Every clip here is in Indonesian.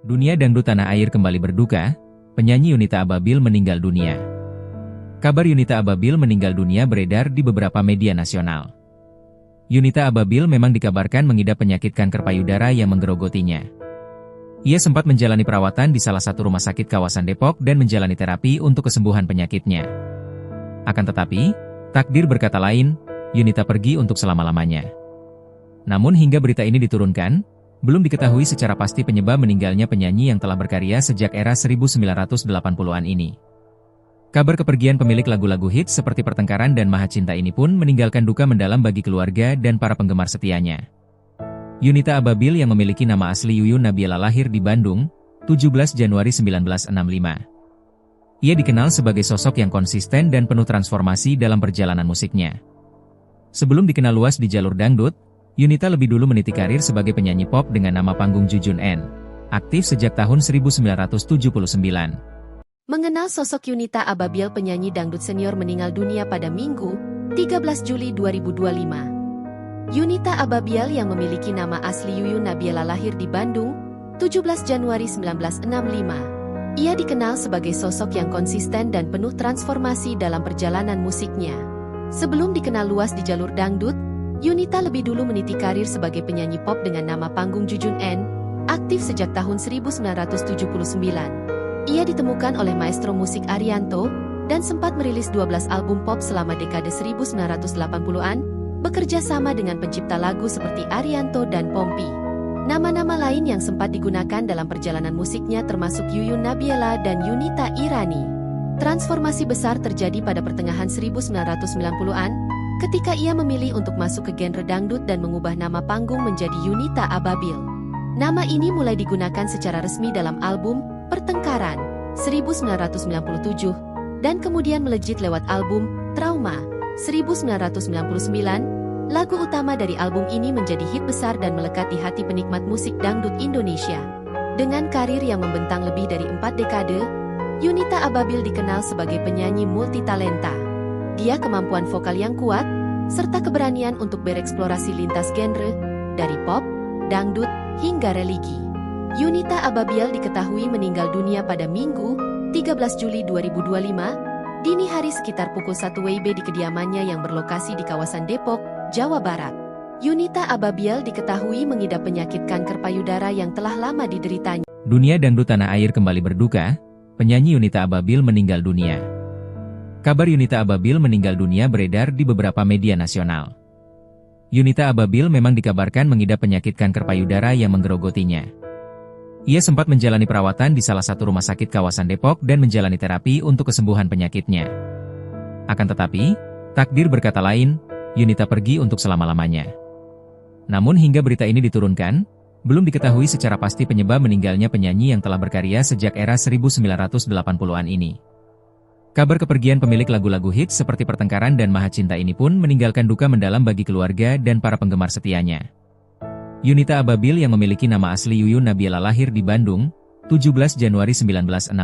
Dunia dangdut tanah air kembali berduka, penyanyi Yunita Ababil meninggal dunia. Kabar Yunita Ababil meninggal dunia beredar di beberapa media nasional. Yunita Ababil memang dikabarkan mengidap penyakit kanker payudara yang menggerogotinya. Ia sempat menjalani perawatan di salah satu rumah sakit kawasan Depok dan menjalani terapi untuk kesembuhan penyakitnya. Akan tetapi, takdir berkata lain, Yunita pergi untuk selama-lamanya. Namun hingga berita ini diturunkan, belum diketahui secara pasti penyebab meninggalnya penyanyi yang telah berkarya sejak era 1980-an ini. Kabar kepergian pemilik lagu-lagu hits seperti Pertengkaran dan Maha Cinta ini pun meninggalkan duka mendalam bagi keluarga dan para penggemar setianya. Yunita Ababil yang memiliki nama asli Yuyun Nabiela lahir di Bandung, 17 Januari 1965. Ia dikenal sebagai sosok yang konsisten dan penuh transformasi dalam perjalanan musiknya. Sebelum dikenal luas di jalur dangdut, Yunita lebih dulu meniti karir sebagai penyanyi pop dengan nama panggung Jujun N. Aktif sejak tahun 1979. Mengenal sosok Yunita Ababil, penyanyi dangdut senior meninggal dunia pada Minggu, 13 Juli 2025. Yunita Ababil yang memiliki nama asli Yuyun Nabiela lahir di Bandung, 17 Januari 1965. Ia dikenal sebagai sosok yang konsisten dan penuh transformasi dalam perjalanan musiknya. Sebelum dikenal luas di jalur dangdut, Yunita lebih dulu meniti karir sebagai penyanyi pop dengan nama panggung Jujun N, aktif sejak tahun 1979. Ia ditemukan oleh maestro musik Arianto, dan sempat merilis 12 album pop selama dekade 1980-an, bekerja sama dengan pencipta lagu seperti Arianto dan Pompi. Nama-nama lain yang sempat digunakan dalam perjalanan musiknya termasuk Yuyun Nabiela dan Yunita Irani. Transformasi besar terjadi pada pertengahan 1990-an, ketika ia memilih untuk masuk ke genre dangdut dan mengubah nama panggung menjadi Yunita Ababil. Nama ini mulai digunakan secara resmi dalam album Pertengkaran 1997 dan kemudian melejit lewat album Trauma 1999. Lagu utama dari album ini menjadi hit besar dan melekat di hati penikmat musik dangdut Indonesia. Dengan karir yang membentang lebih dari 4 dekade, Yunita Ababil dikenal sebagai penyanyi multitalenta. Dia kemampuan vokal yang kuat, serta keberanian untuk bereksplorasi lintas genre, dari pop, dangdut, hingga religi. Yunita Ababil diketahui meninggal dunia pada Minggu, 13 Juli 2025, dini hari sekitar pukul 1 WIB di kediamannya yang berlokasi di kawasan Depok, Jawa Barat. Yunita Ababil diketahui mengidap penyakit kanker payudara yang telah lama dideritanya. Dunia dangdut tanah air kembali berduka, penyanyi Yunita Ababil meninggal dunia. Kabar Yunita Ababil meninggal dunia beredar di beberapa media nasional. Yunita Ababil memang dikabarkan mengidap penyakit kanker payudara yang menggerogotinya. Ia sempat menjalani perawatan di salah satu rumah sakit kawasan Depok dan menjalani terapi untuk kesembuhan penyakitnya. Akan tetapi, takdir berkata lain, Yunita pergi untuk selama-lamanya. Namun hingga berita ini diturunkan, belum diketahui secara pasti penyebab meninggalnya penyanyi yang telah berkarya sejak era 1980-an ini. Kabar kepergian pemilik lagu-lagu hits seperti Pertengkaran dan Maha Cinta ini pun meninggalkan duka mendalam bagi keluarga dan para penggemar setianya. Yunita Ababil yang memiliki nama asli Yuyun Nabiela lahir di Bandung, 17 Januari 1965.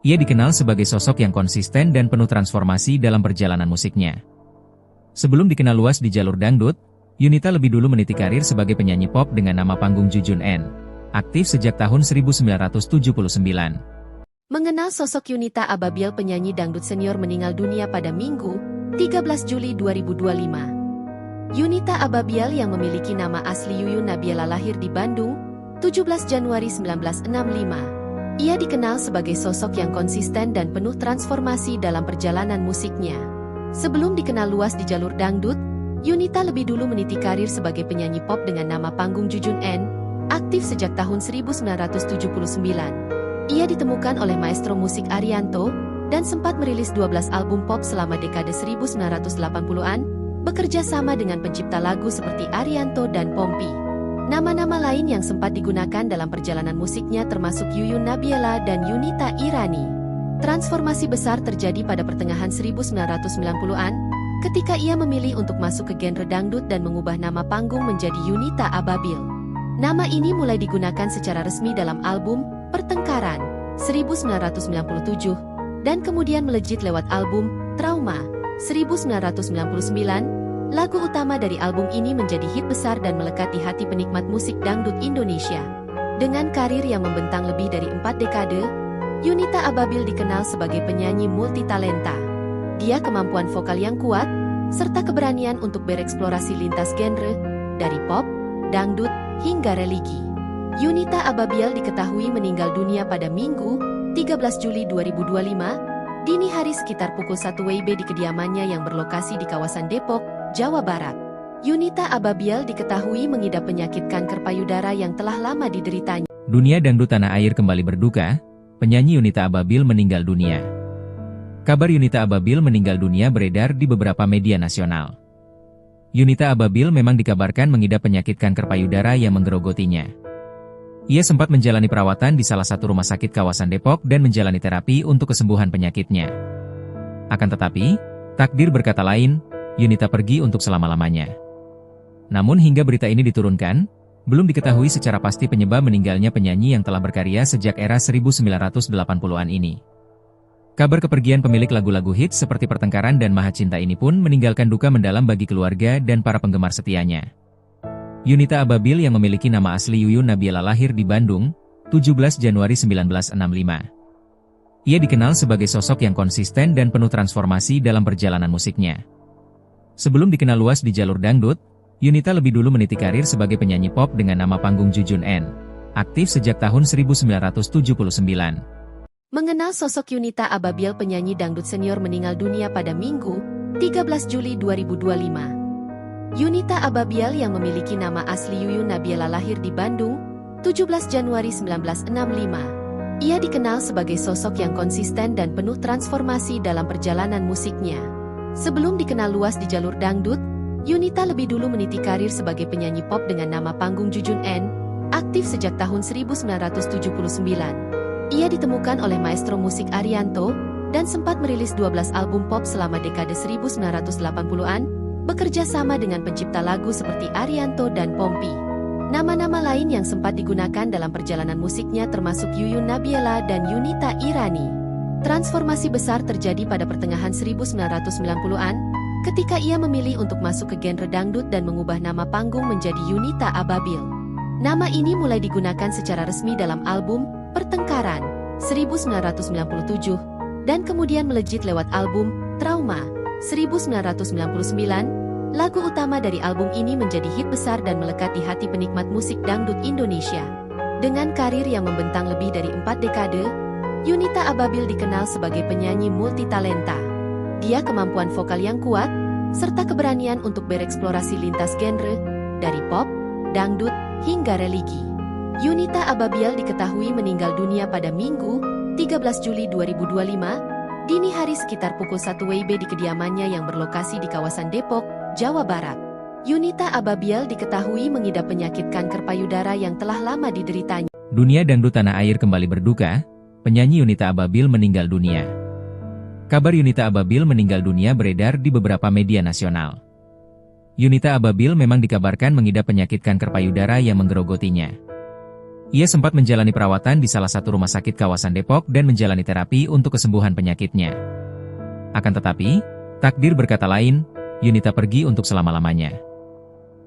Ia dikenal sebagai sosok yang konsisten dan penuh transformasi dalam perjalanan musiknya. Sebelum dikenal luas di jalur dangdut, Yunita lebih dulu meniti karir sebagai penyanyi pop dengan nama panggung Jujun N, aktif sejak tahun 1979. Mengenal sosok Yunita Ababil, penyanyi dangdut senior meninggal dunia pada Minggu, 13 Juli 2025. Yunita Ababil yang memiliki nama asli Yuyun Nabiela lahir di Bandung, 17 Januari 1965. Ia dikenal sebagai sosok yang konsisten dan penuh transformasi dalam perjalanan musiknya. Sebelum dikenal luas di jalur dangdut, Yunita lebih dulu meniti karir sebagai penyanyi pop dengan nama panggung Jujun N, aktif sejak tahun 1979. Ia ditemukan oleh maestro musik Arianto, dan sempat merilis 12 album pop selama dekade 1980-an, bekerja sama dengan pencipta lagu seperti Arianto dan Pompi. Nama-nama lain yang sempat digunakan dalam perjalanan musiknya termasuk Yuyun Nabiela dan Yunita Irani. Transformasi besar terjadi pada pertengahan 1990-an, ketika ia memilih untuk masuk ke genre dangdut dan mengubah nama panggung menjadi Yunita Ababil. Nama ini mulai digunakan secara resmi dalam album Pertengkaran 1997 dan kemudian melejit lewat album Trauma 1999. Lagu utama dari album ini menjadi hit besar dan melekat di hati penikmat musik dangdut Indonesia. Dengan karir yang membentang lebih dari 4 dekade, Yunita Ababil dikenal sebagai penyanyi multitalenta. Dia kemampuan vokal yang kuat, serta keberanian untuk bereksplorasi lintas genre, dari pop, dangdut, hingga religi. Yunita Ababil diketahui meninggal dunia pada Minggu, 13 Juli 2025, dini hari sekitar pukul 1 WIB di kediamannya yang berlokasi di kawasan Depok, Jawa Barat. Yunita Ababil diketahui mengidap penyakit kanker payudara yang telah lama dideritanya. Dunia dangdut tanah air kembali berduka, penyanyi Yunita Ababil meninggal dunia. Kabar Yunita Ababil meninggal dunia beredar di beberapa media nasional. Yunita Ababil memang dikabarkan mengidap penyakit kanker payudara yang menggerogotinya. Ia sempat menjalani perawatan di salah satu rumah sakit kawasan Depok dan menjalani terapi untuk kesembuhan penyakitnya. Akan tetapi, takdir berkata lain, Yunita pergi untuk selama-lamanya. Namun hingga berita ini diturunkan, belum diketahui secara pasti penyebab meninggalnya penyanyi yang telah berkarya sejak era 1980-an ini. Kabar kepergian pemilik lagu-lagu hits seperti Pertengkaran dan Maha Cinta ini pun meninggalkan duka mendalam bagi keluarga dan para penggemar setianya. Yunita Ababil yang memiliki nama asli Yuyun Nabiela lahir di Bandung, 17 Januari 1965. Ia dikenal sebagai sosok yang konsisten dan penuh transformasi dalam perjalanan musiknya. Sebelum dikenal luas di jalur dangdut, Yunita lebih dulu meniti karir sebagai penyanyi pop dengan nama panggung Jujun N. Aktif sejak tahun 1979. Mengenal sosok Yunita Ababil, penyanyi dangdut senior meninggal dunia pada Minggu, 13 Juli 2025. Yunita Ababil yang memiliki nama asli Yuyun Nabiela lahir di Bandung, 17 Januari 1965. Ia dikenal sebagai sosok yang konsisten dan penuh transformasi dalam perjalanan musiknya. Sebelum dikenal luas di jalur dangdut, Yunita lebih dulu meniti karir sebagai penyanyi pop dengan nama panggung Jujun N, aktif sejak tahun 1979. Ia ditemukan oleh maestro musik Arianto, dan sempat merilis 12 album pop selama dekade 1980-an, bekerja sama dengan pencipta lagu seperti Arianto dan Pompi. Nama-nama lain yang sempat digunakan dalam perjalanan musiknya termasuk Yuyun Nabiela dan Yunita Irani. Transformasi besar terjadi pada pertengahan 1990-an, ketika ia memilih untuk masuk ke genre dangdut dan mengubah nama panggung menjadi Yunita Ababil. Nama ini mulai digunakan secara resmi dalam album Pertengkaran 1997 dan kemudian melejit lewat album Trauma 1999. Lagu utama dari album ini menjadi hit besar dan melekat di hati penikmat musik dangdut Indonesia. Dengan karir yang membentang lebih dari 4 dekade, Yunita Ababil dikenal sebagai penyanyi multitalenta. Dia kemampuan vokal yang kuat, serta keberanian untuk bereksplorasi lintas genre, dari pop, dangdut, hingga religi. Yunita Ababil diketahui meninggal dunia pada Minggu, 13 Juli 2025, dini hari sekitar pukul 1 WIB di kediamannya yang berlokasi di kawasan Depok, Jawa Barat. Yunita Ababil diketahui mengidap penyakit kanker payudara yang telah lama dideritanya. Dunia dangdut tanah air kembali berduka, penyanyi Yunita Ababil meninggal dunia. Kabar Yunita Ababil meninggal dunia beredar di beberapa media nasional. Yunita Ababil memang dikabarkan mengidap penyakit kanker payudara yang menggerogotinya. Ia sempat menjalani perawatan di salah satu rumah sakit kawasan Depok dan menjalani terapi untuk kesembuhan penyakitnya. Akan tetapi, takdir berkata lain, Yunita pergi untuk selama-lamanya.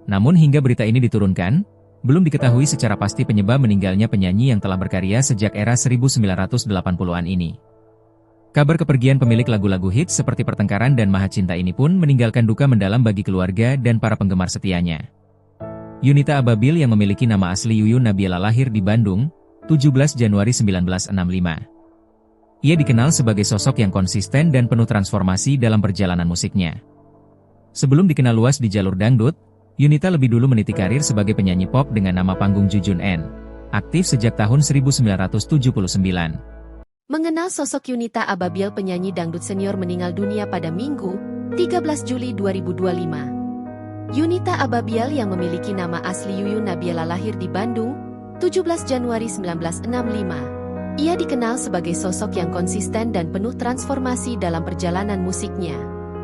Namun hingga berita ini diturunkan, belum diketahui secara pasti penyebab meninggalnya penyanyi yang telah berkarya sejak era 1980-an ini. Kabar kepergian pemilik lagu-lagu hits seperti Pertengkaran dan Maha Cinta ini pun meninggalkan duka mendalam bagi keluarga dan para penggemar setianya. Yunita Ababil yang memiliki nama asli Yuyun Nabiela lahir di Bandung, 17 Januari 1965. Ia dikenal sebagai sosok yang konsisten dan penuh transformasi dalam perjalanan musiknya. Sebelum dikenal luas di jalur dangdut, Yunita lebih dulu meniti karir sebagai penyanyi pop dengan nama panggung Jujun N, aktif sejak tahun 1979. Mengenal sosok Yunita Ababil, penyanyi dangdut senior meninggal dunia pada Minggu, 13 Juli 2025. Yunita Ababil yang memiliki nama asli Yuyun Nabiela lahir di Bandung, 17 Januari 1965. Ia dikenal sebagai sosok yang konsisten dan penuh transformasi dalam perjalanan musiknya.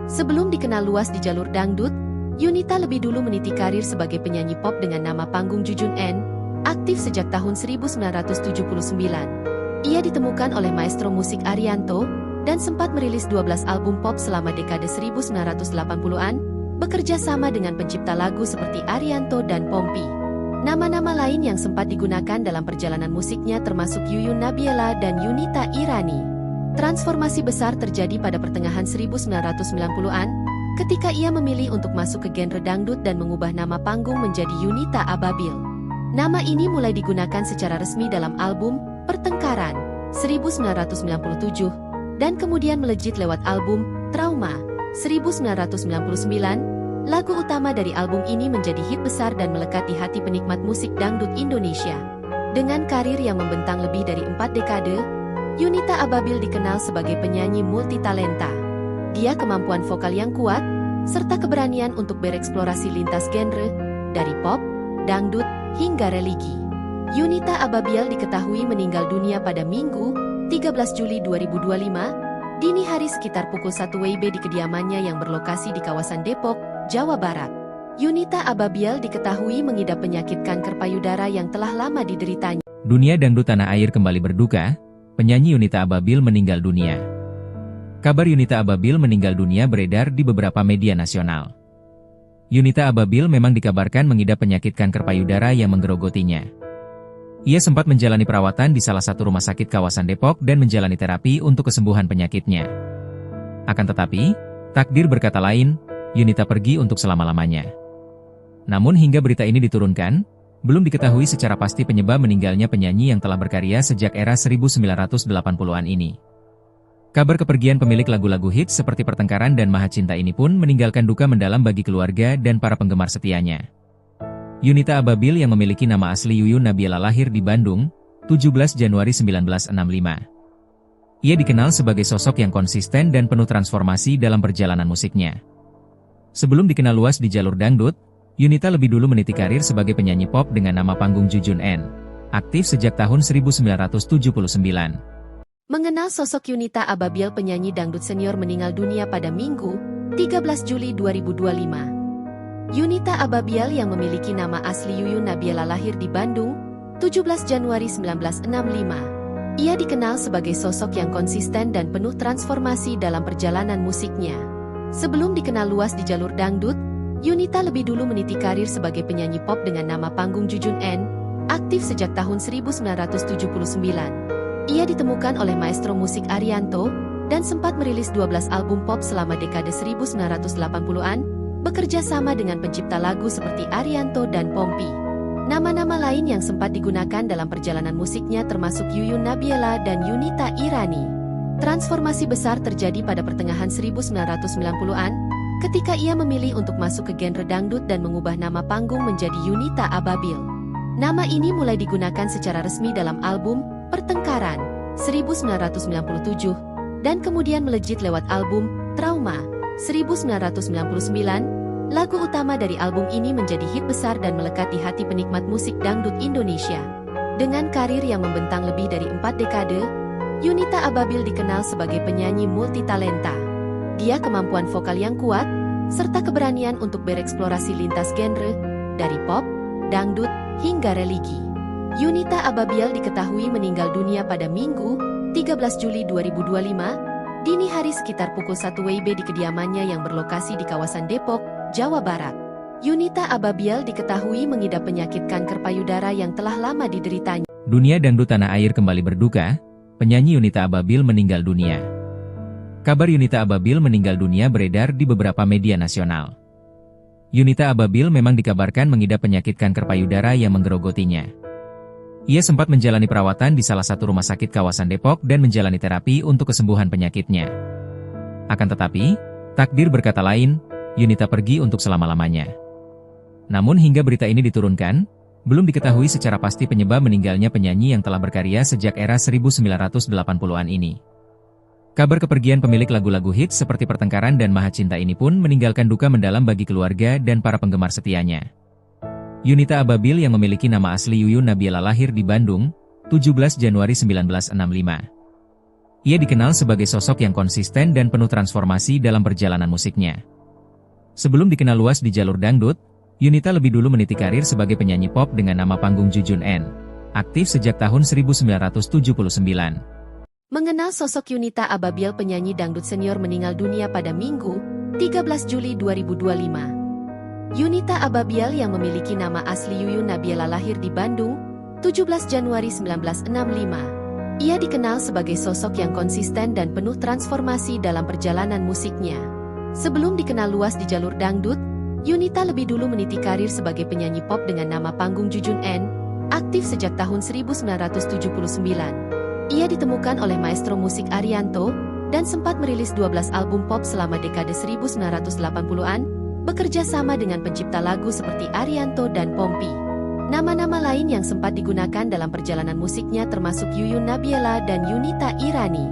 Sebelum dikenal luas di jalur dangdut, Yunita lebih dulu meniti karir sebagai penyanyi pop dengan nama panggung Jujun N, aktif sejak tahun 1979. Ia ditemukan oleh maestro musik Arianto, dan sempat merilis 12 album pop selama dekade 1980-an, bekerja sama dengan pencipta lagu seperti Arianto dan Pompi. Nama-nama lain yang sempat digunakan dalam perjalanan musiknya termasuk Yuyun Nabila dan Yunita Irani. Transformasi besar terjadi pada pertengahan 1990-an, ketika ia memilih untuk masuk ke genre dangdut dan mengubah nama panggung menjadi Yunita Ababil. Nama ini mulai digunakan secara resmi dalam album Pertengkaran 1997, dan kemudian melejit lewat album Trauma 1999. Lagu utama dari album ini menjadi hit besar dan melekat di hati penikmat musik dangdut Indonesia. Dengan karir yang membentang lebih dari 4 dekade, Yunita Ababil dikenal sebagai penyanyi multitalenta. Dia kemampuan vokal yang kuat, serta keberanian untuk bereksplorasi lintas genre, dari pop, dangdut, hingga religi. Yunita Ababil diketahui meninggal dunia pada Minggu, 13 Juli 2025, dini hari sekitar pukul 1 WIB di kediamannya yang berlokasi di kawasan Depok, Jawa Barat. Yunita Ababil diketahui mengidap penyakit kanker payudara yang telah lama dideritanya. Dunia dangdut tanah air kembali berduka, penyanyi Yunita Ababil meninggal dunia. Kabar Yunita Ababil meninggal dunia beredar di beberapa media nasional. Yunita Ababil memang dikabarkan mengidap penyakit kanker payudara yang menggerogotinya. Ia sempat menjalani perawatan di salah satu rumah sakit kawasan Depok dan menjalani terapi untuk kesembuhan penyakitnya. Akan tetapi, takdir berkata lain, Yunita pergi untuk selama-lamanya. Namun hingga berita ini diturunkan, belum diketahui secara pasti penyebab meninggalnya penyanyi yang telah berkarya sejak era 1980-an ini. Kabar kepergian pemilik lagu-lagu hits seperti Pertengkaran dan Maha Cinta ini pun meninggalkan duka mendalam bagi keluarga dan para penggemar setianya. Yunita Ababil yang memiliki nama asli Yuyun Nabila lahir di Bandung, 17 Januari 1965. Ia dikenal sebagai sosok yang konsisten dan penuh transformasi dalam perjalanan musiknya. Sebelum dikenal luas di jalur dangdut, Yunita lebih dulu meniti karir sebagai penyanyi pop dengan nama panggung Jujun N. Aktif sejak tahun 1979. Mengenal sosok Yunita Ababil, penyanyi dangdut senior meninggal dunia pada Minggu, 13 Juli 2025. Yunita Ababil yang memiliki nama asli Yuyun Nabila lahir di Bandung, 17 Januari 1965. Ia dikenal sebagai sosok yang konsisten dan penuh transformasi dalam perjalanan musiknya. Sebelum dikenal luas di jalur dangdut, Yunita lebih dulu meniti karir sebagai penyanyi pop dengan nama panggung Jujun N, aktif sejak tahun 1979. Ia ditemukan oleh maestro musik Arianto, dan sempat merilis 12 album pop selama dekade 1980-an, bekerja sama dengan pencipta lagu seperti Arianto dan Pompi. Nama-nama lain yang sempat digunakan dalam perjalanan musiknya termasuk Yuyun Nabila dan Yunita Irani. Transformasi besar terjadi pada pertengahan 1990-an, ketika ia memilih untuk masuk ke genre dangdut dan mengubah nama panggung menjadi Yunita Ababil. Nama ini mulai digunakan secara resmi dalam album Pertengkaran 1997, dan kemudian melejit lewat album Trauma 1999. Lagu utama dari album ini menjadi hit besar dan melekat di hati penikmat musik dangdut Indonesia. Dengan karir yang membentang lebih dari 4 dekade, Yunita Ababil dikenal sebagai penyanyi multitalenta. Dia kemampuan vokal yang kuat, serta keberanian untuk bereksplorasi lintas genre, dari pop, dangdut, hingga religi. Yunita Ababil diketahui meninggal dunia pada Minggu, 13 Juli 2025, dini hari sekitar pukul 1 WIB di kediamannya yang berlokasi di kawasan Depok, Jawa Barat. Yunita Ababil diketahui mengidap penyakit kanker payudara yang telah lama dideritanya. Dunia dangdut tanah air kembali berduka, penyanyi Yunita Ababil meninggal dunia. Kabar Yunita Ababil meninggal dunia beredar di beberapa media nasional. Yunita Ababil memang dikabarkan mengidap penyakit kanker payudara yang menggerogotinya. Ia sempat menjalani perawatan di salah satu rumah sakit kawasan Depok dan menjalani terapi untuk kesembuhan penyakitnya. Akan tetapi, takdir berkata lain, Yunita pergi untuk selama-lamanya. Namun hingga berita ini diturunkan, belum diketahui secara pasti penyebab meninggalnya penyanyi yang telah berkarya sejak era 1980-an ini. Kabar kepergian pemilik lagu-lagu hits seperti Pertengkaran dan Maha Cinta ini pun meninggalkan duka mendalam bagi keluarga dan para penggemar setianya. Yunita Ababil yang memiliki nama asli Yuyun Nabila lahir di Bandung, 17 Januari 1965. Ia dikenal sebagai sosok yang konsisten dan penuh transformasi dalam perjalanan musiknya. Sebelum dikenal luas di jalur dangdut, Yunita lebih dulu meniti karir sebagai penyanyi pop dengan nama panggung Jujun N, aktif sejak tahun 1979. Mengenal sosok Yunita Ababil, penyanyi dangdut senior meninggal dunia pada Minggu, 13 Juli 2025. Yunita Ababiel yang memiliki nama asli Yuyun Nabiela lahir di Bandung, 17 Januari 1965. Ia dikenal sebagai sosok yang konsisten dan penuh transformasi dalam perjalanan musiknya. Sebelum dikenal luas di jalur dangdut, Yunita lebih dulu meniti karir sebagai penyanyi pop dengan nama panggung Jujun N, aktif sejak tahun 1979. Ia ditemukan oleh maestro musik Arianto, dan sempat merilis 12 album pop selama dekade 1980-an, bekerja sama dengan pencipta lagu seperti Arianto dan Pompi. Nama-nama lain yang sempat digunakan dalam perjalanan musiknya termasuk Yuyun Nabiela dan Yunita Irani.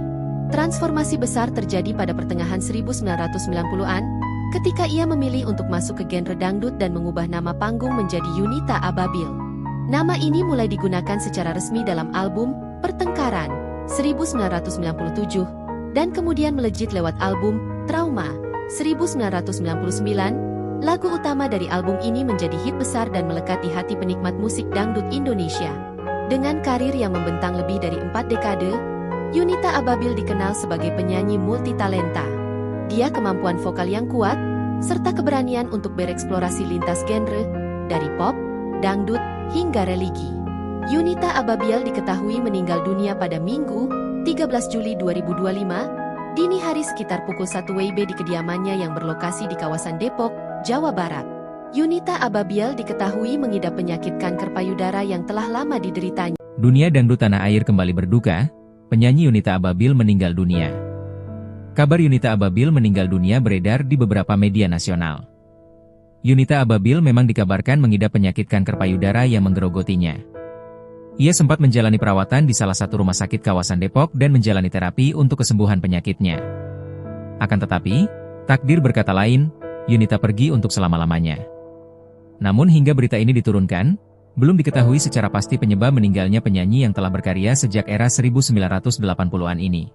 Transformasi besar terjadi pada pertengahan 1990-an, ketika ia memilih untuk masuk ke genre dangdut dan mengubah nama panggung menjadi Yunita Ababil. Nama ini mulai digunakan secara resmi dalam album Pertengkaran 1997, dan kemudian melejit lewat album Trauma 1999. Lagu utama dari album ini menjadi hit besar dan melekat di hati penikmat musik dangdut Indonesia. Dengan karir yang membentang lebih dari 4 dekade, Yunita Ababil dikenal sebagai penyanyi multitalenta. Dia kemampuan vokal yang kuat, serta keberanian untuk bereksplorasi lintas genre, dari pop, dangdut, hingga religi. Yunita Ababil diketahui meninggal dunia pada Minggu, 13 Juli 2025, dini hari sekitar pukul 1 WIB di kediamannya yang berlokasi di kawasan Depok, Jawa Barat. Yunita Ababil diketahui mengidap penyakit kanker payudara yang telah lama dideritanya. Dunia dangdut tanah air kembali berduka, penyanyi Yunita Ababil meninggal dunia. Kabar Yunita Ababil meninggal dunia beredar di beberapa media nasional. Yunita Ababil memang dikabarkan mengidap penyakit kanker payudara yang menggerogotinya. Ia sempat menjalani perawatan di salah satu rumah sakit kawasan Depok dan menjalani terapi untuk kesembuhan penyakitnya. Akan tetapi, takdir berkata lain, Yunita pergi untuk selama-lamanya. Namun hingga berita ini diturunkan, belum diketahui secara pasti penyebab meninggalnya penyanyi yang telah berkarya sejak era 1980-an ini.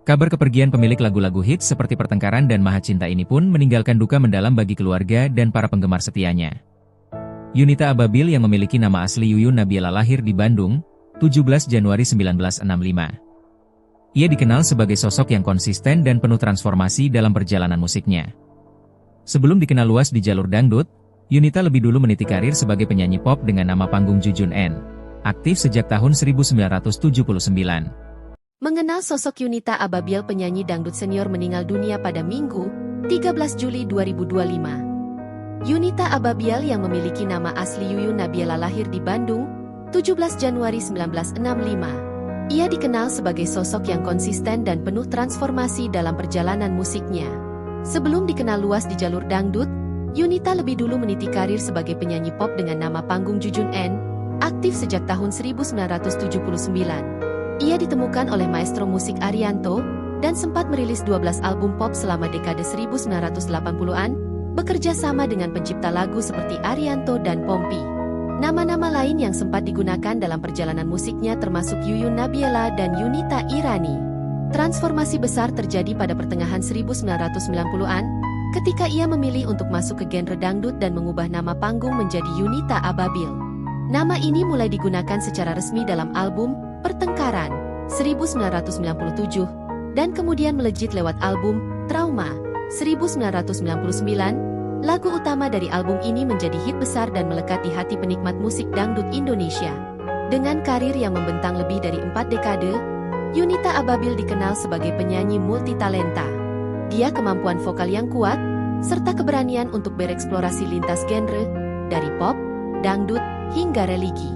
Kabar kepergian pemilik lagu-lagu hits seperti Pertengkaran dan Maha Cinta ini pun meninggalkan duka mendalam bagi keluarga dan para penggemar setianya. Yunita Ababil yang memiliki nama asli Yuyun Nabiela lahir di Bandung, 17 Januari 1965. Ia dikenal sebagai sosok yang konsisten dan penuh transformasi dalam perjalanan musiknya. Sebelum dikenal luas di jalur dangdut, Yunita lebih dulu meniti karir sebagai penyanyi pop dengan nama panggung Jujun N, aktif sejak tahun 1979. Mengenal sosok Yunita Ababil, penyanyi dangdut senior meninggal dunia pada Minggu, 13 Juli 2025. Yunita Ababil yang memiliki nama asli Yuyun Nabiela lahir di Bandung, 17 Januari 1965. Ia dikenal sebagai sosok yang konsisten dan penuh transformasi dalam perjalanan musiknya. Sebelum dikenal luas di jalur dangdut, Yunita lebih dulu meniti karir sebagai penyanyi pop dengan nama panggung Jujun N, aktif sejak tahun 1979. Ia ditemukan oleh maestro musik Arianto, dan sempat merilis 12 album pop selama dekade 1980-an, bekerja sama dengan pencipta lagu seperti Arianto dan Pompi. Nama-nama lain yang sempat digunakan dalam perjalanan musiknya termasuk Yuyun Nabiela dan Yunita Irani. Transformasi besar terjadi pada pertengahan 1990-an, ketika ia memilih untuk masuk ke genre dangdut dan mengubah nama panggung menjadi Yunita Ababil. Nama ini mulai digunakan secara resmi dalam album Pertengkaran 1997, dan kemudian melejit lewat album Trauma 1999. Lagu utama dari album ini menjadi hit besar dan melekat di hati penikmat musik dangdut Indonesia. Dengan karir yang membentang lebih dari 4 dekade, Yunita Ababil dikenal sebagai penyanyi multitalenta. Dia kemampuan vokal yang kuat, serta keberanian untuk bereksplorasi lintas genre, dari pop, dangdut, hingga religi.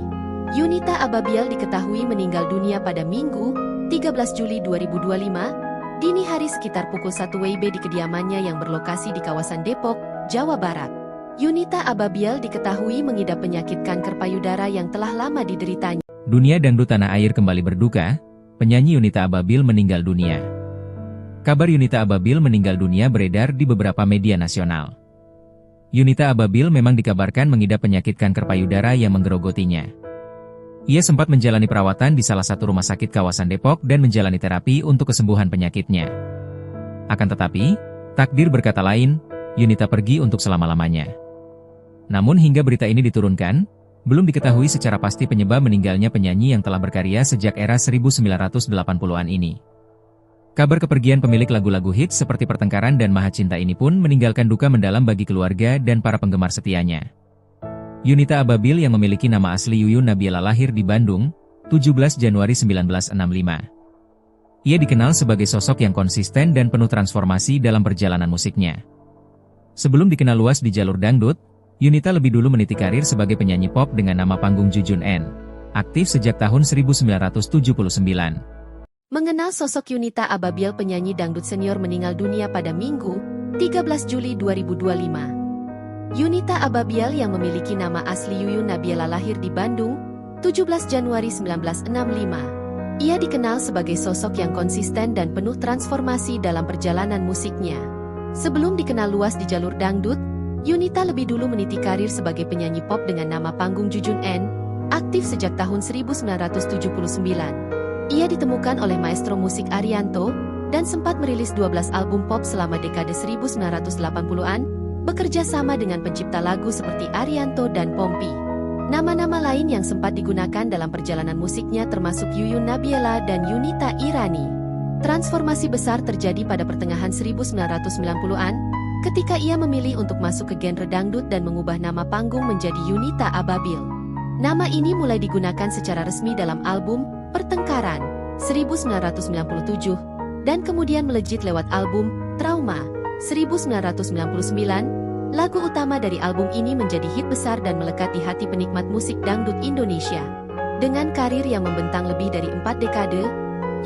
Yunita Ababil diketahui meninggal dunia pada Minggu, 13 Juli 2025, dini hari sekitar pukul 1 WIB di kediamannya yang berlokasi di kawasan Depok, Jawa Barat. Yunita Ababil diketahui mengidap penyakit kanker payudara yang telah lama dideritanya. Dunia dangdut tanah air kembali berduka, penyanyi Yunita Ababil meninggal dunia. Kabar Yunita Ababil meninggal dunia beredar di beberapa media nasional. Yunita Ababil memang dikabarkan mengidap penyakit kanker payudara yang menggerogotinya. Ia sempat menjalani perawatan di salah satu rumah sakit kawasan Depok dan menjalani terapi untuk kesembuhan penyakitnya. Akan tetapi, takdir berkata lain, Yunita pergi untuk selama-lamanya. Namun hingga berita ini diturunkan, belum diketahui secara pasti penyebab meninggalnya penyanyi yang telah berkarya sejak era 1980-an ini. Kabar kepergian pemilik lagu-lagu hits seperti Pertengkaran dan Maha Cinta ini pun meninggalkan duka mendalam bagi keluarga dan para penggemar setianya. Yunita Ababil yang memiliki nama asli Yuyun Nabila lahir di Bandung, 17 Januari 1965. Ia dikenal sebagai sosok yang konsisten dan penuh transformasi dalam perjalanan musiknya. Sebelum dikenal luas di jalur dangdut, Yunita lebih dulu meniti karir sebagai penyanyi pop dengan nama panggung Jujun N. Aktif sejak tahun 1979. Mengenal sosok Yunita Ababil, penyanyi dangdut senior meninggal dunia pada Minggu, 13 Juli 2025. Yunita Ababil yang memiliki nama asli Yuyun Nabila lahir di Bandung, 17 Januari 1965. Ia dikenal sebagai sosok yang konsisten dan penuh transformasi dalam perjalanan musiknya. Sebelum dikenal luas di jalur dangdut, Yunita lebih dulu meniti karir sebagai penyanyi pop dengan nama panggung Jujun N, aktif sejak tahun 1979. Ia ditemukan oleh maestro musik Arianto, dan sempat merilis 12 album pop selama dekade 1980-an, bekerja sama dengan pencipta lagu seperti Arianto dan Pompi. Nama-nama lain yang sempat digunakan dalam perjalanan musiknya termasuk Yuyun Nabila dan Yunita Irani. Transformasi besar terjadi pada pertengahan 1990-an, ketika ia memilih untuk masuk ke genre dangdut dan mengubah nama panggung menjadi Yunita Ababil. Nama ini mulai digunakan secara resmi dalam album Pertengkaran 1997 dan kemudian melejit lewat album Trauma 1999. Lagu utama dari album ini menjadi hit besar dan melekat di hati penikmat musik dangdut Indonesia. Dengan karir yang membentang lebih dari 4 dekade,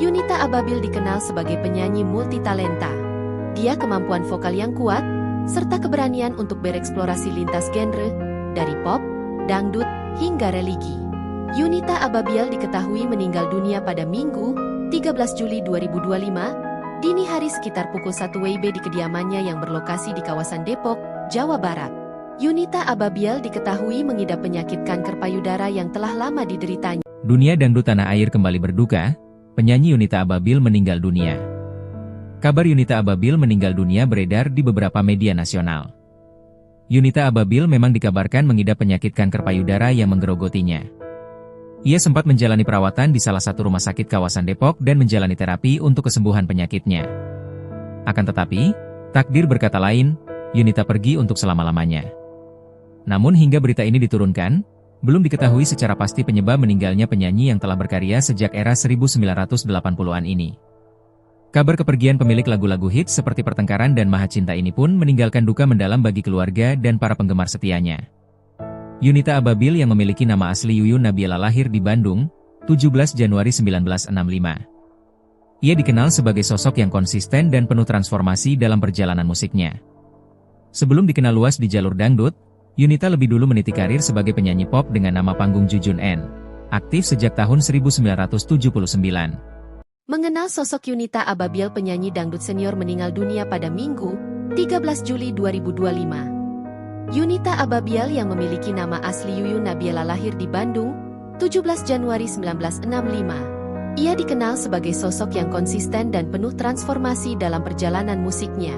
Yunita Ababil dikenal sebagai penyanyi multitalenta. Dia kemampuan vokal yang kuat, serta keberanian untuk bereksplorasi lintas genre, dari pop, dangdut, hingga religi. Yunita Ababil diketahui meninggal dunia pada Minggu, 13 Juli 2025, dini hari sekitar pukul 1 WIB di kediamannya yang berlokasi di kawasan Depok, Jawa Barat. Yunita Ababil diketahui mengidap penyakit kanker payudara yang telah lama dideritanya. Dunia dangdut tanah air kembali berduka, penyanyi Yunita Ababil meninggal dunia. Kabar Yunita Ababil meninggal dunia beredar di beberapa media nasional. Yunita Ababil memang dikabarkan mengidap penyakit kanker payudara yang menggerogotinya. Ia sempat menjalani perawatan di salah satu rumah sakit kawasan Depok dan menjalani terapi untuk kesembuhan penyakitnya. Akan tetapi, takdir berkata lain, Yunita pergi untuk selama-lamanya. Namun hingga berita ini diturunkan, belum diketahui secara pasti penyebab meninggalnya penyanyi yang telah berkarya sejak era 1980-an ini. Kabar kepergian pemilik lagu-lagu hits seperti Pertengkaran dan Maha Cinta ini pun meninggalkan duka mendalam bagi keluarga dan para penggemar setianya. Yunita Ababil yang memiliki nama asli Yuyun Nabila lahir di Bandung, 17 Januari 1965. Ia dikenal sebagai sosok yang konsisten dan penuh transformasi dalam perjalanan musiknya. Sebelum dikenal luas di jalur dangdut, Yunita lebih dulu meniti karir sebagai penyanyi pop dengan nama panggung Jujun N, aktif sejak tahun 1979. Mengenal sosok Yunita Ababil, penyanyi dangdut senior meninggal dunia pada Minggu, 13 Juli 2025. Yunita Ababil yang memiliki nama asli Yuyun Nabila lahir di Bandung, 17 Januari 1965. Ia dikenal sebagai sosok yang konsisten dan penuh transformasi dalam perjalanan musiknya.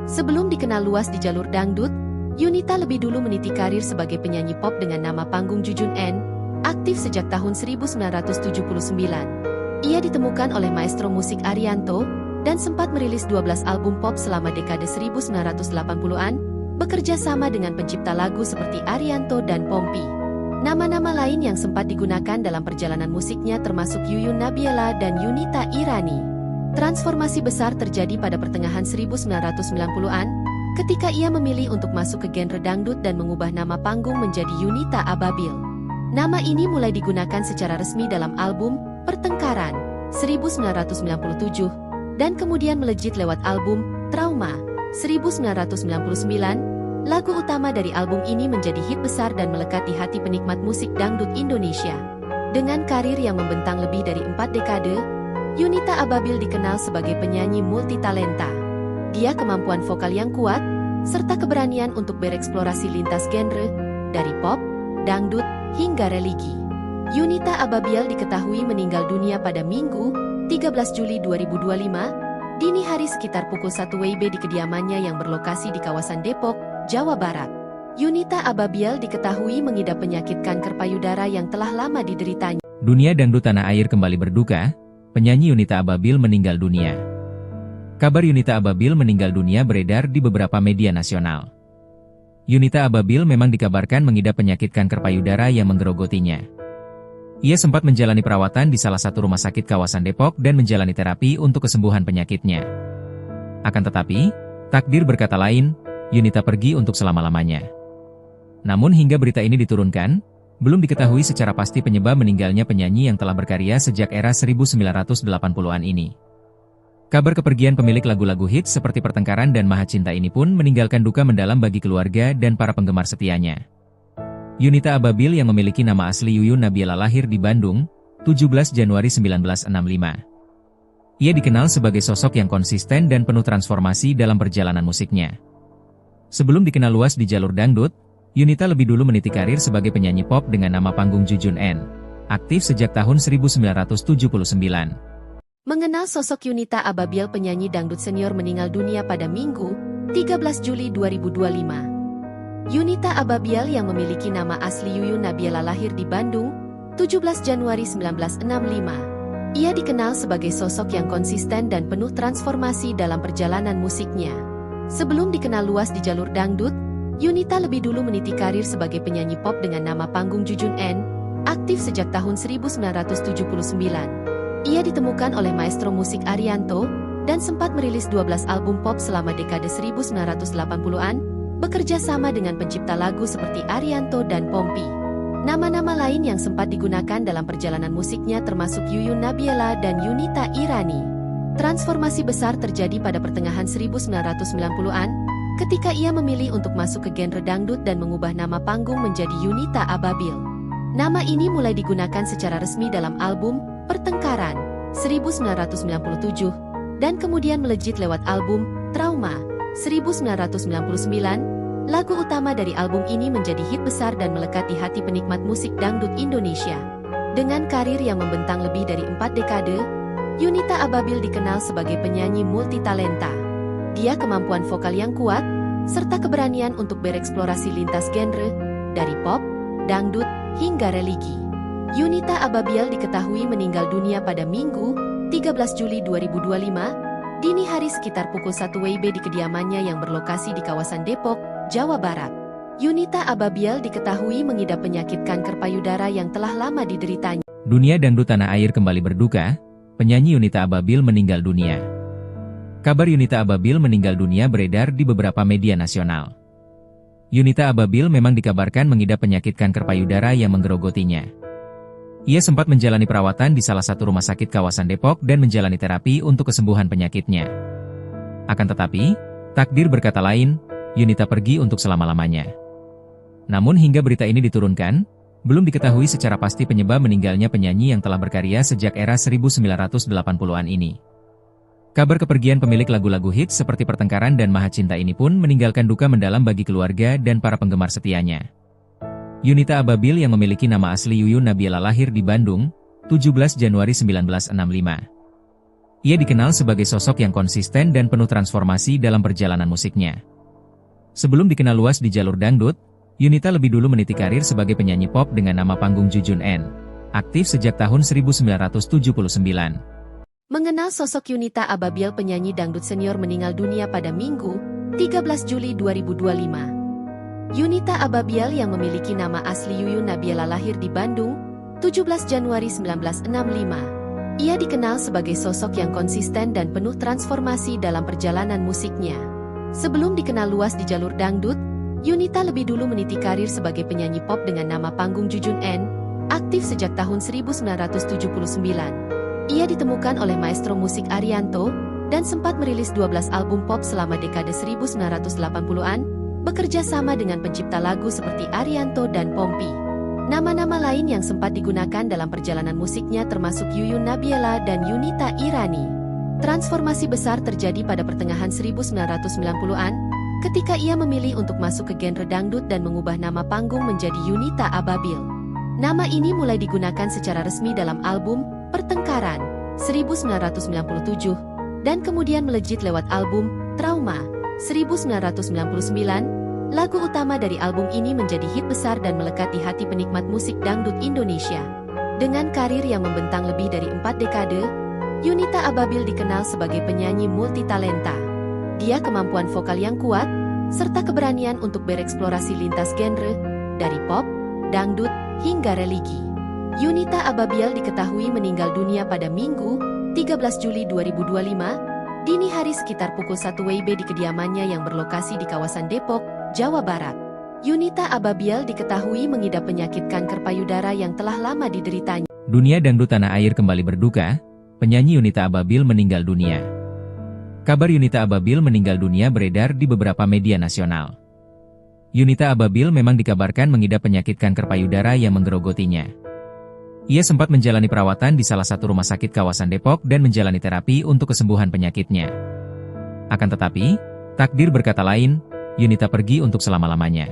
Sebelum dikenal luas di jalur dangdut, Yunita lebih dulu meniti karir sebagai penyanyi pop dengan nama panggung Jujun N, aktif sejak tahun 1979. Ia ditemukan oleh maestro musik Arianto, dan sempat merilis 12 album pop selama dekade 1980-an, bekerja sama dengan pencipta lagu seperti Arianto dan Pompi. Nama-nama lain yang sempat digunakan dalam perjalanan musiknya termasuk Yuyun Nabila dan Yunita Irani. Transformasi besar terjadi pada pertengahan 1990-an, ketika ia memilih untuk masuk ke genre dangdut dan mengubah nama panggung menjadi Yunita Ababil. Nama ini mulai digunakan secara resmi dalam album Pertengkaran 1997, dan kemudian melejit lewat album Trauma 1999. Lagu utama dari album ini menjadi hit besar dan melekat di hati penikmat musik dangdut Indonesia. Dengan karir yang membentang lebih dari 4 dekade, Yunita Ababil dikenal sebagai penyanyi multitalenta. Dia kemampuan vokal yang kuat, serta keberanian untuk bereksplorasi lintas genre, dari pop, dangdut, hingga religi. Yunita Ababil diketahui meninggal dunia pada Minggu, 13 Juli 2025, dini hari sekitar pukul 1 WIB di kediamannya yang berlokasi di kawasan Depok, Jawa Barat. Yunita Ababil diketahui mengidap penyakit kanker payudara yang telah lama dideritanya. Dunia dangdut tanah air kembali berduka, penyanyi Yunita Ababil meninggal dunia. Kabar Yunita Ababil meninggal dunia beredar di beberapa media nasional. Yunita Ababil memang dikabarkan mengidap penyakit kanker payudara yang menggerogotinya. Ia sempat menjalani perawatan di salah satu rumah sakit kawasan Depok dan menjalani terapi untuk kesembuhan penyakitnya. Akan tetapi, takdir berkata lain, Yunita pergi untuk selama-lamanya. Namun hingga berita ini diturunkan, belum diketahui secara pasti penyebab meninggalnya penyanyi yang telah berkarya sejak era 1980-an ini. Kabar kepergian pemilik lagu-lagu hits seperti Pertengkaran dan Maha Cinta ini pun meninggalkan duka mendalam bagi keluarga dan para penggemar setianya. Yunita Ababil yang memiliki nama asli Yuyun Nabiela lahir di Bandung, 17 Januari 1965. Ia dikenal sebagai sosok yang konsisten dan penuh transformasi dalam perjalanan musiknya. Sebelum dikenal luas di jalur dangdut, Yunita lebih dulu meniti karir sebagai penyanyi pop dengan nama panggung Jujun N, aktif sejak tahun 1979. Mengenal sosok Yunita Ababil penyanyi dangdut senior meninggal dunia pada Minggu, 13 Juli 2025. Yunita Ababil yang memiliki nama asli Yuyun Nabiela lahir di Bandung, 17 Januari 1965. Ia dikenal sebagai sosok yang konsisten dan penuh transformasi dalam perjalanan musiknya. Sebelum dikenal luas di jalur dangdut, Yunita lebih dulu meniti karir sebagai penyanyi pop dengan nama panggung Jujun N, aktif sejak tahun 1979. Ia ditemukan oleh maestro musik Arianto, dan sempat merilis 12 album pop selama dekade 1980-an, bekerja sama dengan pencipta lagu seperti Arianto dan Pompi. Nama-nama lain yang sempat digunakan dalam perjalanan musiknya termasuk Yuyun Nabiela dan Yunita Irani. Transformasi besar terjadi pada pertengahan 1990-an, ketika ia memilih untuk masuk ke genre dangdut dan mengubah nama panggung menjadi Yunita Ababil. Nama ini mulai digunakan secara resmi dalam album Pertengkaran, 1997, dan kemudian melejit lewat album Trauma, 1999. Lagu utama dari album ini menjadi hit besar dan melekat di hati penikmat musik dangdut Indonesia. Dengan karir yang membentang lebih dari 4 dekade, Yunita Ababil dikenal sebagai penyanyi multitalenta. Dia kemampuan vokal yang kuat, serta keberanian untuk bereksplorasi lintas genre, dari pop, dangdut, hingga religi. Yunita Ababil diketahui meninggal dunia pada Minggu, 13 Juli 2025, dini hari sekitar pukul 1 WIB di kediamannya yang berlokasi di kawasan Depok, Jawa Barat. Yunita Ababil diketahui mengidap penyakit kanker payudara yang telah lama dideritanya. Dunia dangdut tanah air kembali berduka, penyanyi Yunita Ababil meninggal dunia. Kabar Yunita Ababil meninggal dunia beredar di beberapa media nasional. Yunita Ababil memang dikabarkan mengidap penyakit kanker payudara yang menggerogotinya. Ia sempat menjalani perawatan di salah satu rumah sakit kawasan Depok dan menjalani terapi untuk kesembuhan penyakitnya. Akan tetapi, takdir berkata lain, Yunita pergi untuk selama-lamanya. Namun hingga berita ini diturunkan, belum diketahui secara pasti penyebab meninggalnya penyanyi yang telah berkarya sejak era 1980-an ini. Kabar kepergian pemilik lagu-lagu hits seperti Pertengkaran dan Maha Cinta ini pun meninggalkan duka mendalam bagi keluarga dan para penggemar setianya. Yunita Ababil yang memiliki nama asli Yuyun Nabiela lahir di Bandung, 17 Januari 1965. Ia dikenal sebagai sosok yang konsisten dan penuh transformasi dalam perjalanan musiknya. Sebelum dikenal luas di jalur dangdut, Yunita lebih dulu meniti karir sebagai penyanyi pop dengan nama panggung Jujun N, aktif sejak tahun 1979. Mengenal sosok Yunita Ababil penyanyi dangdut senior meninggal dunia pada Minggu, 13 Juli 2025. Yunita Ababil yang memiliki nama asli Yuyun Nabiela lahir di Bandung, 17 Januari 1965. Ia dikenal sebagai sosok yang konsisten dan penuh transformasi dalam perjalanan musiknya. Sebelum dikenal luas di jalur dangdut, Yunita lebih dulu meniti karir sebagai penyanyi pop dengan nama panggung Jujun N, aktif sejak tahun 1979. Ia ditemukan oleh maestro musik Arianto, dan sempat merilis 12 album pop selama dekade 1980-an, bekerja sama dengan pencipta lagu seperti Arianto dan Pompi. Nama-nama lain yang sempat digunakan dalam perjalanan musiknya termasuk Yuyun Nabiela dan Yunita Irani. Transformasi besar terjadi pada pertengahan 1990-an, ketika ia memilih untuk masuk ke genre dangdut dan mengubah nama panggung menjadi Yunita Ababil. Nama ini mulai digunakan secara resmi dalam album Pertengkaran, 1997, dan kemudian melejit lewat album Trauma, 1999, lagu utama dari album ini menjadi hit besar dan melekat di hati penikmat musik dangdut Indonesia. Dengan karir yang membentang lebih dari 4 dekade, Yunita Ababil dikenal sebagai penyanyi multitalenta. Dia kemampuan vokal yang kuat, serta keberanian untuk bereksplorasi lintas genre, dari pop, dangdut, hingga religi. Yunita Ababil diketahui meninggal dunia pada Minggu, 13 Juli 2025, dini hari sekitar pukul 1 WIB di kediamannya yang berlokasi di kawasan Depok, Jawa Barat. Yunita Ababil diketahui mengidap penyakit kanker payudara yang telah lama dideritanya. Dunia dangdut tanah air kembali berduka, penyanyi Yunita Ababil meninggal dunia. Kabar Yunita Ababil meninggal dunia beredar di beberapa media nasional. Yunita Ababil memang dikabarkan mengidap penyakit kanker payudara yang menggerogotinya. Ia sempat menjalani perawatan di salah satu rumah sakit kawasan Depok dan menjalani terapi untuk kesembuhan penyakitnya. Akan tetapi, takdir berkata lain, Yunita pergi untuk selama-lamanya.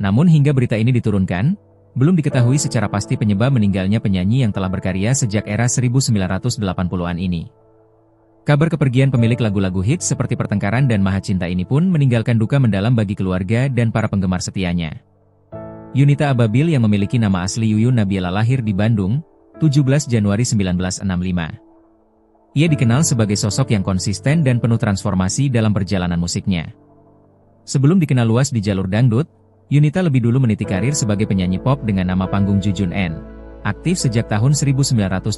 Namun hingga berita ini diturunkan, belum diketahui secara pasti penyebab meninggalnya penyanyi yang telah berkarya sejak era 1980-an ini. Kabar kepergian pemilik lagu-lagu hits seperti Pertengkaran dan Maha Cinta ini pun meninggalkan duka mendalam bagi keluarga dan para penggemar setianya. Yunita Ababil yang memiliki nama asli Yuyun Nabila lahir di Bandung, 17 Januari 1965. Ia dikenal sebagai sosok yang konsisten dan penuh transformasi dalam perjalanan musiknya. Sebelum dikenal luas di jalur dangdut, Yunita lebih dulu meniti karir sebagai penyanyi pop dengan nama panggung Jujun N. Aktif sejak tahun 1979.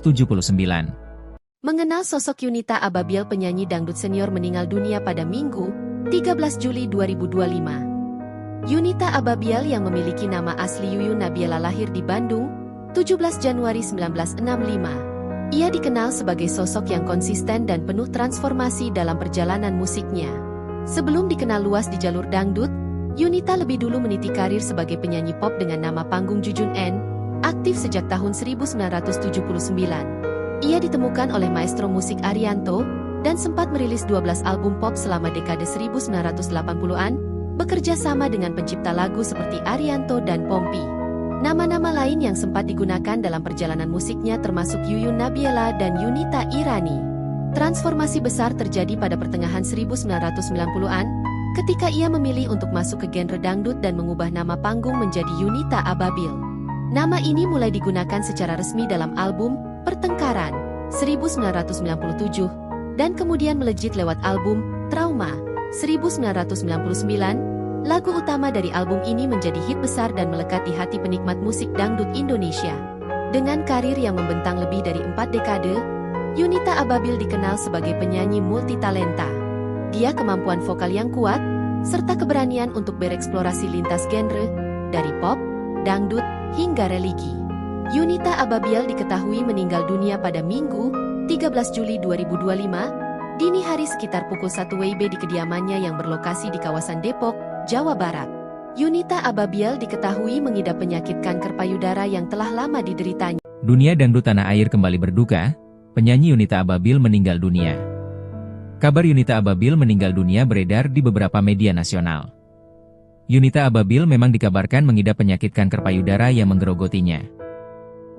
Mengenal sosok Yunita Ababil, penyanyi dangdut senior meninggal dunia pada Minggu, 13 Juli 2025. Yunita Ababil yang memiliki nama asli Yuyun Nabila lahir di Bandung, 17 Januari 1965. Ia dikenal sebagai sosok yang konsisten dan penuh transformasi dalam perjalanan musiknya. Sebelum dikenal luas di jalur dangdut, Yunita lebih dulu meniti karir sebagai penyanyi pop dengan nama panggung Jujun N, aktif sejak tahun 1979. Ia ditemukan oleh maestro musik Arianto, dan sempat merilis 12 album pop selama dekade 1980-an, bekerja sama dengan pencipta lagu seperti Arianto dan Pompi. Nama-nama lain yang sempat digunakan dalam perjalanan musiknya termasuk Yuyun Nabila dan Yunita Irani. Transformasi besar terjadi pada pertengahan 1990-an, ketika ia memilih untuk masuk ke genre dangdut dan mengubah nama panggung menjadi Yunita Ababil. Nama ini mulai digunakan secara resmi dalam album Pertengkaran 1997 dan kemudian melejit lewat album Trauma 1999. Lagu utama dari album ini menjadi hit besar dan melekat di hati penikmat musik dangdut Indonesia. Dengan karir yang membentang lebih dari 4 dekade, Yunita Ababil dikenal sebagai penyanyi multitalenta. Dia kemampuan vokal yang kuat, serta keberanian untuk bereksplorasi lintas genre, dari pop, dangdut, hingga religi. Yunita Ababil diketahui meninggal dunia pada Minggu, 13 Juli 2025, dini hari sekitar pukul 1 WIB di kediamannya yang berlokasi di kawasan Depok, Jawa Barat. Yunita Ababil diketahui mengidap penyakit kanker payudara yang telah lama dideritanya. Dunia dangdut tanah air kembali berduka, penyanyi Yunita Ababil meninggal dunia. Kabar Yunita Ababil meninggal dunia beredar di beberapa media nasional. Yunita Ababil memang dikabarkan mengidap penyakit kanker payudara yang menggerogotinya.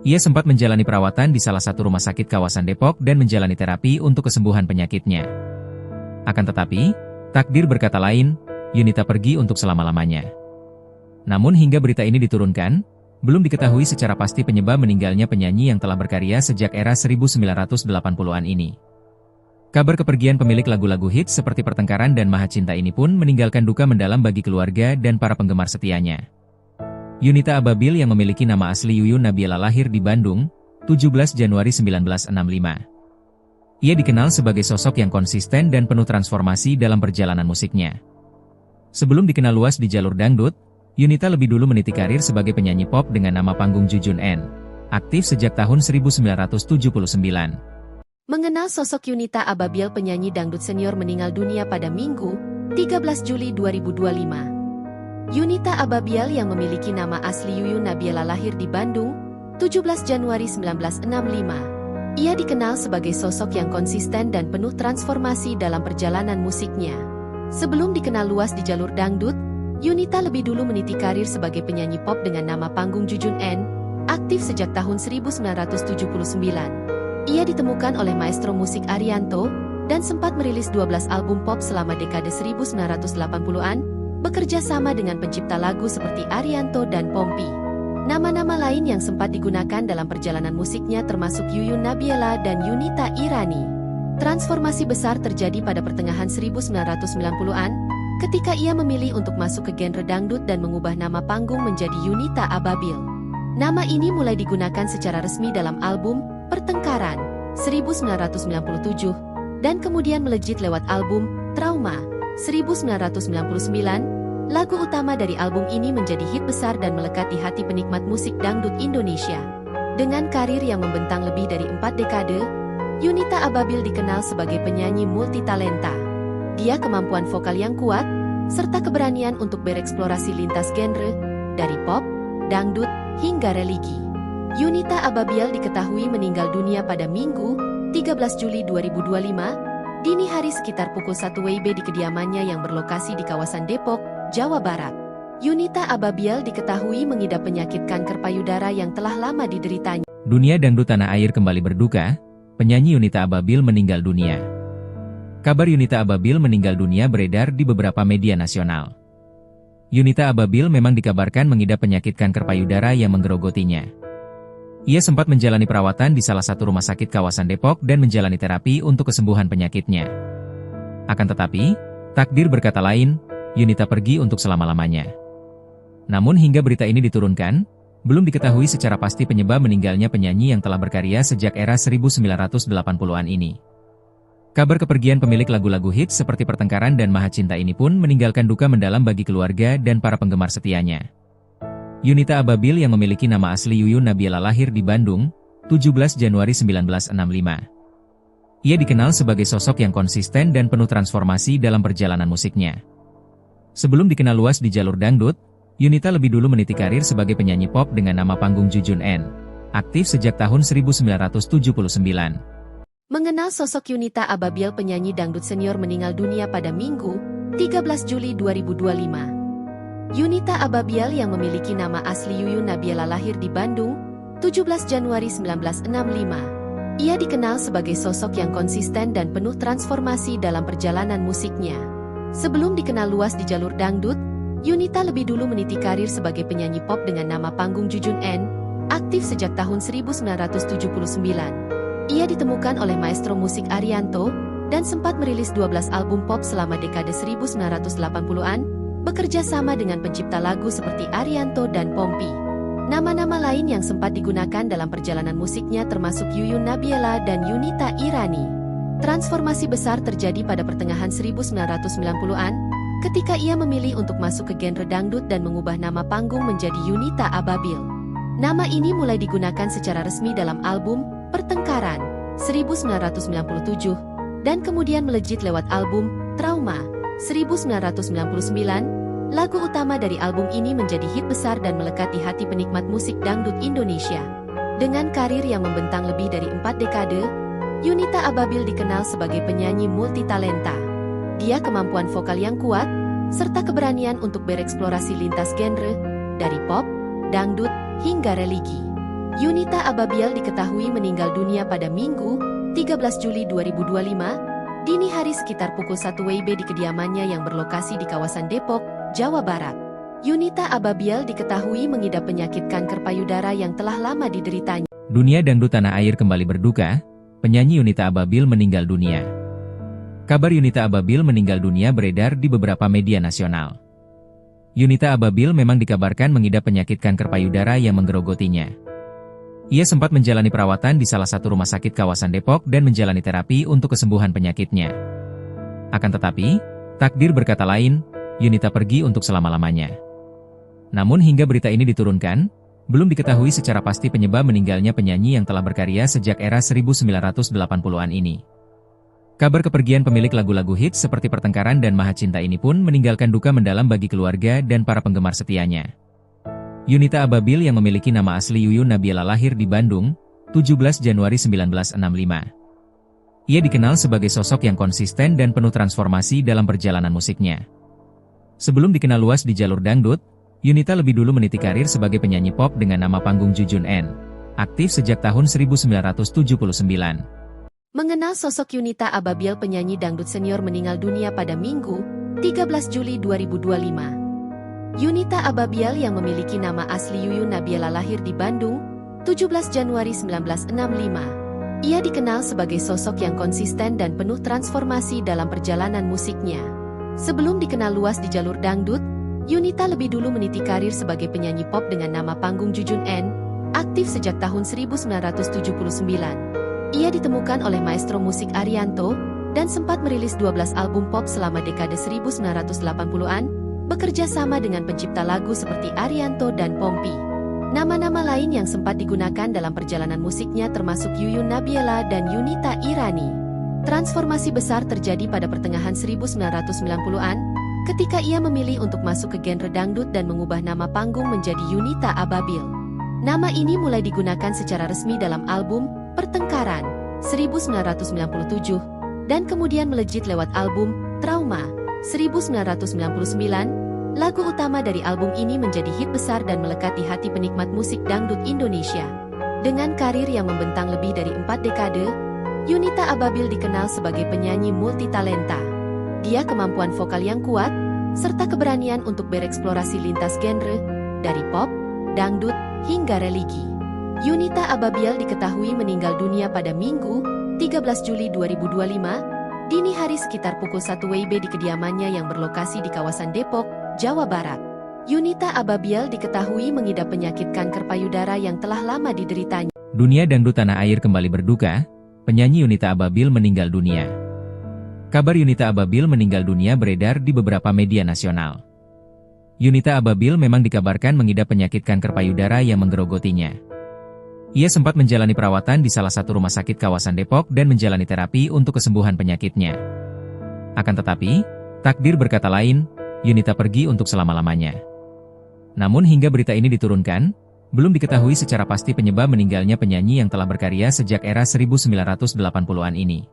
Ia sempat menjalani perawatan di salah satu rumah sakit kawasan Depok dan menjalani terapi untuk kesembuhan penyakitnya. Akan tetapi, takdir berkata lain, Yunita pergi untuk selama-lamanya. Namun hingga berita ini diturunkan, belum diketahui secara pasti penyebab meninggalnya penyanyi yang telah berkarya sejak era 1980-an ini. Kabar kepergian pemilik lagu-lagu hits seperti Pertengkaran dan Maha Cinta ini pun meninggalkan duka mendalam bagi keluarga dan para penggemar setianya. Yunita Ababil yang memiliki nama asli Yuyun Nabila lahir di Bandung, 17 Januari 1965. Ia dikenal sebagai sosok yang konsisten dan penuh transformasi dalam perjalanan musiknya. Sebelum dikenal luas di jalur dangdut, Yunita lebih dulu meniti karir sebagai penyanyi pop dengan nama panggung Jujun N, aktif sejak tahun 1979. Mengenal sosok Yunita Ababil, penyanyi dangdut senior meninggal dunia pada Minggu, 13 Juli 2025. Yunita Ababil yang memiliki nama asli Yuyun Nabila lahir di Bandung, 17 Januari 1965. Ia dikenal sebagai sosok yang konsisten dan penuh transformasi dalam perjalanan musiknya. Sebelum dikenal luas di jalur dangdut, Yunita lebih dulu meniti karir sebagai penyanyi pop dengan nama panggung Jujun N, aktif sejak tahun 1979. Ia ditemukan oleh maestro musik Arianto, dan sempat merilis 12 album pop selama dekade 1980-an, bekerja sama dengan pencipta lagu seperti Arianto dan Pompi. Nama-nama lain yang sempat digunakan dalam perjalanan musiknya termasuk Yuyun Nabiela dan Yunita Irani. Transformasi besar terjadi pada pertengahan 1990-an, ketika ia memilih untuk masuk ke genre dangdut dan mengubah nama panggung menjadi Yunita Ababil. Nama ini mulai digunakan secara resmi dalam album Pertengkaran 1997, dan kemudian melejit lewat album Trauma 1999. Lagu utama dari album ini menjadi hit besar dan melekat di hati penikmat musik dangdut Indonesia. Dengan karir yang membentang lebih dari 4 dekade, Yunita Ababil dikenal sebagai penyanyi multitalenta. Dia kemampuan vokal yang kuat, serta keberanian untuk bereksplorasi lintas genre, dari pop, dangdut, hingga religi. Yunita Ababil diketahui meninggal dunia pada Minggu, 13 Juli 2025, dini hari sekitar pukul 1 WIB di kediamannya yang berlokasi di kawasan Depok, Jawa Barat. Yunita Ababil diketahui mengidap penyakit kanker payudara yang telah lama dideritanya. Dunia dangdut tanah air kembali berduka, penyanyi Yunita Ababil meninggal dunia. Kabar Yunita Ababil meninggal dunia beredar di beberapa media nasional. Yunita Ababil memang dikabarkan mengidap penyakit kanker payudara yang menggerogotinya. Ia sempat menjalani perawatan di salah satu rumah sakit kawasan Depok dan menjalani terapi untuk kesembuhan penyakitnya. Akan tetapi, takdir berkata lain, Yunita pergi untuk selama-lamanya. Namun hingga berita ini diturunkan, belum diketahui secara pasti penyebab meninggalnya penyanyi yang telah berkarya sejak era 1980-an ini. Kabar kepergian pemilik lagu-lagu hits seperti Pertengkaran dan Maha Cinta ini pun meninggalkan duka mendalam bagi keluarga dan para penggemar setianya. Yunita Ababil yang memiliki nama asli Yuyun Nabiela lahir di Bandung, 17 Januari 1965. Ia dikenal sebagai sosok yang konsisten dan penuh transformasi dalam perjalanan musiknya. Sebelum dikenal luas di jalur dangdut, Yunita lebih dulu meniti karir sebagai penyanyi pop dengan nama panggung Jujun N. Aktif sejak tahun 1979. Mengenal sosok Yunita Ababil, penyanyi dangdut senior meninggal dunia pada Minggu, 13 Juli 2025. Yunita Ababil yang memiliki nama asli Yuyun Nabiela lahir di Bandung, 17 Januari 1965. Ia dikenal sebagai sosok yang konsisten dan penuh transformasi dalam perjalanan musiknya. Sebelum dikenal luas di jalur dangdut, Yunita lebih dulu meniti karir sebagai penyanyi pop dengan nama panggung Jujun N, aktif sejak tahun 1979. Ia ditemukan oleh maestro musik Arianto, dan sempat merilis 12 album pop selama dekade 1980-an, bekerja sama dengan pencipta lagu seperti Arianto dan Pompi. Nama-nama lain yang sempat digunakan dalam perjalanan musiknya termasuk Yuyun Nabiela dan Yunita Irani. Transformasi besar terjadi pada pertengahan 1990-an, ketika ia memilih untuk masuk ke genre dangdut dan mengubah nama panggung menjadi Yunita Ababil. Nama ini mulai digunakan secara resmi dalam album Pertengkaran 1997, dan kemudian melejit lewat album Trauma 1999. Lagu utama dari album ini menjadi hit besar dan melekat di hati penikmat musik dangdut Indonesia. Dengan karir yang membentang lebih dari 4 dekade, Yunita Ababil dikenal sebagai penyanyi multitalenta. Dia kemampuan vokal yang kuat, serta keberanian untuk bereksplorasi lintas genre, dari pop, dangdut, hingga religi. Yunita Ababil diketahui meninggal dunia pada Minggu, 13 Juli 2025, dini hari sekitar pukul 1 WIB di kediamannya yang berlokasi di kawasan Depok, Jawa Barat. Yunita Ababil diketahui mengidap penyakit kanker payudara yang telah lama dideritanya. Dunia dangdut tanah air kembali berduka, penyanyi Yunita Ababil meninggal dunia. Kabar Yunita Ababil meninggal dunia beredar di beberapa media nasional. Yunita Ababil memang dikabarkan mengidap penyakit kanker payudara yang menggerogotinya. Ia sempat menjalani perawatan di salah satu rumah sakit kawasan Depok dan menjalani terapi untuk kesembuhan penyakitnya. Akan tetapi, takdir berkata lain, Yunita pergi untuk selama-lamanya. Namun hingga berita ini diturunkan, belum diketahui secara pasti penyebab meninggalnya penyanyi yang telah berkarya sejak era 1980-an ini. Kabar kepergian pemilik lagu-lagu hits seperti Pertengkaran dan Maha Cinta ini pun meninggalkan duka mendalam bagi keluarga dan para penggemar setianya. Yunita Ababil yang memiliki nama asli Yuyun Nabiela lahir di Bandung, 17 Januari 1965. Ia dikenal sebagai sosok yang konsisten dan penuh transformasi dalam perjalanan musiknya. Sebelum dikenal luas di jalur dangdut, Yunita lebih dulu meniti karir sebagai penyanyi pop dengan nama panggung Jujun N. Aktif sejak tahun 1979. Mengenal sosok Yunita Ababil, penyanyi dangdut senior meninggal dunia pada Minggu, 13 Juli 2025. Yunita Ababiel yang memiliki nama asli Yuyun Nabiela lahir di Bandung, 17 Januari 1965. Ia dikenal sebagai sosok yang konsisten dan penuh transformasi dalam perjalanan musiknya. Sebelum dikenal luas di jalur dangdut, Yunita lebih dulu meniti karir sebagai penyanyi pop dengan nama panggung Jujun N, aktif sejak tahun 1979. Ia ditemukan oleh maestro musik Arianto, dan sempat merilis 12 album pop selama dekade 1980-an, bekerja sama dengan pencipta lagu seperti Arianto dan Pompi. Nama-nama lain yang sempat digunakan dalam perjalanan musiknya termasuk Yuyun Nabiela dan Yunita Irani. Transformasi besar terjadi pada pertengahan 1990-an, ketika ia memilih untuk masuk ke genre dangdut dan mengubah nama panggung menjadi Yunita Ababiel. Nama ini mulai digunakan secara resmi dalam album Pertengkaran 1997, dan kemudian melejit lewat album Trauma 1999, lagu utama dari album ini menjadi hit besar dan melekat di hati penikmat musik dangdut Indonesia. Dengan karir yang membentang lebih dari 4 dekade, Yunita Ababiel dikenal sebagai penyanyi multitalenta. Dia kemampuan vokal yang kuat, serta keberanian untuk bereksplorasi lintas genre, dari pop, dangdut, hingga religi. Yunita Ababiel diketahui meninggal dunia pada Minggu, 13 Juli 2025, dini hari sekitar pukul 1 WIB di kediamannya yang berlokasi di kawasan Depok, Jawa Barat. Yunita Ababiel diketahui mengidap penyakit kanker payudara yang telah lama dideritanya. Dunia dangdut tanah air kembali berduka, penyanyi Yunita Ababiel meninggal dunia. Kabar Yunita Ababiel meninggal dunia beredar di beberapa media nasional. Yunita Ababiel memang dikabarkan mengidap penyakit kanker payudara yang menggerogotinya. Ia sempat menjalani perawatan di salah satu rumah sakit kawasan Depok dan menjalani terapi untuk kesembuhan penyakitnya. Akan tetapi, takdir berkata lain, Yunita pergi untuk selama-lamanya. Namun hingga berita ini diturunkan, belum diketahui secara pasti penyebab meninggalnya penyanyi yang telah berkarya sejak era 1980-an ini.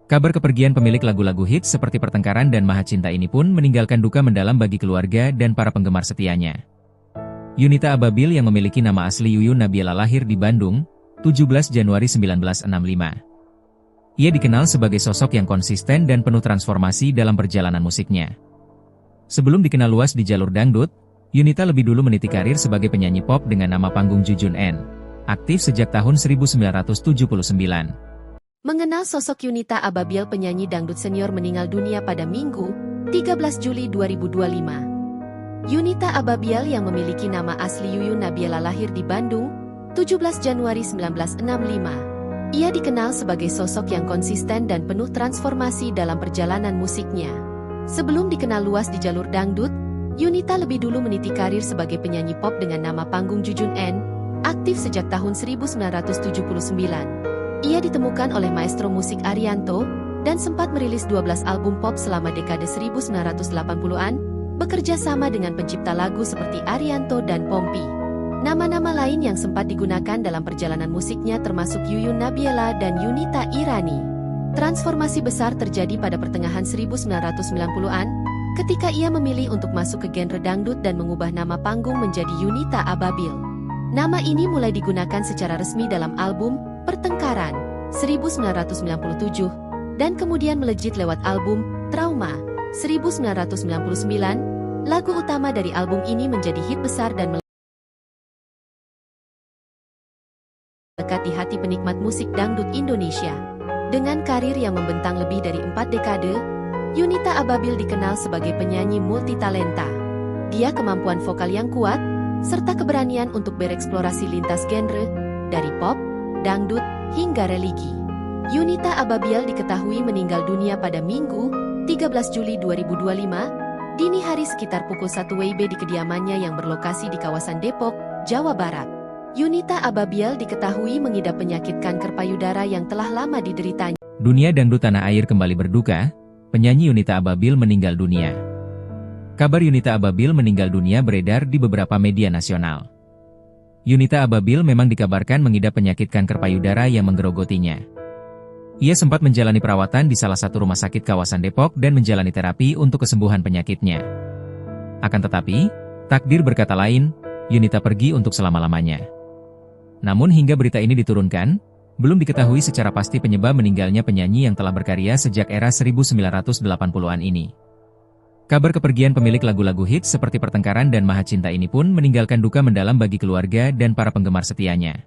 Kabar kepergian pemilik lagu-lagu hits seperti Pertengkaran dan Maha Cinta ini pun meninggalkan duka mendalam bagi keluarga dan para penggemar setianya. Yunita Ababiel yang memiliki nama asli Yuyun Nabiela lahir di Bandung, 17 Januari 1965. Ia dikenal sebagai sosok yang konsisten dan penuh transformasi dalam perjalanan musiknya. Sebelum dikenal luas di jalur dangdut, Yunita lebih dulu meniti karir sebagai penyanyi pop dengan nama panggung Jujun N, aktif sejak tahun 1979. Mengenal sosok Yunita Ababiel, penyanyi dangdut senior meninggal dunia pada Minggu, 13 Juli 2025. Yunita Ababiel yang memiliki nama asli Yuyun Nabiela lahir di Bandung, 17 Januari 1965. Ia dikenal sebagai sosok yang konsisten dan penuh transformasi dalam perjalanan musiknya. Sebelum dikenal luas di jalur dangdut, Yunita lebih dulu meniti karir sebagai penyanyi pop dengan nama panggung Jujun N, aktif sejak tahun 1979. Ia ditemukan oleh maestro musik Arianto, dan sempat merilis 12 album pop selama dekade 1980-an, bekerja sama dengan pencipta lagu seperti Arianto dan Pompi. Nama-nama lain yang sempat digunakan dalam perjalanan musiknya termasuk Yuyun Nabiela dan Yunita Irani. Transformasi besar terjadi pada pertengahan 1990-an, ketika ia memilih untuk masuk ke genre dangdut dan mengubah nama panggung menjadi Yunita Ababiel. Nama ini mulai digunakan secara resmi dalam album Pertengkaran 1997, dan kemudian melejit lewat album Trauma 1999. Lagu utama dari album ini menjadi hit besar dan melekat di hati penikmat musik dangdut Indonesia. Dengan karir yang membentang lebih dari 4 dekade, Yunita Ababiel dikenal sebagai penyanyi multitalenta. Dia kemampuan vokal yang kuat, serta keberanian untuk bereksplorasi lintas genre, dari pop, dangdut, hingga religi. Yunita Ababiel diketahui meninggal dunia pada Minggu, 13 Juli 2025, dini hari sekitar pukul 1 WIB di kediamannya yang berlokasi di kawasan Depok, Jawa Barat. Yunita Ababiel diketahui mengidap penyakit kanker payudara yang telah lama dideritanya. Dunia dangdut tanah air kembali berduka, penyanyi Yunita Ababiel meninggal dunia. Kabar Yunita Ababiel meninggal dunia beredar di beberapa media nasional. Yunita Ababiel memang dikabarkan mengidap penyakit kanker payudara yang menggerogotinya. Ia sempat menjalani perawatan di salah satu rumah sakit kawasan Depok dan menjalani terapi untuk kesembuhan penyakitnya. Akan tetapi, takdir berkata lain, Yunita pergi untuk selama-lamanya. Namun hingga berita ini diturunkan, belum diketahui secara pasti penyebab meninggalnya penyanyi yang telah berkarya sejak era 1980-an ini. Kabar kepergian pemilik lagu-lagu hits seperti Pertengkaran dan Maha Cinta ini pun meninggalkan duka mendalam bagi keluarga dan para penggemar setianya.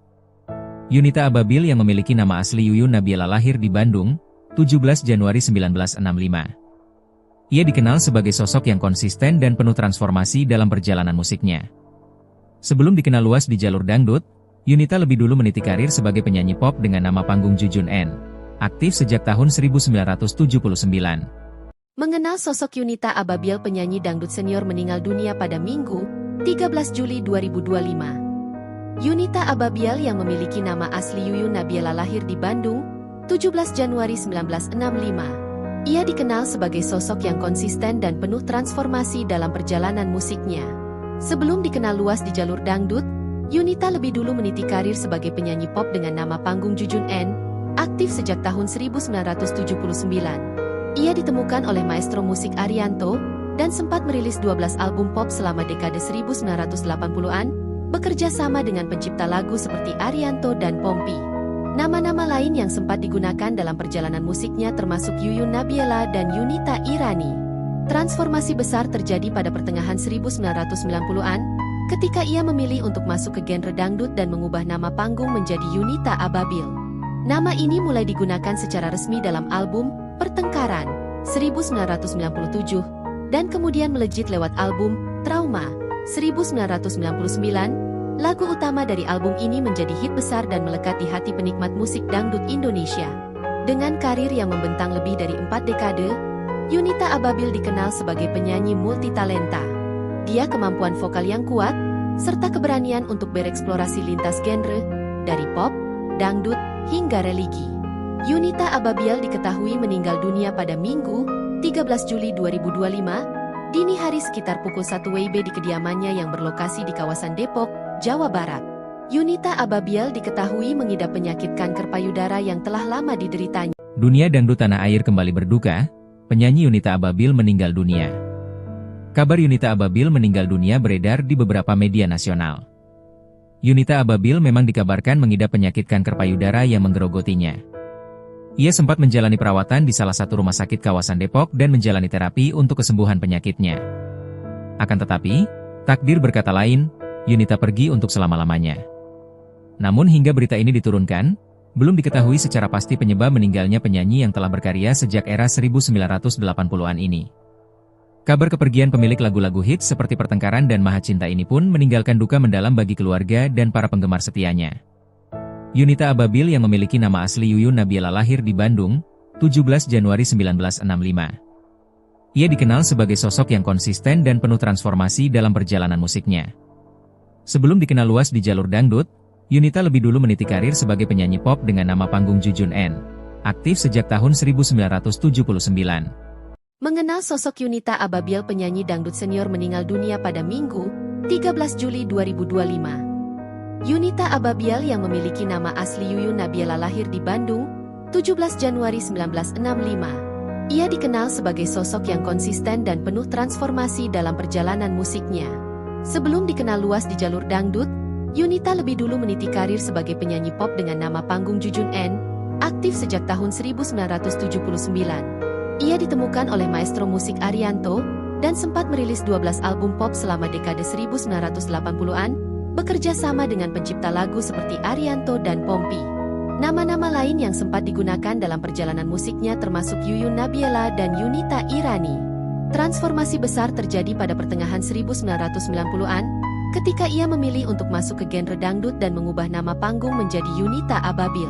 Yunita Ababil yang memiliki nama asli Yuyun Nabila lahir di Bandung, 17 Januari 1965. Ia dikenal sebagai sosok yang konsisten dan penuh transformasi dalam perjalanan musiknya. Sebelum dikenal luas di jalur dangdut, Yunita lebih dulu meniti karir sebagai penyanyi pop dengan nama panggung Jujun N, aktif sejak tahun 1979. Mengenal sosok Yunita Ababil, penyanyi dangdut senior meninggal dunia pada Minggu, 13 Juli 2025. Yunita Ababil yang memiliki nama asli Yuyun Nabila lahir di Bandung, 17 Januari 1965. Ia dikenal sebagai sosok yang konsisten dan penuh transformasi dalam perjalanan musiknya. Sebelum dikenal luas di jalur dangdut, Yunita lebih dulu meniti karir sebagai penyanyi pop dengan nama panggung Jujun N, aktif sejak tahun 1979. Ia ditemukan oleh maestro musik Arianto, dan sempat merilis 12 album pop selama dekade 1980-an, bekerja sama dengan pencipta lagu seperti Arianto dan Pompi. Nama-nama lain yang sempat digunakan dalam perjalanan musiknya termasuk Yuyun Nabila dan Yunita Irani. Transformasi besar terjadi pada pertengahan 1990-an, ketika ia memilih untuk masuk ke genre dangdut dan mengubah nama panggung menjadi Yunita Ababil. Nama ini mulai digunakan secara resmi dalam album Pertengkaran 1997 dan kemudian melejit lewat album Trauma 1999. Lagu utama dari album ini menjadi hit besar dan melekat di hati penikmat musik dangdut Indonesia. Dengan karir yang membentang lebih dari 4 dekade, Yunita Ababil dikenal sebagai penyanyi multitalenta. Dia kemampuan vokal yang kuat serta keberanian untuk bereksplorasi lintas genre dari pop, dangdut hingga religi. Yunita Ababil diketahui meninggal dunia pada Minggu, 13 Juli 2025, dini hari sekitar pukul 1 WIB di kediamannya yang berlokasi di kawasan Depok, Jawa Barat. Yunita Ababil diketahui mengidap penyakit kanker payudara yang telah lama dideritanya. Dunia dangdut tanah air kembali berduka, penyanyi Yunita Ababil meninggal dunia. Kabar Yunita Ababil meninggal dunia beredar di beberapa media nasional. Yunita Ababil memang dikabarkan mengidap penyakit kanker payudara yang menggerogotinya. Ia sempat menjalani perawatan di salah satu rumah sakit kawasan Depok dan menjalani terapi untuk kesembuhan penyakitnya. Akan tetapi, takdir berkata lain, Yunita pergi untuk selama-lamanya. Namun hingga berita ini diturunkan, belum diketahui secara pasti penyebab meninggalnya penyanyi yang telah berkarya sejak era 1980-an ini. Kabar kepergian pemilik lagu-lagu hits seperti Pertengkaran dan Maha Cinta ini pun meninggalkan duka mendalam bagi keluarga dan para penggemar setianya. Yunita Ababil yang memiliki nama asli Yuyun Nabila lahir di Bandung, 17 Januari 1965. Ia dikenal sebagai sosok yang konsisten dan penuh transformasi dalam perjalanan musiknya. Sebelum dikenal luas di jalur dangdut, Yunita lebih dulu meniti karir sebagai penyanyi pop dengan nama panggung Jujun N, aktif sejak tahun 1979. Mengenal sosok Yunita Ababil, penyanyi dangdut senior meninggal dunia pada Minggu, 13 Juli 2025. Yunita Ababil yang memiliki nama asli Yuyun Nabila lahir di Bandung, 17 Januari 1965. Ia dikenal sebagai sosok yang konsisten dan penuh transformasi dalam perjalanan musiknya. Sebelum dikenal luas di jalur dangdut, Yunita lebih dulu meniti karir sebagai penyanyi pop dengan nama panggung Jujun N, aktif sejak tahun 1979. Ia ditemukan oleh maestro musik Arianto, dan sempat merilis 12 album pop selama dekade 1980-an, bekerja sama dengan pencipta lagu seperti Arianto dan Pompi. Nama-nama lain yang sempat digunakan dalam perjalanan musiknya termasuk Yuyun Nabila dan Yunita Irani. Transformasi besar terjadi pada pertengahan 1990-an, ketika ia memilih untuk masuk ke genre dangdut dan mengubah nama panggung menjadi Yunita Ababil.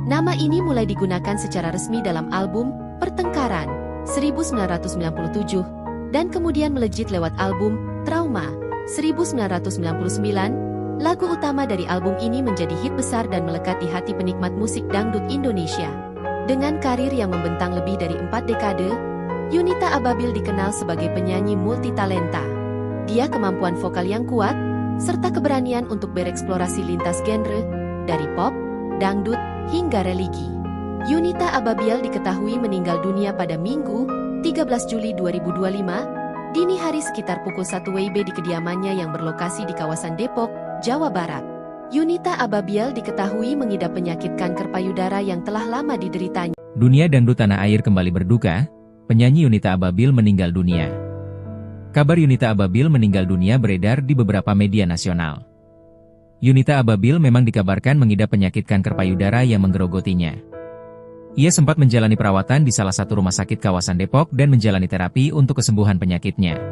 Nama ini mulai digunakan secara resmi dalam album Pertengkaran 1997, dan kemudian melejit lewat album Trauma 1999, lagu utama dari album ini menjadi hit besar dan melekat di hati penikmat musik dangdut Indonesia. Dengan karir yang membentang lebih dari 4 dekade, Yunita Ababil dikenal sebagai penyanyi multitalenta. Dia kemampuan vokal yang kuat, serta keberanian untuk bereksplorasi lintas genre, dari pop, dangdut, hingga religi. Yunita Ababil diketahui meninggal dunia pada Minggu, 13 Juli 2025, dini hari sekitar pukul 1 WIB di kediamannya yang berlokasi di kawasan Depok, Jawa Barat. Yunita Ababil diketahui mengidap penyakit kanker payudara yang telah lama dideritanya. Dunia dangdut tanah air kembali berduka, penyanyi Yunita Ababil meninggal dunia. Kabar Yunita Ababil meninggal dunia beredar di beberapa media nasional. Yunita Ababil memang dikabarkan mengidap penyakit kanker payudara yang menggerogotinya. Ia sempat menjalani perawatan di salah satu rumah sakit kawasan Depok dan menjalani terapi untuk kesembuhan penyakitnya.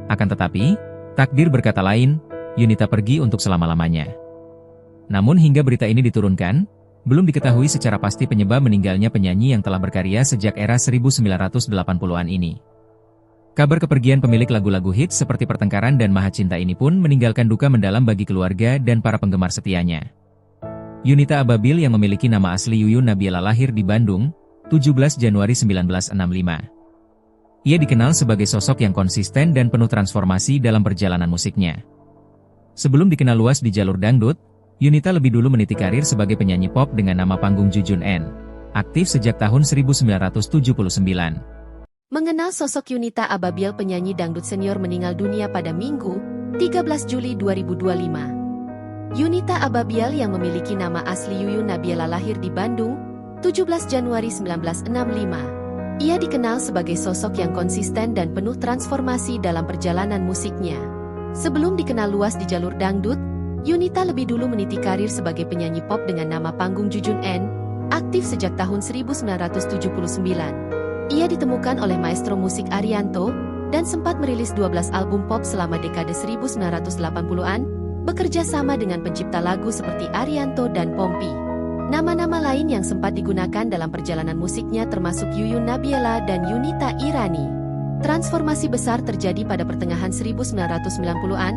Akan tetapi, takdir berkata lain, Yunita pergi untuk selama-lamanya. Namun hingga berita ini diturunkan, belum diketahui secara pasti penyebab meninggalnya penyanyi yang telah berkarya sejak era 1980-an ini. Kabar kepergian pemilik lagu-lagu hits seperti Pertengkaran dan Maha Cinta ini pun meninggalkan duka mendalam bagi keluarga dan para penggemar setianya. Yunita Ababil yang memiliki nama asli Yuyun Nabila lahir di Bandung, 17 Januari 1965. Ia dikenal sebagai sosok yang konsisten dan penuh transformasi dalam perjalanan musiknya. Sebelum dikenal luas di jalur dangdut, Yunita lebih dulu meniti karir sebagai penyanyi pop dengan nama panggung Jujun N. Aktif sejak tahun 1979. Mengenal sosok Yunita Ababil, penyanyi dangdut senior meninggal dunia pada Minggu, 13 Juli 2025. Yunita Ababil yang memiliki nama asli Yuyun Nabila lahir di Bandung, 17 Januari 1965. Ia dikenal sebagai sosok yang konsisten dan penuh transformasi dalam perjalanan musiknya. Sebelum dikenal luas di jalur dangdut, Yunita lebih dulu meniti karir sebagai penyanyi pop dengan nama panggung Jujun N, aktif sejak tahun 1979. Ia ditemukan oleh maestro musik Arianto, dan sempat merilis 12 album pop selama dekade 1980-an, bekerja sama dengan pencipta lagu seperti Arianto dan Pompi. Nama-nama lain yang sempat digunakan dalam perjalanan musiknya termasuk Yuyun Nabila dan Yunita Irani. Transformasi besar terjadi pada pertengahan 1990-an,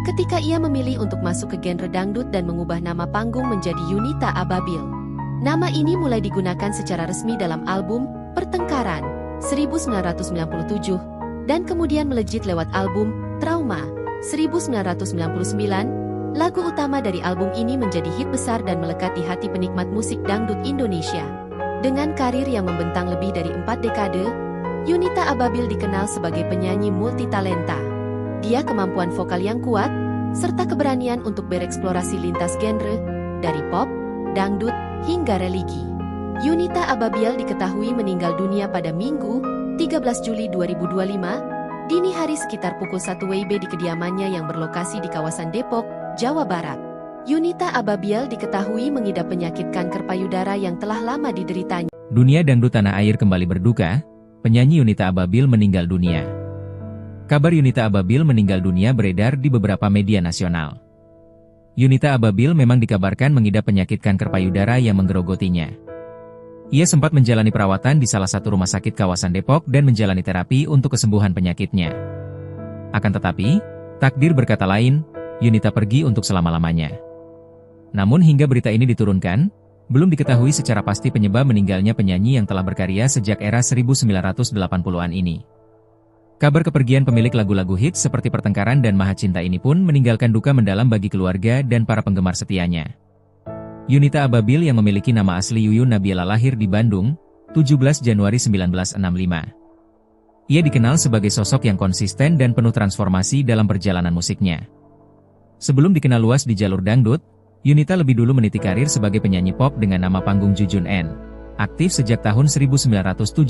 ketika ia memilih untuk masuk ke genre dangdut dan mengubah nama panggung menjadi Yunita Ababil. Nama ini mulai digunakan secara resmi dalam album Pertengkaran 1997 dan kemudian melejit lewat album Trauma 1999. Lagu utama dari album ini menjadi hit besar dan melekat di hati penikmat musik dangdut Indonesia. Dengan karir yang membentang lebih dari 4 dekade, Yunita Ababil dikenal sebagai penyanyi multitalenta. Dia kemampuan vokal yang kuat, serta keberanian untuk bereksplorasi lintas genre, dari pop, dangdut, hingga religi. Yunita Ababil diketahui meninggal dunia pada Minggu, 13 Juli 2025, dini hari sekitar pukul 1 WIB di kediamannya yang berlokasi di kawasan Depok, Jawa Barat. Yunita Ababil diketahui mengidap penyakit kanker payudara yang telah lama dideritanya. Dunia dangdut tanah air kembali berduka, penyanyi Yunita Ababil meninggal dunia. Kabar Yunita Ababil meninggal dunia beredar di beberapa media nasional. Yunita Ababil memang dikabarkan mengidap penyakit kanker payudara yang menggerogotinya. Ia sempat menjalani perawatan di salah satu rumah sakit kawasan Depok dan menjalani terapi untuk kesembuhan penyakitnya. Akan tetapi, takdir berkata lain, Yunita pergi untuk selama-lamanya. Namun hingga berita ini diturunkan, belum diketahui secara pasti penyebab meninggalnya penyanyi yang telah berkarya sejak era 1980-an ini. Kabar kepergian pemilik lagu-lagu hits seperti Pertengkaran dan Maha Cinta ini pun meninggalkan duka mendalam bagi keluarga dan para penggemar setianya. Yunita Ababil yang memiliki nama asli Yuyun Nabila lahir di Bandung, 17 Januari 1965. Ia dikenal sebagai sosok yang konsisten dan penuh transformasi dalam perjalanan musiknya. Sebelum dikenal luas di jalur dangdut, Yunita lebih dulu meniti karir sebagai penyanyi pop dengan nama panggung Jujun N, aktif sejak tahun 1979.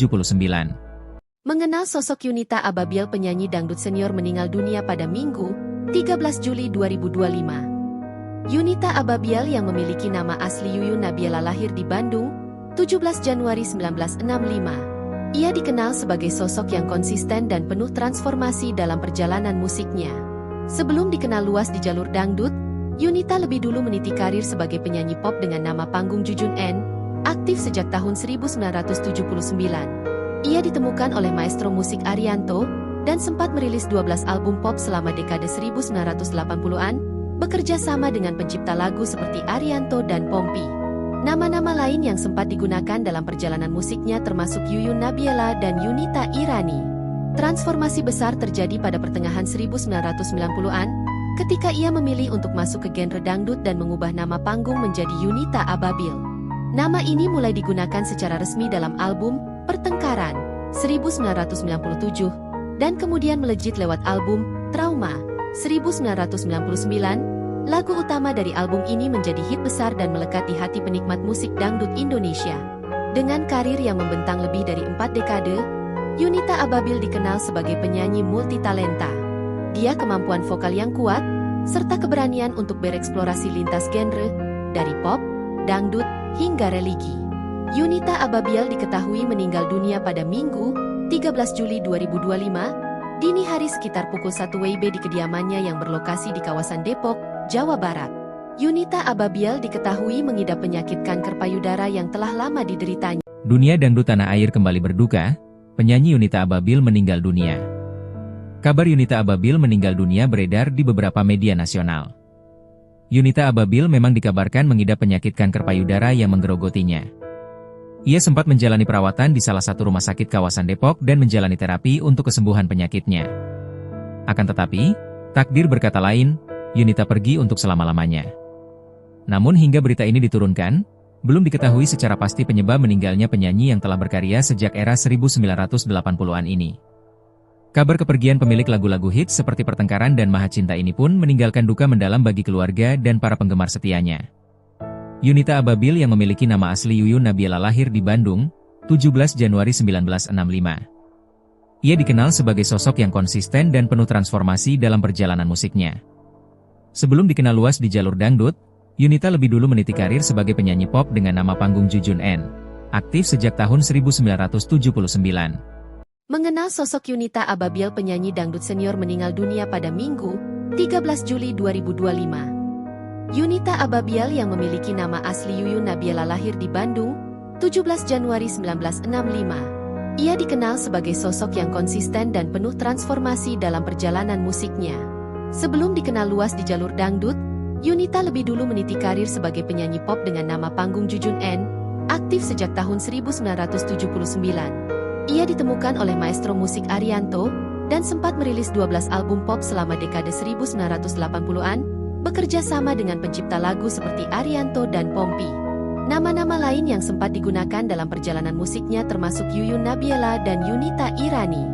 Mengenal sosok Yunita Ababil, penyanyi dangdut senior meninggal dunia pada Minggu, 13 Juli 2025. Yunita Ababil yang memiliki nama asli Yuyun Nabila lahir di Bandung, 17 Januari 1965. Ia dikenal sebagai sosok yang konsisten dan penuh transformasi dalam perjalanan musiknya. Sebelum dikenal luas di jalur dangdut, Yunita lebih dulu meniti karir sebagai penyanyi pop dengan nama panggung Jujun N, aktif sejak tahun 1979. Ia ditemukan oleh maestro musik Arianto, dan sempat merilis 12 album pop selama dekade 1980-an, bekerja sama dengan pencipta lagu seperti Arianto dan Pompi. Nama-nama lain yang sempat digunakan dalam perjalanan musiknya termasuk Yuyun Nabila dan Yunita Irani. Transformasi besar terjadi pada pertengahan 1990-an, ketika ia memilih untuk masuk ke genre dangdut dan mengubah nama panggung menjadi Yunita Ababil. Nama ini mulai digunakan secara resmi dalam album Pertengkaran 1997, dan kemudian melejit lewat album Trauma 1999. Lagu utama dari album ini menjadi hit besar dan melekat di hati penikmat musik dangdut Indonesia. Dengan karir yang membentang lebih dari 4 dekade, Yunita Ababil dikenal sebagai penyanyi multitalenta. Dia kemampuan vokal yang kuat, serta keberanian untuk bereksplorasi lintas genre, dari pop, dangdut, hingga religi. Yunita Ababil diketahui meninggal dunia pada Minggu, 13 Juli 2025, dini hari sekitar pukul 1 WIB di kediamannya yang berlokasi di kawasan Depok, Jawa Barat. Yunita Ababil diketahui mengidap penyakit kanker payudara yang telah lama dideritanya. Dunia dangdut tanah air kembali berduka, penyanyi Yunita Ababil meninggal dunia. Kabar Yunita Ababil meninggal dunia beredar di beberapa media nasional. Yunita Ababil memang dikabarkan mengidap penyakit kanker payudara yang menggerogotinya. Ia sempat menjalani perawatan di salah satu rumah sakit kawasan Depok dan menjalani terapi untuk kesembuhan penyakitnya. Akan tetapi, takdir berkata lain, Yunita pergi untuk selama-lamanya. Namun hingga berita ini diturunkan, belum diketahui secara pasti penyebab meninggalnya penyanyi yang telah berkarya sejak era 1980-an ini. Kabar kepergian pemilik lagu-lagu hits seperti Pertengkaran dan Maha Cinta ini pun meninggalkan duka mendalam bagi keluarga dan para penggemar setianya. Yunita Ababil yang memiliki nama asli Yuyun Nabiela lahir di Bandung, 17 Januari 1965. Ia dikenal sebagai sosok yang konsisten dan penuh transformasi dalam perjalanan musiknya. Sebelum dikenal luas di jalur dangdut, Yunita lebih dulu meniti karir sebagai penyanyi pop dengan nama panggung Jujun N, aktif sejak tahun 1979. Mengenal sosok Yunita Ababil, penyanyi dangdut senior meninggal dunia pada Minggu, 13 Juli 2025. Yunita Ababil yang memiliki nama asli Yuyun Nabiela lahir di Bandung, 17 Januari 1965. Ia dikenal sebagai sosok yang konsisten dan penuh transformasi dalam perjalanan musiknya. Sebelum dikenal luas di jalur dangdut, Yunita lebih dulu meniti karir sebagai penyanyi pop dengan nama panggung Jujun N, aktif sejak tahun 1979. Ia ditemukan oleh maestro musik Arianto, dan sempat merilis 12 album pop selama dekade 1980-an, bekerja sama dengan pencipta lagu seperti Arianto dan Pompi. Nama-nama lain yang sempat digunakan dalam perjalanan musiknya termasuk Yuyun Nabiela dan Yunita Irani.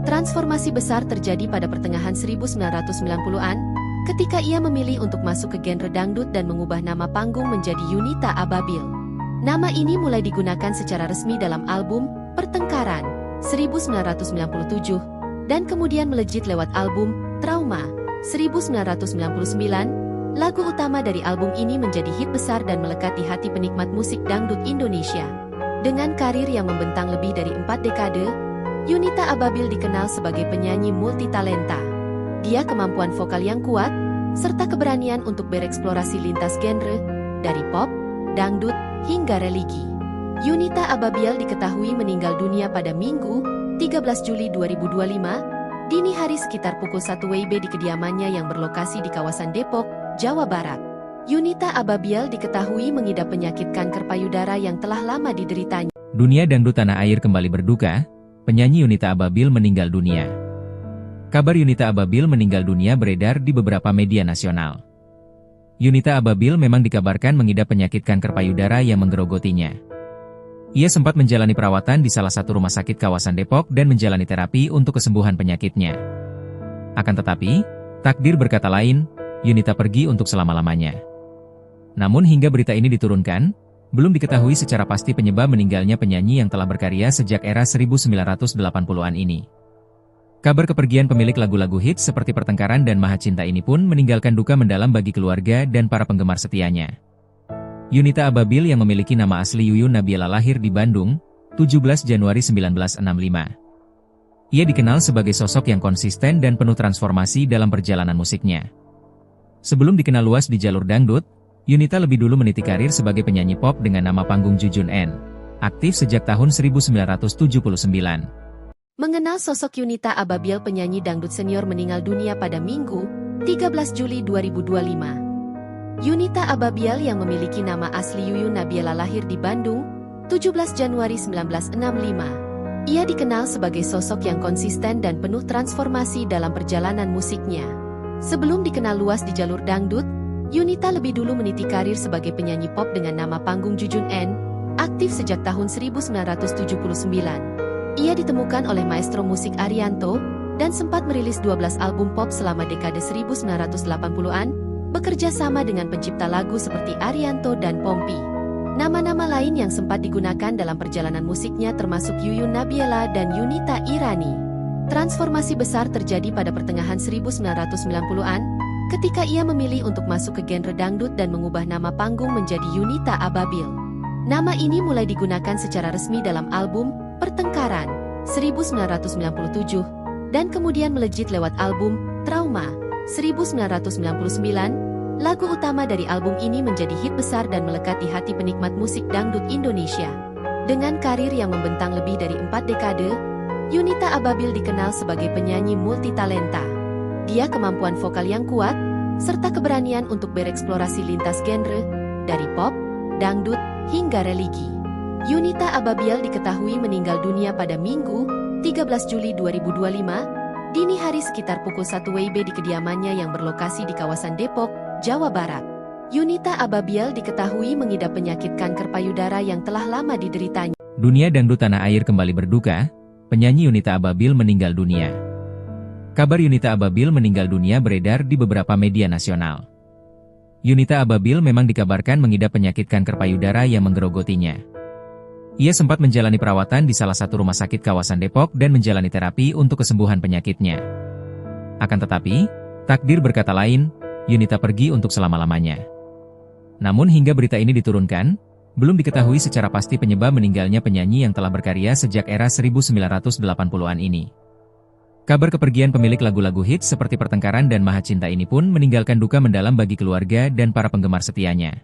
Transformasi besar terjadi pada pertengahan 1990-an, ketika ia memilih untuk masuk ke genre dangdut dan mengubah nama panggung menjadi Yunita Ababil. Nama ini mulai digunakan secara resmi dalam album Pertengkaran 1997 dan kemudian melejit lewat album Trauma 1999. Lagu utama dari album ini menjadi hit besar dan melekat di hati penikmat musik dangdut Indonesia. Dengan karir yang membentang lebih dari 4 dekade, Yunita Ababil dikenal sebagai penyanyi multitalenta. Dia kemampuan vokal yang kuat, serta keberanian untuk bereksplorasi lintas genre, dari pop, dangdut, hingga religi. Yunita Ababil diketahui meninggal dunia pada Minggu, 13 Juli 2025, dini hari sekitar pukul 1 WIB di kediamannya yang berlokasi di kawasan Depok, Jawa Barat. Yunita Ababil diketahui mengidap penyakit kanker payudara yang telah lama dideritanya. Dunia dangdut tanah air kembali berduka, penyanyi Yunita Ababil meninggal dunia. Kabar Yunita Ababil meninggal dunia beredar di beberapa media nasional. Yunita Ababil memang dikabarkan mengidap penyakit kanker payudara yang menggerogotinya. Ia sempat menjalani perawatan di salah satu rumah sakit kawasan Depok dan menjalani terapi untuk kesembuhan penyakitnya. Akan tetapi, takdir berkata lain, Yunita pergi untuk selama-lamanya. Namun hingga berita ini diturunkan, belum diketahui secara pasti penyebab meninggalnya penyanyi yang telah berkarya sejak era 1980-an ini. Kabar kepergian pemilik lagu-lagu hits seperti Pertengkaran dan Maha Cinta ini pun meninggalkan duka mendalam bagi keluarga dan para penggemar setianya. Yunita Ababil yang memiliki nama asli Yuyun Nabiela lahir di Bandung, 17 Januari 1965. Ia dikenal sebagai sosok yang konsisten dan penuh transformasi dalam perjalanan musiknya. Sebelum dikenal luas di jalur dangdut, Yunita lebih dulu meniti karir sebagai penyanyi pop dengan nama panggung Jujun N, aktif sejak tahun 1979. Mengenal sosok Yunita Ababil, penyanyi dangdut senior meninggal dunia pada Minggu, 13 Juli 2025. Yunita Ababil yang memiliki nama asli Yuyun Nabiela lahir di Bandung, 17 Januari 1965. Ia dikenal sebagai sosok yang konsisten dan penuh transformasi dalam perjalanan musiknya. Sebelum dikenal luas di jalur dangdut, Yunita lebih dulu meniti karir sebagai penyanyi pop dengan nama panggung Jujun N, aktif sejak tahun 1979. Ia ditemukan oleh maestro musik Arianto, dan sempat merilis 12 album pop selama dekade 1980-an, bekerja sama dengan pencipta lagu seperti Arianto dan Pompi. Nama-nama lain yang sempat digunakan dalam perjalanan musiknya termasuk Yuyun Nabiela dan Yunita Irani. Transformasi besar terjadi pada pertengahan 1990-an, ketika ia memilih untuk masuk ke genre dangdut dan mengubah nama panggung menjadi Yunita Ababil. Nama ini mulai digunakan secara resmi dalam album Pertengkaran 1997, dan kemudian melejit lewat album Trauma 1999. Lagu utama dari album ini menjadi hit besar dan melekat di hati penikmat musik dangdut Indonesia. Dengan karir yang membentang lebih dari 4 dekade, Yunita Ababil dikenal sebagai penyanyi multitalenta. Dia kemampuan vokal yang kuat, serta keberanian untuk bereksplorasi lintas genre, dari pop, dangdut, hingga religi. Yunita Ababil diketahui meninggal dunia pada Minggu, 13 Juli 2025, dini hari sekitar pukul 1 WIB di kediamannya yang berlokasi di kawasan Depok, Jawa Barat. Yunita Ababil diketahui mengidap penyakit kanker payudara yang telah lama dideritanya. Dunia dangdut tanah air kembali berduka, penyanyi Yunita Ababil meninggal dunia. Kabar Yunita Ababil meninggal dunia beredar di beberapa media nasional. Yunita Ababil memang dikabarkan mengidap penyakit kanker payudara yang menggerogotinya. Ia sempat menjalani perawatan di salah satu rumah sakit kawasan Depok dan menjalani terapi untuk kesembuhan penyakitnya. Akan tetapi, takdir berkata lain, Yunita pergi untuk selama-lamanya. Namun hingga berita ini diturunkan, belum diketahui secara pasti penyebab meninggalnya penyanyi yang telah berkarya sejak era 1980-an ini. Kabar kepergian pemilik lagu-lagu hits seperti Pertengkaran dan Maha Cinta ini pun meninggalkan duka mendalam bagi keluarga dan para penggemar setianya.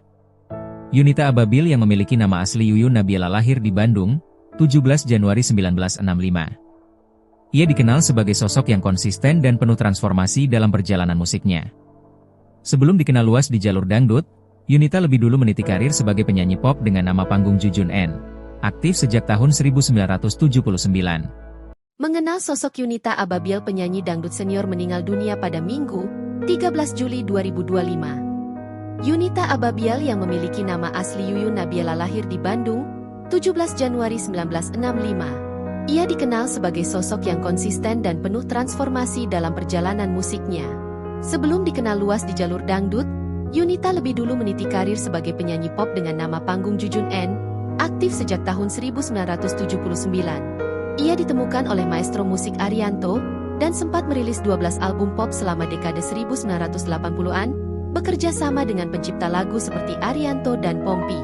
Yunita Ababil yang memiliki nama asli Yuyun Nabiela lahir di Bandung, 17 Januari 1965. Ia dikenal sebagai sosok yang konsisten dan penuh transformasi dalam perjalanan musiknya. Sebelum dikenal luas di jalur dangdut, Yunita lebih dulu meniti karir sebagai penyanyi pop dengan nama panggung Jujun N, aktif sejak tahun 1979. Mengenal sosok Yunita Ababil, penyanyi dangdut senior meninggal dunia pada Minggu, 13 Juli 2025. Yunita Ababil yang memiliki nama asli Yuyun Nabiela lahir di Bandung, 17 Januari 1965. Ia dikenal sebagai sosok yang konsisten dan penuh transformasi dalam perjalanan musiknya. Sebelum dikenal luas di jalur dangdut, Yunita lebih dulu meniti karir sebagai penyanyi pop dengan nama panggung Jujun N, aktif sejak tahun 1979. Ia ditemukan oleh maestro musik Arianto, dan sempat merilis 12 album pop selama dekade 1980-an, bekerja sama dengan pencipta lagu seperti Arianto dan Pompi.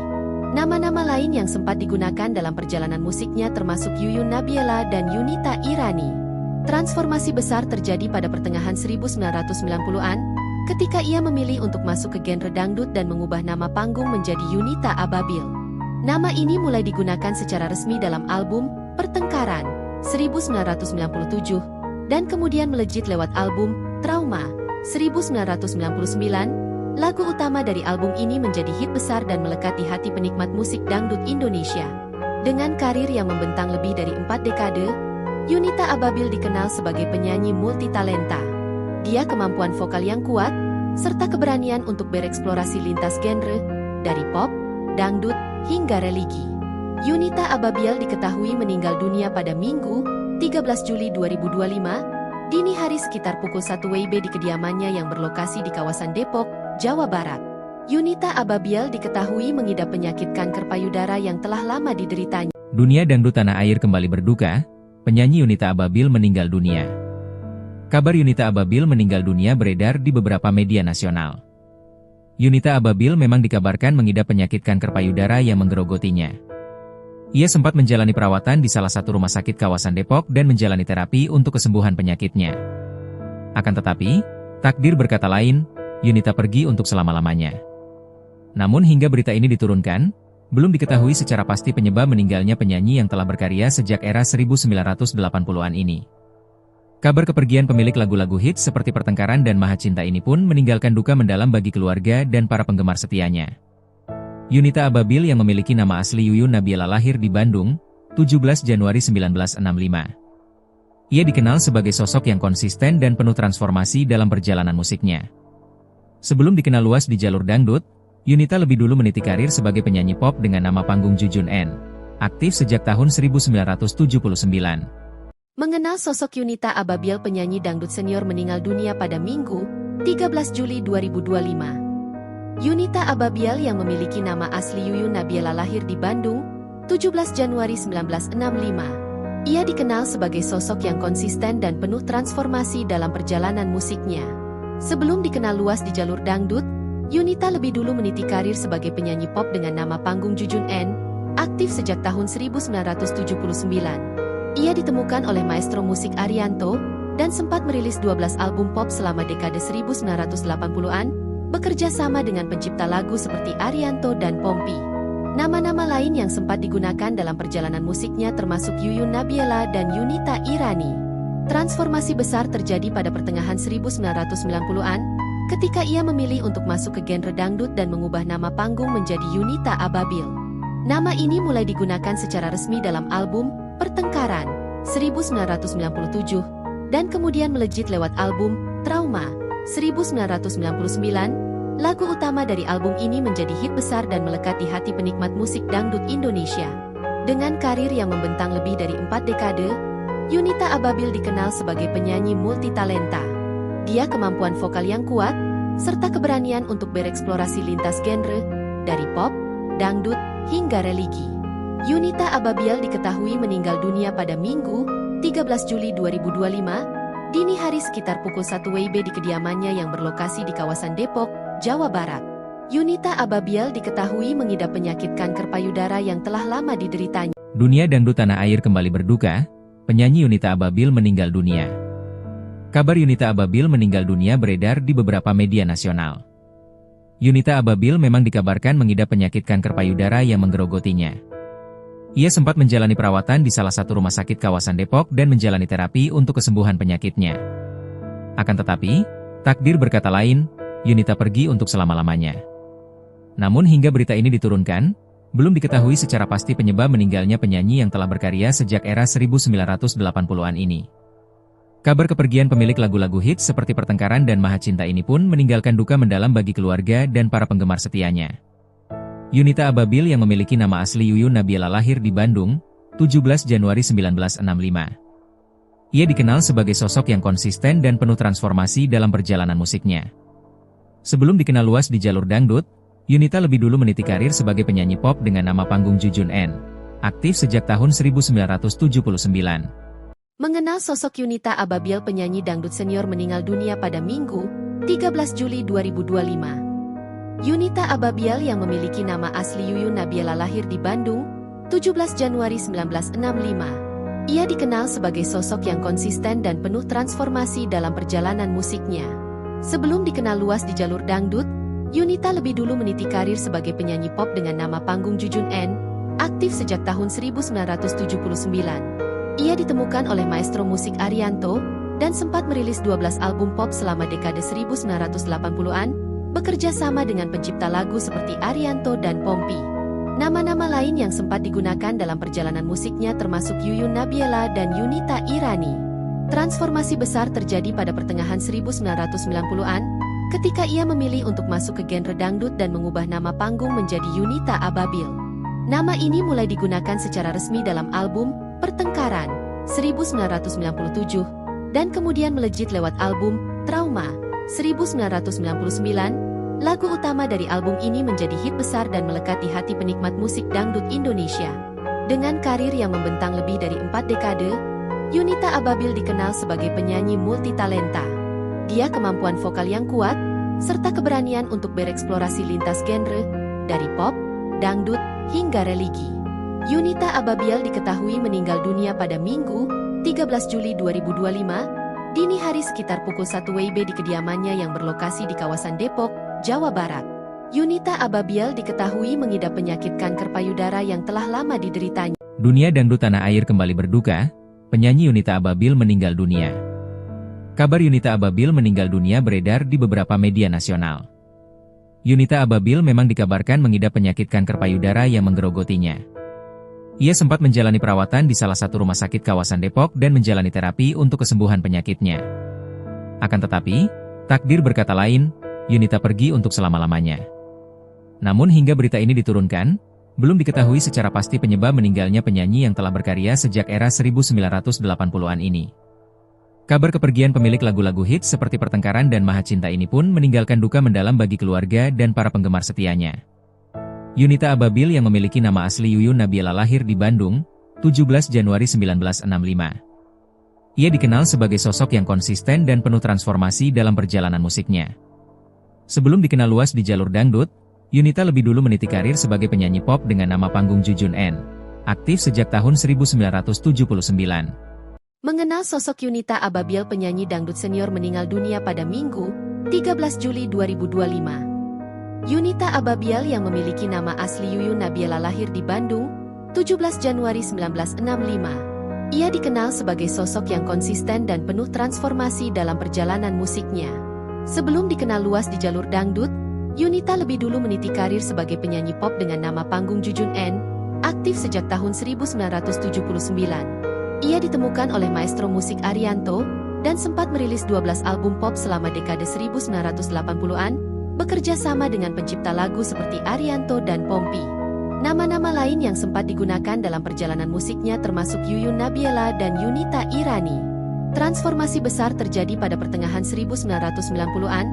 Nama-nama lain yang sempat digunakan dalam perjalanan musiknya termasuk Yuyun Nabiela dan Yunita Irani. Transformasi besar terjadi pada pertengahan 1990-an, ketika ia memilih untuk masuk ke genre dangdut dan mengubah nama panggung menjadi Yunita Ababil. Nama ini mulai digunakan secara resmi dalam album Pertengkaran 1997, dan kemudian melejit lewat album Trauma 1999. Lagu utama dari album ini menjadi hit besar dan melekat di hati penikmat musik dangdut Indonesia. Dengan karir yang membentang lebih dari 4 dekade, Yunita Ababil dikenal sebagai penyanyi multitalenta. Dia kemampuan vokal yang kuat, serta keberanian untuk bereksplorasi lintas genre, dari pop, dangdut, hingga religi. Yunita Ababil diketahui meninggal dunia pada Minggu, 13 Juli 2025, dini hari sekitar pukul 1 WIB di kediamannya yang berlokasi di kawasan Depok, Jawa Barat. Yunita Ababil diketahui mengidap penyakit kanker payudara yang telah lama dideritanya. Dunia dangdut tanah air kembali berduka, penyanyi Yunita Ababil meninggal dunia. Kabar Yunita Ababil meninggal dunia beredar di beberapa media nasional. Yunita Ababil memang dikabarkan mengidap penyakit kanker payudara yang menggerogotinya. Ia sempat menjalani perawatan di salah satu rumah sakit kawasan Depok dan menjalani terapi untuk kesembuhan penyakitnya. Akan tetapi, takdir berkata lain, Yunita pergi untuk selama-lamanya. Namun hingga berita ini diturunkan, belum diketahui secara pasti penyebab meninggalnya penyanyi yang telah berkarya sejak era 1980-an ini. Kabar kepergian pemilik lagu-lagu hits seperti Pertengkaran dan Maha Cinta ini pun meninggalkan duka mendalam bagi keluarga dan para penggemar setianya. Yunita Ababil yang memiliki nama asli Yuyun Nabiela lahir di Bandung, 17 Januari 1965. Ia dikenal sebagai sosok yang konsisten dan penuh transformasi dalam perjalanan musiknya. Sebelum dikenal luas di jalur dangdut, Yunita lebih dulu meniti karir sebagai penyanyi pop dengan nama panggung Jujun N, aktif sejak tahun 1979. Mengenal sosok Yunita Ababil, penyanyi dangdut senior meninggal dunia pada Minggu, 13 Juli 2025. Yunita Ababiel yang memiliki nama asli Yuyun Nabiela lahir di Bandung, 17 Januari 1965. Ia dikenal sebagai sosok yang konsisten dan penuh transformasi dalam perjalanan musiknya. Sebelum dikenal luas di jalur dangdut, Yunita lebih dulu meniti karir sebagai penyanyi pop dengan nama panggung Jujun N, aktif sejak tahun 1979. Ia ditemukan oleh maestro musik Arianto, dan sempat merilis 12 album pop selama dekade 1980-an, bekerja sama dengan pencipta lagu seperti Arianto dan Pompi. Nama-nama lain yang sempat digunakan dalam perjalanan musiknya termasuk Yuyun Nabiela dan Yunita Irani. Transformasi besar terjadi pada pertengahan 1990-an, ketika ia memilih untuk masuk ke genre dangdut dan mengubah nama panggung menjadi Yunita Ababil. Nama ini mulai digunakan secara resmi dalam album Pertengkaran 1997, dan kemudian melejit lewat album Trauma 1999. Lagu utama dari album ini menjadi hit besar dan melekat di hati penikmat musik dangdut Indonesia. Dengan karir yang membentang lebih dari 4 dekade, Yunita Ababil dikenal sebagai penyanyi multitalenta. Dia kemampuan vokal yang kuat, serta keberanian untuk bereksplorasi lintas genre, dari pop, dangdut, hingga religi. Yunita Ababil diketahui meninggal dunia pada Minggu, 13 Juli 2025, dini hari sekitar pukul 1 WIB di kediamannya yang berlokasi di kawasan Depok, Jawa Barat. Yunita Ababil diketahui mengidap penyakit kanker payudara yang telah lama dideritanya. Dunia dangdut tanah air kembali berduka, penyanyi Yunita Ababil meninggal dunia. Kabar Yunita Ababil meninggal dunia beredar di beberapa media nasional. Yunita Ababil memang dikabarkan mengidap penyakit kanker payudara yang menggerogotinya. Ia sempat menjalani perawatan di salah satu rumah sakit kawasan Depok dan menjalani terapi untuk kesembuhan penyakitnya. Akan tetapi, takdir berkata lain, Yunita pergi untuk selama-lamanya. Namun hingga berita ini diturunkan, belum diketahui secara pasti penyebab meninggalnya penyanyi yang telah berkarya sejak era 1980-an ini. Kabar kepergian pemilik lagu-lagu hits seperti Pertengkaran dan Maha Cinta ini pun meninggalkan duka mendalam bagi keluarga dan para penggemar setianya. Yunita Ababil yang memiliki nama asli Yuyun Nabiela lahir di Bandung, 17 Januari 1965. Ia dikenal sebagai sosok yang konsisten dan penuh transformasi dalam perjalanan musiknya. Sebelum dikenal luas di jalur dangdut, Yunita lebih dulu meniti karir sebagai penyanyi pop dengan nama panggung Jujun N, aktif sejak tahun 1979. Mengenal sosok Yunita Ababil, penyanyi dangdut senior meninggal dunia pada Minggu, 13 Juli 2025. Yunita Ababil yang memiliki nama asli Yuyun Nabiela lahir di Bandung, 17 Januari 1965. Ia dikenal sebagai sosok yang konsisten dan penuh transformasi dalam perjalanan musiknya. Sebelum dikenal luas di jalur dangdut, Yunita lebih dulu meniti karir sebagai penyanyi pop dengan nama panggung Jujun N, aktif sejak tahun 1979. Ia ditemukan oleh maestro musik Arianto, dan sempat merilis 12 album pop selama dekade 1980-an, bekerja sama dengan pencipta lagu seperti Arianto dan Pompi. Nama-nama lain yang sempat digunakan dalam perjalanan musiknya termasuk Yuyun Nabiela dan Yunita Irani. Transformasi besar terjadi pada pertengahan 1990-an, ketika ia memilih untuk masuk ke genre dangdut dan mengubah nama panggung menjadi Yunita Ababil. Nama ini mulai digunakan secara resmi dalam album Pertengkaran 1997, dan kemudian melejit lewat album Trauma 1999. Lagu utama dari album ini menjadi hit besar dan melekat di hati penikmat musik dangdut Indonesia. Dengan karir yang membentang lebih dari 4 dekade, Yunita Ababil dikenal sebagai penyanyi multitalenta. Dia kemampuan vokal yang kuat, serta keberanian untuk bereksplorasi lintas genre, dari pop, dangdut, hingga religi. Yunita Ababil diketahui meninggal dunia pada Minggu, 13 Juli 2025, dini hari sekitar pukul 1 WIB di kediamannya yang berlokasi di kawasan Depok, Jawa Barat. Yunita Ababil diketahui mengidap penyakit kanker payudara yang telah lama dideritanya. Dunia dangdut tanah air kembali berduka, penyanyi Yunita Ababil meninggal dunia. Kabar Yunita Ababil meninggal dunia beredar di beberapa media nasional. Yunita Ababil memang dikabarkan mengidap penyakit kanker payudara yang menggerogotinya. Ia sempat menjalani perawatan di salah satu rumah sakit kawasan Depok dan menjalani terapi untuk kesembuhan penyakitnya. Akan tetapi, takdir berkata lain, Yunita pergi untuk selama-lamanya. Namun hingga berita ini diturunkan, belum diketahui secara pasti penyebab meninggalnya penyanyi yang telah berkarya sejak era 1980-an ini. Kabar kepergian pemilik lagu-lagu hits seperti Pertengkaran dan Maha Cinta ini pun meninggalkan duka mendalam bagi keluarga dan para penggemar setianya. Yunita Ababil yang memiliki nama asli Yuyun Nabila lahir di Bandung, 17 Januari 1965. Ia dikenal sebagai sosok yang konsisten dan penuh transformasi dalam perjalanan musiknya. Sebelum dikenal luas di jalur dangdut, Yunita lebih dulu meniti karir sebagai penyanyi pop dengan nama panggung Jujun N. Aktif sejak tahun 1979. Mengenal sosok Yunita Ababil, penyanyi dangdut senior meninggal dunia pada Minggu, 13 Juli 2025. Yunita Ababil yang memiliki nama asli Yuyun Nabila lahir di Bandung, 17 Januari 1965. Ia dikenal sebagai sosok yang konsisten dan penuh transformasi dalam perjalanan musiknya. Sebelum dikenal luas di jalur dangdut, Yunita lebih dulu meniti karir sebagai penyanyi pop dengan nama panggung Jujun N, aktif sejak tahun 1979. Ia ditemukan oleh maestro musik Arianto, dan sempat merilis 12 album pop selama dekade 1980-an, bekerja sama dengan pencipta lagu seperti Arianto dan Pompi. Nama-nama lain yang sempat digunakan dalam perjalanan musiknya termasuk Yuyun Nabila dan Yunita Irani. Transformasi besar terjadi pada pertengahan 1990-an,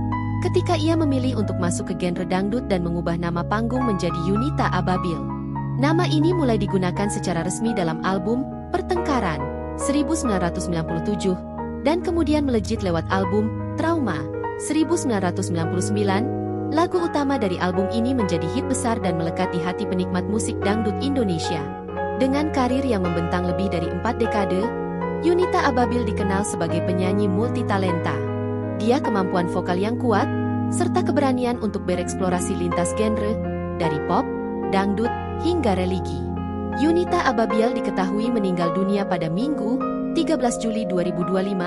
ketika ia memilih untuk masuk ke genre dangdut dan mengubah nama panggung menjadi Yunita Ababil. Nama ini mulai digunakan secara resmi dalam album Pertengkaran 1997 dan kemudian melejit lewat album Trauma 1999. Lagu utama dari album ini menjadi hit besar dan melekat di hati penikmat musik dangdut Indonesia. Dengan karir yang membentang lebih dari 4 dekade, Yunita Ababil dikenal sebagai penyanyi multitalenta. Dia kemampuan vokal yang kuat serta keberanian untuk bereksplorasi lintas genre dari pop, dangdut hingga religi. Yunita Ababil diketahui meninggal dunia pada Minggu, 13 Juli 2025,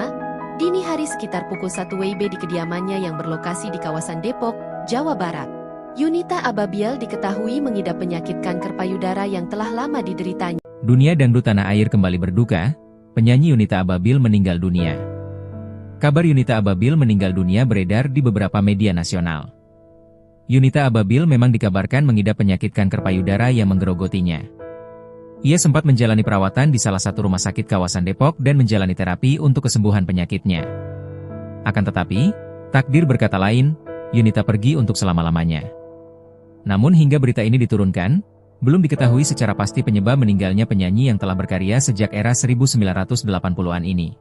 dini hari sekitar pukul 1 WIB di kediamannya yang berlokasi di kawasan Depok, Jawa Barat. Yunita Ababil diketahui mengidap penyakit kanker payudara yang telah lama dideritanya. Dunia dangdut tanah air kembali berduka, penyanyi Yunita Ababil meninggal dunia. Kabar Yunita Ababil meninggal dunia beredar di beberapa media nasional. Yunita Ababil memang dikabarkan mengidap penyakit kanker payudara yang menggerogotinya. Ia sempat menjalani perawatan di salah satu rumah sakit kawasan Depok dan menjalani terapi untuk kesembuhan penyakitnya. Akan tetapi, takdir berkata lain, Yunita pergi untuk selama-lamanya. Namun hingga berita ini diturunkan, belum diketahui secara pasti penyebab meninggalnya penyanyi yang telah berkarya sejak era 1980-an ini.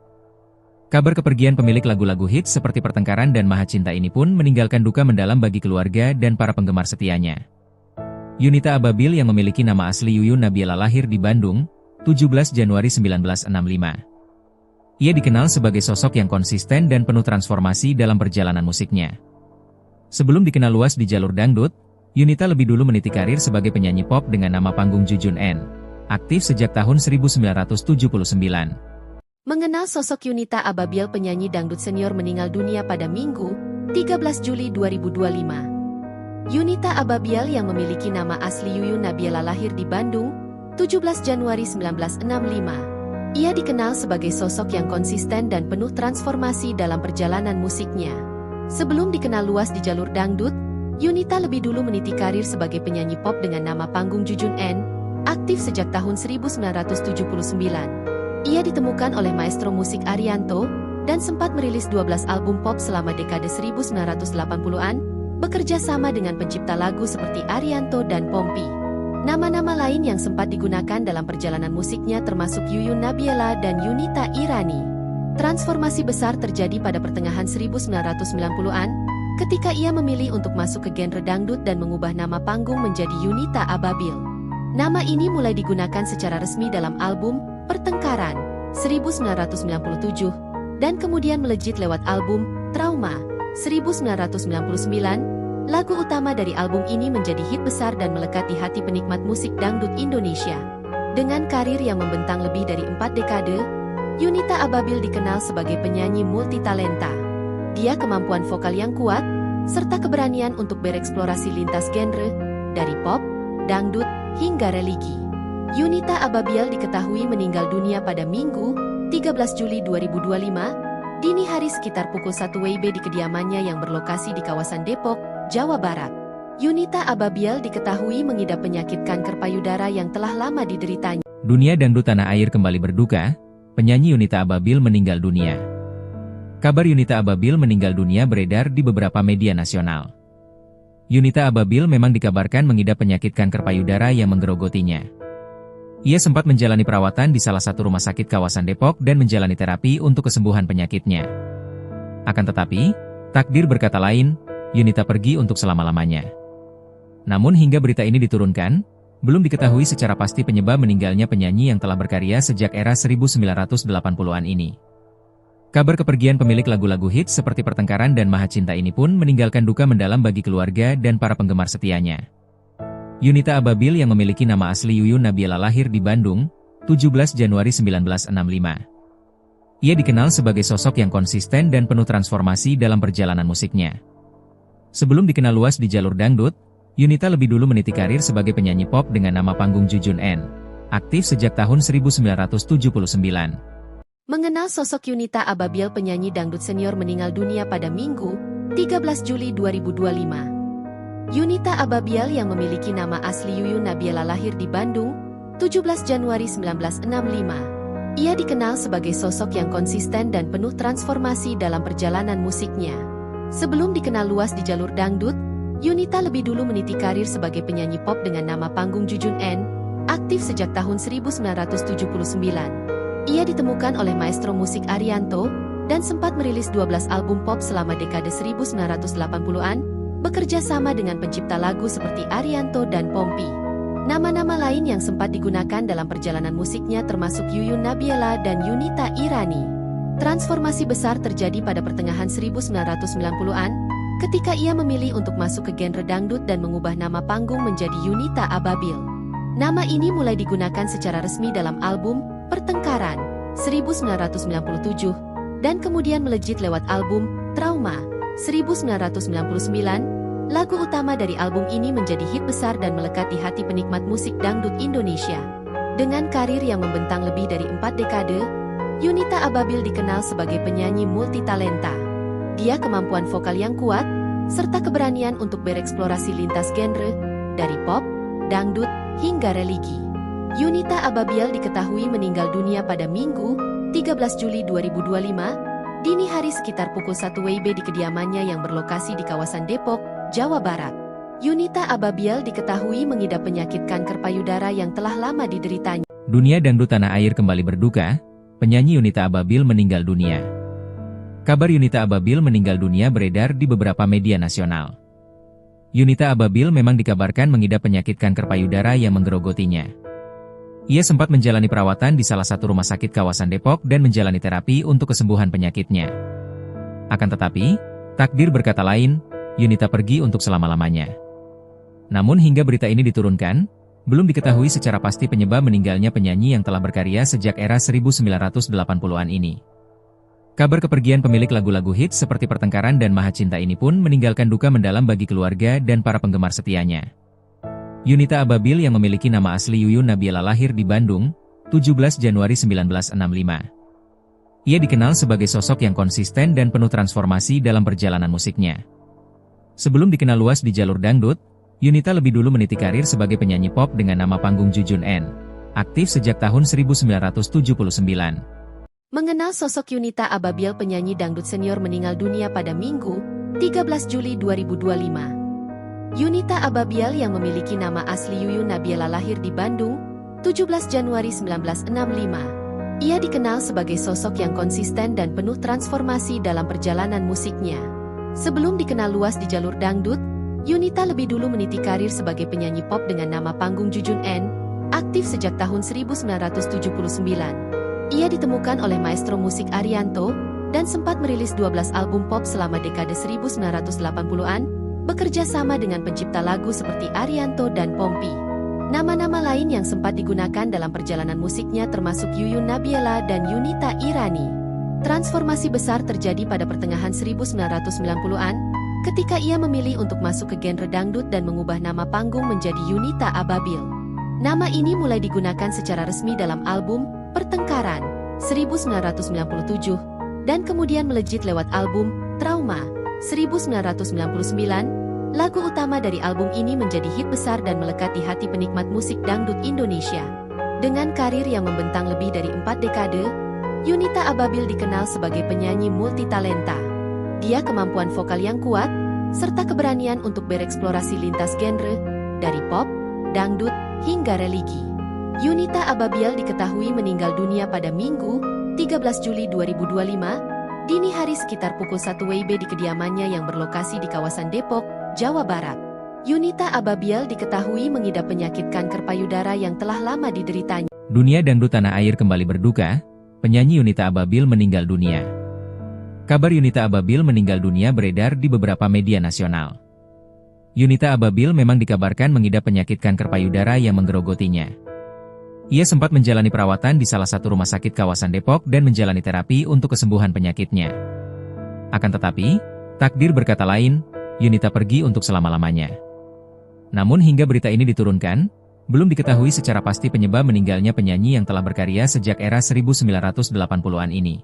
Kabar kepergian pemilik lagu-lagu hits seperti Pertengkaran dan Maha Cinta ini pun meninggalkan duka mendalam bagi keluarga dan para penggemar setianya. Yunita Ababil yang memiliki nama asli Yuyun Nabila lahir di Bandung, 17 Januari 1965. Ia dikenal sebagai sosok yang konsisten dan penuh transformasi dalam perjalanan musiknya. Sebelum dikenal luas di jalur dangdut, Yunita lebih dulu meniti karir sebagai penyanyi pop dengan nama panggung Jujun N, aktif sejak tahun 1979. Mengenal sosok Yunita Ababil, penyanyi dangdut senior meninggal dunia pada Minggu, 13 Juli 2025. Yunita Ababil yang memiliki nama asli Yuyun Nabila lahir di Bandung, 17 Januari 1965. Ia dikenal sebagai sosok yang konsisten dan penuh transformasi dalam perjalanan musiknya. Sebelum dikenal luas di jalur dangdut, Yunita lebih dulu meniti karir sebagai penyanyi pop dengan nama panggung Jujun N, aktif sejak tahun 1979. Ia ditemukan oleh maestro musik Arianto, dan sempat merilis 12 album pop selama dekade 1980-an, bekerja sama dengan pencipta lagu seperti Arianto dan Pompi. Nama-nama lain yang sempat digunakan dalam perjalanan musiknya termasuk Yuyun Nabila dan Yunita Irani. Transformasi besar terjadi pada pertengahan 1990-an, ketika ia memilih untuk masuk ke genre dangdut dan mengubah nama panggung menjadi Yunita Ababil. Nama ini mulai digunakan secara resmi dalam album Pertengkaran 1997, dan kemudian melejit lewat album Trauma 1999, lagu utama dari album ini menjadi hit besar dan melekat di hati penikmat musik dangdut Indonesia. Dengan karir yang membentang lebih dari 4 dekade, Yunita Ababil dikenal sebagai penyanyi multitalenta. Dia kemampuan vokal yang kuat, serta keberanian untuk bereksplorasi lintas genre, dari pop, dangdut, hingga religi. Yunita Ababil diketahui meninggal dunia pada Minggu, 13 Juli 2025, dini hari sekitar pukul 1 WIB di kediamannya yang berlokasi di kawasan Depok, Jawa Barat. Yunita Ababil diketahui mengidap penyakit kanker payudara yang telah lama dideritanya. Dunia dangdut tanah air kembali berduka, penyanyi Yunita Ababil meninggal dunia. Kabar Yunita Ababil meninggal dunia beredar di beberapa media nasional. Yunita Ababil memang dikabarkan mengidap penyakit kanker payudara yang menggerogotinya. Ia sempat menjalani perawatan di salah satu rumah sakit kawasan Depok dan menjalani terapi untuk kesembuhan penyakitnya. Akan tetapi, takdir berkata lain, Yunita pergi untuk selama-lamanya. Namun hingga berita ini diturunkan, belum diketahui secara pasti penyebab meninggalnya penyanyi yang telah berkarya sejak era 1980-an ini. Kabar kepergian pemilik lagu-lagu hits seperti Pertengkaran dan Maha Cinta ini pun meninggalkan duka mendalam bagi keluarga dan para penggemar setianya. Yunita Ababil yang memiliki nama asli Yuyun Nabiela lahir di Bandung, 17 Januari 1965. Ia dikenal sebagai sosok yang konsisten dan penuh transformasi dalam perjalanan musiknya. Sebelum dikenal luas di jalur dangdut, Yunita lebih dulu meniti karir sebagai penyanyi pop dengan nama panggung Jujun N. Aktif sejak tahun 1979. Mengenal sosok Yunita Ababil, penyanyi dangdut senior meninggal dunia pada Minggu, 13 Juli 2025. Yunita Ababil yang memiliki nama asli Yuyun Nabiela lahir di Bandung, 17 Januari 1965. Ia dikenal sebagai sosok yang konsisten dan penuh transformasi dalam perjalanan musiknya. Sebelum dikenal luas di jalur dangdut, Yunita lebih dulu meniti karir sebagai penyanyi pop dengan nama panggung Jujun N, aktif sejak tahun 1979. Ia ditemukan oleh maestro musik Arianto, dan sempat merilis 12 album pop selama dekade 1980-an, bekerja sama dengan pencipta lagu seperti Arianto dan Pompi. Nama-nama lain yang sempat digunakan dalam perjalanan musiknya termasuk Yuyun Nabiela dan Yunita Irani. Transformasi besar terjadi pada pertengahan 1990-an, ketika ia memilih untuk masuk ke genre dangdut dan mengubah nama panggung menjadi Yunita Ababil. Nama ini mulai digunakan secara resmi dalam album Pertengkaran 1997 dan kemudian melejit lewat album Trauma 1999. Lagu utama dari album ini menjadi hit besar dan melekat di hati penikmat musik dangdut Indonesia. Dengan karir yang membentang lebih dari 4 dekade, Yunita Ababil dikenal sebagai penyanyi multitalenta. Dia kemampuan vokal yang kuat serta keberanian untuk bereksplorasi lintas genre dari pop, dangdut hingga religi. Yunita Ababil diketahui meninggal dunia pada Minggu, 13 Juli 2025, dini hari sekitar pukul 1 WIB di kediamannya yang berlokasi di kawasan Depok, Jawa Barat. Yunita Ababil diketahui mengidap penyakit kanker payudara yang telah lama dideritanya. Dunia dangdut tanah air kembali berduka, penyanyi Yunita Ababil meninggal dunia. Kabar Yunita Ababil meninggal dunia beredar di beberapa media nasional. Yunita Ababil memang dikabarkan mengidap penyakit kanker payudara yang menggerogotinya. Ia sempat menjalani perawatan di salah satu rumah sakit kawasan Depok dan menjalani terapi untuk kesembuhan penyakitnya. Akan tetapi, takdir berkata lain, Yunita pergi untuk selama-lamanya. Namun hingga berita ini diturunkan, belum diketahui secara pasti penyebab meninggalnya penyanyi yang telah berkarya sejak era 1980-an ini. Kabar kepergian pemilik lagu-lagu hits seperti Pertengkaran dan Maha Cinta ini pun meninggalkan duka mendalam bagi keluarga dan para penggemar setianya. Yunita Ababil yang memiliki nama asli Yuyun Nabiela lahir di Bandung, 17 Januari 1965. Ia dikenal sebagai sosok yang konsisten dan penuh transformasi dalam perjalanan musiknya. Sebelum dikenal luas di jalur dangdut, Yunita lebih dulu meniti karir sebagai penyanyi pop dengan nama panggung Jujun N, aktif sejak tahun 1979. Mengenal sosok Yunita Ababil, penyanyi dangdut senior meninggal dunia pada Minggu, 13 Juli 2025. Yunita Ababil yang memiliki nama asli Yuyun Nabiela lahir di Bandung, 17 Januari 1965. Ia dikenal sebagai sosok yang konsisten dan penuh transformasi dalam perjalanan musiknya. Sebelum dikenal luas di jalur dangdut, Yunita lebih dulu meniti karir sebagai penyanyi pop dengan nama panggung Jujun N, aktif sejak tahun 1979. Ia ditemukan oleh maestro musik Arianto, dan sempat merilis 12 album pop selama dekade 1980-an, bekerja sama dengan pencipta lagu seperti Arianto dan Pompi. Nama-nama lain yang sempat digunakan dalam perjalanan musiknya termasuk Yuyun Nabiela dan Yunita Irani. Transformasi besar terjadi pada pertengahan 1990-an, ketika ia memilih untuk masuk ke genre dangdut dan mengubah nama panggung menjadi Yunita Ababil. Nama ini mulai digunakan secara resmi dalam album Pertengkaran 1997, dan kemudian melejit lewat album Trauma 1999. Lagu utama dari album ini menjadi hit besar dan melekat di hati penikmat musik dangdut Indonesia. Dengan karir yang membentang lebih dari 4 dekade, Yunita Ababil dikenal sebagai penyanyi multitalenta. Dia kemampuan vokal yang kuat, serta keberanian untuk bereksplorasi lintas genre, dari pop, dangdut, hingga religi. Yunita Ababil diketahui meninggal dunia pada Minggu, 13 Juli 2025, dini hari sekitar pukul 1 WIB di kediamannya yang berlokasi di kawasan Depok, Jawa Barat. Yunita Ababil diketahui mengidap penyakit kanker payudara yang telah lama dideritanya. Dunia dangdut tanah air kembali berduka, penyanyi Yunita Ababil meninggal dunia. Kabar Yunita Ababil meninggal dunia beredar di beberapa media nasional. Yunita Ababil memang dikabarkan mengidap penyakit kanker payudara yang menggerogotinya. Ia sempat menjalani perawatan di salah satu rumah sakit kawasan Depok dan menjalani terapi untuk kesembuhan penyakitnya. Akan tetapi, takdir berkata lain, Yunita pergi untuk selama-lamanya. Namun hingga berita ini diturunkan, belum diketahui secara pasti penyebab meninggalnya penyanyi yang telah berkarya sejak era 1980-an ini.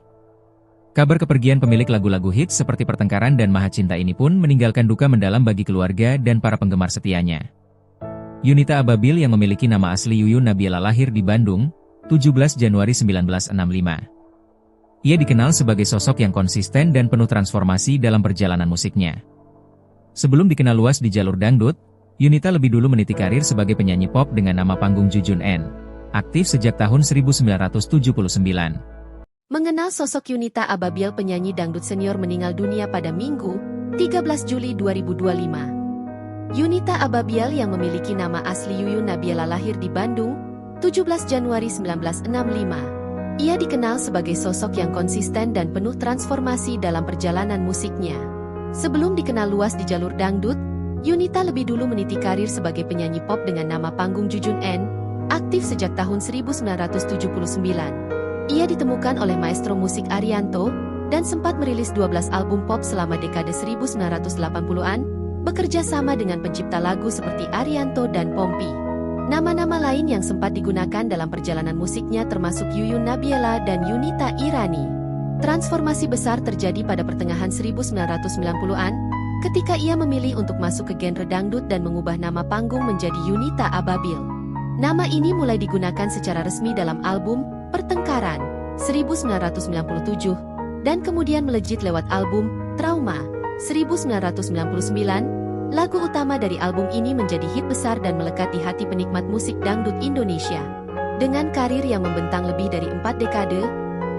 Kabar kepergian pemilik lagu-lagu hits seperti Pertengkaran dan Maha Cinta ini pun meninggalkan duka mendalam bagi keluarga dan para penggemar setianya. Yunita Ababil yang memiliki nama asli Yuyun Nabila lahir di Bandung, 17 Januari 1965. Ia dikenal sebagai sosok yang konsisten dan penuh transformasi dalam perjalanan musiknya. Sebelum dikenal luas di jalur dangdut, Yunita lebih dulu meniti karir sebagai penyanyi pop dengan nama panggung Jujun N, aktif sejak tahun 1979. Mengenal sosok Yunita Ababil, penyanyi dangdut senior meninggal dunia pada Minggu, 13 Juli 2025. Yunita Ababil yang memiliki nama asli Yuyun Nabila lahir di Bandung, 17 Januari 1965. Ia dikenal sebagai sosok yang konsisten dan penuh transformasi dalam perjalanan musiknya. Sebelum dikenal luas di jalur dangdut, Yunita lebih dulu meniti karir sebagai penyanyi pop dengan nama panggung Jujun N, aktif sejak tahun 1979. Ia ditemukan oleh maestro musik Arianto, dan sempat merilis 12 album pop selama dekade 1980-an, bekerja sama dengan pencipta lagu seperti Arianto dan Pompi. Nama-nama lain yang sempat digunakan dalam perjalanan musiknya termasuk Yuyun Nabila dan Yunita Irani. Transformasi besar terjadi pada pertengahan 1990-an, ketika ia memilih untuk masuk ke genre dangdut dan mengubah nama panggung menjadi Yunita Ababil. Nama ini mulai digunakan secara resmi dalam album Pertengkaran 1997, dan kemudian melejit lewat album Trauma 1999. Lagu utama dari album ini menjadi hit besar dan melekat di hati penikmat musik dangdut Indonesia. Dengan karir yang membentang lebih dari 4 dekade,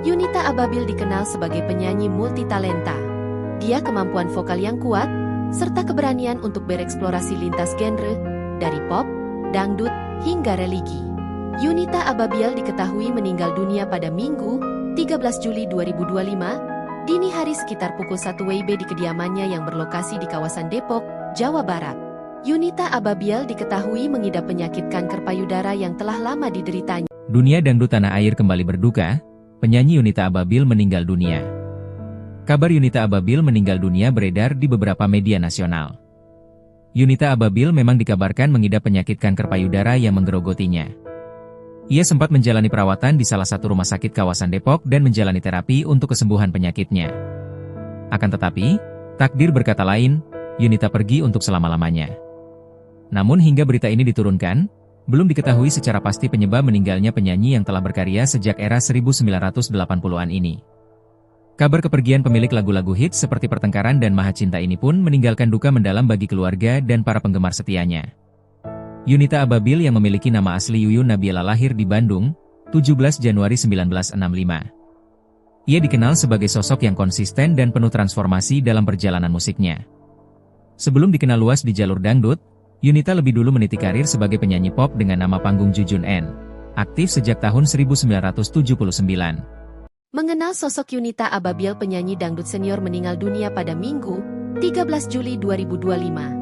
Yunita Ababil dikenal sebagai penyanyi multitalenta. Dia kemampuan vokal yang kuat, serta keberanian untuk bereksplorasi lintas genre, dari pop, dangdut, hingga religi. Yunita Ababil diketahui meninggal dunia pada Minggu, 13 Juli 2025, dini hari sekitar pukul 1 WIB di kediamannya yang berlokasi di kawasan Depok, Jawa Barat. Yunita Ababil diketahui mengidap penyakit kanker payudara yang telah lama dideritanya. Dunia dangdut tanah air kembali berduka, penyanyi Yunita Ababil meninggal dunia. Kabar Yunita Ababil meninggal dunia beredar di beberapa media nasional. Yunita Ababil memang dikabarkan mengidap penyakit kanker payudara yang menggerogotinya. Ia sempat menjalani perawatan di salah satu rumah sakit kawasan Depok dan menjalani terapi untuk kesembuhan penyakitnya. Akan tetapi, takdir berkata lain, Yunita pergi untuk selama-lamanya. Namun hingga berita ini diturunkan, belum diketahui secara pasti penyebab meninggalnya penyanyi yang telah berkarya sejak era 1980-an ini. Kabar kepergian pemilik lagu-lagu hits seperti Pertengkaran dan Maha Cinta ini pun meninggalkan duka mendalam bagi keluarga dan para penggemar setianya. Yunita Ababil yang memiliki nama asli Yuyun Nabila lahir di Bandung, 17 Januari 1965. Ia dikenal sebagai sosok yang konsisten dan penuh transformasi dalam perjalanan musiknya. Sebelum dikenal luas di jalur dangdut, Yunita lebih dulu meniti karir sebagai penyanyi pop dengan nama panggung Jujun N, aktif sejak tahun 1979. Mengenal sosok Yunita Ababil, penyanyi dangdut senior meninggal dunia pada Minggu, 13 Juli 2025.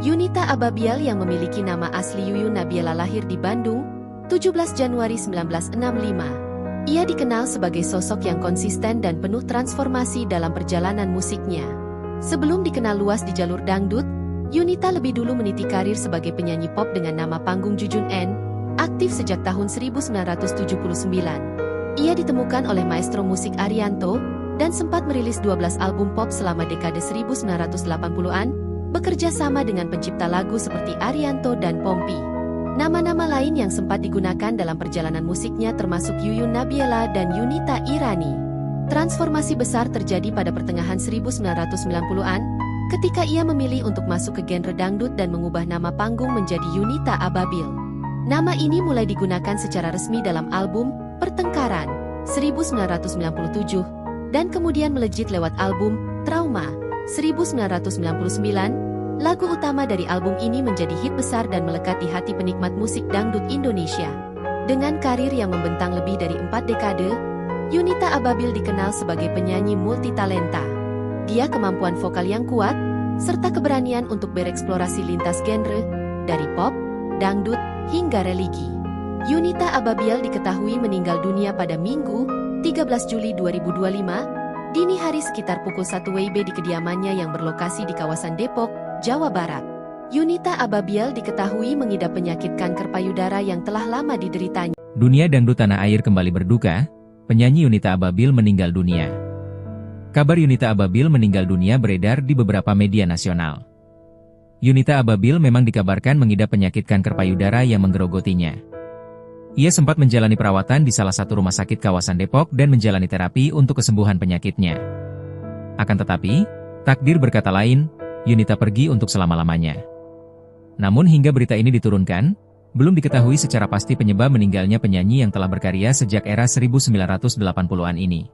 Yunita Ababil yang memiliki nama asli Yuyun Nabila lahir di Bandung, 17 Januari 1965. Ia dikenal sebagai sosok yang konsisten dan penuh transformasi dalam perjalanan musiknya. Sebelum dikenal luas di jalur dangdut, Yunita lebih dulu meniti karir sebagai penyanyi pop dengan nama panggung Jujun N, aktif sejak tahun 1979. Ia ditemukan oleh maestro musik Arianto, dan sempat merilis 12 album pop selama dekade 1980-an, bekerja sama dengan pencipta lagu seperti Arianto dan Pompi. Nama-nama lain yang sempat digunakan dalam perjalanan musiknya termasuk Yuyun Nabila dan Yunita Irani. Transformasi besar terjadi pada pertengahan 1990-an, ketika ia memilih untuk masuk ke genre dangdut dan mengubah nama panggung menjadi Yunita Ababil. Nama ini mulai digunakan secara resmi dalam album Pertengkaran 1997, dan kemudian melejit lewat album Trauma 1999. Lagu utama dari album ini menjadi hit besar dan melekat di hati penikmat musik dangdut Indonesia. Dengan karir yang membentang lebih dari 4 dekade, Yunita Ababil dikenal sebagai penyanyi multitalenta. Dia kemampuan vokal yang kuat, serta keberanian untuk bereksplorasi lintas genre, dari pop, dangdut, hingga religi. Yunita Ababil diketahui meninggal dunia pada Minggu, 13 Juli 2025, dini hari sekitar pukul 1 WIB di kediamannya yang berlokasi di kawasan Depok, Jawa Barat. Yunita Ababil diketahui mengidap penyakit kanker payudara yang telah lama dideritanya. Dunia dangdut tanah air kembali berduka, penyanyi Yunita Ababil meninggal dunia. Kabar Yunita Ababil meninggal dunia beredar di beberapa media nasional. Yunita Ababil memang dikabarkan mengidap penyakit kanker payudara yang menggerogotinya. Ia sempat menjalani perawatan di salah satu rumah sakit kawasan Depok dan menjalani terapi untuk kesembuhan penyakitnya. Akan tetapi, takdir berkata lain, Yunita pergi untuk selama-lamanya. Namun hingga berita ini diturunkan, belum diketahui secara pasti penyebab meninggalnya penyanyi yang telah berkarya sejak era 1980-an ini.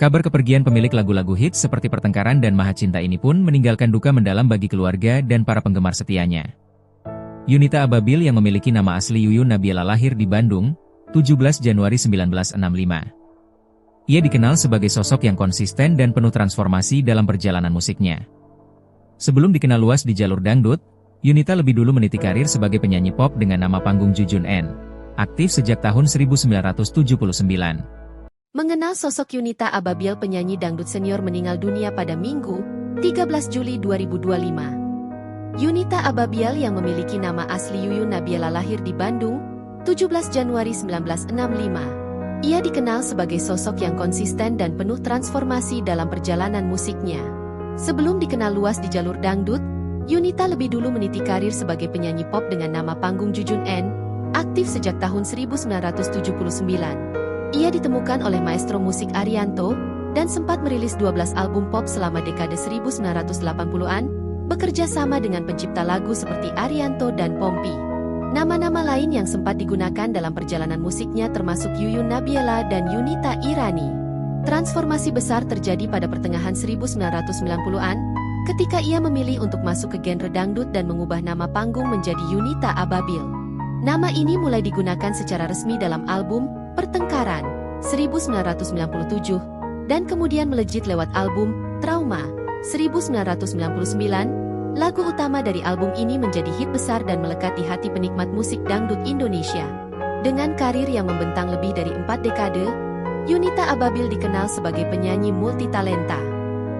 Kabar kepergian pemilik lagu-lagu hits seperti Pertengkaran dan Maha Cinta ini pun meninggalkan duka mendalam bagi keluarga dan para penggemar setianya. Yunita Ababil yang memiliki nama asli Yuyun Nabila lahir di Bandung, 17 Januari 1965. Ia dikenal sebagai sosok yang konsisten dan penuh transformasi dalam perjalanan musiknya. Sebelum dikenal luas di jalur dangdut, Yunita lebih dulu meniti karir sebagai penyanyi pop dengan nama panggung Jujun N, aktif sejak tahun 1979. Mengenal sosok Yunita Ababil, penyanyi dangdut senior meninggal dunia pada Minggu, 13 Juli 2025. Yunita Ababil yang memiliki nama asli Yuyun Nabila lahir di Bandung, 17 Januari 1965. Ia dikenal sebagai sosok yang konsisten dan penuh transformasi dalam perjalanan musiknya. Sebelum dikenal luas di jalur dangdut, Yunita lebih dulu meniti karir sebagai penyanyi pop dengan nama panggung Jujun N, aktif sejak tahun 1979. Ia ditemukan oleh maestro musik Arianto, dan sempat merilis 12 album pop selama dekade 1980-an, bekerja sama dengan pencipta lagu seperti Arianto dan Pompi. Nama-nama lain yang sempat digunakan dalam perjalanan musiknya termasuk Yuyun Nabila dan Yunita Irani. Transformasi besar terjadi pada pertengahan 1990-an, ketika ia memilih untuk masuk ke genre dangdut dan mengubah nama panggung menjadi Yunita Ababil. Nama ini mulai digunakan secara resmi dalam album Pertengkaran 1997, dan kemudian melejit lewat album Trauma 1999. Lagu utama dari album ini menjadi hit besar dan melekat di hati penikmat musik dangdut Indonesia. Dengan karir yang membentang lebih dari 4 dekade, Yunita Ababil dikenal sebagai penyanyi multitalenta.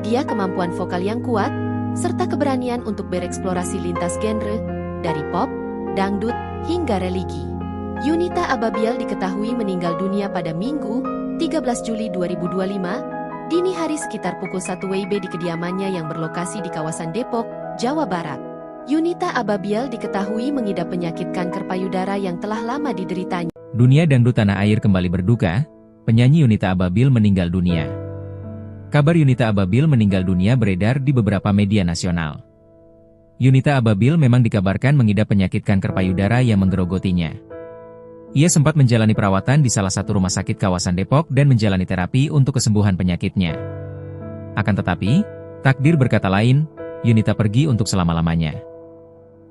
Dia kemampuan vokal yang kuat, serta keberanian untuk bereksplorasi lintas genre, dari pop, dangdut, hingga religi. Yunita Ababil diketahui meninggal dunia pada Minggu, 13 Juli 2025, dini hari sekitar pukul 1 WIB di kediamannya yang berlokasi di kawasan Depok, Jawa Barat. Yunita Ababil diketahui mengidap penyakit kanker payudara yang telah lama dideritanya. Dunia dangdut tanah air kembali berduka, penyanyi Yunita Ababil meninggal dunia. Kabar Yunita Ababil meninggal dunia beredar di beberapa media nasional. Yunita Ababil memang dikabarkan mengidap penyakit kanker payudara yang menggerogotinya. Ia sempat menjalani perawatan di salah satu rumah sakit kawasan Depok dan menjalani terapi untuk kesembuhan penyakitnya. Akan tetapi, takdir berkata lain, Yunita pergi untuk selama-lamanya.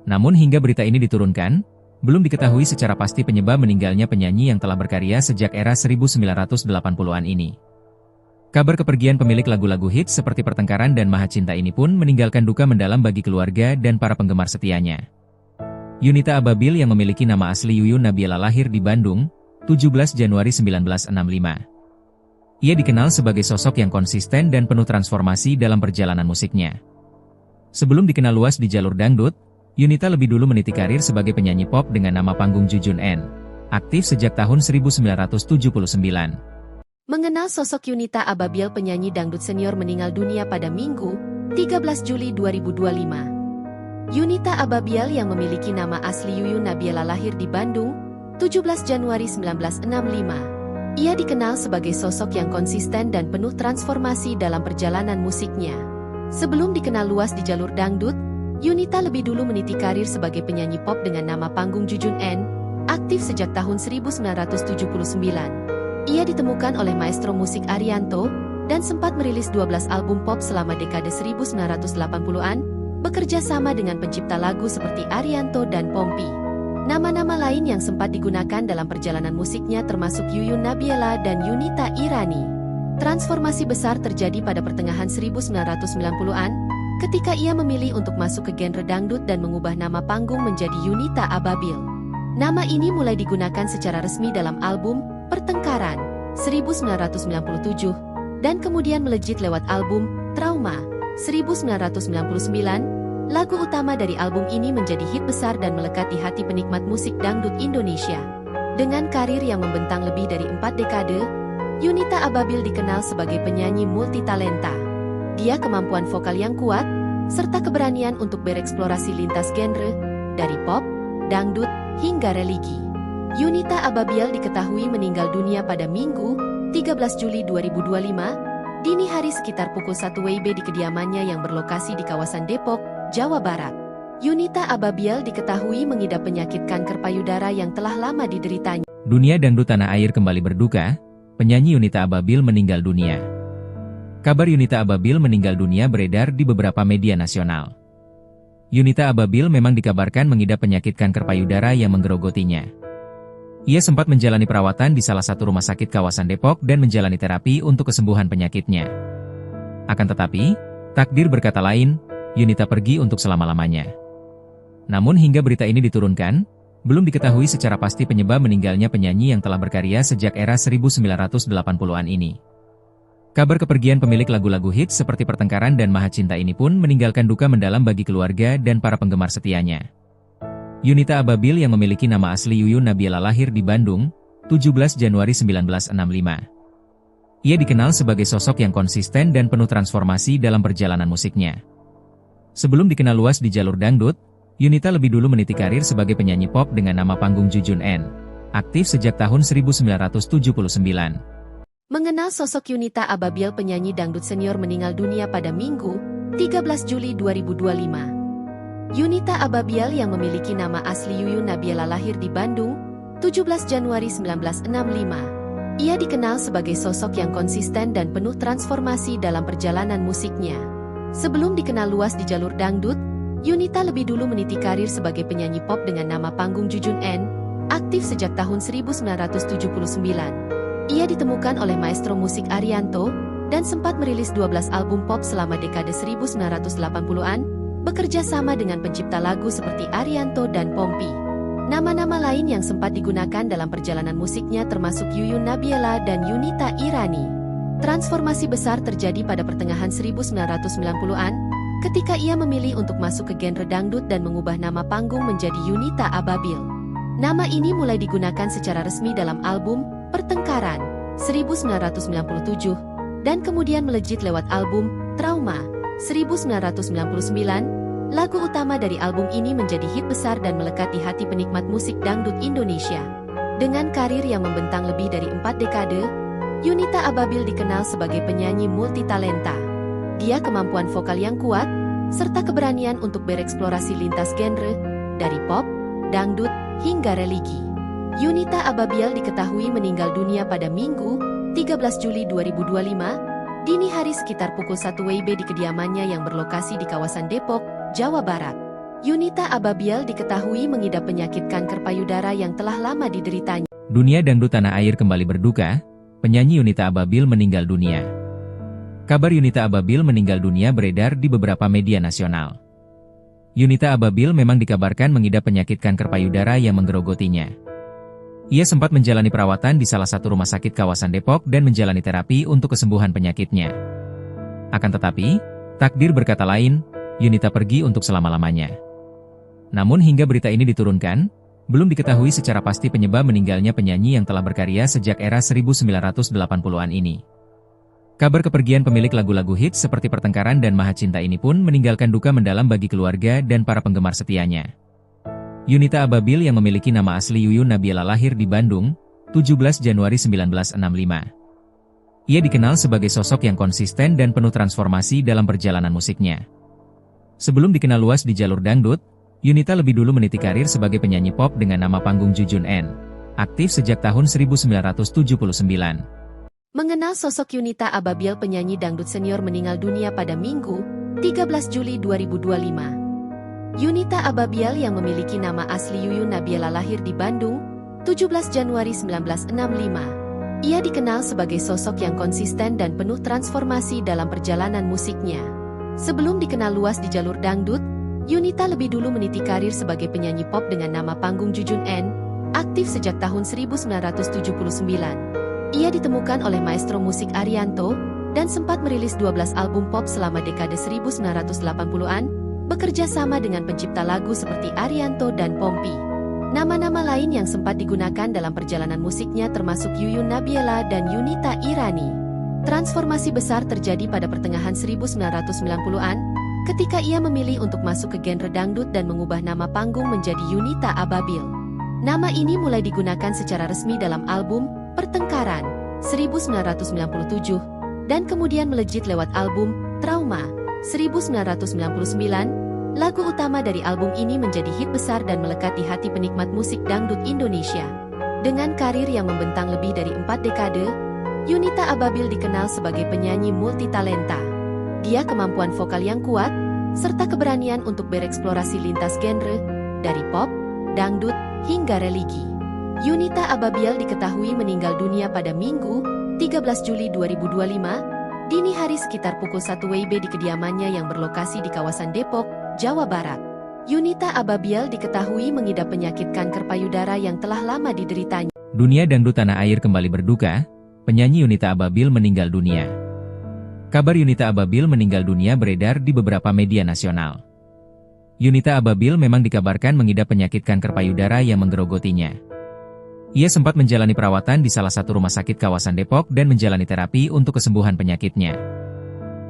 Namun hingga berita ini diturunkan, belum diketahui secara pasti penyebab meninggalnya penyanyi yang telah berkarya sejak era 1980-an ini. Kabar kepergian pemilik lagu-lagu hits seperti Pertengkaran dan Maha Cinta ini pun meninggalkan duka mendalam bagi keluarga dan para penggemar setianya. Yunita Ababil yang memiliki nama asli Yuyun Nabila lahir di Bandung, 17 Januari 1965. Ia dikenal sebagai sosok yang konsisten dan penuh transformasi dalam perjalanan musiknya. Sebelum dikenal luas di jalur dangdut, Yunita lebih dulu meniti karir sebagai penyanyi pop dengan nama panggung Jujun N, aktif sejak tahun 1979. Mengenal sosok Yunita Ababil, penyanyi dangdut senior meninggal dunia pada Minggu, 13 Juli 2025. Yunita Ababiel yang memiliki nama asli Yuyun Nabiela lahir di Bandung, 17 Januari 1965. Ia dikenal sebagai sosok yang konsisten dan penuh transformasi dalam perjalanan musiknya. Sebelum dikenal luas di jalur dangdut, Yunita lebih dulu meniti karir sebagai penyanyi pop dengan nama panggung Jujun N, aktif sejak tahun 1979. Ia ditemukan oleh maestro musik Arianto, dan sempat merilis 12 album pop selama dekade 1980-an, bekerja sama dengan pencipta lagu seperti Arianto dan Pompi. Nama-nama lain yang sempat digunakan dalam perjalanan musiknya termasuk Yuyun Nabiela dan Yunita Irani. Transformasi besar terjadi pada pertengahan 1990-an, ketika ia memilih untuk masuk ke genre dangdut dan mengubah nama panggung menjadi Yunita Ababiel. Nama ini mulai digunakan secara resmi dalam album Pertengkaran 1997, dan kemudian melejit lewat album Trauma 1999. Lagu utama dari album ini menjadi hit besar dan melekat di hati penikmat musik dangdut Indonesia. Dengan karir yang membentang lebih dari 4 dekade, Yunita Ababiel dikenal sebagai penyanyi multitalenta. Dia kemampuan vokal yang kuat, serta keberanian untuk bereksplorasi lintas genre, dari pop, dangdut, hingga religi. Yunita Ababiel diketahui meninggal dunia pada Minggu, 13 Juli 2025, dini hari sekitar pukul 1 WIB di kediamannya yang berlokasi di kawasan Depok, Jawa Barat. Yunita Ababiel diketahui mengidap penyakit kanker payudara yang telah lama dideritanya. Dunia dangdut tanah air kembali berduka, penyanyi Yunita Ababiel meninggal dunia. Kabar Yunita Ababiel meninggal dunia beredar di beberapa media nasional. Yunita Ababiel memang dikabarkan mengidap penyakit kanker payudara yang menggerogotinya. Ia sempat menjalani perawatan di salah satu rumah sakit kawasan Depok dan menjalani terapi untuk kesembuhan penyakitnya. Akan tetapi, takdir berkata lain, Yunita pergi untuk selama-lamanya. Namun hingga berita ini diturunkan, belum diketahui secara pasti penyebab meninggalnya penyanyi yang telah berkarya sejak era 1980-an ini. Kabar kepergian pemilik lagu-lagu hits seperti Pertengkaran dan Maha Cinta ini pun meninggalkan duka mendalam bagi keluarga dan para penggemar setianya. Yunita Ababiel yang memiliki nama asli Yuyun Nabiela lahir di Bandung, 17 Januari 1965. Ia dikenal sebagai sosok yang konsisten dan penuh transformasi dalam perjalanan musiknya. Sebelum dikenal luas di jalur dangdut, Yunita lebih dulu meniti karir sebagai penyanyi pop dengan nama panggung Jujun N, aktif sejak tahun 1979. Mengenal sosok Yunita Ababiel, penyanyi dangdut senior meninggal dunia pada Minggu, 13 Juli 2025. Yunita Ababiel yang memiliki nama asli Yuyun Nabiela lahir di Bandung, 17 Januari 1965. Ia dikenal sebagai sosok yang konsisten dan penuh transformasi dalam perjalanan musiknya. Sebelum dikenal luas di jalur dangdut, Yunita lebih dulu meniti karir sebagai penyanyi pop dengan nama panggung Jujun N, aktif sejak tahun 1979. Ia ditemukan oleh maestro musik Arianto, dan sempat merilis 12 album pop selama dekade 1980-an, bekerja sama dengan pencipta lagu seperti Arianto dan Pompi. Nama-nama lain yang sempat digunakan dalam perjalanan musiknya termasuk Yuyun Nabiela dan Yunita Irani. Transformasi besar terjadi pada pertengahan 1990-an, ketika ia memilih untuk masuk ke genre dangdut dan mengubah nama panggung menjadi Yunita Ababiel. Nama ini mulai digunakan secara resmi dalam album Pertengkaran 1997, dan kemudian melejit lewat album Trauma 1999. Lagu utama dari album ini menjadi hit besar dan melekat di hati penikmat musik dangdut Indonesia. Dengan karir yang membentang lebih dari 4 dekade, Yunita Ababiel dikenal sebagai penyanyi multitalenta. Dia kemampuan vokal yang kuat, serta keberanian untuk bereksplorasi lintas genre, dari pop, dangdut, hingga religi. Yunita Ababiel diketahui meninggal dunia pada Minggu, 13 Juli 2025, dini hari sekitar pukul 1 WIB di kediamannya yang berlokasi di kawasan Depok, Jawa Barat. Yunita Ababiel diketahui mengidap penyakit kanker payudara yang telah lama dideritanya. Dunia dangdut tanah air kembali berduka, penyanyi Yunita Ababiel meninggal dunia. Kabar Yunita Ababiel meninggal dunia beredar di beberapa media nasional. Yunita Ababiel memang dikabarkan mengidap penyakit kanker payudara yang menggerogotinya. Ia sempat menjalani perawatan di salah satu rumah sakit kawasan Depok dan menjalani terapi untuk kesembuhan penyakitnya. Akan tetapi, takdir berkata lain, Yunita pergi untuk selama-lamanya. Namun hingga berita ini diturunkan, belum diketahui secara pasti penyebab meninggalnya penyanyi yang telah berkarya sejak era 1980-an ini. Kabar kepergian pemilik lagu-lagu hits seperti Pertengkaran dan Maha Cinta ini pun meninggalkan duka mendalam bagi keluarga dan para penggemar setianya. Yunita Ababil yang memiliki nama asli Yuyun Nabiela lahir di Bandung, 17 Januari 1965. Ia dikenal sebagai sosok yang konsisten dan penuh transformasi dalam perjalanan musiknya. Sebelum dikenal luas di jalur dangdut, Yunita lebih dulu meniti karir sebagai penyanyi pop dengan nama panggung Jujun N. Aktif sejak tahun 1979. Mengenal sosok Yunita Ababil, penyanyi dangdut senior meninggal dunia pada Minggu, 13 Juli 2025. Yunita Ababil yang memiliki nama asli Yuyun Nabiela lahir di Bandung, 17 Januari 1965. Ia dikenal sebagai sosok yang konsisten dan penuh transformasi dalam perjalanan musiknya. Sebelum dikenal luas di jalur dangdut, Yunita lebih dulu meniti karir sebagai penyanyi pop dengan nama panggung Jujun N, aktif sejak tahun 1979. Ia ditemukan oleh maestro musik Arianto, dan sempat merilis 12 album pop selama dekade 1980-an, bekerja sama dengan pencipta lagu seperti Arianto dan Pompi. Nama-nama lain yang sempat digunakan dalam perjalanan musiknya termasuk Yuyun Nabiela dan Yunita Irani. Transformasi besar terjadi pada pertengahan 1990-an, ketika ia memilih untuk masuk ke genre dangdut dan mengubah nama panggung menjadi Yunita Ababil. Nama ini mulai digunakan secara resmi dalam album Pertengkaran 1997 dan kemudian melejit lewat album Trauma 1999. Lagu utama dari album ini menjadi hit besar dan melekat di hati penikmat musik dangdut Indonesia. Dengan karir yang membentang lebih dari 4 dekade, Yunita Ababil dikenal sebagai penyanyi multitalenta. Dia kemampuan vokal yang kuat serta keberanian untuk bereksplorasi lintas genre dari pop, dangdut hingga religi. Yunita Ababil diketahui meninggal dunia pada Minggu, 13 Juli 2025, dini hari sekitar pukul 1 WIB di kediamannya yang berlokasi di kawasan Depok, Jawa Barat. Yunita Ababil diketahui mengidap penyakit kanker payudara yang telah lama dideritanya. Dunia dangdut tanah air kembali berduka, penyanyi Yunita Ababil meninggal dunia. Kabar Yunita Ababil meninggal dunia beredar di beberapa media nasional. Yunita Ababil memang dikabarkan mengidap penyakit kanker payudara yang menggerogotinya. Ia sempat menjalani perawatan di salah satu rumah sakit kawasan Depok dan menjalani terapi untuk kesembuhan penyakitnya.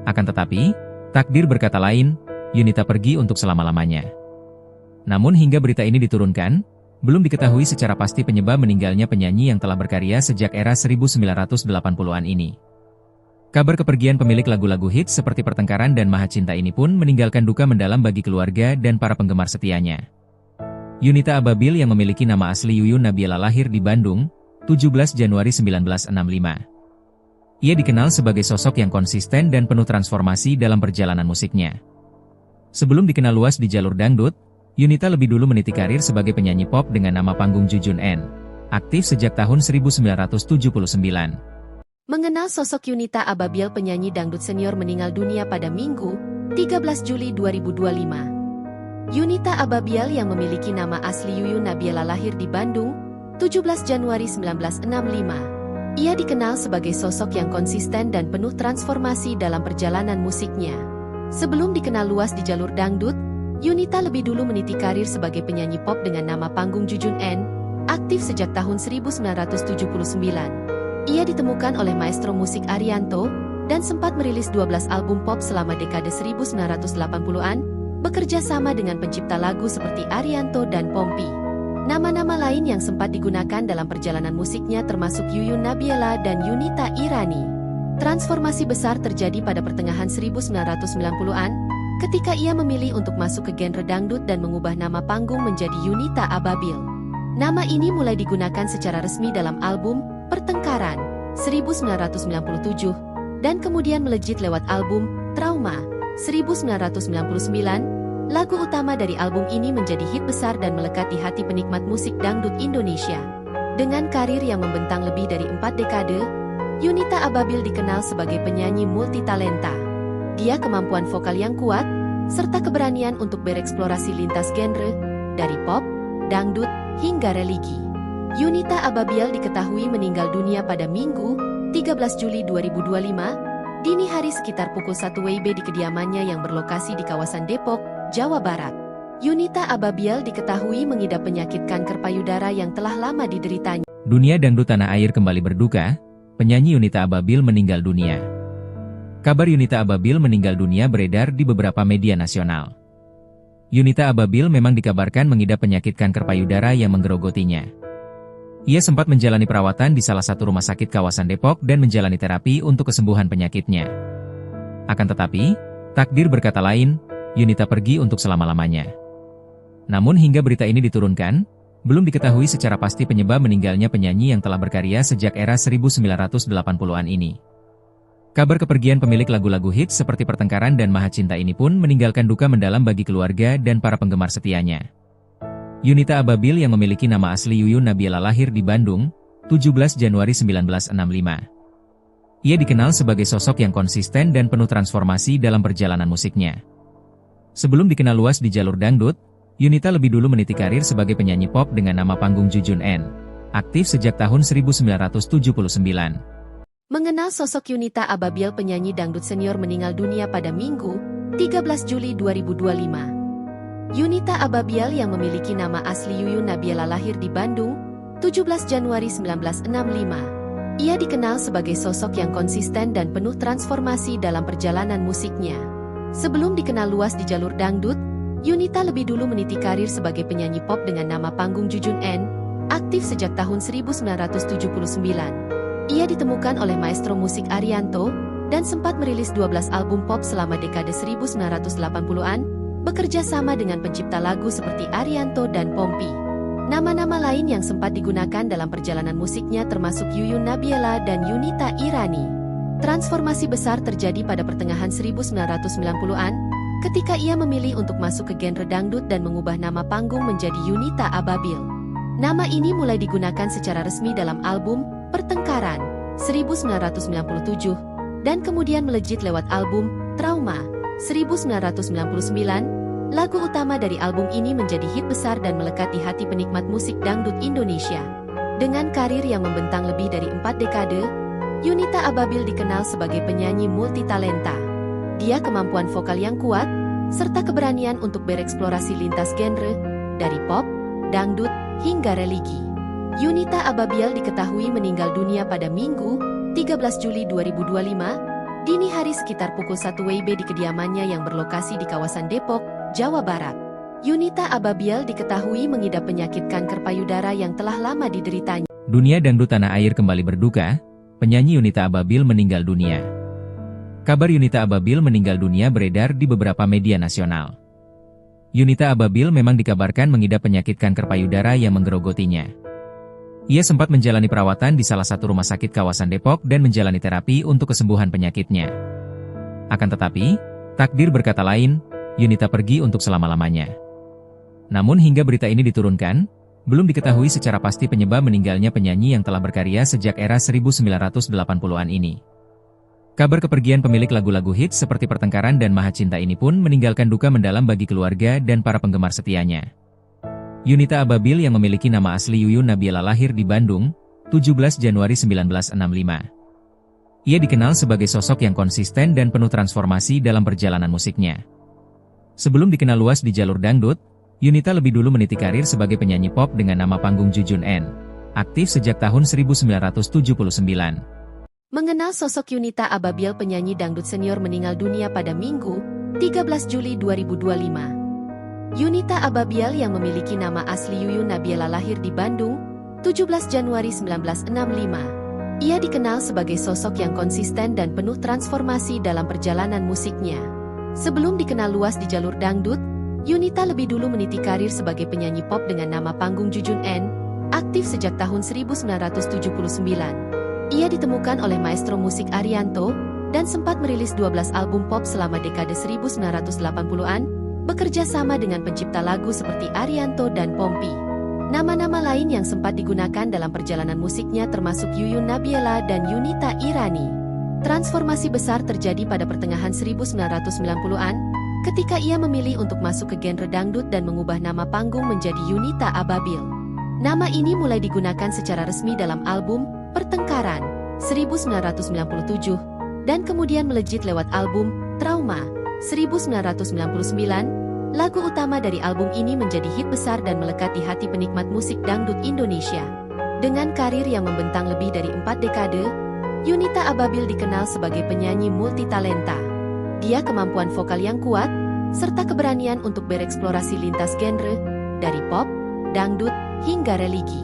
Akan tetapi, takdir berkata lain, Yunita pergi untuk selama-lamanya. Namun hingga berita ini diturunkan, belum diketahui secara pasti penyebab meninggalnya penyanyi yang telah berkarya sejak era 1980-an ini. Kabar kepergian pemilik lagu-lagu hits seperti Pertengkaran dan Maha Cinta ini pun meninggalkan duka mendalam bagi keluarga dan para penggemar setianya. Yunita Ababil yang memiliki nama asli Yuyun Nabiela lahir di Bandung, 17 Januari 1965. Ia dikenal sebagai sosok yang konsisten dan penuh transformasi dalam perjalanan musiknya. Sebelum dikenal luas di jalur dangdut, Yunita lebih dulu meniti karir sebagai penyanyi pop dengan nama panggung Jujun N, aktif sejak tahun 1979. Mengenal sosok Yunita Ababil, penyanyi dangdut senior meninggal dunia pada Minggu, 13 Juli 2025. Yunita Ababil yang memiliki nama asli Yuyun Nabiela lahir di Bandung, 17 Januari 1965. Ia dikenal sebagai sosok yang konsisten dan penuh transformasi dalam perjalanan musiknya. Sebelum dikenal luas di jalur dangdut, Yunita lebih dulu meniti karir sebagai penyanyi pop dengan nama panggung Jujun N, aktif sejak tahun 1979. Ia ditemukan oleh maestro musik Arianto, dan sempat merilis 12 album pop selama dekade 1980-an, bekerja sama dengan pencipta lagu seperti Arianto dan Pompi. Nama-nama lain yang sempat digunakan dalam perjalanan musiknya termasuk Yuyun Nabiela dan Yunita Irani. Transformasi besar terjadi pada pertengahan 1990-an, ketika ia memilih untuk masuk ke genre dangdut dan mengubah nama panggung menjadi Yunita Ababil. Nama ini mulai digunakan secara resmi dalam album Pertengkaran 1997, dan kemudian melejit lewat album Trauma 1999. Lagu utama dari album ini menjadi hit besar dan melekat di hati penikmat musik dangdut Indonesia. Dengan karir yang membentang lebih dari 4 dekade, Yunita Ababil dikenal sebagai penyanyi multitalenta. Dia kemampuan vokal yang kuat, serta keberanian untuk bereksplorasi lintas genre, dari pop, dangdut, hingga religi. Yunita Ababil diketahui meninggal dunia pada Minggu, 13 Juli 2025, dini hari sekitar pukul 1 WIB di kediamannya yang berlokasi di kawasan Depok, Jawa Barat. Yunita Ababil diketahui mengidap penyakit kanker payudara yang telah lama dideritanya. Dunia dangdut tanah air kembali berduka, penyanyi Yunita Ababil meninggal dunia. Kabar Yunita Ababil meninggal dunia beredar di beberapa media nasional. Yunita Ababil memang dikabarkan mengidap penyakit kanker payudara yang menggerogotinya. Ia sempat menjalani perawatan di salah satu rumah sakit kawasan Depok dan menjalani terapi untuk kesembuhan penyakitnya. Akan tetapi, takdir berkata lain, Yunita pergi untuk selama-lamanya. Namun hingga berita ini diturunkan, belum diketahui secara pasti penyebab meninggalnya penyanyi yang telah berkarya sejak era 1980-an ini. Kabar kepergian pemilik lagu-lagu hits seperti Pertengkaran dan Maha Cinta ini pun meninggalkan duka mendalam bagi keluarga dan para penggemar setianya. Yunita Ababil yang memiliki nama asli Yuyun Nabiela lahir di Bandung, 17 Januari 1965. Ia dikenal sebagai sosok yang konsisten dan penuh transformasi dalam perjalanan musiknya. Sebelum dikenal luas di jalur dangdut, Yunita lebih dulu meniti karir sebagai penyanyi pop dengan nama panggung Jujun N, aktif sejak tahun 1979. Mengenal sosok Yunita Ababil, penyanyi dangdut senior meninggal dunia pada Minggu, 13 Juli 2025. Yunita Ababil yang memiliki nama asli Yuyun Nabiela lahir di Bandung, 17 Januari 1965. Ia dikenal sebagai sosok yang konsisten dan penuh transformasi dalam perjalanan musiknya. Sebelum dikenal luas di jalur dangdut, Yunita lebih dulu meniti karir sebagai penyanyi pop dengan nama panggung Jujun N, aktif sejak tahun 1979. Ia ditemukan oleh maestro musik Arianto, dan sempat merilis 12 album pop selama dekade 1980-an, bekerja sama dengan pencipta lagu seperti Arianto dan Pompi. Nama-nama lain yang sempat digunakan dalam perjalanan musiknya termasuk Yuyun Nabiela dan Yunita Irani. Transformasi besar terjadi pada pertengahan 1990-an, ketika ia memilih untuk masuk ke genre dangdut dan mengubah nama panggung menjadi Yunita Ababil. Nama ini mulai digunakan secara resmi dalam album Pertengkaran 1997 dan kemudian melejit lewat album Trauma 1999. Lagu utama dari album ini menjadi hit besar dan melekat di hati penikmat musik dangdut Indonesia. Dengan karir yang membentang lebih dari 4 dekade, Yunita Ababil dikenal sebagai penyanyi multitalenta. Dia kemampuan vokal yang kuat serta keberanian untuk bereksplorasi lintas genre dari pop, dangdut hingga religi. Yunita Ababil diketahui meninggal dunia pada Minggu, 13 Juli 2025, dini hari sekitar pukul 1 WIB di kediamannya yang berlokasi di kawasan Depok, Jawa Barat. Yunita Ababil diketahui mengidap penyakit kanker payudara yang telah lama dideritanya. Dunia dangdut tanah air kembali berduka, penyanyi Yunita Ababil meninggal dunia. Kabar Yunita Ababil meninggal dunia beredar di beberapa media nasional. Yunita Ababil memang dikabarkan mengidap penyakit kanker payudara yang menggerogotinya. Ia sempat menjalani perawatan di salah satu rumah sakit kawasan Depok dan menjalani terapi untuk kesembuhan penyakitnya. Akan tetapi, takdir berkata lain, Yunita pergi untuk selama-lamanya. Namun hingga berita ini diturunkan, belum diketahui secara pasti penyebab meninggalnya penyanyi yang telah berkarya sejak era 1980-an ini. Kabar kepergian pemilik lagu-lagu hits seperti Pertengkaran dan Maha Cinta ini pun meninggalkan duka mendalam bagi keluarga dan para penggemar setianya. Yunita Ababil yang memiliki nama asli Yuyun Nabiela lahir di Bandung, 17 Januari 1965. Ia dikenal sebagai sosok yang konsisten dan penuh transformasi dalam perjalanan musiknya. Sebelum dikenal luas di jalur dangdut, Yunita lebih dulu meniti karir sebagai penyanyi pop dengan nama panggung Jujun N, aktif sejak tahun 1979. Mengenal sosok Yunita Ababil, penyanyi dangdut senior meninggal dunia pada Minggu, 13 Juli 2025. Yunita Ababil yang memiliki nama asli Yuyun Nabiela lahir di Bandung, 17 Januari 1965. Ia dikenal sebagai sosok yang konsisten dan penuh transformasi dalam perjalanan musiknya. Sebelum dikenal luas di jalur dangdut, Yunita lebih dulu meniti karir sebagai penyanyi pop dengan nama panggung Jujun N, aktif sejak tahun 1979. Ia ditemukan oleh maestro musik Arianto, dan sempat merilis 12 album pop selama dekade 1980-an, bekerja sama dengan pencipta lagu seperti Arianto dan Pompi. Nama-nama lain yang sempat digunakan dalam perjalanan musiknya termasuk Yuyun Nabiela dan Yunita Irani. Transformasi besar terjadi pada pertengahan 1990-an, ketika ia memilih untuk masuk ke genre dangdut dan mengubah nama panggung menjadi Yunita Ababil. Nama ini mulai digunakan secara resmi dalam album Pertengkaran 1997, dan kemudian melejit lewat album Trauma 1999, lagu utama dari album ini menjadi hit besar dan melekat di hati penikmat musik dangdut Indonesia. Dengan karir yang membentang lebih dari 4 dekade, Yunita Ababil dikenal sebagai penyanyi multitalenta. Dia kemampuan vokal yang kuat, serta keberanian untuk bereksplorasi lintas genre, dari pop, dangdut, hingga religi.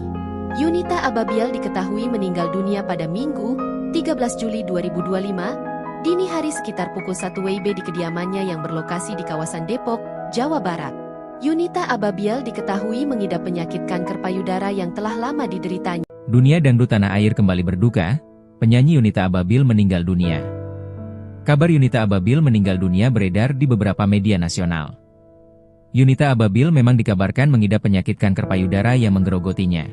Yunita Ababil diketahui meninggal dunia pada Minggu, 13 Juli 2025, dini hari sekitar pukul 1 WIB di kediamannya yang berlokasi di kawasan Depok, Jawa Barat. Yunita Ababil diketahui mengidap penyakit kanker payudara yang telah lama dideritanya. Dunia dangdut tanah air kembali berduka, penyanyi Yunita Ababil meninggal dunia. Kabar Yunita Ababil meninggal dunia beredar di beberapa media nasional. Yunita Ababil memang dikabarkan mengidap penyakit kanker payudara yang menggerogotinya.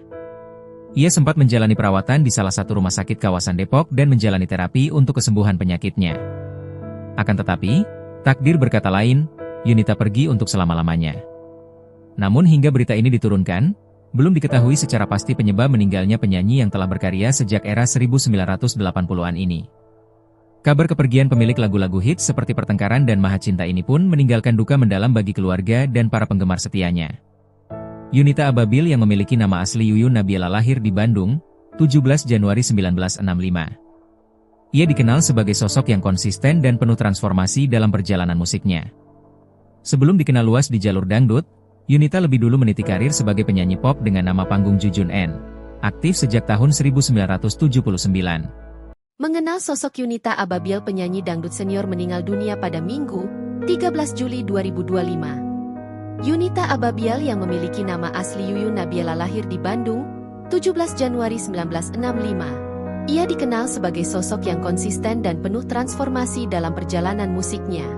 Ia sempat menjalani perawatan di salah satu rumah sakit kawasan Depok dan menjalani terapi untuk kesembuhan penyakitnya. Akan tetapi, takdir berkata lain, Yunita pergi untuk selama-lamanya. Namun hingga berita ini diturunkan, belum diketahui secara pasti penyebab meninggalnya penyanyi yang telah berkarya sejak era 1980-an ini. Kabar kepergian pemilik lagu-lagu hits seperti Pertengkaran dan Maha Cinta ini pun meninggalkan duka mendalam bagi keluarga dan para penggemar setianya. Yunita Ababil yang memiliki nama asli Yuyun Nabila lahir di Bandung, 17 Januari 1965. Ia dikenal sebagai sosok yang konsisten dan penuh transformasi dalam perjalanan musiknya. Sebelum dikenal luas di jalur dangdut, Yunita lebih dulu meniti karir sebagai penyanyi pop dengan nama panggung Jujun N. Aktif sejak tahun 1979. Mengenal sosok Yunita Ababil, penyanyi dangdut senior meninggal dunia pada Minggu, 13 Juli 2025. Yunita Ababil yang memiliki nama asli Yuyun Nabila lahir di Bandung, 17 Januari 1965. Ia dikenal sebagai sosok yang konsisten dan penuh transformasi dalam perjalanan musiknya.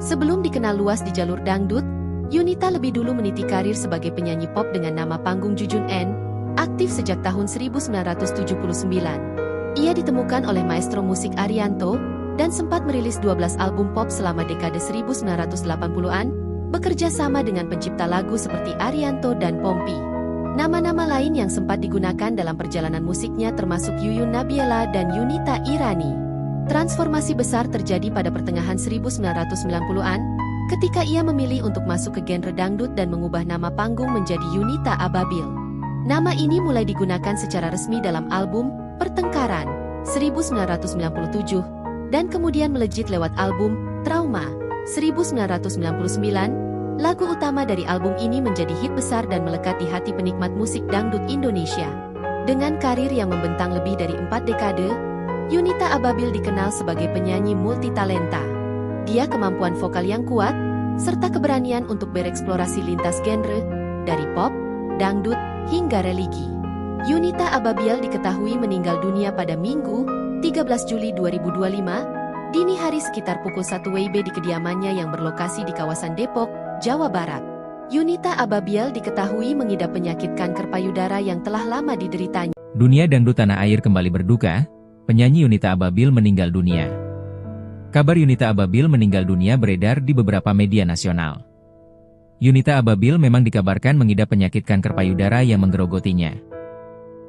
Sebelum dikenal luas di jalur dangdut, Yunita lebih dulu meniti karir sebagai penyanyi pop dengan nama panggung Jujun N, aktif sejak tahun 1979. Ia ditemukan oleh maestro musik Arianto, dan sempat merilis 12 album pop selama dekade 1980-an, bekerja sama dengan pencipta lagu seperti Arianto dan Pompi. Nama-nama lain yang sempat digunakan dalam perjalanan musiknya termasuk Yuyun Nabila dan Yunita Irani. Transformasi besar terjadi pada pertengahan 1990-an, ketika ia memilih untuk masuk ke genre dangdut dan mengubah nama panggung menjadi Yunita Ababil. Nama ini mulai digunakan secara resmi dalam album Pertengkaran 1997 dan kemudian melejit lewat album Trauma 1999. Lagu utama dari album ini menjadi hit besar dan melekat di hati penikmat musik dangdut Indonesia. Dengan karir yang membentang lebih dari 4 dekade, Yunita Ababil dikenal sebagai penyanyi multitalenta. Dia kemampuan vokal yang kuat, serta keberanian untuk bereksplorasi lintas genre, dari pop, dangdut, hingga religi. Yunita Ababil diketahui meninggal dunia pada Minggu, 13 Juli 2025, dini hari sekitar pukul 1 WIB di kediamannya yang berlokasi di kawasan Depok, Jawa Barat. Yunita Ababil diketahui mengidap penyakit kanker payudara yang telah lama dideritanya. Dunia dangdut tanah air kembali berduka, penyanyi Yunita Ababil meninggal dunia. Kabar Yunita Ababil meninggal dunia beredar di beberapa media nasional. Yunita Ababil memang dikabarkan mengidap penyakit kanker payudara yang menggerogotinya.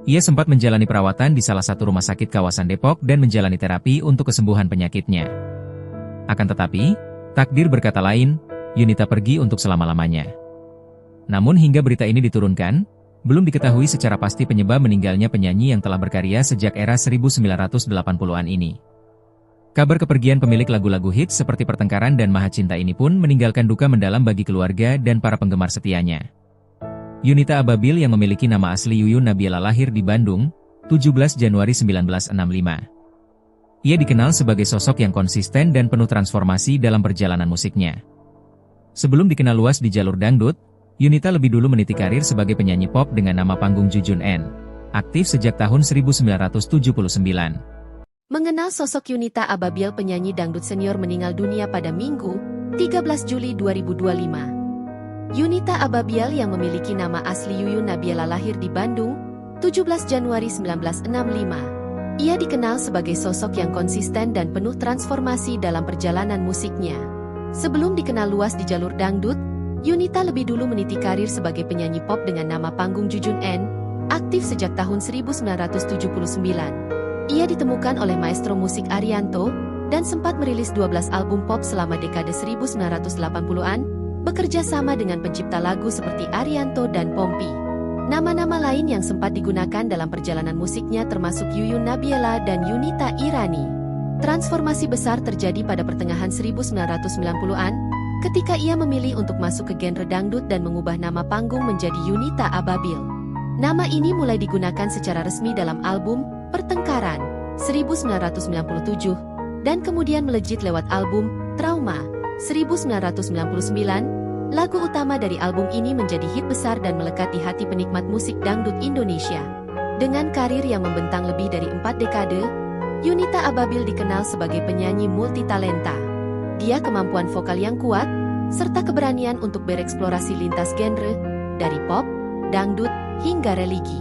Ia sempat menjalani perawatan di salah satu rumah sakit kawasan Depok dan menjalani terapi untuk kesembuhan penyakitnya. Akan tetapi, takdir berkata lain, Yunita pergi untuk selama-lamanya. Namun hingga berita ini diturunkan, belum diketahui secara pasti penyebab meninggalnya penyanyi yang telah berkarya sejak era 1980-an ini. Kabar kepergian pemilik lagu-lagu hits seperti Pertengkaran dan Maha Cinta ini pun meninggalkan duka mendalam bagi keluarga dan para penggemar setianya. Yunita Ababil yang memiliki nama asli Yuyun Nabila lahir di Bandung, 17 Januari 1965. Ia dikenal sebagai sosok yang konsisten dan penuh transformasi dalam perjalanan musiknya. Sebelum dikenal luas di jalur dangdut, Yunita lebih dulu meniti karir sebagai penyanyi pop dengan nama panggung Jujun N, aktif sejak tahun 1979. Mengenal sosok Yunita Ababil, penyanyi dangdut senior meninggal dunia pada Minggu, 13 Juli 2025. Yunita Ababil yang memiliki nama asli Yuyun Nabila lahir di Bandung, 17 Januari 1965. Ia dikenal sebagai sosok yang konsisten dan penuh transformasi dalam perjalanan musiknya. Sebelum dikenal luas di jalur dangdut, Yunita lebih dulu meniti karir sebagai penyanyi pop dengan nama panggung Jujun N, aktif sejak tahun 1979. Ia ditemukan oleh maestro musik Arianto, dan sempat merilis 12 album pop selama dekade 1980-an, bekerja sama dengan pencipta lagu seperti Arianto dan Pompi. Nama-nama lain yang sempat digunakan dalam perjalanan musiknya termasuk Yuyun Nabila dan Yunita Irani. Transformasi besar terjadi pada pertengahan 1990-an, ketika ia memilih untuk masuk ke genre dangdut dan mengubah nama panggung menjadi Yunita Ababil. Nama ini mulai digunakan secara resmi dalam album Pertengkaran 1997, dan kemudian melejit lewat album Trauma 1999. Lagu utama dari album ini menjadi hit besar dan melekat di hati penikmat musik dangdut Indonesia. Dengan karir yang membentang lebih dari 4 dekade, Yunita Ababil dikenal sebagai penyanyi multitalenta. Dia kemampuan vokal yang kuat, serta keberanian untuk bereksplorasi lintas genre, dari pop, dangdut, hingga religi.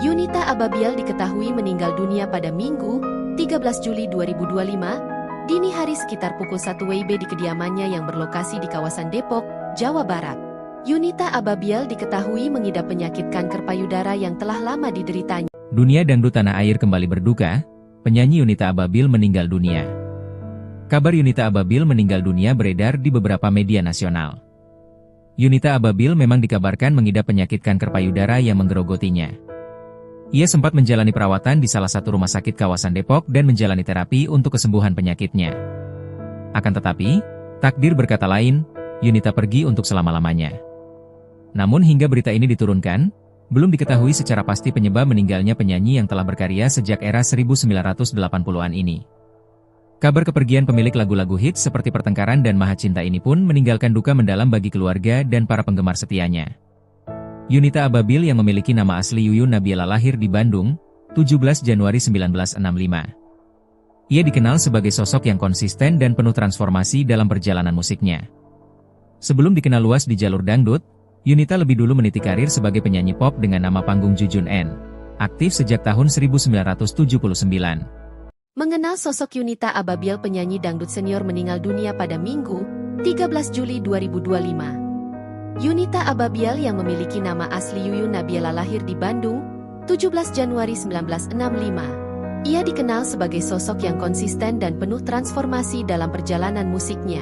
Yunita Ababil diketahui meninggal dunia pada Minggu, 13 Juli 2025, dini hari sekitar pukul 1 WIB di kediamannya yang berlokasi di kawasan Depok, Jawa Barat. Yunita Ababil diketahui mengidap penyakit kanker payudara yang telah lama dideritanya. Dunia dangdut tanah air kembali berduka, penyanyi Yunita Ababil meninggal dunia. Kabar Yunita Ababil meninggal dunia beredar di beberapa media nasional. Yunita Ababil memang dikabarkan mengidap penyakit kanker payudara yang menggerogotinya. Ia sempat menjalani perawatan di salah satu rumah sakit kawasan Depok dan menjalani terapi untuk kesembuhan penyakitnya. Akan tetapi, takdir berkata lain, Yunita pergi untuk selama-lamanya. Namun hingga berita ini diturunkan, belum diketahui secara pasti penyebab meninggalnya penyanyi yang telah berkarya sejak era 1980-an ini. Kabar kepergian pemilik lagu-lagu hits seperti Pertengkaran dan Maha Cinta ini pun meninggalkan duka mendalam bagi keluarga dan para penggemar setianya. Yunita Ababil yang memiliki nama asli Yuyun Nabila lahir di Bandung, 17 Januari 1965. Ia dikenal sebagai sosok yang konsisten dan penuh transformasi dalam perjalanan musiknya. Sebelum dikenal luas di jalur dangdut, Yunita lebih dulu meniti karir sebagai penyanyi pop dengan nama panggung Jujun N. Aktif sejak tahun 1979. Mengenal sosok Yunita Ababil, penyanyi dangdut senior meninggal dunia pada Minggu, 13 Juli 2025. Yunita Ababil yang memiliki nama asli Yuyun Nabila lahir di Bandung, 17 Januari 1965. Ia dikenal sebagai sosok yang konsisten dan penuh transformasi dalam perjalanan musiknya.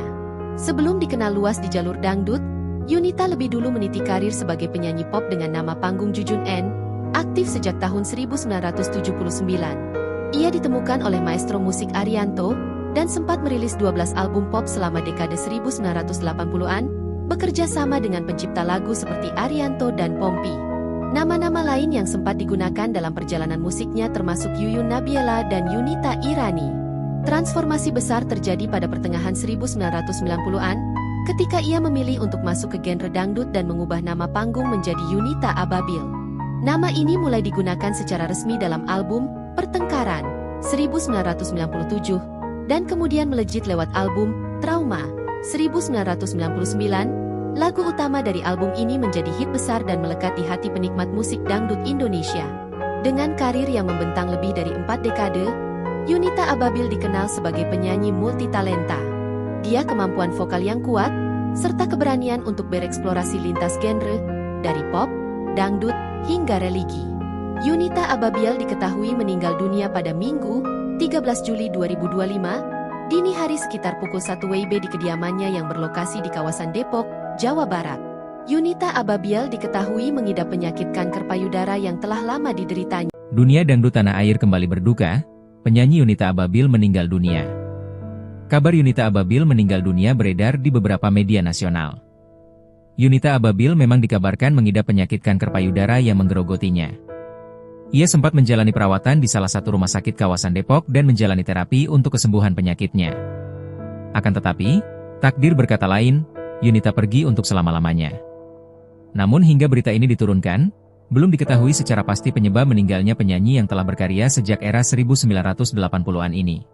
Sebelum dikenal luas di jalur dangdut, Yunita lebih dulu meniti karir sebagai penyanyi pop dengan nama panggung Jujun N, aktif sejak tahun 1979. Ia ditemukan oleh maestro musik Arianto, dan sempat merilis 12 album pop selama dekade 1980-an, bekerja sama dengan pencipta lagu seperti Arianto dan Pompi. Nama-nama lain yang sempat digunakan dalam perjalanan musiknya termasuk Yuyun Nabila dan Yunita Irani. Transformasi besar terjadi pada pertengahan 1990-an, ketika ia memilih untuk masuk ke genre dangdut dan mengubah nama panggung menjadi Yunita Ababil. Nama ini mulai digunakan secara resmi dalam album Pertengkaran 1997, dan kemudian melejit lewat album Trauma 1999. Lagu utama dari album ini menjadi hit besar dan melekat di hati penikmat musik dangdut Indonesia. Dengan karir yang membentang lebih dari 4 dekade, Yunita Ababil dikenal sebagai penyanyi multitalenta. Dia kemampuan vokal yang kuat, serta keberanian untuk bereksplorasi lintas genre, dari pop, dangdut, hingga religi. Yunita Ababil diketahui meninggal dunia pada Minggu, 13 Juli 2025, dini hari sekitar pukul 1 WIB di kediamannya yang berlokasi di kawasan Depok, Jawa Barat. Yunita Ababil diketahui mengidap penyakit kanker payudara yang telah lama dideritanya. Dunia dangdut tanah air kembali berduka, penyanyi Yunita Ababil meninggal dunia. Kabar Yunita Ababil meninggal dunia beredar di beberapa media nasional. Yunita Ababil memang dikabarkan mengidap penyakit kanker payudara yang menggerogotinya. Ia sempat menjalani perawatan di salah satu rumah sakit kawasan Depok dan menjalani terapi untuk kesembuhan penyakitnya. Akan tetapi, takdir berkata lain, Yunita pergi untuk selama-lamanya. Namun hingga berita ini diturunkan, belum diketahui secara pasti penyebab meninggalnya penyanyi yang telah berkarya sejak era 1980-an ini.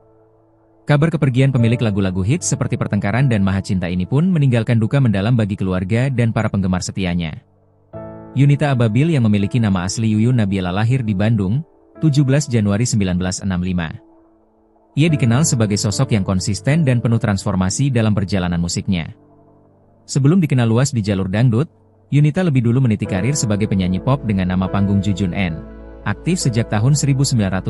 Kabar kepergian pemilik lagu-lagu hits seperti Pertengkaran dan Maha Cinta ini pun meninggalkan duka mendalam bagi keluarga dan para penggemar setianya. Yunita Ababil yang memiliki nama asli Yuyun Nabila lahir di Bandung, 17 Januari 1965. Ia dikenal sebagai sosok yang konsisten dan penuh transformasi dalam perjalanan musiknya. Sebelum dikenal luas di jalur dangdut, Yunita lebih dulu meniti karir sebagai penyanyi pop dengan nama panggung Jujun N, aktif sejak tahun 1979.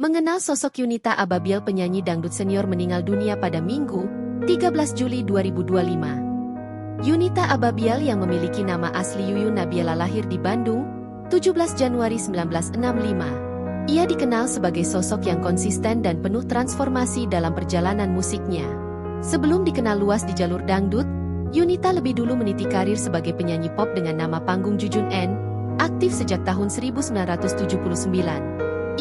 Mengenal sosok Yunita Ababil, penyanyi dangdut senior meninggal dunia pada Minggu, 13 Juli 2025. Yunita Ababiel yang memiliki nama asli Yuyun Nabiela lahir di Bandung, 17 Januari 1965. Ia dikenal sebagai sosok yang konsisten dan penuh transformasi dalam perjalanan musiknya. Sebelum dikenal luas di jalur dangdut, Yunita lebih dulu meniti karir sebagai penyanyi pop dengan nama panggung Jujun N, aktif sejak tahun 1979.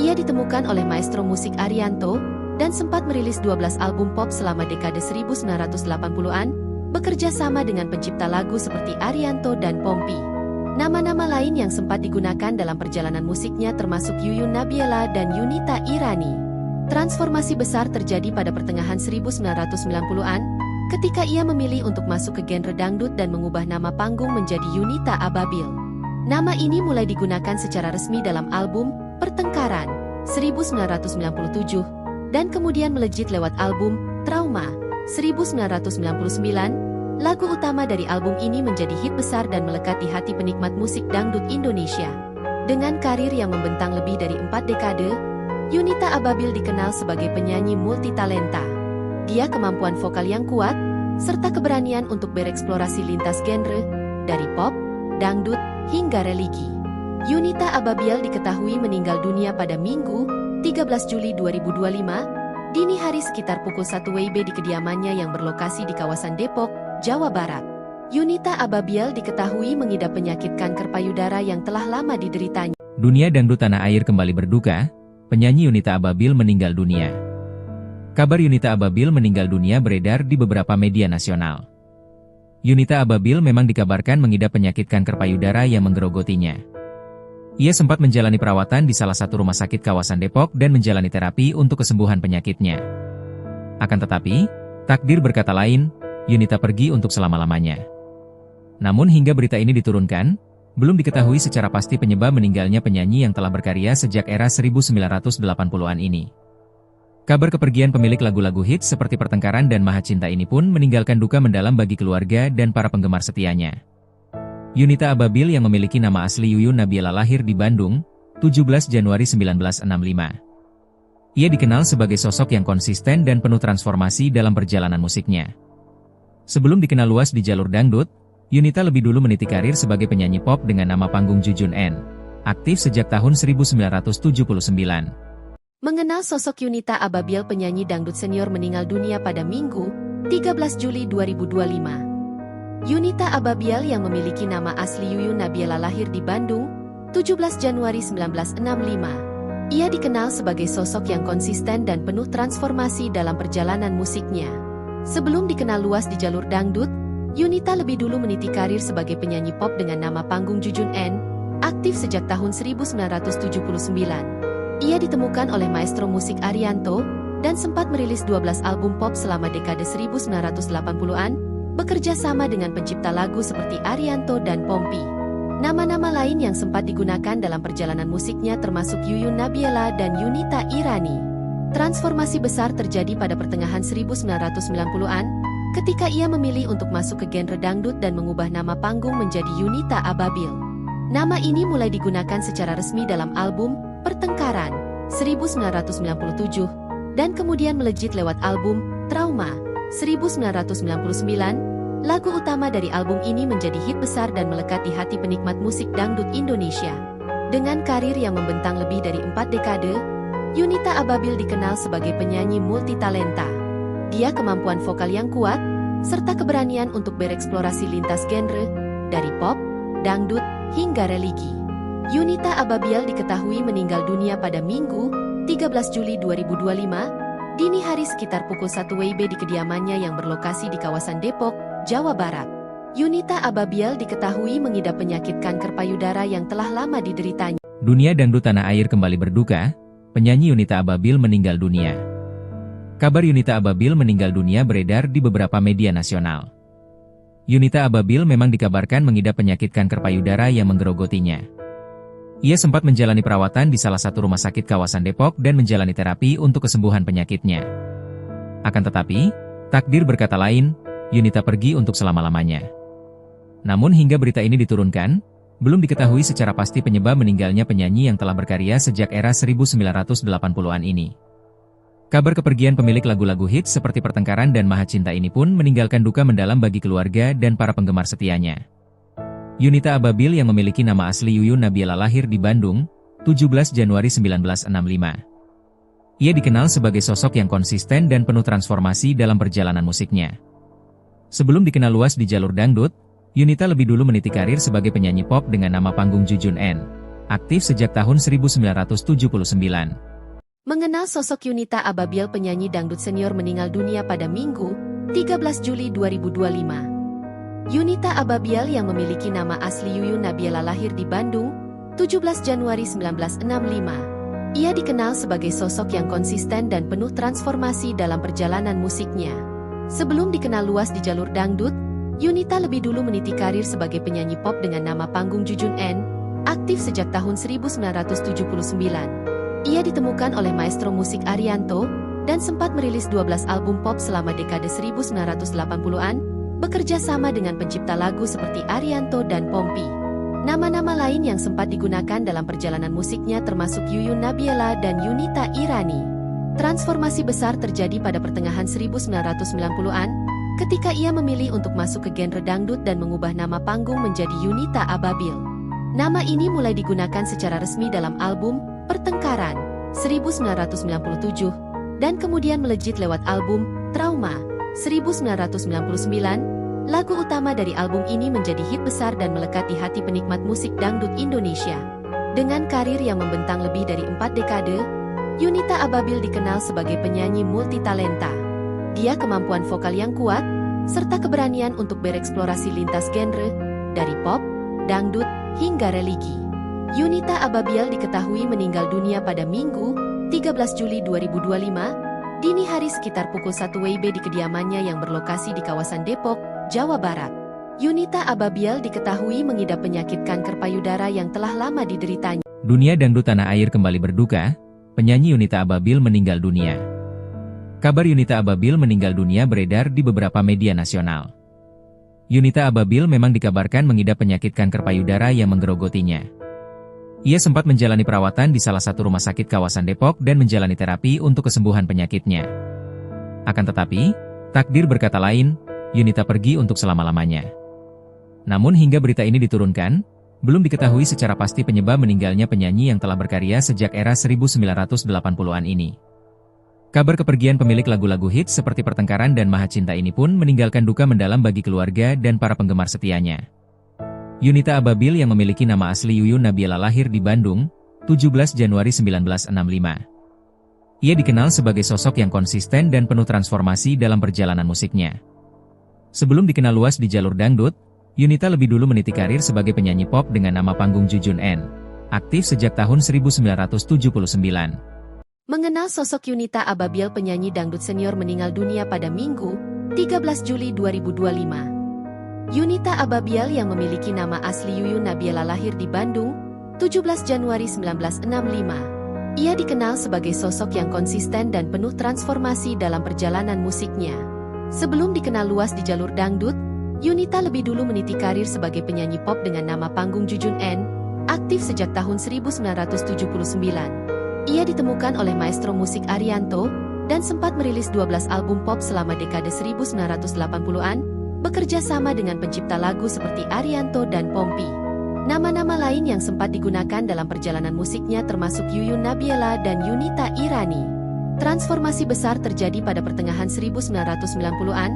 Ia ditemukan oleh maestro musik Arianto, dan sempat merilis 12 album pop selama dekade 1980-an, bekerja sama dengan pencipta lagu seperti Arianto dan Pompi. Nama-nama lain yang sempat digunakan dalam perjalanan musiknya termasuk Yuyun Nabiela dan Yunita Irani. Transformasi besar terjadi pada pertengahan 1990-an, ketika ia memilih untuk masuk ke genre dangdut dan mengubah nama panggung menjadi Yunita Ababiel. Nama ini mulai digunakan secara resmi dalam album Pertengkaran 1997, dan kemudian melejit lewat album Trauma 1999. Lagu utama dari album ini menjadi hit besar dan melekat di hati penikmat musik dangdut Indonesia. Dengan karir yang membentang lebih dari 4 dekade, Yunita Ababiel dikenal sebagai penyanyi multitalenta. Dia kemampuan vokal yang kuat, serta keberanian untuk bereksplorasi lintas genre, dari pop, dangdut, hingga religi. Yunita Ababiel diketahui meninggal dunia pada Minggu, 13 Juli 2025, dini hari sekitar pukul 1 WIB di kediamannya yang berlokasi di kawasan Depok, Jawa Barat. Yunita Ababiel diketahui mengidap penyakit kanker payudara yang telah lama dideritanya. Dunia dangdut tanah air kembali berduka, penyanyi Yunita Ababiel meninggal dunia. Kabar Yunita Ababiel meninggal dunia beredar di beberapa media nasional. Yunita Ababiel memang dikabarkan mengidap penyakit kanker payudara yang menggerogotinya. Ia sempat menjalani perawatan di salah satu rumah sakit kawasan Depok dan menjalani terapi untuk kesembuhan penyakitnya. Akan tetapi, takdir berkata lain, Yunita pergi untuk selama-lamanya. Namun hingga berita ini diturunkan, belum diketahui secara pasti penyebab meninggalnya penyanyi yang telah berkarya sejak era 1980-an ini. Kabar kepergian pemilik lagu-lagu hits seperti Pertengkaran dan Maha Cinta ini pun meninggalkan duka mendalam bagi keluarga dan para penggemar setianya. Yunita Ababiel yang memiliki nama asli Yuyun Nabiela lahir di Bandung, 17 Januari 1965. Ia dikenal sebagai sosok yang konsisten dan penuh transformasi dalam perjalanan musiknya. Sebelum dikenal luas di jalur dangdut, Yunita lebih dulu meniti karir sebagai penyanyi pop dengan nama panggung Jujun N, aktif sejak tahun 1979. Mengenal sosok Yunita Ababiel, penyanyi dangdut senior meninggal dunia pada Minggu, 13 Juli 2025. Yunita Ababiel yang memiliki nama asli Yuyun Nabiela lahir di Bandung, 17 Januari 1965. Ia dikenal sebagai sosok yang konsisten dan penuh transformasi dalam perjalanan musiknya. Sebelum dikenal luas di jalur dangdut, Yunita lebih dulu meniti karir sebagai penyanyi pop dengan nama panggung Jujun N, aktif sejak tahun 1979. Ia ditemukan oleh maestro musik Arianto, dan sempat merilis 12 album pop selama dekade 1980-an, bekerja sama dengan pencipta lagu seperti Arianto dan Pompi. Nama-nama lain yang sempat digunakan dalam perjalanan musiknya termasuk Yuyun Nabiela dan Yunita Irani. Transformasi besar terjadi pada pertengahan 1990-an, ketika ia memilih untuk masuk ke genre dangdut dan mengubah nama panggung menjadi Yunita Ababiel. Nama ini mulai digunakan secara resmi dalam album Pertengkaran 1997, dan kemudian melejit lewat album Trauma 1999. Lagu utama dari album ini menjadi hit besar dan melekat di hati penikmat musik dangdut Indonesia. Dengan karir yang membentang lebih dari 4 dekade, Yunita Ababiel dikenal sebagai penyanyi multitalenta. Dia kemampuan vokal yang kuat, serta keberanian untuk bereksplorasi lintas genre, dari pop, dangdut, hingga religi. Yunita Ababiel diketahui meninggal dunia pada Minggu, 13 Juli 2025, dini hari sekitar pukul 1 WIB di kediamannya yang berlokasi di kawasan Depok, Jawa Barat. Yunita Ababiel diketahui mengidap penyakit kanker payudara yang telah lama dideritanya. Dunia dangdut tanah air kembali berduka, penyanyi Yunita Ababiel meninggal dunia. Kabar Yunita Ababiel meninggal dunia beredar di beberapa media nasional. Yunita Ababiel memang dikabarkan mengidap penyakit kanker payudara yang menggerogotinya. Ia sempat menjalani perawatan di salah satu rumah sakit kawasan Depok dan menjalani terapi untuk kesembuhan penyakitnya. Akan tetapi, takdir berkata lain, Yunita pergi untuk selama-lamanya. Namun hingga berita ini diturunkan, belum diketahui secara pasti penyebab meninggalnya penyanyi yang telah berkarya sejak era 1980-an ini. Kabar kepergian pemilik lagu-lagu hits seperti Pertengkaran dan Maha Cinta ini pun meninggalkan duka mendalam bagi keluarga dan para penggemar setianya. Yunita Ababil yang memiliki nama asli Yuyun Nabila lahir di Bandung, 17 Januari 1965. Ia dikenal sebagai sosok yang konsisten dan penuh transformasi dalam perjalanan musiknya. Sebelum dikenal luas di jalur dangdut, Yunita lebih dulu meniti karir sebagai penyanyi pop dengan nama panggung Jujun N. Aktif sejak tahun 1979. Mengenal sosok Yunita Ababil, penyanyi dangdut senior meninggal dunia pada Minggu, 13 Juli 2025. Yunita Ababil yang memiliki nama asli Yuyun Nabila lahir di Bandung, 17 Januari 1965. Ia dikenal sebagai sosok yang konsisten dan penuh transformasi dalam perjalanan musiknya. Sebelum dikenal luas di jalur dangdut, Yunita lebih dulu meniti karir sebagai penyanyi pop dengan nama panggung Jujun N, aktif sejak tahun 1979. Ia ditemukan oleh maestro musik Arianto, dan sempat merilis 12 album pop selama dekade 1980-an, bekerja sama dengan pencipta lagu seperti Arianto dan Pompi. Nama-nama lain yang sempat digunakan dalam perjalanan musiknya termasuk Yuyun Nabila dan Yunita Irani. Transformasi besar terjadi pada pertengahan 1990-an, ketika ia memilih untuk masuk ke genre dangdut dan mengubah nama panggung menjadi Yunita Ababil. Nama ini mulai digunakan secara resmi dalam album Pertengkaran 1997 dan kemudian melejit lewat album Trauma 1999. Lagu utama dari album ini menjadi hit besar dan melekat di hati penikmat musik dangdut Indonesia. Dengan karir yang membentang lebih dari 4 dekade, Yunita Ababil dikenal sebagai penyanyi multitalenta. Dia kemampuan vokal yang kuat serta keberanian untuk bereksplorasi lintas genre dari pop, dangdut hingga religi. Yunita Ababil diketahui meninggal dunia pada Minggu, 13 Juli 2025, dini hari sekitar pukul 1 WIB di kediamannya yang berlokasi di kawasan Depok, Jawa Barat. Yunita Ababil diketahui mengidap penyakit kanker payudara yang telah lama dideritanya. Dunia dangdut tanah air kembali berduka, penyanyi Yunita Ababil meninggal dunia. Kabar Yunita Ababil meninggal dunia beredar di beberapa media nasional. Yunita Ababil memang dikabarkan mengidap penyakit kanker payudara yang menggerogotinya. Ia sempat menjalani perawatan di salah satu rumah sakit kawasan Depok dan menjalani terapi untuk kesembuhan penyakitnya. Akan tetapi, takdir berkata lain, Yunita pergi untuk selama-lamanya. Namun hingga berita ini diturunkan, belum diketahui secara pasti penyebab meninggalnya penyanyi yang telah berkarya sejak era 1980-an ini. Kabar kepergian pemilik lagu-lagu hits seperti Pertengkaran dan Maha Cinta ini pun meninggalkan duka mendalam bagi keluarga dan para penggemar setianya. Yunita Ababil yang memiliki nama asli Yuyun Nabila lahir di Bandung, 17 Januari 1965. Ia dikenal sebagai sosok yang konsisten dan penuh transformasi dalam perjalanan musiknya. Sebelum dikenal luas di jalur dangdut, Yunita lebih dulu meniti karir sebagai penyanyi pop dengan nama panggung Jujun N, aktif sejak tahun 1979. Mengenal sosok Yunita Ababil, penyanyi dangdut senior meninggal dunia pada Minggu, 13 Juli 2025. Yunita Ababil yang memiliki nama asli Yuyun Nabila lahir di Bandung, 17 Januari 1965. Ia dikenal sebagai sosok yang konsisten dan penuh transformasi dalam perjalanan musiknya. Sebelum dikenal luas di jalur dangdut, Yunita lebih dulu meniti karir sebagai penyanyi pop dengan nama panggung Jujun N, aktif sejak tahun 1979. Ia ditemukan oleh maestro musik Arianto, dan sempat merilis 12 album pop selama dekade 1980-an, bekerja sama dengan pencipta lagu seperti Arianto dan Pompi. Nama-nama lain yang sempat digunakan dalam perjalanan musiknya termasuk Yuyun Nabila dan Yunita Irani. Transformasi besar terjadi pada pertengahan 1990-an,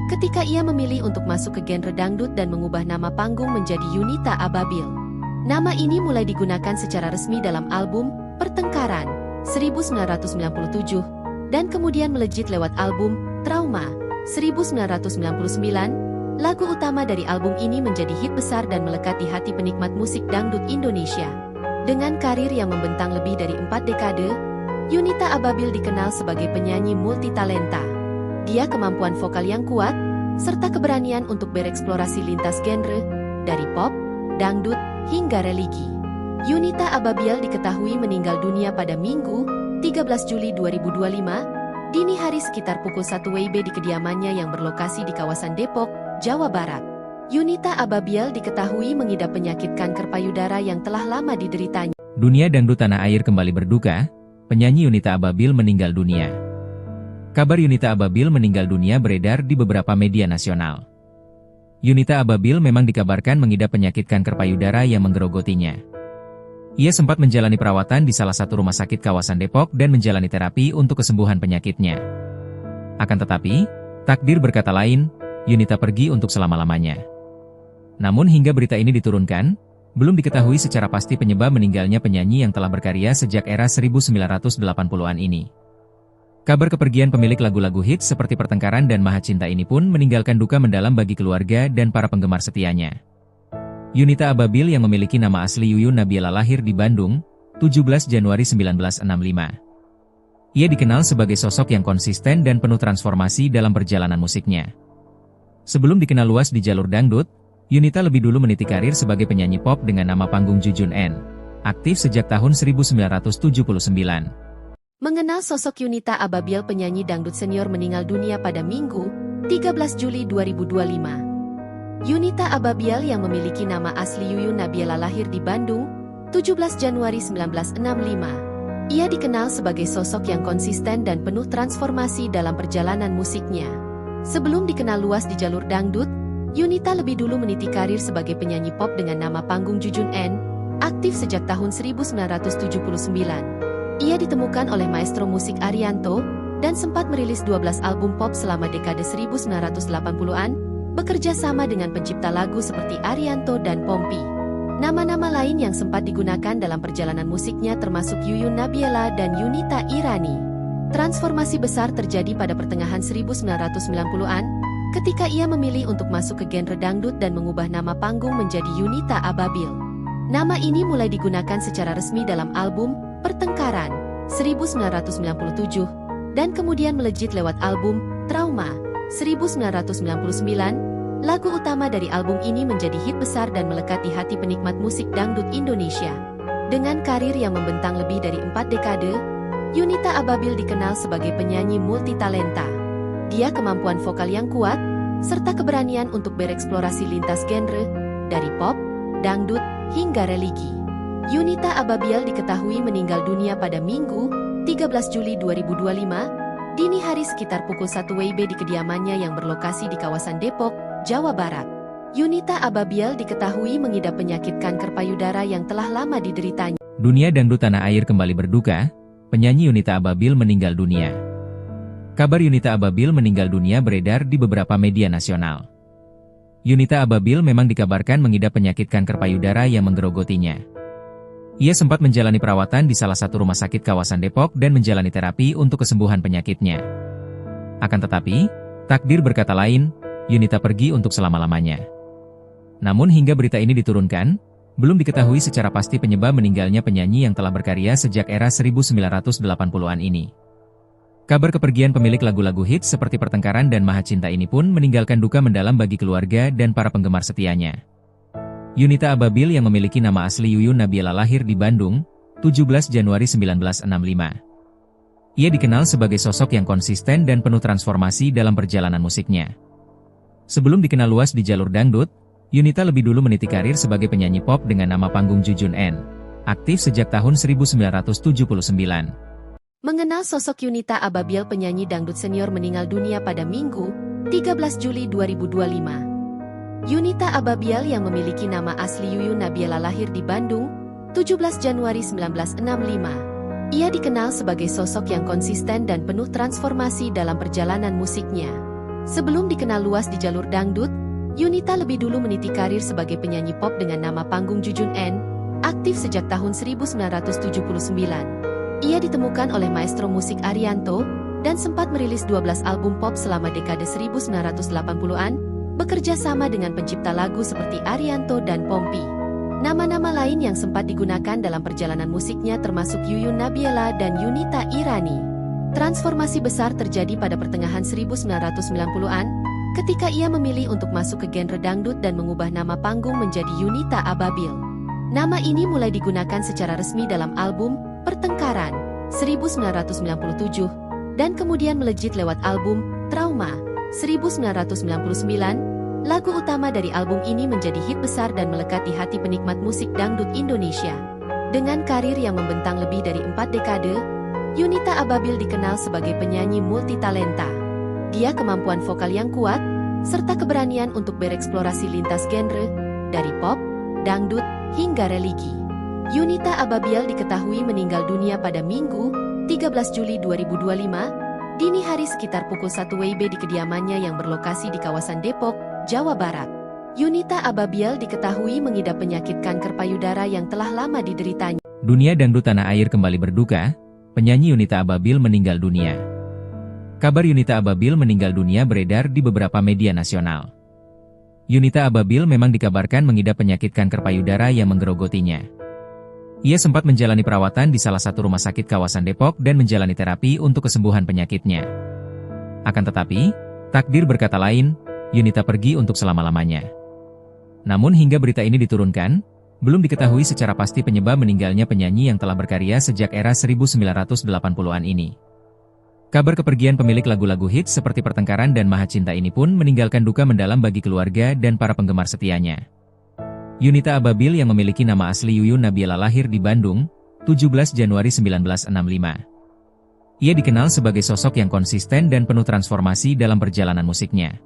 ketika ia memilih untuk masuk ke genre dangdut dan mengubah nama panggung menjadi Yunita Ababil. Nama ini mulai digunakan secara resmi dalam album Pertengkaran 1997, dan kemudian melejit lewat album Trauma 1999, lagu utama dari album ini menjadi hit besar dan melekat di hati penikmat musik dangdut Indonesia. Dengan karir yang membentang lebih dari 4 dekade, Yunita Ababil dikenal sebagai penyanyi multitalenta. Dia kemampuan vokal yang kuat, serta keberanian untuk bereksplorasi lintas genre, dari pop, dangdut, hingga religi. Yunita Ababil diketahui meninggal dunia pada Minggu, 13 Juli 2025, dini hari sekitar pukul 1 WIB di kediamannya yang berlokasi di kawasan Depok, Jawa Barat. Yunita Ababil diketahui mengidap penyakit kanker payudara yang telah lama dideritanya. Dunia dangdut tanah air kembali berduka, penyanyi Yunita Ababil meninggal dunia. Kabar Yunita Ababil meninggal dunia beredar di beberapa media nasional. Yunita Ababil memang dikabarkan mengidap penyakit kanker payudara yang menggerogotinya. Ia sempat menjalani perawatan di salah satu rumah sakit kawasan Depok dan menjalani terapi untuk kesembuhan penyakitnya. Akan tetapi, takdir berkata lain, Yunita pergi untuk selama-lamanya. Namun hingga berita ini diturunkan, belum diketahui secara pasti penyebab meninggalnya penyanyi yang telah berkarya sejak era 1980-an ini. Kabar kepergian pemilik lagu-lagu hits seperti Pertengkaran dan Maha Cinta ini pun meninggalkan duka mendalam bagi keluarga dan para penggemar setianya. Yunita Ababil yang memiliki nama asli Yuyun Nabila lahir di Bandung, 17 Januari 1965. Ia dikenal sebagai sosok yang konsisten dan penuh transformasi dalam perjalanan musiknya. Sebelum dikenal luas di jalur dangdut, Yunita lebih dulu meniti karir sebagai penyanyi pop dengan nama panggung Jujun N, aktif sejak tahun 1979. Mengenal sosok Yunita Ababil penyanyi dangdut senior meninggal dunia pada Minggu, 13 Juli 2025. Yunita Ababil yang memiliki nama asli Yuyun Nabila lahir di Bandung, 17 Januari 1965. Ia dikenal sebagai sosok yang konsisten dan penuh transformasi dalam perjalanan musiknya. Sebelum dikenal luas di jalur dangdut, Yunita lebih dulu meniti karir sebagai penyanyi pop dengan nama panggung Jujun N, aktif sejak tahun 1979. Ia ditemukan oleh maestro musik Arianto, dan sempat merilis 12 album pop selama dekade 1980-an, bekerja sama dengan pencipta lagu seperti Arianto dan Pompi. Nama-nama lain yang sempat digunakan dalam perjalanan musiknya termasuk Yuyun Nabila dan Yunita Irani. Transformasi besar terjadi pada pertengahan 1990-an, ketika ia memilih untuk masuk ke genre dangdut dan mengubah nama panggung menjadi Yunita Ababil. Nama ini mulai digunakan secara resmi dalam album Pertengkaran, 1997, dan kemudian melejit lewat album Trauma, 1999. Lagu utama dari album ini menjadi hit besar dan melekat di hati penikmat musik dangdut Indonesia. Dengan karir yang membentang lebih dari 4 dekade, Yunita Ababil dikenal sebagai penyanyi multitalenta. Dia kemampuan vokal yang kuat, serta keberanian untuk bereksplorasi lintas genre, dari pop, dangdut, hingga religi. Yunita Ababil diketahui meninggal dunia pada Minggu, 13 Juli 2025, dini hari sekitar pukul 1 WIB di kediamannya yang berlokasi di kawasan Depok, Jawa Barat. Yunita Ababil diketahui mengidap penyakit kanker payudara yang telah lama dideritanya. Dunia dangdut tanah air kembali berduka, penyanyi Yunita Ababil meninggal dunia. Kabar Yunita Ababil meninggal dunia beredar di beberapa media nasional. Yunita Ababil memang dikabarkan mengidap penyakit kanker payudara yang menggerogotinya. Ia sempat menjalani perawatan di salah satu rumah sakit kawasan Depok dan menjalani terapi untuk kesembuhan penyakitnya. Akan tetapi, takdir berkata lain, Yunita pergi untuk selama-lamanya. Namun hingga berita ini diturunkan, belum diketahui secara pasti penyebab meninggalnya penyanyi yang telah berkarya sejak era 1980-an ini. Kabar kepergian pemilik lagu-lagu hits seperti Pertengkaran dan Maha Cinta ini pun meninggalkan duka mendalam bagi keluarga dan para penggemar setianya. Yunita Ababil yang memiliki nama asli Yuyun Nabila lahir di Bandung, 17 Januari 1965. Ia dikenal sebagai sosok yang konsisten dan penuh transformasi dalam perjalanan musiknya. Sebelum dikenal luas di jalur dangdut, Yunita lebih dulu meniti karir sebagai penyanyi pop dengan nama panggung Jujun N, aktif sejak tahun 1979. Mengenal sosok Yunita Ababil penyanyi dangdut senior meninggal dunia pada Minggu, 13 Juli 2025. Yunita Ababil yang memiliki nama asli Yuyun Nabila lahir di Bandung, 17 Januari 1965. Ia dikenal sebagai sosok yang konsisten dan penuh transformasi dalam perjalanan musiknya. Sebelum dikenal luas di jalur dangdut, Yunita lebih dulu meniti karir sebagai penyanyi pop dengan nama panggung Jujun N, aktif sejak tahun 1979. Ia ditemukan oleh maestro musik Arianto, dan sempat merilis 12 album pop selama dekade 1980-an, bekerja sama dengan pencipta lagu seperti Arianto dan Pompi. Nama-nama lain yang sempat digunakan dalam perjalanan musiknya termasuk Yuyun Nabila dan Yunita Irani. Transformasi besar terjadi pada pertengahan 1990-an, ketika ia memilih untuk masuk ke genre dangdut dan mengubah nama panggung menjadi Yunita Ababil. Nama ini mulai digunakan secara resmi dalam album Pertengkaran, 1997, dan kemudian melejit lewat album Trauma, 1999. Lagu utama dari album ini menjadi hit besar dan melekat di hati penikmat musik dangdut Indonesia. Dengan karir yang membentang lebih dari 4 dekade, Yunita Ababil dikenal sebagai penyanyi multitalenta. Dia kemampuan vokal yang kuat, serta keberanian untuk bereksplorasi lintas genre, dari pop, dangdut, hingga religi. Yunita Ababil diketahui meninggal dunia pada Minggu, 13 Juli 2025, dini hari sekitar pukul 1 WIB di kediamannya yang berlokasi di kawasan Depok, Jawa Barat. Yunita Ababil diketahui mengidap penyakit kanker payudara yang telah lama dideritanya. Dunia dangdut tanah air kembali berduka, penyanyi Yunita Ababil meninggal dunia. Kabar Yunita Ababil meninggal dunia beredar di beberapa media nasional. Yunita Ababil memang dikabarkan mengidap penyakit kanker payudara yang menggerogotinya. Ia sempat menjalani perawatan di salah satu rumah sakit kawasan Depok dan menjalani terapi untuk kesembuhan penyakitnya. Akan tetapi, takdir berkata lain, Yunita pergi untuk selama-lamanya. Namun hingga berita ini diturunkan, belum diketahui secara pasti penyebab meninggalnya penyanyi yang telah berkarya sejak era 1980-an ini. Kabar kepergian pemilik lagu-lagu hits seperti Pertengkaran dan Maha Cinta ini pun meninggalkan duka mendalam bagi keluarga dan para penggemar setianya. Yunita Ababil yang memiliki nama asli Yuyun Nabiela lahir di Bandung, 17 Januari 1965. Ia dikenal sebagai sosok yang konsisten dan penuh transformasi dalam perjalanan musiknya.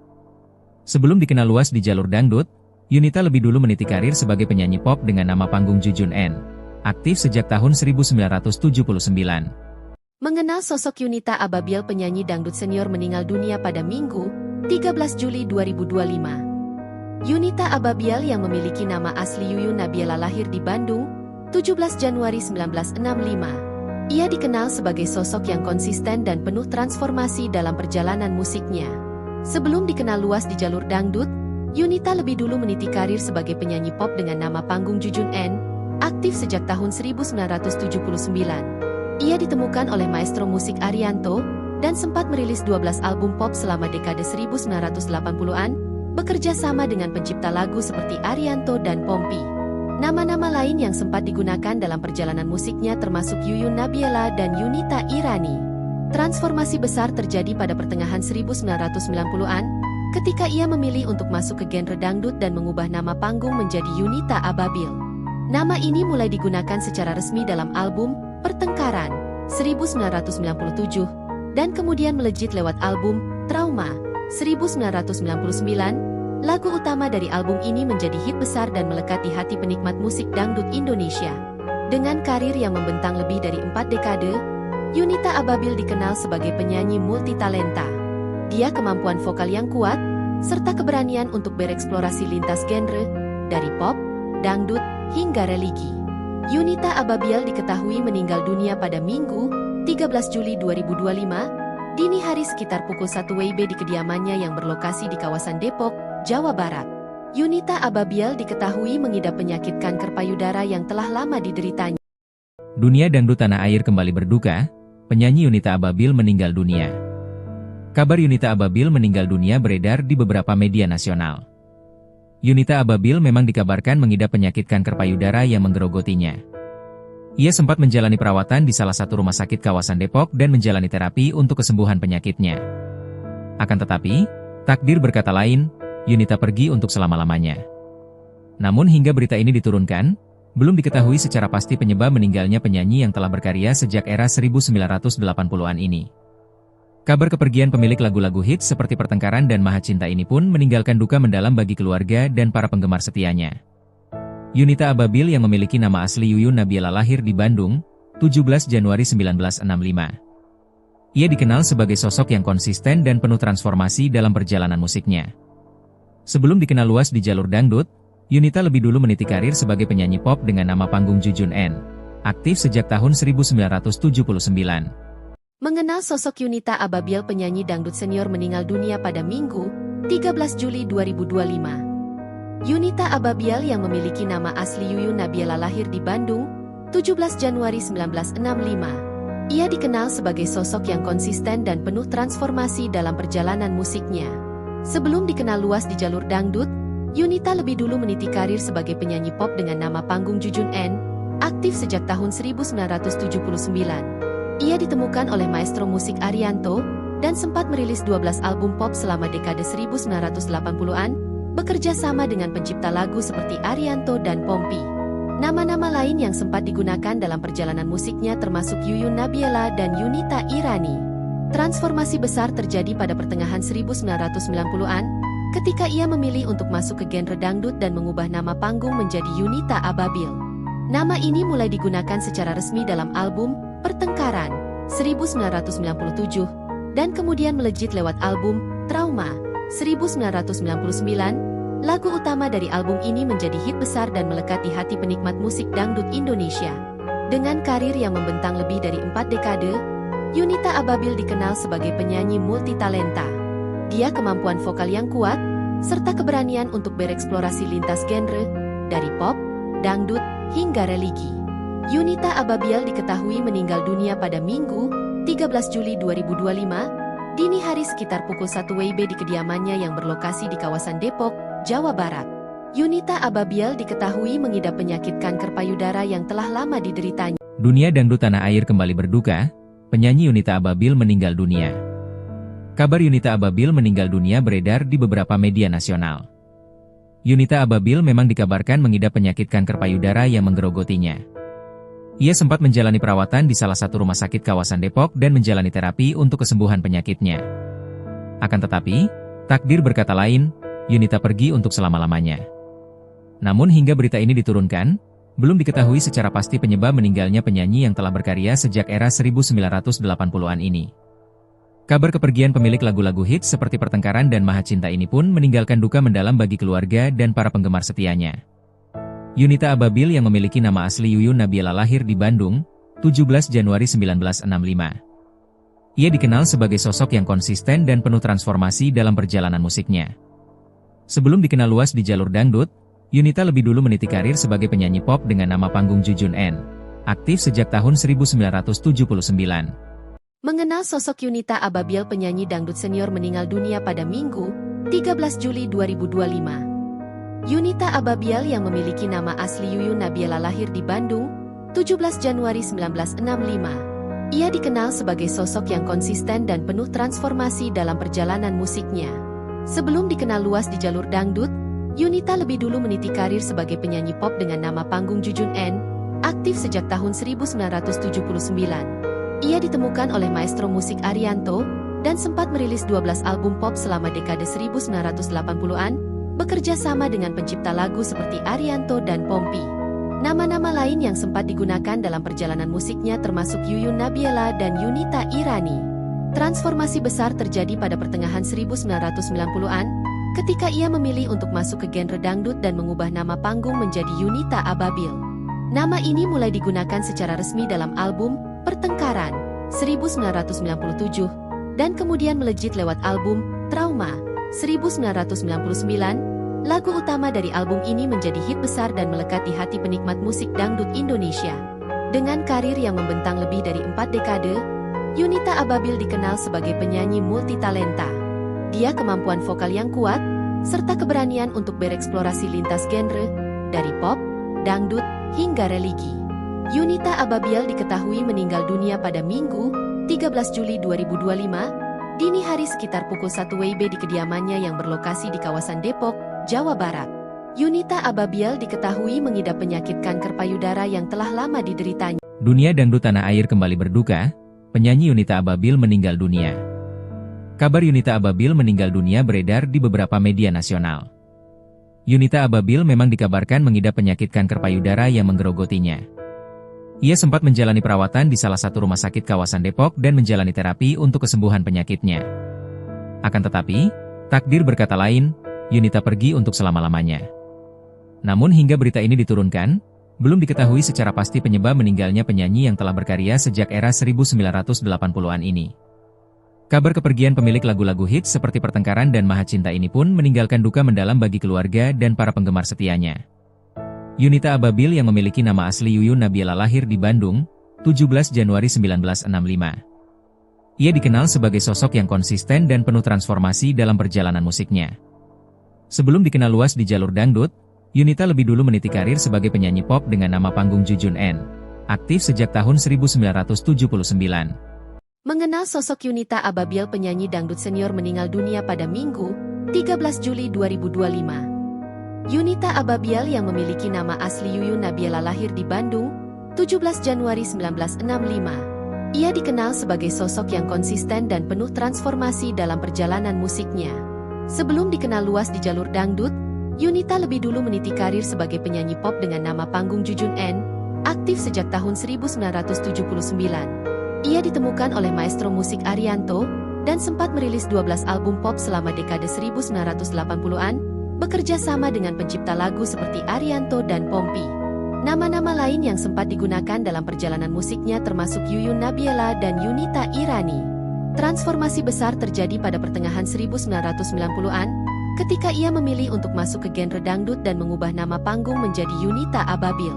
Sebelum dikenal luas di jalur dangdut, Yunita lebih dulu meniti karir sebagai penyanyi pop dengan nama panggung Jujun N, aktif sejak tahun 1979. Mengenal sosok Yunita Ababil, penyanyi dangdut senior meninggal dunia pada Minggu, 13 Juli 2025. Yunita Ababil yang memiliki nama asli Yuyun Nabiela lahir di Bandung, 17 Januari 1965. Ia dikenal sebagai sosok yang konsisten dan penuh transformasi dalam perjalanan musiknya. Sebelum dikenal luas di jalur dangdut, Yunita lebih dulu meniti karir sebagai penyanyi pop dengan nama panggung Jujun N, aktif sejak tahun 1979. Ia ditemukan oleh maestro musik Arianto, dan sempat merilis 12 album pop selama dekade 1980-an, bekerja sama dengan pencipta lagu seperti Arianto dan Pompi. Nama-nama lain yang sempat digunakan dalam perjalanan musiknya termasuk Yuyun Nabiela dan Yunita Irani. Transformasi besar terjadi pada pertengahan 1990-an, ketika ia memilih untuk masuk ke genre dangdut dan mengubah nama panggung menjadi Yunita Ababil. Nama ini mulai digunakan secara resmi dalam album Pertengkaran 1997 dan kemudian melejit lewat album Trauma 1999. Lagu utama dari album ini menjadi hit besar dan melekat di hati penikmat musik dangdut Indonesia. Dengan karir yang membentang lebih dari 4 dekade, Yunita Ababil dikenal sebagai penyanyi multitalenta. Dia kemampuan vokal yang kuat, serta keberanian untuk bereksplorasi lintas genre, dari pop, dangdut, hingga religi. Yunita Ababil diketahui meninggal dunia pada Minggu, 13 Juli 2025, dini hari sekitar pukul 1 WIB di kediamannya yang berlokasi di kawasan Depok, Jawa Barat. Yunita Ababil diketahui mengidap penyakit kanker payudara yang telah lama dideritanya. Dunia dangdut tanah air kembali berduka, penyanyi Yunita Ababil meninggal dunia. Kabar Yunita Ababil meninggal dunia beredar di beberapa media nasional. Yunita Ababil memang dikabarkan mengidap penyakit kanker payudara yang menggerogotinya. Ia sempat menjalani perawatan di salah satu rumah sakit kawasan Depok dan menjalani terapi untuk kesembuhan penyakitnya. Akan tetapi, takdir berkata lain, Yunita pergi untuk selama-lamanya. Namun hingga berita ini diturunkan, belum diketahui secara pasti penyebab meninggalnya penyanyi yang telah berkarya sejak era 1980-an ini. Kabar kepergian pemilik lagu-lagu hits seperti Pertengkaran dan Maha Cinta ini pun meninggalkan duka mendalam bagi keluarga dan para penggemar setianya. Yunita Ababil yang memiliki nama asli Yuyun Nabiela lahir di Bandung, 17 Januari 1965. Ia dikenal sebagai sosok yang konsisten dan penuh transformasi dalam perjalanan musiknya. Sebelum dikenal luas di jalur dangdut, Yunita lebih dulu meniti karir sebagai penyanyi pop dengan nama panggung Jujun N, aktif sejak tahun 1979. Mengenal sosok Yunita Ababil, penyanyi dangdut senior meninggal dunia pada Minggu, 13 Juli 2025. Yunita Ababil yang memiliki nama asli Yuyun Nabiela lahir di Bandung, 17 Januari 1965. Ia dikenal sebagai sosok yang konsisten dan penuh transformasi dalam perjalanan musiknya. Sebelum dikenal luas di jalur dangdut, Yunita lebih dulu meniti karir sebagai penyanyi pop dengan nama panggung Jujun N, aktif sejak tahun 1979. Ia ditemukan oleh maestro musik Arianto, dan sempat merilis 12 album pop selama dekade 1980-an, bekerja sama dengan pencipta lagu seperti Arianto dan Pompi. Nama-nama lain yang sempat digunakan dalam perjalanan musiknya termasuk Yuyun Nabila dan Yunita Irani. Transformasi besar terjadi pada pertengahan 1990-an, ketika ia memilih untuk masuk ke genre dangdut dan mengubah nama panggung menjadi Yunita Ababil. Nama ini mulai digunakan secara resmi dalam album Pertengkaran 1997, dan kemudian melejit lewat album Trauma 1999. Lagu utama dari album ini menjadi hit besar dan melekat di hati penikmat musik dangdut Indonesia. Dengan karir yang membentang lebih dari 4 dekade, Yunita Ababil dikenal sebagai penyanyi multitalenta. Dia kemampuan vokal yang kuat, serta keberanian untuk bereksplorasi lintas genre, dari pop, dangdut, hingga religi. Yunita Ababil diketahui meninggal dunia pada Minggu, 13 Juli 2025, dini hari sekitar pukul 1 WIB di kediamannya yang berlokasi di kawasan Depok, Jawa Barat. Yunita Ababil diketahui mengidap penyakit kanker payudara yang telah lama dideritanya. Dunia dangdut tanah air kembali berduka, penyanyi Yunita Ababil meninggal dunia. Kabar Yunita Ababil meninggal dunia beredar di beberapa media nasional. Yunita Ababil memang dikabarkan mengidap penyakit kanker payudara yang menggerogotinya. Ia sempat menjalani perawatan di salah satu rumah sakit kawasan Depok dan menjalani terapi untuk kesembuhan penyakitnya. Akan tetapi, takdir berkata lain, Yunita pergi untuk selama-lamanya. Namun hingga berita ini diturunkan, belum diketahui secara pasti penyebab meninggalnya penyanyi yang telah berkarya sejak era 1980-an ini. Kabar kepergian pemilik lagu-lagu hits seperti Pertengkaran dan Maha Cinta ini pun meninggalkan duka mendalam bagi keluarga dan para penggemar setianya. Yunita Ababil yang memiliki nama asli Yuyun Nabila lahir di Bandung, 17 Januari 1965. Ia dikenal sebagai sosok yang konsisten dan penuh transformasi dalam perjalanan musiknya. Sebelum dikenal luas di jalur dangdut, Yunita lebih dulu meniti karir sebagai penyanyi pop dengan nama panggung Jujun N. Aktif sejak tahun 1979. Mengenal sosok Yunita Ababil, penyanyi dangdut senior meninggal dunia pada Minggu, 13 Juli 2025. Yunita Ababil yang memiliki nama asli Yuyun Nabila lahir di Bandung, 17 Januari 1965. Ia dikenal sebagai sosok yang konsisten dan penuh transformasi dalam perjalanan musiknya. Sebelum dikenal luas di jalur dangdut, Yunita lebih dulu meniti karir sebagai penyanyi pop dengan nama panggung Jujun N, aktif sejak tahun 1979. Ia ditemukan oleh maestro musik Arianto, dan sempat merilis 12 album pop selama dekade 1980-an, bekerja sama dengan pencipta lagu seperti Arianto dan Pompi. Nama-nama lain yang sempat digunakan dalam perjalanan musiknya termasuk Yuyun Nabila dan Yunita Irani. Transformasi besar terjadi pada pertengahan 1990-an, ketika ia memilih untuk masuk ke genre dangdut dan mengubah nama panggung menjadi Yunita Ababil. Nama ini mulai digunakan secara resmi dalam album Pertengkaran 1997, dan kemudian melejit lewat album Trauma 1999. Lagu utama dari album ini menjadi hit besar dan melekat di hati penikmat musik dangdut Indonesia. Dengan karir yang membentang lebih dari 4 dekade, Yunita Ababil dikenal sebagai penyanyi multitalenta. Dia kemampuan vokal yang kuat, serta keberanian untuk bereksplorasi lintas genre, dari pop, dangdut, hingga religi. Yunita Ababil diketahui meninggal dunia pada Minggu, 13 Juli 2025, dini hari sekitar pukul 1 WIB di kediamannya yang berlokasi di kawasan Depok, Jawa Barat. Yunita Ababil diketahui mengidap penyakit kanker payudara yang telah lama dideritanya. Dunia dangdut tanah air kembali berduka, penyanyi Yunita Ababil meninggal dunia. Kabar Yunita Ababil meninggal dunia beredar di beberapa media nasional. Yunita Ababil memang dikabarkan mengidap penyakit kanker payudara yang menggerogotinya. Ia sempat menjalani perawatan di salah satu rumah sakit kawasan Depok dan menjalani terapi untuk kesembuhan penyakitnya. Akan tetapi, takdir berkata lain, Yunita pergi untuk selama-lamanya. Namun hingga berita ini diturunkan, belum diketahui secara pasti penyebab meninggalnya penyanyi yang telah berkarya sejak era 1980-an ini. Kabar kepergian pemilik lagu-lagu hits seperti Pertengkaran dan Maha Cinta ini pun meninggalkan duka mendalam bagi keluarga dan para penggemar setianya. Yunita Ababil yang memiliki nama asli Yuyun Nabila lahir di Bandung, 17 Januari 1965. Ia dikenal sebagai sosok yang konsisten dan penuh transformasi dalam perjalanan musiknya. Sebelum dikenal luas di jalur dangdut, Yunita lebih dulu meniti karir sebagai penyanyi pop dengan nama panggung Jujun N. Aktif sejak tahun 1979. Mengenal sosok Yunita Ababil, penyanyi dangdut senior meninggal dunia pada Minggu, 13 Juli 2025. Yunita Ababiel yang memiliki nama asli Yuyun Nabiela lahir di Bandung, 17 Januari 1965. Ia dikenal sebagai sosok yang konsisten dan penuh transformasi dalam perjalanan musiknya. Sebelum dikenal luas di jalur dangdut, Yunita lebih dulu meniti karir sebagai penyanyi pop dengan nama panggung Jujun N, aktif sejak tahun 1979. Ia ditemukan oleh maestro musik Arianto, dan sempat merilis 12 album pop selama dekade 1980-an, bekerja sama dengan pencipta lagu seperti Arianto dan Pompi. Nama-nama lain yang sempat digunakan dalam perjalanan musiknya termasuk Yuyun Nabiela dan Yunita Irani. Transformasi besar terjadi pada pertengahan 1990-an, ketika ia memilih untuk masuk ke genre dangdut dan mengubah nama panggung menjadi Yunita Ababil.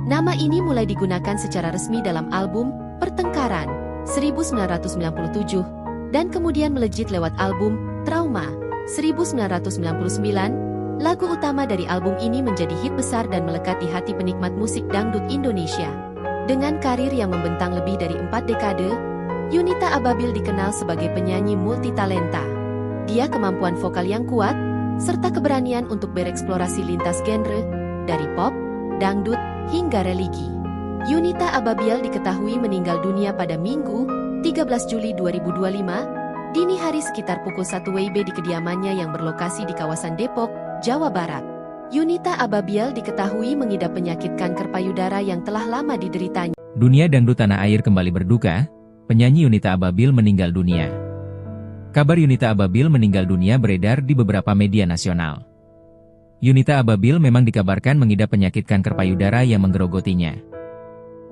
Nama ini mulai digunakan secara resmi dalam album Pertengkaran 1997, dan kemudian melejit lewat album Trauma 1999. Lagu utama dari album ini menjadi hit besar dan melekat di hati penikmat musik dangdut Indonesia. Dengan karir yang membentang lebih dari 4 dekade, Yunita Ababil dikenal sebagai penyanyi multitalenta. Dia kemampuan vokal yang kuat, serta keberanian untuk bereksplorasi lintas genre, dari pop, dangdut, hingga religi. Yunita Ababil diketahui meninggal dunia pada Minggu, 13 Juli 2025, dini hari sekitar pukul 1 WIB di kediamannya yang berlokasi di kawasan Depok, Jawa Barat. Yunita Ababil diketahui mengidap penyakit kanker payudara yang telah lama dideritanya. Dunia dangdut tanah air kembali berduka, penyanyi Yunita Ababil meninggal dunia. Kabar Yunita Ababil meninggal dunia beredar di beberapa media nasional. Yunita Ababil memang dikabarkan mengidap penyakit kanker payudara yang menggerogotinya.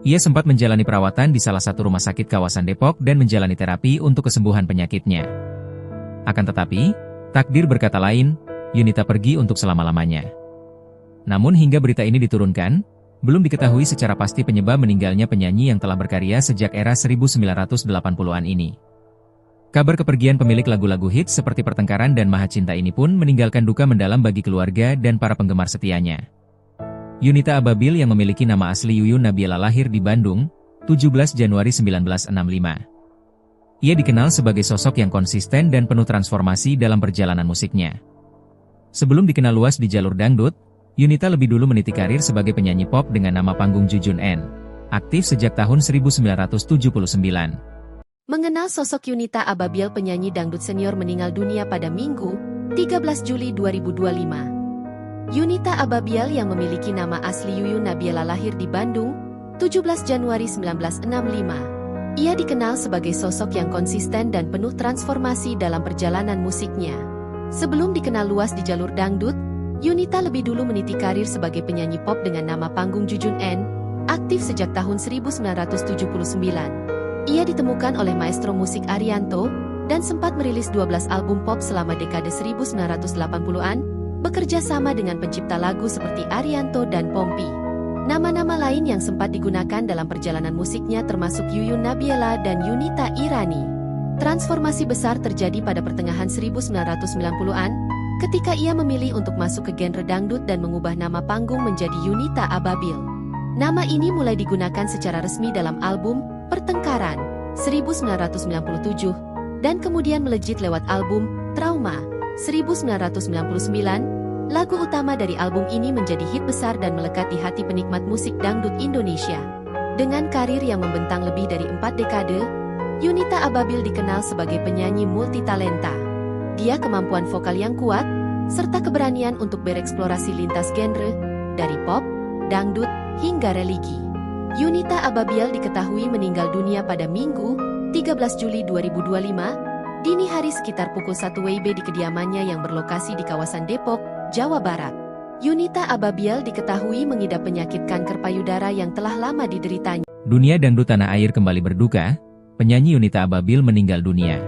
Ia sempat menjalani perawatan di salah satu rumah sakit kawasan Depok dan menjalani terapi untuk kesembuhan penyakitnya. Akan tetapi, takdir berkata lain, Yunita pergi untuk selama-lamanya. Namun hingga berita ini diturunkan, belum diketahui secara pasti penyebab meninggalnya penyanyi yang telah berkarya sejak era 1980-an ini. Kabar kepergian pemilik lagu-lagu hits seperti Pertengkaran dan Maha Cinta ini pun meninggalkan duka mendalam bagi keluarga dan para penggemar setianya. Yunita Ababil yang memiliki nama asli Yuyun Nabiela lahir di Bandung, 17 Januari 1965. Ia dikenal sebagai sosok yang konsisten dan penuh transformasi dalam perjalanan musiknya. Sebelum dikenal luas di jalur dangdut, Yunita lebih dulu meniti karir sebagai penyanyi pop dengan nama panggung Jujun N, aktif sejak tahun 1979. Mengenal sosok Yunita Ababil, penyanyi dangdut senior meninggal dunia pada Minggu, 13 Juli 2025. Yunita Ababil yang memiliki nama asli Yuyun Nabiela lahir di Bandung, 17 Januari 1965. Ia dikenal sebagai sosok yang konsisten dan penuh transformasi dalam perjalanan musiknya. Sebelum dikenal luas di jalur dangdut, Yunita lebih dulu meniti karir sebagai penyanyi pop dengan nama panggung Jujun N, aktif sejak tahun 1979. Ia ditemukan oleh maestro musik Arianto, dan sempat merilis 12 album pop selama dekade 1980-an, bekerja sama dengan pencipta lagu seperti Arianto dan Pompi. Nama-nama lain yang sempat digunakan dalam perjalanan musiknya termasuk Yuyun Nabiela dan Yunita Irani. Transformasi besar terjadi pada pertengahan 1990-an, ketika ia memilih untuk masuk ke genre dangdut dan mengubah nama panggung menjadi Yunita Ababil. Nama ini mulai digunakan secara resmi dalam album Pertengkaran 1997, dan kemudian melejit lewat album Trauma 1999. Lagu utama dari album ini menjadi hit besar dan melekat di hati penikmat musik dangdut Indonesia. Dengan karir yang membentang lebih dari 4 dekade, Yunita Ababil dikenal sebagai penyanyi multitalenta. Dia kemampuan vokal yang kuat, serta keberanian untuk bereksplorasi lintas genre, dari pop, dangdut, hingga religi. Yunita Ababil diketahui meninggal dunia pada Minggu, 13 Juli 2025, dini hari sekitar pukul 1 WIB di kediamannya yang berlokasi di kawasan Depok, Jawa Barat. Yunita Ababil diketahui mengidap penyakit kanker payudara yang telah lama dideritanya. Dunia dangdut tanah air kembali berduka, penyanyi Yunita Ababil meninggal dunia.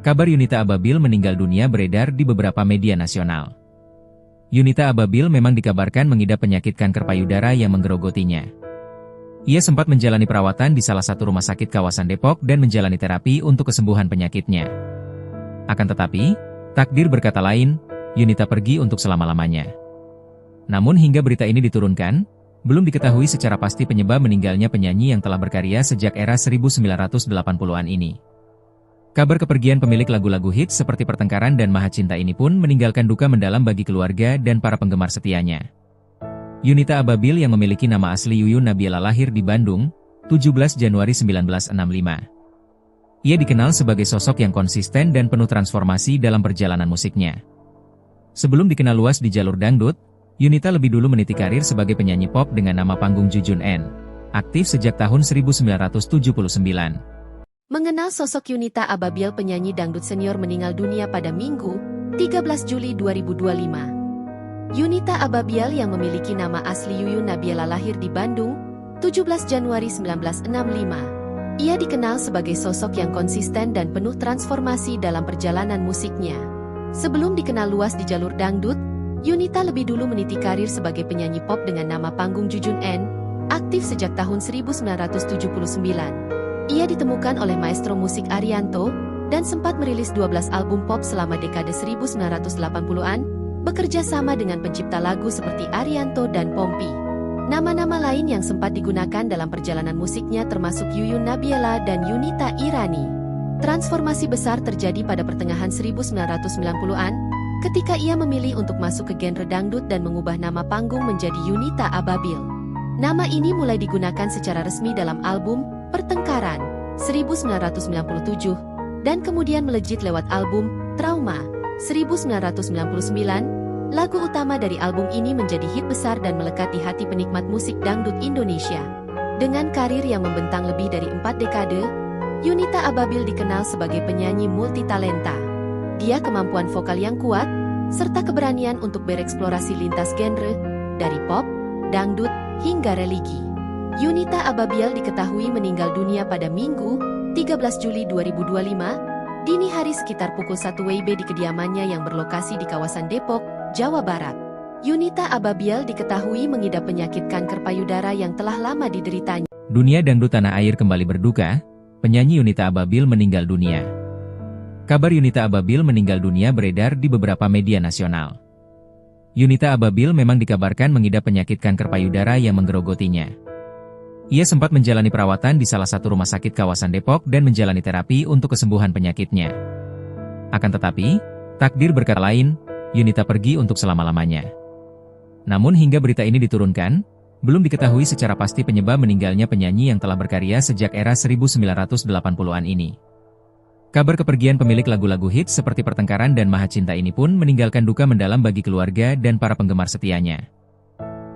Kabar Yunita Ababil meninggal dunia beredar di beberapa media nasional. Yunita Ababil memang dikabarkan mengidap penyakit kanker payudara yang menggerogotinya. Ia sempat menjalani perawatan di salah satu rumah sakit kawasan Depok dan menjalani terapi untuk kesembuhan penyakitnya. Akan tetapi, takdir berkata lain, Yunita pergi untuk selama-lamanya. Namun hingga berita ini diturunkan, belum diketahui secara pasti penyebab meninggalnya penyanyi yang telah berkarya sejak era 1980-an ini. Kabar kepergian pemilik lagu-lagu hits seperti Pertengkaran dan Maha Cinta ini pun meninggalkan duka mendalam bagi keluarga dan para penggemar setianya. Yunita Ababil yang memiliki nama asli Yuyun Nabila lahir di Bandung, 17 Januari 1965. Ia dikenal sebagai sosok yang konsisten dan penuh transformasi dalam perjalanan musiknya. Sebelum dikenal luas di jalur dangdut, Yunita lebih dulu meniti karir sebagai penyanyi pop dengan nama panggung Jujun N, aktif sejak tahun 1979. Mengenal sosok Yunita Ababil, penyanyi dangdut senior meninggal dunia pada Minggu, 13 Juli 2025. Yunita Ababil yang memiliki nama asli Yuyun Nabila lahir di Bandung, 17 Januari 1965. Ia dikenal sebagai sosok yang konsisten dan penuh transformasi dalam perjalanan musiknya. Sebelum dikenal luas di jalur dangdut, Yunita lebih dulu meniti karir sebagai penyanyi pop dengan nama panggung Jujun N, aktif sejak tahun 1979. Ia ditemukan oleh maestro musik Arianto, dan sempat merilis 12 album pop selama dekade 1980-an, bekerja sama dengan pencipta lagu seperti Arianto dan Pompi. Nama-nama lain yang sempat digunakan dalam perjalanan musiknya termasuk Yuyun Nabila dan Yunita Irani. Transformasi besar terjadi pada pertengahan 1990-an, ketika ia memilih untuk masuk ke genre dangdut dan mengubah nama panggung menjadi Yunita Ababil. Nama ini mulai digunakan secara resmi dalam album Pertengkaran 1997 dan kemudian melejit lewat album Trauma 1999. Lagu utama dari album ini menjadi hit besar dan melekat di hati penikmat musik dangdut Indonesia. Dengan karir yang membentang lebih dari 4 dekade, Yunita Ababil dikenal sebagai penyanyi multitalenta. Dia kemampuan vokal yang kuat serta keberanian untuk bereksplorasi lintas genre dari pop, dangdut hingga religi. Yunita Ababil diketahui meninggal dunia pada Minggu, 13 Juli 2025, dini hari sekitar pukul 1 WIB di kediamannya yang berlokasi di kawasan Depok, Jawa Barat. Yunita Ababil diketahui mengidap penyakit kanker payudara yang telah lama dideritanya. Dunia dangdut tanah air kembali berduka, penyanyi Yunita Ababil meninggal dunia. Kabar Yunita Ababil meninggal dunia beredar di beberapa media nasional. Yunita Ababil memang dikabarkan mengidap penyakit kanker payudara yang menggerogotinya. Ia sempat menjalani perawatan di salah satu rumah sakit kawasan Depok dan menjalani terapi untuk kesembuhan penyakitnya. Akan tetapi, takdir berkata lain, Yunita pergi untuk selama-lamanya. Namun hingga berita ini diturunkan, belum diketahui secara pasti penyebab meninggalnya penyanyi yang telah berkarya sejak era 1980-an ini. Kabar kepergian pemilik lagu-lagu hits seperti Pertengkaran dan Maha Cinta ini pun meninggalkan duka mendalam bagi keluarga dan para penggemar setianya.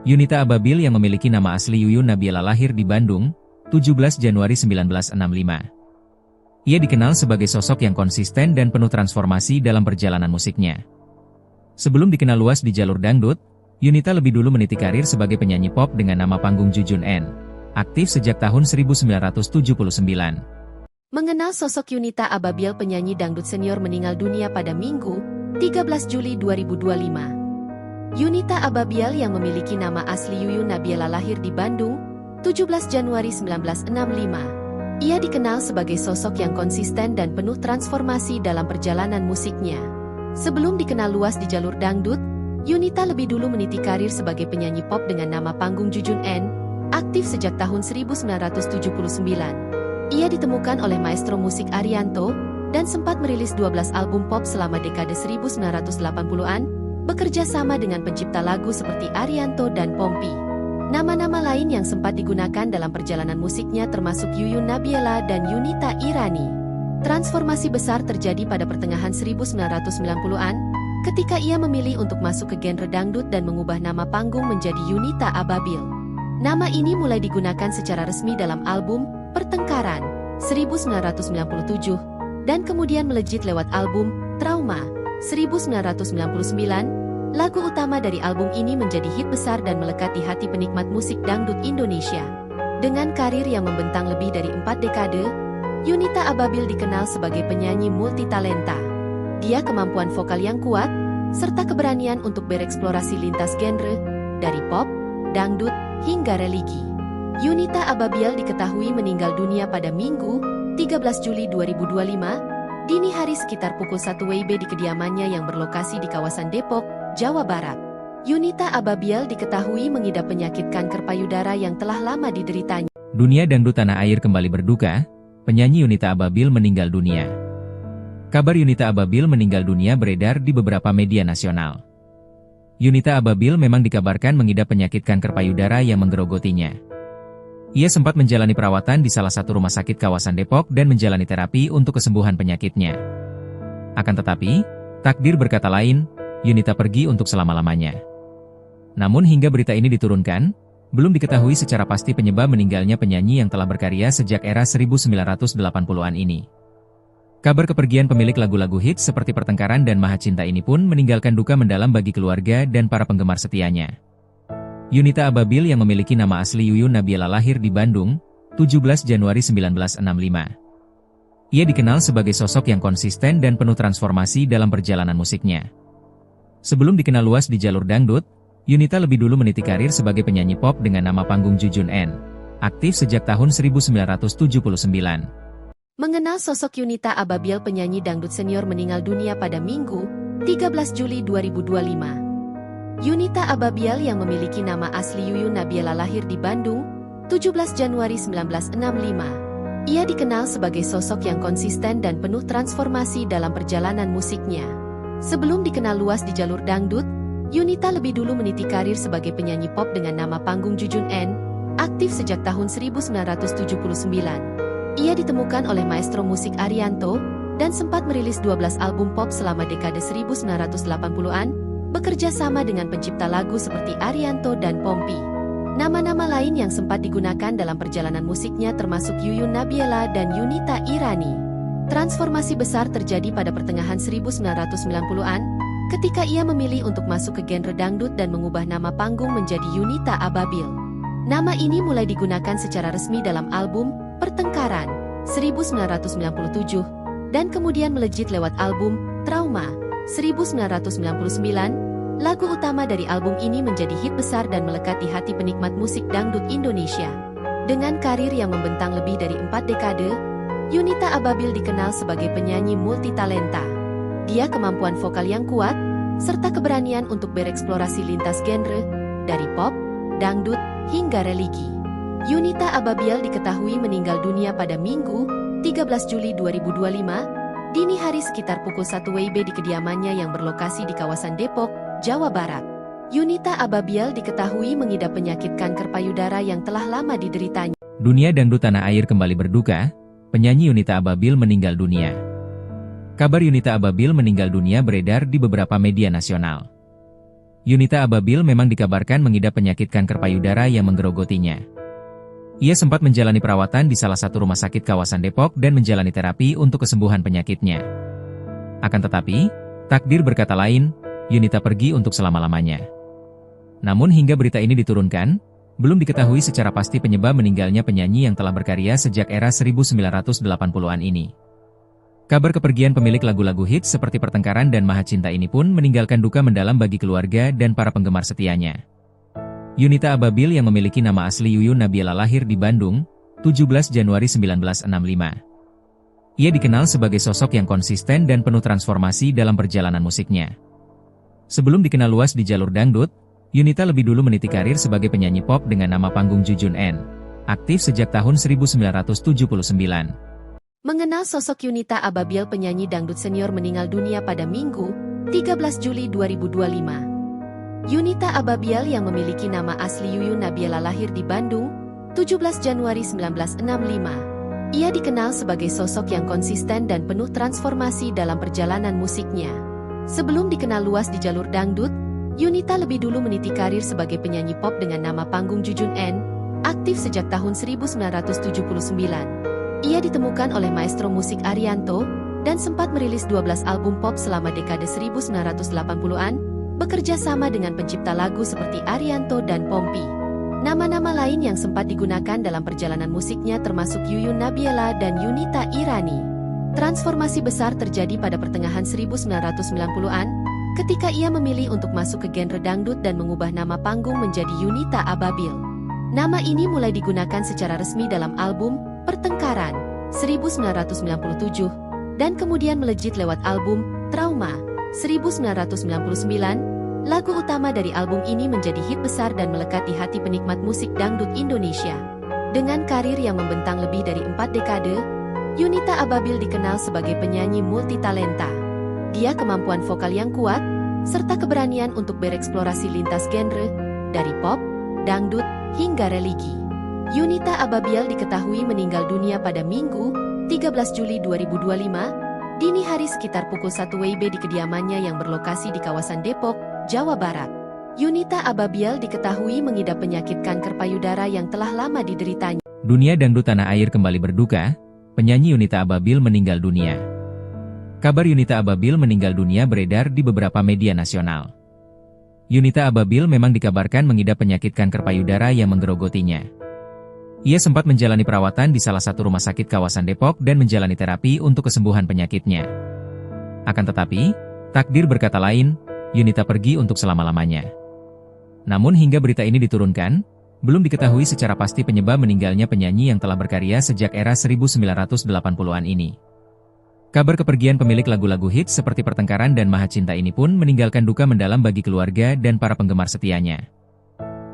Yunita Ababil yang memiliki nama asli Yuyun Nabila lahir di Bandung, 17 Januari 1965. Ia dikenal sebagai sosok yang konsisten dan penuh transformasi dalam perjalanan musiknya. Sebelum dikenal luas di jalur dangdut, Yunita lebih dulu meniti karir sebagai penyanyi pop dengan nama panggung Jujun N, aktif sejak tahun 1979. Mengenal sosok Yunita Ababil, penyanyi dangdut senior meninggal dunia pada Minggu, 13 Juli 2025. Yunita Ababil yang memiliki nama asli Yuyun Nabila lahir di Bandung, 17 Januari 1965. Ia dikenal sebagai sosok yang konsisten dan penuh transformasi dalam perjalanan musiknya. Sebelum dikenal luas di jalur dangdut, Yunita lebih dulu meniti karir sebagai penyanyi pop dengan nama panggung Jujun N, aktif sejak tahun 1979. Ia ditemukan oleh maestro musik Arianto, dan sempat merilis 12 album pop selama dekade 1980-an, bekerja sama dengan pencipta lagu seperti Arianto dan Pompi. Nama-nama lain yang sempat digunakan dalam perjalanan musiknya termasuk Yuyun Nabila dan Yunita Irani. Transformasi besar terjadi pada pertengahan 1990-an, ketika ia memilih untuk masuk ke genre dangdut dan mengubah nama panggung menjadi Yunita Ababil. Nama ini mulai digunakan secara resmi dalam album Pertengkaran 1997, dan kemudian melejit lewat album Trauma 1999. Lagu utama dari album ini menjadi hit besar dan melekat di hati penikmat musik dangdut Indonesia. Dengan karir yang membentang lebih dari 4 dekade, Yunita Ababil dikenal sebagai penyanyi multitalenta. Dia kemampuan vokal yang kuat, serta keberanian untuk bereksplorasi lintas genre, dari pop, dangdut, hingga religi. Yunita Ababil diketahui meninggal dunia pada Minggu, 13 Juli 2025, dini hari sekitar pukul 1 WIB di kediamannya yang berlokasi di kawasan Depok, Jawa Barat. Yunita Ababil diketahui mengidap penyakit kanker payudara yang telah lama dideritanya. Dunia dangdut tanah air kembali berduka, penyanyi Yunita Ababil meninggal dunia. Kabar Yunita Ababil meninggal dunia beredar di beberapa media nasional. Yunita Ababil memang dikabarkan mengidap penyakit kanker payudara yang menggerogotinya. Ia sempat menjalani perawatan di salah satu rumah sakit kawasan Depok dan menjalani terapi untuk kesembuhan penyakitnya. Akan tetapi, takdir berkata lain, Yunita pergi untuk selama-lamanya. Namun hingga berita ini diturunkan, belum diketahui secara pasti penyebab meninggalnya penyanyi yang telah berkarya sejak era 1980-an ini. Kabar kepergian pemilik lagu-lagu hits seperti Pertengkaran dan Maha Cinta ini pun meninggalkan duka mendalam bagi keluarga dan para penggemar setianya. Yunita Ababil yang memiliki nama asli Yuyun Nabila lahir di Bandung, 17 Januari 1965. Ia dikenal sebagai sosok yang konsisten dan penuh transformasi dalam perjalanan musiknya. Sebelum dikenal luas di jalur dangdut, Yunita lebih dulu meniti karir sebagai penyanyi pop dengan nama panggung Jujun N. Aktif sejak tahun 1979. Mengenal sosok Yunita Ababil, penyanyi dangdut senior meninggal dunia pada Minggu, 13 Juli 2025. Yunita Ababil yang memiliki nama asli Yuyun Nabila lahir di Bandung, 17 Januari 1965. Ia dikenal sebagai sosok yang konsisten dan penuh transformasi dalam perjalanan musiknya. Sebelum dikenal luas di jalur dangdut, Yunita lebih dulu meniti karir sebagai penyanyi pop dengan nama panggung Jujun N, aktif sejak tahun 1979. Ia ditemukan oleh maestro musik Arianto, dan sempat merilis 12 album pop selama dekade 1980-an, bekerja sama dengan pencipta lagu seperti Arianto dan Pompi. Nama-nama lain yang sempat digunakan dalam perjalanan musiknya termasuk Yuyun Nabila dan Yunita Irani. Transformasi besar terjadi pada pertengahan 1990-an, ketika ia memilih untuk masuk ke genre dangdut dan mengubah nama panggung menjadi Yunita Ababil. Nama ini mulai digunakan secara resmi dalam album Pertengkaran 1997 dan kemudian melejit lewat album Trauma 1999. Lagu utama dari album ini menjadi hit besar dan melekat di hati penikmat musik dangdut Indonesia. Dengan karir yang membentang lebih dari 4 dekade, Yunita Ababil dikenal sebagai penyanyi multitalenta. Dia kemampuan vokal yang kuat, serta keberanian untuk bereksplorasi lintas genre, dari pop, dangdut, hingga religi. Yunita Ababil diketahui meninggal dunia pada Minggu, 13 Juli 2025, dini hari sekitar pukul 1 WIB di kediamannya yang berlokasi di kawasan Depok, Jawa Barat. Yunita Ababil diketahui mengidap penyakit kanker payudara yang telah lama dideritanya. Dunia dangdut tanah air kembali berduka, penyanyi Yunita Ababil meninggal dunia. Kabar Yunita Ababil meninggal dunia beredar di beberapa media nasional. Yunita Ababil memang dikabarkan mengidap penyakit kanker payudara yang menggerogotinya. Ia sempat menjalani perawatan di salah satu rumah sakit kawasan Depok dan menjalani terapi untuk kesembuhan penyakitnya. Akan tetapi, takdir berkata lain, Yunita pergi untuk selama-lamanya. Namun hingga berita ini diturunkan, belum diketahui secara pasti penyebab meninggalnya penyanyi yang telah berkarya sejak era 1980-an ini. Kabar kepergian pemilik lagu-lagu hits seperti Pertengkaran dan Maha Cinta ini pun meninggalkan duka mendalam bagi keluarga dan para penggemar setianya. Yunita Ababil yang memiliki nama asli Yuyun Nabila lahir di Bandung, 17 Januari 1965. Ia dikenal sebagai sosok yang konsisten dan penuh transformasi dalam perjalanan musiknya. Sebelum dikenal luas di jalur dangdut, Yunita lebih dulu meniti karir sebagai penyanyi pop dengan nama panggung Jujun N, aktif sejak tahun 1979. Mengenal sosok Yunita Ababil, penyanyi dangdut senior meninggal dunia pada Minggu, 13 Juli 2025. Yunita Ababil yang memiliki nama asli Yuyun Nabila lahir di Bandung, 17 Januari 1965. Ia dikenal sebagai sosok yang konsisten dan penuh transformasi dalam perjalanan musiknya. Sebelum dikenal luas di jalur dangdut, Yunita lebih dulu meniti karir sebagai penyanyi pop dengan nama panggung Jujun N, aktif sejak tahun 1979. Ia ditemukan oleh maestro musik Arianto, dan sempat merilis 12 album pop selama dekade 1980-an, bekerja sama dengan pencipta lagu seperti Arianto dan Pompi. Nama-nama lain yang sempat digunakan dalam perjalanan musiknya termasuk Yuyun Nabila dan Yunita Irani. Transformasi besar terjadi pada pertengahan 1990-an, ketika ia memilih untuk masuk ke genre dangdut dan mengubah nama panggung menjadi Yunita Ababil. Nama ini mulai digunakan secara resmi dalam album Pertengkaran 1997, dan kemudian melejit lewat album Trauma 1999, lagu utama dari album ini menjadi hit besar dan melekat di hati penikmat musik dangdut Indonesia. Dengan karir yang membentang lebih dari 4 dekade, Yunita Ababil dikenal sebagai penyanyi multitalenta. Dia kemampuan vokal yang kuat, serta keberanian untuk bereksplorasi lintas genre, dari pop, dangdut, hingga religi. Yunita Ababil diketahui meninggal dunia pada Minggu, 13 Juli 2025, dini hari sekitar pukul 1 WIB di kediamannya yang berlokasi di kawasan Depok, Jawa Barat. Yunita Ababil diketahui mengidap penyakit kanker payudara yang telah lama dideritanya. Dunia dangdut tanah air kembali berduka, penyanyi Yunita Ababil meninggal dunia. Kabar Yunita Ababil meninggal dunia beredar di beberapa media nasional. Yunita Ababil memang dikabarkan mengidap penyakit kanker payudara yang menggerogotinya. Ia sempat menjalani perawatan di salah satu rumah sakit kawasan Depok dan menjalani terapi untuk kesembuhan penyakitnya. Akan tetapi, takdir berkata lain, Yunita pergi untuk selama-lamanya. Namun hingga berita ini diturunkan, belum diketahui secara pasti penyebab meninggalnya penyanyi yang telah berkarya sejak era 1980-an ini. Kabar kepergian pemilik lagu-lagu hits seperti Pertengkaran dan Maha Cinta ini pun meninggalkan duka mendalam bagi keluarga dan para penggemar setianya.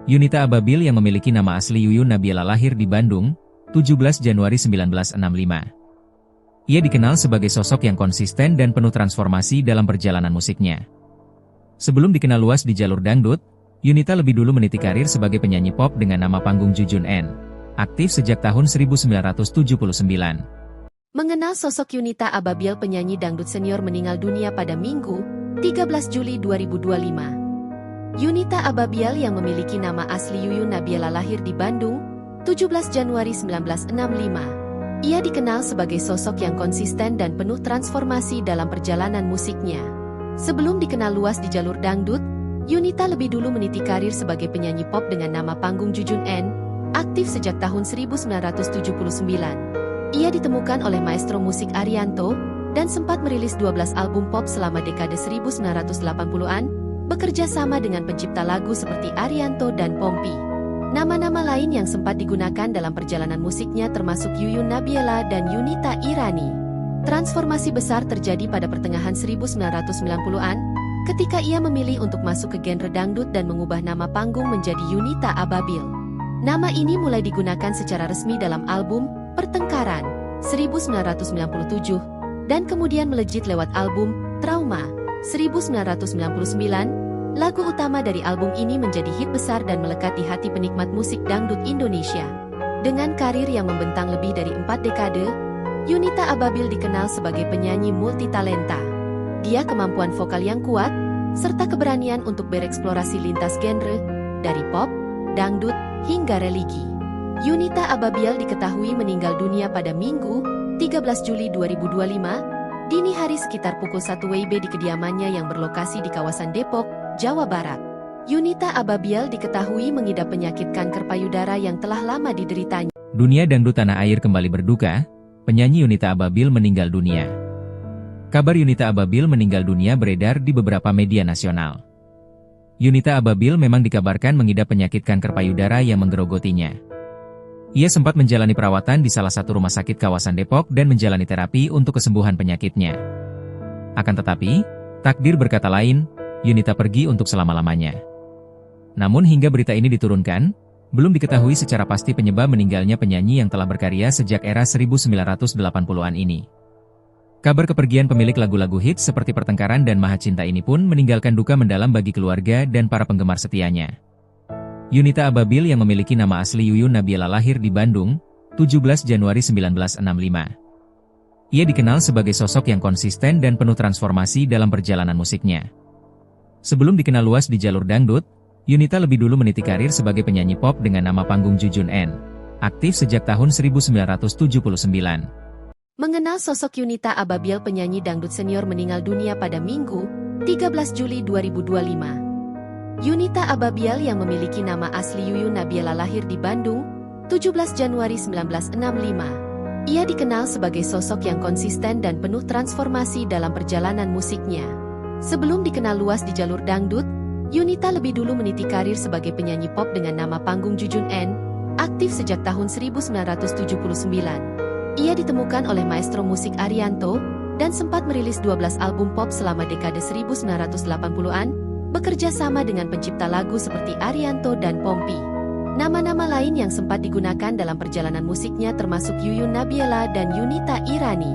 Yunita Ababil yang memiliki nama asli Yuyun Nabila lahir di Bandung, 17 Januari 1965. Ia dikenal sebagai sosok yang konsisten dan penuh transformasi dalam perjalanan musiknya. Sebelum dikenal luas di jalur dangdut, Yunita lebih dulu meniti karir sebagai penyanyi pop dengan nama panggung Jujun N. Aktif sejak tahun 1979. Mengenal sosok Yunita Ababil, penyanyi dangdut senior meninggal dunia pada Minggu, 13 Juli 2025. Yunita Ababil yang memiliki nama asli Yuyun Nabila lahir di Bandung, 17 Januari 1965. Ia dikenal sebagai sosok yang konsisten dan penuh transformasi dalam perjalanan musiknya. Sebelum dikenal luas di jalur dangdut, Yunita lebih dulu meniti karir sebagai penyanyi pop dengan nama panggung Jujun N, aktif sejak tahun 1979. Ia ditemukan oleh maestro musik Arianto, dan sempat merilis 12 album pop selama dekade 1980-an, bekerja sama dengan pencipta lagu seperti Arianto dan Pompi. Nama-nama lain yang sempat digunakan dalam perjalanan musiknya termasuk Yuyun Nabila dan Yunita Irani. Transformasi besar terjadi pada pertengahan 1990-an, ketika ia memilih untuk masuk ke genre dangdut dan mengubah nama panggung menjadi Yunita Ababil. Nama ini mulai digunakan secara resmi dalam album Pertengkaran 1997 dan kemudian melejit lewat album Trauma 1999. Lagu utama dari album ini menjadi hit besar dan melekat di hati penikmat musik dangdut Indonesia. Dengan karir yang membentang lebih dari 4 dekade, Yunita Ababil dikenal sebagai penyanyi multitalenta. Dia kemampuan vokal yang kuat, serta keberanian untuk bereksplorasi lintas genre, dari pop, dangdut, hingga religi. Yunita Ababil diketahui meninggal dunia pada Minggu, 13 Juli 2025, dini hari sekitar pukul 1 WIB di kediamannya yang berlokasi di kawasan Depok, Jawa Barat. Yunita Ababil diketahui mengidap penyakit kanker payudara yang telah lama dideritanya. Dunia dangdut tanah air kembali berduka, penyanyi Yunita Ababil meninggal dunia. Kabar Yunita Ababil meninggal dunia beredar di beberapa media nasional. Yunita Ababil memang dikabarkan mengidap penyakit kanker payudara yang menggerogotinya. Ia sempat menjalani perawatan di salah satu rumah sakit kawasan Depok dan menjalani terapi untuk kesembuhan penyakitnya. Akan tetapi, takdir berkata lain, Yunita pergi untuk selama-lamanya. Namun hingga berita ini diturunkan, belum diketahui secara pasti penyebab meninggalnya penyanyi yang telah berkarya sejak era 1980-an ini. Kabar kepergian pemilik lagu-lagu hits seperti Pertengkaran dan Maha Cinta ini pun meninggalkan duka mendalam bagi keluarga dan para penggemar setianya. Yunita Ababil yang memiliki nama asli Yuyun Nabila lahir di Bandung, 17 Januari 1965. Ia dikenal sebagai sosok yang konsisten dan penuh transformasi dalam perjalanan musiknya. Sebelum dikenal luas di jalur dangdut, Yunita lebih dulu meniti karir sebagai penyanyi pop dengan nama panggung Jujun N, aktif sejak tahun 1979. Mengenal sosok Yunita Ababil, penyanyi dangdut senior meninggal dunia pada Minggu, 13 Juli 2025. Yunita Ababil yang memiliki nama asli Yuyun Nabila lahir di Bandung, 17 Januari 1965. Ia dikenal sebagai sosok yang konsisten dan penuh transformasi dalam perjalanan musiknya. Sebelum dikenal luas di jalur dangdut, Yunita lebih dulu meniti karir sebagai penyanyi pop dengan nama panggung Jujun N, aktif sejak tahun 1979. Ia ditemukan oleh maestro musik Arianto, dan sempat merilis 12 album pop selama dekade 1980-an, bekerja sama dengan pencipta lagu seperti Arianto dan Pompi. Nama-nama lain yang sempat digunakan dalam perjalanan musiknya termasuk Yuyun Nabila dan Yunita Irani.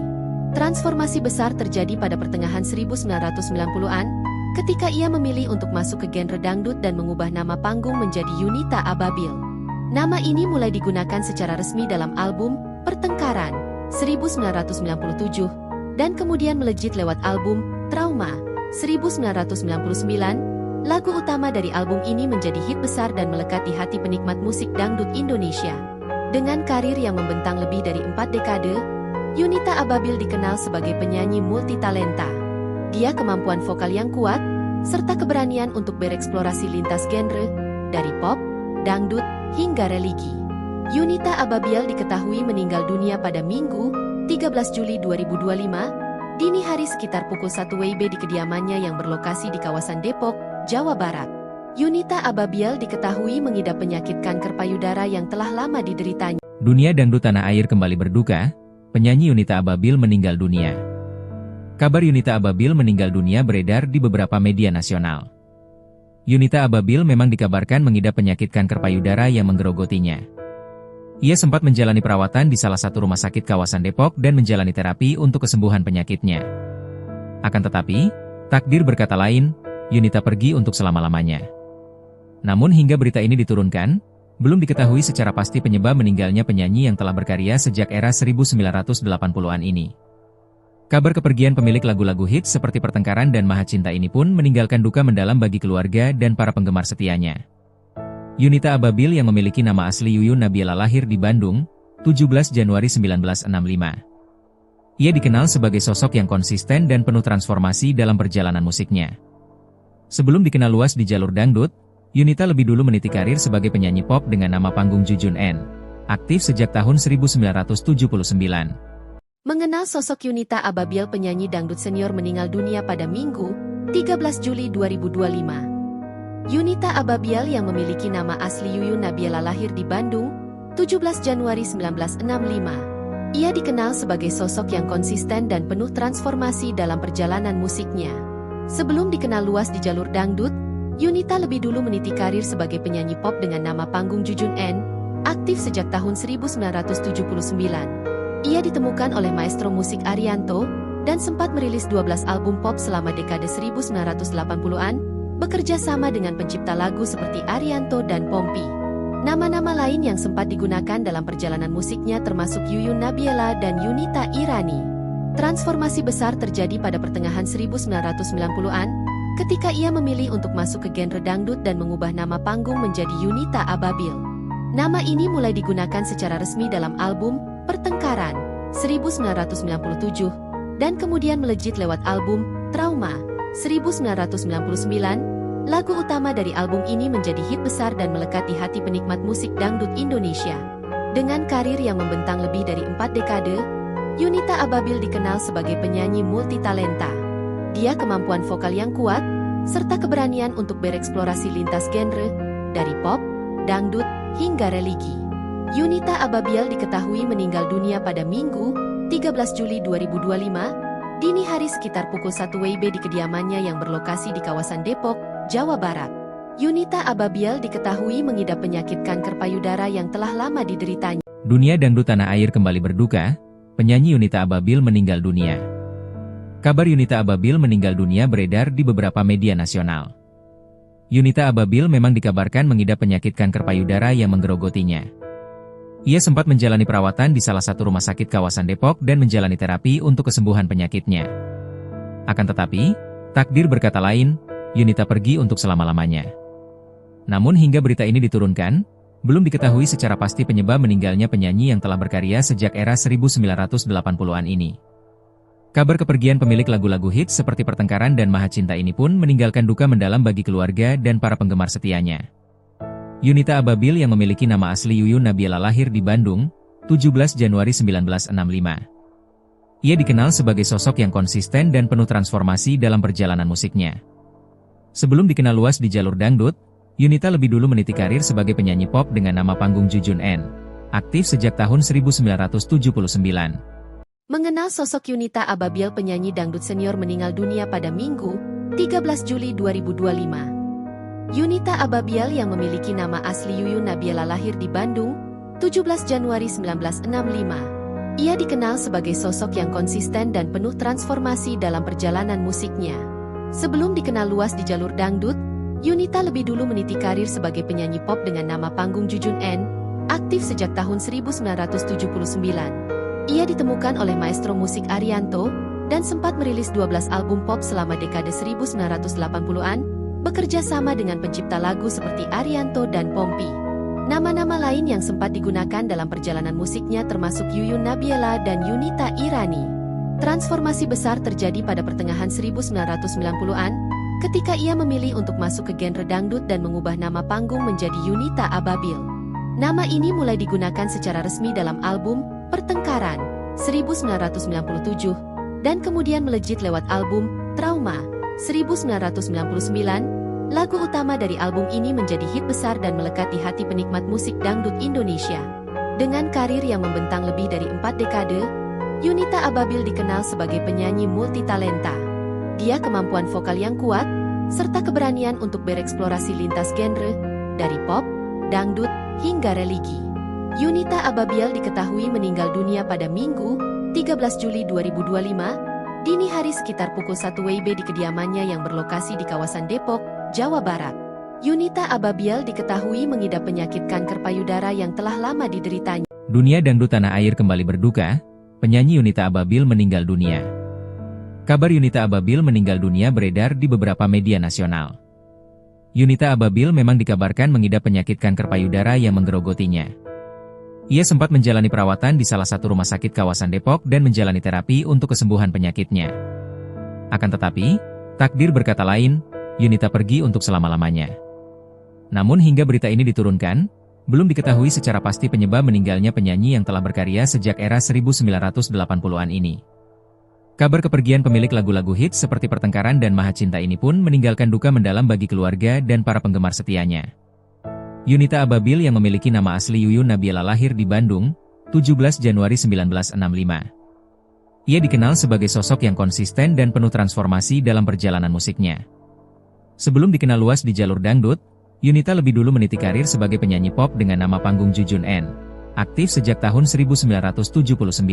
Transformasi besar terjadi pada pertengahan 1990-an, ketika ia memilih untuk masuk ke genre dangdut dan mengubah nama panggung menjadi Yunita Ababil. Nama ini mulai digunakan secara resmi dalam album Pertengkaran 1997, dan kemudian melejit lewat album Trauma 1999. Lagu utama dari album ini menjadi hit besar dan melekat di hati penikmat musik dangdut Indonesia. Dengan karir yang membentang lebih dari 4 dekade, Yunita Ababil dikenal sebagai penyanyi multitalenta. Dia kemampuan vokal yang kuat, serta keberanian untuk bereksplorasi lintas genre, dari pop, dangdut, hingga religi. Yunita Ababil diketahui meninggal dunia pada Minggu, 13 Juli 2025, dini hari sekitar pukul 1 WIB di kediamannya yang berlokasi di kawasan Depok, Jawa Barat. Yunita Ababil diketahui mengidap penyakit kanker payudara yang telah lama dideritanya. Dunia dangdut tanah air kembali berduka, penyanyi Yunita Ababil meninggal dunia. Kabar Yunita Ababil meninggal dunia beredar di beberapa media nasional. Yunita Ababil memang dikabarkan mengidap penyakit kanker payudara yang menggerogotinya. Ia sempat menjalani perawatan di salah satu rumah sakit kawasan Depok dan menjalani terapi untuk kesembuhan penyakitnya. Akan tetapi, takdir berkata lain, Yunita pergi untuk selama-lamanya. Namun hingga berita ini diturunkan, belum diketahui secara pasti penyebab meninggalnya penyanyi yang telah berkarya sejak era 1980-an ini. Kabar kepergian pemilik lagu-lagu hits seperti Pertengkaran dan Maha Cinta ini pun meninggalkan duka mendalam bagi keluarga dan para penggemar setianya. Yunita Ababil yang memiliki nama asli Yuyun Nabila lahir di Bandung, 17 Januari 1965. Ia dikenal sebagai sosok yang konsisten dan penuh transformasi dalam perjalanan musiknya. Sebelum dikenal luas di jalur dangdut, Yunita lebih dulu meniti karir sebagai penyanyi pop dengan nama panggung Jujun N. Aktif sejak tahun 1979. Mengenal sosok Yunita Ababil, penyanyi dangdut senior meninggal dunia pada Minggu, 13 Juli 2025. Yunita Ababil yang memiliki nama asli Yuyun Nabila lahir di Bandung, 17 Januari 1965. Ia dikenal sebagai sosok yang konsisten dan penuh transformasi dalam perjalanan musiknya. Sebelum dikenal luas di jalur dangdut, Yunita lebih dulu meniti karir sebagai penyanyi pop dengan nama panggung Jujun N, aktif sejak tahun 1979. Ia ditemukan oleh maestro musik Arianto, dan sempat merilis 12 album pop selama dekade 1980-an, bekerja sama dengan pencipta lagu seperti Arianto dan Pompi. Nama-nama lain yang sempat digunakan dalam perjalanan musiknya termasuk Yuyun Nabila dan Yunita Irani. Transformasi besar terjadi pada pertengahan 1990-an, ketika ia memilih untuk masuk ke genre dangdut dan mengubah nama panggung menjadi Yunita Ababil. Nama ini mulai digunakan secara resmi dalam album Pertengkaran 1997, dan kemudian melejit lewat album Trauma 1999. Lagu utama dari album ini menjadi hit besar dan melekat di hati penikmat musik dangdut Indonesia. Dengan karir yang membentang lebih dari 4 dekade, Yunita Ababil dikenal sebagai penyanyi multitalenta. Dia kemampuan vokal yang kuat, serta keberanian untuk bereksplorasi lintas genre, dari pop, dangdut, hingga religi. Yunita Ababil diketahui meninggal dunia pada Minggu, 13 Juli 2025, dini hari sekitar pukul 1 WIB di kediamannya yang berlokasi di kawasan Depok, Jawa Barat. Yunita Ababil diketahui mengidap penyakit kanker payudara yang telah lama dideritanya. Dunia dangdut tanah air kembali berduka, penyanyi Yunita Ababil meninggal dunia. Kabar Yunita Ababil meninggal dunia beredar di beberapa media nasional. Yunita Ababil memang dikabarkan mengidap penyakit kanker payudara yang menggerogotinya. Ia sempat menjalani perawatan di salah satu rumah sakit kawasan Depok dan menjalani terapi untuk kesembuhan penyakitnya. Akan tetapi, takdir berkata lain, Yunita pergi untuk selama-lamanya. Namun hingga berita ini diturunkan, belum diketahui secara pasti penyebab meninggalnya penyanyi yang telah berkarya sejak era 1980-an ini. Kabar kepergian pemilik lagu-lagu hits seperti Pertengkaran dan Maha Cinta ini pun meninggalkan duka mendalam bagi keluarga dan para penggemar setianya. Yunita Ababil yang memiliki nama asli Yuyun Nabila lahir di Bandung, 17 Januari 1965. Ia dikenal sebagai sosok yang konsisten dan penuh transformasi dalam perjalanan musiknya. Sebelum dikenal luas di jalur dangdut, Yunita lebih dulu meniti karir sebagai penyanyi pop dengan nama panggung Jujun N, aktif sejak tahun 1979. Mengenal sosok Yunita Ababil, penyanyi dangdut senior meninggal dunia pada Minggu, 13 Juli 2025. Yunita Ababiel yang memiliki nama asli Yuyun Nabiela lahir di Bandung, 17 Januari 1965. Ia dikenal sebagai sosok yang konsisten dan penuh transformasi dalam perjalanan musiknya. Sebelum dikenal luas di jalur dangdut, Yunita lebih dulu meniti karir sebagai penyanyi pop dengan nama panggung Jujun N, aktif sejak tahun 1979. Ia ditemukan oleh maestro musik Arianto, dan sempat merilis 12 album pop selama dekade 1980-an, bekerja sama dengan pencipta lagu seperti Arianto dan Pompi. Nama-nama lain yang sempat digunakan dalam perjalanan musiknya termasuk Yuyun Nabiela dan Yunita Irani. Transformasi besar terjadi pada pertengahan 1990-an, ketika ia memilih untuk masuk ke genre dangdut dan mengubah nama panggung menjadi Yunita Ababiel. Nama ini mulai digunakan secara resmi dalam album Pertengkaran 1997, dan kemudian melejit lewat album Trauma 1999, lagu utama dari album ini menjadi hit besar dan melekat di hati penikmat musik dangdut Indonesia. Dengan karir yang membentang lebih dari 4 dekade, Yunita Ababiel dikenal sebagai penyanyi multitalenta. Dia kemampuan vokal yang kuat, serta keberanian untuk bereksplorasi lintas genre, dari pop, dangdut, hingga religi. Yunita Ababiel diketahui meninggal dunia pada Minggu, 13 Juli 2025, dini hari sekitar pukul 1 WIB di kediamannya yang berlokasi di kawasan Depok, Jawa Barat. Yunita Ababiel diketahui mengidap penyakit kanker payudara yang telah lama dideritanya. Dunia dangdut tanah air kembali berduka, penyanyi Yunita Ababiel meninggal dunia. Kabar Yunita Ababiel meninggal dunia beredar di beberapa media nasional. Yunita Ababiel memang dikabarkan mengidap penyakit kanker payudara yang menggerogotinya. Ia sempat menjalani perawatan di salah satu rumah sakit kawasan Depok dan menjalani terapi untuk kesembuhan penyakitnya. Akan tetapi, takdir berkata lain, Yunita pergi untuk selama-lamanya. Namun hingga berita ini diturunkan, belum diketahui secara pasti penyebab meninggalnya penyanyi yang telah berkarya sejak era 1980-an ini. Kabar kepergian pemilik lagu-lagu hits seperti Pertengkaran dan Maha Cinta ini pun meninggalkan duka mendalam bagi keluarga dan para penggemar setianya. Yunita Ababiel yang memiliki nama asli Yuyun Nabiela lahir di Bandung, 17 Januari 1965. Ia dikenal sebagai sosok yang konsisten dan penuh transformasi dalam perjalanan musiknya. Sebelum dikenal luas di jalur dangdut, Yunita lebih dulu meniti karir sebagai penyanyi pop dengan nama panggung Jujun N, aktif sejak tahun 1979.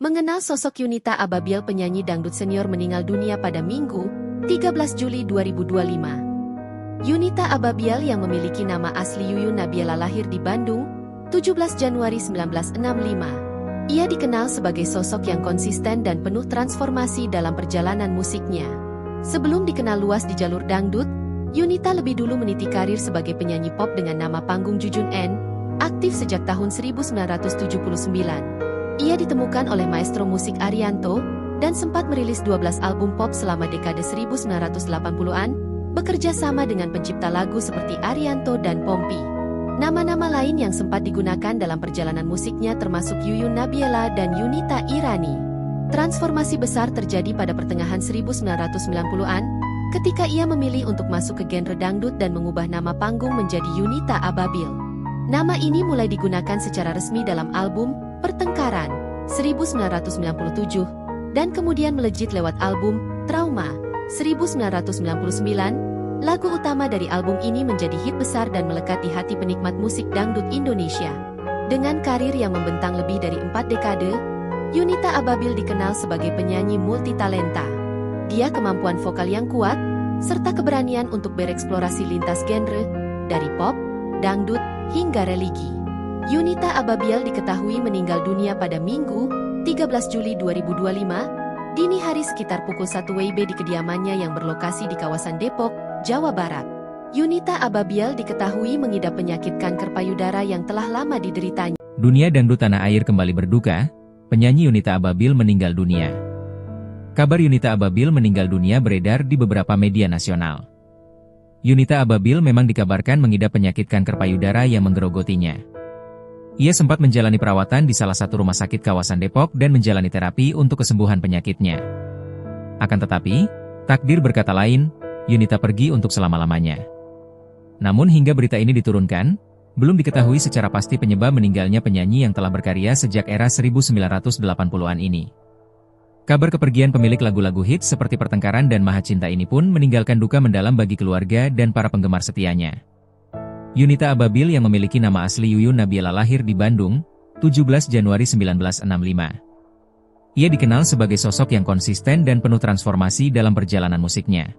Mengenal sosok Yunita Ababiel, penyanyi dangdut senior meninggal dunia pada Minggu, 13 Juli 2025. Yunita Ababiel yang memiliki nama asli Yuyun Nabiela lahir di Bandung, 17 Januari 1965. Ia dikenal sebagai sosok yang konsisten dan penuh transformasi dalam perjalanan musiknya. Sebelum dikenal luas di jalur dangdut, Yunita lebih dulu meniti karir sebagai penyanyi pop dengan nama panggung Jujun N, aktif sejak tahun 1979. Ia ditemukan oleh maestro musik Arianto, dan sempat merilis 12 album pop selama dekade 1980-an, bekerja sama dengan pencipta lagu seperti Arianto dan Pompi. Nama-nama lain yang sempat digunakan dalam perjalanan musiknya termasuk Yuyun Nabiela dan Yunita Irani. Transformasi besar terjadi pada pertengahan 1990-an, ketika ia memilih untuk masuk ke genre dangdut dan mengubah nama panggung menjadi Yunita Ababiel. Nama ini mulai digunakan secara resmi dalam album Pertengkaran 1997, dan kemudian melejit lewat album Trauma 1999. Lagu utama dari album ini menjadi hit besar dan melekat di hati penikmat musik dangdut Indonesia. Dengan karir yang membentang lebih dari 4 dekade, Yunita Ababiel dikenal sebagai penyanyi multitalenta. Dia kemampuan vokal yang kuat, serta keberanian untuk bereksplorasi lintas genre, dari pop, dangdut, hingga religi. Yunita Ababiel diketahui meninggal dunia pada Minggu, 13 Juli 2025, dini hari sekitar pukul 1 WIB di kediamannya yang berlokasi di kawasan Depok, Jawa Barat. Yunita Ababiel diketahui mengidap penyakit kanker payudara yang telah lama dideritanya. Dunia dangdut tanah air kembali berduka, penyanyi Yunita Ababiel meninggal dunia. Kabar Yunita Ababiel meninggal dunia beredar di beberapa media nasional. Yunita Ababiel memang dikabarkan mengidap penyakit kanker payudara yang menggerogotinya. Ia sempat menjalani perawatan di salah satu rumah sakit kawasan Depok dan menjalani terapi untuk kesembuhan penyakitnya. Akan tetapi, takdir berkata lain, Yunita pergi untuk selama-lamanya. Namun hingga berita ini diturunkan, belum diketahui secara pasti penyebab meninggalnya penyanyi yang telah berkarya sejak era 1980-an ini. Kabar kepergian pemilik lagu-lagu hits seperti Pertengkaran dan Maha Cinta ini pun meninggalkan duka mendalam bagi keluarga dan para penggemar setianya. Yunita Ababil yang memiliki nama asli Yuyun Nabila lahir di Bandung, 17 Januari 1965. Ia dikenal sebagai sosok yang konsisten dan penuh transformasi dalam perjalanan musiknya.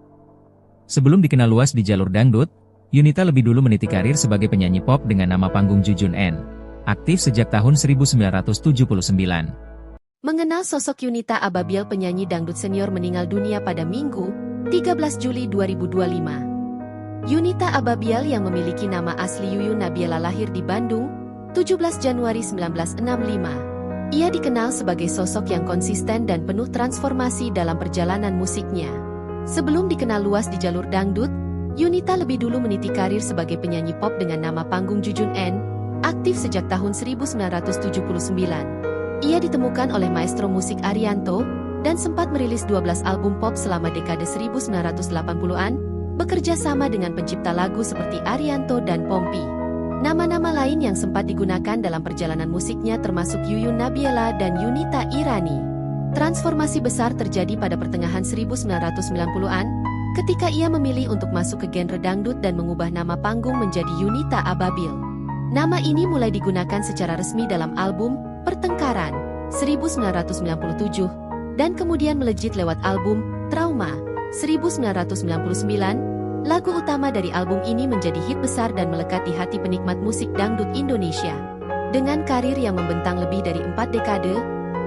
Sebelum dikenal luas di jalur dangdut, Yunita lebih dulu meniti karir sebagai penyanyi pop dengan nama panggung Jujun N. Aktif sejak tahun 1979. Mengenal sosok Yunita Ababil, penyanyi dangdut senior meninggal dunia pada Minggu, 13 Juli 2025. Yunita Ababil yang memiliki nama asli Yuyun Nabila lahir di Bandung, 17 Januari 1965. Ia dikenal sebagai sosok yang konsisten dan penuh transformasi dalam perjalanan musiknya. Sebelum dikenal luas di jalur dangdut, Yunita lebih dulu meniti karir sebagai penyanyi pop dengan nama panggung Jujun N, aktif sejak tahun 1979. Ia ditemukan oleh maestro musik Arianto, dan sempat merilis 12 album pop selama dekade 1980-an, bekerja sama dengan pencipta lagu seperti Arianto dan Pompi. Nama-nama lain yang sempat digunakan dalam perjalanan musiknya termasuk Yuyun Nabila dan Yunita Irani. Transformasi besar terjadi pada pertengahan 1990-an, ketika ia memilih untuk masuk ke genre dangdut dan mengubah nama panggung menjadi Yunita Ababil. Nama ini mulai digunakan secara resmi dalam album Pertengkaran 1997 dan kemudian melejit lewat album Trauma 1999. Lagu utama dari album ini menjadi hit besar dan melekat di hati penikmat musik dangdut Indonesia. Dengan karir yang membentang lebih dari 4 dekade,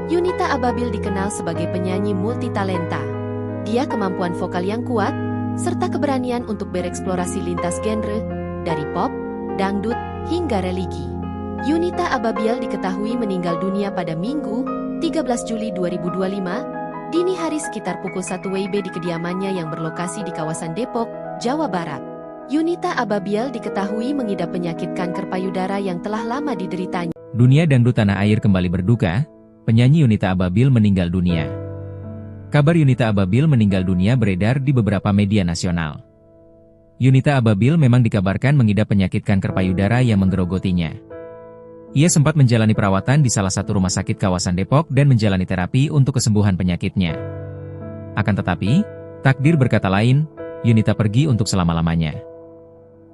Yunita Ababil dikenal sebagai penyanyi multitalenta. Dia kemampuan vokal yang kuat serta keberanian untuk bereksplorasi lintas genre dari pop, dangdut hingga religi. Yunita Ababil diketahui meninggal dunia pada Minggu, 13 Juli 2025, dini hari sekitar pukul 1 WIB di kediamannya yang berlokasi di kawasan Depok, Jawa Barat. Yunita Ababil diketahui mengidap penyakit kanker payudara yang telah lama dideritanya. Dunia dangdut tanah air kembali berduka, penyanyi Yunita Ababil meninggal dunia. Kabar Yunita Ababil meninggal dunia beredar di beberapa media nasional. Yunita Ababil memang dikabarkan mengidap penyakit kanker payudara yang menggerogotinya. Ia sempat menjalani perawatan di salah satu rumah sakit kawasan Depok dan menjalani terapi untuk kesembuhan penyakitnya. Akan tetapi, takdir berkata lain, Yunita pergi untuk selama-lamanya.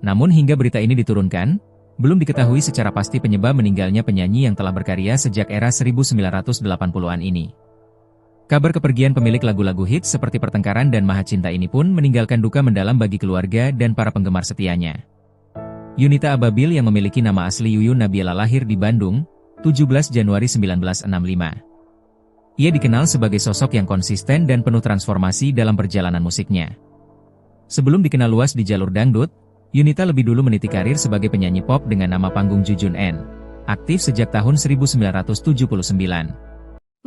Namun hingga berita ini diturunkan, belum diketahui secara pasti penyebab meninggalnya penyanyi yang telah berkarya sejak era 1980-an ini. Kabar kepergian pemilik lagu-lagu hits seperti Pertengkaran dan Maha Cinta ini pun meninggalkan duka mendalam bagi keluarga dan para penggemar setianya. Yunita Ababil yang memiliki nama asli Yuyun Nabila lahir di Bandung, 17 Januari 1965. Ia dikenal sebagai sosok yang konsisten dan penuh transformasi dalam perjalanan musiknya. Sebelum dikenal luas di jalur dangdut, Yunita lebih dulu meniti karir sebagai penyanyi pop dengan nama panggung Jujun N, aktif sejak tahun 1979.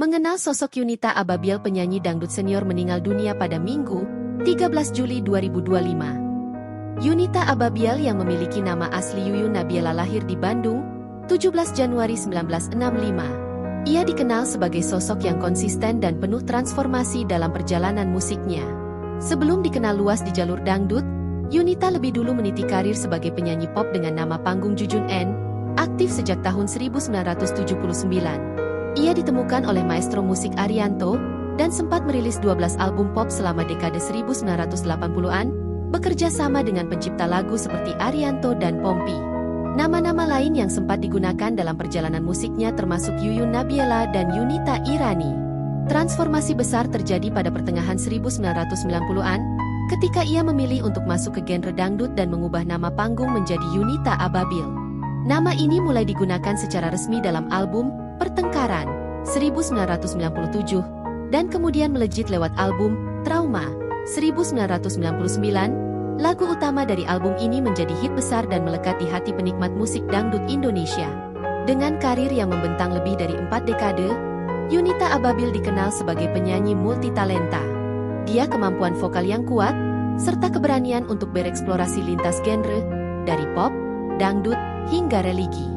Mengenal sosok Yunita Ababil, penyanyi dangdut senior meninggal dunia pada Minggu, 13 Juli 2025. Yunita Ababil yang memiliki nama asli Yuyun Nabila lahir di Bandung, 17 Januari 1965. Ia dikenal sebagai sosok yang konsisten dan penuh transformasi dalam perjalanan musiknya. Sebelum dikenal luas di jalur dangdut, Yunita lebih dulu meniti karir sebagai penyanyi pop dengan nama panggung Jujun N, aktif sejak tahun 1979. Ia ditemukan oleh maestro musik Arianto, dan sempat merilis 12 album pop selama dekade 1980-an, bekerja sama dengan pencipta lagu seperti Arianto dan Pompi. Nama-nama lain yang sempat digunakan dalam perjalanan musiknya termasuk Yuyun Nabila dan Yunita Irani. Transformasi besar terjadi pada pertengahan 1990-an, ketika ia memilih untuk masuk ke genre dangdut dan mengubah nama panggung menjadi Yunita Ababil. Nama ini mulai digunakan secara resmi dalam album Pertengkaran 1997, dan kemudian melejit lewat album Trauma 1999, lagu utama dari album ini menjadi hit besar dan melekat di hati penikmat musik dangdut Indonesia. Dengan karir yang membentang lebih dari 4 dekade, Yunita Ababil dikenal sebagai penyanyi multitalenta. Dia kemampuan vokal yang kuat, serta keberanian untuk bereksplorasi lintas genre, dari pop, dangdut, hingga religi.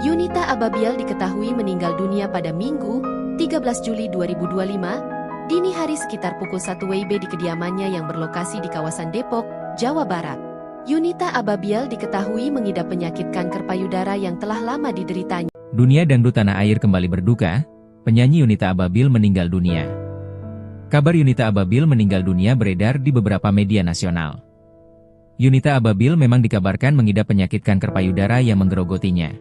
Yunita Ababil diketahui meninggal dunia pada Minggu, 13 Juli 2025, dini hari sekitar pukul 1 WIB di kediamannya yang berlokasi di kawasan Depok, Jawa Barat. Yunita Ababil diketahui mengidap penyakit kanker payudara yang telah lama dideritanya. Dunia dangdut tanah air kembali berduka, penyanyi Yunita Ababil meninggal dunia. Kabar Yunita Ababil meninggal dunia beredar di beberapa media nasional. Yunita Ababil memang dikabarkan mengidap penyakit kanker payudara yang menggerogotinya.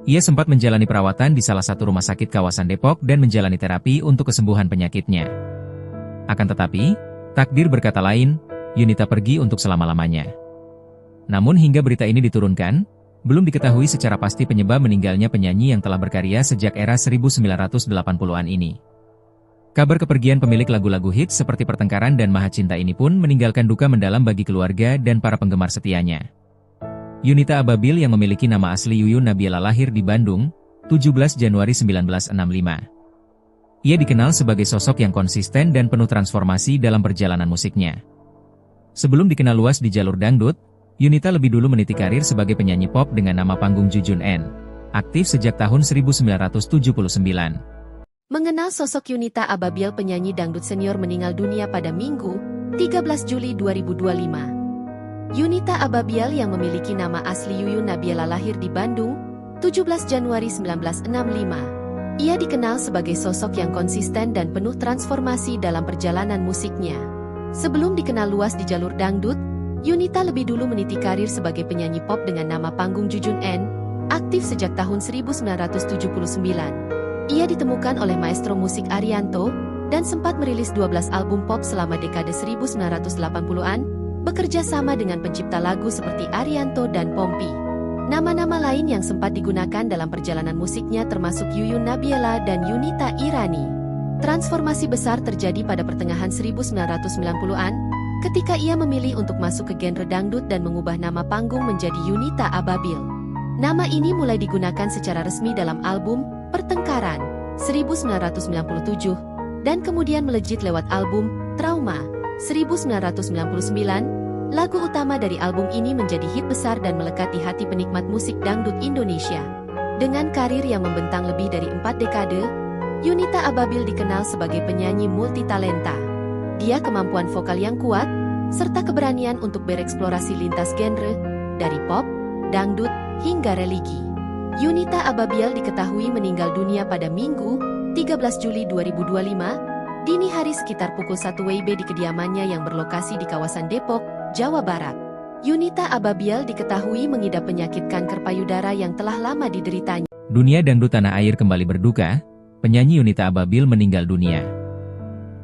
Ia sempat menjalani perawatan di salah satu rumah sakit kawasan Depok dan menjalani terapi untuk kesembuhan penyakitnya. Akan tetapi, takdir berkata lain, Yunita pergi untuk selama-lamanya. Namun hingga berita ini diturunkan, belum diketahui secara pasti penyebab meninggalnya penyanyi yang telah berkarya sejak era 1980-an ini. Kabar kepergian pemilik lagu-lagu hits seperti Pertengkaran dan Maha Cinta ini pun meninggalkan duka mendalam bagi keluarga dan para penggemar setianya. Yunita Ababil yang memiliki nama asli Yuyun Nabila lahir di Bandung, 17 Januari 1965. Ia dikenal sebagai sosok yang konsisten dan penuh transformasi dalam perjalanan musiknya. Sebelum dikenal luas di jalur dangdut, Yunita lebih dulu meniti karir sebagai penyanyi pop dengan nama panggung Jujun N, aktif sejak tahun 1979. Mengenal sosok Yunita Ababil penyanyi dangdut senior meninggal dunia pada Minggu, 13 Juli 2025. Yunita Ababil yang memiliki nama asli Yuyun Nabila lahir di Bandung, 17 Januari 1965. Ia dikenal sebagai sosok yang konsisten dan penuh transformasi dalam perjalanan musiknya. Sebelum dikenal luas di jalur dangdut, Yunita lebih dulu meniti karir sebagai penyanyi pop dengan nama panggung Jujun N, aktif sejak tahun 1979. Ia ditemukan oleh maestro musik Arianto, dan sempat merilis 12 album pop selama dekade 1980-an, bekerja sama dengan pencipta lagu seperti Arianto dan Pompi. Nama-nama lain yang sempat digunakan dalam perjalanan musiknya termasuk Yuyun Nabila dan Yunita Irani. Transformasi besar terjadi pada pertengahan 1990-an, ketika ia memilih untuk masuk ke genre dangdut dan mengubah nama panggung menjadi Yunita Ababil. Nama ini mulai digunakan secara resmi dalam album Pertengkaran, 1997, dan kemudian melejit lewat album Trauma, 1999. Lagu utama dari album ini menjadi hit besar dan melekat di hati penikmat musik dangdut Indonesia. Dengan karir yang membentang lebih dari 4 dekade, Yunita Ababil dikenal sebagai penyanyi multitalenta. Dia kemampuan vokal yang kuat, serta keberanian untuk bereksplorasi lintas genre, dari pop, dangdut, hingga religi. Yunita Ababil diketahui meninggal dunia pada Minggu, 13 Juli 2025, dini hari sekitar pukul 1 WIB di kediamannya yang berlokasi di kawasan Depok, Jawa Barat. Yunita Ababil diketahui mengidap penyakit kanker payudara yang telah lama dideritanya. Dunia dangdut tanah air kembali berduka, penyanyi Yunita Ababil meninggal dunia.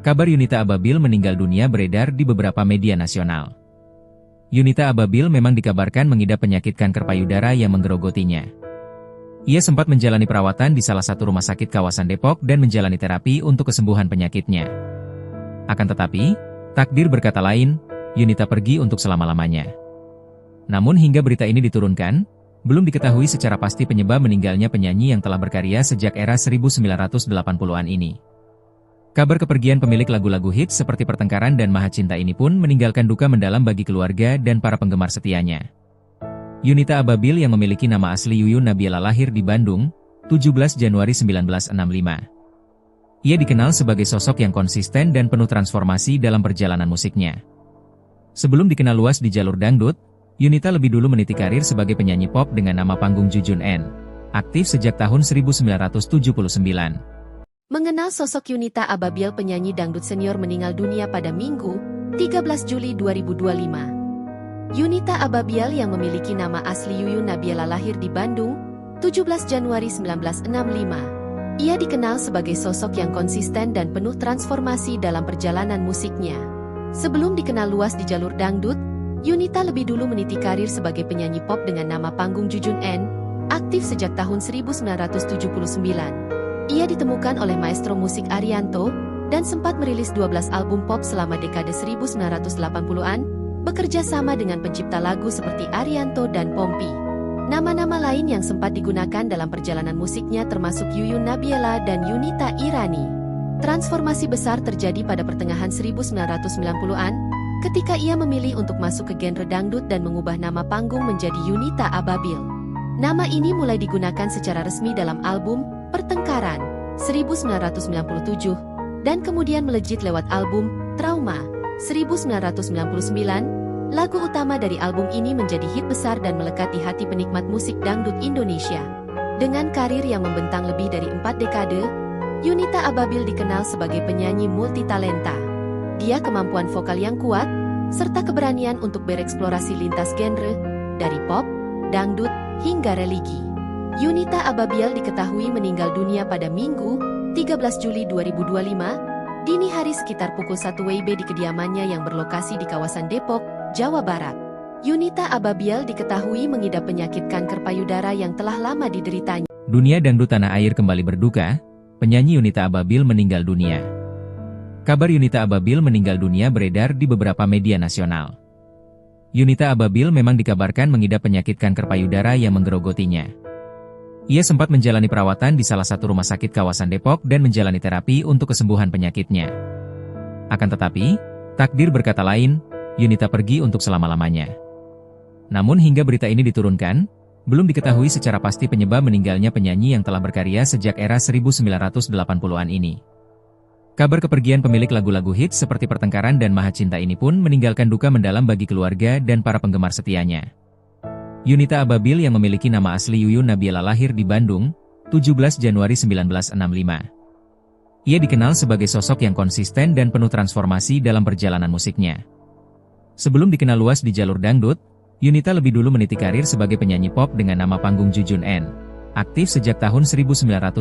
Kabar Yunita Ababil meninggal dunia beredar di beberapa media nasional. Yunita Ababil memang dikabarkan mengidap penyakit kanker payudara yang menggerogotinya. Ia sempat menjalani perawatan di salah satu rumah sakit kawasan Depok dan menjalani terapi untuk kesembuhan penyakitnya. Akan tetapi, takdir berkata lain, Yunita pergi untuk selama-lamanya. Namun hingga berita ini diturunkan, belum diketahui secara pasti penyebab meninggalnya penyanyi yang telah berkarya sejak era 1980-an ini. Kabar kepergian pemilik lagu-lagu hits seperti Pertengkaran dan Maha Cinta ini pun meninggalkan duka mendalam bagi keluarga dan para penggemar setianya. Yunita Ababil yang memiliki nama asli Yuyun Nabila lahir di Bandung, 17 Januari 1965. Ia dikenal sebagai sosok yang konsisten dan penuh transformasi dalam perjalanan musiknya. Sebelum dikenal luas di jalur dangdut, Yunita lebih dulu meniti karir sebagai penyanyi pop dengan nama panggung Jujun N, aktif sejak tahun 1979. Mengenal sosok Yunita Ababil penyanyi dangdut senior meninggal dunia pada Minggu, 13 Juli 2025. Yunita Ababil yang memiliki nama asli Yuyun Nabila lahir di Bandung, 17 Januari 1965. Ia dikenal sebagai sosok yang konsisten dan penuh transformasi dalam perjalanan musiknya. Sebelum dikenal luas di jalur dangdut, Yunita lebih dulu meniti karir sebagai penyanyi pop dengan nama panggung Jujun N, aktif sejak tahun 1979. Ia ditemukan oleh maestro musik Arianto, dan sempat merilis 12 album pop selama dekade 1980-an, bekerja sama dengan pencipta lagu seperti Arianto dan Pompi. Nama-nama lain yang sempat digunakan dalam perjalanan musiknya termasuk Yuyun Nabila dan Yunita Irani. Transformasi besar terjadi pada pertengahan 1990-an, ketika ia memilih untuk masuk ke genre dangdut dan mengubah nama panggung menjadi Yunita Ababil. Nama ini mulai digunakan secara resmi dalam album Pertengkaran, 1997, dan kemudian melejit lewat album Trauma, 1999. Lagu utama dari album ini menjadi hit besar dan melekat di hati penikmat musik dangdut Indonesia. Dengan karir yang membentang lebih dari 4 dekade, Yunita Ababil dikenal sebagai penyanyi multitalenta. Dia kemampuan vokal yang kuat, serta keberanian untuk bereksplorasi lintas genre, dari pop, dangdut, hingga religi. Yunita Ababil diketahui meninggal dunia pada Minggu, 13 Juli 2025, dini hari sekitar pukul 1 WIB di kediamannya yang berlokasi di kawasan Depok, Jawa Barat. Yunita Ababil diketahui mengidap penyakit kanker payudara yang telah lama dideritanya. Dunia dangdut tanah air kembali berduka, penyanyi Yunita Ababil meninggal dunia. Kabar Yunita Ababil meninggal dunia beredar di beberapa media nasional. Yunita Ababil memang dikabarkan mengidap penyakit kanker payudara yang menggerogotinya. Ia sempat menjalani perawatan di salah satu rumah sakit kawasan Depok dan menjalani terapi untuk kesembuhan penyakitnya. Akan tetapi, takdir berkata lain, Yunita pergi untuk selama-lamanya. Namun hingga berita ini diturunkan, belum diketahui secara pasti penyebab meninggalnya penyanyi yang telah berkarya sejak era 1980-an ini. Kabar kepergian pemilik lagu-lagu hits seperti Pertengkaran dan Maha Cinta ini pun meninggalkan duka mendalam bagi keluarga dan para penggemar setianya. Yunita Ababil yang memiliki nama asli Yuyun Nabiela lahir di Bandung, 17 Januari 1965. Ia dikenal sebagai sosok yang konsisten dan penuh transformasi dalam perjalanan musiknya. Sebelum dikenal luas di jalur dangdut, Yunita lebih dulu meniti karir sebagai penyanyi pop dengan nama panggung Jujun N, aktif sejak tahun 1979.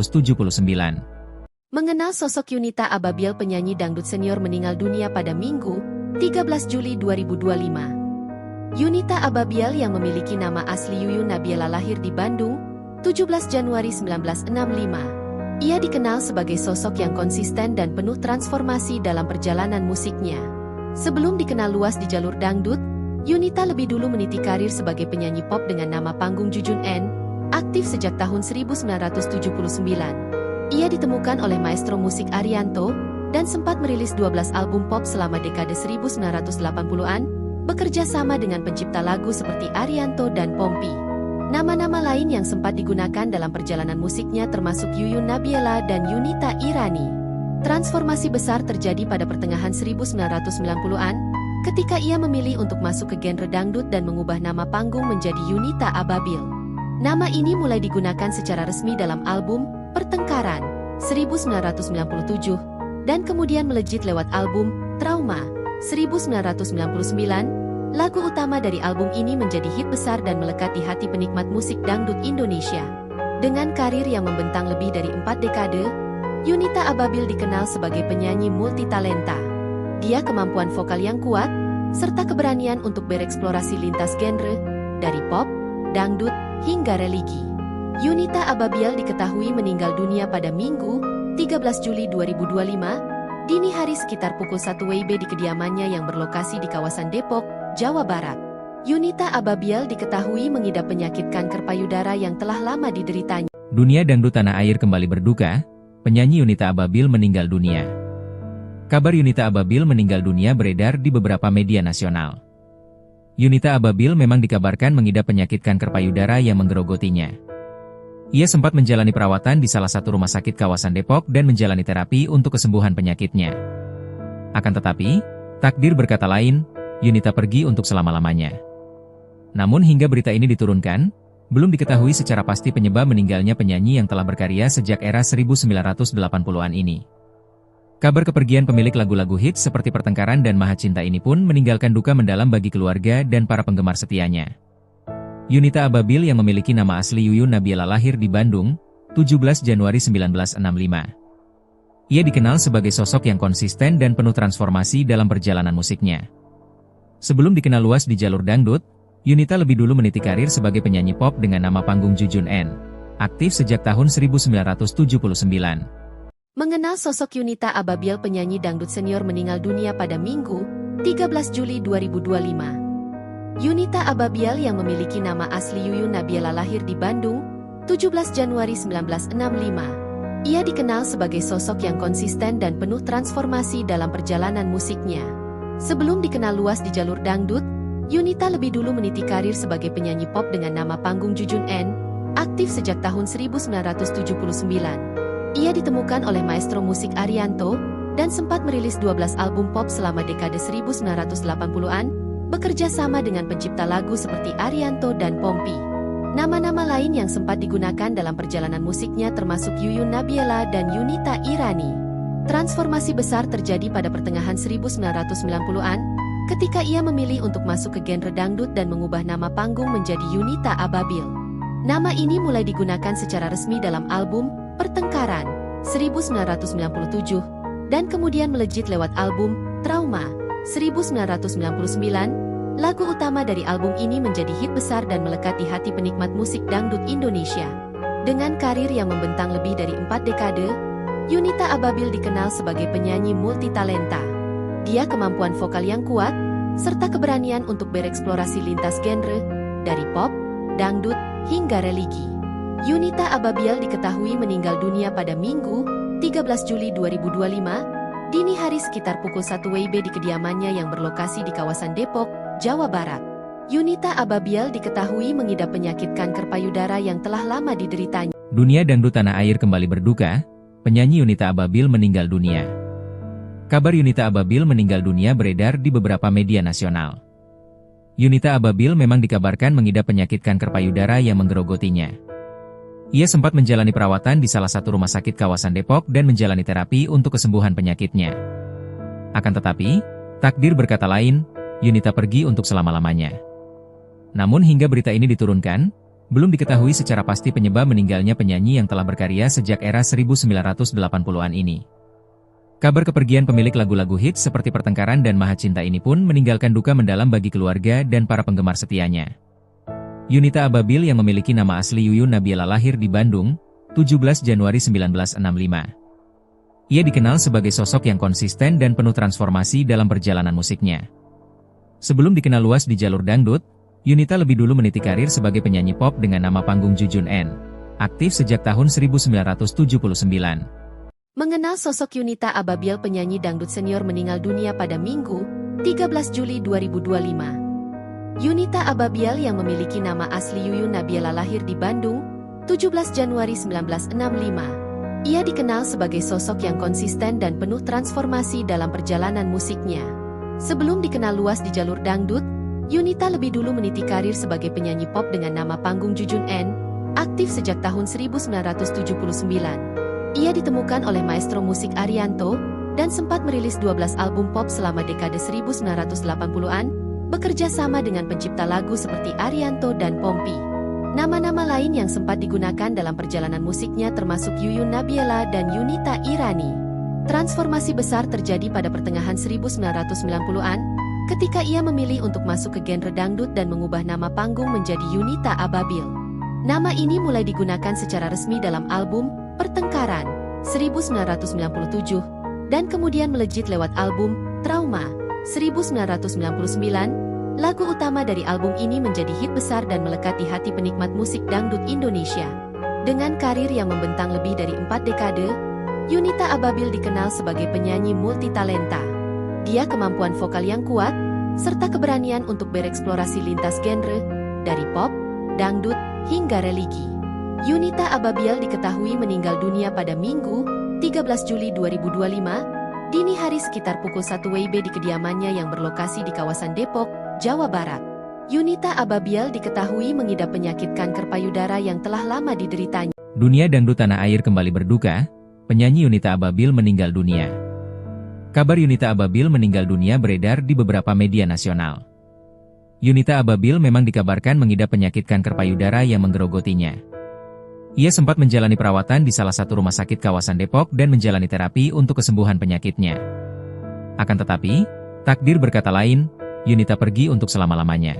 Mengenal sosok Yunita Ababil, penyanyi dangdut senior meninggal dunia pada Minggu, 13 Juli 2025. Yunita Ababil yang memiliki nama asli Yuyun Nabiela lahir di Bandung, 17 Januari 1965. Ia dikenal sebagai sosok yang konsisten dan penuh transformasi dalam perjalanan musiknya. Sebelum dikenal luas di jalur dangdut, Yunita lebih dulu meniti karir sebagai penyanyi pop dengan nama panggung Jujun N, aktif sejak tahun 1979. Ia ditemukan oleh maestro musik Arianto, dan sempat merilis 12 album pop selama dekade 1980-an, bekerja sama dengan pencipta lagu seperti Arianto dan Pompi. Nama-nama lain yang sempat digunakan dalam perjalanan musiknya termasuk Yuyun Nabiela dan Yunita Irani. Transformasi besar terjadi pada pertengahan 1990-an, ketika ia memilih untuk masuk ke genre dangdut dan mengubah nama panggung menjadi Yunita Ababil. Nama ini mulai digunakan secara resmi dalam album Pertengkaran 1997 dan kemudian melejit lewat album Trauma 1999. Lagu utama dari album ini menjadi hit besar dan melekat di hati penikmat musik dangdut Indonesia. Dengan karir yang membentang lebih dari 4 dekade, Yunita Ababil dikenal sebagai penyanyi multitalenta. Dia kemampuan vokal yang kuat, serta keberanian untuk bereksplorasi lintas genre, dari pop, dangdut, hingga religi. Yunita Ababil diketahui meninggal dunia pada Minggu, 13 Juli 2025, dini hari sekitar pukul 1 WIB di kediamannya yang berlokasi di kawasan Depok, Jawa Barat. Yunita Ababil diketahui mengidap penyakit kanker payudara yang telah lama dideritanya. Dunia dangdut tanah air kembali berduka, penyanyi Yunita Ababil meninggal dunia. Kabar Yunita Ababil meninggal dunia beredar di beberapa media nasional. Yunita Ababil memang dikabarkan mengidap penyakit kanker payudara yang menggerogotinya. Ia sempat menjalani perawatan di salah satu rumah sakit kawasan Depok dan menjalani terapi untuk kesembuhan penyakitnya. Akan tetapi, takdir berkata lain, Yunita pergi untuk selama-lamanya. Namun hingga berita ini diturunkan, belum diketahui secara pasti penyebab meninggalnya penyanyi yang telah berkarya sejak era 1980-an ini. Kabar kepergian pemilik lagu-lagu hits seperti Pertengkaran dan Maha Cinta ini pun meninggalkan duka mendalam bagi keluarga dan para penggemar setianya. Yunita Ababil yang memiliki nama asli Yuyun Nabiela lahir di Bandung, 17 Januari 1965. Ia dikenal sebagai sosok yang konsisten dan penuh transformasi dalam perjalanan musiknya. Sebelum dikenal luas di jalur dangdut, Yunita lebih dulu meniti karir sebagai penyanyi pop dengan nama panggung Jujun N, aktif sejak tahun 1979. Mengenal sosok Yunita Ababil, penyanyi dangdut senior meninggal dunia pada Minggu, 13 Juli 2025. Yunita Ababil yang memiliki nama asli Yuyun Nabiela lahir di Bandung, 17 Januari 1965. Ia dikenal sebagai sosok yang konsisten dan penuh transformasi dalam perjalanan musiknya. Sebelum dikenal luas di jalur dangdut, Yunita lebih dulu meniti karir sebagai penyanyi pop dengan nama panggung Jujun N, aktif sejak tahun 1979. Ia ditemukan oleh maestro musik Arianto, dan sempat merilis 12 album pop selama dekade 1980-an, bekerja sama dengan pencipta lagu seperti Arianto dan Pompi. Nama-nama lain yang sempat digunakan dalam perjalanan musiknya termasuk Yuyun Nabiela dan Yunita Irani. Transformasi besar terjadi pada pertengahan 1990-an, ketika ia memilih untuk masuk ke genre dangdut dan mengubah nama panggung menjadi Yunita Ababil. Nama ini mulai digunakan secara resmi dalam album Pertengkaran 1997, dan kemudian melejit lewat album Trauma 1999. Lagu utama dari album ini menjadi hit besar dan melekat di hati penikmat musik dangdut Indonesia. Dengan karir yang membentang lebih dari 4 dekade, Yunita Ababil dikenal sebagai penyanyi multitalenta. Dia kemampuan vokal yang kuat, serta keberanian untuk bereksplorasi lintas genre, dari pop, dangdut, hingga religi. Yunita Ababil diketahui meninggal dunia pada Minggu, 13 Juli 2025, dini hari sekitar pukul 1 WIB di kediamannya yang berlokasi di kawasan Depok, Jawa Barat. Yunita Ababil diketahui mengidap penyakit kanker payudara yang telah lama dideritanya. Dunia dangdut tanah air kembali berduka, penyanyi Yunita Ababil meninggal dunia. Kabar Yunita Ababil meninggal dunia beredar di beberapa media nasional. Yunita Ababil memang dikabarkan mengidap penyakit kanker payudara yang menggerogotinya. Ia sempat menjalani perawatan di salah satu rumah sakit kawasan Depok dan menjalani terapi untuk kesembuhan penyakitnya. Akan tetapi, takdir berkata lain, Yunita pergi untuk selama-lamanya. Namun hingga berita ini diturunkan, belum diketahui secara pasti penyebab meninggalnya penyanyi yang telah berkarya sejak era 1980-an ini. Kabar kepergian pemilik lagu-lagu hits seperti Pertengkaran dan Maha Cinta ini pun meninggalkan duka mendalam bagi keluarga dan para penggemar setianya. Yunita Ababil yang memiliki nama asli Yuyun Nabiela lahir di Bandung, 17 Januari 1965. Ia dikenal sebagai sosok yang konsisten dan penuh transformasi dalam perjalanan musiknya. Sebelum dikenal luas di jalur dangdut, Yunita lebih dulu meniti karir sebagai penyanyi pop dengan nama panggung Jujun N. Aktif sejak tahun 1979. Mengenal sosok Yunita Ababil, penyanyi dangdut senior meninggal dunia pada Minggu, 13 Juli 2025. Yunita Ababil yang memiliki nama asli Yuyun Nabiela lahir di Bandung, 17 Januari 1965. Ia dikenal sebagai sosok yang konsisten dan penuh transformasi dalam perjalanan musiknya. Sebelum dikenal luas di jalur dangdut, Yunita lebih dulu meniti karir sebagai penyanyi pop dengan nama panggung Jujun N, aktif sejak tahun 1979. Ia ditemukan oleh maestro musik Arianto, dan sempat merilis 12 album pop selama dekade 1980-an, bekerja sama dengan pencipta lagu seperti Arianto dan Pompi. Nama-nama lain yang sempat digunakan dalam perjalanan musiknya termasuk Yuyun Nabiela dan Yunita Irani. Transformasi besar terjadi pada pertengahan 1990-an, ketika ia memilih untuk masuk ke genre dangdut dan mengubah nama panggung menjadi Yunita Ababil. Nama ini mulai digunakan secara resmi dalam album Pertengkaran 1997, dan kemudian melejit lewat album Trauma 1999. Lagu utama dari album ini menjadi hit besar dan melekat di hati penikmat musik dangdut Indonesia. Dengan karir yang membentang lebih dari 4 dekade, Yunita Ababil dikenal sebagai penyanyi multitalenta. Dia kemampuan vokal yang kuat, serta keberanian untuk bereksplorasi lintas genre, dari pop, dangdut, hingga religi. Yunita Ababil diketahui meninggal dunia pada Minggu, 13 Juli 2025, dini hari sekitar pukul 1 WIB di kediamannya yang berlokasi di kawasan Depok, Jawa Barat. Yunita Ababil diketahui mengidap penyakit kanker payudara yang telah lama dideritanya. Dunia dangdut tanah air kembali berduka, penyanyi Yunita Ababil meninggal dunia. Kabar Yunita Ababil meninggal dunia beredar di beberapa media nasional. Yunita Ababil memang dikabarkan mengidap penyakit kanker payudara yang menggerogotinya. Ia sempat menjalani perawatan di salah satu rumah sakit kawasan Depok dan menjalani terapi untuk kesembuhan penyakitnya. Akan tetapi, takdir berkata lain, Yunita pergi untuk selama-lamanya.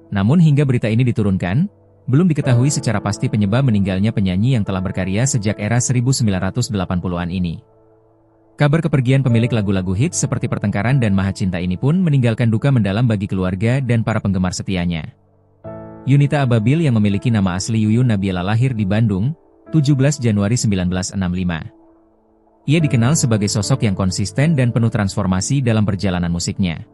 Namun hingga berita ini diturunkan, belum diketahui secara pasti penyebab meninggalnya penyanyi yang telah berkarya sejak era 1980-an ini. Kabar kepergian pemilik lagu-lagu hits seperti Pertengkaran dan Maha Cinta ini pun meninggalkan duka mendalam bagi keluarga dan para penggemar setianya. Yunita Ababil yang memiliki nama asli Yuyun Nabiela lahir di Bandung, 17 Januari 1965. Ia dikenal sebagai sosok yang konsisten dan penuh transformasi dalam perjalanan musiknya.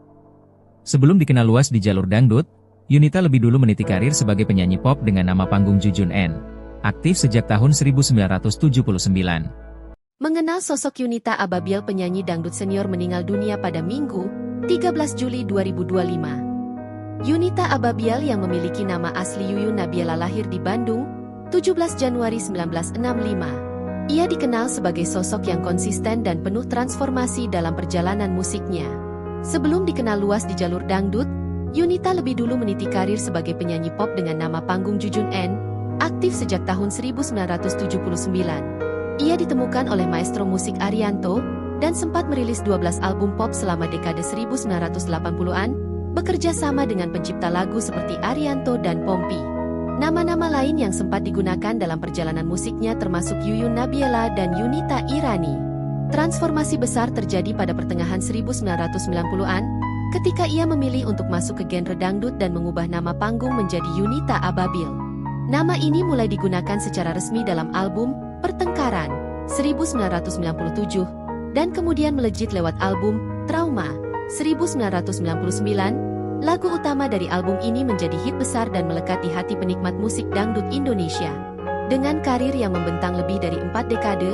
Sebelum dikenal luas di jalur dangdut, Yunita lebih dulu meniti karir sebagai penyanyi pop dengan nama panggung Jujun N, aktif sejak tahun 1979. Mengenal sosok Yunita Ababil, penyanyi dangdut senior meninggal dunia pada Minggu, 13 Juli 2025. Yunita Ababiel yang memiliki nama asli Yuyun Nabiela lahir di Bandung, 17 Januari 1965. Ia dikenal sebagai sosok yang konsisten dan penuh transformasi dalam perjalanan musiknya. Sebelum dikenal luas di jalur dangdut, Yunita lebih dulu meniti karir sebagai penyanyi pop dengan nama panggung Jujun N, aktif sejak tahun 1979. Ia ditemukan oleh maestro musik Arianto, dan sempat merilis 12 album pop selama dekade 1980-an, bekerja sama dengan pencipta lagu seperti Arianto dan Pompi. Nama-nama lain yang sempat digunakan dalam perjalanan musiknya termasuk Yuyun Nabiela dan Yunita Irani. Transformasi besar terjadi pada pertengahan 1990-an, ketika ia memilih untuk masuk ke genre dangdut dan mengubah nama panggung menjadi Yunita Ababil. Nama ini mulai digunakan secara resmi dalam album Pertengkaran 1997, dan kemudian melejit lewat album Trauma 1999. Lagu utama dari album ini menjadi hit besar dan melekat di hati penikmat musik dangdut Indonesia. Dengan karir yang membentang lebih dari 4 dekade,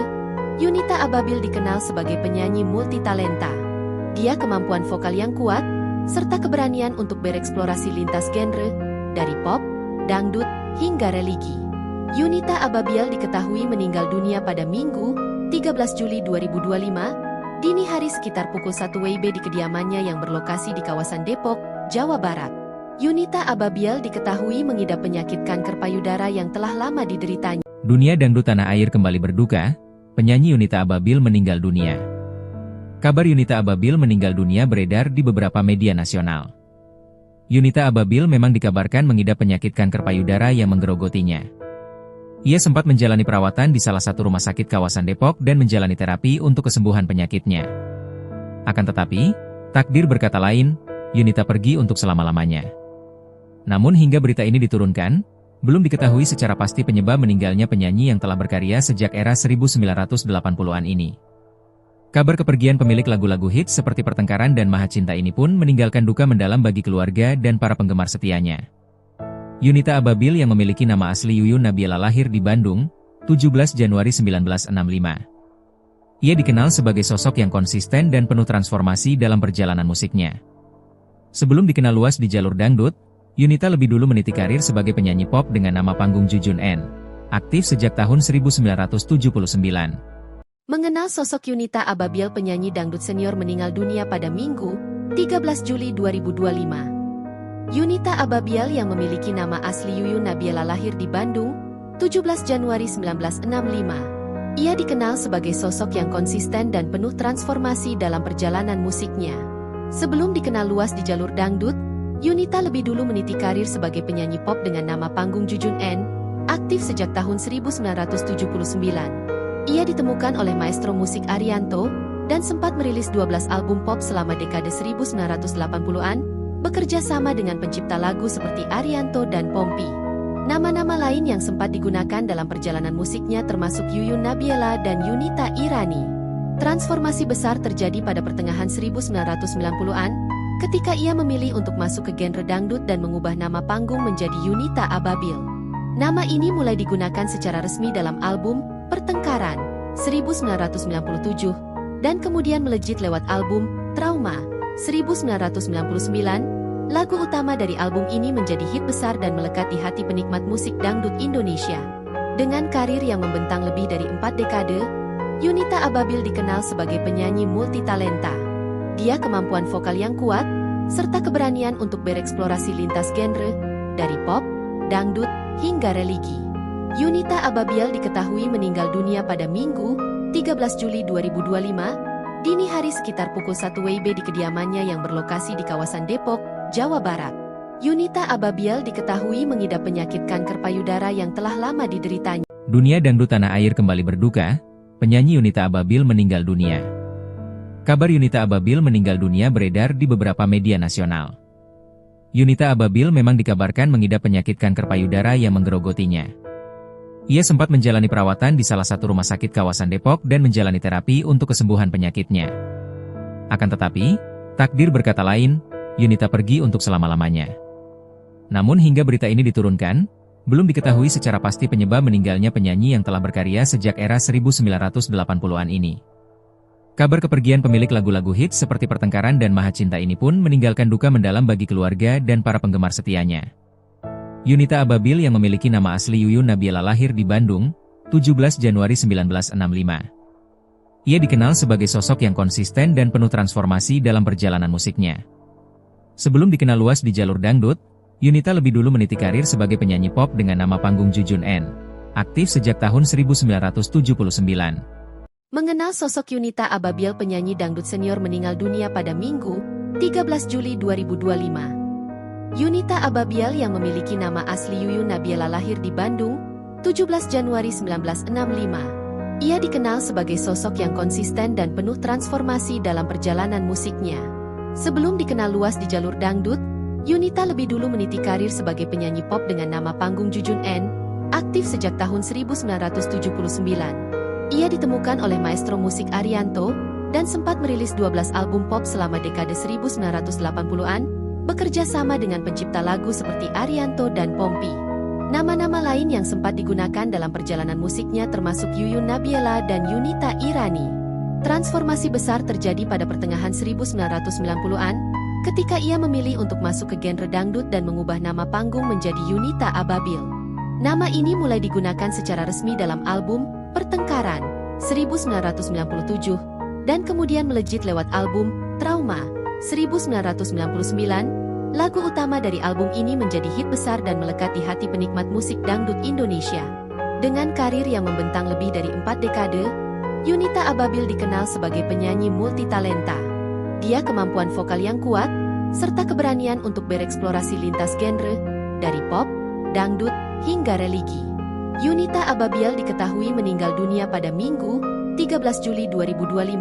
Yunita Ababil dikenal sebagai penyanyi multitalenta. Dia kemampuan vokal yang kuat, serta keberanian untuk bereksplorasi lintas genre, dari pop, dangdut, hingga religi. Yunita Ababil diketahui meninggal dunia pada Minggu, 13 Juli 2025, dini hari sekitar pukul 1 WIB di kediamannya yang berlokasi di kawasan Depok, Jawa Barat. Yunita Ababil diketahui mengidap penyakit kanker payudara yang telah lama dideritanya. Dunia dangdut tanah air kembali berduka, penyanyi Yunita Ababil meninggal dunia. Kabar Yunita Ababil meninggal dunia beredar di beberapa media nasional. Yunita Ababil memang dikabarkan mengidap penyakit kanker payudara yang menggerogotinya. Ia sempat menjalani perawatan di salah satu rumah sakit kawasan Depok dan menjalani terapi untuk kesembuhan penyakitnya. Akan tetapi, takdir berkata lain, Yunita pergi untuk selama-lamanya. Namun hingga berita ini diturunkan, belum diketahui secara pasti penyebab meninggalnya penyanyi yang telah berkarya sejak era 1980-an ini. Kabar kepergian pemilik lagu-lagu hits seperti Pertengkaran dan Maha Cinta ini pun meninggalkan duka mendalam bagi keluarga dan para penggemar setianya. Yunita Ababil yang memiliki nama asli Yuyun Nabiela lahir di Bandung, 17 Januari 1965. Ia dikenal sebagai sosok yang konsisten dan penuh transformasi dalam perjalanan musiknya. Sebelum dikenal luas di jalur dangdut, Yunita lebih dulu meniti karir sebagai penyanyi pop dengan nama panggung Jujun N, aktif sejak tahun 1979. Mengenal sosok Yunita Ababil, penyanyi dangdut senior meninggal dunia pada Minggu, 13 Juli 2025. Yunita Ababil yang memiliki nama asli Yuyun Nabiela lahir di Bandung, 17 Januari 1965. Ia dikenal sebagai sosok yang konsisten dan penuh transformasi dalam perjalanan musiknya. Sebelum dikenal luas di jalur dangdut, Yunita lebih dulu meniti karir sebagai penyanyi pop dengan nama panggung Jujun N, aktif sejak tahun 1979. Ia ditemukan oleh maestro musik Arianto, dan sempat merilis 12 album pop selama dekade 1980-an, bekerja sama dengan pencipta lagu seperti Arianto dan Pompi. Nama-nama lain yang sempat digunakan dalam perjalanan musiknya termasuk Yuyun Nabiela dan Yunita Irani. Transformasi besar terjadi pada pertengahan 1990-an, ketika ia memilih untuk masuk ke genre dangdut dan mengubah nama panggung menjadi Yunita Ababil. Nama ini mulai digunakan secara resmi dalam album Pertengkaran 1997, dan kemudian melejit lewat album Trauma 1999. Lagu utama dari album ini menjadi hit besar dan melekat di hati penikmat musik dangdut Indonesia. Dengan karir yang membentang lebih dari 4 dekade, Yunita Ababil dikenal sebagai penyanyi multitalenta. Dia kemampuan vokal yang kuat, serta keberanian untuk bereksplorasi lintas genre, dari pop, dangdut, hingga religi. Yunita Ababil diketahui meninggal dunia pada Minggu, 13 Juli 2025, dini hari sekitar pukul 1 WIB di kediamannya yang berlokasi di kawasan Depok, Jawa Barat. Yunita Ababil diketahui mengidap penyakit kanker payudara yang telah lama dideritanya. Dunia dangdut tanah air kembali berduka, penyanyi Yunita Ababil meninggal dunia. Kabar Yunita Ababil meninggal dunia beredar di beberapa media nasional. Yunita Ababil memang dikabarkan mengidap penyakit kanker payudara yang menggerogotinya. Ia sempat menjalani perawatan di salah satu rumah sakit kawasan Depok dan menjalani terapi untuk kesembuhan penyakitnya. Akan tetapi, takdir berkata lain, Yunita pergi untuk selama-lamanya. Namun hingga berita ini diturunkan, belum diketahui secara pasti penyebab meninggalnya penyanyi yang telah berkarya sejak era 1980-an ini. Kabar kepergian pemilik lagu-lagu hits seperti Pertengkaran dan Maha Cinta ini pun meninggalkan duka mendalam bagi keluarga dan para penggemar setianya. Yunita Ababil yang memiliki nama asli Yuyun Nabila lahir di Bandung, 17 Januari 1965. Ia dikenal sebagai sosok yang konsisten dan penuh transformasi dalam perjalanan musiknya. Sebelum dikenal luas di jalur dangdut, Yunita lebih dulu meniti karir sebagai penyanyi pop dengan nama panggung Jujun N. Aktif sejak tahun 1979. Mengenal sosok Yunita Ababil, penyanyi dangdut senior meninggal dunia pada Minggu, 13 Juli 2025. Yunita Ababil yang memiliki nama asli Yuyun Nabila lahir di Bandung, 17 Januari 1965. Ia dikenal sebagai sosok yang konsisten dan penuh transformasi dalam perjalanan musiknya. Sebelum dikenal luas di jalur dangdut, Yunita lebih dulu meniti karir sebagai penyanyi pop dengan nama panggung Jujun N, aktif sejak tahun 1979. Ia ditemukan oleh maestro musik Arianto, dan sempat merilis 12 album pop selama dekade 1980-an, bekerja sama dengan pencipta lagu seperti Arianto dan Pompi. Nama-nama lain yang sempat digunakan dalam perjalanan musiknya termasuk Yuyun Nabila dan Yunita Irani. Transformasi besar terjadi pada pertengahan 1990-an, ketika ia memilih untuk masuk ke genre dangdut dan mengubah nama panggung menjadi Yunita Ababil. Nama ini mulai digunakan secara resmi dalam album Pertengkaran 1997, dan kemudian melejit lewat album Trauma 1999. Lagu utama dari album ini menjadi hit besar dan melekat di hati penikmat musik dangdut Indonesia. Dengan karir yang membentang lebih dari 4 dekade, Yunita Ababil dikenal sebagai penyanyi multitalenta. Dia kemampuan vokal yang kuat, serta keberanian untuk bereksplorasi lintas genre, dari pop, dangdut, hingga religi. Yunita Ababil diketahui meninggal dunia pada Minggu, 13 Juli 2025,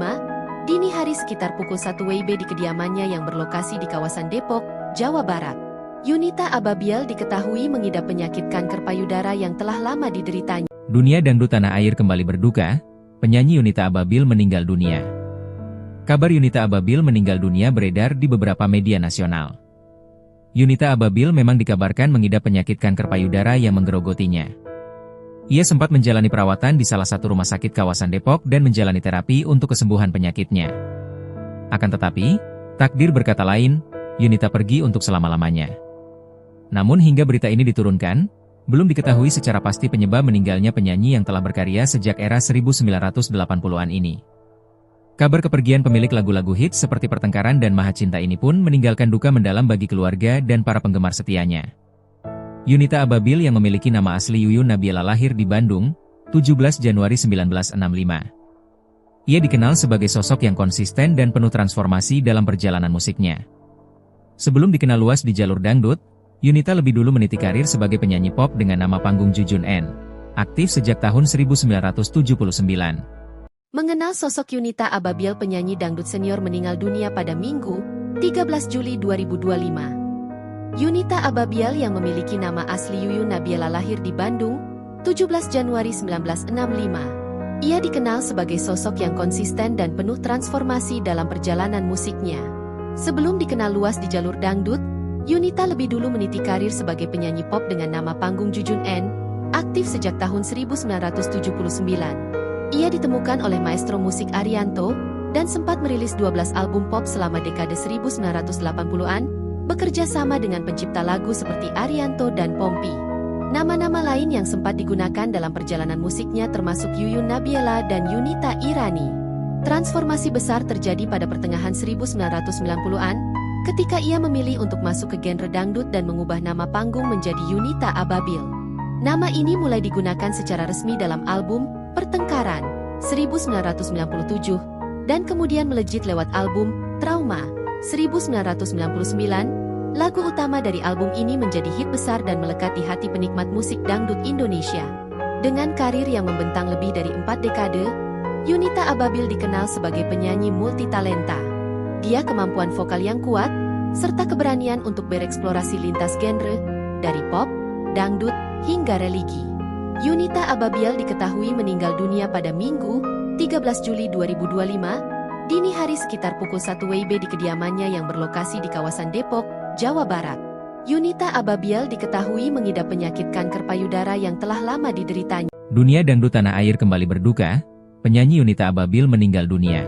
dini hari sekitar pukul 1 WIB di kediamannya yang berlokasi di kawasan Depok, Jawa Barat. Yunita Ababil diketahui mengidap penyakit kanker payudara yang telah lama dideritanya. Dunia dangdut tanah air kembali berduka, penyanyi Yunita Ababil meninggal dunia. Kabar Yunita Ababil meninggal dunia beredar di beberapa media nasional. Yunita Ababil memang dikabarkan mengidap penyakit kanker payudara yang menggerogotinya. Ia sempat menjalani perawatan di salah satu rumah sakit kawasan Depok dan menjalani terapi untuk kesembuhan penyakitnya. Akan tetapi, takdir berkata lain, Yunita pergi untuk selama-lamanya. Namun hingga berita ini diturunkan, belum diketahui secara pasti penyebab meninggalnya penyanyi yang telah berkarya sejak era 1980-an ini. Kabar kepergian pemilik lagu-lagu hits seperti Pertengkaran dan Maha Cinta ini pun meninggalkan duka mendalam bagi keluarga dan para penggemar setianya. Yunita Ababil yang memiliki nama asli Yuyun Nabila lahir di Bandung, 17 Januari 1965. Ia dikenal sebagai sosok yang konsisten dan penuh transformasi dalam perjalanan musiknya. Sebelum dikenal luas di jalur dangdut, Yunita lebih dulu meniti karir sebagai penyanyi pop dengan nama panggung Jujun N, aktif sejak tahun 1979. Mengenal sosok Yunita Ababil, penyanyi dangdut senior meninggal dunia pada Minggu, 13 Juli 2025. Yunita Ababil yang memiliki nama asli Yuyun Nabila lahir di Bandung, 17 Januari 1965. Ia dikenal sebagai sosok yang konsisten dan penuh transformasi dalam perjalanan musiknya. Sebelum dikenal luas di jalur dangdut, Yunita lebih dulu meniti karir sebagai penyanyi pop dengan nama panggung Jujun N, aktif sejak tahun 1979. Ia ditemukan oleh maestro musik Arianto, dan sempat merilis 12 album pop selama dekade 1980-an, bekerja sama dengan pencipta lagu seperti Arianto dan Pompi. Nama-nama lain yang sempat digunakan dalam perjalanan musiknya termasuk Yuyun Nabila dan Yunita Irani. Transformasi besar terjadi pada pertengahan 1990-an, ketika ia memilih untuk masuk ke genre dangdut dan mengubah nama panggung menjadi Yunita Ababil. Nama ini mulai digunakan secara resmi dalam album Pertengkaran 1997, dan kemudian melejit lewat album Trauma 1999. Lagu utama dari album ini menjadi hit besar dan melekat di hati penikmat musik dangdut Indonesia. Dengan karir yang membentang lebih dari 4 dekade, Yunita Ababil dikenal sebagai penyanyi multitalenta. Dia kemampuan vokal yang kuat, serta keberanian untuk bereksplorasi lintas genre, dari pop, dangdut, hingga religi. Yunita Ababil diketahui meninggal dunia pada Minggu, 13 Juli 2025, dini hari sekitar pukul 1 WIB di kediamannya yang berlokasi di kawasan Depok, Jawa Barat. Yunita Ababil diketahui mengidap penyakit kanker payudara yang telah lama dideritanya. Dunia dangdut tanah air kembali berduka, penyanyi Yunita Ababil meninggal dunia.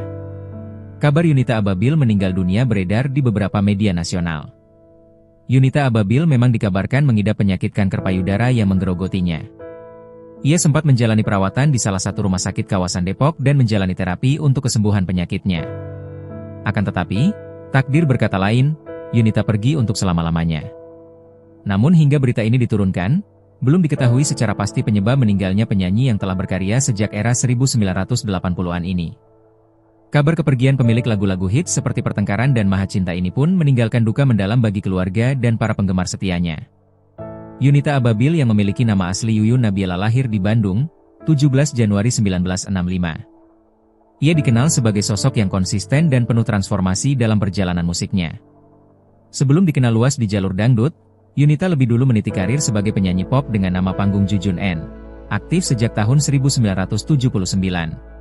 Kabar Yunita Ababil meninggal dunia beredar di beberapa media nasional. Yunita Ababil memang dikabarkan mengidap penyakit kanker payudara yang menggerogotinya. Ia sempat menjalani perawatan di salah satu rumah sakit kawasan Depok dan menjalani terapi untuk kesembuhan penyakitnya. Akan tetapi, takdir berkata lain, Yunita pergi untuk selama-lamanya. Namun hingga berita ini diturunkan, belum diketahui secara pasti penyebab meninggalnya penyanyi yang telah berkarya sejak era 1980-an ini. Kabar kepergian pemilik lagu-lagu hits seperti Pertengkaran dan Maha Cinta ini pun meninggalkan duka mendalam bagi keluarga dan para penggemar setianya. Yunita Ababil yang memiliki nama asli Yuyun Nabila lahir di Bandung, 17 Januari 1965. Ia dikenal sebagai sosok yang konsisten dan penuh transformasi dalam perjalanan musiknya. Sebelum dikenal luas di jalur dangdut, Yunita lebih dulu meniti karir sebagai penyanyi pop dengan nama panggung Jujun N. Aktif sejak tahun 1979.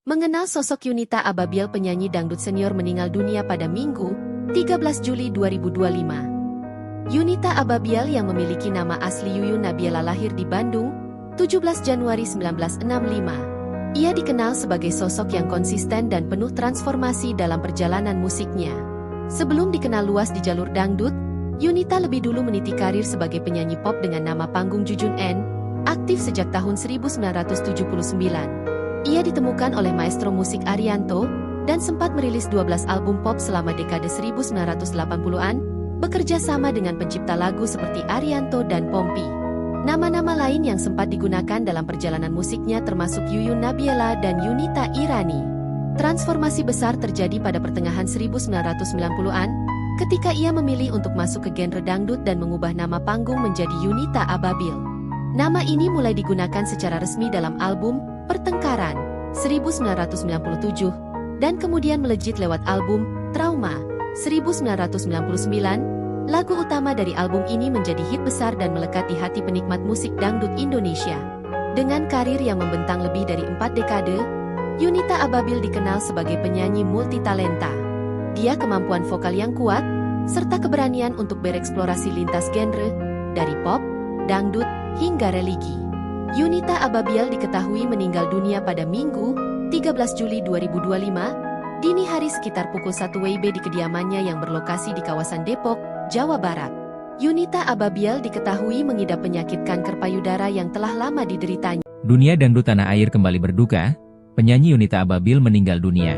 Mengenal sosok Yunita Ababil, penyanyi dangdut senior meninggal dunia pada Minggu, 13 Juli 2025. Yunita Ababil yang memiliki nama asli Yuyun Nabila lahir di Bandung, 17 Januari 1965. Ia dikenal sebagai sosok yang konsisten dan penuh transformasi dalam perjalanan musiknya. Sebelum dikenal luas di jalur dangdut, Yunita lebih dulu meniti karir sebagai penyanyi pop dengan nama panggung Jujun N, aktif sejak tahun 1979. Ia ditemukan oleh maestro musik Arianto, dan sempat merilis 12 album pop selama dekade 1980-an, bekerja sama dengan pencipta lagu seperti Arianto dan Pompi. Nama-nama lain yang sempat digunakan dalam perjalanan musiknya termasuk Yuyun Nabila dan Yunita Irani. Transformasi besar terjadi pada pertengahan 1990-an, ketika ia memilih untuk masuk ke genre dangdut dan mengubah nama panggung menjadi Yunita Ababil. Nama ini mulai digunakan secara resmi dalam album Pertengkaran 1997 dan kemudian melejit lewat album Trauma 1999. Lagu utama dari album ini menjadi hit besar dan melekat di hati penikmat musik dangdut Indonesia. Dengan karir yang membentang lebih dari 4 dekade, Yunita Ababil dikenal sebagai penyanyi multitalenta. Dia kemampuan vokal yang kuat serta keberanian untuk bereksplorasi lintas genre dari pop, dangdut hingga religi. Yunita Ababil diketahui meninggal dunia pada Minggu, 13 Juli 2025, dini hari sekitar pukul 1 WIB di kediamannya yang berlokasi di kawasan Depok, Jawa Barat. Yunita Ababil diketahui mengidap penyakit kanker payudara yang telah lama dideritanya. Dunia dangdut tanah air kembali berduka, penyanyi Yunita Ababil meninggal dunia.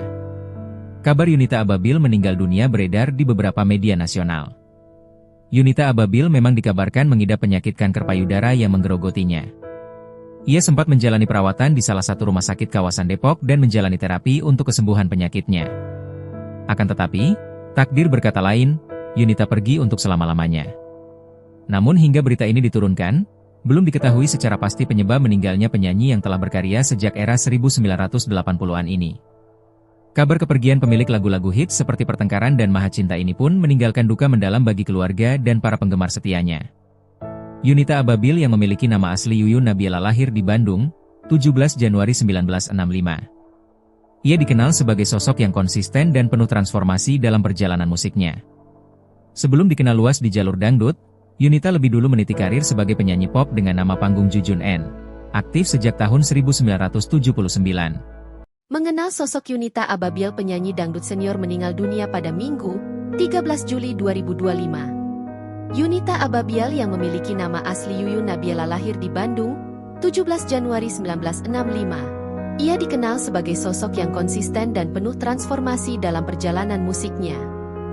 Kabar Yunita Ababil meninggal dunia beredar di beberapa media nasional. Yunita Ababil memang dikabarkan mengidap penyakit kanker payudara yang menggerogotinya. Ia sempat menjalani perawatan di salah satu rumah sakit kawasan Depok dan menjalani terapi untuk kesembuhan penyakitnya. Akan tetapi, takdir berkata lain, Yunita pergi untuk selama-lamanya. Namun hingga berita ini diturunkan, belum diketahui secara pasti penyebab meninggalnya penyanyi yang telah berkarya sejak era 1980-an ini. Kabar kepergian pemilik lagu-lagu hits seperti Pertengkaran dan Maha Cinta ini pun meninggalkan duka mendalam bagi keluarga dan para penggemar setianya. Yunita Ababil yang memiliki nama asli Yuyun Nabila lahir di Bandung, 17 Januari 1965. Ia dikenal sebagai sosok yang konsisten dan penuh transformasi dalam perjalanan musiknya. Sebelum dikenal luas di jalur dangdut, Yunita lebih dulu meniti karir sebagai penyanyi pop dengan nama panggung Jujun N, aktif sejak tahun 1979. Mengenal sosok Yunita Ababil, penyanyi dangdut senior meninggal dunia pada Minggu, 13 Juli 2025. Yunita Ababil yang memiliki nama asli Yuyun Nabila lahir di Bandung, 17 Januari 1965. Ia dikenal sebagai sosok yang konsisten dan penuh transformasi dalam perjalanan musiknya.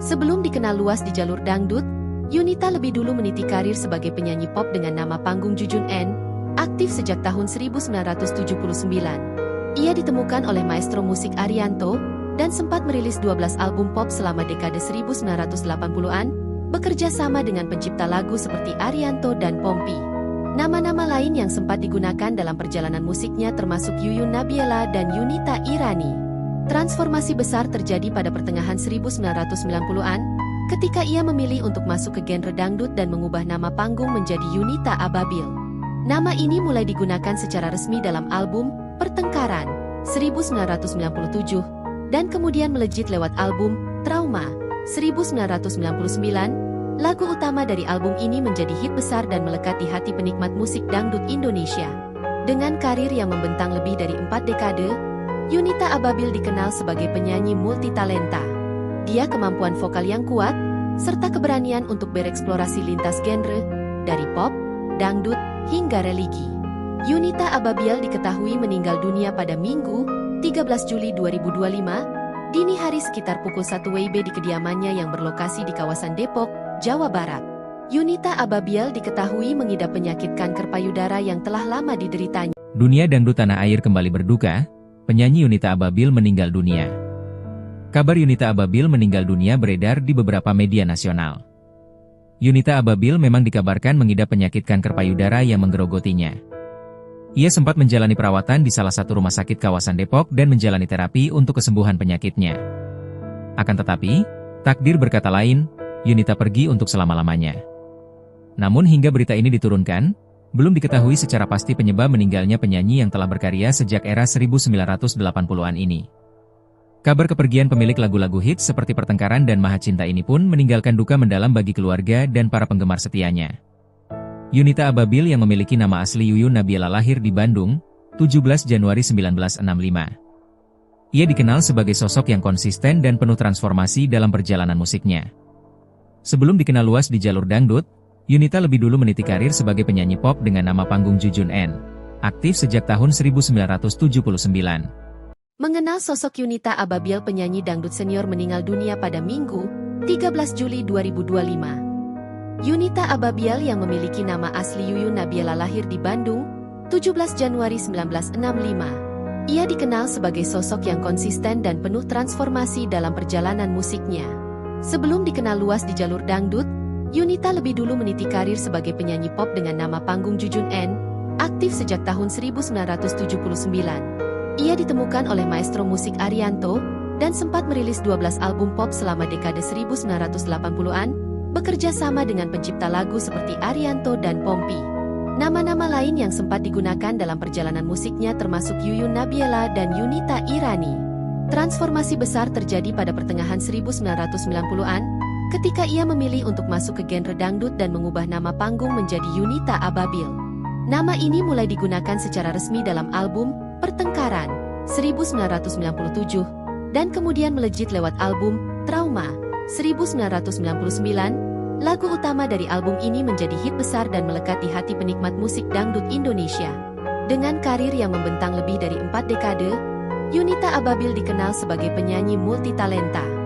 Sebelum dikenal luas di jalur dangdut, Yunita lebih dulu meniti karir sebagai penyanyi pop dengan nama panggung Jujun N, aktif sejak tahun 1979. Ia ditemukan oleh maestro musik Arianto, dan sempat merilis 12 album pop selama dekade 1980-an, bekerja sama dengan pencipta lagu seperti Arianto dan Pompi. Nama-nama lain yang sempat digunakan dalam perjalanan musiknya termasuk Yuyun Nabila dan Yunita Irani. Transformasi besar terjadi pada pertengahan 1990-an, ketika ia memilih untuk masuk ke genre dangdut dan mengubah nama panggung menjadi Yunita Ababil. Nama ini mulai digunakan secara resmi dalam album Pertengkaran 1997, dan kemudian melejit lewat album Trauma 1999, lagu utama dari album ini menjadi hit besar dan melekat di hati penikmat musik dangdut Indonesia. Dengan karir yang membentang lebih dari 4 dekade, Yunita Ababil dikenal sebagai penyanyi multitalenta. Dia kemampuan vokal yang kuat, serta keberanian untuk bereksplorasi lintas genre, dari pop, dangdut, hingga religi. Yunita Ababil diketahui meninggal dunia pada Minggu, 13 Juli 2025, dini hari sekitar pukul 1 WIB di kediamannya yang berlokasi di kawasan Depok, Jawa Barat. Yunita Ababil diketahui mengidap penyakit kanker payudara yang telah lama dideritanya. Dunia dangdut tanah air kembali berduka, penyanyi Yunita Ababil meninggal dunia. Kabar Yunita Ababil meninggal dunia beredar di beberapa media nasional. Yunita Ababil memang dikabarkan mengidap penyakit kanker payudara yang menggerogotinya. Ia sempat menjalani perawatan di salah satu rumah sakit kawasan Depok dan menjalani terapi untuk kesembuhan penyakitnya. Akan tetapi, takdir berkata lain, Yunita pergi untuk selama-lamanya. Namun hingga berita ini diturunkan, belum diketahui secara pasti penyebab meninggalnya penyanyi yang telah berkarya sejak era 1980-an ini. Kabar kepergian pemilik lagu-lagu hits seperti Pertengkaran dan Maha Cinta ini pun meninggalkan duka mendalam bagi keluarga dan para penggemar setianya. Yunita Ababil yang memiliki nama asli Yuyun Nabila lahir di Bandung, 17 Januari 1965. Ia dikenal sebagai sosok yang konsisten dan penuh transformasi dalam perjalanan musiknya. Sebelum dikenal luas di jalur dangdut, Yunita lebih dulu meniti karir sebagai penyanyi pop dengan nama panggung Jujun N. Aktif sejak tahun 1979. Mengenal sosok Yunita Ababil, penyanyi dangdut senior meninggal dunia pada Minggu, 13 Juli 2025. Yunita Ababil yang memiliki nama asli Yuyun Nabila lahir di Bandung, 17 Januari 1965. Ia dikenal sebagai sosok yang konsisten dan penuh transformasi dalam perjalanan musiknya. Sebelum dikenal luas di jalur dangdut, Yunita lebih dulu meniti karir sebagai penyanyi pop dengan nama panggung Jujun N, aktif sejak tahun 1979. Ia ditemukan oleh maestro musik Arianto, dan sempat merilis 12 album pop selama dekade 1980-an, bekerja sama dengan pencipta lagu seperti Arianto dan Pompi. Nama-nama lain yang sempat digunakan dalam perjalanan musiknya termasuk Yuyun Nabila dan Yunita Irani. Transformasi besar terjadi pada pertengahan 1990-an, ketika ia memilih untuk masuk ke genre dangdut dan mengubah nama panggung menjadi Yunita Ababil. Nama ini mulai digunakan secara resmi dalam album Pertengkaran 1997 dan kemudian melejit lewat album Trauma 1999. Lagu utama dari album ini menjadi hit besar dan melekat di hati penikmat musik dangdut Indonesia. Dengan karir yang membentang lebih dari 4 dekade, Yunita Ababil dikenal sebagai penyanyi multitalenta.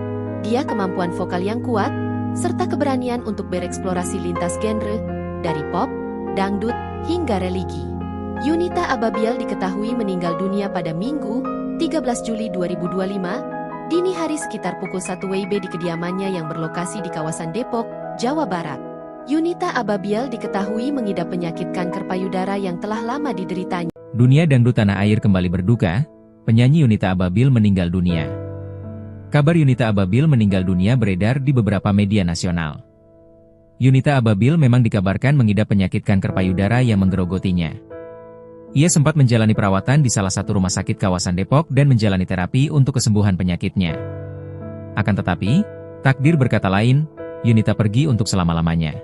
Dia kemampuan vokal yang kuat, serta keberanian untuk bereksplorasi lintas genre, dari pop, dangdut, hingga religi. Yunita Ababil diketahui meninggal dunia pada Minggu, 13 Juli 2025, dini hari sekitar pukul 1 WIB di kediamannya yang berlokasi di kawasan Depok, Jawa Barat. Yunita Ababil diketahui mengidap penyakit kanker payudara yang telah lama dideritanya. Dunia dangdut tanah air kembali berduka, penyanyi Yunita Ababil meninggal dunia. Kabar Yunita Ababil meninggal dunia beredar di beberapa media nasional. Yunita Ababil memang dikabarkan mengidap penyakit kanker payudara yang menggerogotinya. Ia sempat menjalani perawatan di salah satu rumah sakit kawasan Depok dan menjalani terapi untuk kesembuhan penyakitnya. Akan tetapi, takdir berkata lain, Yunita pergi untuk selama-lamanya.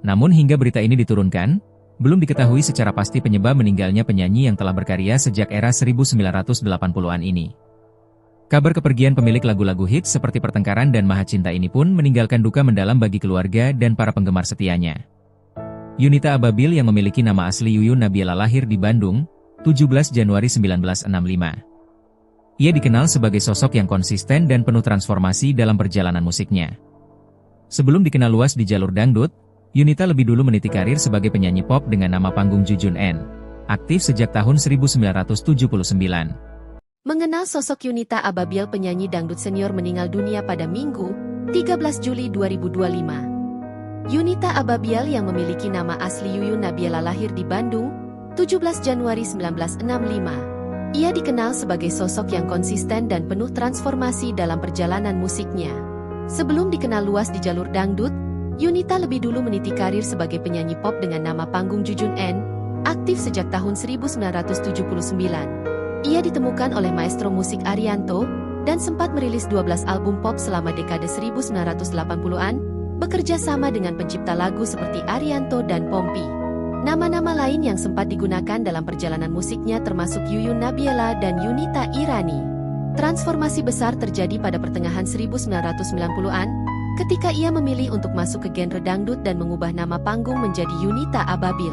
Namun hingga berita ini diturunkan, belum diketahui secara pasti penyebab meninggalnya penyanyi yang telah berkarya sejak era 1980-an ini. Kabar kepergian pemilik lagu-lagu hits seperti Pertengkaran dan Maha Cinta ini pun meninggalkan duka mendalam bagi keluarga dan para penggemar setianya. Yunita Ababil yang memiliki nama asli Yuyun Nabila lahir di Bandung, 17 Januari 1965. Ia dikenal sebagai sosok yang konsisten dan penuh transformasi dalam perjalanan musiknya. Sebelum dikenal luas di jalur dangdut, Yunita lebih dulu meniti karir sebagai penyanyi pop dengan nama panggung Jujun N, aktif sejak tahun 1979. Mengenal sosok Yunita Ababil, penyanyi dangdut senior meninggal dunia pada Minggu, 13 Juli 2025. Yunita Ababil yang memiliki nama asli Yuyun Nabila lahir di Bandung, 17 Januari 1965. Ia dikenal sebagai sosok yang konsisten dan penuh transformasi dalam perjalanan musiknya. Sebelum dikenal luas di jalur dangdut, Yunita lebih dulu meniti karir sebagai penyanyi pop dengan nama panggung Jujun N, aktif sejak tahun 1979. Ia ditemukan oleh maestro musik Arianto, dan sempat merilis 12 album pop selama dekade 1980-an, bekerja sama dengan pencipta lagu seperti Arianto dan Pompi. Nama-nama lain yang sempat digunakan dalam perjalanan musiknya termasuk Yuyun Nabiela dan Yunita Irani. Transformasi besar terjadi pada pertengahan 1990-an, ketika ia memilih untuk masuk ke genre dangdut dan mengubah nama panggung menjadi Yunita Ababil.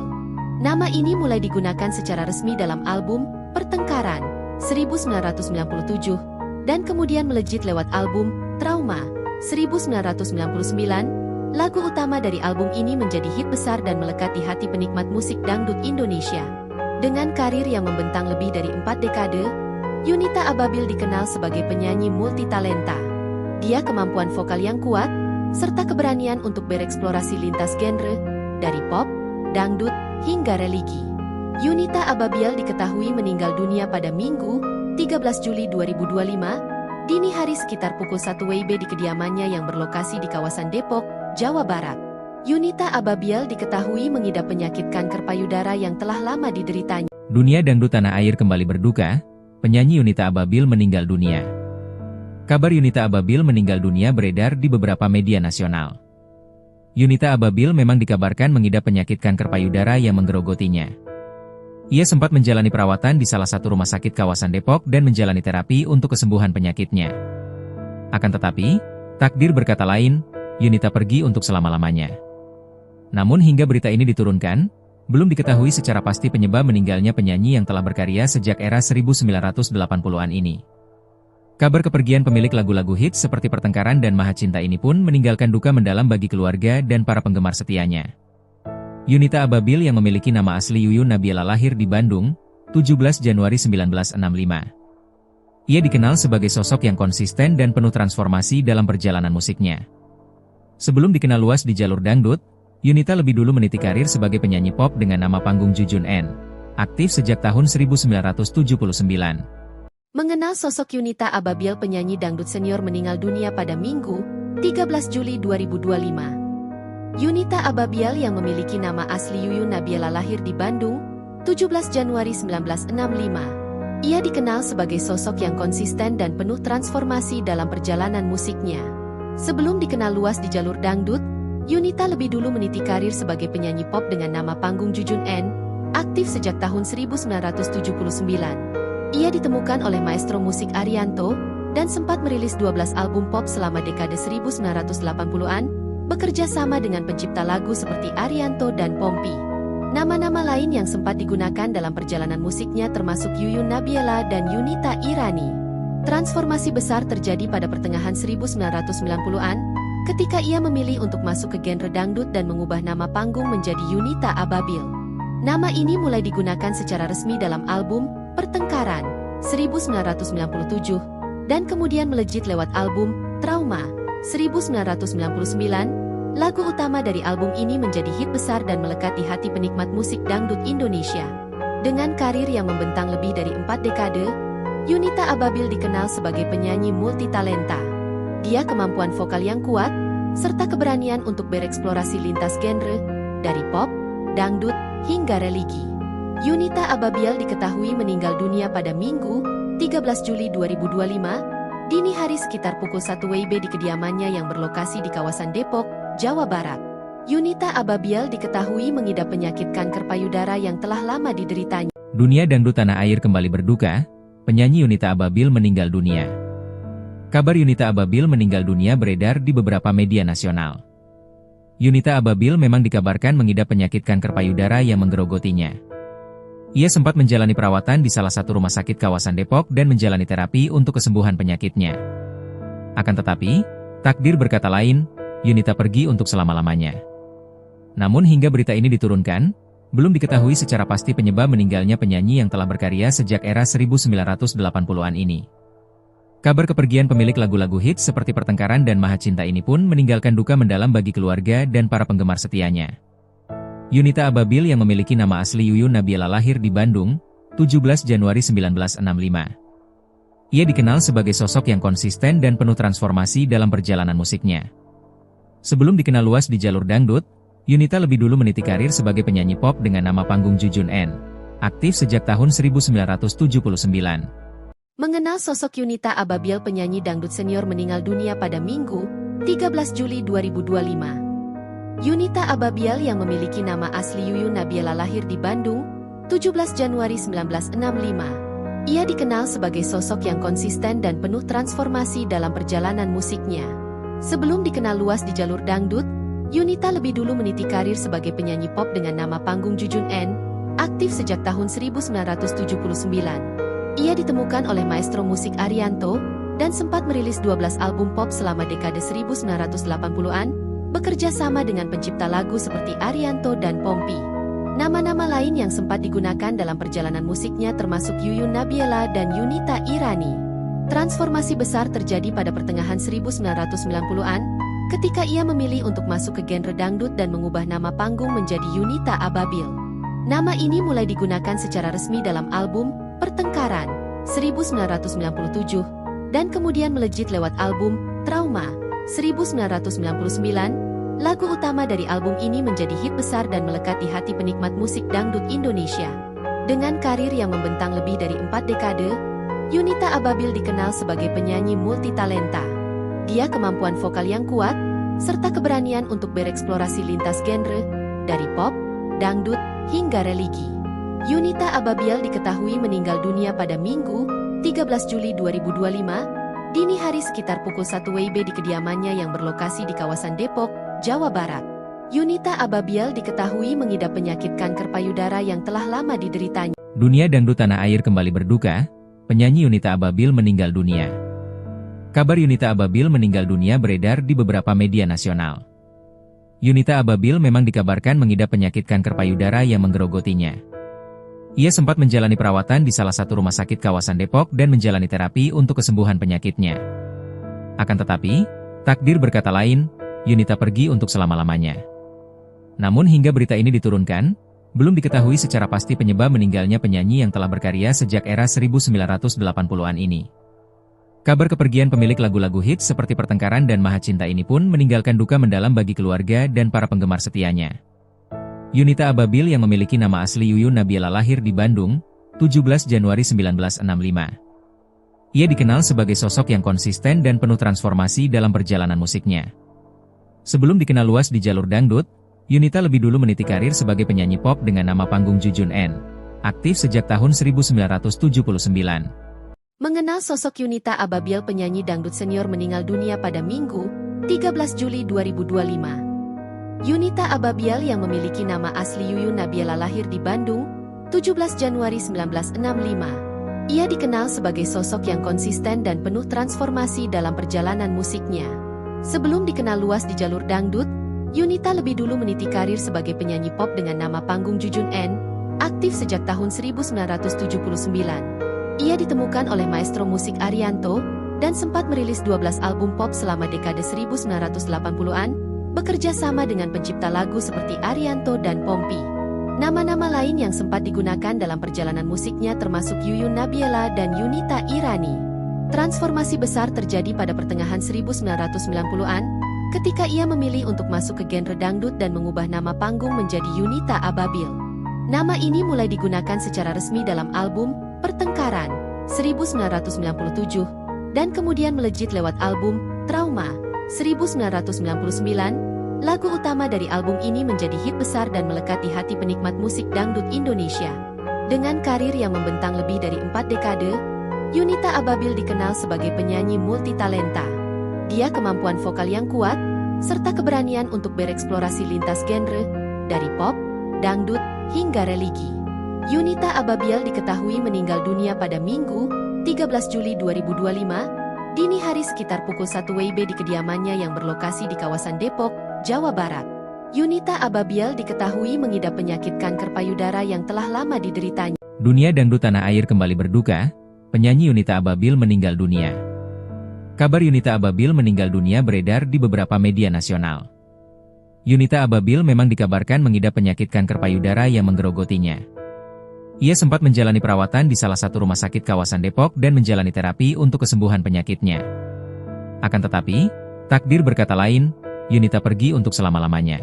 Nama ini mulai digunakan secara resmi dalam album Pertengkaran 1997, dan kemudian melejit lewat album Trauma 1999. Lagu utama dari album ini menjadi hit besar dan melekat di hati penikmat musik dangdut Indonesia. Dengan karir yang membentang lebih dari 4 dekade, Yunita Ababil dikenal sebagai penyanyi multitalenta. Dia kemampuan vokal yang kuat, serta keberanian untuk bereksplorasi lintas genre, dari pop, dangdut, hingga religi. Yunita Ababil diketahui meninggal dunia pada Minggu, 13 Juli 2025, dini hari sekitar pukul 1 WIB di kediamannya yang berlokasi di kawasan Depok, Jawa Barat. Yunita Ababil diketahui mengidap penyakit kanker payudara yang telah lama dideritanya. Dunia dangdut tanah air kembali berduka, penyanyi Yunita Ababil meninggal dunia. Kabar Yunita Ababil meninggal dunia beredar di beberapa media nasional. Yunita Ababil memang dikabarkan mengidap penyakit kanker payudara yang menggerogotinya. Ia sempat menjalani perawatan di salah satu rumah sakit kawasan Depok dan menjalani terapi untuk kesembuhan penyakitnya. Akan tetapi, takdir berkata lain, Yunita pergi untuk selama-lamanya. Namun hingga berita ini diturunkan, belum diketahui secara pasti penyebab meninggalnya penyanyi yang telah berkarya sejak era 1980-an ini. Kabar kepergian pemilik lagu-lagu hits seperti Pertengkaran dan Maha Cinta ini pun meninggalkan duka mendalam bagi keluarga dan para penggemar setianya. Yunita Ababil yang memiliki nama asli Yuyun Nabiela lahir di Bandung, 17 Januari 1965. Ia dikenal sebagai sosok yang konsisten dan penuh transformasi dalam perjalanan musiknya. Sebelum dikenal luas di jalur dangdut, Yunita lebih dulu meniti karir sebagai penyanyi pop dengan nama panggung Jujun N, aktif sejak tahun 1979. Mengenal sosok Yunita Ababil, penyanyi dangdut senior meninggal dunia pada Minggu, 13 Juli 2025. Yunita Ababil yang memiliki nama asli Yuyun Nabiela lahir di Bandung, 17 Januari 1965. Ia dikenal sebagai sosok yang konsisten dan penuh transformasi dalam perjalanan musiknya. Sebelum dikenal luas di jalur dangdut, Yunita lebih dulu meniti karir sebagai penyanyi pop dengan nama panggung Jujun N, aktif sejak tahun 1979. Ia ditemukan oleh maestro musik Arianto, dan sempat merilis 12 album pop selama dekade 1980-an, bekerja sama dengan pencipta lagu seperti Arianto dan Pompi. Nama-nama lain yang sempat digunakan dalam perjalanan musiknya termasuk Yuyun Nabiela dan Yunita Irani. Transformasi besar terjadi pada pertengahan 1990-an, ketika ia memilih untuk masuk ke genre dangdut dan mengubah nama panggung menjadi Yunita Ababil. Nama ini mulai digunakan secara resmi dalam album Pertengkaran 1997, dan kemudian melejit lewat album Trauma 1999. Lagu utama dari album ini menjadi hit besar dan melekat di hati penikmat musik dangdut Indonesia. Dengan karir yang membentang lebih dari 4 dekade, Yunita Ababil dikenal sebagai penyanyi multitalenta. Dia kemampuan vokal yang kuat, serta keberanian untuk bereksplorasi lintas genre, dari pop, dangdut, hingga religi. Yunita Ababil diketahui meninggal dunia pada Minggu, 13 Juli 2025, dini hari sekitar pukul 1 WIB di kediamannya yang berlokasi di kawasan Depok, Jawa Barat. Yunita Ababil diketahui mengidap penyakit kanker payudara yang telah lama dideritanya. Dunia dangdut tanah air kembali berduka, penyanyi Yunita Ababil meninggal dunia. Kabar Yunita Ababil meninggal dunia beredar di beberapa media nasional. Yunita Ababil memang dikabarkan mengidap penyakit kanker payudara yang menggerogotinya. Ia sempat menjalani perawatan di salah satu rumah sakit kawasan Depok dan menjalani terapi untuk kesembuhan penyakitnya. Akan tetapi, takdir berkata lain, Yunita pergi untuk selama-lamanya. Namun hingga berita ini diturunkan, belum diketahui secara pasti penyebab meninggalnya penyanyi yang telah berkarya sejak era 1980-an ini. Kabar kepergian pemilik lagu-lagu hits seperti Pertengkaran dan Maha Cinta ini pun meninggalkan duka mendalam bagi keluarga dan para penggemar setianya. Yunita Ababil yang memiliki nama asli Yuyun Nabiela lahir di Bandung, 17 Januari 1965. Ia dikenal sebagai sosok yang konsisten dan penuh transformasi dalam perjalanan musiknya. Sebelum dikenal luas di jalur dangdut, Yunita lebih dulu meniti karir sebagai penyanyi pop dengan nama panggung Jujun N, aktif sejak tahun 1979. Mengenal sosok Yunita Ababil, penyanyi dangdut senior meninggal dunia pada Minggu, 13 Juli 2025. Yunita Ababiel yang memiliki nama asli Yuyun Nabiela lahir di Bandung, 17 Januari 1965. Ia dikenal sebagai sosok yang konsisten dan penuh transformasi dalam perjalanan musiknya. Sebelum dikenal luas di jalur dangdut, Yunita lebih dulu meniti karir sebagai penyanyi pop dengan nama panggung Jujun N, aktif sejak tahun 1979. Ia ditemukan oleh maestro musik Arianto, dan sempat merilis 12 album pop selama dekade 1980-an, bekerja sama dengan pencipta lagu seperti Arianto dan Pompi. Nama-nama lain yang sempat digunakan dalam perjalanan musiknya termasuk Yuyun Nabiela dan Yunita Irani. Transformasi besar terjadi pada pertengahan 1990-an, ketika ia memilih untuk masuk ke genre dangdut dan mengubah nama panggung menjadi Yunita Ababiel. Nama ini mulai digunakan secara resmi dalam album Pertengkaran 1997, dan kemudian melejit lewat album Trauma 1999, lagu utama dari album ini menjadi hit besar dan melekat di hati penikmat musik dangdut Indonesia. Dengan karir yang membentang lebih dari 4 dekade, Yunita Ababiel dikenal sebagai penyanyi multitalenta. Dia kemampuan vokal yang kuat, serta keberanian untuk bereksplorasi lintas genre, dari pop, dangdut, hingga religi. Yunita Ababiel diketahui meninggal dunia pada Minggu, 13 Juli 2025, dini hari sekitar pukul 1 WIB di kediamannya yang berlokasi di kawasan Depok, Jawa Barat. Yunita Ababiel diketahui mengidap penyakit kanker payudara yang telah lama dideritanya. Dunia dangdut tanah air kembali berduka, penyanyi Yunita Ababiel meninggal dunia. Kabar Yunita Ababiel meninggal dunia beredar di beberapa media nasional. Yunita Ababiel memang dikabarkan mengidap penyakit kanker payudara yang menggerogotinya. Ia sempat menjalani perawatan di salah satu rumah sakit kawasan Depok dan menjalani terapi untuk kesembuhan penyakitnya. Akan tetapi, takdir berkata lain, Yunita pergi untuk selama-lamanya. Namun hingga berita ini diturunkan, belum diketahui secara pasti penyebab meninggalnya penyanyi yang telah berkarya sejak era 1980-an ini. Kabar kepergian pemilik lagu-lagu hits seperti Pertengkaran dan Maha Cinta ini pun meninggalkan duka mendalam bagi keluarga dan para penggemar setianya. Yunita Ababiel yang memiliki nama asli Yuyun Nabiela lahir di Bandung, 17 Januari 1965. Ia dikenal sebagai sosok yang konsisten dan penuh transformasi dalam perjalanan musiknya. Sebelum dikenal luas di jalur dangdut, Yunita lebih dulu meniti karir sebagai penyanyi pop dengan nama panggung Jujun N, aktif sejak tahun 1979. Mengenal sosok Yunita Ababiel, penyanyi dangdut senior meninggal dunia pada Minggu, 13 Juli 2025. Yunita Ababiel yang memiliki nama asli Yuyun Nabiela lahir di Bandung, 17 Januari 1965. Ia dikenal sebagai sosok yang konsisten dan penuh transformasi dalam perjalanan musiknya. Sebelum dikenal luas di jalur dangdut, Yunita lebih dulu meniti karir sebagai penyanyi pop dengan nama panggung Jujun N, aktif sejak tahun 1979. Ia ditemukan oleh maestro musik Arianto, dan sempat merilis 12 album pop selama dekade 1980-an, bekerja sama dengan pencipta lagu seperti Arianto dan Pompi. Nama-nama lain yang sempat digunakan dalam perjalanan musiknya termasuk Yuyun Nabiela dan Yunita Irani. Transformasi besar terjadi pada pertengahan 1990-an, ketika ia memilih untuk masuk ke genre dangdut dan mengubah nama panggung menjadi Yunita Ababiel. Nama ini mulai digunakan secara resmi dalam album Pertengkaran 1997, dan kemudian melejit lewat album Trauma 1999. Lagu utama dari album ini menjadi hit besar dan melekat di hati penikmat musik dangdut Indonesia. Dengan karir yang membentang lebih dari 4 dekade, Yunita Ababiel dikenal sebagai penyanyi multitalenta. Dia kemampuan vokal yang kuat, serta keberanian untuk bereksplorasi lintas genre, dari pop, dangdut, hingga religi. Yunita Ababiel diketahui meninggal dunia pada Minggu, 13 Juli 2025, dini hari sekitar pukul 1 WIB di kediamannya yang berlokasi di kawasan Depok, Jawa Barat. Yunita Ababiel diketahui mengidap penyakit kanker payudara yang telah lama dideritanya. Dunia dangdut tanah air kembali berduka, penyanyi Yunita Ababiel meninggal dunia. Kabar Yunita Ababiel meninggal dunia beredar di beberapa media nasional. Yunita Ababiel memang dikabarkan mengidap penyakit kanker payudara yang menggerogotinya. Ia sempat menjalani perawatan di salah satu rumah sakit kawasan Depok dan menjalani terapi untuk kesembuhan penyakitnya. Akan tetapi, takdir berkata lain, Yunita pergi untuk selama-lamanya.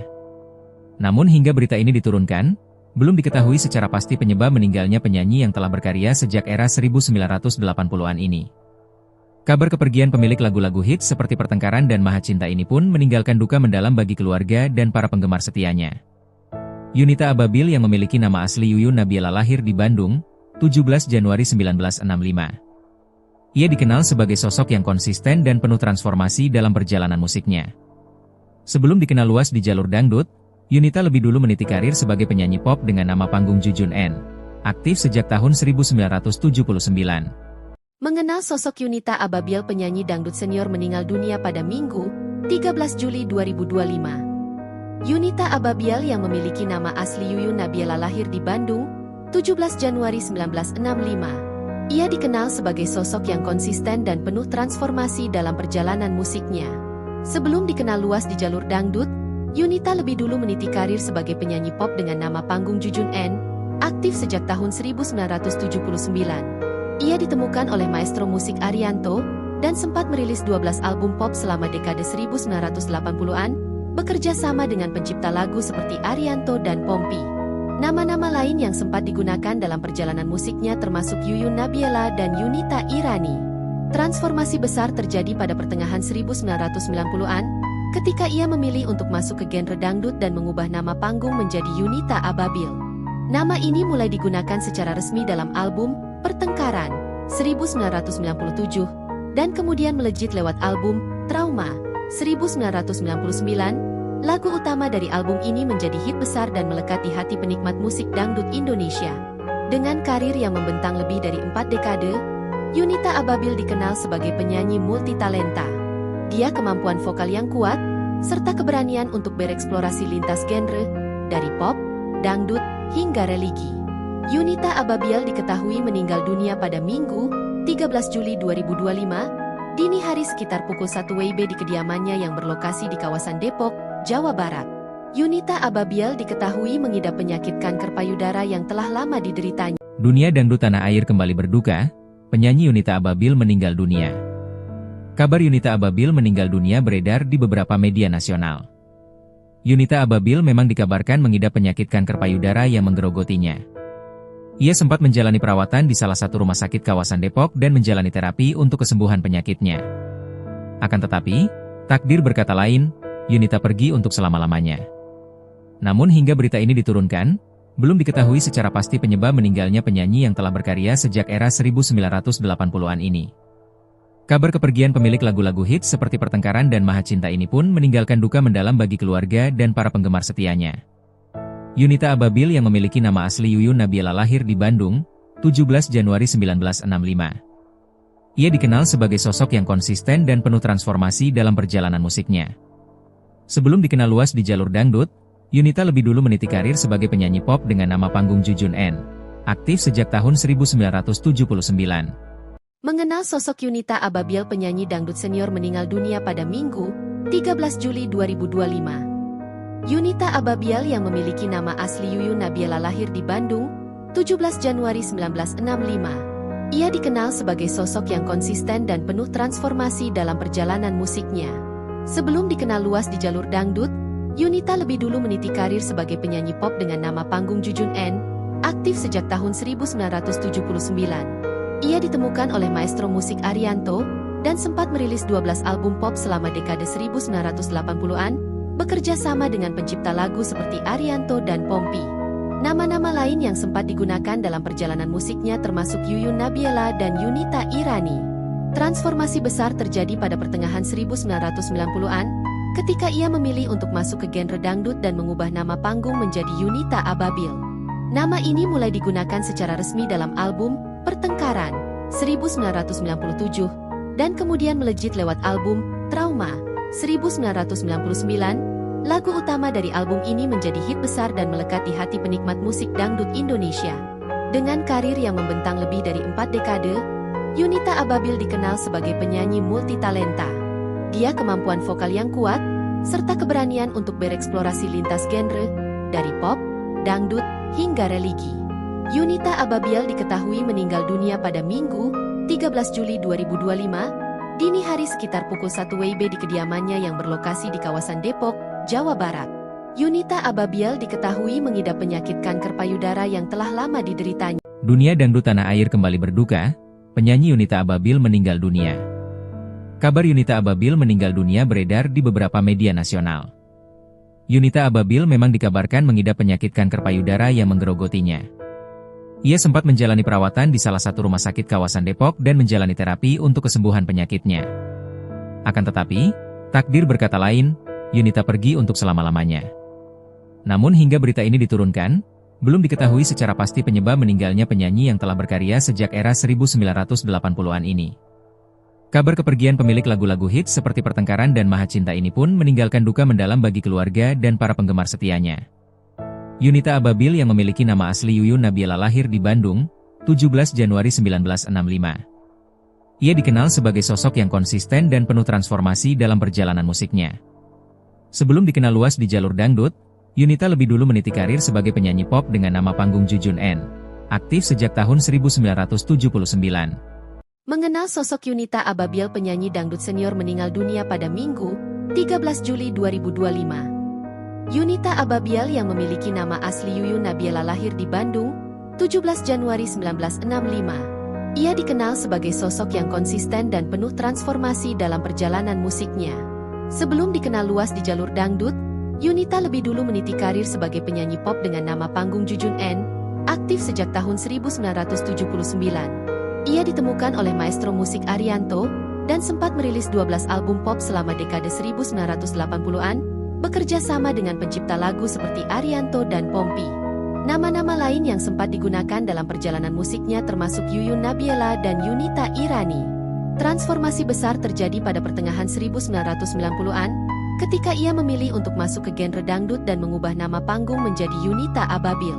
Namun hingga berita ini diturunkan, belum diketahui secara pasti penyebab meninggalnya penyanyi yang telah berkarya sejak era 1980-an ini. Kabar kepergian pemilik lagu-lagu hits seperti Pertengkaran dan Maha Cinta ini pun meninggalkan duka mendalam bagi keluarga dan para penggemar setianya. Yunita Ababil yang memiliki nama asli Yuyun Nabila lahir di Bandung, 17 Januari 1965. Ia dikenal sebagai sosok yang konsisten dan penuh transformasi dalam perjalanan musiknya. Sebelum dikenal luas di jalur dangdut, Yunita lebih dulu meniti karir sebagai penyanyi pop dengan nama panggung Jujun N. Aktif sejak tahun 1979. Mengenal sosok Yunita Ababil, penyanyi dangdut senior meninggal dunia pada Minggu, 13 Juli 2025. Yunita Ababil yang memiliki nama asli Yuyun Nabila lahir di Bandung, 17 Januari 1965. Ia dikenal sebagai sosok yang konsisten dan penuh transformasi dalam perjalanan musiknya. Sebelum dikenal luas di jalur dangdut, Yunita lebih dulu meniti karir sebagai penyanyi pop dengan nama panggung Jujun N, aktif sejak tahun 1979. Ia ditemukan oleh maestro musik Arianto, dan sempat merilis 12 album pop selama dekade 1980-an, bekerja sama dengan pencipta lagu seperti Arianto dan Pompi. Nama-nama lain yang sempat digunakan dalam perjalanan musiknya termasuk Yuyun Nabila dan Yunita Irani. Transformasi besar terjadi pada pertengahan 1990-an, ketika ia memilih untuk masuk ke genre dangdut dan mengubah nama panggung menjadi Yunita Ababil. Nama ini mulai digunakan secara resmi dalam album Pertengkaran 1997 dan kemudian melejit lewat album Trauma 1999. Lagu utama dari album ini menjadi hit besar dan melekat di hati penikmat musik dangdut Indonesia. Dengan karir yang membentang lebih dari 4 dekade, Yunita Ababil dikenal sebagai penyanyi multitalenta. Dia kemampuan vokal yang kuat serta keberanian untuk bereksplorasi lintas genre dari pop, dangdut hingga religi. Yunita Ababil diketahui meninggal dunia pada Minggu, 13 Juli 2025, dini hari sekitar pukul 1 WIB di kediamannya yang berlokasi di kawasan Depok, Jawa Barat. Yunita Ababil diketahui mengidap penyakit kanker payudara yang telah lama dideritanya. Dunia dangdut tanah air kembali berduka, penyanyi Yunita Ababil meninggal dunia. Kabar Yunita Ababil meninggal dunia beredar di beberapa media nasional. Yunita Ababil memang dikabarkan mengidap penyakit kanker payudara yang menggerogotinya. Ia sempat menjalani perawatan di salah satu rumah sakit kawasan Depok dan menjalani terapi untuk kesembuhan penyakitnya. Akan tetapi, takdir berkata lain, Yunita pergi untuk selama-lamanya. Namun hingga berita ini diturunkan, belum diketahui secara pasti penyebab meninggalnya penyanyi yang telah berkarya sejak era 1980-an ini. Kabar kepergian pemilik lagu-lagu hits seperti Pertengkaran dan Maha Cinta ini pun meninggalkan duka mendalam bagi keluarga dan para penggemar setianya. Yunita Ababil yang memiliki nama asli Yuyun Nabila lahir di Bandung, 17 Januari 1965. Ia dikenal sebagai sosok yang konsisten dan penuh transformasi dalam perjalanan musiknya. Sebelum dikenal luas di jalur dangdut, Yunita lebih dulu meniti karir sebagai penyanyi pop dengan nama panggung Jujun N, aktif sejak tahun 1979. Mengenal sosok Yunita Ababil, penyanyi dangdut senior meninggal dunia pada Minggu, 13 Juli 2025. Yunita Ababil yang memiliki nama asli Yuyun Nabila lahir di Bandung, 17 Januari 1965. Ia dikenal sebagai sosok yang konsisten dan penuh transformasi dalam perjalanan musiknya. Sebelum dikenal luas di jalur dangdut, Yunita lebih dulu meniti karir sebagai penyanyi pop dengan nama panggung Jujun N, aktif sejak tahun 1979. Ia ditemukan oleh maestro musik Arianto, dan sempat merilis 12 album pop selama dekade 1980-an, bekerja sama dengan pencipta lagu seperti Arianto dan Pompi. Nama-nama lain yang sempat digunakan dalam perjalanan musiknya termasuk Yuyun Nabila dan Yunita Irani. Transformasi besar terjadi pada pertengahan 1990-an, ketika ia memilih untuk masuk ke genre dangdut dan mengubah nama panggung menjadi Yunita Ababil. Nama ini mulai digunakan secara resmi dalam album Pertengkaran 1997, dan kemudian melejit lewat album Trauma 1999, lagu utama dari album ini menjadi hit besar dan melekat di hati penikmat musik dangdut Indonesia. Dengan karir yang membentang lebih dari 4 dekade, Yunita Ababil dikenal sebagai penyanyi multitalenta. Dia kemampuan vokal yang kuat, serta keberanian untuk bereksplorasi lintas genre, dari pop, dangdut, hingga religi. Yunita Ababil diketahui meninggal dunia pada Minggu, 13 Juli 2025, dini hari sekitar pukul 1 WIB di kediamannya yang berlokasi di kawasan Depok, Jawa Barat. Yunita Ababil diketahui mengidap penyakit kanker payudara yang telah lama dideritanya. Dunia dangdut tanah air kembali berduka, penyanyi Yunita Ababil meninggal dunia. Kabar Yunita Ababil meninggal dunia beredar di beberapa media nasional. Yunita Ababil memang dikabarkan mengidap penyakit kanker payudara yang menggerogotinya. Ia sempat menjalani perawatan di salah satu rumah sakit kawasan Depok dan menjalani terapi untuk kesembuhan penyakitnya. Akan tetapi, takdir berkata lain, Yunita pergi untuk selama-lamanya. Namun hingga berita ini diturunkan, belum diketahui secara pasti penyebab meninggalnya penyanyi yang telah berkarya sejak era 1980-an ini. Kabar kepergian pemilik lagu-lagu hits seperti Pertengkaran dan Maha Cinta ini pun meninggalkan duka mendalam bagi keluarga dan para penggemar setianya. Yunita Ababil yang memiliki nama asli Yuyun Nabila lahir di Bandung, 17 Januari 1965. Ia dikenal sebagai sosok yang konsisten dan penuh transformasi dalam perjalanan musiknya. Sebelum dikenal luas di jalur dangdut, Yunita lebih dulu meniti karir sebagai penyanyi pop dengan nama panggung Jujun N, aktif sejak tahun 1979. Mengenal sosok Yunita Ababil penyanyi dangdut senior meninggal dunia pada Minggu, 13 Juli 2025. Yunita Ababil yang memiliki nama asli Yuyun Nabila lahir di Bandung, 17 Januari 1965. Ia dikenal sebagai sosok yang konsisten dan penuh transformasi dalam perjalanan musiknya. Sebelum dikenal luas di jalur dangdut, Yunita lebih dulu meniti karir sebagai penyanyi pop dengan nama panggung Jujun N, aktif sejak tahun 1979. Ia ditemukan oleh maestro musik Arianto, dan sempat merilis 12 album pop selama dekade 1980-an, bekerja sama dengan pencipta lagu seperti Arianto dan Pompi. Nama-nama lain yang sempat digunakan dalam perjalanan musiknya termasuk Yuyun Nabila dan Yunita Irani. Transformasi besar terjadi pada pertengahan 1990-an, ketika ia memilih untuk masuk ke genre dangdut dan mengubah nama panggung menjadi Yunita Ababil.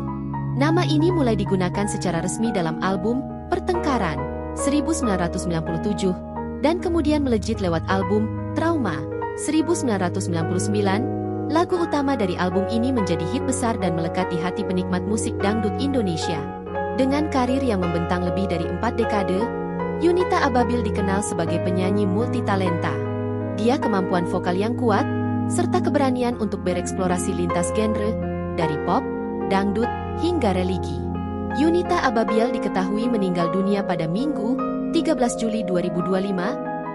Nama ini mulai digunakan secara resmi dalam album Pertengkaran, 1997, dan kemudian melejit lewat album Trauma, 1999. Lagu utama dari album ini menjadi hit besar dan melekat di hati penikmat musik dangdut Indonesia. Dengan karir yang membentang lebih dari 4 dekade, Yunita Ababil dikenal sebagai penyanyi multitalenta. Dia kemampuan vokal yang kuat, serta keberanian untuk bereksplorasi lintas genre, dari pop, dangdut, hingga religi. Yunita Ababil diketahui meninggal dunia pada Minggu, 13 Juli 2025,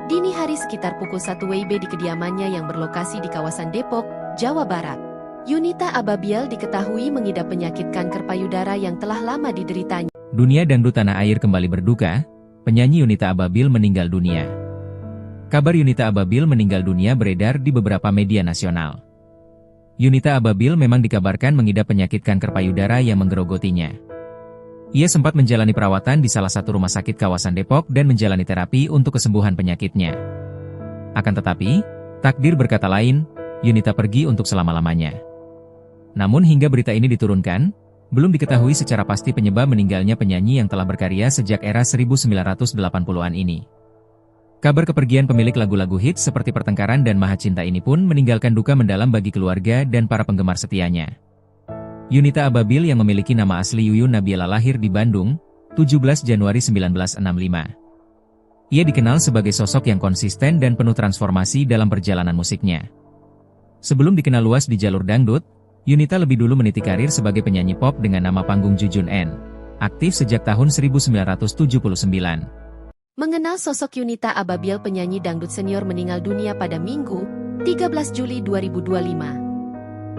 dini hari sekitar pukul 1 WIB di kediamannya yang berlokasi di kawasan Depok, Jawa Barat. Yunita Ababil diketahui mengidap penyakit kanker payudara yang telah lama dideritanya. Dunia dangdut tanah air kembali berduka, penyanyi Yunita Ababil meninggal dunia. Kabar Yunita Ababil meninggal dunia beredar di beberapa media nasional. Yunita Ababil memang dikabarkan mengidap penyakit kanker payudara yang menggerogotinya. Ia sempat menjalani perawatan di salah satu rumah sakit kawasan Depok dan menjalani terapi untuk kesembuhan penyakitnya. Akan tetapi, takdir berkata lain, Yunita pergi untuk selama-lamanya. Namun hingga berita ini diturunkan, belum diketahui secara pasti penyebab meninggalnya penyanyi yang telah berkarya sejak era 1980-an ini. Kabar kepergian pemilik lagu-lagu hits seperti Pertengkaran dan Maha Cinta ini pun meninggalkan duka mendalam bagi keluarga dan para penggemar setianya. Yunita Ababil yang memiliki nama asli Yuyun Nabila lahir di Bandung, 17 Januari 1965. Ia dikenal sebagai sosok yang konsisten dan penuh transformasi dalam perjalanan musiknya. Sebelum dikenal luas di jalur dangdut, Yunita lebih dulu meniti karir sebagai penyanyi pop dengan nama panggung Jujun N, aktif sejak tahun 1979. Mengenal sosok Yunita Ababil penyanyi dangdut senior meninggal dunia pada Minggu, 13 Juli 2025.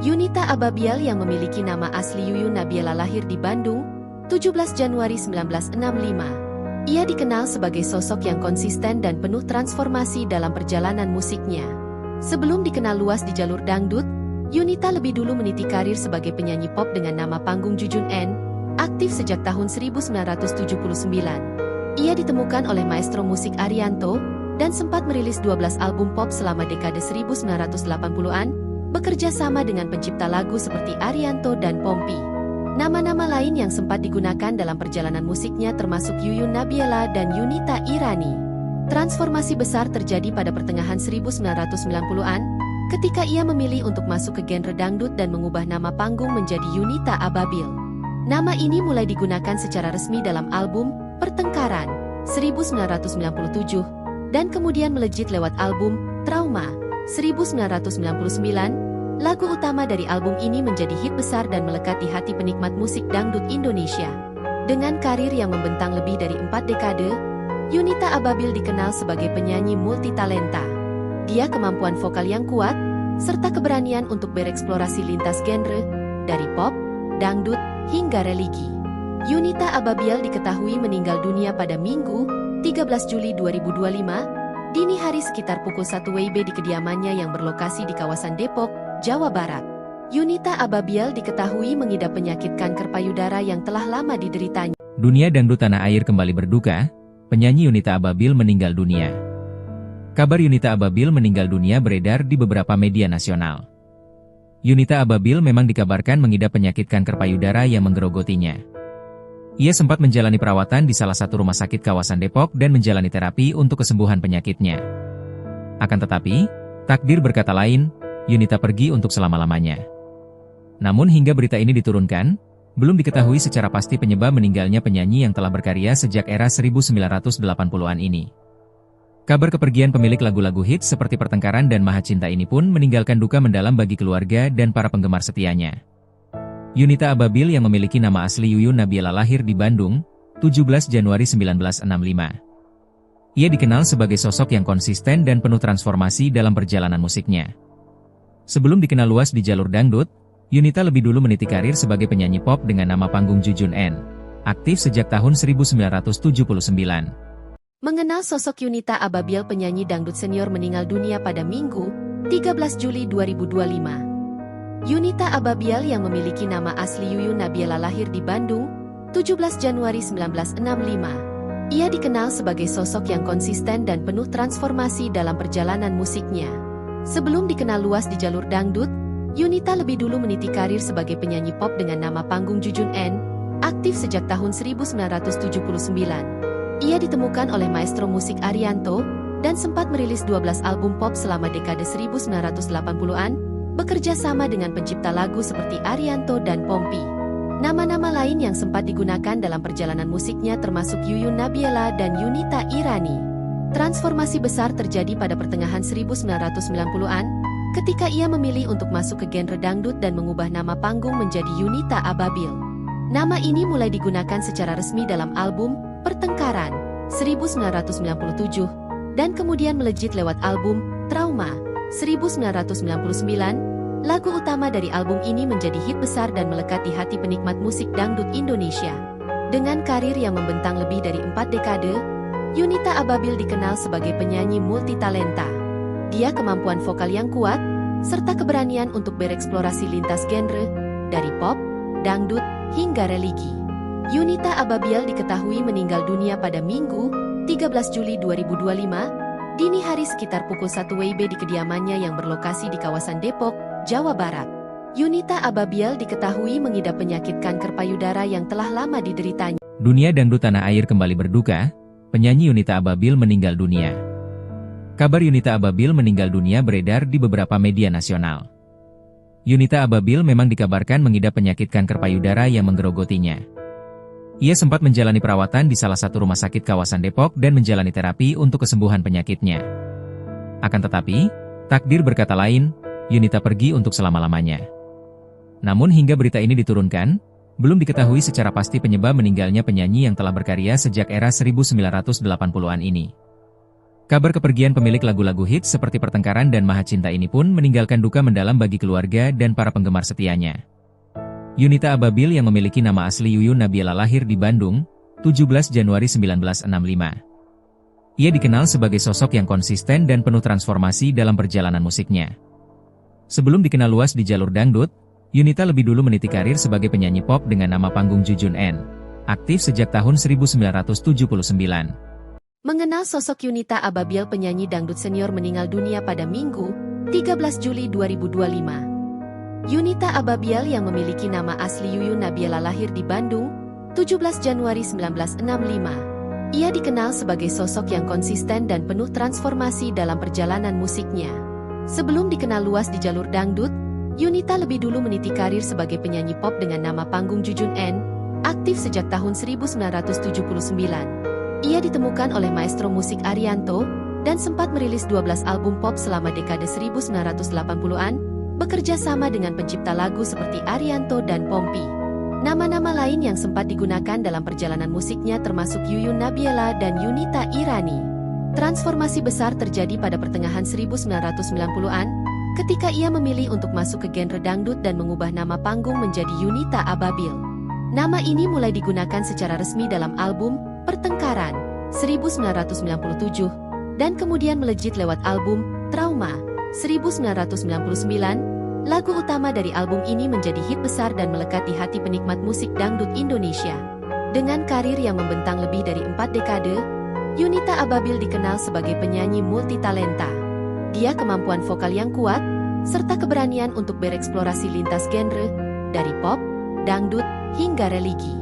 Yunita Ababil yang memiliki nama asli Yuyun Nabila lahir di Bandung, 17 Januari 1965. Ia dikenal sebagai sosok yang konsisten dan penuh transformasi dalam perjalanan musiknya. Sebelum dikenal luas di jalur dangdut, Yunita lebih dulu meniti karir sebagai penyanyi pop dengan nama panggung Jujun N, aktif sejak tahun 1979. Ia ditemukan oleh maestro musik Arianto, dan sempat merilis 12 album pop selama dekade 1980-an, bekerja sama dengan pencipta lagu seperti Arianto dan Pompi. Nama-nama lain yang sempat digunakan dalam perjalanan musiknya termasuk Yuyun Nabila dan Yunita Irani. Transformasi besar terjadi pada pertengahan 1990-an, ketika ia memilih untuk masuk ke genre dangdut dan mengubah nama panggung menjadi Yunita Ababil. Nama ini mulai digunakan secara resmi dalam album Pertengkaran, 1997, dan kemudian melejit lewat album Trauma, 1999. Lagu utama dari album ini menjadi hit besar dan melekat di hati penikmat musik dangdut Indonesia. Dengan karir yang membentang lebih dari 4 dekade, Yunita Ababil dikenal sebagai penyanyi multitalenta. Dia kemampuan vokal yang kuat, serta keberanian untuk bereksplorasi lintas genre, dari pop, dangdut, hingga religi. Yunita Ababil diketahui meninggal dunia pada Minggu, 13 Juli 2025, dini hari sekitar pukul 1 WIB di kediamannya yang berlokasi di kawasan Depok, Jawa Barat. Yunita Ababil diketahui mengidap penyakit kanker payudara yang telah lama dideritanya. Dunia dangdut tanah air kembali berduka, penyanyi Yunita Ababil meninggal dunia. Kabar Yunita Ababil meninggal dunia beredar di beberapa media nasional. Yunita Ababil memang dikabarkan mengidap penyakit kanker payudara yang menggerogotinya. Ia sempat menjalani perawatan di salah satu rumah sakit kawasan Depok dan menjalani terapi untuk kesembuhan penyakitnya. Akan tetapi, takdir berkata lain, Yunita pergi untuk selama-lamanya. Namun hingga berita ini diturunkan, belum diketahui secara pasti penyebab meninggalnya penyanyi yang telah berkarya sejak era 1980-an ini. Kabar kepergian pemilik lagu-lagu hits seperti Pertengkaran dan Maha Cinta ini pun meninggalkan duka mendalam bagi keluarga dan para penggemar setianya. Yunita Ababil yang memiliki nama asli Yuyun Nabila lahir di Bandung, 17 Januari 1965. Ia dikenal sebagai sosok yang konsisten dan penuh transformasi dalam perjalanan musiknya. Sebelum dikenal luas di jalur dangdut, Yunita lebih dulu meniti karir sebagai penyanyi pop dengan nama panggung Jujun N. Aktif sejak tahun 1979. Mengenal sosok Yunita Ababil, penyanyi dangdut senior meninggal dunia pada Minggu, 13 Juli 2025. Yunita Ababil yang memiliki nama asli Yuyun Nabila lahir di Bandung, 17 Januari 1965. Ia dikenal sebagai sosok yang konsisten dan penuh transformasi dalam perjalanan musiknya. Sebelum dikenal luas di jalur dangdut, Yunita lebih dulu meniti karir sebagai penyanyi pop dengan nama panggung Jujun N, aktif sejak tahun 1979. Ia ditemukan oleh maestro musik Arianto, dan sempat merilis 12 album pop selama dekade 1980-an, bekerja sama dengan pencipta lagu seperti Arianto dan Pompi. Nama-nama lain yang sempat digunakan dalam perjalanan musiknya termasuk Yuyun Nabila dan Yunita Irani. Transformasi besar terjadi pada pertengahan 1990-an, ketika ia memilih untuk masuk ke genre dangdut dan mengubah nama panggung menjadi Yunita Ababil. Nama ini mulai digunakan secara resmi dalam album Pertengkaran 1997 dan kemudian melejit lewat album Trauma 1999. Lagu utama dari album ini menjadi hit besar dan melekat di hati penikmat musik dangdut Indonesia. Dengan karir yang membentang lebih dari 4 dekade, Yunita Ababil dikenal sebagai penyanyi multitalenta. Dia kemampuan vokal yang kuat, serta keberanian untuk bereksplorasi lintas genre, dari pop, dangdut, hingga religi. Yunita Ababil diketahui meninggal dunia pada Minggu, 13 Juli 2025, dini hari sekitar pukul 1 WIB di kediamannya yang berlokasi di kawasan Depok, Jawa Barat. Yunita Ababil diketahui mengidap penyakit kanker payudara yang telah lama dideritanya. Dunia dangdut tanah air kembali berduka, penyanyi Yunita Ababil meninggal dunia. Kabar Yunita Ababil meninggal dunia beredar di beberapa media nasional. Yunita Ababil memang dikabarkan mengidap penyakit kanker payudara yang menggerogotinya. Ia sempat menjalani perawatan di salah satu rumah sakit kawasan Depok dan menjalani terapi untuk kesembuhan penyakitnya. Akan tetapi, takdir berkata lain, Yunita pergi untuk selama-lamanya. Namun hingga berita ini diturunkan, belum diketahui secara pasti penyebab meninggalnya penyanyi yang telah berkarya sejak era 1980-an ini. Kabar kepergian pemilik lagu-lagu hits seperti Pertengkaran dan Maha Cinta ini pun meninggalkan duka mendalam bagi keluarga dan para penggemar setianya. Yunita Ababil yang memiliki nama asli Yuyun Nabila lahir di Bandung, 17 Januari 1965. Ia dikenal sebagai sosok yang konsisten dan penuh transformasi dalam perjalanan musiknya. Sebelum dikenal luas di jalur dangdut, Yunita lebih dulu meniti karir sebagai penyanyi pop dengan nama panggung Jujun N, aktif sejak tahun 1979. Mengenal sosok Yunita Ababil, penyanyi dangdut senior meninggal dunia pada Minggu, 13 Juli 2025. Yunita Ababil yang memiliki nama asli Yuyun Nabila lahir di Bandung, 17 Januari 1965. Ia dikenal sebagai sosok yang konsisten dan penuh transformasi dalam perjalanan musiknya. Sebelum dikenal luas di jalur dangdut, Yunita lebih dulu meniti karir sebagai penyanyi pop dengan nama panggung Jujun N, aktif sejak tahun 1979. Ia ditemukan oleh maestro musik Arianto, dan sempat merilis 12 album pop selama dekade 1980-an, bekerja sama dengan pencipta lagu seperti Arianto dan Pompi. Nama-nama lain yang sempat digunakan dalam perjalanan musiknya termasuk Yuyun Nabiela dan Yunita Irani. Transformasi besar terjadi pada pertengahan 1990-an, ketika ia memilih untuk masuk ke genre dangdut dan mengubah nama panggung menjadi Yunita Ababil. Nama ini mulai digunakan secara resmi dalam album Pertengkaran 1997, dan kemudian melejit lewat album Trauma 1999. Lagu utama dari album ini menjadi hit besar dan melekat di hati penikmat musik dangdut Indonesia. Dengan karir yang membentang lebih dari 4 dekade, Yunita Ababil dikenal sebagai penyanyi multitalenta. Dia kemampuan vokal yang kuat, serta keberanian untuk bereksplorasi lintas genre, dari pop, dangdut, hingga religi.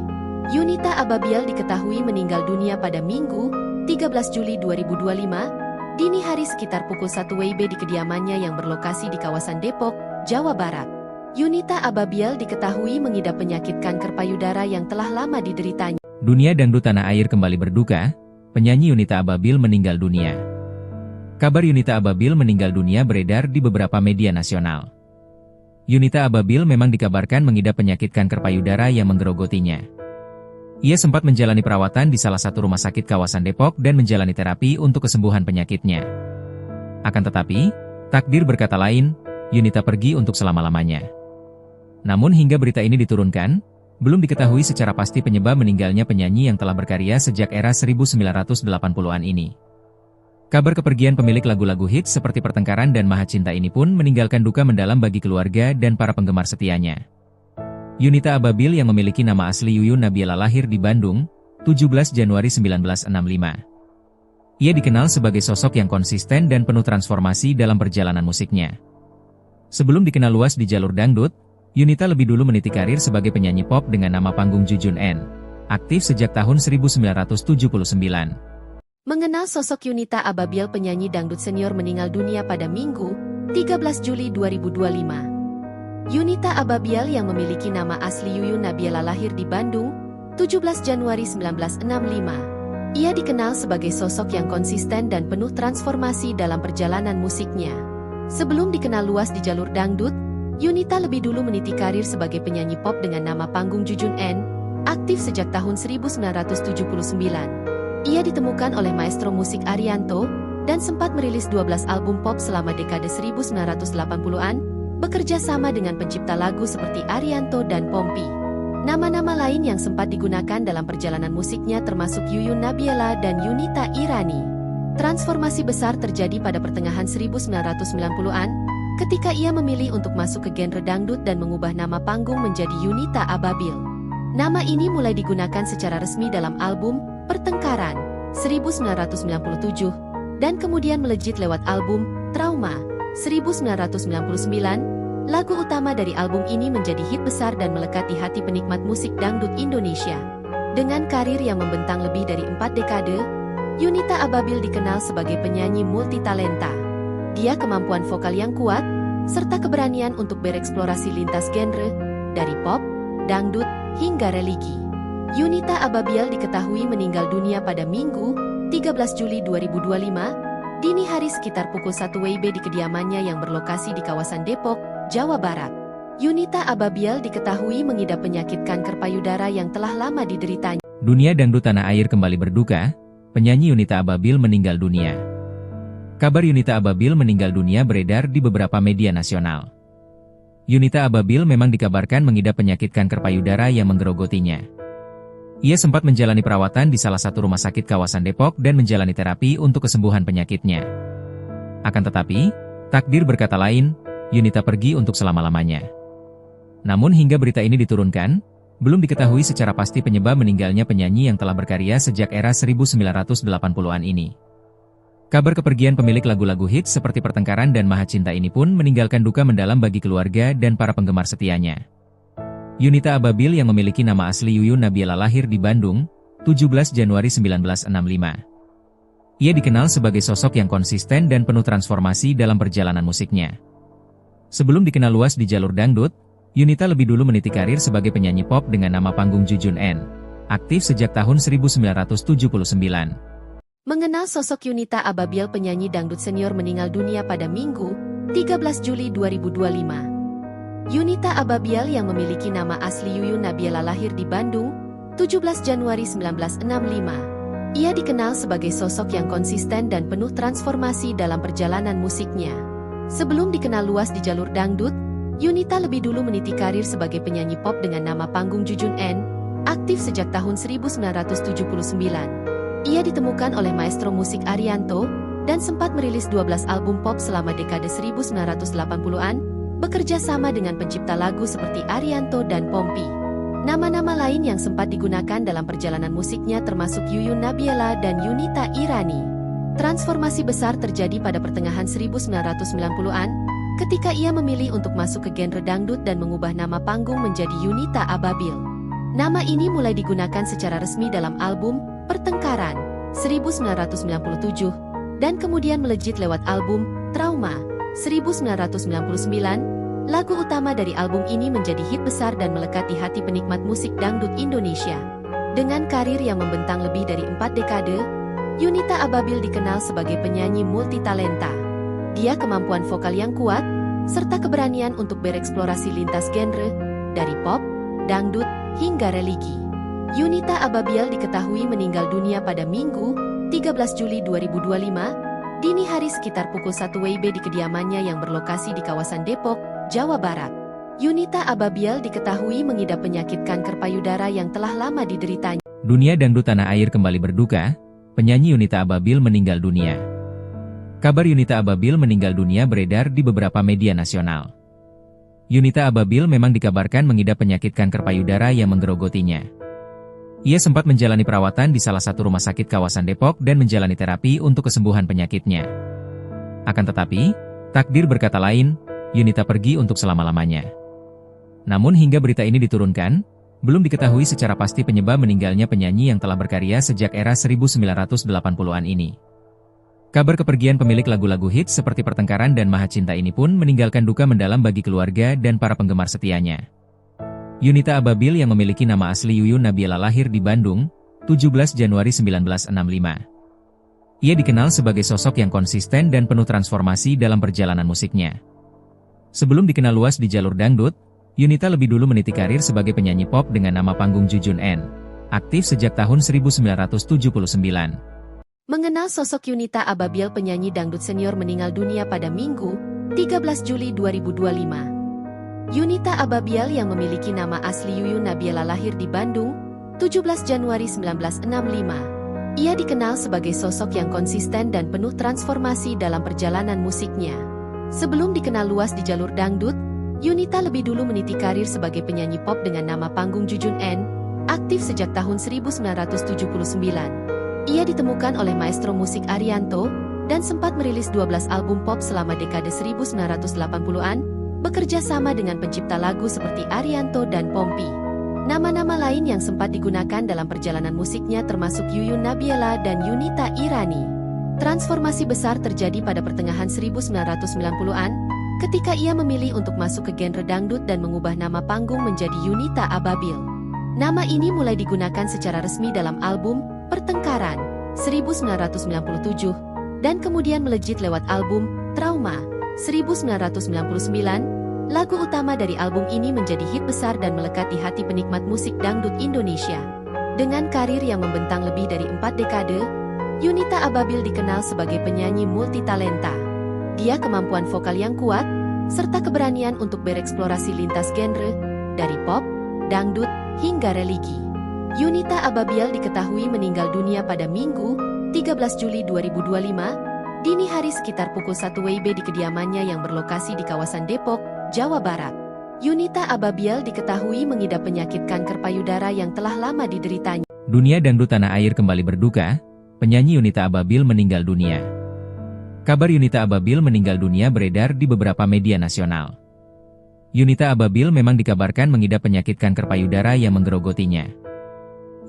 Yunita Ababil diketahui meninggal dunia pada Minggu, 13 Juli 2025, dini hari sekitar pukul 1 WIB di kediamannya yang berlokasi di kawasan Depok, Jawa Barat. Yunita Ababil diketahui mengidap penyakit kanker payudara yang telah lama dideritanya. Dunia dangdut tanah air kembali berduka, penyanyi Yunita Ababil meninggal dunia. Kabar Yunita Ababil meninggal dunia beredar di beberapa media nasional. Yunita Ababil memang dikabarkan mengidap penyakit kanker payudara yang menggerogotinya. Ia sempat menjalani perawatan di salah satu rumah sakit kawasan Depok dan menjalani terapi untuk kesembuhan penyakitnya. Akan tetapi, takdir berkata lain, Yunita pergi untuk selama-lamanya. Namun hingga berita ini diturunkan, belum diketahui secara pasti penyebab meninggalnya penyanyi yang telah berkarya sejak era 1980-an ini. Kabar kepergian pemilik lagu-lagu hits seperti Pertengkaran dan Maha Cinta ini pun meninggalkan duka mendalam bagi keluarga dan para penggemar setianya. Yunita Ababil yang memiliki nama asli Yuyun Nabiela lahir di Bandung, 17 Januari 1965. Ia dikenal sebagai sosok yang konsisten dan penuh transformasi dalam perjalanan musiknya. Sebelum dikenal luas di jalur dangdut, Yunita lebih dulu meniti karir sebagai penyanyi pop dengan nama panggung Jujun N. Aktif sejak tahun 1979. Mengenal sosok Yunita Ababil, penyanyi dangdut senior meninggal dunia pada Minggu, 13 Juli 2025. Yunita Ababil yang memiliki nama asli Yuyun Nabiela lahir di Bandung, 17 Januari 1965. Ia dikenal sebagai sosok yang konsisten dan penuh transformasi dalam perjalanan musiknya. Sebelum dikenal luas di jalur dangdut, Yunita lebih dulu meniti karir sebagai penyanyi pop dengan nama panggung Jujun N, aktif sejak tahun 1979. Ia ditemukan oleh maestro musik Arianto, dan sempat merilis 12 album pop selama dekade 1980-an, bekerja sama dengan pencipta lagu seperti Arianto dan Pompi. Nama-nama lain yang sempat digunakan dalam perjalanan musiknya termasuk Yuyun Nabiela dan Yunita Irani. Transformasi besar terjadi pada pertengahan 1990-an, ketika ia memilih untuk masuk ke genre dangdut dan mengubah nama panggung menjadi Yunita Ababil. Nama ini mulai digunakan secara resmi dalam album Pertengkaran 1997, dan kemudian melejit lewat album Trauma 1999. Lagu utama dari album ini menjadi hit besar dan melekat di hati penikmat musik dangdut Indonesia. Dengan karir yang membentang lebih dari 4 dekade, Yunita Ababil dikenal sebagai penyanyi multitalenta. Dia kemampuan vokal yang kuat, serta keberanian untuk bereksplorasi lintas genre, dari pop, dangdut, hingga religi. Yunita Ababil diketahui meninggal dunia pada Minggu, 13 Juli 2025, dini hari sekitar pukul 1 WIB di kediamannya yang berlokasi di kawasan Depok, Jawa Barat. Yunita Ababil diketahui mengidap penyakit kanker payudara yang telah lama dideritanya. Dunia dangdut tanah air kembali berduka, penyanyi Yunita Ababil meninggal dunia. Kabar Yunita Ababil meninggal dunia beredar di beberapa media nasional. Yunita Ababil memang dikabarkan mengidap penyakit kanker payudara yang menggerogotinya. Ia sempat menjalani perawatan di salah satu rumah sakit kawasan Depok dan menjalani terapi untuk kesembuhan penyakitnya. Akan tetapi, takdir berkata lain, Yunita pergi untuk selama-lamanya. Namun hingga berita ini diturunkan, belum diketahui secara pasti penyebab meninggalnya penyanyi yang telah berkarya sejak era 1980-an ini. Kabar kepergian pemilik lagu-lagu hits seperti Pertengkaran dan Maha Cinta ini pun meninggalkan duka mendalam bagi keluarga dan para penggemar setianya. Yunita Ababil yang memiliki nama asli Yuyun Nabiela lahir di Bandung, 17 Januari 1965. Ia dikenal sebagai sosok yang konsisten dan penuh transformasi dalam perjalanan musiknya. Sebelum dikenal luas di jalur dangdut, Yunita lebih dulu meniti karir sebagai penyanyi pop dengan nama panggung Jujun N, aktif sejak tahun 1979. Mengenal sosok Yunita Ababil, penyanyi dangdut senior meninggal dunia pada Minggu, 13 Juli 2025. Yunita Ababiel yang memiliki nama asli Yuyun Nabiela lahir di Bandung, 17 Januari 1965. Ia dikenal sebagai sosok yang konsisten dan penuh transformasi dalam perjalanan musiknya. Sebelum dikenal luas di jalur dangdut, Yunita lebih dulu meniti karir sebagai penyanyi pop dengan nama panggung Jujun N, aktif sejak tahun 1979. Ia ditemukan oleh maestro musik Arianto, dan sempat merilis 12 album pop selama dekade 1980-an, bekerja sama dengan pencipta lagu seperti Arianto dan Pompi. Nama-nama lain yang sempat digunakan dalam perjalanan musiknya termasuk Yuyun Nabiela dan Yunita Irani. Transformasi besar terjadi pada pertengahan 1990-an, ketika ia memilih untuk masuk ke genre dangdut dan mengubah nama panggung menjadi Yunita Ababil. Nama ini mulai digunakan secara resmi dalam album Pertengkaran 1997, dan kemudian melejit lewat album Trauma 1999. Lagu utama dari album ini menjadi hit besar dan melekat di hati penikmat musik dangdut Indonesia. Dengan karir yang membentang lebih dari 4 dekade, Yunita Ababil dikenal sebagai penyanyi multitalenta. Dia kemampuan vokal yang kuat, serta keberanian untuk bereksplorasi lintas genre, dari pop, dangdut, hingga religi. Yunita Ababil diketahui meninggal dunia pada Minggu, 13 Juli 2025, dini hari sekitar pukul 1 WIB di kediamannya yang berlokasi di kawasan Depok, Jawa Barat. Yunita Ababil diketahui mengidap penyakit kanker payudara yang telah lama dideritanya. Dunia dangdut tanah air kembali berduka, penyanyi Yunita Ababil meninggal dunia. Kabar Yunita Ababil meninggal dunia beredar di beberapa media nasional. Yunita Ababil memang dikabarkan mengidap penyakit kanker payudara yang menggerogotinya. Ia sempat menjalani perawatan di salah satu rumah sakit kawasan Depok dan menjalani terapi untuk kesembuhan penyakitnya. Akan tetapi, takdir berkata lain, Yunita pergi untuk selama-lamanya. Namun hingga berita ini diturunkan, belum diketahui secara pasti penyebab meninggalnya penyanyi yang telah berkarya sejak era 1980-an ini. Kabar kepergian pemilik lagu-lagu hits seperti Pertengkaran dan Maha Cinta ini pun meninggalkan duka mendalam bagi keluarga dan para penggemar setianya. Yunita Ababil yang memiliki nama asli Yuyun Nabiela lahir di Bandung, 17 Januari 1965. Ia dikenal sebagai sosok yang konsisten dan penuh transformasi dalam perjalanan musiknya. Sebelum dikenal luas di jalur dangdut, Yunita lebih dulu meniti karir sebagai penyanyi pop dengan nama panggung Jujun N, aktif sejak tahun 1979. Mengenal sosok Yunita Ababil, penyanyi dangdut senior meninggal dunia pada Minggu, 13 Juli 2025. Yunita Ababil yang memiliki nama asli Yuyun Nabiela lahir di Bandung, 17 Januari 1965. Ia dikenal sebagai sosok yang konsisten dan penuh transformasi dalam perjalanan musiknya. Sebelum dikenal luas di jalur dangdut, Yunita lebih dulu meniti karir sebagai penyanyi pop dengan nama panggung Jujun N, aktif sejak tahun 1979. Ia ditemukan oleh maestro musik Arianto, dan sempat merilis 12 album pop selama dekade 1980-an, bekerja sama dengan pencipta lagu seperti Arianto dan Pompi. Nama-nama lain yang sempat digunakan dalam perjalanan musiknya termasuk Yuyun Nabiela dan Yunita Irani. Transformasi besar terjadi pada pertengahan 1990-an, ketika ia memilih untuk masuk ke genre dangdut dan mengubah nama panggung menjadi Yunita Ababil. Nama ini mulai digunakan secara resmi dalam album Pertengkaran 1997, dan kemudian melejit lewat album Trauma 1999. Lagu utama dari album ini menjadi hit besar dan melekat di hati penikmat musik dangdut Indonesia. Dengan karir yang membentang lebih dari 4 dekade, Yunita Ababil dikenal sebagai penyanyi multitalenta. Dia kemampuan vokal yang kuat, serta keberanian untuk bereksplorasi lintas genre, dari pop, dangdut, hingga religi. Yunita Ababil diketahui meninggal dunia pada Minggu, 13 Juli 2025, dini hari sekitar pukul 1 WIB di kediamannya yang berlokasi di kawasan Depok, Jawa Barat. Yunita Ababil diketahui mengidap penyakit kanker payudara yang telah lama dideritanya. Dunia dangdut tanah air kembali berduka, penyanyi Yunita Ababil meninggal dunia. Kabar Yunita Ababil meninggal dunia beredar di beberapa media nasional. Yunita Ababil memang dikabarkan mengidap penyakit kanker payudara yang menggerogotinya.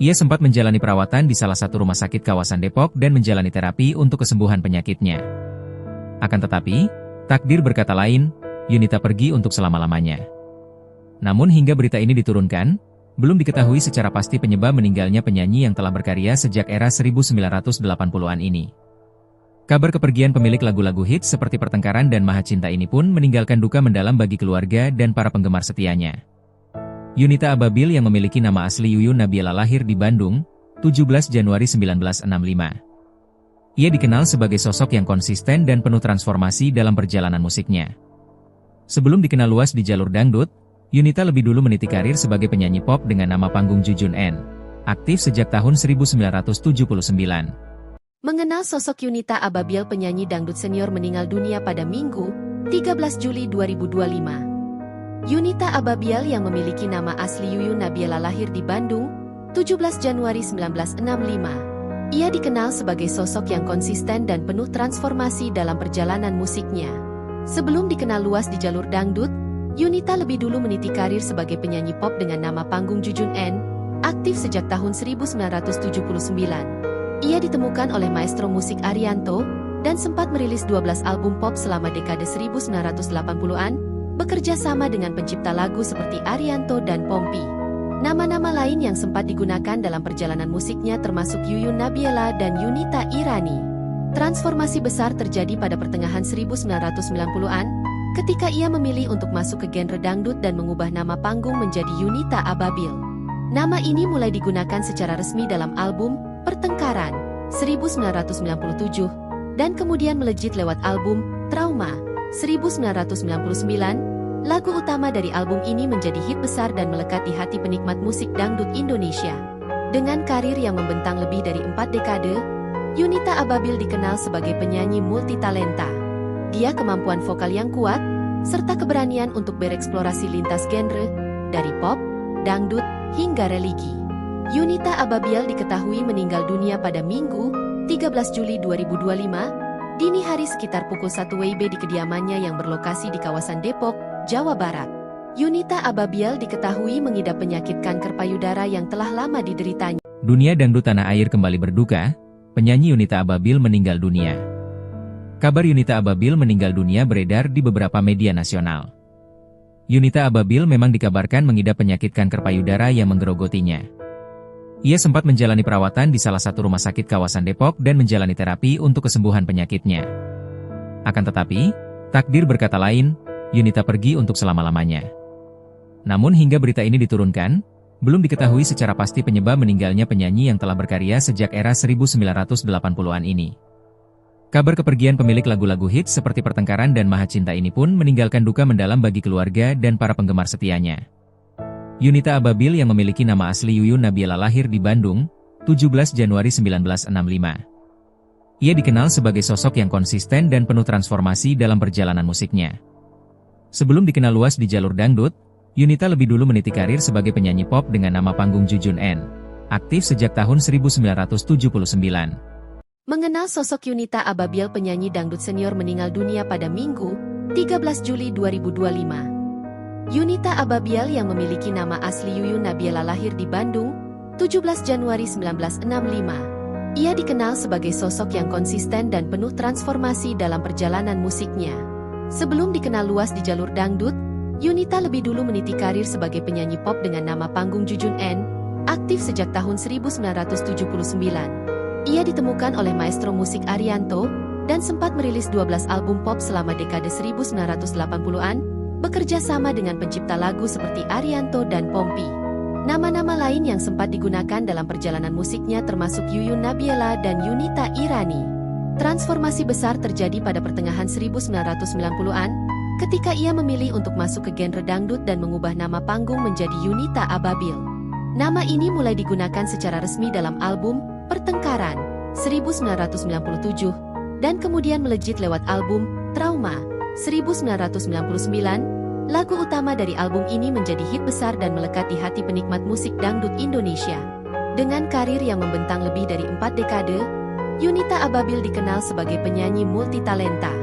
Ia sempat menjalani perawatan di salah satu rumah sakit kawasan Depok dan menjalani terapi untuk kesembuhan penyakitnya. Akan tetapi, takdir berkata lain, Yunita pergi untuk selama-lamanya. Namun hingga berita ini diturunkan, belum diketahui secara pasti penyebab meninggalnya penyanyi yang telah berkarya sejak era 1980-an ini. Kabar kepergian pemilik lagu-lagu hits seperti Pertengkaran dan Maha Cinta ini pun meninggalkan duka mendalam bagi keluarga dan para penggemar setianya. Yunita Ababil yang memiliki nama asli Yuyun Nabila lahir di Bandung, 17 Januari 1965. Ia dikenal sebagai sosok yang konsisten dan penuh transformasi dalam perjalanan musiknya. Sebelum dikenal luas di jalur dangdut, Yunita lebih dulu meniti karir sebagai penyanyi pop dengan nama panggung Jujun N. Aktif sejak tahun 1979. Mengenal sosok Yunita Ababil, penyanyi dangdut senior meninggal dunia pada Minggu, 13 Juli 2025. Yunita Ababil yang memiliki nama asli Yuyun Nabila lahir di Bandung, 17 Januari 1965. Ia dikenal sebagai sosok yang konsisten dan penuh transformasi dalam perjalanan musiknya. Sebelum dikenal luas di jalur dangdut, Yunita lebih dulu meniti karir sebagai penyanyi pop dengan nama panggung Jujun N, aktif sejak tahun 1979. Ia ditemukan oleh maestro musik Arianto, dan sempat merilis 12 album pop selama dekade 1980-an, bekerja sama dengan pencipta lagu seperti Arianto dan Pompi. Nama-nama lain yang sempat digunakan dalam perjalanan musiknya termasuk Yuyun Nabila dan Yunita Irani. Transformasi besar terjadi pada pertengahan 1990-an, ketika ia memilih untuk masuk ke genre dangdut dan mengubah nama panggung menjadi Yunita Ababil. Nama ini mulai digunakan secara resmi dalam album Pertengkaran 1997, dan kemudian melejit lewat album Trauma 1999. Lagu utama dari album ini menjadi hit besar dan melekat di hati penikmat musik dangdut Indonesia. Dengan karir yang membentang lebih dari 4 dekade, Yunita Ababil dikenal sebagai penyanyi multitalenta. Dia kemampuan vokal yang kuat, serta keberanian untuk bereksplorasi lintas genre, dari pop, dangdut, hingga religi. Yunita Ababil diketahui meninggal dunia pada Minggu, 13 Juli 2025, dini hari sekitar pukul 1 WIB di kediamannya yang berlokasi di kawasan Depok, Jawa Barat. Yunita Ababil diketahui mengidap penyakit kanker payudara yang telah lama dideritanya. Dunia dangdut tanah air kembali berduka, penyanyi Yunita Ababil meninggal dunia. Kabar Yunita Ababil meninggal dunia beredar di beberapa media nasional. Yunita Ababil memang dikabarkan mengidap penyakit kanker payudara yang menggerogotinya. Ia sempat menjalani perawatan di salah satu rumah sakit kawasan Depok dan menjalani terapi untuk kesembuhan penyakitnya. Akan tetapi, takdir berkata lain, Yunita pergi untuk selama-lamanya. Namun hingga berita ini diturunkan, belum diketahui secara pasti penyebab meninggalnya penyanyi yang telah berkarya sejak era 1980-an ini. Kabar kepergian pemilik lagu-lagu hits seperti Pertengkaran dan Maha Cinta ini pun meninggalkan duka mendalam bagi keluarga dan para penggemar setianya. Yunita Ababil yang memiliki nama asli Yuyun Nabila lahir di Bandung, 17 Januari 1965. Ia dikenal sebagai sosok yang konsisten dan penuh transformasi dalam perjalanan musiknya. Sebelum dikenal luas di jalur dangdut, Yunita lebih dulu meniti karir sebagai penyanyi pop dengan nama panggung Jujun N. Aktif sejak tahun 1979. Mengenal sosok Yunita Ababil, penyanyi dangdut senior meninggal dunia pada Minggu, 13 Juli 2025. Yunita Ababil yang memiliki nama asli Yuyun Nabila lahir di Bandung, 17 Januari 1965. Ia dikenal sebagai sosok yang konsisten dan penuh transformasi dalam perjalanan musiknya. Sebelum dikenal luas di jalur dangdut, Yunita lebih dulu meniti karir sebagai penyanyi pop dengan nama panggung Jujun N, aktif sejak tahun 1979. Ia ditemukan oleh maestro musik Arianto, dan sempat merilis 12 album pop selama dekade 1980-an, bekerja sama dengan pencipta lagu seperti Arianto dan Pompi. Nama-nama lain yang sempat digunakan dalam perjalanan musiknya termasuk Yuyun Nabila dan Yunita Irani. Transformasi besar terjadi pada pertengahan 1990-an, ketika ia memilih untuk masuk ke genre dangdut dan mengubah nama panggung menjadi Yunita Ababil. Nama ini mulai digunakan secara resmi dalam album Pertengkaran 1997, dan kemudian melejit lewat album Trauma 1999. Lagu utama dari album ini menjadi hit besar dan melekat di hati penikmat musik dangdut Indonesia. Dengan karir yang membentang lebih dari 4 dekade, Yunita Ababil dikenal sebagai penyanyi multitalenta.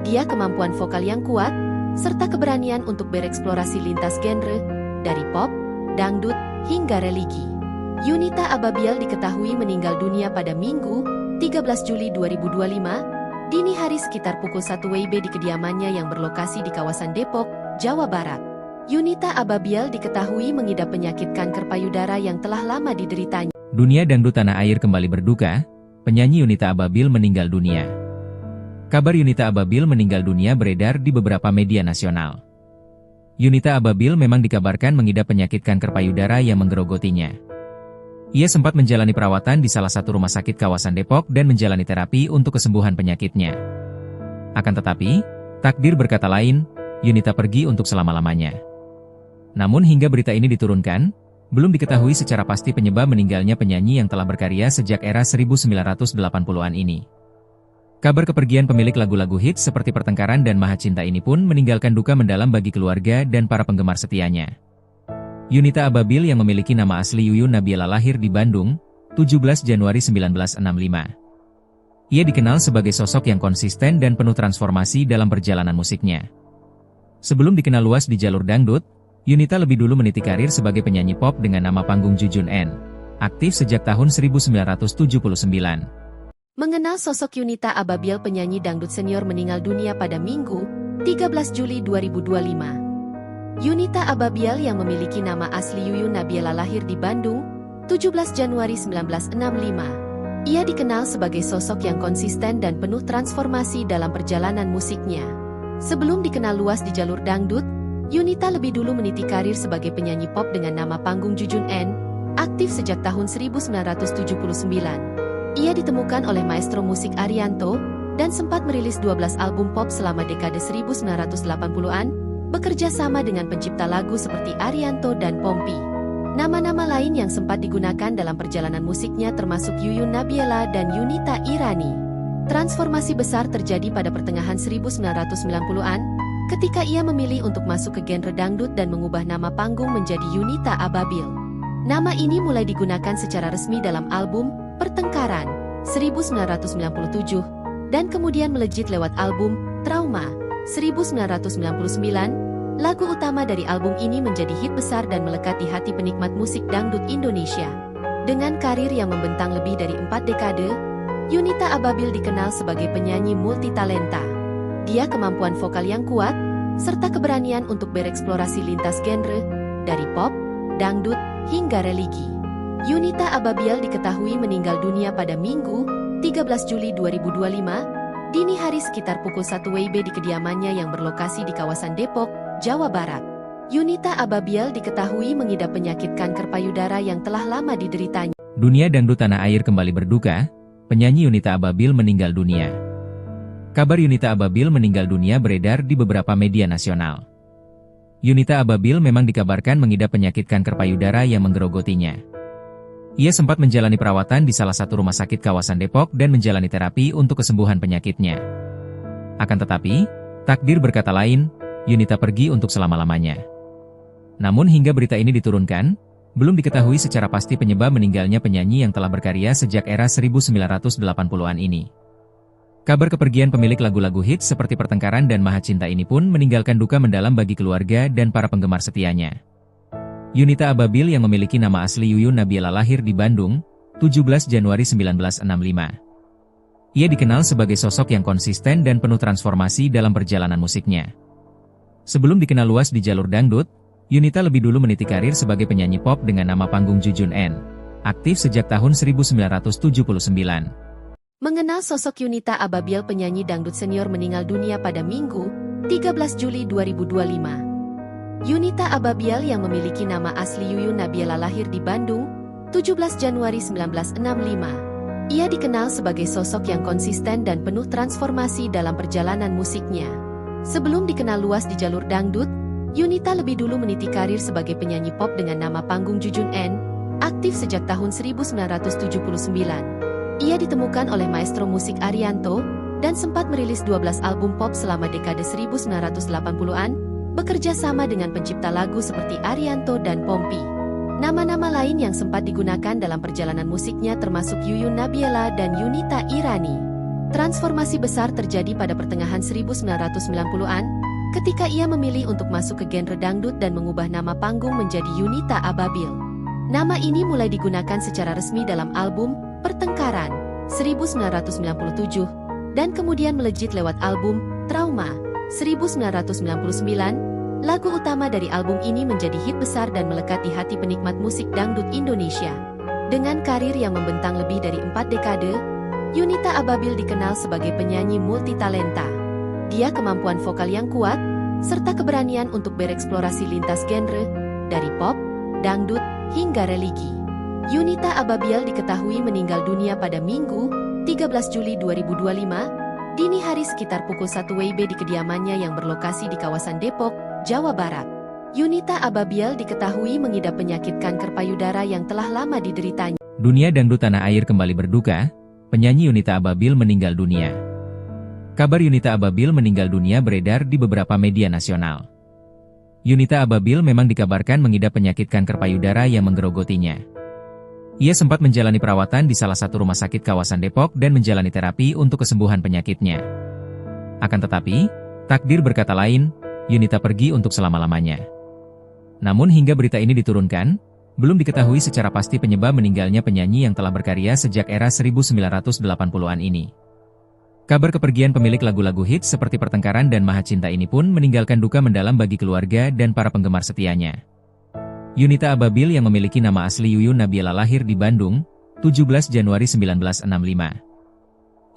Dia kemampuan vokal yang kuat, serta keberanian untuk bereksplorasi lintas genre, dari pop, dangdut, hingga religi. Yunita Ababil diketahui meninggal dunia pada Minggu, 13 Juli 2025, dini hari sekitar pukul 1 WIB di kediamannya yang berlokasi di kawasan Depok, Jawa Barat. Yunita Ababil diketahui mengidap penyakit kanker payudara yang telah lama dideritanya. Dunia dangdut tanah air kembali berduka, penyanyi Yunita Ababil meninggal dunia. Kabar Yunita Ababil meninggal dunia beredar di beberapa media nasional. Yunita Ababil memang dikabarkan mengidap penyakit kanker payudara yang menggerogotinya. Ia sempat menjalani perawatan di salah satu rumah sakit kawasan Depok dan menjalani terapi untuk kesembuhan penyakitnya. Akan tetapi, takdir berkata lain, Yunita pergi untuk selama-lamanya. Namun hingga berita ini diturunkan, belum diketahui secara pasti penyebab meninggalnya penyanyi yang telah berkarya sejak era 1980-an ini. Kabar kepergian pemilik lagu-lagu hits seperti Pertengkaran dan Maha Cinta ini pun meninggalkan duka mendalam bagi keluarga dan para penggemar setianya. Yunita Ababil yang memiliki nama asli Yuyun Nabiela lahir di Bandung, 17 Januari 1965. Ia dikenal sebagai sosok yang konsisten dan penuh transformasi dalam perjalanan musiknya. Sebelum dikenal luas di jalur dangdut, Yunita lebih dulu meniti karir sebagai penyanyi pop dengan nama panggung Jujun N. Aktif sejak tahun 1979. Mengenal sosok Yunita Ababil, penyanyi dangdut senior meninggal dunia pada Minggu, 13 Juli 2025. Yunita Ababil yang memiliki nama asli Yuyun Nabiela lahir di Bandung, 17 Januari 1965. Ia dikenal sebagai sosok yang konsisten dan penuh transformasi dalam perjalanan musiknya. Sebelum dikenal luas di jalur dangdut, Yunita lebih dulu meniti karir sebagai penyanyi pop dengan nama panggung Jujun N, aktif sejak tahun 1979. Ia ditemukan oleh maestro musik Arianto, dan sempat merilis 12 album pop selama dekade 1980-an, bekerja sama dengan pencipta lagu seperti Arianto dan Pompi. Nama-nama lain yang sempat digunakan dalam perjalanan musiknya termasuk Yuyun Nabiela dan Yunita Irani. Transformasi besar terjadi pada pertengahan 1990-an, ketika ia memilih untuk masuk ke genre dangdut dan mengubah nama panggung menjadi Yunita Ababil. Nama ini mulai digunakan secara resmi dalam album Pertengkaran 1997 dan kemudian melejit lewat album Trauma 1999. Lagu utama dari album ini menjadi hit besar dan melekat di hati penikmat musik dangdut Indonesia. Dengan karir yang membentang lebih dari 4 dekade, Yunita Ababil dikenal sebagai penyanyi multitalenta. Dia kemampuan vokal yang kuat serta keberanian untuk bereksplorasi lintas genre dari pop, dangdut hingga religi. Yunita Ababil diketahui meninggal dunia pada Minggu, 13 Juli 2025, dini hari sekitar pukul 1 WIB di kediamannya yang berlokasi di kawasan Depok, Jawa Barat. Yunita Ababil diketahui mengidap penyakit kanker payudara yang telah lama dideritanya. Dunia dangdut tanah air kembali berduka, penyanyi Yunita Ababil meninggal dunia. Kabar Yunita Ababil meninggal dunia beredar di beberapa media nasional. Yunita Ababil memang dikabarkan mengidap penyakit kanker payudara yang menggerogotinya. Ia sempat menjalani perawatan di salah satu rumah sakit kawasan Depok dan menjalani terapi untuk kesembuhan penyakitnya. Akan tetapi, takdir berkata lain, Yunita pergi untuk selama-lamanya. Namun hingga berita ini diturunkan, belum diketahui secara pasti penyebab meninggalnya penyanyi yang telah berkarya sejak era 1980-an ini. Kabar kepergian pemilik lagu-lagu hits seperti Pertengkaran dan Maha Cinta ini pun meninggalkan duka mendalam bagi keluarga dan para penggemar setianya. Yunita Ababil yang memiliki nama asli Yuyun Nabiela lahir di Bandung, 17 Januari 1965. Ia dikenal sebagai sosok yang konsisten dan penuh transformasi dalam perjalanan musiknya. Sebelum dikenal luas di jalur dangdut, Yunita lebih dulu meniti karir sebagai penyanyi pop dengan nama panggung Jujun N, aktif sejak tahun 1979. Mengenal sosok Yunita Ababil, penyanyi dangdut senior meninggal dunia pada Minggu, 13 Juli 2025. Yunita Ababil yang memiliki nama asli Yuyun Nabiela lahir di Bandung, 17 Januari 1965. Ia dikenal sebagai sosok yang konsisten dan penuh transformasi dalam perjalanan musiknya. Sebelum dikenal luas di jalur dangdut, Yunita lebih dulu meniti karir sebagai penyanyi pop dengan nama panggung Jujun N, aktif sejak tahun 1979. Ia ditemukan oleh maestro musik Arianto, dan sempat merilis 12 album pop selama dekade 1980-an, bekerja sama dengan pencipta lagu seperti Arianto dan Pompi. Nama-nama lain yang sempat digunakan dalam perjalanan musiknya termasuk Yuyun Nabiela dan Yunita Irani. Transformasi besar terjadi pada pertengahan 1990-an, ketika ia memilih untuk masuk ke genre dangdut dan mengubah nama panggung menjadi Yunita Ababil. Nama ini mulai digunakan secara resmi dalam album Pertengkaran 1997, dan kemudian melejit lewat album Trauma 1999. Lagu utama dari album ini menjadi hit besar dan melekat di hati penikmat musik dangdut Indonesia. Dengan karir yang membentang lebih dari 4 dekade, Yunita Ababil dikenal sebagai penyanyi multitalenta. Dia kemampuan vokal yang kuat, serta keberanian untuk bereksplorasi lintas genre, dari pop, dangdut, hingga religi. Yunita Ababil diketahui meninggal dunia pada Minggu, 13 Juli 2025, dini hari sekitar pukul 1 WIB di kediamannya yang berlokasi di kawasan Depok, Jawa Barat. Yunita Ababil diketahui mengidap penyakit kanker payudara yang telah lama dideritanya. Dunia dangdut tanah air kembali berduka, penyanyi Yunita Ababil meninggal dunia. Kabar Yunita Ababil meninggal dunia beredar di beberapa media nasional. Yunita Ababil memang dikabarkan mengidap penyakit kanker payudara yang menggerogotinya. Ia sempat menjalani perawatan di salah satu rumah sakit kawasan Depok dan menjalani terapi untuk kesembuhan penyakitnya. Akan tetapi, takdir berkata lain, Yunita pergi untuk selama-lamanya. Namun hingga berita ini diturunkan, belum diketahui secara pasti penyebab meninggalnya penyanyi yang telah berkarya sejak era 1980-an ini. Kabar kepergian pemilik lagu-lagu hits seperti Pertengkaran dan Maha Cinta ini pun meninggalkan duka mendalam bagi keluarga dan para penggemar setianya. Yunita Ababil yang memiliki nama asli Yuyun Nabila lahir di Bandung, 17 Januari 1965.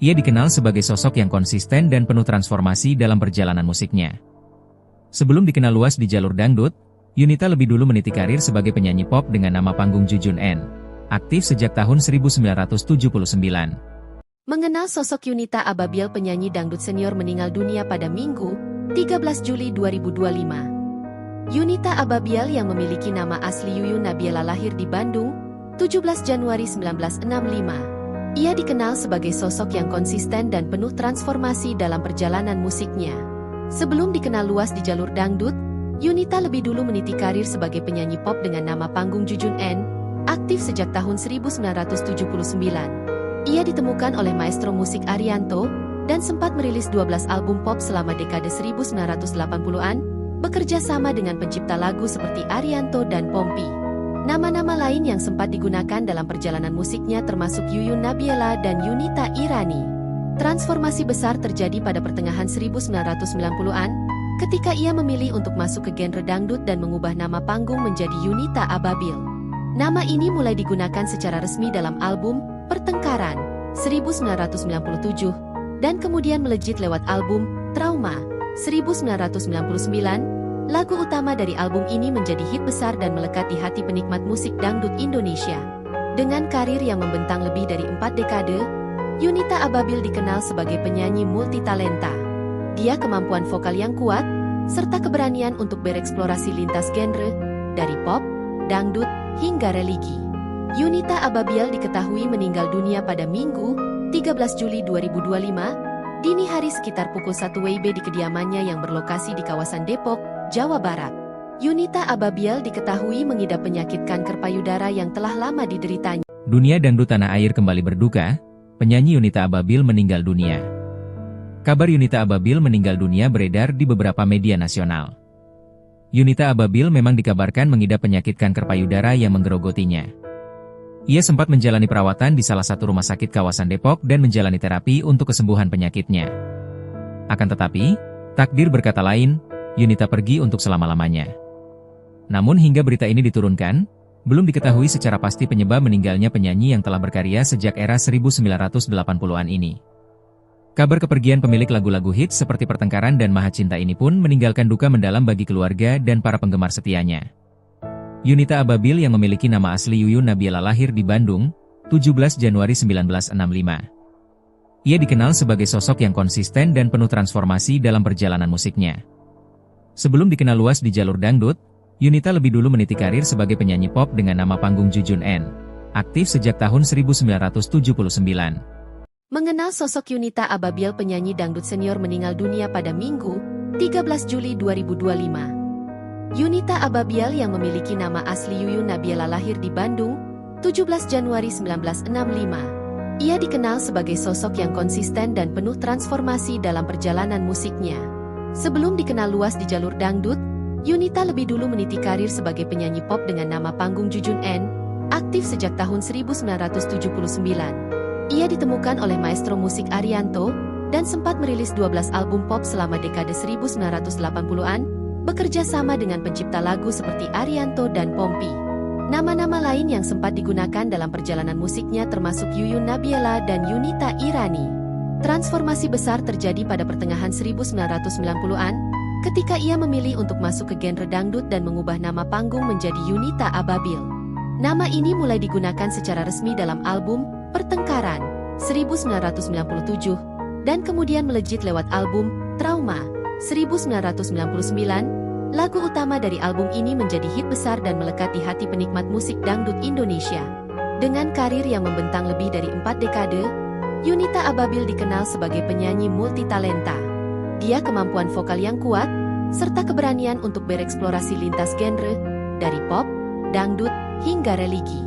Ia dikenal sebagai sosok yang konsisten dan penuh transformasi dalam perjalanan musiknya. Sebelum dikenal luas di jalur dangdut, Yunita lebih dulu meniti karir sebagai penyanyi pop dengan nama panggung Jujun N, aktif sejak tahun 1979. Mengenal sosok Yunita Ababil, penyanyi dangdut senior meninggal dunia pada Minggu, 13 Juli 2025. Yunita Ababil yang memiliki nama asli Yuyun Nabila lahir di Bandung, 17 Januari 1965. Ia dikenal sebagai sosok yang konsisten dan penuh transformasi dalam perjalanan musiknya. Sebelum dikenal luas di jalur dangdut, Yunita lebih dulu meniti karir sebagai penyanyi pop dengan nama panggung Jujun N, aktif sejak tahun 1979. Ia ditemukan oleh maestro musik Arianto, dan sempat merilis 12 album pop selama dekade 1980-an, bekerja sama dengan pencipta lagu seperti Arianto dan Pompi. Nama-nama lain yang sempat digunakan dalam perjalanan musiknya termasuk Yuyun Nabila dan Yunita Irani. Transformasi besar terjadi pada pertengahan 1990-an, ketika ia memilih untuk masuk ke genre dangdut dan mengubah nama panggung menjadi Yunita Ababil. Nama ini mulai digunakan secara resmi dalam album Pertengkaran 1997, dan kemudian melejit lewat album Trauma 1999. Lagu utama dari album ini menjadi hit besar dan melekat di hati penikmat musik dangdut Indonesia. Dengan karir yang membentang lebih dari 4 dekade, Yunita Ababil dikenal sebagai penyanyi multitalenta. Dia kemampuan vokal yang kuat, serta keberanian untuk bereksplorasi lintas genre, dari pop, dangdut, hingga religi. Yunita Ababil diketahui meninggal dunia pada Minggu, 13 Juli 2025, dini hari sekitar pukul 1 WIB di kediamannya yang berlokasi di kawasan Depok, Jawa Barat. Yunita Ababil diketahui mengidap penyakit kanker payudara yang telah lama dideritanya. Dunia dangdut tanah air kembali berduka, penyanyi Yunita Ababil meninggal dunia. Kabar Yunita Ababil meninggal dunia beredar di beberapa media nasional. Yunita Ababil memang dikabarkan mengidap penyakit kanker payudara yang menggerogotinya. Ia sempat menjalani perawatan di salah satu rumah sakit kawasan Depok dan menjalani terapi untuk kesembuhan penyakitnya. Akan tetapi, takdir berkata lain, Yunita pergi untuk selama-lamanya. Namun hingga berita ini diturunkan, belum diketahui secara pasti penyebab meninggalnya penyanyi yang telah berkarya sejak era 1980-an ini. Kabar kepergian pemilik lagu-lagu hits seperti Pertengkaran dan Maha Cinta ini pun meninggalkan duka mendalam bagi keluarga dan para penggemar setianya. Yunita Ababil yang memiliki nama asli Yuyun Nabila lahir di Bandung, 17 Januari 1965. Ia dikenal sebagai sosok yang konsisten dan penuh transformasi dalam perjalanan musiknya. Sebelum dikenal luas di jalur dangdut, Yunita lebih dulu meniti karir sebagai penyanyi pop dengan nama panggung Jujun N, aktif sejak tahun 1979. Mengenal sosok Yunita Ababil, penyanyi dangdut senior meninggal dunia pada Minggu, 13 Juli 2025. Yunita Ababil yang memiliki nama asli Yuyun Nabila lahir di Bandung, 17 Januari 1965. Ia dikenal sebagai sosok yang konsisten dan penuh transformasi dalam perjalanan musiknya. Sebelum dikenal luas di jalur dangdut, Yunita lebih dulu meniti karir sebagai penyanyi pop dengan nama panggung Jujun N, aktif sejak tahun 1979. Ia ditemukan oleh maestro musik Arianto, dan sempat merilis 12 album pop selama dekade 1980-an, bekerja sama dengan pencipta lagu seperti Arianto dan Pompi. Nama-nama lain yang sempat digunakan dalam perjalanan musiknya termasuk Yuyun Nabila dan Yunita Irani. Transformasi besar terjadi pada pertengahan 1990-an, ketika ia memilih untuk masuk ke genre dangdut dan mengubah nama panggung menjadi Yunita Ababil. Nama ini mulai digunakan secara resmi dalam album Pertengkaran 1997, dan kemudian melejit lewat album Trauma 1999. Lagu utama dari album ini menjadi hit besar dan melekat di hati penikmat musik dangdut Indonesia. Dengan karir yang membentang lebih dari 4 dekade, Yunita Ababil dikenal sebagai penyanyi multitalenta. Dia kemampuan vokal yang kuat, serta keberanian untuk bereksplorasi lintas genre, dari pop, dangdut, hingga religi.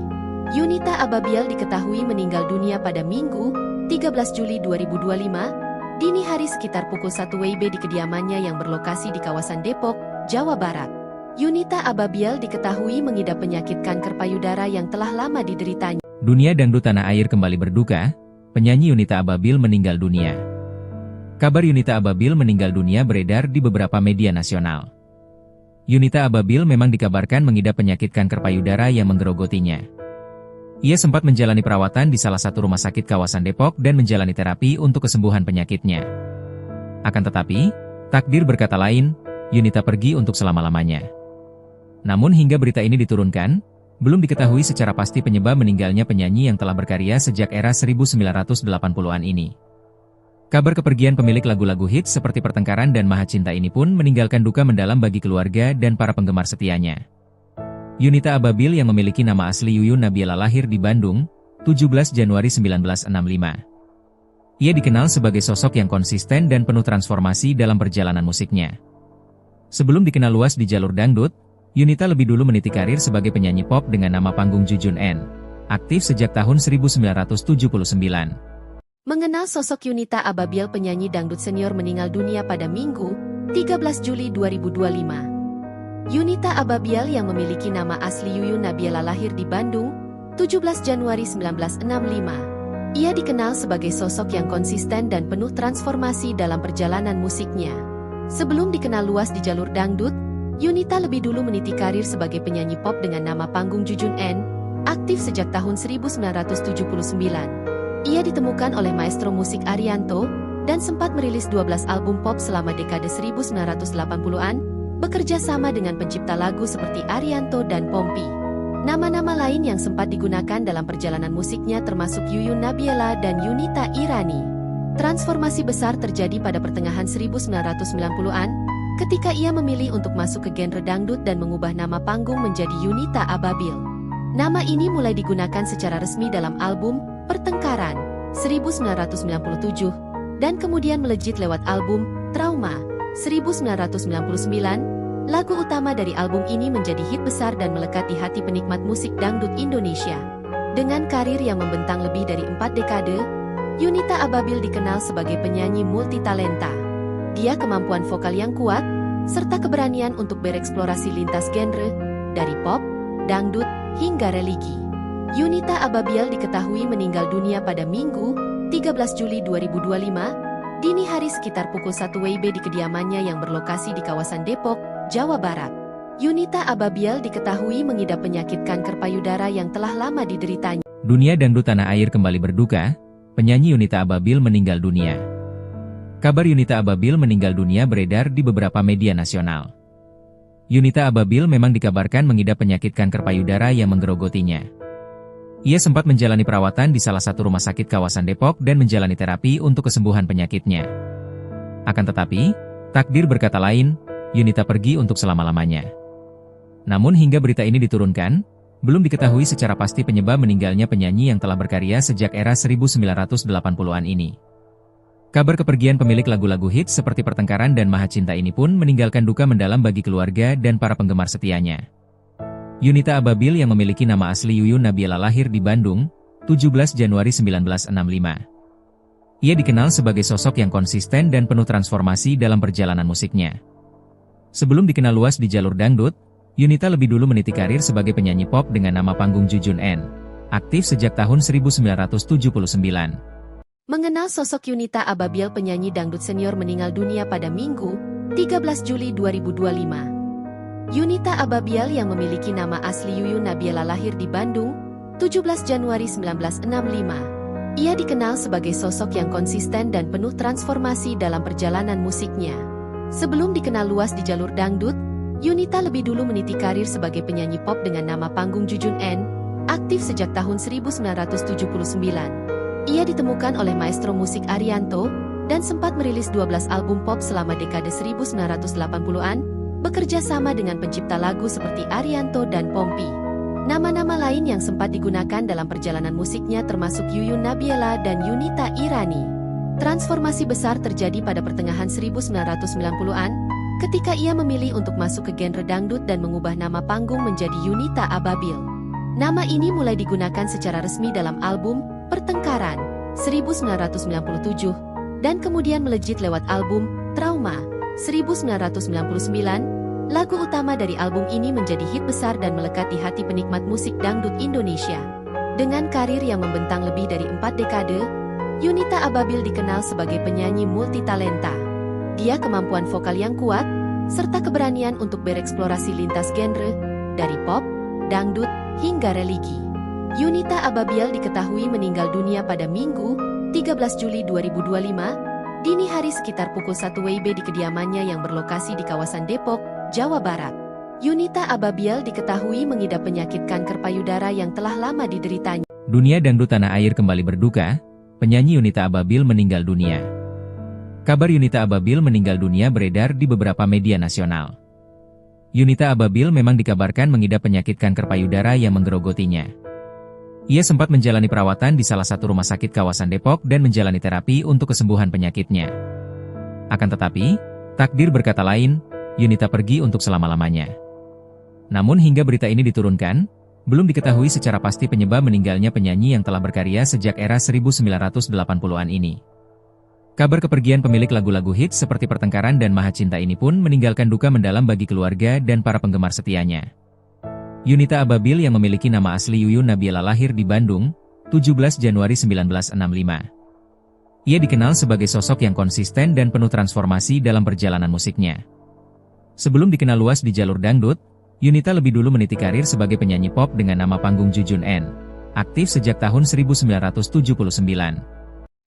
Yunita Ababil diketahui meninggal dunia pada Minggu, 13 Juli 2025, dini hari sekitar pukul 1 WIB di kediamannya yang berlokasi di kawasan Depok, Jawa Barat. Yunita Ababil diketahui mengidap penyakit kanker payudara yang telah lama dideritanya. Dunia dangdut tanah air kembali berduka, penyanyi Yunita Ababil meninggal dunia. Kabar Yunita Ababil meninggal dunia beredar di beberapa media nasional. Yunita Ababil memang dikabarkan mengidap penyakit kanker payudara yang menggerogotinya. Ia sempat menjalani perawatan di salah satu rumah sakit kawasan Depok dan menjalani terapi untuk kesembuhan penyakitnya. Akan tetapi, takdir berkata lain, Yunita pergi untuk selama-lamanya. Namun hingga berita ini diturunkan, belum diketahui secara pasti penyebab meninggalnya penyanyi yang telah berkarya sejak era 1980-an ini. Kabar kepergian pemilik lagu-lagu hits seperti Pertengkaran dan Maha Cinta ini pun meninggalkan duka mendalam bagi keluarga dan para penggemar setianya. Yunita Ababil yang memiliki nama asli Yuyun Nabila lahir di Bandung, 17 Januari 1965. Ia dikenal sebagai sosok yang konsisten dan penuh transformasi dalam perjalanan musiknya. Sebelum dikenal luas di jalur dangdut, Yunita lebih dulu meniti karir sebagai penyanyi pop dengan nama panggung Jujun N. Aktif sejak tahun 1979. Mengenal sosok Yunita Ababil, penyanyi dangdut senior meninggal dunia pada Minggu, 13 Juli 2025. Yunita Ababil yang memiliki nama asli Yuyun Nabila lahir di Bandung, 17 Januari 1965. Ia dikenal sebagai sosok yang konsisten dan penuh transformasi dalam perjalanan musiknya. Sebelum dikenal luas di jalur dangdut, Yunita lebih dulu meniti karir sebagai penyanyi pop dengan nama panggung Jujun N, aktif sejak tahun 1979. Ia ditemukan oleh maestro musik Arianto, dan sempat merilis 12 album pop selama dekade 1980-an, bekerja sama dengan pencipta lagu seperti Arianto dan Pompi. Nama-nama lain yang sempat digunakan dalam perjalanan musiknya termasuk Yuyun Nabila dan Yunita Irani. Transformasi besar terjadi pada pertengahan 1990-an, ketika ia memilih untuk masuk ke genre dangdut dan mengubah nama panggung menjadi Yunita Ababil. Nama ini mulai digunakan secara resmi dalam album Pertengkaran 1997, dan kemudian melejit lewat album Trauma 1999. Lagu utama dari album ini menjadi hit besar dan melekat di hati penikmat musik dangdut Indonesia. Dengan karir yang membentang lebih dari 4 dekade, Yunita Ababil dikenal sebagai penyanyi multitalenta. Dia kemampuan vokal yang kuat, serta keberanian untuk bereksplorasi lintas genre, dari pop, dangdut, hingga religi. Yunita Ababil diketahui meninggal dunia pada Minggu, 13 Juli 2025, dini hari sekitar pukul 1 WIB di kediamannya yang berlokasi di kawasan Depok, Jawa Barat. Yunita Ababil diketahui mengidap penyakit kanker payudara yang telah lama dideritanya. Dunia dangdut tanah air kembali berduka, penyanyi Yunita Ababil meninggal dunia. Kabar Yunita Ababil meninggal dunia beredar di beberapa media nasional. Yunita Ababil memang dikabarkan mengidap penyakit kanker payudara yang menggerogotinya. Ia sempat menjalani perawatan di salah satu rumah sakit kawasan Depok dan menjalani terapi untuk kesembuhan penyakitnya. Akan tetapi, takdir berkata lain, Yunita pergi untuk selama-lamanya. Namun hingga berita ini diturunkan, belum diketahui secara pasti penyebab meninggalnya penyanyi yang telah berkarya sejak era 1980-an ini. Kabar kepergian pemilik lagu-lagu hits seperti Pertengkaran dan Maha Cinta ini pun meninggalkan duka mendalam bagi keluarga dan para penggemar setianya. Yunita Ababil yang memiliki nama asli Yuyun Nabila lahir di Bandung, 17 Januari 1965. Ia dikenal sebagai sosok yang konsisten dan penuh transformasi dalam perjalanan musiknya. Sebelum dikenal luas di jalur dangdut, Yunita lebih dulu meniti karir sebagai penyanyi pop dengan nama panggung Jujun N. Aktif sejak tahun 1979. Mengenal sosok Yunita Ababil, penyanyi dangdut senior meninggal dunia pada Minggu, 13 Juli 2025. Yunita Ababiel yang memiliki nama asli Yuyun Nabiela lahir di Bandung, 17 Januari 1965. Ia dikenal sebagai sosok yang konsisten dan penuh transformasi dalam perjalanan musiknya. Sebelum dikenal luas di jalur dangdut, Yunita lebih dulu meniti karir sebagai penyanyi pop dengan nama panggung Jujun N, aktif sejak tahun 1979. Ia ditemukan oleh maestro musik Arianto, dan sempat merilis 12 album pop selama dekade 1980-an, bekerja sama dengan pencipta lagu seperti Arianto dan Pompi. Nama-nama lain yang sempat digunakan dalam perjalanan musiknya termasuk Yuyun Nabiela dan Yunita Irani. Transformasi besar terjadi pada pertengahan 1990-an, ketika ia memilih untuk masuk ke genre dangdut dan mengubah nama panggung menjadi Yunita Ababiel. Nama ini mulai digunakan secara resmi dalam album Pertengkaran 1997, dan kemudian melejit lewat album Trauma 1999. Lagu utama dari album ini menjadi hit besar dan melekat di hati penikmat musik dangdut Indonesia. Dengan karir yang membentang lebih dari 4 dekade, Yunita Ababiel dikenal sebagai penyanyi multitalenta. Dia kemampuan vokal yang kuat, serta keberanian untuk bereksplorasi lintas genre, dari pop, dangdut, hingga religi. Yunita Ababiel diketahui meninggal dunia pada Minggu, 13 Juli 2025, dini hari sekitar pukul 1 WIB di kediamannya yang berlokasi di kawasan Depok, Jawa Barat. Yunita Ababiel diketahui mengidap penyakit kanker payudara yang telah lama dideritanya. Dunia dangdut tanah air kembali berduka, penyanyi Yunita Ababiel meninggal dunia. Kabar Yunita Ababiel meninggal dunia beredar di beberapa media nasional. Yunita Ababiel memang dikabarkan mengidap penyakit kanker payudara yang menggerogotinya. Ia sempat menjalani perawatan di salah satu rumah sakit kawasan Depok dan menjalani terapi untuk kesembuhan penyakitnya. Akan tetapi, takdir berkata lain, Yunita pergi untuk selama-lamanya. Namun hingga berita ini diturunkan, belum diketahui secara pasti penyebab meninggalnya penyanyi yang telah berkarya sejak era 1980-an ini. Kabar kepergian pemilik lagu-lagu hits seperti Pertengkaran dan Maha Cinta ini pun meninggalkan duka mendalam bagi keluarga dan para penggemar setianya. Yunita Ababiel yang memiliki nama asli Yuyun Nabiela lahir di Bandung, 17 Januari 1965. Ia dikenal sebagai sosok yang konsisten dan penuh transformasi dalam perjalanan musiknya. Sebelum dikenal luas di jalur dangdut, Yunita lebih dulu meniti karir sebagai penyanyi pop dengan nama panggung Jujun N, aktif sejak tahun 1979.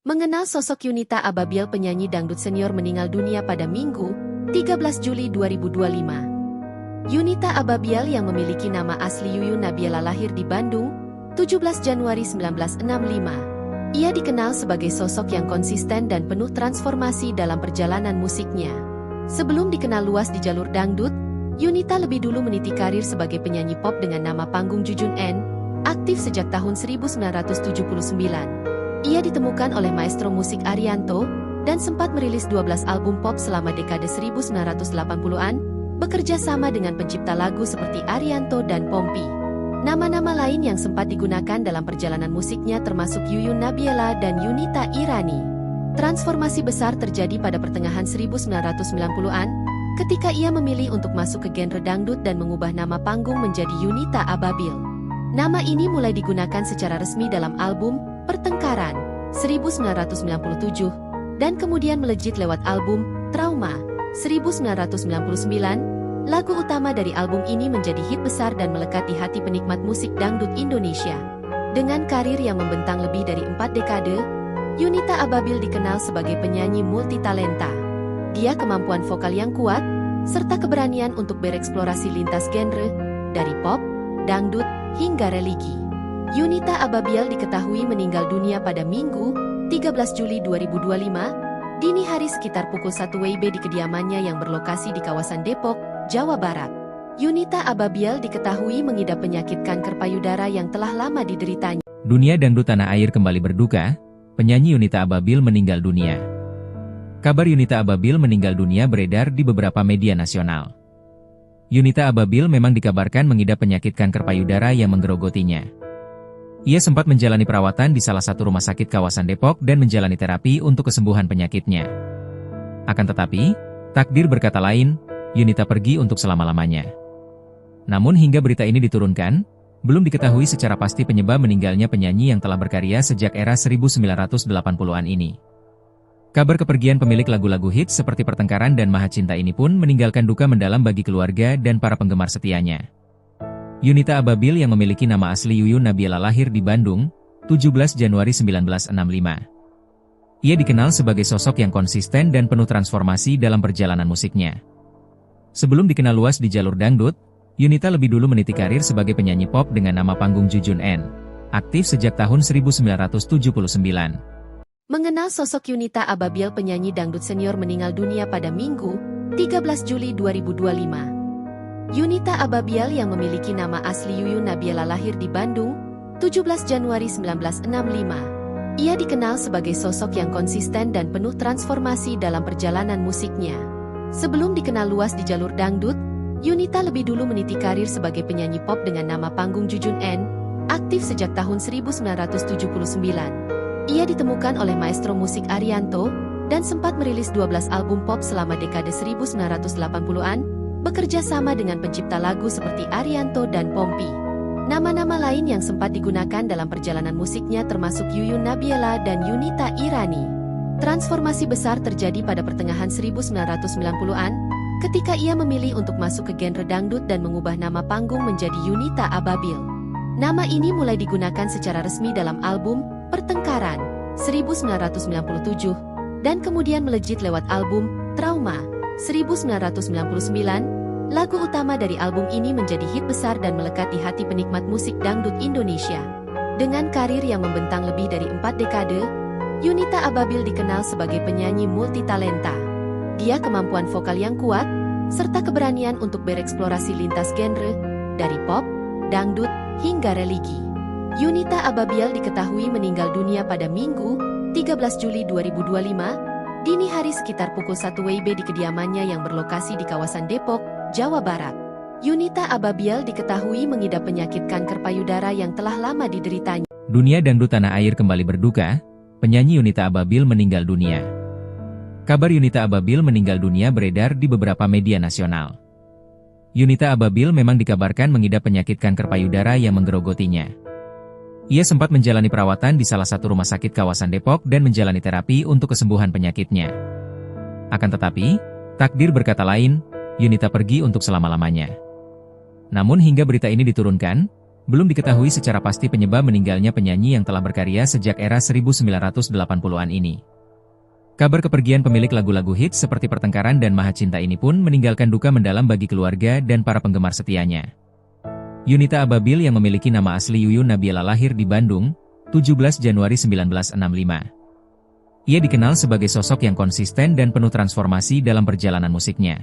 Mengenal sosok Yunita Ababiel, penyanyi dangdut senior meninggal dunia pada Minggu, 13 Juli 2025. Yunita Ababiel yang memiliki nama asli Yuyun Nabiela lahir di Bandung, 17 Januari 1965. Ia dikenal sebagai sosok yang konsisten dan penuh transformasi dalam perjalanan musiknya. Sebelum dikenal luas di jalur dangdut, Yunita lebih dulu meniti karir sebagai penyanyi pop dengan nama panggung Jujun N, aktif sejak tahun 1979. Ia ditemukan oleh maestro musik Arianto, dan sempat merilis 12 album pop selama dekade 1980-an, bekerja sama dengan pencipta lagu seperti Arianto dan Pompi. Nama-nama lain yang sempat digunakan dalam perjalanan musiknya termasuk Yuyun Nabiela dan Yunita Irani. Transformasi besar terjadi pada pertengahan 1990-an, ketika ia memilih untuk masuk ke genre dangdut dan mengubah nama panggung menjadi Yunita Ababiel. Nama ini mulai digunakan secara resmi dalam album Pertengkaran 1997, dan kemudian melejit lewat album Trauma 1999. Lagu utama dari album ini menjadi hit besar dan melekat di hati penikmat musik dangdut Indonesia. Dengan karir yang membentang lebih dari 4 dekade, Yunita Ababiel dikenal sebagai penyanyi multitalenta. Dia kemampuan vokal yang kuat, serta keberanian untuk bereksplorasi lintas genre, dari pop, dangdut, hingga religi. Yunita Ababiel diketahui meninggal dunia pada Minggu, 13 Juli 2025, dini hari sekitar pukul 1 WIB di kediamannya yang berlokasi di kawasan Depok, Jawa Barat. Yunita Ababiel diketahui mengidap penyakit kanker payudara yang telah lama dideritanya. Dunia dangdut tanah air kembali berduka, penyanyi Yunita Ababiel meninggal dunia. Kabar Yunita Ababiel meninggal dunia beredar di beberapa media nasional. Yunita Ababiel memang dikabarkan mengidap penyakit kanker payudara yang menggerogotinya. Ia sempat menjalani perawatan di salah satu rumah sakit kawasan Depok dan menjalani terapi untuk kesembuhan penyakitnya. Akan tetapi, takdir berkata lain, Yunita pergi untuk selama-lamanya. Namun hingga berita ini diturunkan, belum diketahui secara pasti penyebab meninggalnya penyanyi yang telah berkarya sejak era 1980-an ini. Kabar kepergian pemilik lagu-lagu hits seperti Pertengkaran dan Maha Cinta ini pun meninggalkan duka mendalam bagi keluarga dan para penggemar setianya. Yunita Ababil yang memiliki nama asli Yuyun Nabila lahir di Bandung, 17 Januari 1965. Ia dikenal sebagai sosok yang konsisten dan penuh transformasi dalam perjalanan musiknya. Sebelum dikenal luas di jalur dangdut, Yunita lebih dulu meniti karir sebagai penyanyi pop dengan nama panggung Jujun N. Aktif sejak tahun 1979. Mengenal sosok Yunita Ababil, penyanyi dangdut senior meninggal dunia pada Minggu, 13 Juli 2025. Yunita Ababil yang memiliki nama asli Yuyun Nabila lahir di Bandung, 17 Januari 1965. Ia dikenal sebagai sosok yang konsisten dan penuh transformasi dalam perjalanan musiknya. Sebelum dikenal luas di jalur dangdut, Yunita lebih dulu meniti karir sebagai penyanyi pop dengan nama panggung Jujun N, aktif sejak tahun 1979. Ia ditemukan oleh maestro musik Arianto, dan sempat merilis 12 album pop selama dekade 1980-an, bekerja sama dengan pencipta lagu seperti Arianto dan Pompi. Nama-nama lain yang sempat digunakan dalam perjalanan musiknya termasuk Yuyun Nabila dan Yunita Irani. Transformasi besar terjadi pada pertengahan 1990-an, ketika ia memilih untuk masuk ke genre dangdut dan mengubah nama panggung menjadi Yunita Ababil. Nama ini mulai digunakan secara resmi dalam album Pertengkaran 1997 dan kemudian melejit lewat album Trauma 1999. Lagu utama dari album ini menjadi hit besar dan melekat di hati penikmat musik dangdut Indonesia. Dengan karir yang membentang lebih dari 4 dekade, Yunita Ababil dikenal sebagai penyanyi multitalenta. Dia kemampuan vokal yang kuat, serta keberanian untuk bereksplorasi lintas genre, dari pop, dangdut, hingga religi. Yunita Ababil diketahui meninggal dunia pada Minggu, 13 Juli 2025, dini hari sekitar pukul 1 WIB di kediamannya yang berlokasi di kawasan Depok, Jawa Barat. Yunita Ababil diketahui mengidap penyakit kanker payudara yang telah lama dideritanya. Dunia dangdut tanah air kembali berduka, penyanyi Yunita Ababil meninggal dunia. Kabar Yunita Ababil meninggal dunia beredar di beberapa media nasional. Yunita Ababil memang dikabarkan mengidap penyakit kanker payudara yang menggerogotinya. Ia sempat menjalani perawatan di salah satu rumah sakit kawasan Depok dan menjalani terapi untuk kesembuhan penyakitnya. Akan tetapi, takdir berkata lain, Yunita pergi untuk selama-lamanya. Namun hingga berita ini diturunkan, belum diketahui secara pasti penyebab meninggalnya penyanyi yang telah berkarya sejak era 1980-an ini. Kabar kepergian pemilik lagu-lagu hits seperti Pertengkaran dan Maha Cinta ini pun meninggalkan duka mendalam bagi keluarga dan para penggemar setianya. Yunita Ababil yang memiliki nama asli Yuyun Nabila lahir di Bandung, 17 Januari 1965. Ia dikenal sebagai sosok yang konsisten dan penuh transformasi dalam perjalanan musiknya.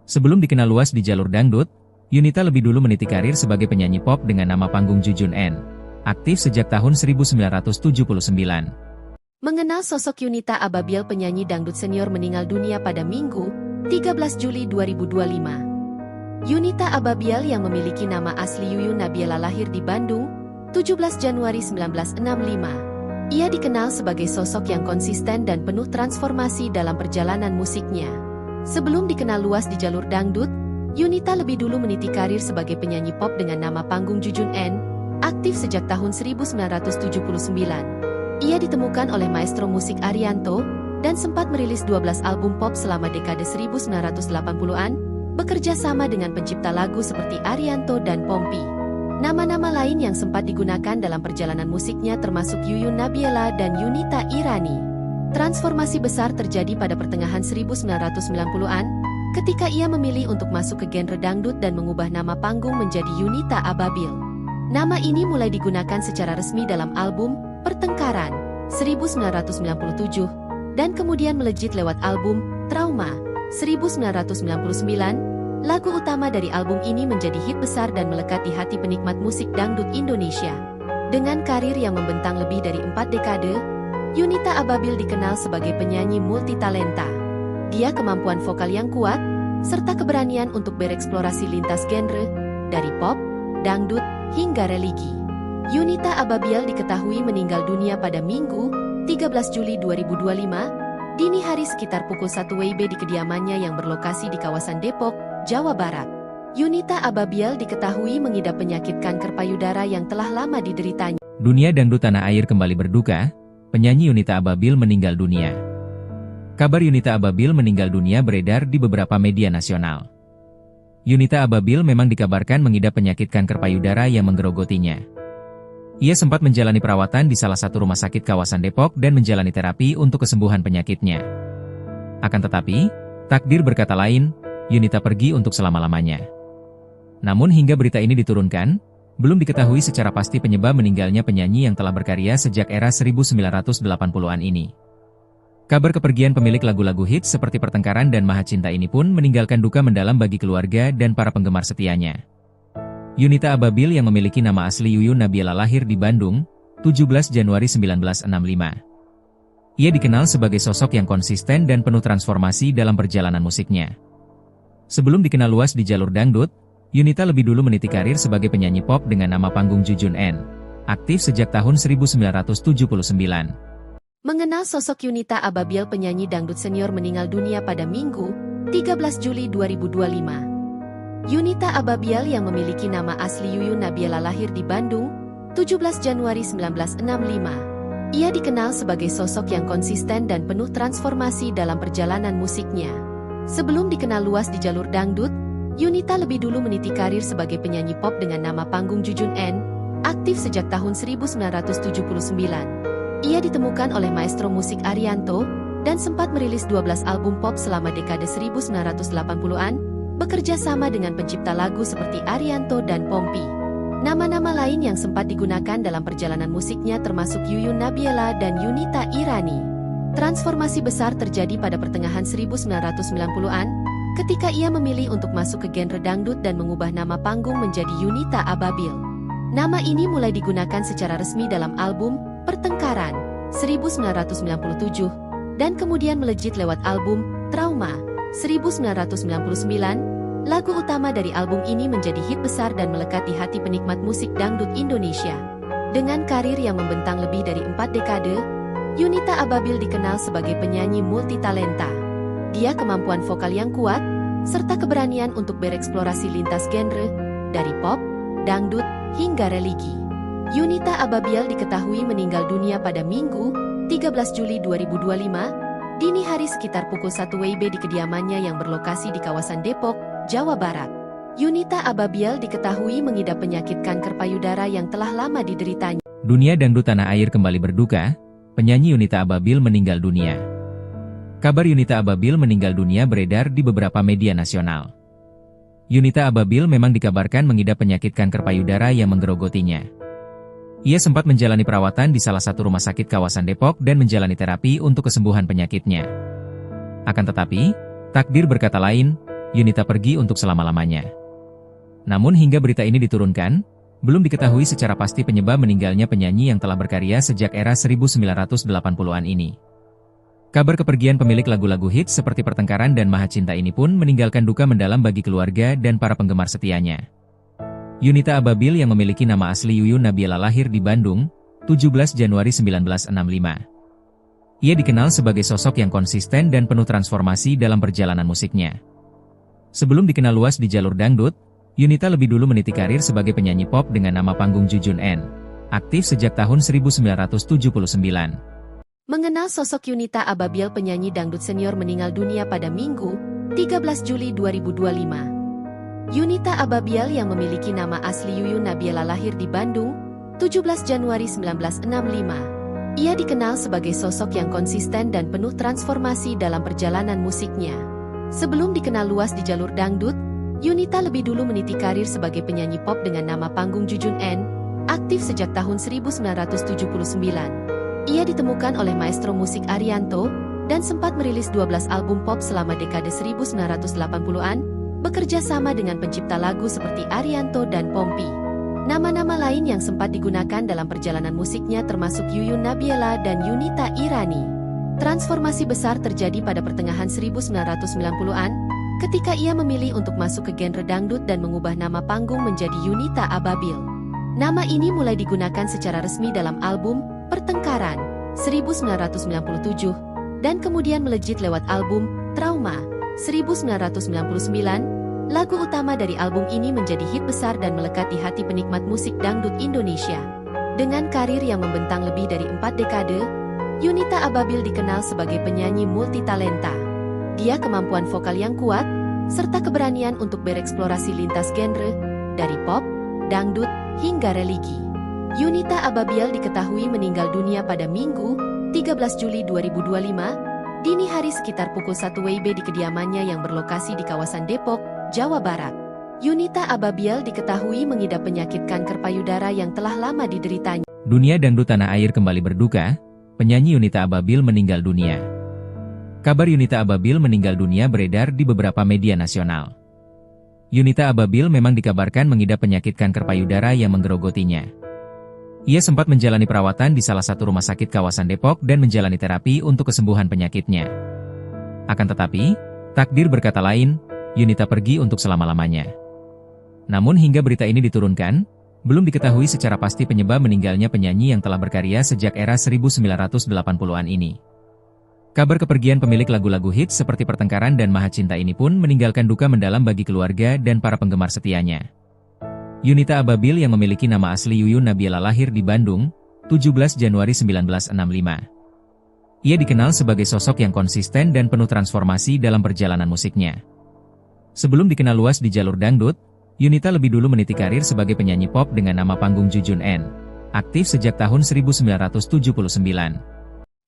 Sebelum dikenal luas di jalur dangdut, Yunita lebih dulu meniti karir sebagai penyanyi pop dengan nama panggung Jujun N, aktif sejak tahun 1979. Mengenal sosok Yunita Ababil, penyanyi dangdut senior meninggal dunia pada Minggu, 13 Juli 2025. Yunita Ababil yang memiliki nama asli Yuyun Nabila lahir di Bandung, 17 Januari 1965. Ia dikenal sebagai sosok yang konsisten dan penuh transformasi dalam perjalanan musiknya. Sebelum dikenal luas di jalur dangdut, Yunita lebih dulu meniti karir sebagai penyanyi pop dengan nama panggung Jujun N, aktif sejak tahun 1979. Ia ditemukan oleh maestro musik Arianto, dan sempat merilis 12 album pop selama dekade 1980-an, bekerja sama dengan pencipta lagu seperti Arianto dan Pompi. Nama-nama lain yang sempat digunakan dalam perjalanan musiknya termasuk Yuyun Nabila dan Yunita Irani. Transformasi besar terjadi pada pertengahan 1990-an, ketika ia memilih untuk masuk ke genre dangdut dan mengubah nama panggung menjadi Yunita Ababil. Nama ini mulai digunakan secara resmi dalam album Pertengkaran 1997, dan kemudian melejit lewat album Trauma 1999. Lagu utama dari album ini menjadi hit besar dan melekat di hati penikmat musik dangdut Indonesia. Dengan karir yang membentang lebih dari 4 dekade, Yunita Ababil dikenal sebagai penyanyi multitalenta. Dia kemampuan vokal yang kuat, serta keberanian untuk bereksplorasi lintas genre, dari pop, dangdut, hingga religi. Yunita Ababil diketahui meninggal dunia pada Minggu, 13 Juli 2025, dini hari sekitar pukul 1 WIB di kediamannya yang berlokasi di kawasan Depok, Jawa Barat. Yunita Ababil diketahui mengidap penyakit kanker payudara yang telah lama dideritanya. Dunia dangdut tanah air kembali berduka, penyanyi Yunita Ababil meninggal dunia. Kabar Yunita Ababil meninggal dunia beredar di beberapa media nasional. Yunita Ababil memang dikabarkan mengidap penyakit kanker payudara yang menggerogotinya. Ia sempat menjalani perawatan di salah satu rumah sakit kawasan Depok dan menjalani terapi untuk kesembuhan penyakitnya. Akan tetapi, takdir berkata lain, Yunita pergi untuk selama-lamanya. Namun hingga berita ini diturunkan, belum diketahui secara pasti penyebab meninggalnya penyanyi yang telah berkarya sejak era 1980-an ini. Kabar kepergian pemilik lagu-lagu hits seperti Pertengkaran dan Maha Cinta ini pun meninggalkan duka mendalam bagi keluarga dan para penggemar setianya. Yunita Ababil yang memiliki nama asli Yuyun Nabila lahir di Bandung, 17 Januari 1965. Ia dikenal sebagai sosok yang konsisten dan penuh transformasi dalam perjalanan musiknya. Sebelum dikenal luas di jalur dangdut, Yunita lebih dulu meniti karir sebagai penyanyi pop dengan nama panggung Jujun N. Aktif sejak tahun 1979. Mengenal sosok Yunita Ababil, penyanyi dangdut senior meninggal dunia pada Minggu, 13 Juli 2025. Yunita Ababil yang memiliki nama asli Yuyun Nabila lahir di Bandung, 17 Januari 1965. Ia dikenal sebagai sosok yang konsisten dan penuh transformasi dalam perjalanan musiknya. Sebelum dikenal luas di jalur dangdut, Yunita lebih dulu meniti karir sebagai penyanyi pop dengan nama panggung Jujun N, aktif sejak tahun 1979. Ia ditemukan oleh maestro musik Arianto, dan sempat merilis 12 album pop selama dekade 1980-an, bekerja sama dengan pencipta lagu seperti Arianto dan Pompi. Nama-nama lain yang sempat digunakan dalam perjalanan musiknya termasuk Yuyun Nabila dan Yunita Irani. Transformasi besar terjadi pada pertengahan 1990-an, ketika ia memilih untuk masuk ke genre dangdut dan mengubah nama panggung menjadi Yunita Ababil. Nama ini mulai digunakan secara resmi dalam album Pertengkaran 1997, dan kemudian melejit lewat album Trauma 1999, lagu utama dari album ini menjadi hit besar dan melekat di hati penikmat musik dangdut Indonesia. Dengan karir yang membentang lebih dari 4 dekade, Yunita Ababil dikenal sebagai penyanyi multitalenta. Dia kemampuan vokal yang kuat, serta keberanian untuk bereksplorasi lintas genre, dari pop, dangdut, hingga religi. Yunita Ababil diketahui meninggal dunia pada Minggu, 13 Juli 2025, dini hari sekitar pukul 1 WIB di kediamannya yang berlokasi di kawasan Depok, Jawa Barat. Yunita Ababil diketahui mengidap penyakit kanker payudara yang telah lama dideritanya. Dunia dangdut tanah air kembali berduka, penyanyi Yunita Ababil meninggal dunia. Kabar Yunita Ababil meninggal dunia beredar di beberapa media nasional. Yunita Ababil memang dikabarkan mengidap penyakit kanker payudara yang menggerogotinya. Ia sempat menjalani perawatan di salah satu rumah sakit kawasan Depok dan menjalani terapi untuk kesembuhan penyakitnya. Akan tetapi, takdir berkata lain, Yunita pergi untuk selama-lamanya. Namun hingga berita ini diturunkan, belum diketahui secara pasti penyebab meninggalnya penyanyi yang telah berkarya sejak era 1980-an ini. Kabar kepergian pemilik lagu-lagu hits seperti Pertengkaran dan Maha Cinta ini pun meninggalkan duka mendalam bagi keluarga dan para penggemar setianya. Yunita Ababil yang memiliki nama asli Yuyun Nabila lahir di Bandung, 17 Januari 1965. Ia dikenal sebagai sosok yang konsisten dan penuh transformasi dalam perjalanan musiknya. Sebelum dikenal luas di jalur dangdut, Yunita lebih dulu meniti karir sebagai penyanyi pop dengan nama panggung Jujun N. Aktif sejak tahun 1979. Mengenal sosok Yunita Ababil, penyanyi dangdut senior meninggal dunia pada Minggu, 13 Juli 2025. Yunita Ababil yang memiliki nama asli Yuyun Nabila lahir di Bandung, 17 Januari 1965. Ia dikenal sebagai sosok yang konsisten dan penuh transformasi dalam perjalanan musiknya. Sebelum dikenal luas di jalur dangdut, Yunita lebih dulu meniti karir sebagai penyanyi pop dengan nama panggung Jujun N, aktif sejak tahun 1979. Ia ditemukan oleh maestro musik Arianto, dan sempat merilis 12 album pop selama dekade 1980-an, bekerja sama dengan pencipta lagu seperti Arianto dan Pompi. Nama-nama lain yang sempat digunakan dalam perjalanan musiknya termasuk Yuyun Nabila dan Yunita Irani. Transformasi besar terjadi pada pertengahan 1990-an, ketika ia memilih untuk masuk ke genre dangdut dan mengubah nama panggung menjadi Yunita Ababil. Nama ini mulai digunakan secara resmi dalam album Pertengkaran 1997, dan kemudian melejit lewat album Trauma 1999, lagu utama dari album ini menjadi hit besar dan melekat di hati penikmat musik dangdut Indonesia. Dengan karir yang membentang lebih dari 4 dekade, Yunita Ababil dikenal sebagai penyanyi multitalenta. Dia kemampuan vokal yang kuat, serta keberanian untuk bereksplorasi lintas genre, dari pop, dangdut, hingga religi. Yunita Ababil diketahui meninggal dunia pada Minggu, 13 Juli 2025, dini hari sekitar pukul 1 WIB di kediamannya yang berlokasi di kawasan Depok, Jawa Barat. Yunita Ababil diketahui mengidap penyakit kanker payudara yang telah lama dideritanya. Dunia dangdut tanah air kembali berduka, penyanyi Yunita Ababil meninggal dunia. Kabar Yunita Ababil meninggal dunia beredar di beberapa media nasional. Yunita Ababil memang dikabarkan mengidap penyakit kanker payudara yang menggerogotinya. Ia sempat menjalani perawatan di salah satu rumah sakit kawasan Depok dan menjalani terapi untuk kesembuhan penyakitnya. Akan tetapi, takdir berkata lain, Yunita pergi untuk selama-lamanya. Namun hingga berita ini diturunkan, belum diketahui secara pasti penyebab meninggalnya penyanyi yang telah berkarya sejak era 1980-an ini. Kabar kepergian pemilik lagu-lagu hits seperti Pertengkaran dan Maha Cinta ini pun meninggalkan duka mendalam bagi keluarga dan para penggemar setianya. Yunita Ababil yang memiliki nama asli Yuyun Nabiela lahir di Bandung, 17 Januari 1965. Ia dikenal sebagai sosok yang konsisten dan penuh transformasi dalam perjalanan musiknya. Sebelum dikenal luas di jalur dangdut, Yunita lebih dulu meniti karir sebagai penyanyi pop dengan nama panggung Jujun N. Aktif sejak tahun 1979.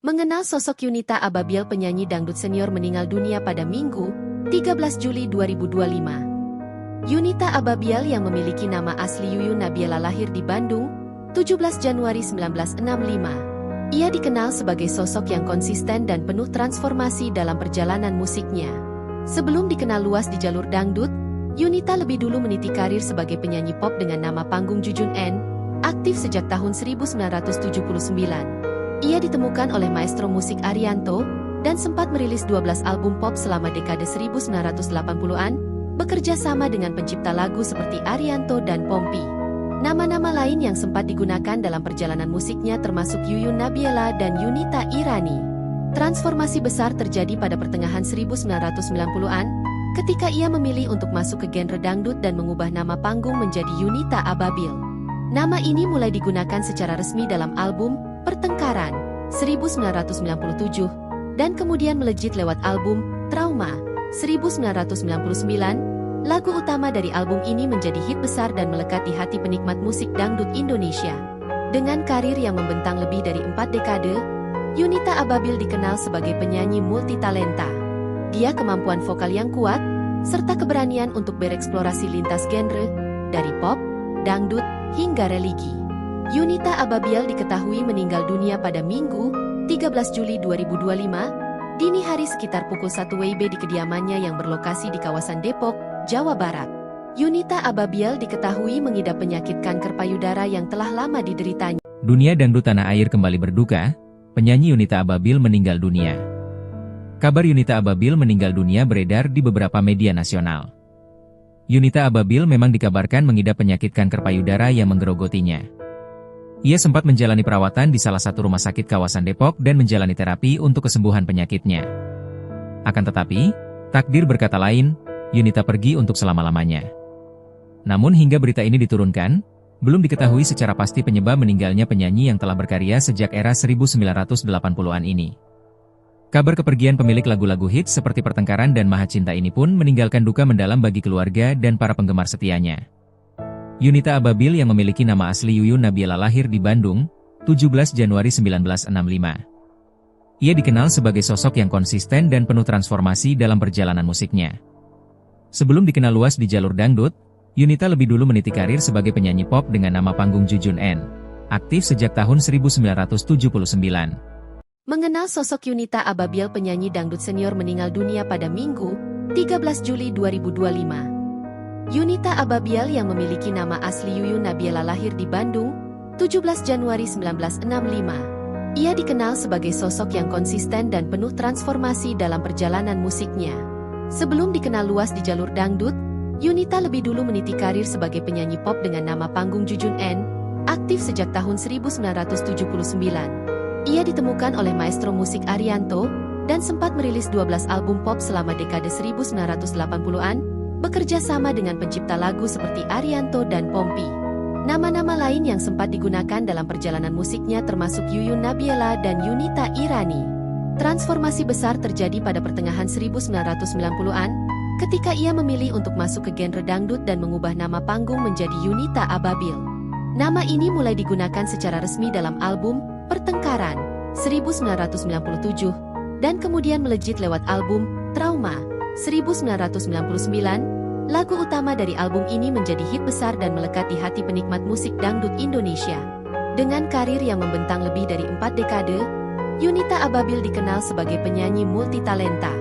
Mengenal sosok Yunita Ababil, penyanyi dangdut senior meninggal dunia pada Minggu, 13 Juli 2025. Yunita Ababil yang memiliki nama asli Yuyun Nabiela lahir di Bandung, 17 Januari 1965. Ia dikenal sebagai sosok yang konsisten dan penuh transformasi dalam perjalanan musiknya. Sebelum dikenal luas di jalur dangdut, Yunita lebih dulu meniti karir sebagai penyanyi pop dengan nama panggung Jujun N, aktif sejak tahun 1979. Ia ditemukan oleh maestro musik Arianto, dan sempat merilis 12 album pop selama dekade 1980-an, bekerja sama dengan pencipta lagu seperti Arianto dan Pompi. Nama-nama lain yang sempat digunakan dalam perjalanan musiknya termasuk Yuyun Nabiela dan Yunita Irani. Transformasi besar terjadi pada pertengahan 1990-an, ketika ia memilih untuk masuk ke genre dangdut dan mengubah nama panggung menjadi Yunita Ababil. Nama ini mulai digunakan secara resmi dalam album Pertengkaran 1997 dan kemudian melejit lewat album Trauma 1999. Lagu utama dari album ini menjadi hit besar dan melekat di hati penikmat musik dangdut Indonesia. Dengan karir yang membentang lebih dari 4 dekade, Yunita Ababil dikenal sebagai penyanyi multitalenta. Dia kemampuan vokal yang kuat, serta keberanian untuk bereksplorasi lintas genre, dari pop, dangdut, hingga religi. Yunita Ababil diketahui meninggal dunia pada Minggu, 13 Juli 2025, dini hari sekitar pukul 1 WIB di kediamannya yang berlokasi di kawasan Depok, Jawa Barat. Yunita Ababil diketahui mengidap penyakit kanker payudara yang telah lama dideritanya. Dunia dangdut tanah air kembali berduka, penyanyi Yunita Ababil meninggal dunia. Kabar Yunita Ababil meninggal dunia beredar di beberapa media nasional. Yunita Ababil memang dikabarkan mengidap penyakit kanker payudara yang menggerogotinya. Ia sempat menjalani perawatan di salah satu rumah sakit kawasan Depok dan menjalani terapi untuk kesembuhan penyakitnya. Akan tetapi, takdir berkata lain, Yunita pergi untuk selama-lamanya. Namun hingga berita ini diturunkan, belum diketahui secara pasti penyebab meninggalnya penyanyi yang telah berkarya sejak era 1980-an ini. Kabar kepergian pemilik lagu-lagu hits seperti Pertengkaran dan Maha Cinta ini pun meninggalkan duka mendalam bagi keluarga dan para penggemar setianya. Yunita Ababil yang memiliki nama asli Yuyun Nabiela lahir di Bandung, 17 Januari 1965. Ia dikenal sebagai sosok yang konsisten dan penuh transformasi dalam perjalanan musiknya. Sebelum dikenal luas di jalur dangdut, Yunita lebih dulu meniti karir sebagai penyanyi pop dengan nama panggung Jujun N, aktif sejak tahun 1979. Mengenal sosok Yunita Ababil, penyanyi dangdut senior meninggal dunia pada Minggu, 13 Juli 2025. Yunita Ababil yang memiliki nama asli Yuyun Nabiela lahir di Bandung, 17 Januari 1965. Ia dikenal sebagai sosok yang konsisten dan penuh transformasi dalam perjalanan musiknya. Sebelum dikenal luas di jalur dangdut, Yunita lebih dulu meniti karir sebagai penyanyi pop dengan nama panggung Jujun N, aktif sejak tahun 1979. Ia ditemukan oleh maestro musik Arianto, dan sempat merilis 12 album pop selama dekade 1980-an, bekerja sama dengan pencipta lagu seperti Arianto dan Pompi. Nama-nama lain yang sempat digunakan dalam perjalanan musiknya termasuk Yuyun Nabila dan Yunita Irani. Transformasi besar terjadi pada pertengahan 1990-an, ketika ia memilih untuk masuk ke genre dangdut dan mengubah nama panggung menjadi Yunita Ababil. Nama ini mulai digunakan secara resmi dalam album Pertengkaran 1997 dan kemudian melejit lewat album Trauma 1999. Lagu utama dari album ini menjadi hit besar dan melekat di hati penikmat musik dangdut Indonesia. Dengan karir yang membentang lebih dari 4 dekade, Yunita Ababil dikenal sebagai penyanyi multitalenta.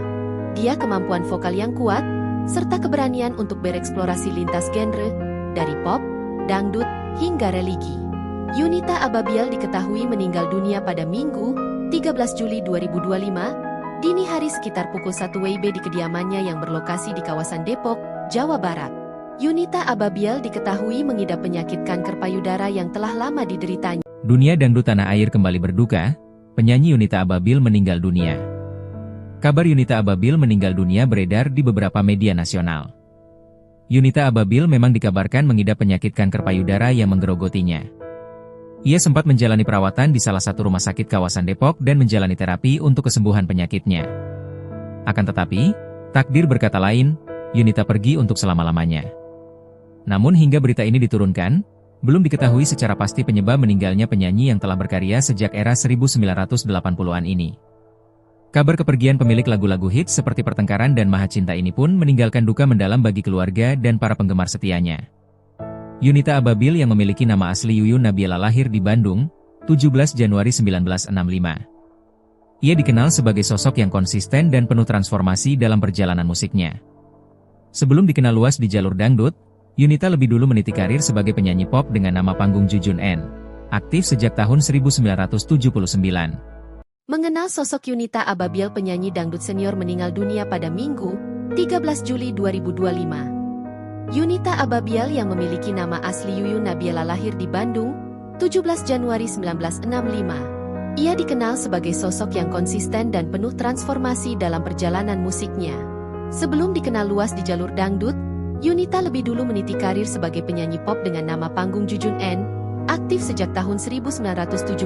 Dia kemampuan vokal yang kuat, serta keberanian untuk bereksplorasi lintas genre, dari pop, dangdut, hingga religi. Yunita Ababil diketahui meninggal dunia pada Minggu, 13 Juli 2025, dini hari sekitar pukul 1 WIB di kediamannya yang berlokasi di kawasan Depok, Jawa Barat. Yunita Ababil diketahui mengidap penyakit kanker payudara yang telah lama dideritanya. Dunia dangdut tanah air kembali berduka, penyanyi Yunita Ababil meninggal dunia. Kabar Yunita Ababil meninggal dunia beredar di beberapa media nasional. Yunita Ababil memang dikabarkan mengidap penyakit kanker payudara yang menggerogotinya. Ia sempat menjalani perawatan di salah satu rumah sakit kawasan Depok dan menjalani terapi untuk kesembuhan penyakitnya. Akan tetapi, takdir berkata lain, Yunita pergi untuk selama-lamanya. Namun hingga berita ini diturunkan, belum diketahui secara pasti penyebab meninggalnya penyanyi yang telah berkarya sejak era 1980-an ini. Kabar kepergian pemilik lagu-lagu hits seperti Pertengkaran dan Maha Cinta ini pun meninggalkan duka mendalam bagi keluarga dan para penggemar setianya. Yunita Ababil yang memiliki nama asli Yuyun Nabila lahir di Bandung, 17 Januari 1965. Ia dikenal sebagai sosok yang konsisten dan penuh transformasi dalam perjalanan musiknya. Sebelum dikenal luas di jalur dangdut, Yunita lebih dulu meniti karir sebagai penyanyi pop dengan nama panggung Jujun N. Aktif sejak tahun 1979. Mengenal sosok Yunita Ababil, penyanyi dangdut senior meninggal dunia pada Minggu, 13 Juli 2025. Yunita Ababil yang memiliki nama asli Yuyun Nabila lahir di Bandung, 17 Januari 1965. Ia dikenal sebagai sosok yang konsisten dan penuh transformasi dalam perjalanan musiknya. Sebelum dikenal luas di jalur dangdut, Yunita lebih dulu meniti karir sebagai penyanyi pop dengan nama panggung Jujun N, aktif sejak tahun 1979.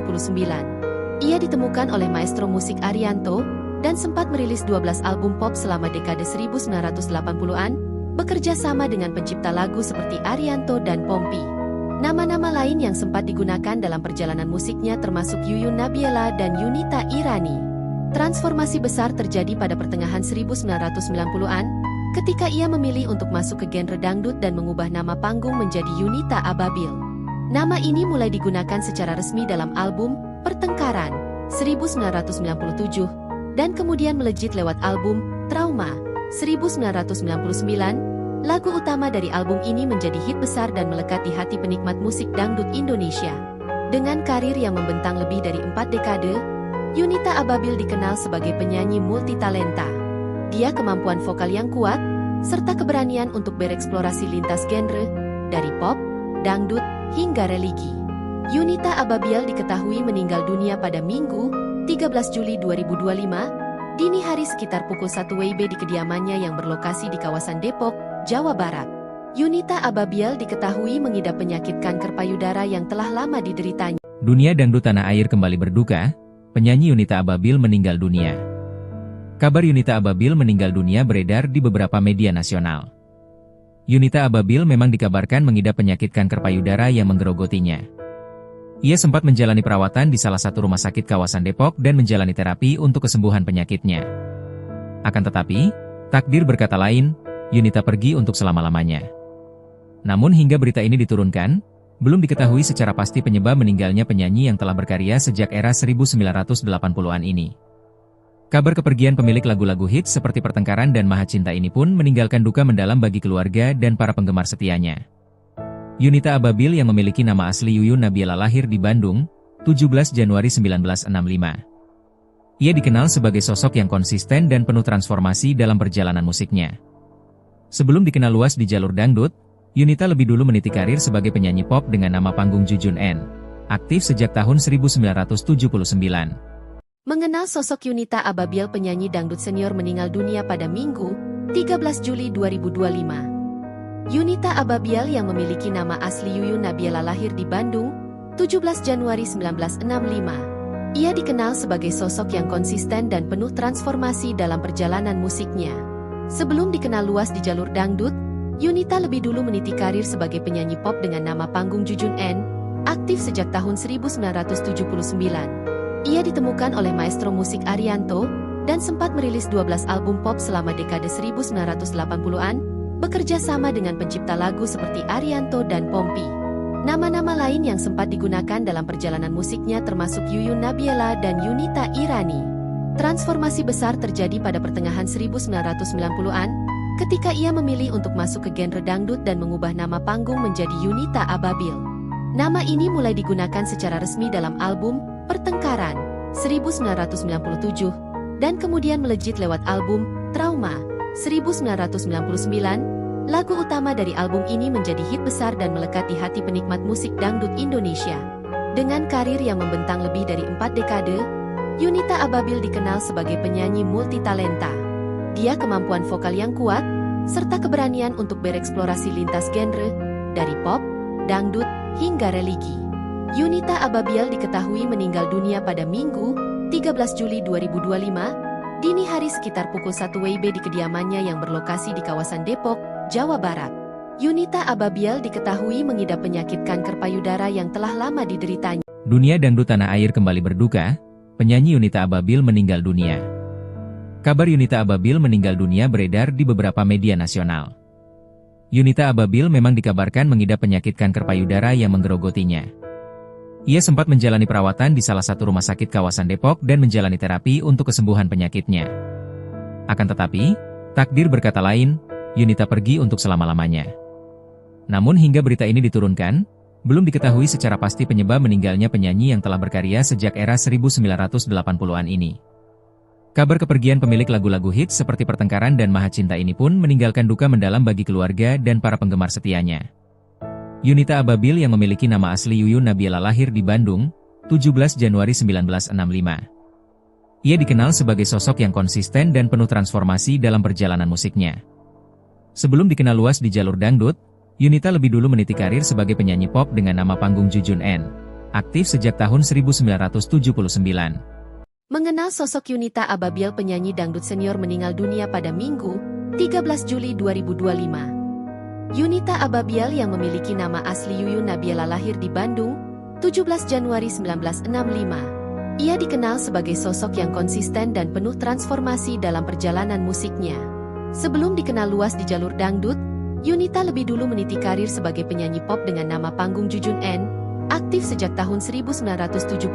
Ia ditemukan oleh maestro musik Arianto, dan sempat merilis 12 album pop selama dekade 1980-an, bekerja sama dengan pencipta lagu seperti Arianto dan Pompi. Nama-nama lain yang sempat digunakan dalam perjalanan musiknya termasuk Yuyun Nabila dan Yunita Irani. Transformasi besar terjadi pada pertengahan 1990-an, ketika ia memilih untuk masuk ke genre dangdut dan mengubah nama panggung menjadi Yunita Ababil. Nama ini mulai digunakan secara resmi dalam album Pertengkaran 1997 dan kemudian melejit lewat album Trauma 1999. Lagu utama dari album ini menjadi hit besar dan melekat di hati penikmat musik dangdut Indonesia. Dengan karir yang membentang lebih dari 4 dekade, Yunita Ababil dikenal sebagai penyanyi multitalenta. Dia kemampuan vokal yang kuat, serta keberanian untuk bereksplorasi lintas genre, dari pop, dangdut, hingga religi. Yunita Ababil diketahui meninggal dunia pada Minggu, 13 Juli 2025, dini hari sekitar pukul 1 WIB di kediamannya yang berlokasi di kawasan Depok, Jawa Barat. Yunita Ababil diketahui mengidap penyakit kanker payudara yang telah lama dideritanya. Dunia dangdut tanah air kembali berduka, penyanyi Yunita Ababil meninggal dunia. Kabar Yunita Ababil meninggal dunia beredar di beberapa media nasional. Yunita Ababil memang dikabarkan mengidap penyakit kanker payudara yang menggerogotinya. Ia sempat menjalani perawatan di salah satu rumah sakit kawasan Depok dan menjalani terapi untuk kesembuhan penyakitnya. Akan tetapi, takdir berkata lain, Yunita pergi untuk selama-lamanya. Namun hingga berita ini diturunkan, belum diketahui secara pasti penyebab meninggalnya penyanyi yang telah berkarya sejak era 1980-an ini. Kabar kepergian pemilik lagu-lagu hits seperti Pertengkaran dan Maha Cinta ini pun meninggalkan duka mendalam bagi keluarga dan para penggemar setianya. Yunita Ababil yang memiliki nama asli Yuyun Nabila lahir di Bandung, 17 Januari 1965. Ia dikenal sebagai sosok yang konsisten dan penuh transformasi dalam perjalanan musiknya. Sebelum dikenal luas di jalur dangdut, Yunita lebih dulu meniti karir sebagai penyanyi pop dengan nama panggung Jujun N, aktif sejak tahun 1979. Mengenal sosok Yunita Ababil, penyanyi dangdut senior meninggal dunia pada Minggu, 13 Juli 2025. Yunita Ababiel yang memiliki nama asli Yuyun Nabiela lahir di Bandung, 17 Januari 1965. Ia dikenal sebagai sosok yang konsisten dan penuh transformasi dalam perjalanan musiknya. Sebelum dikenal luas di jalur dangdut, Yunita lebih dulu meniti karir sebagai penyanyi pop dengan nama panggung Jujun N, aktif sejak tahun 1979. Ia ditemukan oleh maestro musik Arianto, dan sempat merilis 12 album pop selama dekade 1980-an, bekerja sama dengan pencipta lagu seperti Arianto dan Pompi. Nama-nama lain yang sempat digunakan dalam perjalanan musiknya termasuk Yuyun Nabiela dan Yunita Irani. Transformasi besar terjadi pada pertengahan 1990-an, ketika ia memilih untuk masuk ke genre dangdut dan mengubah nama panggung menjadi Yunita Ababil. Nama ini mulai digunakan secara resmi dalam album Pertengkaran 1997, dan kemudian melejit lewat album Trauma 1999. Lagu utama dari album ini menjadi hit besar dan melekat di hati penikmat musik dangdut Indonesia. Dengan karir yang membentang lebih dari 4 dekade, Yunita Ababil dikenal sebagai penyanyi multitalenta. Dia kemampuan vokal yang kuat, serta keberanian untuk bereksplorasi lintas genre, dari pop, dangdut, hingga religi. Yunita Ababil diketahui meninggal dunia pada Minggu, 13 Juli 2025, dini hari sekitar pukul 1 WIB di kediamannya yang berlokasi di kawasan Depok, Jawa Barat. Yunita Ababil diketahui mengidap penyakit kanker payudara yang telah lama dideritanya. Dunia dangdut tanah air kembali berduka, penyanyi Yunita Ababil meninggal dunia. Kabar Yunita Ababil meninggal dunia beredar di beberapa media nasional. Yunita Ababil memang dikabarkan mengidap penyakit kanker payudara yang menggerogotinya. Ia sempat menjalani perawatan di salah satu rumah sakit kawasan Depok dan menjalani terapi untuk kesembuhan penyakitnya. Akan tetapi, takdir berkata lain, Yunita pergi untuk selama-lamanya. Namun hingga berita ini diturunkan, belum diketahui secara pasti penyebab meninggalnya penyanyi yang telah berkarya sejak era 1980-an ini. Kabar kepergian pemilik lagu-lagu hits seperti Pertengkaran dan Maha Cinta ini pun meninggalkan duka mendalam bagi keluarga dan para penggemar setianya. Yunita Ababil yang memiliki nama asli Yuyun Nabiela lahir di Bandung, 17 Januari 1965. Ia dikenal sebagai sosok yang konsisten dan penuh transformasi dalam perjalanan musiknya. Sebelum dikenal luas di jalur dangdut, Yunita lebih dulu meniti karir sebagai penyanyi pop dengan nama panggung Jujun N, aktif sejak tahun 1979. Mengenal sosok Yunita Ababil, penyanyi dangdut senior meninggal dunia pada Minggu, 13 Juli 2025. Yunita Ababil yang memiliki nama asli Yuyun Nabiela lahir di Bandung, 17 Januari 1965. Ia dikenal sebagai sosok yang konsisten dan penuh transformasi dalam perjalanan musiknya. Sebelum dikenal luas di jalur dangdut, Yunita lebih dulu meniti karir sebagai penyanyi pop dengan nama panggung Jujun N, aktif sejak tahun 1979.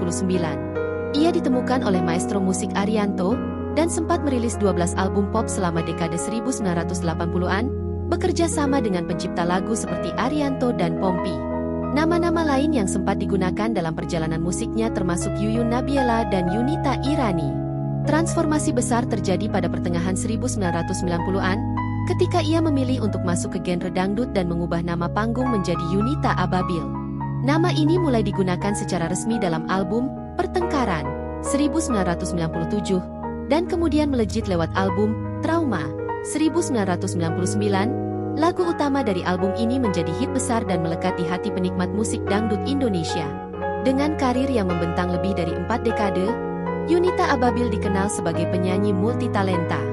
Ia ditemukan oleh maestro musik Arianto, dan sempat merilis 12 album pop selama dekade 1980-an, bekerja sama dengan pencipta lagu seperti Arianto dan Pompi. Nama-nama lain yang sempat digunakan dalam perjalanan musiknya termasuk Yuyun Nabiela dan Yunita Irani. Transformasi besar terjadi pada pertengahan 1990-an, ketika ia memilih untuk masuk ke genre dangdut dan mengubah nama panggung menjadi Yunita Ababil. Nama ini mulai digunakan secara resmi dalam album Pertengkaran 1997, dan kemudian melejit lewat album Trauma 1999. Lagu utama dari album ini menjadi hit besar dan melekat di hati penikmat musik dangdut Indonesia. Dengan karir yang membentang lebih dari 4 dekade, Yunita Ababil dikenal sebagai penyanyi multitalenta.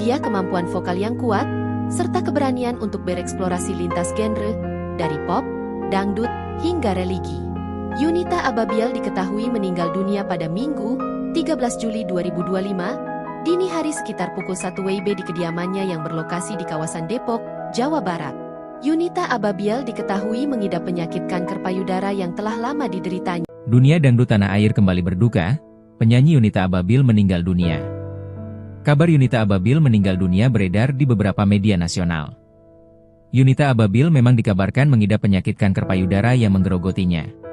Dia kemampuan vokal yang kuat, serta keberanian untuk bereksplorasi lintas genre, dari pop, dangdut, hingga religi. Yunita Ababil diketahui meninggal dunia pada Minggu, 13 Juli 2025, dini hari sekitar pukul 1 WIB di kediamannya yang berlokasi di kawasan Depok, Jawa Barat. Yunita Ababil diketahui mengidap penyakit kanker payudara yang telah lama dideritanya. Dunia dangdut tanah air kembali berduka, penyanyi Yunita Ababil meninggal dunia. Kabar Yunita Ababil meninggal dunia beredar di beberapa media nasional. Yunita Ababil memang dikabarkan mengidap penyakit kanker payudara yang menggerogotinya.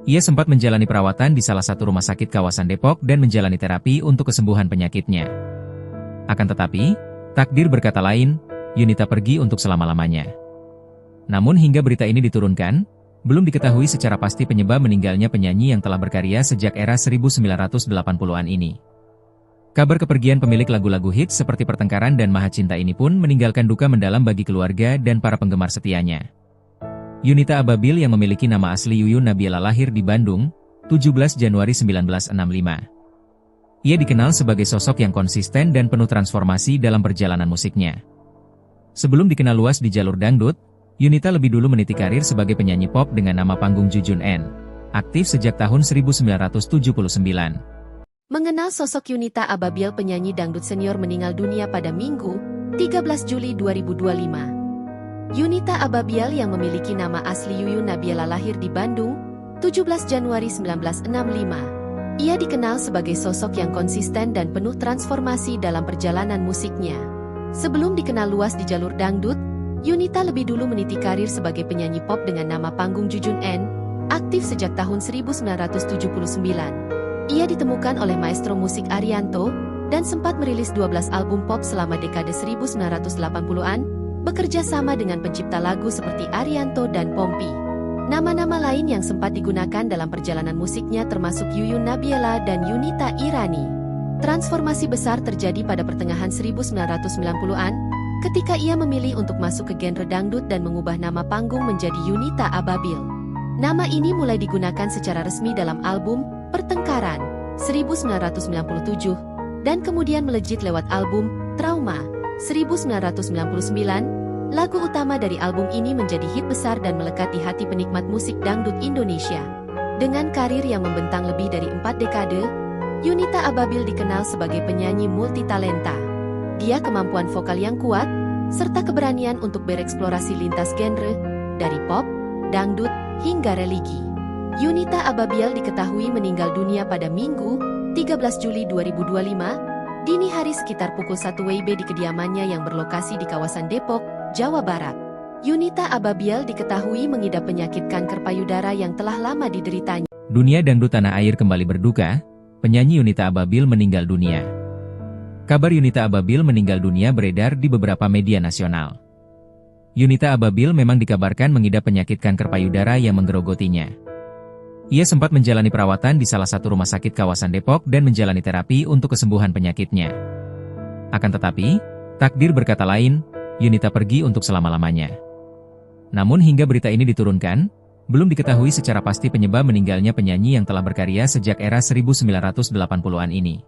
Ia sempat menjalani perawatan di salah satu rumah sakit kawasan Depok dan menjalani terapi untuk kesembuhan penyakitnya. Akan tetapi, takdir berkata lain, Yunita pergi untuk selama-lamanya. Namun hingga berita ini diturunkan, belum diketahui secara pasti penyebab meninggalnya penyanyi yang telah berkarya sejak era 1980-an ini. Kabar kepergian pemilik lagu-lagu hits seperti Pertengkaran dan Maha Cinta ini pun meninggalkan duka mendalam bagi keluarga dan para penggemar setianya. Yunita Ababil yang memiliki nama asli Yuyun Nabila lahir di Bandung, 17 Januari 1965. Ia dikenal sebagai sosok yang konsisten dan penuh transformasi dalam perjalanan musiknya. Sebelum dikenal luas di jalur dangdut, Yunita lebih dulu meniti karir sebagai penyanyi pop dengan nama panggung Jujun N, aktif sejak tahun 1979. Mengenal sosok Yunita Ababil, penyanyi dangdut senior meninggal dunia pada Minggu, 13 Juli 2025. Yunita Ababil yang memiliki nama asli Yuyun Nabila lahir di Bandung, 17 Januari 1965. Ia dikenal sebagai sosok yang konsisten dan penuh transformasi dalam perjalanan musiknya. Sebelum dikenal luas di jalur dangdut, Yunita lebih dulu meniti karir sebagai penyanyi pop dengan nama panggung Jujun N, aktif sejak tahun 1979. Ia ditemukan oleh maestro musik Arianto, dan sempat merilis 12 album pop selama dekade 1980-an, bekerja sama dengan pencipta lagu seperti Arianto dan Pompi. Nama-nama lain yang sempat digunakan dalam perjalanan musiknya termasuk Yuyun Nabila dan Yunita Irani. Transformasi besar terjadi pada pertengahan 1990-an, ketika ia memilih untuk masuk ke genre dangdut dan mengubah nama panggung menjadi Yunita Ababil. Nama ini mulai digunakan secara resmi dalam album Pertengkaran 1997 dan kemudian melejit lewat album Trauma 1999. Lagu utama dari album ini menjadi hit besar dan melekat di hati penikmat musik dangdut Indonesia. Dengan karir yang membentang lebih dari 4 dekade, Yunita Ababil dikenal sebagai penyanyi multitalenta. Dia kemampuan vokal yang kuat serta keberanian untuk bereksplorasi lintas genre dari pop, dangdut hingga religi. Yunita Ababil diketahui meninggal dunia pada Minggu, 13 Juli 2025, dini hari sekitar pukul 1 WIB di kediamannya yang berlokasi di kawasan Depok, Jawa Barat. Yunita Ababil diketahui mengidap penyakit kanker payudara yang telah lama dideritanya. Dunia dangdut tanah air kembali berduka, penyanyi Yunita Ababil meninggal dunia. Kabar Yunita Ababil meninggal dunia beredar di beberapa media nasional. Yunita Ababil memang dikabarkan mengidap penyakit kanker payudara yang menggerogotinya. Ia sempat menjalani perawatan di salah satu rumah sakit kawasan Depok dan menjalani terapi untuk kesembuhan penyakitnya. Akan tetapi, takdir berkata lain, Yunita pergi untuk selama-lamanya. Namun hingga berita ini diturunkan, belum diketahui secara pasti penyebab meninggalnya penyanyi yang telah berkarya sejak era 1980-an ini.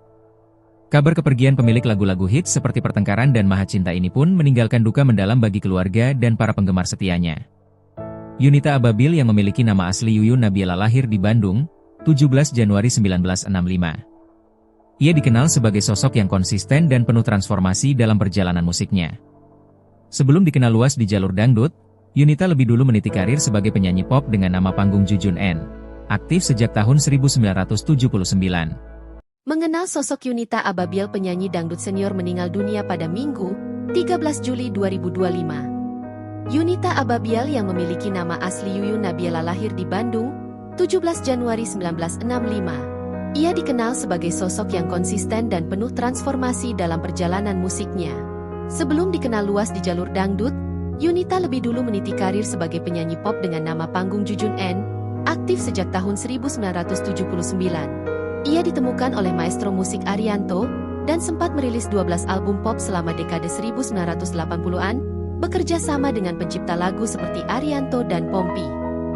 Kabar kepergian pemilik lagu-lagu hits seperti Pertengkaran dan Maha Cinta ini pun meninggalkan duka mendalam bagi keluarga dan para penggemar setianya. Yunita Ababil yang memiliki nama asli Yuyun Nabila lahir di Bandung, 17 Januari 1965. Ia dikenal sebagai sosok yang konsisten dan penuh transformasi dalam perjalanan musiknya. Sebelum dikenal luas di jalur dangdut, Yunita lebih dulu meniti karir sebagai penyanyi pop dengan nama panggung Jujun N, aktif sejak tahun 1979. Mengenal sosok Yunita Ababil, penyanyi dangdut senior meninggal dunia pada Minggu, 13 Juli 2025. Yunita Ababil yang memiliki nama asli Yuyun Nabila lahir di Bandung, 17 Januari 1965. Ia dikenal sebagai sosok yang konsisten dan penuh transformasi dalam perjalanan musiknya. Sebelum dikenal luas di jalur dangdut, Yunita lebih dulu meniti karir sebagai penyanyi pop dengan nama panggung Jujun N, aktif sejak tahun 1979. Ia ditemukan oleh maestro musik Arianto, dan sempat merilis 12 album pop selama dekade 1980-an, bekerja sama dengan pencipta lagu seperti Arianto dan Pompi.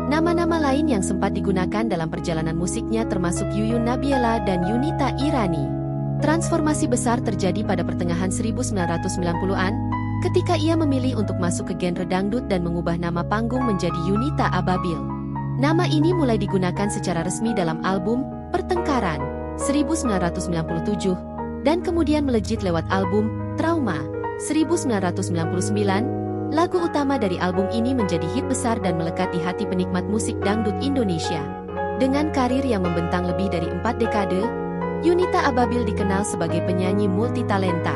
Nama-nama lain yang sempat digunakan dalam perjalanan musiknya termasuk Yuyun Nabila dan Yunita Irani. Transformasi besar terjadi pada pertengahan 1990-an, ketika ia memilih untuk masuk ke genre dangdut dan mengubah nama panggung menjadi Yunita Ababil. Nama ini mulai digunakan secara resmi dalam album Pertengkaran 1997, dan kemudian melejit lewat album Trauma 1999. Lagu utama dari album ini menjadi hit besar dan melekat di hati penikmat musik dangdut Indonesia. Dengan karir yang membentang lebih dari 4 dekade, Yunita Ababil dikenal sebagai penyanyi multitalenta.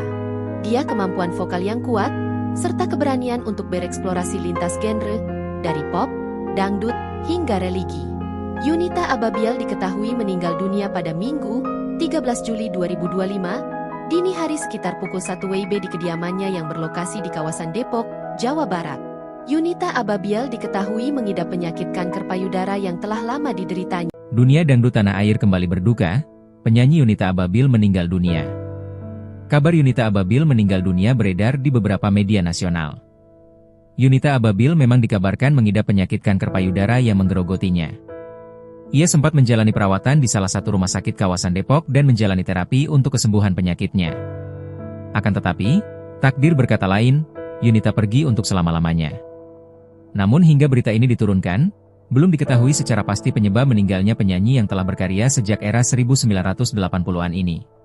Dia kemampuan vokal yang kuat, serta keberanian untuk bereksplorasi lintas genre, dari pop, dangdut, hingga religi. Yunita Ababil diketahui meninggal dunia pada Minggu, 13 Juli 2025, dini hari sekitar pukul 1 WIB di kediamannya yang berlokasi di kawasan Depok, Jawa Barat. Yunita Ababil diketahui mengidap penyakit kanker payudara yang telah lama dideritanya. Dunia dangdut tanah air kembali berduka, penyanyi Yunita Ababil meninggal dunia. Kabar Yunita Ababil meninggal dunia beredar di beberapa media nasional. Yunita Ababil memang dikabarkan mengidap penyakit kanker payudara yang menggerogotinya. Ia sempat menjalani perawatan di salah satu rumah sakit kawasan Depok dan menjalani terapi untuk kesembuhan penyakitnya. Akan tetapi, takdir berkata lain, Yunita pergi untuk selama-lamanya. Namun hingga berita ini diturunkan, belum diketahui secara pasti penyebab meninggalnya penyanyi yang telah berkarya sejak era 1980-an ini.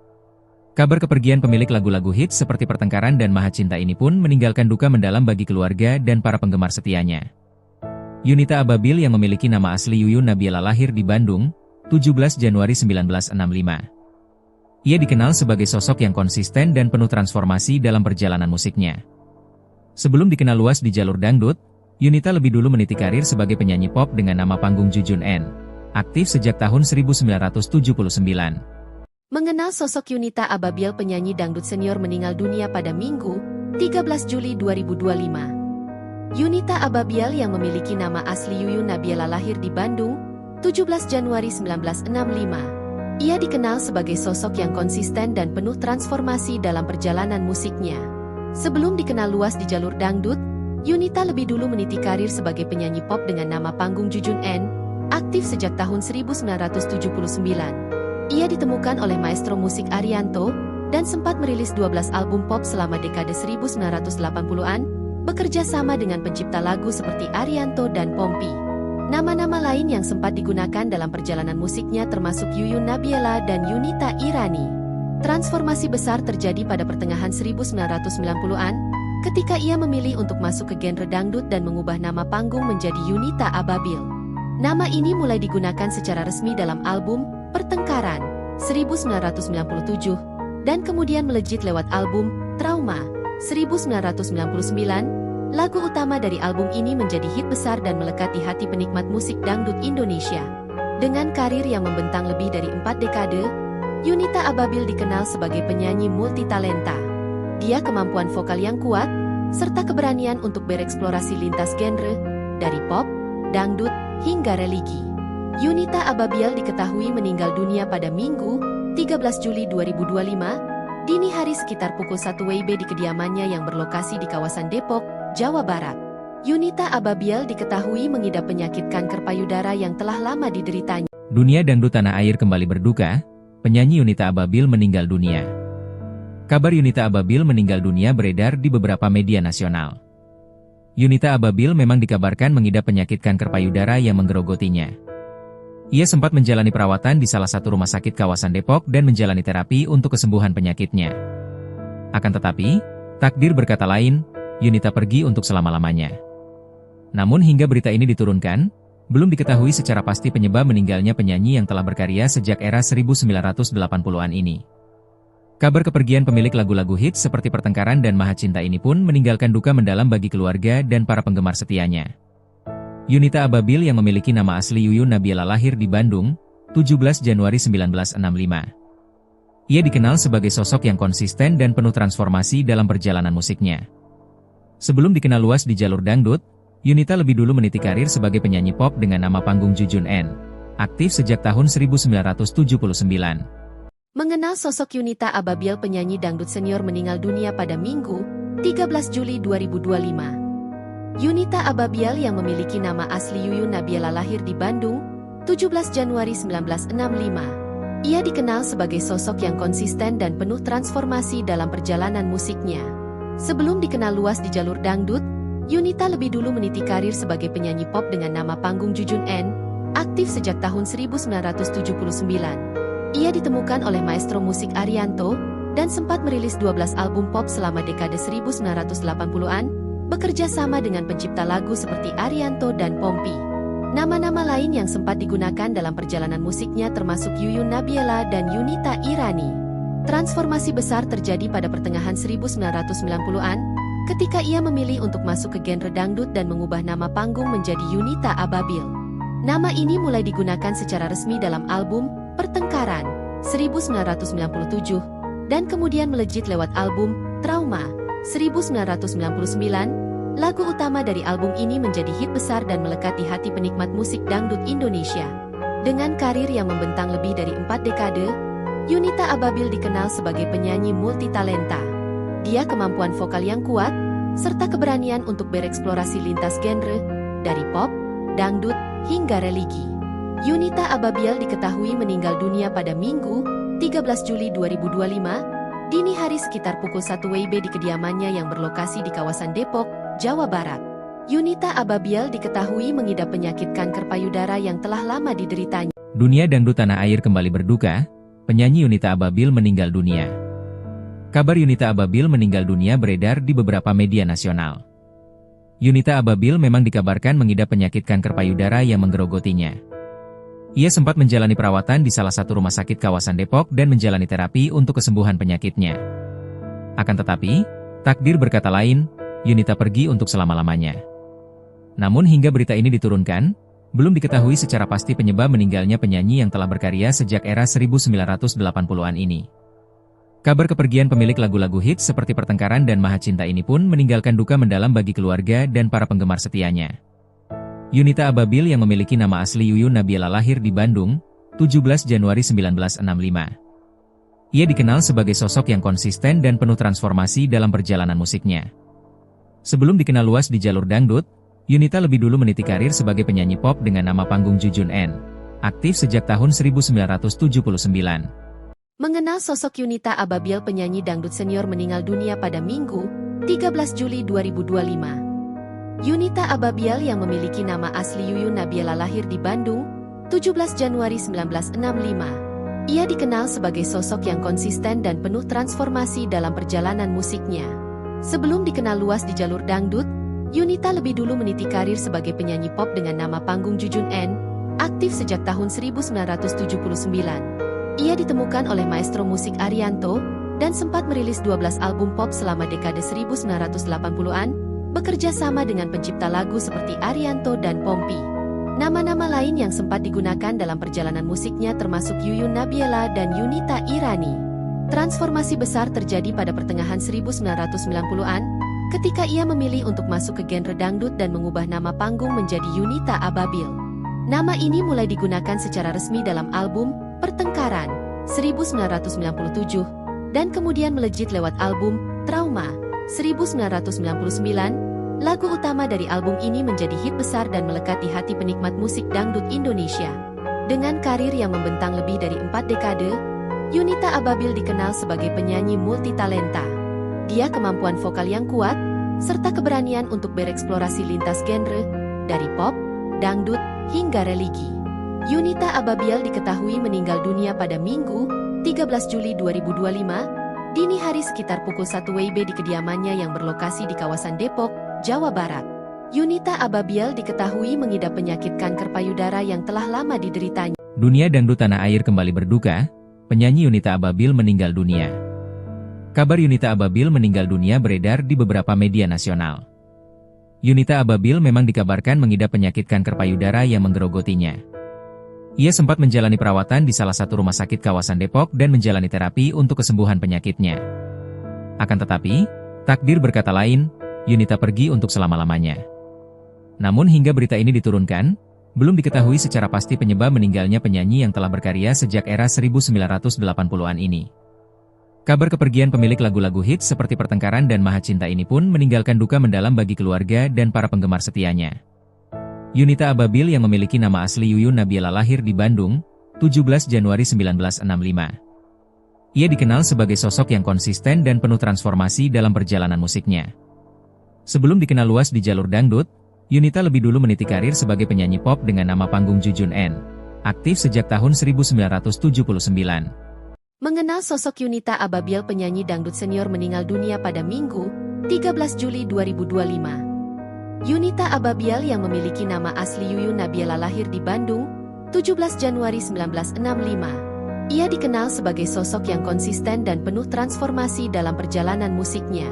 Kabar kepergian pemilik lagu-lagu hits seperti Pertengkaran dan Maha Cinta ini pun meninggalkan duka mendalam bagi keluarga dan para penggemar setianya. Yunita Ababil yang memiliki nama asli Yuyun Nabila lahir di Bandung, 17 Januari 1965. Ia dikenal sebagai sosok yang konsisten dan penuh transformasi dalam perjalanan musiknya. Sebelum dikenal luas di jalur dangdut, Yunita lebih dulu meniti karir sebagai penyanyi pop dengan nama panggung Jujun N, aktif sejak tahun 1979. Mengenal sosok Yunita Ababil, penyanyi dangdut senior meninggal dunia pada Minggu, 13 Juli 2025. Yunita Ababil yang memiliki nama asli Yuyun Nabila lahir di Bandung, 17 Januari 1965. Ia dikenal sebagai sosok yang konsisten dan penuh transformasi dalam perjalanan musiknya. Sebelum dikenal luas di jalur dangdut, Yunita lebih dulu meniti karir sebagai penyanyi pop dengan nama panggung Jujun N, aktif sejak tahun 1979. Ia ditemukan oleh maestro musik Arianto, dan sempat merilis 12 album pop selama dekade 1980-an, bekerja sama dengan pencipta lagu seperti Arianto dan Pompi. Nama-nama lain yang sempat digunakan dalam perjalanan musiknya termasuk Yuyun Nabila dan Yunita Irani. Transformasi besar terjadi pada pertengahan 1990-an, ketika ia memilih untuk masuk ke genre dangdut dan mengubah nama panggung menjadi Yunita Ababil. Nama ini mulai digunakan secara resmi dalam album Pertengkaran 1997 dan kemudian melejit lewat album Trauma 1999. Lagu utama dari album ini menjadi hit besar dan melekat di hati penikmat musik dangdut Indonesia. Dengan karir yang membentang lebih dari 4 dekade, Yunita Ababil dikenal sebagai penyanyi multitalenta. Dia kemampuan vokal yang kuat serta keberanian untuk bereksplorasi lintas genre dari pop, dangdut hingga religi. Yunita Ababil diketahui meninggal dunia pada Minggu, 13 Juli 2025, dini hari sekitar pukul 1 WIB di kediamannya yang berlokasi di kawasan Depok, Jawa Barat. Yunita Ababil diketahui mengidap penyakit kanker payudara yang telah lama dideritanya. Dunia dangdut tanah air kembali berduka, penyanyi Yunita Ababil meninggal dunia. Kabar Yunita Ababil meninggal dunia beredar di beberapa media nasional. Yunita Ababil memang dikabarkan mengidap penyakit kanker payudara yang menggerogotinya. Ia sempat menjalani perawatan di salah satu rumah sakit kawasan Depok dan menjalani terapi untuk kesembuhan penyakitnya. Akan tetapi, takdir berkata lain, Yunita pergi untuk selama-lamanya. Namun hingga berita ini diturunkan, belum diketahui secara pasti penyebab meninggalnya penyanyi yang telah berkarya sejak era 1980-an ini. Kabar kepergian pemilik lagu-lagu hits seperti Pertengkaran dan Maha Cinta ini pun meninggalkan duka mendalam bagi keluarga dan para penggemar setianya. Yunita Ababil yang memiliki nama asli Yuyun Nabila lahir di Bandung, 17 Januari 1965. Ia dikenal sebagai sosok yang konsisten dan penuh transformasi dalam perjalanan musiknya. Sebelum dikenal luas di jalur dangdut, Yunita lebih dulu meniti karir sebagai penyanyi pop dengan nama panggung Jujun N, aktif sejak tahun 1979. Mengenal sosok Yunita Ababil, penyanyi dangdut senior meninggal dunia pada Minggu, 13 Juli 2025. Yunita Ababil yang memiliki nama asli Yuyun Nabila lahir di Bandung, 17 Januari 1965. Ia dikenal sebagai sosok yang konsisten dan penuh transformasi dalam perjalanan musiknya. Sebelum dikenal luas di jalur dangdut, Yunita lebih dulu meniti karir sebagai penyanyi pop dengan nama panggung Jujun N, aktif sejak tahun 1979. Ia ditemukan oleh maestro musik Arianto, dan sempat merilis 12 album pop selama dekade 1980-an, bekerja sama dengan pencipta lagu seperti Arianto dan Pompi. Nama-nama lain yang sempat digunakan dalam perjalanan musiknya termasuk Yuyun Nabila dan Yunita Irani. Transformasi besar terjadi pada pertengahan 1990-an, ketika ia memilih untuk masuk ke genre dangdut dan mengubah nama panggung menjadi Yunita Ababil. Nama ini mulai digunakan secara resmi dalam album Pertengkaran 1997, dan kemudian melejit lewat album Trauma 1999, lagu utama dari album ini menjadi hit besar dan melekat di hati penikmat musik dangdut Indonesia. Dengan karir yang membentang lebih dari 4 dekade, Yunita Ababil dikenal sebagai penyanyi multitalenta. Dia kemampuan vokal yang kuat, serta keberanian untuk bereksplorasi lintas genre, dari pop, dangdut, hingga religi. Yunita Ababil diketahui meninggal dunia pada Minggu, 13 Juli 2025, dini hari sekitar pukul 1 WIB di kediamannya yang berlokasi di kawasan Depok, Jawa Barat. Yunita Ababil diketahui mengidap penyakit kanker payudara yang telah lama dideritanya. Dunia dangdut tanah air kembali berduka, penyanyi Yunita Ababil meninggal dunia. Kabar Yunita Ababil meninggal dunia beredar di beberapa media nasional. Yunita Ababil memang dikabarkan mengidap penyakit kanker payudara yang menggerogotinya. Ia sempat menjalani perawatan di salah satu rumah sakit kawasan Depok dan menjalani terapi untuk kesembuhan penyakitnya. Akan tetapi, takdir berkata lain, Yunita pergi untuk selama-lamanya. Namun hingga berita ini diturunkan, belum diketahui secara pasti penyebab meninggalnya penyanyi yang telah berkarya sejak era 1980-an ini. Kabar kepergian pemilik lagu-lagu hits seperti Pertengkaran dan Maha Cinta ini pun meninggalkan duka mendalam bagi keluarga dan para penggemar setianya. Yunita Ababil yang memiliki nama asli Yuyun Nabila lahir di Bandung, 17 Januari 1965. Ia dikenal sebagai sosok yang konsisten dan penuh transformasi dalam perjalanan musiknya. Sebelum dikenal luas di jalur dangdut, Yunita lebih dulu meniti karir sebagai penyanyi pop dengan nama panggung Jujun N. Aktif sejak tahun 1979. Mengenal sosok Yunita Ababil, penyanyi dangdut senior meninggal dunia pada Minggu, 13 Juli 2025. Yunita Ababil yang memiliki nama asli Yuyun Nabila lahir di Bandung, 17 Januari 1965. Ia dikenal sebagai sosok yang konsisten dan penuh transformasi dalam perjalanan musiknya. Sebelum dikenal luas di jalur dangdut, Yunita lebih dulu meniti karir sebagai penyanyi pop dengan nama panggung Jujun N, aktif sejak tahun 1979. Ia ditemukan oleh maestro musik Arianto, dan sempat merilis 12 album pop selama dekade 1980-an, bekerja sama dengan pencipta lagu seperti Arianto dan Pompi. Nama-nama lain yang sempat digunakan dalam perjalanan musiknya termasuk Yuyun Nabila dan Yunita Irani. Transformasi besar terjadi pada pertengahan 1990-an, ketika ia memilih untuk masuk ke genre dangdut dan mengubah nama panggung menjadi Yunita Ababil. Nama ini mulai digunakan secara resmi dalam album Pertengkaran 1997 dan kemudian melejit lewat album Trauma 1999. Lagu utama dari album ini menjadi hit besar dan melekat di hati penikmat musik dangdut Indonesia. Dengan karir yang membentang lebih dari 4 dekade, Yunita Ababil dikenal sebagai penyanyi multitalenta. Dia kemampuan vokal yang kuat, serta keberanian untuk bereksplorasi lintas genre, dari pop, dangdut, hingga religi. Yunita Ababil diketahui meninggal dunia pada Minggu, 13 Juli 2025, dini hari sekitar pukul 1 WIB di kediamannya yang berlokasi di kawasan Depok, Jawa Barat. Yunita Ababil diketahui mengidap penyakit kanker payudara yang telah lama dideritanya. Dunia dangdut tanah air kembali berduka, penyanyi Yunita Ababil meninggal dunia. Kabar Yunita Ababil meninggal dunia beredar di beberapa media nasional. Yunita Ababil memang dikabarkan mengidap penyakit kanker payudara yang menggerogotinya. Ia sempat menjalani perawatan di salah satu rumah sakit kawasan Depok dan menjalani terapi untuk kesembuhan penyakitnya. Akan tetapi, takdir berkata lain, Yunita pergi untuk selama-lamanya. Namun hingga berita ini diturunkan, belum diketahui secara pasti penyebab meninggalnya penyanyi yang telah berkarya sejak era 1980-an ini. Kabar kepergian pemilik lagu-lagu hits seperti Pertengkaran dan Maha Cinta ini pun meninggalkan duka mendalam bagi keluarga dan para penggemar setianya. Yunita Ababil yang memiliki nama asli Yuyun Nabila lahir di Bandung, 17 Januari 1965. Ia dikenal sebagai sosok yang konsisten dan penuh transformasi dalam perjalanan musiknya. Sebelum dikenal luas di jalur dangdut, Yunita lebih dulu meniti karir sebagai penyanyi pop dengan nama panggung Jujun N, aktif sejak tahun 1979. Mengenal sosok Yunita Ababil, penyanyi dangdut senior meninggal dunia pada Minggu, 13 Juli 2025. Yunita Ababil yang memiliki nama asli Yuyun Nabila lahir di Bandung, 17 Januari 1965. Ia dikenal sebagai sosok yang konsisten dan penuh transformasi dalam perjalanan musiknya.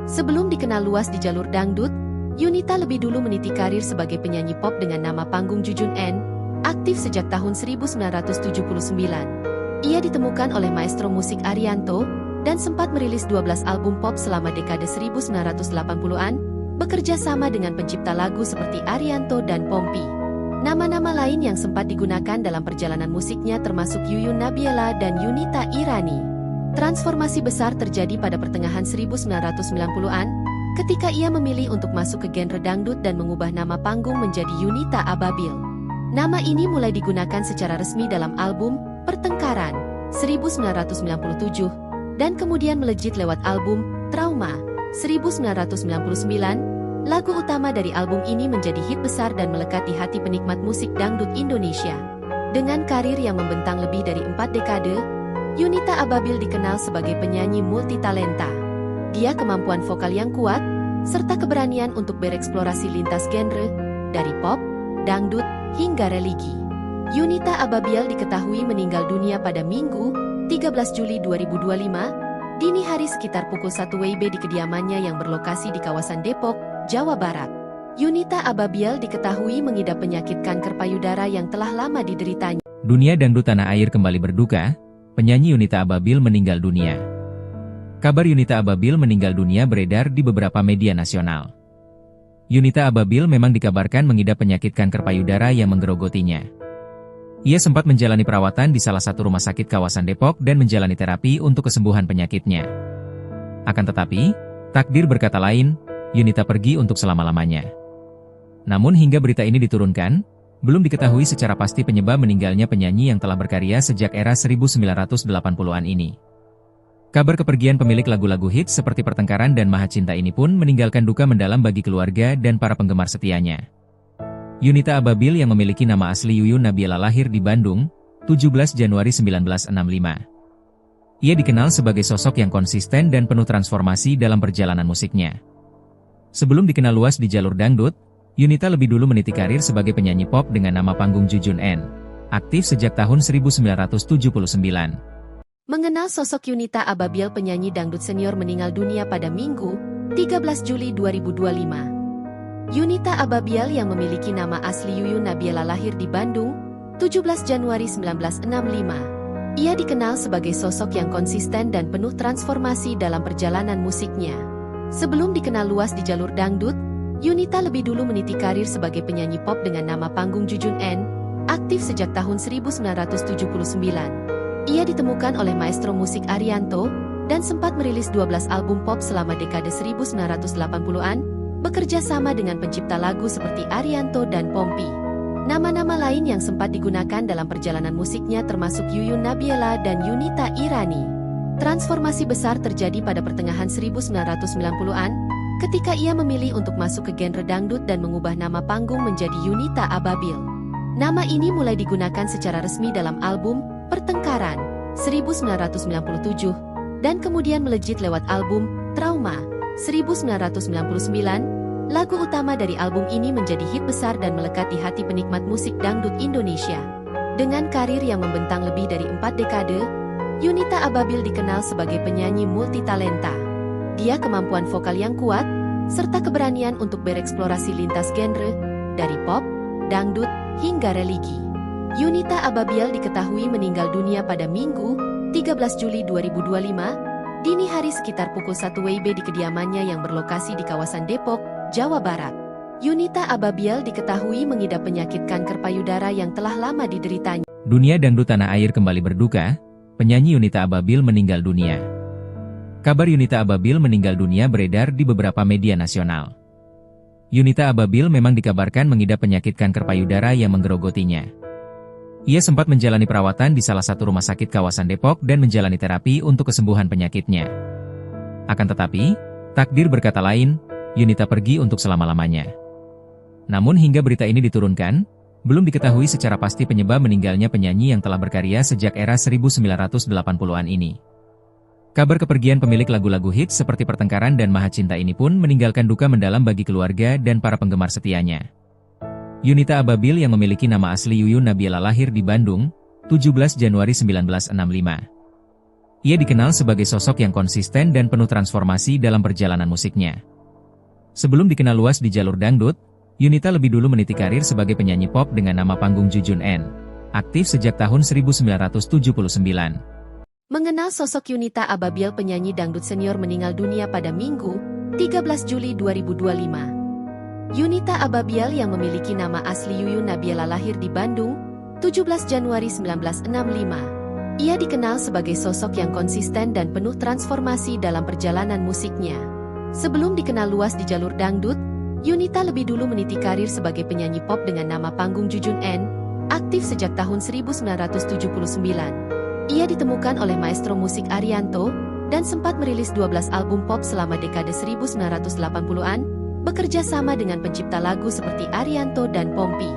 Sebelum dikenal luas di jalur dangdut, Yunita lebih dulu meniti karir sebagai penyanyi pop dengan nama panggung Jujun N, aktif sejak tahun 1979. Ia ditemukan oleh maestro musik Arianto, dan sempat merilis 12 album pop selama dekade 1980-an, bekerja sama dengan pencipta lagu seperti Arianto dan Pompi. Nama-nama lain yang sempat digunakan dalam perjalanan musiknya termasuk Yuyun Nabiela dan Yunita Irani. Transformasi besar terjadi pada pertengahan 1990-an, ketika ia memilih untuk masuk ke genre dangdut dan mengubah nama panggung menjadi Yunita Ababil. Nama ini mulai digunakan secara resmi dalam album Pertengkaran 1997, dan kemudian melejit lewat album Trauma 1999. Lagu utama dari album ini menjadi hit besar dan melekat di hati penikmat musik dangdut Indonesia. Dengan karir yang membentang lebih dari 4 dekade, Yunita Ababil dikenal sebagai penyanyi multitalenta. Dia kemampuan vokal yang kuat, serta keberanian untuk bereksplorasi lintas genre, dari pop, dangdut, hingga religi. Yunita Ababil diketahui meninggal dunia pada Minggu, 13 Juli 2025, dini hari sekitar pukul 1 WIB di kediamannya yang berlokasi di kawasan Depok, Jawa Barat. Yunita Ababil diketahui mengidap penyakit kanker payudara yang telah lama dideritanya. Dunia dangdut tanah air kembali berduka, penyanyi Yunita Ababil meninggal dunia. Kabar Yunita Ababil meninggal dunia beredar di beberapa media nasional. Yunita Ababil memang dikabarkan mengidap penyakit kanker payudara yang menggerogotinya. Ia sempat menjalani perawatan di salah satu rumah sakit kawasan Depok dan menjalani terapi untuk kesembuhan penyakitnya. Akan tetapi, takdir berkata lain, Yunita pergi untuk selama-lamanya. Namun hingga berita ini diturunkan, belum diketahui secara pasti penyebab meninggalnya penyanyi yang telah berkarya sejak era 1980-an ini. Kabar kepergian pemilik lagu-lagu hits seperti Pertengkaran dan Maha Cinta ini pun meninggalkan duka mendalam bagi keluarga dan para penggemar setianya. Yunita Ababil yang memiliki nama asli Yuyun Nabiela lahir di Bandung, 17 Januari 1965. Ia dikenal sebagai sosok yang konsisten dan penuh transformasi dalam perjalanan musiknya. Sebelum dikenal luas di jalur dangdut, Yunita lebih dulu meniti karir sebagai penyanyi pop dengan nama panggung Jujun N, aktif sejak tahun 1979. Mengenal sosok Yunita Ababil, penyanyi dangdut senior meninggal dunia pada Minggu, 13 Juli 2025. Yunita Ababil yang memiliki nama asli Yuyun Nabiela lahir di Bandung, 17 Januari 1965. Ia dikenal sebagai sosok yang konsisten dan penuh transformasi dalam perjalanan musiknya. Sebelum dikenal luas di jalur dangdut, Yunita lebih dulu meniti karir sebagai penyanyi pop dengan nama panggung Jujun N, aktif sejak tahun 1979. Ia ditemukan oleh maestro musik Arianto, dan sempat merilis 12 album pop selama dekade 1980-an, bekerja sama dengan pencipta lagu seperti Arianto dan Pompi. Nama-nama lain yang sempat digunakan dalam perjalanan musiknya termasuk Yuyun Nabiela dan Yunita Irani. Transformasi besar terjadi pada pertengahan 1990-an, ketika ia memilih untuk masuk ke genre dangdut dan mengubah nama panggung menjadi Yunita Ababil. Nama ini mulai digunakan secara resmi dalam album Pertengkaran 1997, dan kemudian melejit lewat album Trauma 1999. Lagu utama dari album ini menjadi hit besar dan melekat di hati penikmat musik dangdut Indonesia. Dengan karir yang membentang lebih dari 4 dekade, Yunita Ababil dikenal sebagai penyanyi multitalenta. Dia kemampuan vokal yang kuat, serta keberanian untuk bereksplorasi lintas genre, dari pop, dangdut, hingga religi. Yunita Ababil diketahui meninggal dunia pada Minggu, 13 Juli 2025, dini hari sekitar pukul 1 WIB di kediamannya yang berlokasi di kawasan Depok, Jawa Barat. Yunita Ababil diketahui mengidap penyakit kanker payudara yang telah lama dideritanya. Dunia dangdut tanah air kembali berduka, penyanyi Yunita Ababil meninggal dunia. Kabar Yunita Ababil meninggal dunia beredar di beberapa media nasional. Yunita Ababil memang dikabarkan mengidap penyakit kanker payudara yang menggerogotinya. Ia sempat menjalani perawatan di salah satu rumah sakit kawasan Depok dan menjalani terapi untuk kesembuhan penyakitnya. Akan tetapi, takdir berkata lain, Yunita pergi untuk selama-lamanya. Namun hingga berita ini diturunkan, belum diketahui secara pasti penyebab meninggalnya penyanyi yang telah berkarya sejak era 1980-an ini. Kabar kepergian pemilik lagu-lagu hits seperti Pertengkaran dan Maha Cinta ini pun meninggalkan duka mendalam bagi keluarga dan para penggemar setianya. Yunita Ababil yang memiliki nama asli Yuyun Nabiela lahir di Bandung, 17 Januari 1965. Ia dikenal sebagai sosok yang konsisten dan penuh transformasi dalam perjalanan musiknya. Sebelum dikenal luas di jalur dangdut, Yunita lebih dulu meniti karir sebagai penyanyi pop dengan nama panggung Jujun N, aktif sejak tahun 1979. Mengenal sosok Yunita Ababil, penyanyi dangdut senior meninggal dunia pada Minggu, 13 Juli 2025. Yunita Ababiel yang memiliki nama asli Yuyun Nabiela lahir di Bandung, 17 Januari 1965. Ia dikenal sebagai sosok yang konsisten dan penuh transformasi dalam perjalanan musiknya. Sebelum dikenal luas di jalur dangdut, Yunita lebih dulu meniti karir sebagai penyanyi pop dengan nama panggung Jujun N, aktif sejak tahun 1979. Ia ditemukan oleh maestro musik Arianto, dan sempat merilis 12 album pop selama dekade 1980-an, bekerja sama dengan pencipta lagu seperti Arianto dan Pompi.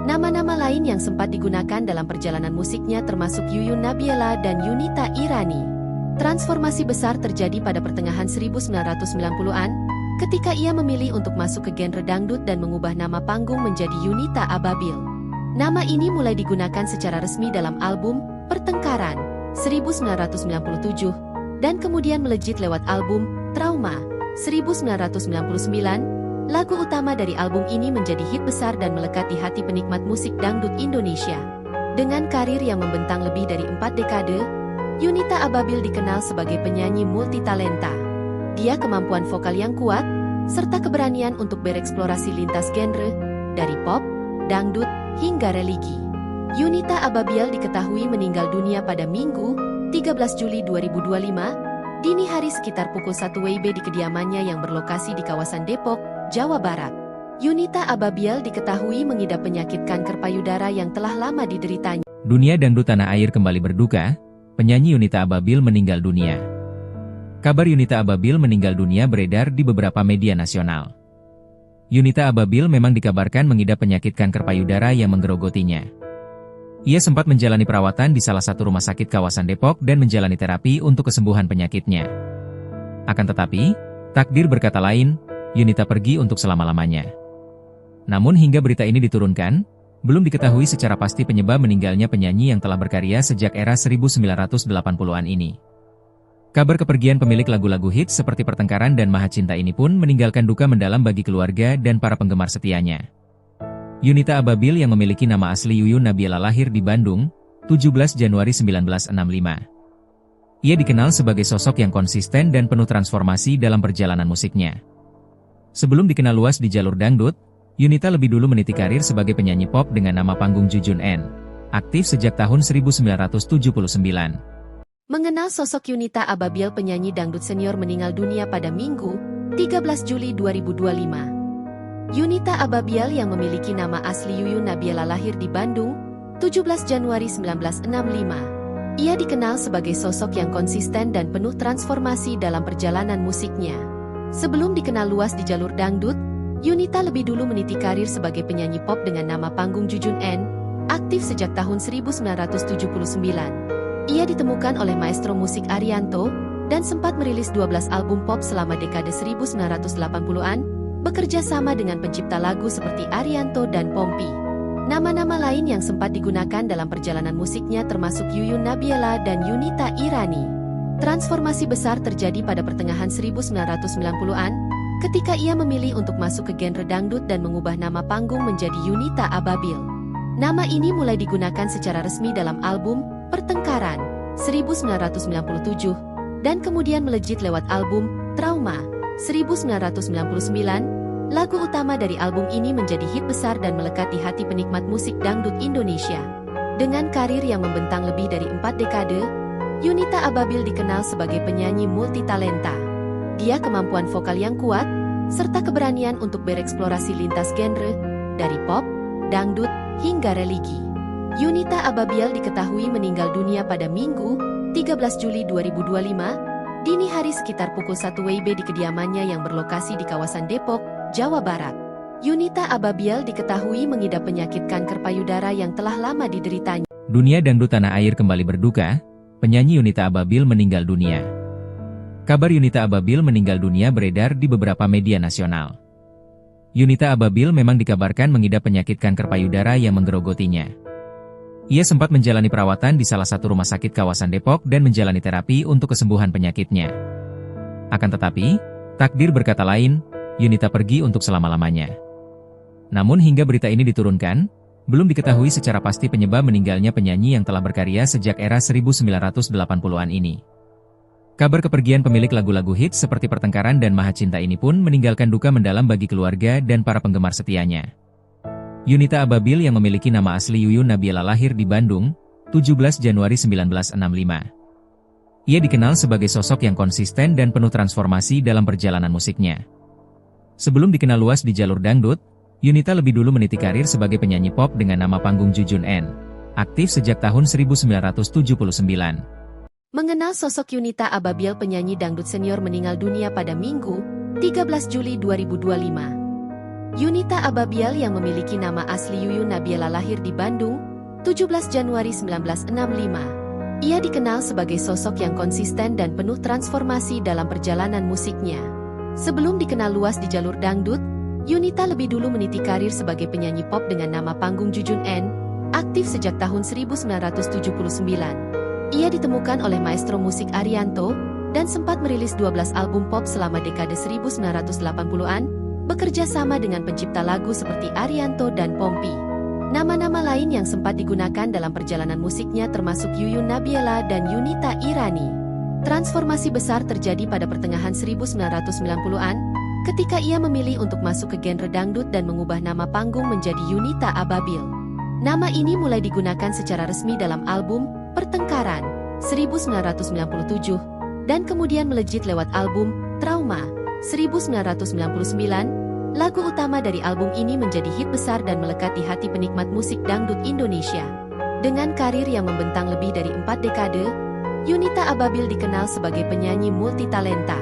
Nama-nama lain yang sempat digunakan dalam perjalanan musiknya termasuk Yuyun Nabiela dan Yunita Irani. Transformasi besar terjadi pada pertengahan 1990-an, ketika ia memilih untuk masuk ke genre dangdut dan mengubah nama panggung menjadi Yunita Ababiel. Nama ini mulai digunakan secara resmi dalam album Pertengkaran 1997, dan kemudian melejit lewat album Trauma 1999. Lagu utama dari album ini menjadi hit besar dan melekat di hati penikmat musik dangdut Indonesia. Dengan karir yang membentang lebih dari 4 dekade, Yunita Ababiel dikenal sebagai penyanyi multitalenta. Dia kemampuan vokal yang kuat, serta keberanian untuk bereksplorasi lintas genre, dari pop, dangdut, hingga religi. Yunita Ababiel diketahui meninggal dunia pada Minggu, 13 Juli 2025, dini hari sekitar pukul 1 WIB di kediamannya yang berlokasi di kawasan Depok, Jawa Barat. Yunita Ababiel diketahui mengidap penyakit kanker payudara yang telah lama dideritanya. Dunia dangdut tanah air kembali berduka, penyanyi Yunita Ababiel meninggal dunia. Kabar Yunita Ababiel meninggal dunia beredar di beberapa media nasional. Yunita Ababiel memang dikabarkan mengidap penyakit kanker payudara yang menggerogotinya. Ia sempat menjalani perawatan di salah satu rumah sakit kawasan Depok dan menjalani terapi untuk kesembuhan penyakitnya. Akan tetapi, takdir berkata lain, Yunita pergi untuk selama-lamanya. Namun hingga berita ini diturunkan, belum diketahui secara pasti penyebab meninggalnya penyanyi yang telah berkarya sejak era 1980-an ini. Kabar kepergian pemilik lagu-lagu hits seperti Pertengkaran dan Maha Cinta ini pun meninggalkan duka mendalam bagi keluarga dan para penggemar setianya. Yunita Ababiel yang memiliki nama asli Yuyun Nabiela lahir di Bandung, 17 Januari 1965. Ia dikenal sebagai sosok yang konsisten dan penuh transformasi dalam perjalanan musiknya. Sebelum dikenal luas di jalur dangdut, Yunita lebih dulu meniti karir sebagai penyanyi pop dengan nama panggung Jujun N, aktif sejak tahun 1979. Mengenal sosok Yunita Ababiel, penyanyi dangdut senior meninggal dunia pada Minggu, 13 Juli 2025. Yunita Ababiel yang memiliki nama asli Yuyun Nabiela lahir di Bandung, 17 Januari 1965. Ia dikenal sebagai sosok yang konsisten dan penuh transformasi dalam perjalanan musiknya. Sebelum dikenal luas di jalur dangdut, Yunita lebih dulu meniti karir sebagai penyanyi pop dengan nama panggung Jujun N, aktif sejak tahun 1979. Ia ditemukan oleh maestro musik Arianto, dan sempat merilis 12 album pop selama dekade 1980-an, bekerja sama dengan pencipta lagu seperti Arianto dan Pompi. Nama-nama lain yang sempat digunakan dalam perjalanan musiknya termasuk Yuyun Nabiela dan Yunita Irani. Transformasi besar terjadi pada pertengahan 1990-an, ketika ia memilih untuk masuk ke genre dangdut dan mengubah nama panggung menjadi Yunita Ababiel. Nama ini mulai digunakan secara resmi dalam album Pertengkaran 1997, dan kemudian melejit lewat album Trauma 1999. Lagu utama dari album ini menjadi hit besar dan melekat di hati penikmat musik dangdut Indonesia. Dengan karir yang membentang lebih dari 4 dekade, Yunita Ababiel dikenal sebagai penyanyi multitalenta. Dia kemampuan vokal yang kuat, serta keberanian untuk bereksplorasi lintas genre, dari pop, dangdut, hingga religi. Yunita Ababiel diketahui meninggal dunia pada Minggu, 13 Juli 2025, dini hari sekitar pukul 1 WIB di kediamannya yang berlokasi di kawasan Depok, Jawa Barat. Yunita Ababiel diketahui mengidap penyakit kanker payudara yang telah lama dideritanya. Dunia dangdut tanah air kembali berduka, penyanyi Yunita Ababiel meninggal dunia. Kabar Yunita Ababiel meninggal dunia beredar di beberapa media nasional. Yunita Ababiel memang dikabarkan mengidap penyakit kanker payudara yang menggerogotinya. Ia sempat menjalani perawatan di salah satu rumah sakit kawasan Depok dan menjalani terapi untuk kesembuhan penyakitnya. Akan tetapi, takdir berkata lain, Yunita pergi untuk selama-lamanya. Namun hingga berita ini diturunkan, belum diketahui secara pasti penyebab meninggalnya penyanyi yang telah berkarya sejak era 1980-an ini. Kabar kepergian pemilik lagu-lagu hits seperti Pertengkaran dan Maha Cinta ini pun meninggalkan duka mendalam bagi keluarga dan para penggemar setianya. Yunita Ababil yang memiliki nama asli Yuyun Nabila lahir di Bandung, 17 Januari 1965. Ia dikenal sebagai sosok yang konsisten dan penuh transformasi dalam perjalanan musiknya. Sebelum dikenal luas di jalur dangdut, Yunita lebih dulu meniti karir sebagai penyanyi pop dengan nama panggung Jujun N, aktif sejak tahun 1979. Mengenal sosok Yunita Ababil, penyanyi dangdut senior meninggal dunia pada Minggu, 13 Juli 2025. Yunita Ababil yang memiliki nama asli Yuyun Nabila lahir di Bandung, 17 Januari 1965. Ia dikenal sebagai sosok yang konsisten dan penuh transformasi dalam perjalanan musiknya. Sebelum dikenal luas di jalur dangdut, Yunita lebih dulu meniti karir sebagai penyanyi pop dengan nama panggung Jujun N, aktif sejak tahun 1979. Ia ditemukan oleh maestro musik Arianto, dan sempat merilis 12 album pop selama dekade 1980-an, bekerja sama dengan pencipta lagu seperti Arianto dan Pompi. Nama-nama lain yang sempat digunakan dalam perjalanan musiknya termasuk Yuyun Nabila dan Yunita Irani. Transformasi besar terjadi pada pertengahan 1990-an, ketika ia memilih untuk masuk ke genre dangdut dan mengubah nama panggung menjadi Yunita Ababil. Nama ini mulai digunakan secara resmi dalam album Pertengkaran 1997 dan kemudian melejit lewat album Trauma 1999. Lagu utama dari album ini menjadi hit besar dan melekat di hati penikmat musik dangdut Indonesia. Dengan karir yang membentang lebih dari 4 dekade, Yunita Ababil dikenal sebagai penyanyi multitalenta.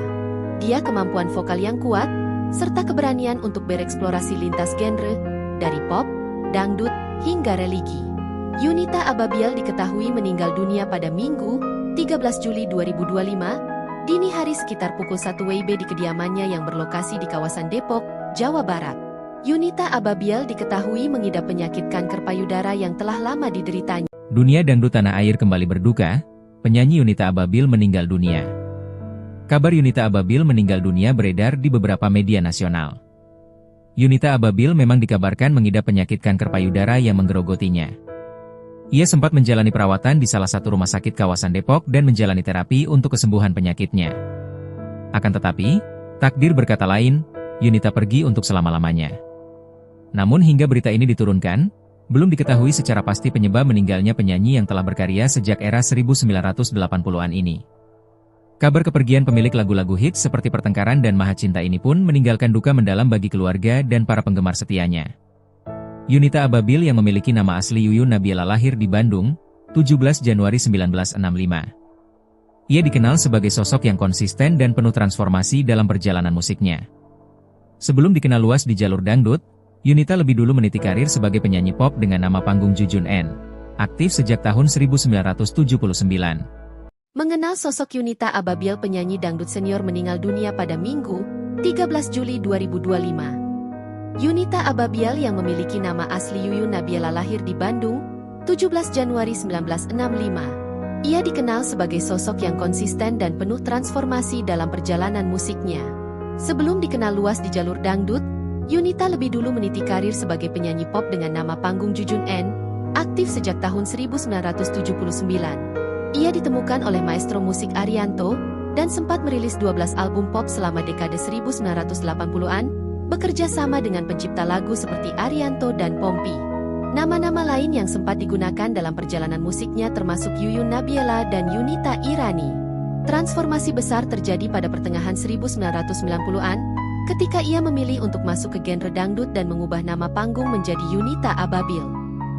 Dia kemampuan vokal yang kuat serta keberanian untuk bereksplorasi lintas genre dari pop, dangdut hingga religi. Yunita Ababil diketahui meninggal dunia pada Minggu, 13 Juli 2025, dini hari sekitar pukul 1 WIB di kediamannya yang berlokasi di kawasan Depok, Jawa Barat. Yunita Ababil diketahui mengidap penyakit kanker payudara yang telah lama dideritanya. Dunia dangdut tanah air kembali berduka, penyanyi Yunita Ababil meninggal dunia. Kabar Yunita Ababil meninggal dunia beredar di beberapa media nasional. Yunita Ababil memang dikabarkan mengidap penyakit kanker payudara yang menggerogotinya. Ia sempat menjalani perawatan di salah satu rumah sakit kawasan Depok dan menjalani terapi untuk kesembuhan penyakitnya. Akan tetapi, takdir berkata lain, Yunita pergi untuk selama-lamanya. Namun hingga berita ini diturunkan, belum diketahui secara pasti penyebab meninggalnya penyanyi yang telah berkarya sejak era 1980-an ini. Kabar kepergian pemilik lagu-lagu hits seperti Pertengkaran dan Maha Cinta ini pun meninggalkan duka mendalam bagi keluarga dan para penggemar setianya. Yunita Ababil yang memiliki nama asli Yuyun Nabila lahir di Bandung, 17 Januari 1965. Ia dikenal sebagai sosok yang konsisten dan penuh transformasi dalam perjalanan musiknya. Sebelum dikenal luas di jalur dangdut, Yunita lebih dulu meniti karir sebagai penyanyi pop dengan nama panggung Jujun N, aktif sejak tahun 1979. Mengenal sosok Yunita Ababil, penyanyi dangdut senior meninggal dunia pada Minggu, 13 Juli 2025. Yunita Ababil yang memiliki nama asli Yuyun Nabila lahir di Bandung, 17 Januari 1965. Ia dikenal sebagai sosok yang konsisten dan penuh transformasi dalam perjalanan musiknya. Sebelum dikenal luas di jalur dangdut, Yunita lebih dulu meniti karir sebagai penyanyi pop dengan nama panggung Jujun N, aktif sejak tahun 1979. Ia ditemukan oleh maestro musik Arianto, dan sempat merilis 12 album pop selama dekade 1980-an, bekerja sama dengan pencipta lagu seperti Arianto dan Pompi. Nama-nama lain yang sempat digunakan dalam perjalanan musiknya termasuk Yuyun Nabila dan Yunita Irani. Transformasi besar terjadi pada pertengahan 1990-an, ketika ia memilih untuk masuk ke genre dangdut dan mengubah nama panggung menjadi Yunita Ababil.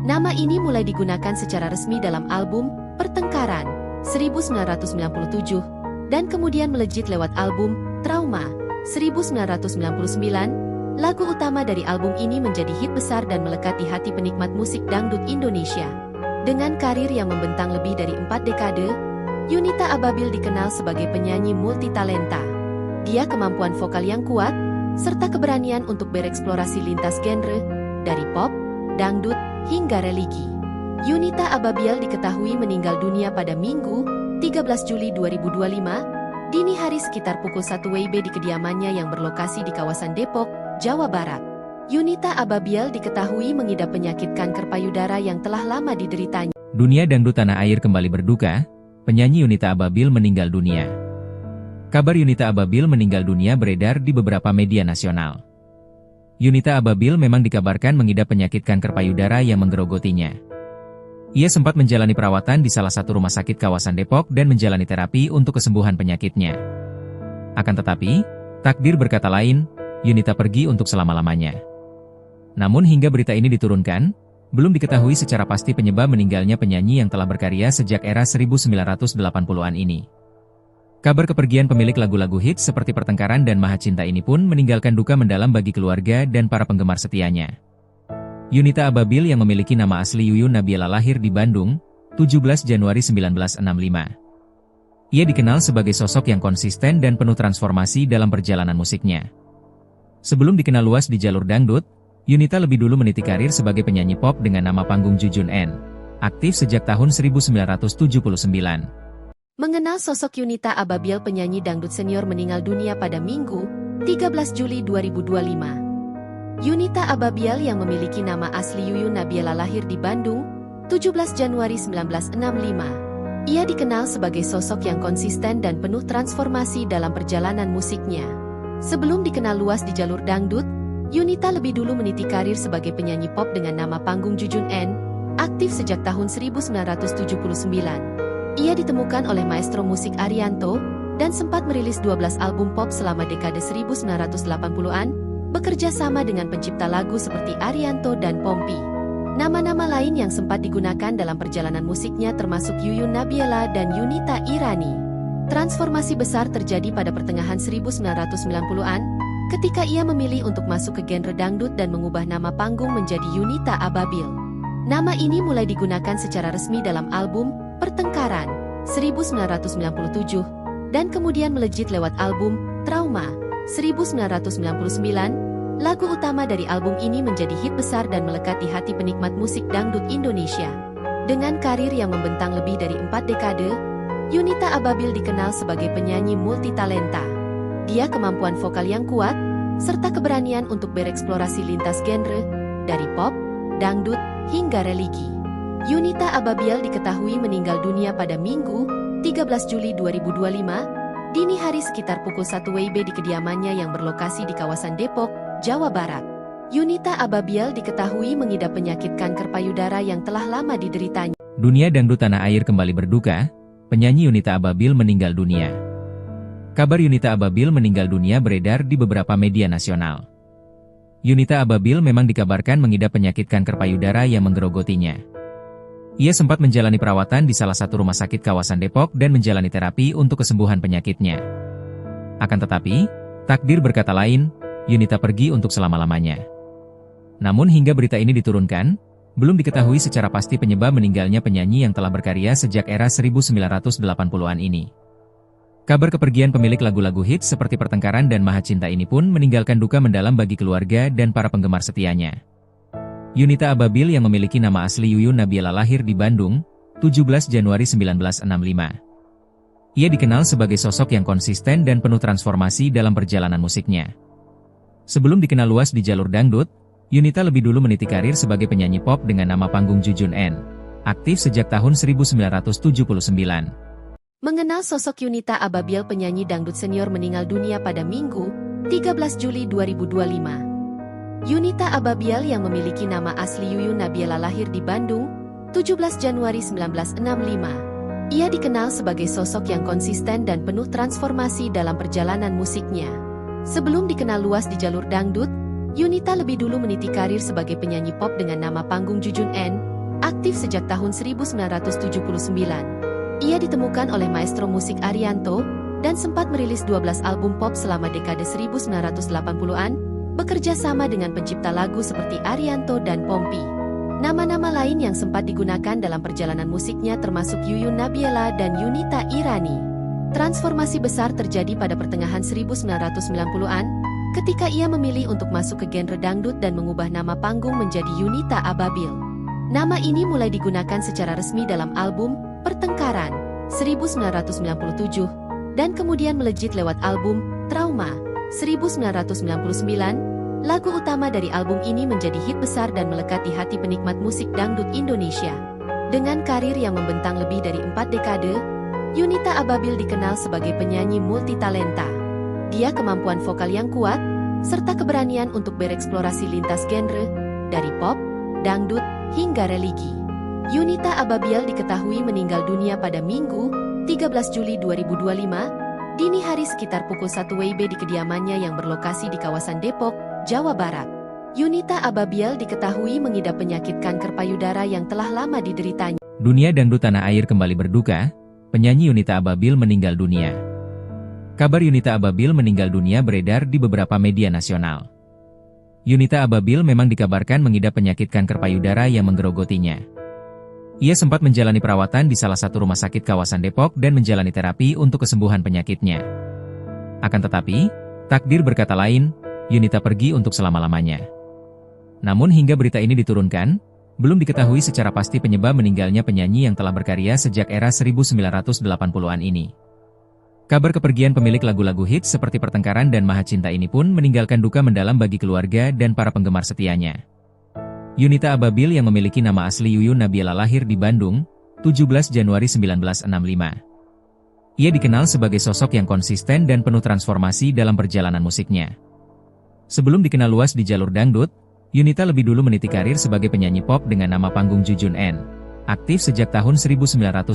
Nama ini mulai digunakan secara resmi dalam album Pertengkaran 1997, dan kemudian melejit lewat album Trauma 1999. Lagu utama dari album ini menjadi hit besar dan melekat di hati penikmat musik dangdut Indonesia. Dengan karir yang membentang lebih dari 4 dekade, Yunita Ababil dikenal sebagai penyanyi multitalenta. Dia kemampuan vokal yang kuat, serta keberanian untuk bereksplorasi lintas genre, dari pop, dangdut, hingga religi. Yunita Ababil diketahui meninggal dunia pada Minggu, 13 Juli 2025, dini hari sekitar pukul 1 WIB di kediamannya yang berlokasi di kawasan Depok, Jawa Barat. Yunita Ababil diketahui mengidap penyakit kanker payudara yang telah lama dideritanya. Dunia dangdut tanah air kembali berduka, penyanyi Yunita Ababil meninggal dunia. Kabar Yunita Ababil meninggal dunia beredar di beberapa media nasional. Yunita Ababil memang dikabarkan mengidap penyakit kanker payudara yang menggerogotinya. Ia sempat menjalani perawatan di salah satu rumah sakit kawasan Depok dan menjalani terapi untuk kesembuhan penyakitnya. Akan tetapi, takdir berkata lain, Yunita pergi untuk selama-lamanya. Namun hingga berita ini diturunkan, belum diketahui secara pasti penyebab meninggalnya penyanyi yang telah berkarya sejak era 1980-an ini. Kabar kepergian pemilik lagu-lagu hits seperti Pertengkaran dan Maha Cinta ini pun meninggalkan duka mendalam bagi keluarga dan para penggemar setianya. Yunita Ababil yang memiliki nama asli Yuyun Nabiela lahir di Bandung, 17 Januari 1965. Ia dikenal sebagai sosok yang konsisten dan penuh transformasi dalam perjalanan musiknya. Sebelum dikenal luas di jalur dangdut, Yunita lebih dulu meniti karir sebagai penyanyi pop dengan nama panggung Jujun N, aktif sejak tahun 1979. Mengenal sosok Yunita Ababil penyanyi dangdut senior meninggal dunia pada Minggu, 13 Juli 2025. Yunita Ababil yang memiliki nama asli Yuyun Nabiela lahir di Bandung, 17 Januari 1965. Ia dikenal sebagai sosok yang konsisten dan penuh transformasi dalam perjalanan musiknya. Sebelum dikenal luas di jalur dangdut, Yunita lebih dulu meniti karir sebagai penyanyi pop dengan nama panggung Jujun N, aktif sejak tahun 1979. Ia ditemukan oleh maestro musik Arianto, dan sempat merilis 12 album pop selama dekade 1980-an, bekerja sama dengan pencipta lagu seperti Arianto dan Pompi. Nama-nama lain yang sempat digunakan dalam perjalanan musiknya termasuk Yuyun Nabiela dan Yunita Irani. Transformasi besar terjadi pada pertengahan 1990-an, ketika ia memilih untuk masuk ke genre dangdut dan mengubah nama panggung menjadi Yunita Ababil. Nama ini mulai digunakan secara resmi dalam album Pertengkaran, 1997, dan kemudian melejit lewat album Trauma, 1999. Lagu utama dari album ini menjadi hit besar dan melekat di hati penikmat musik dangdut Indonesia. Dengan karir yang membentang lebih dari 4 dekade, Yunita Ababil dikenal sebagai penyanyi multitalenta. Dia kemampuan vokal yang kuat, serta keberanian untuk bereksplorasi lintas genre, dari pop, dangdut, hingga religi. Yunita Ababil diketahui meninggal dunia pada Minggu, 13 Juli 2025, dini hari sekitar pukul 1 WIB di kediamannya yang berlokasi di kawasan Depok, Jawa Barat. Yunita Ababil diketahui mengidap penyakit kanker payudara yang telah lama dideritanya. Dunia dangdut tanah air kembali berduka, penyanyi Yunita Ababil meninggal dunia. Kabar Yunita Ababil meninggal dunia beredar di beberapa media nasional. Yunita Ababil memang dikabarkan mengidap penyakit kanker payudara yang menggerogotinya. Ia sempat menjalani perawatan di salah satu rumah sakit kawasan Depok dan menjalani terapi untuk kesembuhan penyakitnya. Akan tetapi, takdir berkata lain, Yunita pergi untuk selama-lamanya. Namun hingga berita ini diturunkan, belum diketahui secara pasti penyebab meninggalnya penyanyi yang telah berkarya sejak era 1980-an ini. Kabar kepergian pemilik lagu-lagu hits seperti Pertengkaran dan Maha Cinta ini pun meninggalkan duka mendalam bagi keluarga dan para penggemar setianya. Yunita Ababil yang memiliki nama asli Yuyun Nabiela lahir di Bandung, 17 Januari 1965. Ia dikenal sebagai sosok yang konsisten dan penuh transformasi dalam perjalanan musiknya. Sebelum dikenal luas di jalur dangdut, Yunita lebih dulu meniti karir sebagai penyanyi pop dengan nama panggung Jujun N, aktif sejak tahun 1979. Mengenal sosok Yunita Ababil penyanyi dangdut senior meninggal dunia pada Minggu, 13 Juli 2025. Yunita Ababil yang memiliki nama asli Yuyun Nabiela lahir di Bandung, 17 Januari 1965. Ia dikenal sebagai sosok yang konsisten dan penuh transformasi dalam perjalanan musiknya. Sebelum dikenal luas di jalur dangdut, Yunita lebih dulu meniti karir sebagai penyanyi pop dengan nama panggung Jujun N, aktif sejak tahun 1979. Ia ditemukan oleh maestro musik Arianto, dan sempat merilis 12 album pop selama dekade 1980-an, bekerja sama dengan pencipta lagu seperti Arianto dan Pompi. Nama-nama lain yang sempat digunakan dalam perjalanan musiknya termasuk Yuyun Nabiela dan Yunita Irani. Transformasi besar terjadi pada pertengahan 1990-an, ketika ia memilih untuk masuk ke genre dangdut dan mengubah nama panggung menjadi Yunita Ababil. Nama ini mulai digunakan secara resmi dalam album Pertengkaran, 1997, dan kemudian melejit lewat album Trauma, 1999. Lagu utama dari album ini menjadi hit besar dan melekat di hati penikmat musik dangdut Indonesia. Dengan karir yang membentang lebih dari 4 dekade, Yunita Ababil dikenal sebagai penyanyi multitalenta. Dia kemampuan vokal yang kuat, serta keberanian untuk bereksplorasi lintas genre, dari pop, dangdut, hingga religi. Yunita Ababil diketahui meninggal dunia pada Minggu, 13 Juli 2025, dini hari sekitar pukul 1 WIB di kediamannya yang berlokasi di kawasan Depok, Jawa Barat. Yunita Ababil diketahui mengidap penyakit kanker payudara yang telah lama dideritanya. Dunia dangdut tanah air kembali berduka, penyanyi Yunita Ababil meninggal dunia. Kabar Yunita Ababil meninggal dunia beredar di beberapa media nasional. Yunita Ababil memang dikabarkan mengidap penyakit kanker payudara yang menggerogotinya. Ia sempat menjalani perawatan di salah satu rumah sakit kawasan Depok dan menjalani terapi untuk kesembuhan penyakitnya. Akan tetapi, takdir berkata lain, Yunita pergi untuk selama-lamanya. Namun hingga berita ini diturunkan, belum diketahui secara pasti penyebab meninggalnya penyanyi yang telah berkarya sejak era 1980-an ini. Kabar kepergian pemilik lagu-lagu hits seperti Pertengkaran dan Maha Cinta ini pun meninggalkan duka mendalam bagi keluarga dan para penggemar setianya. Yunita Ababil yang memiliki nama asli Yuyun Nabiela lahir di Bandung, 17 Januari 1965. Ia dikenal sebagai sosok yang konsisten dan penuh transformasi dalam perjalanan musiknya. Sebelum dikenal luas di jalur dangdut, Yunita lebih dulu meniti karir sebagai penyanyi pop dengan nama panggung Jujun N, aktif sejak tahun 1979.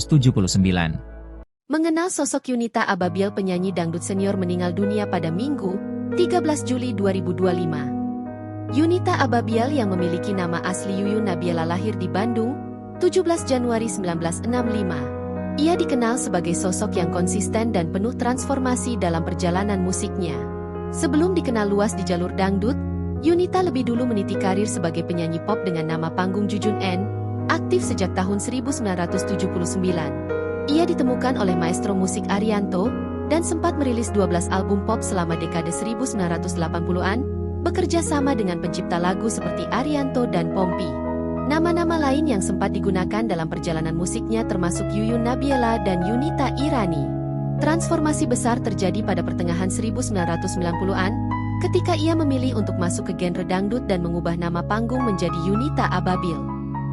Mengenal sosok Yunita Ababil, penyanyi dangdut senior meninggal dunia pada Minggu, 13 Juli 2025. Yunita Ababil yang memiliki nama asli Yuyun Nabiela lahir di Bandung, 17 Januari 1965. Ia dikenal sebagai sosok yang konsisten dan penuh transformasi dalam perjalanan musiknya. Sebelum dikenal luas di jalur dangdut, Yunita lebih dulu meniti karir sebagai penyanyi pop dengan nama panggung Jujun N, aktif sejak tahun 1979. Ia ditemukan oleh maestro musik Arianto, dan sempat merilis 12 album pop selama dekade 1980-an, bekerja sama dengan pencipta lagu seperti Arianto dan Pompi. Nama-nama lain yang sempat digunakan dalam perjalanan musiknya termasuk Yuyun Nabiela dan Yunita Irani. Transformasi besar terjadi pada pertengahan 1990-an, ketika ia memilih untuk masuk ke genre dangdut dan mengubah nama panggung menjadi Yunita Ababil.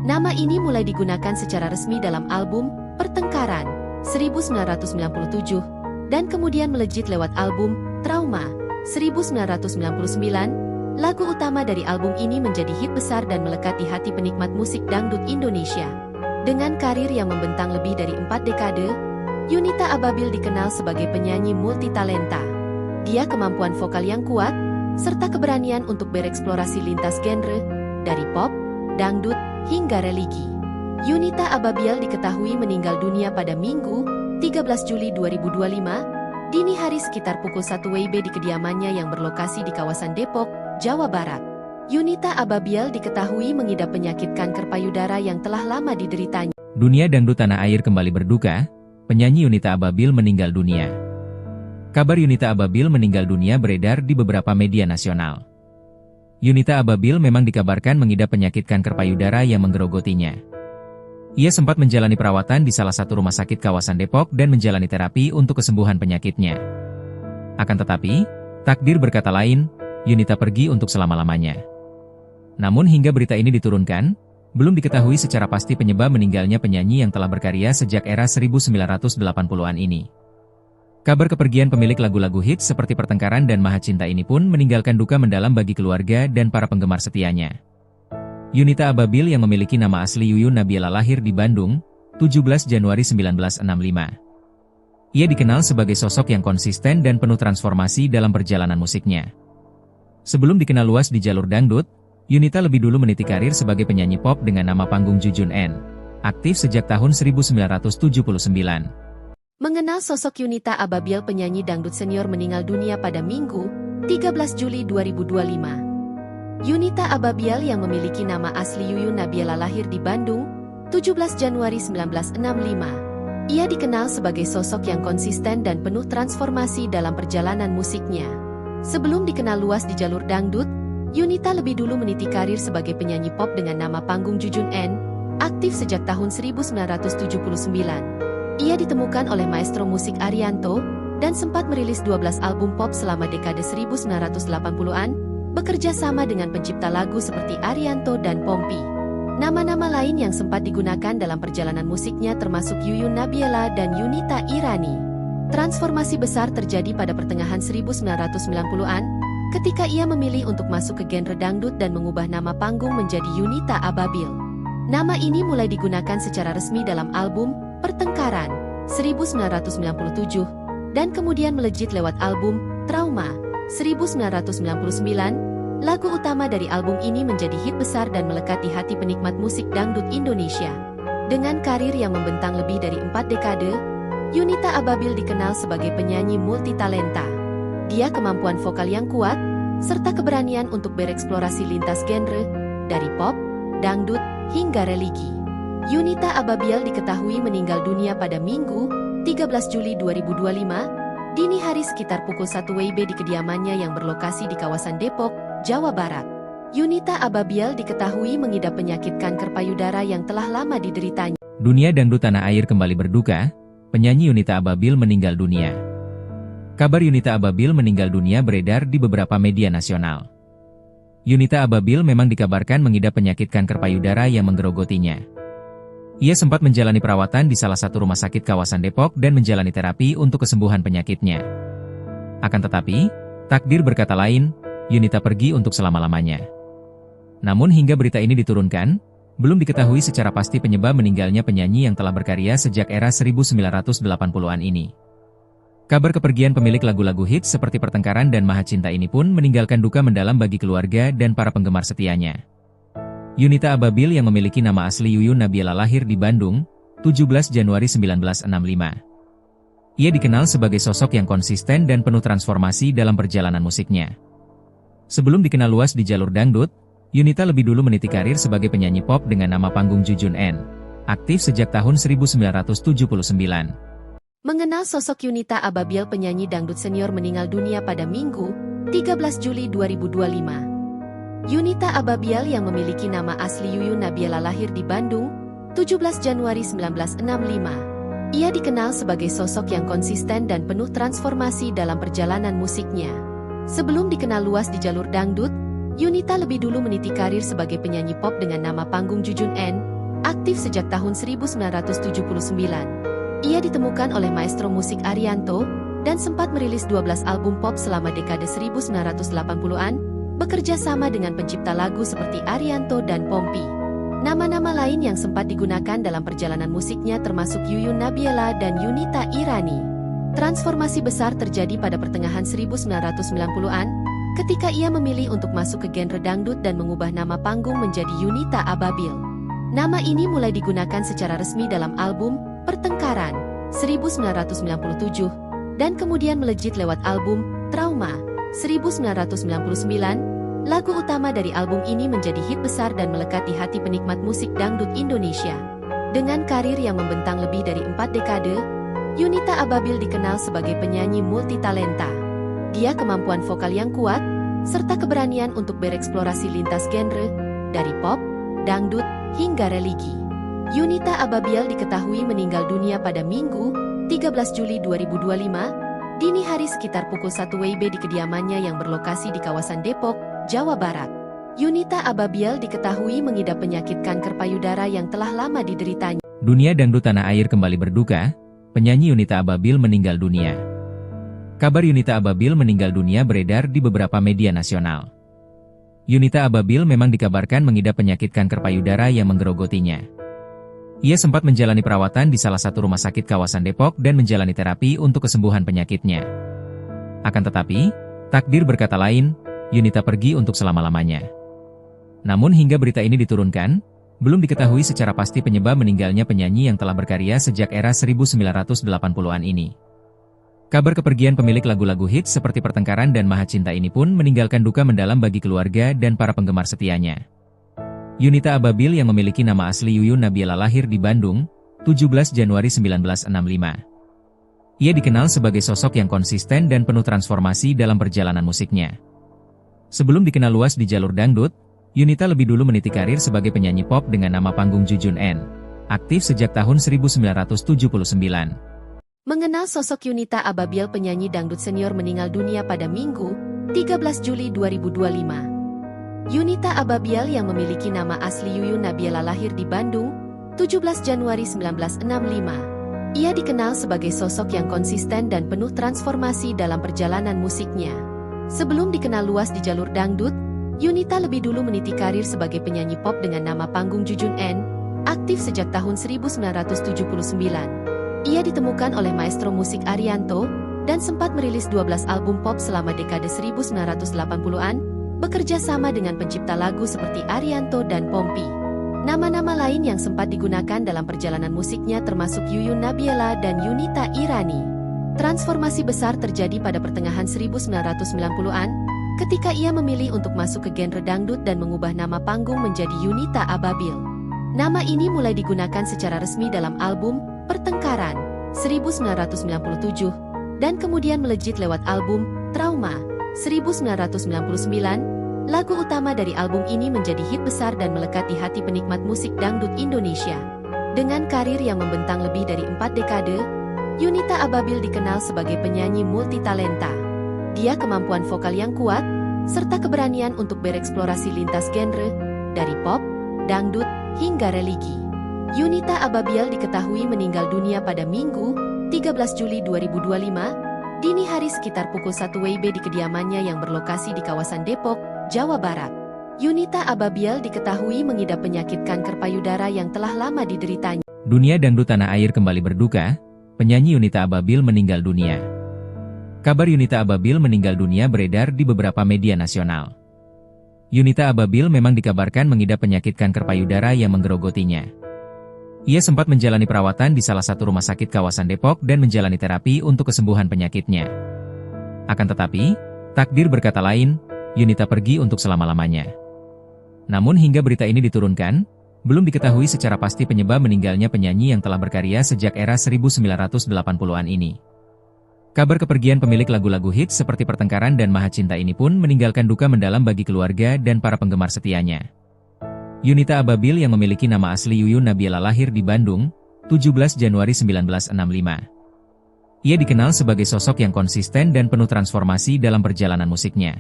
Nama ini mulai digunakan secara resmi dalam album Pertengkaran 1997 dan kemudian melejit lewat album Trauma 1999. Lagu utama dari album ini menjadi hit besar dan melekat di hati penikmat musik dangdut Indonesia. Dengan karir yang membentang lebih dari 4 dekade, Yunita Ababil dikenal sebagai penyanyi multitalenta. Dia kemampuan vokal yang kuat, serta keberanian untuk bereksplorasi lintas genre, dari pop, dangdut, hingga religi. Yunita Ababil diketahui meninggal dunia pada Minggu, 13 Juli 2025, dini hari sekitar pukul 1 WIB di kediamannya yang berlokasi di kawasan Depok, Jawa Barat. Yunita Ababil diketahui mengidap penyakit kanker payudara yang telah lama dideritanya. Dunia dangdut tanah air kembali berduka, penyanyi Yunita Ababil meninggal dunia. Kabar Yunita Ababil meninggal dunia beredar di beberapa media nasional. Yunita Ababil memang dikabarkan mengidap penyakit kanker payudara yang menggerogotinya. Ia sempat menjalani perawatan di salah satu rumah sakit kawasan Depok dan menjalani terapi untuk kesembuhan penyakitnya. Akan tetapi, takdir berkata lain, Yunita pergi untuk selama-lamanya. Namun hingga berita ini diturunkan, belum diketahui secara pasti penyebab meninggalnya penyanyi yang telah berkarya sejak era 1980-an ini. Kabar kepergian pemilik lagu-lagu hits seperti Pertengkaran dan Maha Cinta ini pun meninggalkan duka mendalam bagi keluarga dan para penggemar setianya. Yunita Ababil yang memiliki nama asli Yuyun Nabiela lahir di Bandung, 17 Januari 1965. Ia dikenal sebagai sosok yang konsisten dan penuh transformasi dalam perjalanan musiknya. Sebelum dikenal luas di jalur dangdut, Yunita lebih dulu meniti karir sebagai penyanyi pop dengan nama panggung Jujun N, aktif sejak tahun 1979. Mengenal sosok Yunita Ababil, penyanyi dangdut senior meninggal dunia pada Minggu, 13 Juli 2025. Yunita Ababil yang memiliki nama asli Yuyun Nabiela lahir di Bandung, 17 Januari 1965. Ia dikenal sebagai sosok yang konsisten dan penuh transformasi dalam perjalanan musiknya. Sebelum dikenal luas di jalur dangdut, Yunita lebih dulu meniti karir sebagai penyanyi pop dengan nama panggung Jujun N, aktif sejak tahun 1979. Ia ditemukan oleh maestro musik Arianto, dan sempat merilis 12 album pop selama dekade 1980-an, bekerja sama dengan pencipta lagu seperti Arianto dan Pompi. Nama-nama lain yang sempat digunakan dalam perjalanan musiknya termasuk Yuyun Nabila dan Yunita Irani. Transformasi besar terjadi pada pertengahan 1990-an, ketika ia memilih untuk masuk ke genre dangdut dan mengubah nama panggung menjadi Yunita Ababil. Nama ini mulai digunakan secara resmi dalam album Pertengkaran 1997, dan kemudian melejit lewat album Trauma 1999. Lagu utama dari album ini menjadi hit besar dan melekat di hati penikmat musik dangdut Indonesia. Dengan karir yang membentang lebih dari 4 dekade, Yunita Ababil dikenal sebagai penyanyi multitalenta. Dia kemampuan vokal yang kuat, serta keberanian untuk bereksplorasi lintas genre, dari pop, dangdut, hingga religi. Yunita Ababil diketahui meninggal dunia pada Minggu, 13 Juli 2025, dini hari sekitar pukul 1 WIB di kediamannya yang berlokasi di kawasan Depok, Jawa Barat. Yunita Ababil diketahui mengidap penyakit kanker payudara yang telah lama dideritanya. Dunia dangdut tanah air kembali berduka, penyanyi Yunita Ababil meninggal dunia. Kabar Yunita Ababil meninggal dunia beredar di beberapa media nasional. Yunita Ababil memang dikabarkan mengidap penyakit kanker payudara yang menggerogotinya. Ia sempat menjalani perawatan di salah satu rumah sakit kawasan Depok dan menjalani terapi untuk kesembuhan penyakitnya. Akan tetapi, takdir berkata lain, Yunita pergi untuk selama-lamanya. Namun hingga berita ini diturunkan, belum diketahui secara pasti penyebab meninggalnya penyanyi yang telah berkarya sejak era 1980-an ini. Kabar kepergian pemilik lagu-lagu hits seperti Pertengkaran dan Maha Cinta ini pun meninggalkan duka mendalam bagi keluarga dan para penggemar setianya. Yunita Ababil yang memiliki nama asli Yuyun Nabila lahir di Bandung, 17 Januari 1965. Ia dikenal sebagai sosok yang konsisten dan penuh transformasi dalam perjalanan musiknya. Sebelum dikenal luas di jalur dangdut, Yunita lebih dulu meniti karir sebagai penyanyi pop dengan nama panggung Jujun N. Aktif sejak tahun 1979. Mengenal sosok Yunita Ababil, penyanyi dangdut senior meninggal dunia pada Minggu, 13 Juli 2025. Yunita Ababil yang memiliki nama asli Yuyun Nabila lahir di Bandung, 17 Januari 1965. Ia dikenal sebagai sosok yang konsisten dan penuh transformasi dalam perjalanan musiknya. Sebelum dikenal luas di jalur dangdut, Yunita lebih dulu meniti karir sebagai penyanyi pop dengan nama panggung Jujun N, aktif sejak tahun 1979. Ia ditemukan oleh maestro musik Arianto, dan sempat merilis 12 album pop selama dekade 1980-an, bekerja sama dengan pencipta lagu seperti Arianto dan Pompi. Nama-nama lain yang sempat digunakan dalam perjalanan musiknya termasuk Yuyun Nabila dan Yunita Irani. Transformasi besar terjadi pada pertengahan 1990-an, ketika ia memilih untuk masuk ke genre dangdut dan mengubah nama panggung menjadi Yunita Ababil. Nama ini mulai digunakan secara resmi dalam album Pertengkaran 1997, dan kemudian melejit lewat album Trauma 1999. Lagu utama dari album ini menjadi hit besar dan melekat di hati penikmat musik dangdut Indonesia. Dengan karir yang membentang lebih dari 4 dekade, Yunita Ababil dikenal sebagai penyanyi multitalenta. Dia kemampuan vokal yang kuat, serta keberanian untuk bereksplorasi lintas genre, dari pop, dangdut, hingga religi. Yunita Ababil diketahui meninggal dunia pada Minggu, 13 Juli 2025, dini hari sekitar pukul 1 WIB di kediamannya yang berlokasi di kawasan Depok, Jawa Barat. Yunita Ababil diketahui mengidap penyakit kanker payudara yang telah lama dideritanya. Dunia dangdut tanah air kembali berduka, penyanyi Yunita Ababil meninggal dunia. Kabar Yunita Ababil meninggal dunia beredar di beberapa media nasional. Yunita Ababil memang dikabarkan mengidap penyakit kanker payudara yang menggerogotinya. Ia sempat menjalani perawatan di salah satu rumah sakit kawasan Depok dan menjalani terapi untuk kesembuhan penyakitnya. Akan tetapi, takdir berkata lain, Yunita pergi untuk selama-lamanya. Namun hingga berita ini diturunkan, belum diketahui secara pasti penyebab meninggalnya penyanyi yang telah berkarya sejak era 1980-an ini. Kabar kepergian pemilik lagu-lagu hits seperti Pertengkaran dan Maha Cinta ini pun meninggalkan duka mendalam bagi keluarga dan para penggemar setianya. Yunita Ababil yang memiliki nama asli Yuyun Nabila lahir di Bandung, 17 Januari 1965. Ia dikenal sebagai sosok yang konsisten dan penuh transformasi dalam perjalanan musiknya. Sebelum dikenal luas di jalur dangdut, Yunita lebih dulu meniti karir sebagai penyanyi pop dengan nama panggung Jujun N, aktif sejak tahun 1979. Mengenal sosok Yunita Ababil, penyanyi dangdut senior meninggal dunia pada Minggu, 13 Juli 2025. Yunita Ababiel yang memiliki nama asli Yuyun Nabiela lahir di Bandung, 17 Januari 1965. Ia dikenal sebagai sosok yang konsisten dan penuh transformasi dalam perjalanan musiknya. Sebelum dikenal luas di jalur dangdut, Yunita lebih dulu meniti karir sebagai penyanyi pop dengan nama panggung Jujun N, aktif sejak tahun 1979. Ia ditemukan oleh maestro musik Arianto, dan sempat merilis 12 album pop selama dekade 1980-an, bekerja sama dengan pencipta lagu seperti Arianto dan Pompi. Nama-nama lain yang sempat digunakan dalam perjalanan musiknya termasuk Yuyun Nabiela dan Yunita Irani. Transformasi besar terjadi pada pertengahan 1990-an, ketika ia memilih untuk masuk ke genre dangdut dan mengubah nama panggung menjadi Yunita Ababiel. Nama ini mulai digunakan secara resmi dalam album Pertengkaran 1997, dan kemudian melejit lewat album Trauma 1999. Lagu utama dari album ini menjadi hit besar dan melekat di hati penikmat musik dangdut Indonesia. Dengan karir yang membentang lebih dari 4 dekade, Yunita Ababiel dikenal sebagai penyanyi multitalenta. Dia kemampuan vokal yang kuat, serta keberanian untuk bereksplorasi lintas genre, dari pop, dangdut, hingga religi. Yunita Ababiel diketahui meninggal dunia pada Minggu, 13 Juli 2025, dini hari sekitar pukul 1 WIB di kediamannya yang berlokasi di kawasan Depok, Jawa Barat. Yunita Ababiel diketahui mengidap penyakit kanker payudara yang telah lama dideritanya. Dunia dangdut tanah air kembali berduka, penyanyi Yunita Ababiel meninggal dunia. Kabar Yunita Ababiel meninggal dunia beredar di beberapa media nasional. Yunita Ababiel memang dikabarkan mengidap penyakit kanker payudara yang menggerogotinya. Ia sempat menjalani perawatan di salah satu rumah sakit kawasan Depok dan menjalani terapi untuk kesembuhan penyakitnya. Akan tetapi, takdir berkata lain, Yunita pergi untuk selama-lamanya. Namun hingga berita ini diturunkan, belum diketahui secara pasti penyebab meninggalnya penyanyi yang telah berkarya sejak era 1980-an ini. Kabar kepergian pemilik lagu-lagu hits seperti Pertengkaran dan Maha Cinta ini pun meninggalkan duka mendalam bagi keluarga dan para penggemar setianya. Yunita Ababiel yang memiliki nama asli Yuyun Nabiela lahir di Bandung, 17 Januari 1965. Ia dikenal sebagai sosok yang konsisten dan penuh transformasi dalam perjalanan musiknya.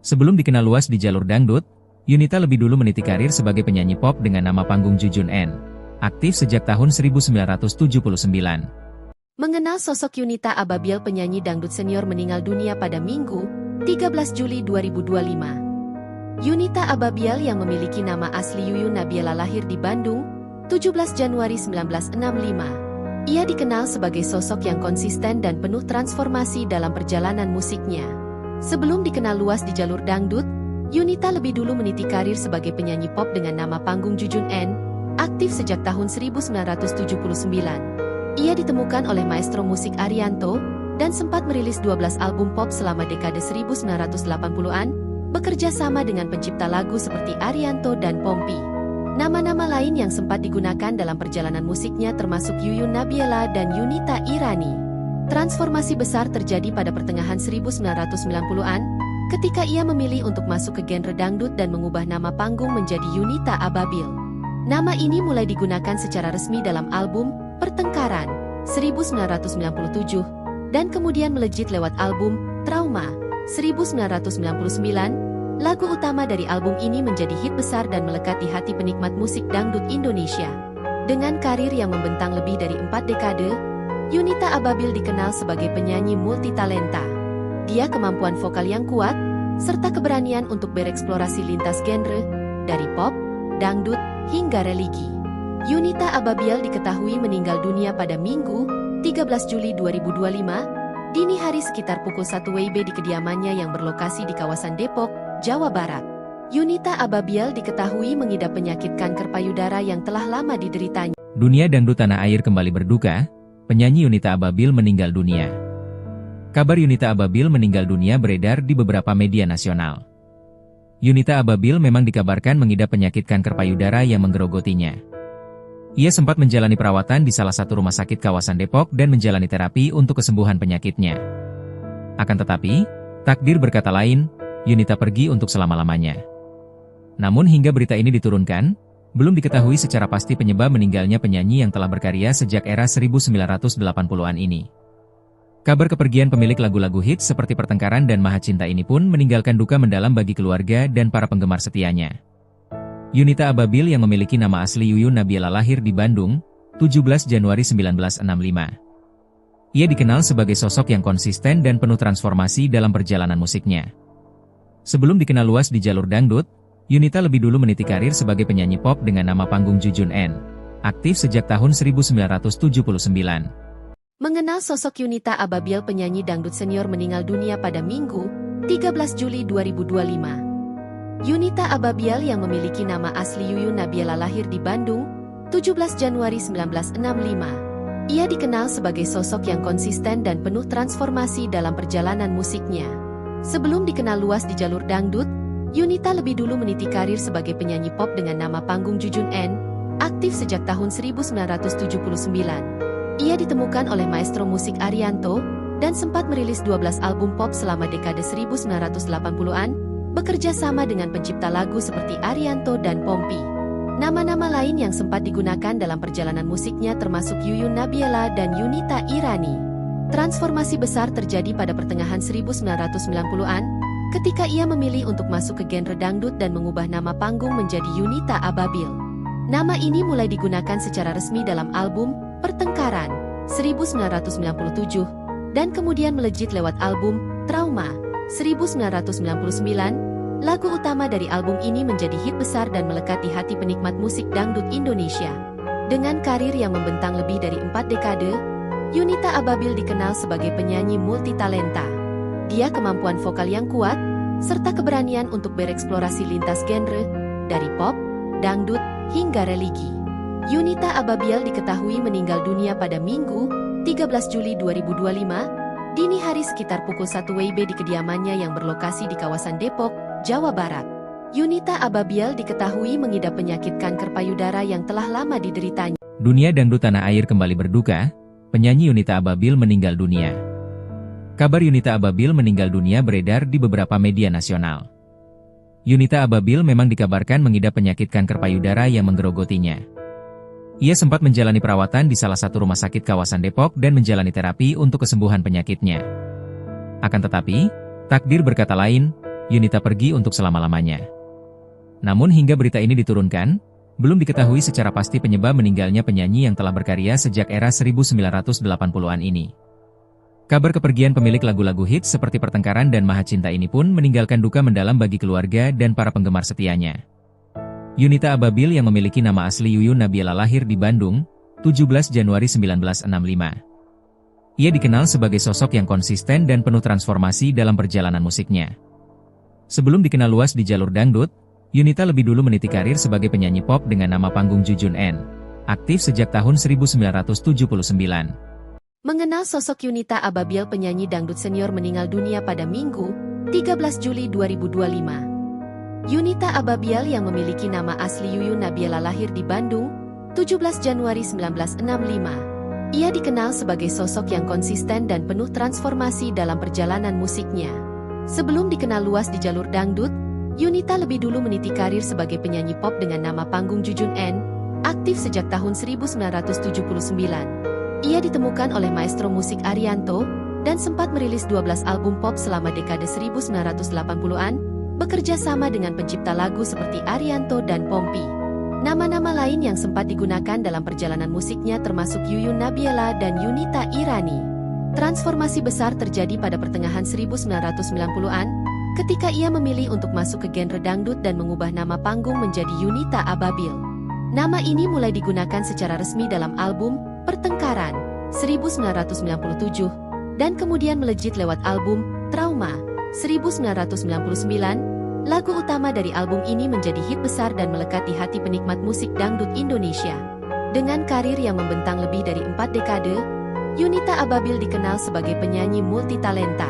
Sebelum dikenal luas di jalur dangdut, Yunita lebih dulu meniti karir sebagai penyanyi pop dengan nama panggung Jujun N, aktif sejak tahun 1979. Mengenal sosok Yunita Ababiel, penyanyi dangdut senior meninggal dunia pada Minggu, 13 Juli 2025. Yunita Ababiel yang memiliki nama asli Yuyun Nabiela lahir di Bandung, 17 Januari 1965. Ia dikenal sebagai sosok yang konsisten dan penuh transformasi dalam perjalanan musiknya. Sebelum dikenal luas di jalur dangdut, Yunita lebih dulu meniti karir sebagai penyanyi pop dengan nama panggung Jujun N, aktif sejak tahun 1979. Ia ditemukan oleh maestro musik Arianto, dan sempat merilis 12 album pop selama dekade 1980-an, bekerja sama dengan pencipta lagu seperti Arianto dan Pompi. Nama-nama lain yang sempat digunakan dalam perjalanan musiknya termasuk Yuyun Nabiela dan Yunita Irani. Transformasi besar terjadi pada pertengahan 1990-an, ketika ia memilih untuk masuk ke genre dangdut dan mengubah nama panggung menjadi Yunita Ababiel. Nama ini mulai digunakan secara resmi dalam album Pertengkaran 1997, dan kemudian melejit lewat album Trauma 1999. Lagu utama dari album ini menjadi hit besar dan melekat di hati penikmat musik dangdut Indonesia. Dengan karir yang membentang lebih dari 4 dekade, Yunita Ababiel dikenal sebagai penyanyi multitalenta. Dia kemampuan vokal yang kuat, serta keberanian untuk bereksplorasi lintas genre, dari pop, dangdut, hingga religi. Yunita Ababiel diketahui meninggal dunia pada Minggu, 13 Juli 2025, dini hari sekitar pukul 1 WIB di kediamannya yang berlokasi di kawasan Depok, Jawa Barat. Yunita Ababiel diketahui mengidap penyakit kanker payudara yang telah lama dideritanya. Dunia dangdut tanah air kembali berduka, penyanyi Yunita Ababiel meninggal dunia. Kabar Yunita Ababiel meninggal dunia beredar di beberapa media nasional. Yunita Ababiel memang dikabarkan mengidap penyakit kanker payudara yang menggerogotinya. Ia sempat menjalani perawatan di salah satu rumah sakit kawasan Depok dan menjalani terapi untuk kesembuhan penyakitnya. Akan tetapi, takdir berkata lain, Yunita pergi untuk selama-lamanya. Namun hingga berita ini diturunkan, belum diketahui secara pasti penyebab meninggalnya penyanyi yang telah berkarya sejak era 1980-an ini. Kabar kepergian pemilik lagu-lagu hits seperti Pertengkaran dan Maha Cinta ini pun meninggalkan duka mendalam bagi keluarga dan para penggemar setianya. Yunita Ababil yang memiliki nama asli Yuyun Nabila lahir di Bandung, 17 Januari 1965. Ia dikenal sebagai sosok yang konsisten dan penuh transformasi dalam perjalanan musiknya. Sebelum dikenal luas di jalur dangdut, Yunita lebih dulu meniti karir sebagai penyanyi pop dengan nama panggung Jujun N, aktif sejak tahun 1979. Mengenal sosok Yunita Ababil, penyanyi dangdut senior meninggal dunia pada Minggu, 13 Juli 2025. Yunita Ababil yang memiliki nama asli Yuyun Nabila lahir di Bandung, 17 Januari 1965. Ia dikenal sebagai sosok yang konsisten dan penuh transformasi dalam perjalanan musiknya. Sebelum dikenal luas di jalur dangdut, Yunita lebih dulu meniti karir sebagai penyanyi pop dengan nama panggung Jujun N, aktif sejak tahun 1979. Ia ditemukan oleh maestro musik Arianto, dan sempat merilis 12 album pop selama dekade 1980-an, bekerja sama dengan pencipta lagu seperti Arianto dan Pompi. Nama-nama lain yang sempat digunakan dalam perjalanan musiknya termasuk Yuyun Nabila dan Yunita Irani. Transformasi besar terjadi pada pertengahan 1990-an, ketika ia memilih untuk masuk ke genre dangdut dan mengubah nama panggung menjadi Yunita Ababil. Nama ini mulai digunakan secara resmi dalam album Pertengkaran 1997 dan kemudian melejit lewat album Trauma 1999. Lagu utama dari album ini menjadi hit besar dan melekat di hati penikmat musik dangdut Indonesia. Dengan karir yang membentang lebih dari 4 dekade, Yunita Ababil dikenal sebagai penyanyi multitalenta. Dia kemampuan vokal yang kuat serta keberanian untuk bereksplorasi lintas genre dari pop, dangdut hingga religi. Yunita Ababil diketahui meninggal dunia pada Minggu, 13 Juli 2025, dini hari sekitar pukul 1 WIB di kediamannya yang berlokasi di kawasan Depok, Jawa Barat. Yunita Ababil diketahui mengidap penyakit kanker payudara yang telah lama dideritanya. Dunia dangdut tanah air kembali berduka, penyanyi Yunita Ababil meninggal dunia. Kabar Yunita Ababil meninggal dunia beredar di beberapa media nasional. Yunita Ababil memang dikabarkan mengidap penyakit kanker payudara yang menggerogotinya. Ia sempat menjalani perawatan di salah satu rumah sakit kawasan Depok dan menjalani terapi untuk kesembuhan penyakitnya. Akan tetapi, takdir berkata lain, Yunita pergi untuk selama-lamanya. Namun hingga berita ini diturunkan, belum diketahui secara pasti penyebab meninggalnya penyanyi yang telah berkarya sejak era 1980-an ini. Kabar kepergian pemilik lagu-lagu hits seperti Pertengkaran dan Maha Cinta ini pun meninggalkan duka mendalam bagi keluarga dan para penggemar setianya. Yunita Ababil yang memiliki nama asli Yuyun Nabila lahir di Bandung, 17 Januari 1965. Ia dikenal sebagai sosok yang konsisten dan penuh transformasi dalam perjalanan musiknya. Sebelum dikenal luas di jalur dangdut, Yunita lebih dulu meniti karir sebagai penyanyi pop dengan nama panggung Jujun N, aktif sejak tahun 1979. Mengenal sosok Yunita Ababil, penyanyi dangdut senior meninggal dunia pada Minggu, 13 Juli 2025. Yunita Ababil yang memiliki nama asli Yuyun Nabila lahir di Bandung, 17 Januari 1965. Ia dikenal sebagai sosok yang konsisten dan penuh transformasi dalam perjalanan musiknya. Sebelum dikenal luas di jalur dangdut, Yunita lebih dulu meniti karir sebagai penyanyi pop dengan nama panggung Jujun N, aktif sejak tahun 1979. Ia ditemukan oleh maestro musik Arianto, dan sempat merilis 12 album pop selama dekade 1980-an, bekerja sama dengan pencipta lagu seperti Arianto dan Pompi. Nama-nama lain yang sempat digunakan dalam perjalanan musiknya termasuk Yuyun Nabila dan Yunita Irani. Transformasi besar terjadi pada pertengahan 1990-an, ketika ia memilih untuk masuk ke genre dangdut dan mengubah nama panggung menjadi Yunita Ababil. Nama ini mulai digunakan secara resmi dalam album Pertengkaran 1997, dan kemudian melejit lewat album Trauma 1999, lagu utama dari album ini menjadi hit besar dan melekat di hati penikmat musik dangdut Indonesia. Dengan karir yang membentang lebih dari 4 dekade, Yunita Ababil dikenal sebagai penyanyi multitalenta.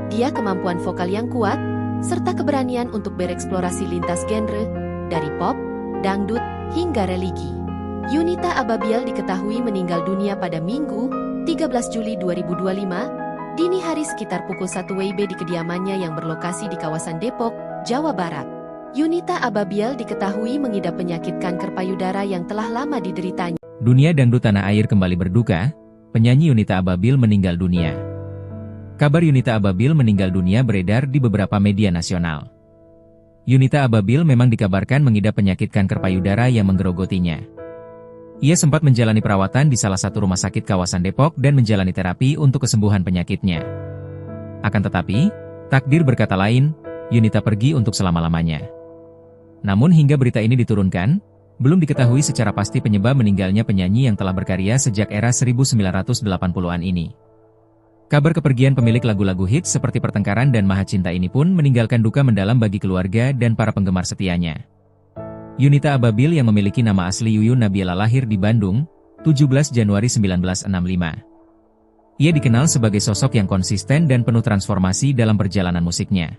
Dia kemampuan vokal yang kuat, serta keberanian untuk bereksplorasi lintas genre, dari pop, dangdut, hingga religi. Yunita Ababil diketahui meninggal dunia pada Minggu, 13 Juli 2025, dini hari sekitar pukul 1 WIB di kediamannya yang berlokasi di kawasan Depok, Jawa Barat. Yunita Ababil diketahui mengidap penyakit kanker payudara yang telah lama dideritanya. Dunia dangdut tanah air kembali berduka, penyanyi Yunita Ababil meninggal dunia. Kabar Yunita Ababil meninggal dunia beredar di beberapa media nasional. Yunita Ababil memang dikabarkan mengidap penyakit kanker payudara yang menggerogotinya. Ia sempat menjalani perawatan di salah satu rumah sakit kawasan Depok dan menjalani terapi untuk kesembuhan penyakitnya. Akan tetapi, takdir berkata lain, Yunita pergi untuk selama-lamanya. Namun hingga berita ini diturunkan, belum diketahui secara pasti penyebab meninggalnya penyanyi yang telah berkarya sejak era 1980-an ini. Kabar kepergian pemilik lagu-lagu hits seperti Pertengkaran dan Maha Cinta ini pun meninggalkan duka mendalam bagi keluarga dan para penggemar setianya. Yunita Ababil yang memiliki nama asli Yuyun Nabila lahir di Bandung, 17 Januari 1965. Ia dikenal sebagai sosok yang konsisten dan penuh transformasi dalam perjalanan musiknya.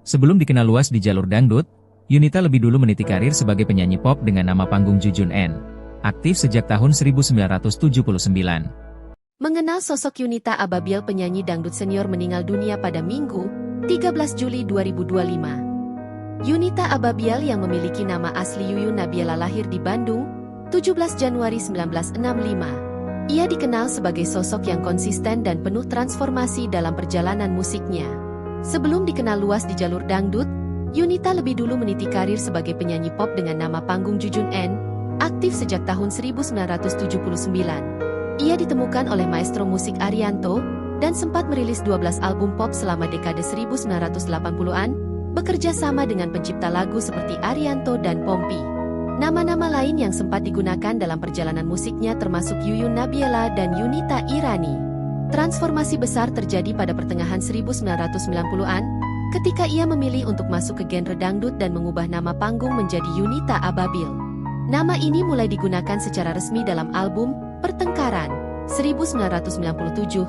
Sebelum dikenal luas di jalur dangdut, Yunita lebih dulu meniti karir sebagai penyanyi pop dengan nama panggung Jujun N, aktif sejak tahun 1979. Mengenal sosok Yunita Ababil penyanyi dangdut senior meninggal dunia pada Minggu, 13 Juli 2025. Yunita Ababil yang memiliki nama asli Yuyun Nabila lahir di Bandung, 17 Januari 1965. Ia dikenal sebagai sosok yang konsisten dan penuh transformasi dalam perjalanan musiknya. Sebelum dikenal luas di jalur dangdut, Yunita lebih dulu meniti karir sebagai penyanyi pop dengan nama panggung Jujun N, aktif sejak tahun 1979. Ia ditemukan oleh maestro musik Arianto, dan sempat merilis 12 album pop selama dekade 1980-an, bekerja sama dengan pencipta lagu seperti Arianto dan Pompi. Nama-nama lain yang sempat digunakan dalam perjalanan musiknya termasuk Yuyun Nabila dan Yunita Irani. Transformasi besar terjadi pada pertengahan 1990-an, ketika ia memilih untuk masuk ke genre dangdut dan mengubah nama panggung menjadi Yunita Ababil. Nama ini mulai digunakan secara resmi dalam album Pertengkaran, 1997,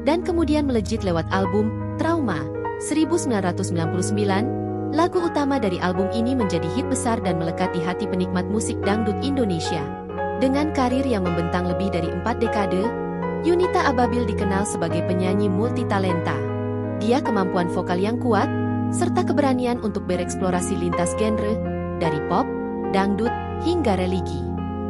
dan kemudian melejit lewat album Trauma, 1999. Lagu utama dari album ini menjadi hit besar dan melekat di hati penikmat musik dangdut Indonesia. Dengan karir yang membentang lebih dari 4 dekade, Yunita Ababil dikenal sebagai penyanyi multitalenta. Dia kemampuan vokal yang kuat, serta keberanian untuk bereksplorasi lintas genre, dari pop, dangdut, hingga religi.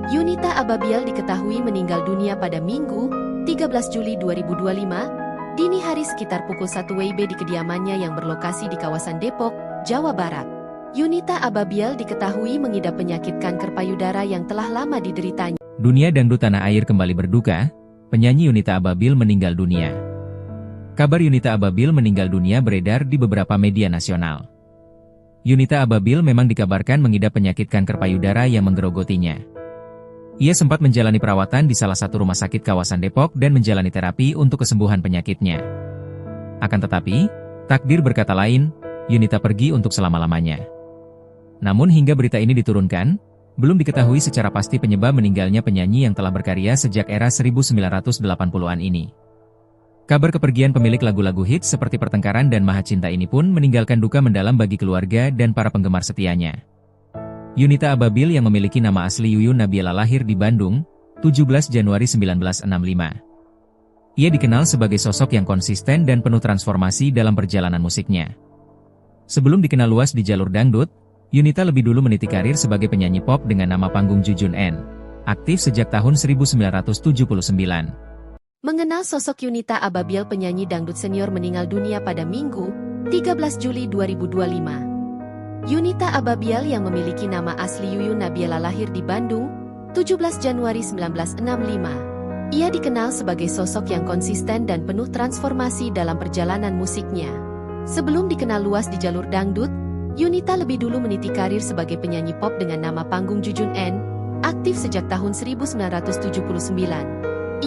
Yunita Ababil diketahui meninggal dunia pada Minggu, 13 Juli 2025, dini hari sekitar pukul 1 WIB di kediamannya yang berlokasi di kawasan Depok, Jawa Barat. Yunita Ababil diketahui mengidap penyakit kanker payudara yang telah lama dideritanya. Dunia dangdut tanah air kembali berduka, penyanyi Yunita Ababil meninggal dunia. Kabar Yunita Ababil meninggal dunia beredar di beberapa media nasional. Yunita Ababil memang dikabarkan mengidap penyakit kanker payudara yang menggerogotinya. Ia sempat menjalani perawatan di salah satu rumah sakit kawasan Depok dan menjalani terapi untuk kesembuhan penyakitnya. Akan tetapi, takdir berkata lain, Yunita pergi untuk selama-lamanya. Namun hingga berita ini diturunkan, belum diketahui secara pasti penyebab meninggalnya penyanyi yang telah berkarya sejak era 1980-an ini. Kabar kepergian pemilik lagu-lagu hits seperti Pertengkaran dan Maha Cinta ini pun meninggalkan duka mendalam bagi keluarga dan para penggemar setianya. Yunita Ababil yang memiliki nama asli Yuyun Nabila lahir di Bandung, 17 Januari 1965. Ia dikenal sebagai sosok yang konsisten dan penuh transformasi dalam perjalanan musiknya. Sebelum dikenal luas di jalur dangdut, Yunita lebih dulu meniti karir sebagai penyanyi pop dengan nama panggung Jujun N, aktif sejak tahun 1979. Mengenal sosok Yunita Ababil penyanyi dangdut senior meninggal dunia pada Minggu, 13 Juli 2025. Yunita Ababil yang memiliki nama asli Yuyun Nabila lahir di Bandung, 17 Januari 1965. Ia dikenal sebagai sosok yang konsisten dan penuh transformasi dalam perjalanan musiknya. Sebelum dikenal luas di jalur dangdut, Yunita lebih dulu meniti karir sebagai penyanyi pop dengan nama panggung Jujun N, aktif sejak tahun 1979.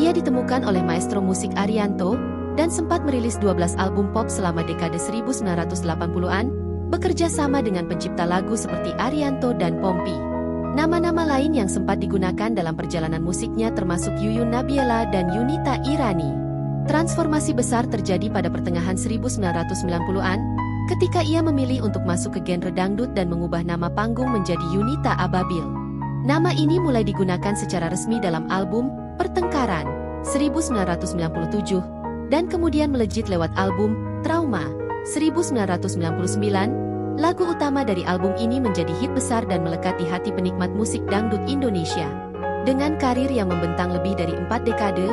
Ia ditemukan oleh maestro musik Arianto, dan sempat merilis 12 album pop selama dekade 1980-an, bekerja sama dengan pencipta lagu seperti Arianto dan Pompi. Nama-nama lain yang sempat digunakan dalam perjalanan musiknya termasuk Yuyun Nabila dan Yunita Irani. Transformasi besar terjadi pada pertengahan 1990-an, ketika ia memilih untuk masuk ke genre dangdut dan mengubah nama panggung menjadi Yunita Ababil. Nama ini mulai digunakan secara resmi dalam album Pertengkaran, 1997, dan kemudian melejit lewat album Trauma, 1999. Lagu utama dari album ini menjadi hit besar dan melekat di hati penikmat musik dangdut Indonesia. Dengan karir yang membentang lebih dari 4 dekade,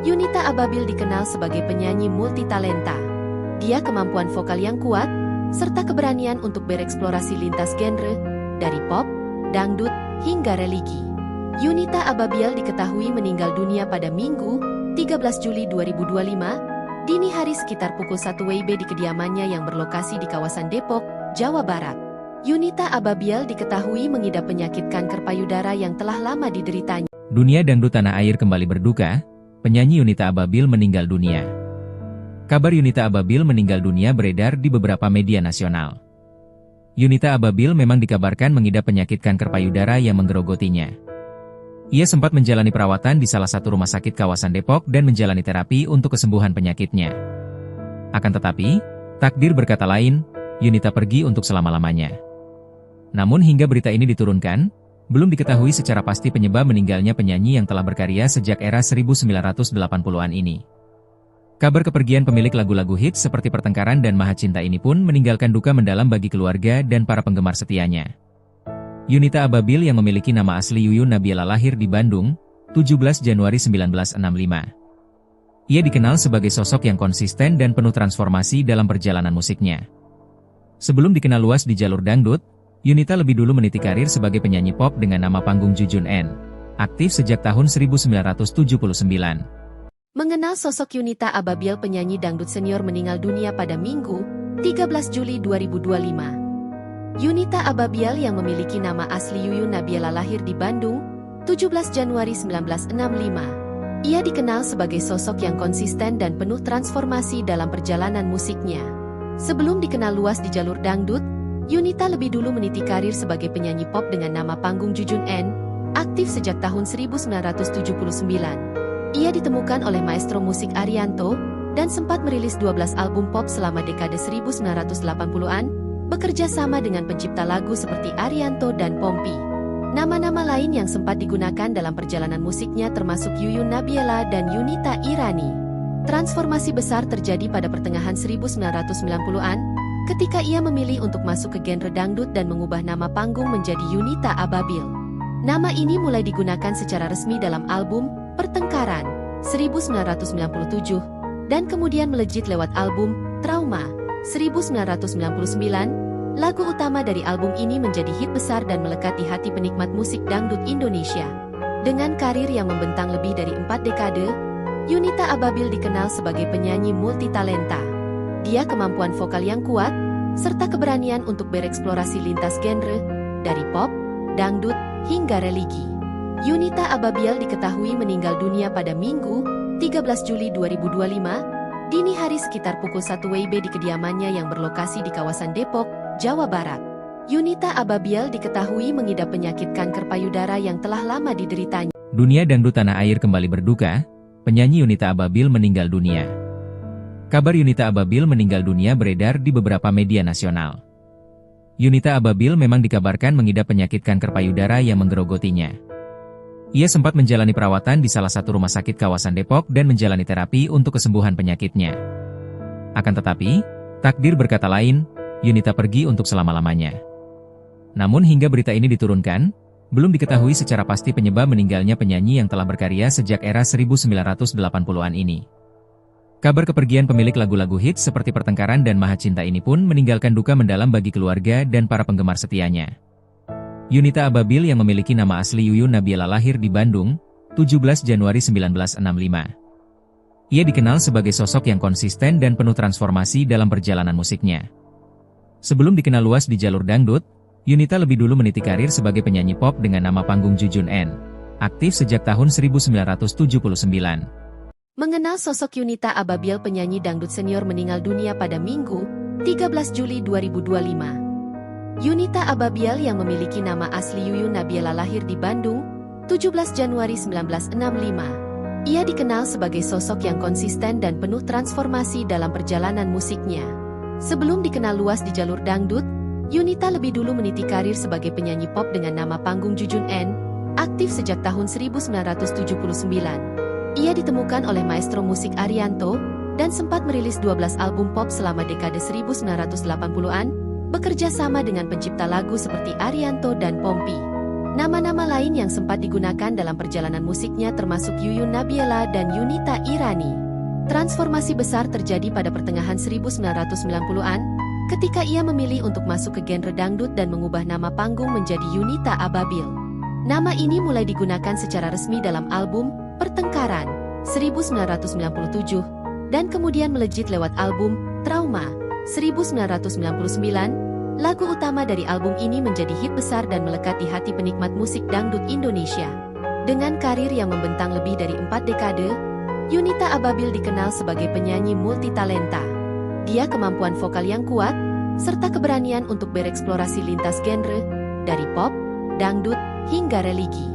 Yunita Ababil dikenal sebagai penyanyi multitalenta. Dia kemampuan vokal yang kuat, serta keberanian untuk bereksplorasi lintas genre, dari pop, dangdut, hingga religi. Yunita Ababil diketahui meninggal dunia pada Minggu, 13 Juli 2025, dini hari sekitar pukul 1 WIB di kediamannya yang berlokasi di kawasan Depok, Jawa Barat. Yunita Ababil diketahui mengidap penyakit kanker payudara yang telah lama dideritanya. Dunia dangdut tanah air kembali berduka, penyanyi Yunita Ababil meninggal dunia. Kabar Yunita Ababil meninggal dunia beredar di beberapa media nasional. Yunita Ababil memang dikabarkan mengidap penyakit kanker payudara yang menggerogotinya. Ia sempat menjalani perawatan di salah satu rumah sakit kawasan Depok dan menjalani terapi untuk kesembuhan penyakitnya. Akan tetapi, takdir berkata lain, Yunita pergi untuk selama-lamanya. Namun hingga berita ini diturunkan, belum diketahui secara pasti penyebab meninggalnya penyanyi yang telah berkarya sejak era 1980-an ini. Kabar kepergian pemilik lagu-lagu hits seperti Pertengkaran dan Maha Cinta ini pun meninggalkan duka mendalam bagi keluarga dan para penggemar setianya. Yunita Ababil yang memiliki nama asli Yuyun Nabiela lahir di Bandung, 17 Januari 1965. Ia dikenal sebagai sosok yang konsisten dan penuh transformasi dalam perjalanan musiknya. Sebelum dikenal luas di jalur dangdut, Yunita lebih dulu meniti karir sebagai penyanyi pop dengan nama panggung Jujun N. Aktif sejak tahun 1979. Mengenal sosok Yunita Ababil, penyanyi dangdut senior meninggal dunia pada Minggu, 13 Juli 2025. Yunita Ababil yang memiliki nama asli Yuyun Nabiela lahir di Bandung, 17 Januari 1965. Ia dikenal sebagai sosok yang konsisten dan penuh transformasi dalam perjalanan musiknya. Sebelum dikenal luas di jalur dangdut, Yunita lebih dulu meniti karir sebagai penyanyi pop dengan nama panggung Jujun N, aktif sejak tahun 1979. Ia ditemukan oleh maestro musik Arianto, dan sempat merilis 12 album pop selama dekade 1980-an, bekerja sama dengan pencipta lagu seperti Arianto dan Pompi. Nama-nama lain yang sempat digunakan dalam perjalanan musiknya termasuk Yuyun Nabiela dan Yunita Irani. Transformasi besar terjadi pada pertengahan 1990-an, ketika ia memilih untuk masuk ke genre dangdut dan mengubah nama panggung menjadi Yunita Ababil. Nama ini mulai digunakan secara resmi dalam album Pertengkaran 1997 dan kemudian melejit lewat album Trauma 1999. Lagu utama dari album ini menjadi hit besar dan melekat di hati penikmat musik dangdut Indonesia. Dengan karir yang membentang lebih dari 4 dekade, Yunita Ababil dikenal sebagai penyanyi multitalenta. Dia kemampuan vokal yang kuat, serta keberanian untuk bereksplorasi lintas genre, dari pop, dangdut, hingga religi. Yunita Ababil diketahui meninggal dunia pada Minggu, 13 Juli 2025, dini hari sekitar pukul 1 WIB di kediamannya yang berlokasi di kawasan Depok, Jawa Barat. Yunita Ababil diketahui mengidap penyakit kanker payudara yang telah lama dideritanya. Dunia dangdut tanah air kembali berduka, penyanyi Yunita Ababil meninggal dunia. Kabar Yunita Ababil meninggal dunia beredar di beberapa media nasional. Yunita Ababil memang dikabarkan mengidap penyakit kanker payudara yang menggerogotinya. Ia sempat menjalani perawatan di salah satu rumah sakit kawasan Depok dan menjalani terapi untuk kesembuhan penyakitnya. Akan tetapi, takdir berkata lain, Yunita pergi untuk selama-lamanya. Namun hingga berita ini diturunkan, belum diketahui secara pasti penyebab meninggalnya penyanyi yang telah berkarya sejak era 1980-an ini. Kabar kepergian pemilik lagu-lagu hits seperti Pertengkaran dan Maha Cinta ini pun meninggalkan duka mendalam bagi keluarga dan para penggemar setianya. Yunita Ababil yang memiliki nama asli Yuyun Nabiela lahir di Bandung, 17 Januari 1965. Ia dikenal sebagai sosok yang konsisten dan penuh transformasi dalam perjalanan musiknya. Sebelum dikenal luas di jalur dangdut, Yunita lebih dulu meniti karir sebagai penyanyi pop dengan nama panggung Jujun N, aktif sejak tahun 1979. Mengenal sosok Yunita Ababil, penyanyi dangdut senior meninggal dunia pada Minggu, 13 Juli 2025. Yunita Ababil yang memiliki nama asli Yuyun Nabiela lahir di Bandung, 17 Januari 1965. Ia dikenal sebagai sosok yang konsisten dan penuh transformasi dalam perjalanan musiknya. Sebelum dikenal luas di jalur dangdut, Yunita lebih dulu meniti karir sebagai penyanyi pop dengan nama panggung Jujun N, aktif sejak tahun 1979. Ia ditemukan oleh maestro musik Arianto, dan sempat merilis 12 album pop selama dekade 1980-an, bekerja sama dengan pencipta lagu seperti Arianto dan Pompi. Nama-nama lain yang sempat digunakan dalam perjalanan musiknya termasuk Yuyun Nabiela dan Yunita Irani. Transformasi besar terjadi pada pertengahan 1990-an, ketika ia memilih untuk masuk ke genre dangdut dan mengubah nama panggung menjadi Yunita Ababil. Nama ini mulai digunakan secara resmi dalam album Pertengkaran 1997, dan kemudian melejit lewat album Trauma 1999. Lagu utama dari album ini menjadi hit besar dan melekat di hati penikmat musik dangdut Indonesia. Dengan karir yang membentang lebih dari 4 dekade, Yunita Ababil dikenal sebagai penyanyi multitalenta. Dia kemampuan vokal yang kuat, serta keberanian untuk bereksplorasi lintas genre, dari pop, dangdut, hingga religi.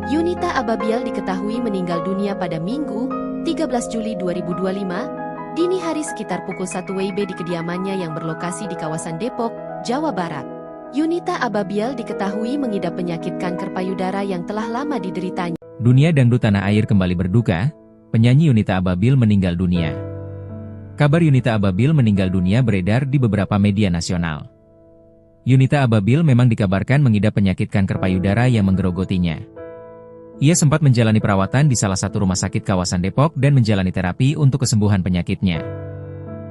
Yunita Ababil diketahui meninggal dunia pada Minggu, 13 Juli 2025, dini hari sekitar pukul 1 WIB di kediamannya yang berlokasi di kawasan Depok, Jawa Barat. Yunita Ababil diketahui mengidap penyakit kanker payudara yang telah lama dideritanya. Dunia dangdut tanah air kembali berduka, penyanyi Yunita Ababil meninggal dunia. Kabar Yunita Ababil meninggal dunia beredar di beberapa media nasional. Yunita Ababil memang dikabarkan mengidap penyakit kanker payudara yang menggerogotinya. Ia sempat menjalani perawatan di salah satu rumah sakit kawasan Depok dan menjalani terapi untuk kesembuhan penyakitnya.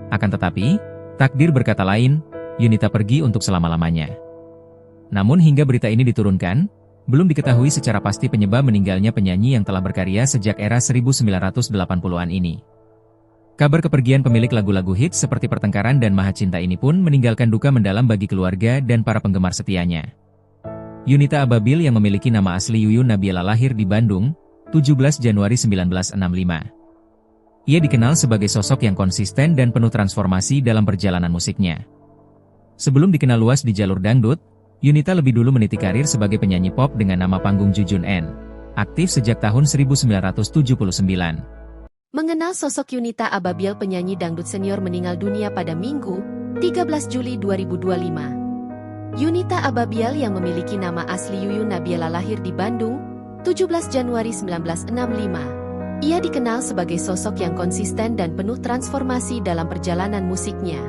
Akan tetapi, takdir berkata lain, Yunita pergi untuk selama-lamanya. Namun hingga berita ini diturunkan, belum diketahui secara pasti penyebab meninggalnya penyanyi yang telah berkarya sejak era 1980-an ini. Kabar kepergian pemilik lagu-lagu hits seperti Pertengkaran dan Maha Cinta ini pun meninggalkan duka mendalam bagi keluarga dan para penggemar setianya. Yunita Ababil yang memiliki nama asli Yuyun Nabiela lahir di Bandung, 17 Januari 1965. Ia dikenal sebagai sosok yang konsisten dan penuh transformasi dalam perjalanan musiknya. Sebelum dikenal luas di jalur dangdut, Yunita lebih dulu meniti karir sebagai penyanyi pop dengan nama panggung Jujun N, aktif sejak tahun 1979. Mengenal sosok Yunita Ababil, penyanyi dangdut senior meninggal dunia pada Minggu, 13 Juli 2025. Yunita Ababil yang memiliki nama asli Yuyun Nabiela lahir di Bandung, 17 Januari 1965. Ia dikenal sebagai sosok yang konsisten dan penuh transformasi dalam perjalanan musiknya.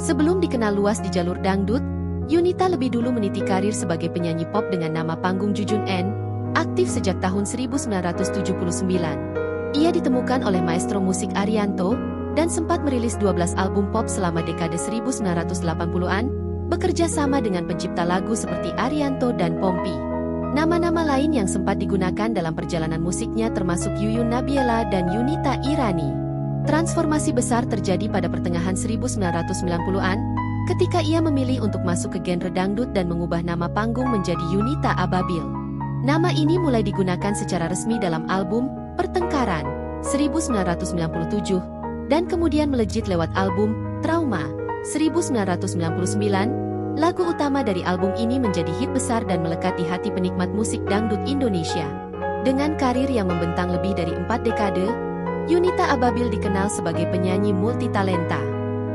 Sebelum dikenal luas di jalur dangdut, Yunita lebih dulu meniti karir sebagai penyanyi pop dengan nama panggung Jujun N, aktif sejak tahun 1979. Ia ditemukan oleh maestro musik Arianto, dan sempat merilis 12 album pop selama dekade 1980-an, bekerja sama dengan pencipta lagu seperti Arianto dan Pompi. Nama-nama lain yang sempat digunakan dalam perjalanan musiknya termasuk Yuyun Nabiela dan Yunita Irani. Transformasi besar terjadi pada pertengahan 1990-an, ketika ia memilih untuk masuk ke genre dangdut dan mengubah nama panggung menjadi Yunita Ababil. Nama ini mulai digunakan secara resmi dalam album Pertengkaran 1997, dan kemudian melejit lewat album Trauma 1999. Lagu utama dari album ini menjadi hit besar dan melekat di hati penikmat musik dangdut Indonesia. Dengan karir yang membentang lebih dari 4 dekade, Yunita Ababil dikenal sebagai penyanyi multitalenta.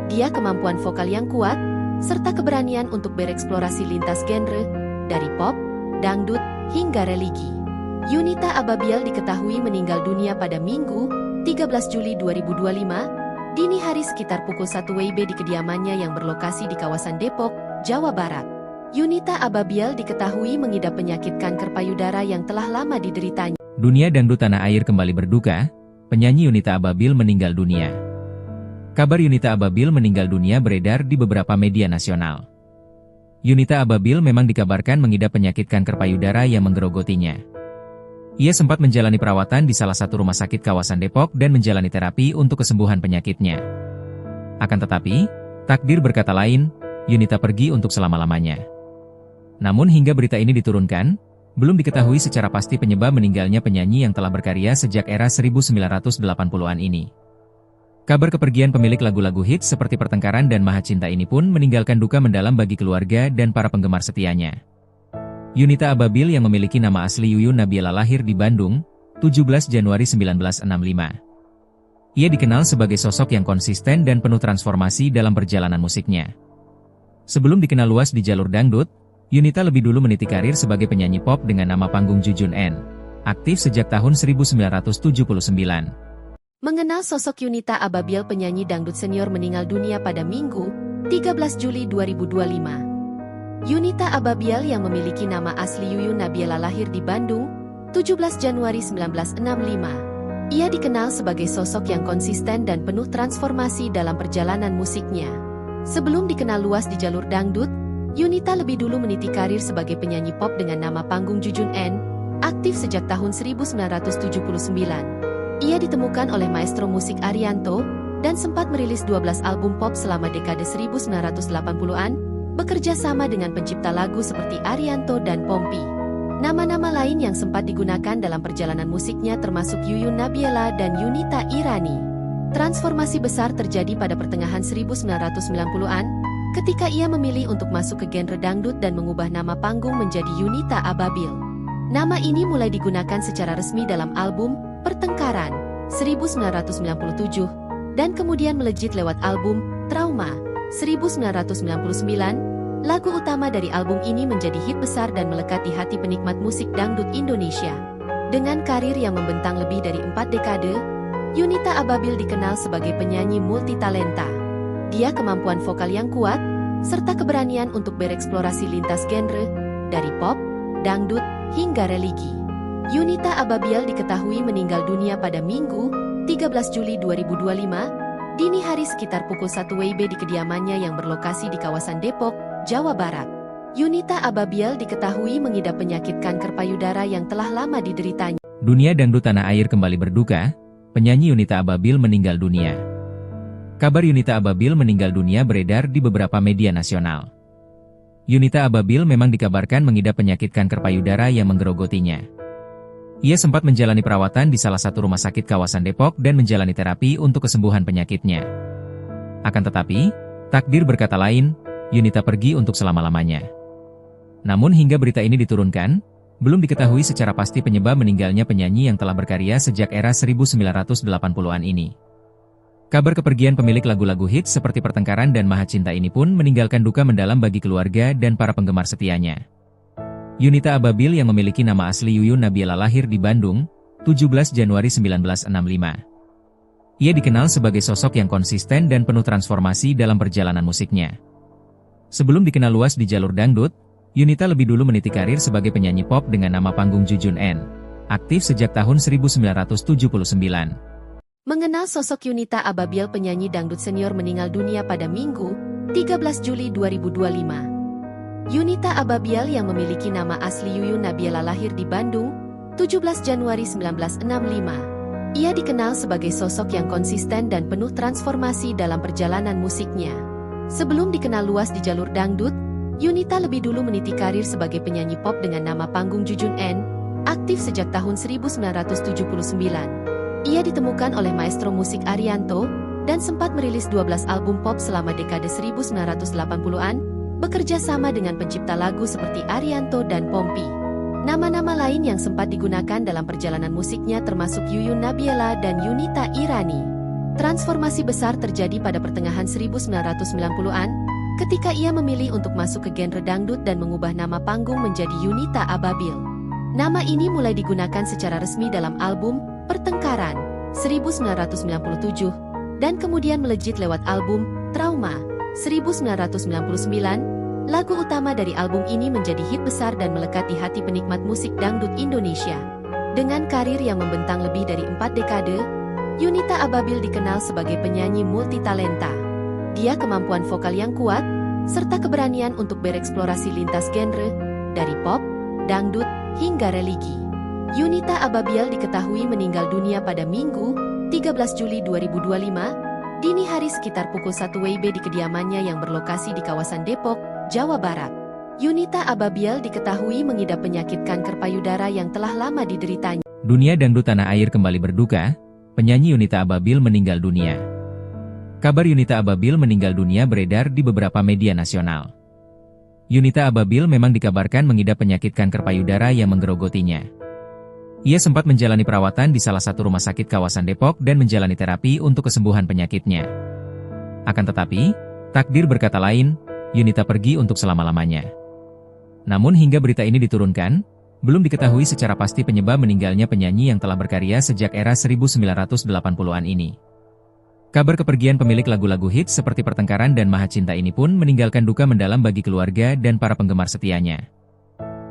Dia kemampuan vokal yang kuat, serta keberanian untuk bereksplorasi lintas genre, dari pop, dangdut, hingga religi. Yunita Ababil diketahui meninggal dunia pada Minggu, 13 Juli 2025, dini hari sekitar pukul 1 WIB di kediamannya yang berlokasi di kawasan Depok, Jawa Barat. Yunita Ababil diketahui mengidap penyakit kanker payudara yang telah lama dideritanya. Dunia dangdut tanah air kembali berduka, penyanyi Yunita Ababil meninggal dunia. Kabar Yunita Ababil meninggal dunia beredar di beberapa media nasional. Yunita Ababil memang dikabarkan mengidap penyakit kanker payudara yang menggerogotinya. Ia sempat menjalani perawatan di salah satu rumah sakit kawasan Depok dan menjalani terapi untuk kesembuhan penyakitnya. Akan tetapi, takdir berkata lain, Yunita pergi untuk selama-lamanya. Namun hingga berita ini diturunkan, belum diketahui secara pasti penyebab meninggalnya penyanyi yang telah berkarya sejak era 1980-an ini. Kabar kepergian pemilik lagu-lagu hits seperti Pertengkaran dan Maha Cinta ini pun meninggalkan duka mendalam bagi keluarga dan para penggemar setianya. Yunita Ababil yang memiliki nama asli Yuyun Nabiela lahir di Bandung, 17 Januari 1965. Ia dikenal sebagai sosok yang konsisten dan penuh transformasi dalam perjalanan musiknya. Sebelum dikenal luas di jalur dangdut, Yunita lebih dulu meniti karir sebagai penyanyi pop dengan nama panggung Jujun N, aktif sejak tahun 1979. Mengenal sosok Yunita Ababil, penyanyi dangdut senior meninggal dunia pada Minggu, 13 Juli 2025. Yunita Ababiel yang memiliki nama asli Yuyun Nabiela lahir di Bandung, 17 Januari 1965. Ia dikenal sebagai sosok yang konsisten dan penuh transformasi dalam perjalanan musiknya. Sebelum dikenal luas di jalur dangdut, Yunita lebih dulu meniti karir sebagai penyanyi pop dengan nama panggung Jujun N, aktif sejak tahun 1979. Ia ditemukan oleh maestro musik Arianto, dan sempat merilis 12 album pop selama dekade 1980-an, bekerja sama dengan pencipta lagu seperti Arianto dan Pompi. Nama-nama lain yang sempat digunakan dalam perjalanan musiknya termasuk Yuyun Nabiela dan Yunita Irani. Transformasi besar terjadi pada pertengahan 1990-an, ketika ia memilih untuk masuk ke genre dangdut dan mengubah nama panggung menjadi Yunita Ababil. Nama ini mulai digunakan secara resmi dalam album Pertengkaran 1997, dan kemudian melejit lewat album Trauma 1999. Lagu utama dari album ini menjadi hit besar dan melekat di hati penikmat musik dangdut Indonesia. Dengan karir yang membentang lebih dari 4 dekade, Yunita Ababil dikenal sebagai penyanyi multitalenta. Dia kemampuan vokal yang kuat, serta keberanian untuk bereksplorasi lintas genre, dari pop, dangdut, hingga religi. Yunita Ababil diketahui meninggal dunia pada Minggu, 13 Juli 2025, dini hari sekitar pukul 1 WIB di kediamannya yang berlokasi di kawasan Depok, Jawa Barat. Yunita Ababil diketahui mengidap penyakit kanker payudara yang telah lama dideritanya. Dunia dangdut tanah air kembali berduka. Penyanyi Yunita Ababil meninggal dunia. Kabar Yunita Ababil meninggal dunia beredar di beberapa media nasional. Yunita Ababil memang dikabarkan mengidap penyakit kanker payudara yang menggerogotinya. Ia sempat menjalani perawatan di salah satu rumah sakit kawasan Depok dan menjalani terapi untuk kesembuhan penyakitnya. Akan tetapi, takdir berkata lain, Yunita pergi untuk selama-lamanya. Namun hingga berita ini diturunkan, belum diketahui secara pasti penyebab meninggalnya penyanyi yang telah berkarya sejak era 1980-an ini. Kabar kepergian pemilik lagu-lagu hits seperti Pertengkaran dan Maha Cinta ini pun meninggalkan duka mendalam bagi keluarga dan para penggemar setianya. Yunita Ababil yang memiliki nama asli Yuyun Nabiela lahir di Bandung, 17 Januari 1965. Ia dikenal sebagai sosok yang konsisten dan penuh transformasi dalam perjalanan musiknya. Sebelum dikenal luas di jalur dangdut, Yunita lebih dulu meniti karir sebagai penyanyi pop dengan nama panggung Jujun N, aktif sejak tahun 1979. Mengenal sosok Yunita Ababil, penyanyi dangdut senior meninggal dunia pada Minggu, 13 Juli 2025. Yunita Ababil yang memiliki nama asli Yuyun Nabiela lahir di Bandung, 17 Januari 1965. Ia dikenal sebagai sosok yang konsisten dan penuh transformasi dalam perjalanan musiknya. Sebelum dikenal luas di jalur dangdut, Yunita lebih dulu meniti karir sebagai penyanyi pop dengan nama panggung Jujun N, aktif sejak tahun 1979. Ia ditemukan oleh maestro musik Arianto, dan sempat merilis 12 album pop selama dekade 1980-an, bekerja sama dengan pencipta lagu seperti Arianto dan Pompi. Nama-nama lain yang sempat digunakan dalam perjalanan musiknya termasuk Yuyun Nabiela dan Yunita Irani. Transformasi besar terjadi pada pertengahan 1990-an, ketika ia memilih untuk masuk ke genre dangdut dan mengubah nama panggung menjadi Yunita Ababil. Nama ini mulai digunakan secara resmi dalam album Pertengkaran 1997, dan kemudian melejit lewat album Trauma 1999. Lagu utama dari album ini menjadi hit besar dan melekat di hati penikmat musik dangdut Indonesia. Dengan karir yang membentang lebih dari 4 dekade, Yunita Ababil dikenal sebagai penyanyi multitalenta. Dia kemampuan vokal yang kuat, serta keberanian untuk bereksplorasi lintas genre, dari pop, dangdut, hingga religi. Yunita Ababil diketahui meninggal dunia pada Minggu, 13 Juli 2025, dini hari sekitar pukul 1 WIB di kediamannya yang berlokasi di kawasan Depok, Jawa Barat. Yunita Ababil diketahui mengidap penyakit kanker payudara yang telah lama dideritanya. Dunia dangdut tanah air kembali berduka, penyanyi Yunita Ababil meninggal dunia. Kabar Yunita Ababil meninggal dunia beredar di beberapa media nasional. Yunita Ababil memang dikabarkan mengidap penyakit kanker payudara yang menggerogotinya. Ia sempat menjalani perawatan di salah satu rumah sakit kawasan Depok dan menjalani terapi untuk kesembuhan penyakitnya. Akan tetapi, takdir berkata lain, Yunita pergi untuk selama-lamanya. Namun hingga berita ini diturunkan, belum diketahui secara pasti penyebab meninggalnya penyanyi yang telah berkarya sejak era 1980-an ini. Kabar kepergian pemilik lagu-lagu hits seperti Pertengkaran dan Maha Cinta ini pun meninggalkan duka mendalam bagi keluarga dan para penggemar setianya.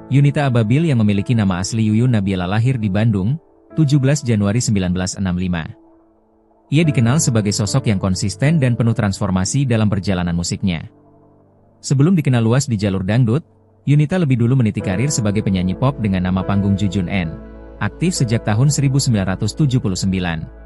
Yunita Ababil yang memiliki nama asli Yuyun Nabila lahir di Bandung, 17 Januari 1965. Ia dikenal sebagai sosok yang konsisten dan penuh transformasi dalam perjalanan musiknya. Sebelum dikenal luas di jalur dangdut, Yunita lebih dulu meniti karir sebagai penyanyi pop dengan nama panggung Jujun N. Aktif sejak tahun 1979.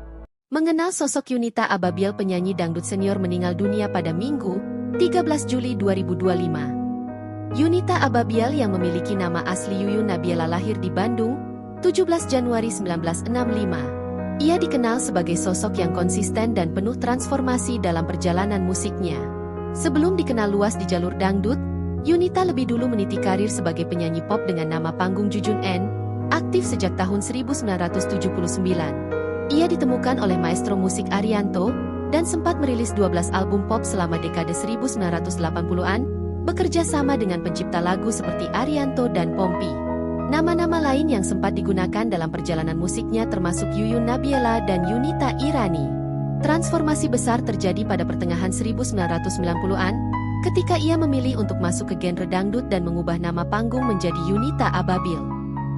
Mengenal sosok Yunita Ababil, penyanyi dangdut senior meninggal dunia pada Minggu, 13 Juli 2025. Yunita Ababil yang memiliki nama asli Yuyun Nabila lahir di Bandung, 17 Januari 1965. Ia dikenal sebagai sosok yang konsisten dan penuh transformasi dalam perjalanan musiknya. Sebelum dikenal luas di jalur dangdut, Yunita lebih dulu meniti karir sebagai penyanyi pop dengan nama panggung Jujun N, aktif sejak tahun 1979. Ia ditemukan oleh maestro musik Arianto, dan sempat merilis 12 album pop selama dekade 1980-an, bekerja sama dengan pencipta lagu seperti Arianto dan Pompi. Nama-nama lain yang sempat digunakan dalam perjalanan musiknya termasuk Yuyun Nabila dan Yunita Irani. Transformasi besar terjadi pada pertengahan 1990-an, ketika ia memilih untuk masuk ke genre dangdut dan mengubah nama panggung menjadi Yunita Ababil.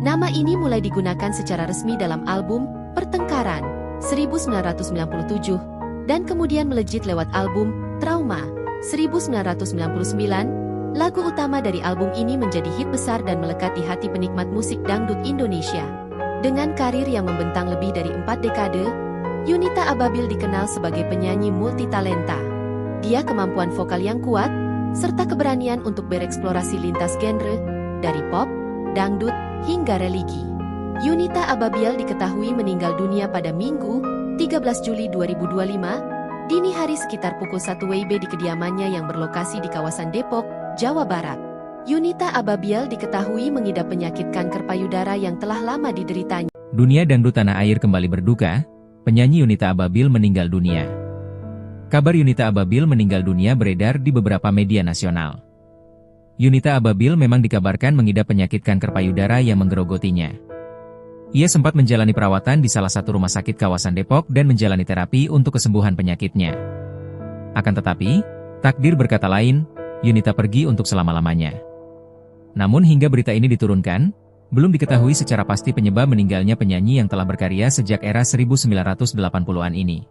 Nama ini mulai digunakan secara resmi dalam album Pertengkaran 1997 dan kemudian melejit lewat album Trauma 1999. Lagu utama dari album ini menjadi hit besar dan melekat di hati penikmat musik dangdut Indonesia. Dengan karir yang membentang lebih dari 4 dekade, Yunita Ababil dikenal sebagai penyanyi multitalenta. Dia kemampuan vokal yang kuat serta keberanian untuk bereksplorasi lintas genre dari pop, dangdut hingga religi. Yunita Ababil diketahui meninggal dunia pada Minggu, 13 Juli 2025, dini hari sekitar pukul 1 WIB di kediamannya yang berlokasi di kawasan Depok, Jawa Barat. Yunita Ababil diketahui mengidap penyakit kanker payudara yang telah lama dideritanya. Dunia dangdut tanah air kembali berduka, penyanyi Yunita Ababil meninggal dunia. Kabar Yunita Ababil meninggal dunia beredar di beberapa media nasional. Yunita Ababil memang dikabarkan mengidap penyakit kanker payudara yang menggerogotinya. Ia sempat menjalani perawatan di salah satu rumah sakit kawasan Depok dan menjalani terapi untuk kesembuhan penyakitnya. Akan tetapi, takdir berkata lain, Yunita pergi untuk selama-lamanya. Namun hingga berita ini diturunkan, belum diketahui secara pasti penyebab meninggalnya penyanyi yang telah berkarya sejak era 1980-an ini.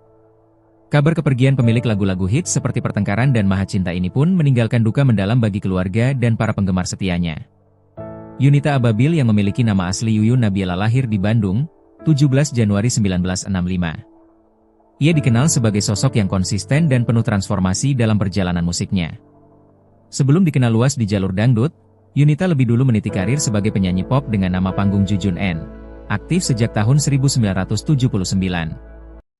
Kabar kepergian pemilik lagu-lagu hits seperti Pertengkaran dan Maha Cinta ini pun meninggalkan duka mendalam bagi keluarga dan para penggemar setianya. Yunita Ababil yang memiliki nama asli Yuyun Nabila lahir di Bandung, 17 Januari 1965. Ia dikenal sebagai sosok yang konsisten dan penuh transformasi dalam perjalanan musiknya. Sebelum dikenal luas di jalur dangdut, Yunita lebih dulu meniti karir sebagai penyanyi pop dengan nama panggung Jujun N, aktif sejak tahun 1979.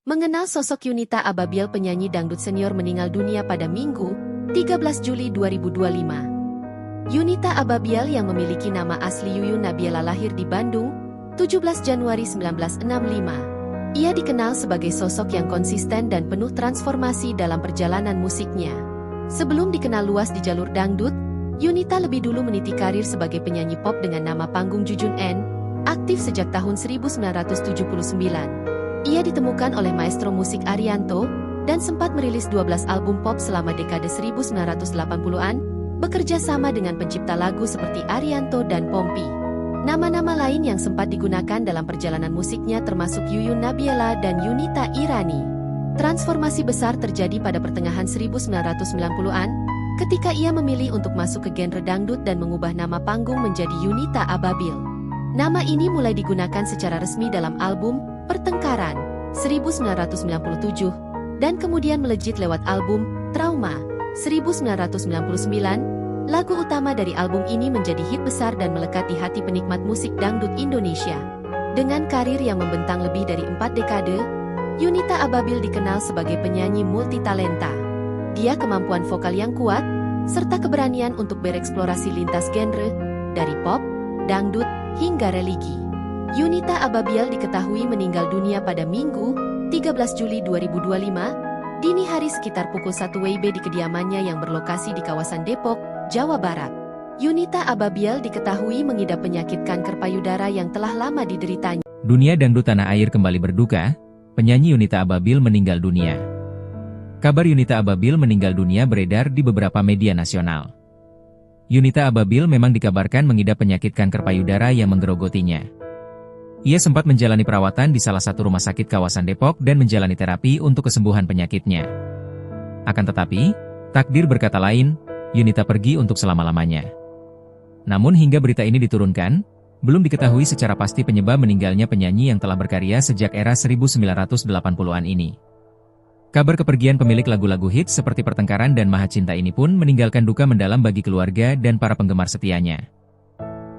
Mengenal sosok Yunita Ababil, penyanyi dangdut senior meninggal dunia pada Minggu, 13 Juli 2025. Yunita Ababil yang memiliki nama asli Yuyun Nabila lahir di Bandung, 17 Januari 1965. Ia dikenal sebagai sosok yang konsisten dan penuh transformasi dalam perjalanan musiknya. Sebelum dikenal luas di jalur dangdut, Yunita lebih dulu meniti karir sebagai penyanyi pop dengan nama panggung Jujun N, aktif sejak tahun 1979. Ia ditemukan oleh maestro musik Arianto, dan sempat merilis 12 album pop selama dekade 1980-an, bekerja sama dengan pencipta lagu seperti Arianto dan Pompi. Nama-nama lain yang sempat digunakan dalam perjalanan musiknya termasuk Yuyun Nabila dan Yunita Irani. Transformasi besar terjadi pada pertengahan 1990-an, ketika ia memilih untuk masuk ke genre dangdut dan mengubah nama panggung menjadi Yunita Ababil. Nama ini mulai digunakan secara resmi dalam album Pertengkaran 1997, dan kemudian melejit lewat album Trauma 1999, lagu utama dari album ini menjadi hit besar dan melekat di hati penikmat musik dangdut Indonesia. Dengan karir yang membentang lebih dari 4 dekade, Yunita Ababil dikenal sebagai penyanyi multitalenta. Dia kemampuan vokal yang kuat, serta keberanian untuk bereksplorasi lintas genre, dari pop, dangdut, hingga religi. Yunita Ababil diketahui meninggal dunia pada Minggu, 13 Juli 2025, dini hari sekitar pukul 1 WIB di kediamannya yang berlokasi di kawasan Depok, Jawa Barat. Yunita Ababil diketahui mengidap penyakit kanker payudara yang telah lama dideritanya. Dunia dangdut tanah air kembali berduka, penyanyi Yunita Ababil meninggal dunia. Kabar Yunita Ababil meninggal dunia beredar di beberapa media nasional. Yunita Ababil memang dikabarkan mengidap penyakit kanker payudara yang menggerogotinya. Ia sempat menjalani perawatan di salah satu rumah sakit kawasan Depok dan menjalani terapi untuk kesembuhan penyakitnya. Akan tetapi, takdir berkata lain, Yunita pergi untuk selama-lamanya. Namun hingga berita ini diturunkan, belum diketahui secara pasti penyebab meninggalnya penyanyi yang telah berkarya sejak era 1980-an ini. Kabar kepergian pemilik lagu-lagu hits seperti Pertengkaran dan Maha Cinta ini pun meninggalkan duka mendalam bagi keluarga dan para penggemar setianya.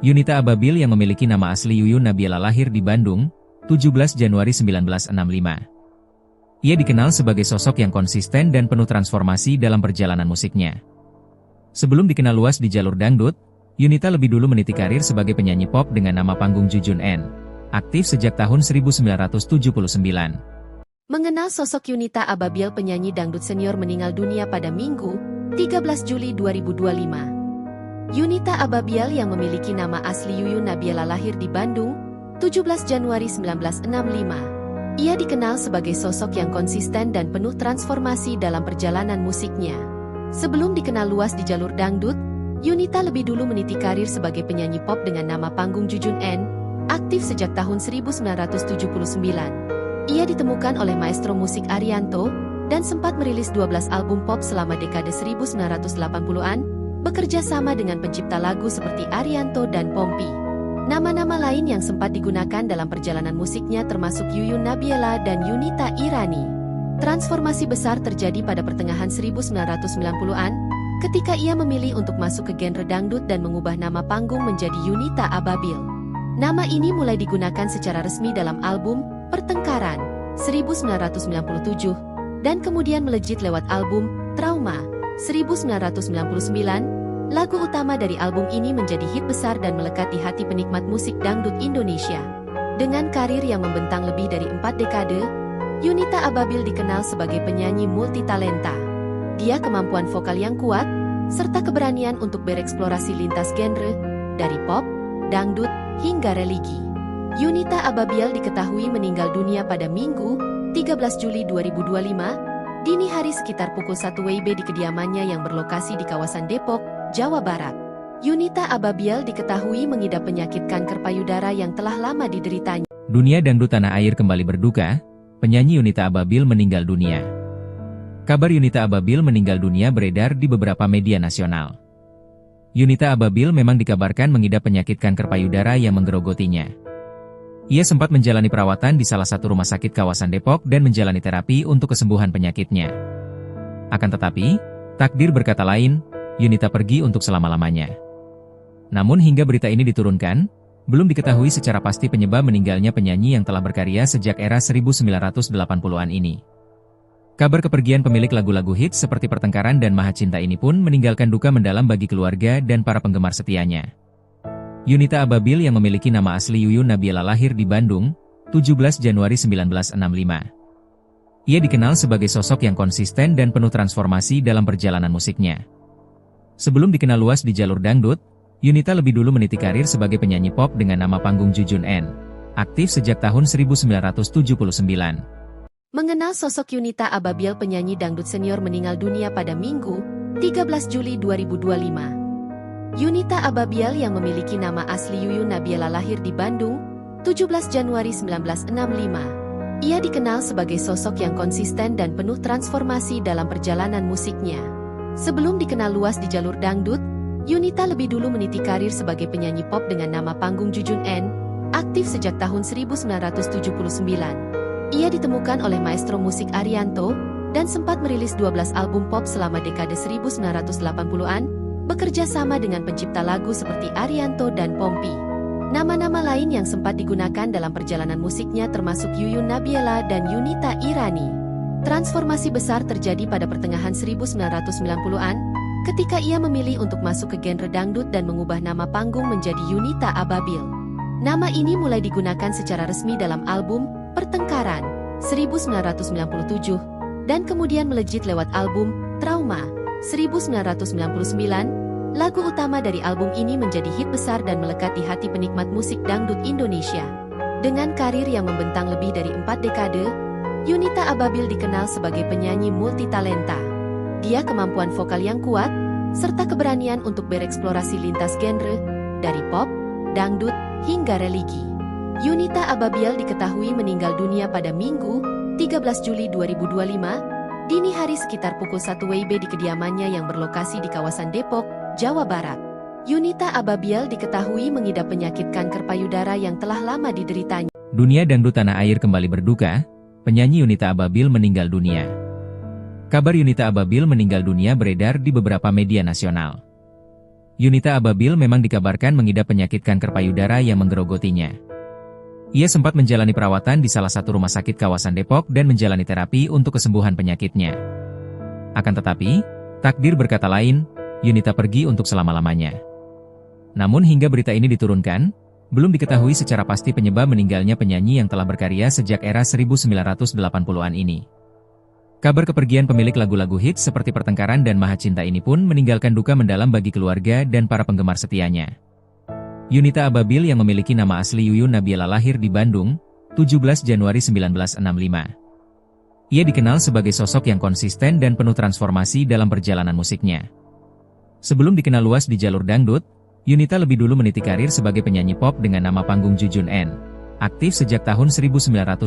Yunita Ababil yang memiliki nama asli Yuyun Nabiela lahir di Bandung, 17 Januari 1965. Ia dikenal sebagai sosok yang konsisten dan penuh transformasi dalam perjalanan musiknya. Sebelum dikenal luas di jalur dangdut, Yunita lebih dulu meniti karir sebagai penyanyi pop dengan nama panggung Jujun N. Aktif sejak tahun 1979. Mengenal sosok Yunita Ababil, penyanyi dangdut senior meninggal dunia pada Minggu, 13 Juli 2025. Yunita Ababil yang memiliki nama asli Yuyun Nabiela lahir di Bandung, 17 Januari 1965. Ia dikenal sebagai sosok yang konsisten dan penuh transformasi dalam perjalanan musiknya. Sebelum dikenal luas di jalur dangdut, Yunita lebih dulu meniti karir sebagai penyanyi pop dengan nama panggung Jujun N, aktif sejak tahun 1979. Ia ditemukan oleh maestro musik Arianto, dan sempat merilis 12 album pop selama dekade 1980-an, bekerja sama dengan pencipta lagu seperti Arianto dan Pompi. Nama-nama lain yang sempat digunakan dalam perjalanan musiknya termasuk Yuyun Nabiela dan Yunita Irani. Transformasi besar terjadi pada pertengahan 1990-an, ketika ia memilih untuk masuk ke genre dangdut dan mengubah nama panggung menjadi Yunita Ababil. Nama ini mulai digunakan secara resmi dalam album Pertengkaran 1997 dan kemudian melejit lewat album Trauma 1999. Lagu utama dari album ini menjadi hit besar dan melekat di hati penikmat musik dangdut Indonesia. Dengan karir yang membentang lebih dari 4 dekade, Yunita Ababil dikenal sebagai penyanyi multitalenta. Dia kemampuan vokal yang kuat serta keberanian untuk bereksplorasi lintas genre dari pop, dangdut hingga religi. Yunita Ababil diketahui meninggal dunia pada Minggu, 13 Juli 2025, dini hari sekitar pukul 1 WIB di kediamannya yang berlokasi di kawasan Depok, Jawa Barat. Yunita Ababil diketahui mengidap penyakit kanker payudara yang telah lama dideritanya. Dunia dangdut tanah air kembali berduka, penyanyi Yunita Ababil meninggal dunia. Kabar Yunita Ababil meninggal dunia beredar di beberapa media nasional. Yunita Ababil memang dikabarkan mengidap penyakit kanker payudara yang menggerogotinya. Ia sempat menjalani perawatan di salah satu rumah sakit kawasan Depok dan menjalani terapi untuk kesembuhan penyakitnya. Akan tetapi, takdir berkata lain, Yunita pergi untuk selama-lamanya. Namun hingga berita ini diturunkan, belum diketahui secara pasti penyebab meninggalnya penyanyi yang telah berkarya sejak era 1980-an ini. Kabar kepergian pemilik lagu-lagu hits seperti Pertengkaran dan Maha Cinta ini pun meninggalkan duka mendalam bagi keluarga dan para penggemar setianya. Yunita Ababil yang memiliki nama asli Yuyun Nabiela lahir di Bandung, 17 Januari 1965. Ia dikenal sebagai sosok yang konsisten dan penuh transformasi dalam perjalanan musiknya. Sebelum dikenal luas di jalur dangdut, Yunita lebih dulu meniti karir sebagai penyanyi pop dengan nama panggung Jujun N, aktif sejak tahun 1979. Mengenal sosok Yunita Ababil, penyanyi dangdut senior meninggal dunia pada Minggu, 13 Juli 2025. Yunita Ababil yang memiliki nama asli Yuyun Nabiela lahir di Bandung, 17 Januari 1965. Ia dikenal sebagai sosok yang konsisten dan penuh transformasi dalam perjalanan musiknya. Sebelum dikenal luas di jalur dangdut, Yunita lebih dulu meniti karir sebagai penyanyi pop dengan nama panggung Jujun N, aktif sejak tahun 1979. Ia ditemukan oleh maestro musik Arianto, dan sempat merilis 12 album pop selama dekade 1980-an, bekerja sama dengan pencipta lagu seperti Arianto dan Pompi. Nama-nama lain yang sempat digunakan dalam perjalanan musiknya termasuk Yuyun Nabiela dan Yunita Irani. Transformasi besar terjadi pada pertengahan 1990-an, ketika ia memilih untuk masuk ke genre dangdut dan mengubah nama panggung menjadi Yunita Ababil. Nama ini mulai digunakan secara resmi dalam album Pertengkaran 1997, dan kemudian melejit lewat album Trauma 1999. Lagu utama dari album ini menjadi hit besar dan melekat di hati penikmat musik dangdut Indonesia. Dengan karir yang membentang lebih dari 4 dekade, Yunita Ababil dikenal sebagai penyanyi multitalenta. Dia kemampuan vokal yang kuat, serta keberanian untuk bereksplorasi lintas genre, dari pop, dangdut, hingga religi. Yunita Ababil diketahui meninggal dunia pada Minggu, 13 Juli 2025, dini hari sekitar pukul 1 WIB di kediamannya yang berlokasi di kawasan Depok, Jawa Barat. Yunita Ababil diketahui mengidap penyakit kanker payudara yang telah lama dideritanya. Dunia dangdut tanah air kembali berduka, penyanyi Yunita Ababil meninggal dunia. Kabar Yunita Ababil meninggal dunia beredar di beberapa media nasional. Yunita Ababil memang dikabarkan mengidap penyakit kanker payudara yang menggerogotinya. Ia sempat menjalani perawatan di salah satu rumah sakit kawasan Depok dan menjalani terapi untuk kesembuhan penyakitnya. Akan tetapi, takdir berkata lain, Yunita pergi untuk selama-lamanya. Namun hingga berita ini diturunkan, belum diketahui secara pasti penyebab meninggalnya penyanyi yang telah berkarya sejak era 1980-an ini. Kabar kepergian pemilik lagu-lagu hits seperti Pertengkaran dan Maha Cinta ini pun meninggalkan duka mendalam bagi keluarga dan para penggemar setianya. Yunita Ababil yang memiliki nama asli Yuyun Nabiela lahir di Bandung, 17 Januari 1965. Ia dikenal sebagai sosok yang konsisten dan penuh transformasi dalam perjalanan musiknya. Sebelum dikenal luas di jalur dangdut, Yunita lebih dulu meniti karir sebagai penyanyi pop dengan nama panggung Jujun N, aktif sejak tahun 1979.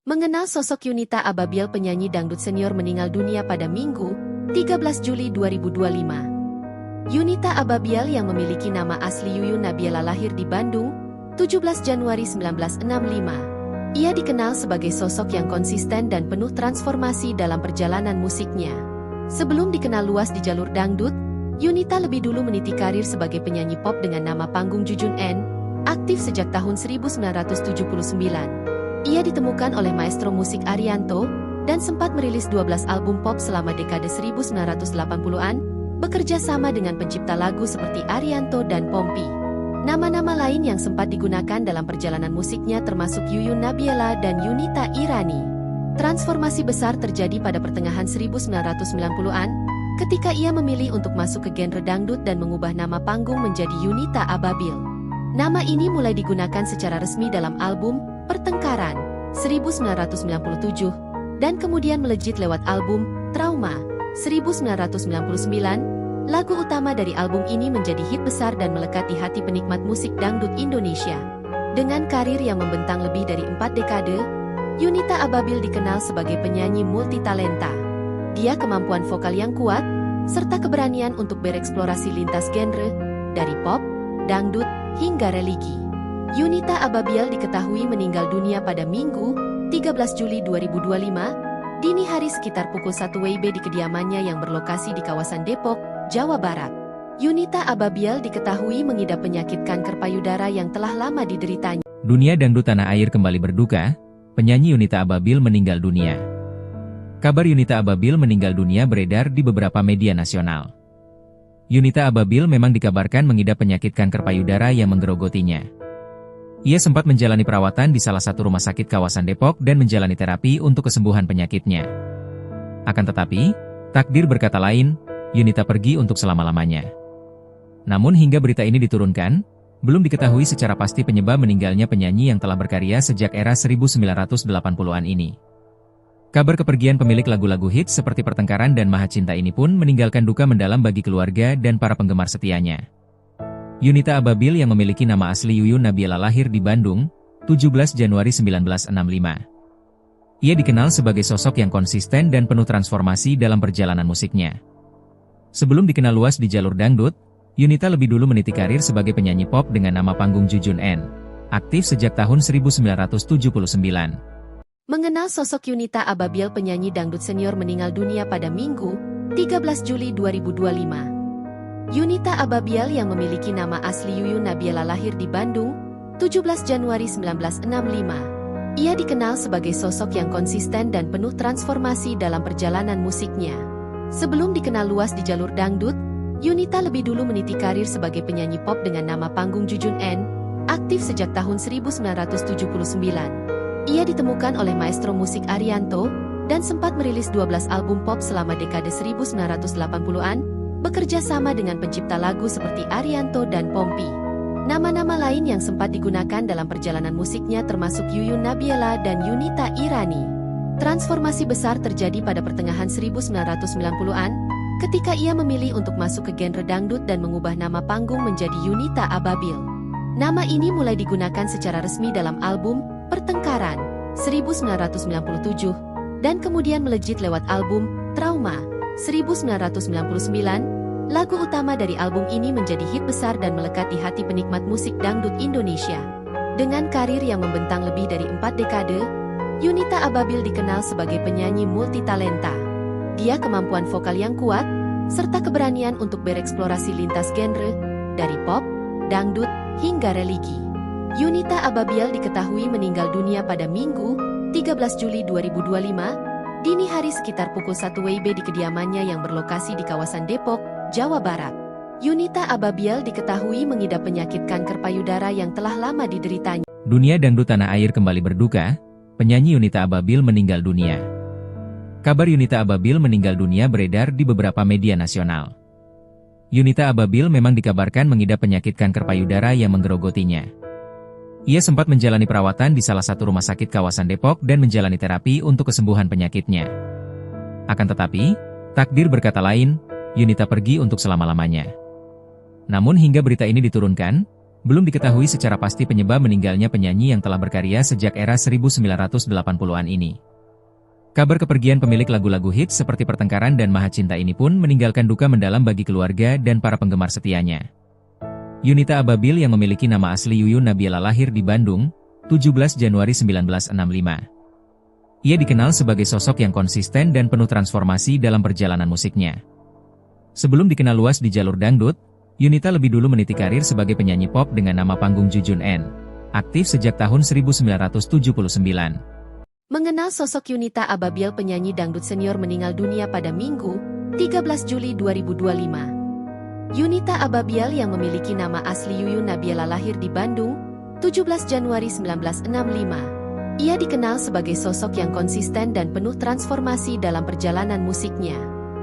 Mengenal sosok Yunita Ababil, penyanyi dangdut senior meninggal dunia pada Minggu, 13 Juli 2025. Yunita Ababil yang memiliki nama asli Yuyun Nabiela lahir di Bandung, 17 Januari 1965. Ia dikenal sebagai sosok yang konsisten dan penuh transformasi dalam perjalanan musiknya. Sebelum dikenal luas di jalur dangdut, Yunita lebih dulu meniti karir sebagai penyanyi pop dengan nama panggung Jujun N, aktif sejak tahun 1979. Ia ditemukan oleh maestro musik Arianto, dan sempat merilis 12 album pop selama dekade 1980-an, bekerja sama dengan pencipta lagu seperti Arianto dan Pompi. Nama-nama lain yang sempat digunakan dalam perjalanan musiknya termasuk Yuyun Nabiela dan Yunita Irani. Transformasi besar terjadi pada pertengahan 1990-an, ketika ia memilih untuk masuk ke genre dangdut dan mengubah nama panggung menjadi Yunita Ababil. Nama ini mulai digunakan secara resmi dalam album Pertengkaran 1997, dan kemudian melejit lewat album Trauma 1999, lagu utama dari album ini menjadi hit besar dan melekat di hati penikmat musik dangdut Indonesia. Dengan karir yang membentang lebih dari 4 dekade, Yunita Ababil dikenal sebagai penyanyi multitalenta. Dia kemampuan vokal yang kuat, serta keberanian untuk bereksplorasi lintas genre, dari pop, dangdut, hingga religi. Yunita Ababil diketahui meninggal dunia pada Minggu, 13 Juli 2025, dini hari sekitar pukul 1 WIB di kediamannya yang berlokasi di kawasan Depok, Jawa Barat. Yunita Ababil diketahui mengidap penyakit kanker payudara yang telah lama dideritanya. Dunia dangdut tanah air kembali berduka, penyanyi Yunita Ababil meninggal dunia. Kabar Yunita Ababil meninggal dunia beredar di beberapa media nasional. Yunita Ababil memang dikabarkan mengidap penyakit kanker payudara yang menggerogotinya. Ia sempat menjalani perawatan di salah satu rumah sakit kawasan Depok dan menjalani terapi untuk kesembuhan penyakitnya. Akan tetapi, takdir berkata lain, Yunita pergi untuk selama-lamanya. Namun hingga berita ini diturunkan, belum diketahui secara pasti penyebab meninggalnya penyanyi yang telah berkarya sejak era 1980-an ini. Kabar kepergian pemilik lagu-lagu hits seperti Pertengkaran dan Maha Cinta ini pun meninggalkan duka mendalam bagi keluarga dan para penggemar setianya. Yunita Ababil yang memiliki nama asli Yuyun Nabiela lahir di Bandung, 17 Januari 1965. Ia dikenal sebagai sosok yang konsisten dan penuh transformasi dalam perjalanan musiknya. Sebelum dikenal luas di jalur dangdut, Yunita lebih dulu meniti karir sebagai penyanyi pop dengan nama panggung Jujun N, aktif sejak tahun 1979. Mengenal sosok Yunita Ababil, penyanyi dangdut senior meninggal dunia pada Minggu, 13 Juli 2025. Yunita Ababil yang memiliki nama asli Yuyun Nabiela lahir di Bandung, 17 Januari 1965. Ia dikenal sebagai sosok yang konsisten dan penuh transformasi dalam perjalanan musiknya. Sebelum dikenal luas di jalur dangdut, Yunita lebih dulu meniti karir sebagai penyanyi pop dengan nama panggung Jujun N, aktif sejak tahun 1979. Ia ditemukan oleh maestro musik Arianto, dan sempat merilis 12 album pop selama dekade 1980-an, bekerja sama dengan pencipta lagu seperti Arianto dan Pompi. Nama-nama lain yang sempat digunakan dalam perjalanan musiknya termasuk Yuyun Nabila dan Yunita Irani. Transformasi besar terjadi pada pertengahan 1990-an, ketika ia memilih untuk masuk ke genre dangdut dan mengubah nama panggung menjadi Yunita Ababil. Nama ini mulai digunakan secara resmi dalam album Pertengkaran 1997, dan kemudian melejit lewat album Trauma 1999. Lagu utama dari album ini menjadi hit besar dan melekat di hati penikmat musik dangdut Indonesia. Dengan karir yang membentang lebih dari 4 dekade, Yunita Ababil dikenal sebagai penyanyi multitalenta. Dia kemampuan vokal yang kuat, serta keberanian untuk bereksplorasi lintas genre, dari pop, dangdut, hingga religi. Yunita Ababil diketahui meninggal dunia pada Minggu, 13 Juli 2025, dini hari sekitar pukul 1 WIB di kediamannya yang berlokasi di kawasan Depok, Jawa Barat. Yunita Ababil diketahui mengidap penyakit kanker payudara yang telah lama dideritanya. Dunia dangdut tanah air kembali berduka, penyanyi Yunita Ababil meninggal dunia. Kabar Yunita Ababil meninggal dunia beredar di beberapa media nasional. Yunita Ababil memang dikabarkan mengidap penyakit kanker payudara yang menggerogotinya. Ia sempat menjalani perawatan di salah satu rumah sakit kawasan Depok dan menjalani terapi untuk kesembuhan penyakitnya. Akan tetapi, takdir berkata lain, Yunita pergi untuk selama-lamanya. Namun hingga berita ini diturunkan, belum diketahui secara pasti penyebab meninggalnya penyanyi yang telah berkarya sejak era 1980-an ini. Kabar kepergian pemilik lagu-lagu hits seperti Pertengkaran dan Maha Cinta ini pun meninggalkan duka mendalam bagi keluarga dan para penggemar setianya. Yunita Ababil yang memiliki nama asli Yuyun Nabila lahir di Bandung, 17 Januari 1965. Ia dikenal sebagai sosok yang konsisten dan penuh transformasi dalam perjalanan musiknya. Sebelum dikenal luas di jalur dangdut, Yunita lebih dulu meniti karir sebagai penyanyi pop dengan nama panggung Jujun N. Aktif sejak tahun 1979. Mengenal sosok Yunita Ababil, penyanyi dangdut senior meninggal dunia pada Minggu, 13 Juli 2025. Yunita Ababil yang memiliki nama asli Yuyun Nabila lahir di Bandung, 17 Januari 1965. Ia dikenal sebagai sosok yang konsisten dan penuh transformasi dalam perjalanan musiknya.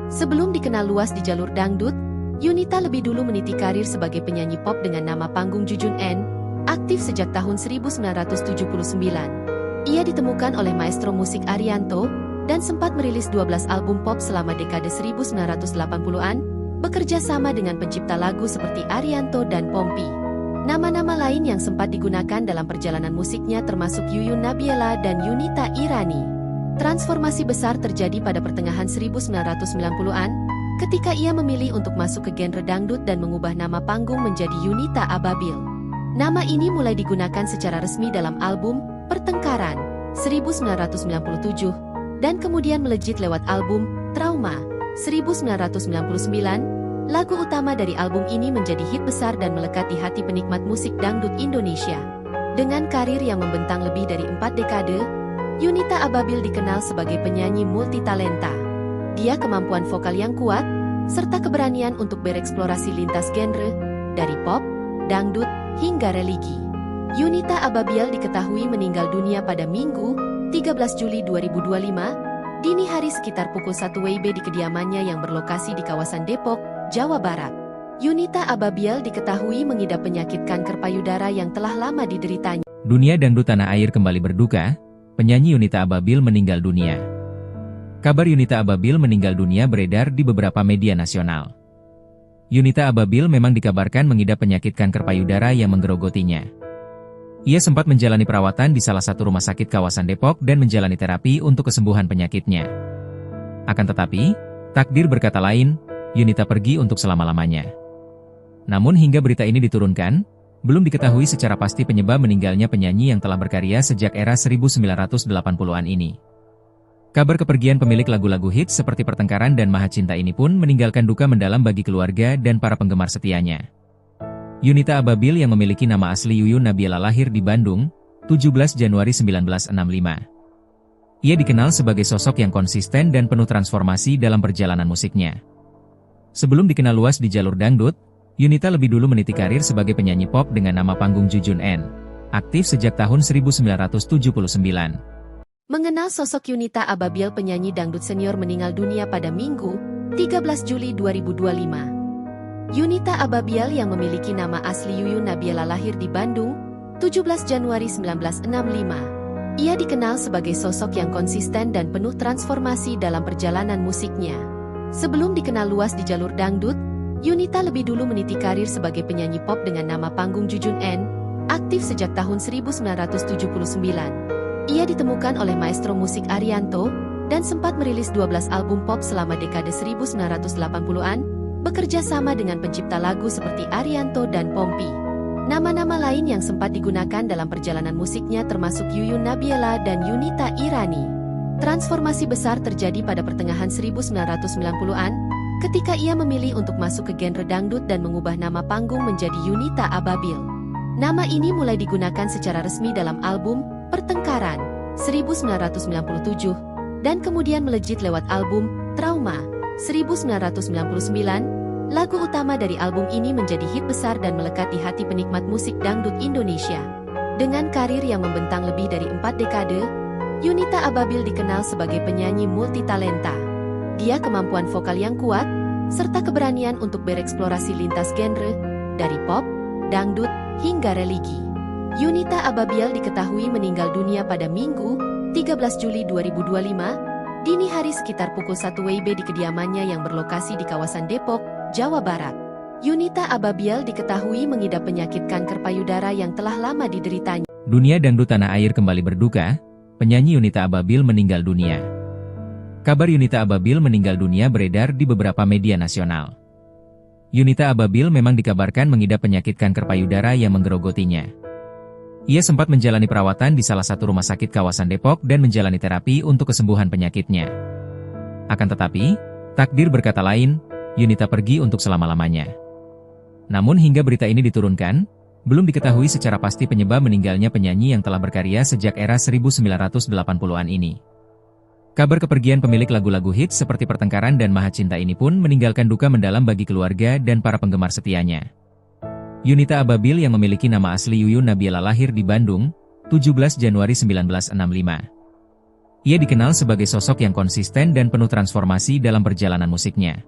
Sebelum dikenal luas di jalur dangdut, Yunita lebih dulu meniti karir sebagai penyanyi pop dengan nama panggung Jujun N, aktif sejak tahun 1979. Ia ditemukan oleh maestro musik Arianto, dan sempat merilis 12 album pop selama dekade 1980-an, bekerja sama dengan pencipta lagu seperti Arianto dan Pompi. Nama-nama lain yang sempat digunakan dalam perjalanan musiknya termasuk Yuyun Nabila dan Yunita Irani. Transformasi besar terjadi pada pertengahan 1990-an, ketika ia memilih untuk masuk ke genre dangdut dan mengubah nama panggung menjadi Yunita Ababil. Nama ini mulai digunakan secara resmi dalam album Pertengkaran 1997, dan kemudian melejit lewat album Trauma 1999. Lagu utama dari album ini menjadi hit besar dan melekat di hati penikmat musik dangdut Indonesia. Dengan karir yang membentang lebih dari 4 dekade, Yunita Ababil dikenal sebagai penyanyi multitalenta. Dia kemampuan vokal yang kuat, serta keberanian untuk bereksplorasi lintas genre, dari pop, dangdut, hingga religi. Yunita Ababil diketahui meninggal dunia pada Minggu, 13 Juli 2025, dini hari sekitar pukul 1 WIB di kediamannya yang berlokasi di kawasan Depok, Jawa Barat. Yunita Ababil diketahui mengidap penyakit kanker payudara yang telah lama dideritanya. Dunia dangdut tanah air kembali berduka, penyanyi Yunita Ababil meninggal dunia. Kabar Yunita Ababil meninggal dunia beredar di beberapa media nasional. Yunita Ababil memang dikabarkan mengidap penyakit kanker payudara yang menggerogotinya. Ia sempat menjalani perawatan di salah satu rumah sakit kawasan Depok dan menjalani terapi untuk kesembuhan penyakitnya. Akan tetapi, takdir berkata lain, Yunita pergi untuk selama-lamanya. Namun hingga berita ini diturunkan, belum diketahui secara pasti penyebab meninggalnya penyanyi yang telah berkarya sejak era 1980-an ini. Kabar kepergian pemilik lagu-lagu hits seperti Pertengkaran dan Maha Cinta ini pun meninggalkan duka mendalam bagi keluarga dan para penggemar setianya. Yunita Ababil yang memiliki nama asli Yuyun Nabila lahir di Bandung, 17 Januari 1965. Ia dikenal sebagai sosok yang konsisten dan penuh transformasi dalam perjalanan musiknya. Sebelum dikenal luas di jalur dangdut, Yunita lebih dulu meniti karir sebagai penyanyi pop dengan nama panggung Jujun N. Aktif sejak tahun 1979. Mengenal sosok Yunita Ababil, penyanyi dangdut senior meninggal dunia pada Minggu, 13 Juli 2025. Yunita Ababiel yang memiliki nama asli Yuyun Nabiela lahir di Bandung, 17 Januari 1965. Ia dikenal sebagai sosok yang konsisten dan penuh transformasi dalam perjalanan musiknya. Sebelum dikenal luas di jalur dangdut, Yunita lebih dulu meniti karir sebagai penyanyi pop dengan nama panggung Jujun N, aktif sejak tahun 1979. Ia ditemukan oleh maestro musik Arianto, dan sempat merilis 12 album pop selama dekade 1980-an, bekerja sama dengan pencipta lagu seperti Arianto dan Pompi. Nama-nama lain yang sempat digunakan dalam perjalanan musiknya termasuk Yuyun Nabiela dan Yunita Irani. Transformasi besar terjadi pada pertengahan 1990-an, ketika ia memilih untuk masuk ke genre dangdut dan mengubah nama panggung menjadi Yunita Ababil. Nama ini mulai digunakan secara resmi dalam album Pertengkaran 1997, dan kemudian melejit lewat album Trauma 1999. Lagu utama dari album ini menjadi hit besar dan melekat di hati penikmat musik dangdut Indonesia. Dengan karir yang membentang lebih dari 4 dekade, Yunita Ababil dikenal sebagai penyanyi multitalenta. Dia kemampuan vokal yang kuat, serta keberanian untuk bereksplorasi lintas genre, dari pop, dangdut, hingga religi. Yunita Ababil diketahui meninggal dunia pada Minggu, 13 Juli 2025, dini hari sekitar pukul 1 WIB di kediamannya yang berlokasi di kawasan Depok, Jawa Barat. Yunita Ababil diketahui mengidap penyakit kanker payudara yang telah lama dideritanya. Dunia dangdut tanah air kembali berduka, penyanyi Yunita Ababil meninggal dunia. Kabar Yunita Ababil meninggal dunia beredar di beberapa media nasional. Yunita Ababil memang dikabarkan mengidap penyakit kanker payudara yang menggerogotinya. Ia sempat menjalani perawatan di salah satu rumah sakit kawasan Depok dan menjalani terapi untuk kesembuhan penyakitnya. Akan tetapi, takdir berkata lain, Yunita pergi untuk selama-lamanya. Namun hingga berita ini diturunkan, belum diketahui secara pasti penyebab meninggalnya penyanyi yang telah berkarya sejak era 1980-an ini. Kabar kepergian pemilik lagu-lagu hits seperti Pertengkaran dan Maha Cinta ini pun meninggalkan duka mendalam bagi keluarga dan para penggemar setianya. Yunita Ababil yang memiliki nama asli Yuyun Nabiela lahir di Bandung, 17 Januari 1965. Ia dikenal sebagai sosok yang konsisten dan penuh transformasi dalam perjalanan musiknya.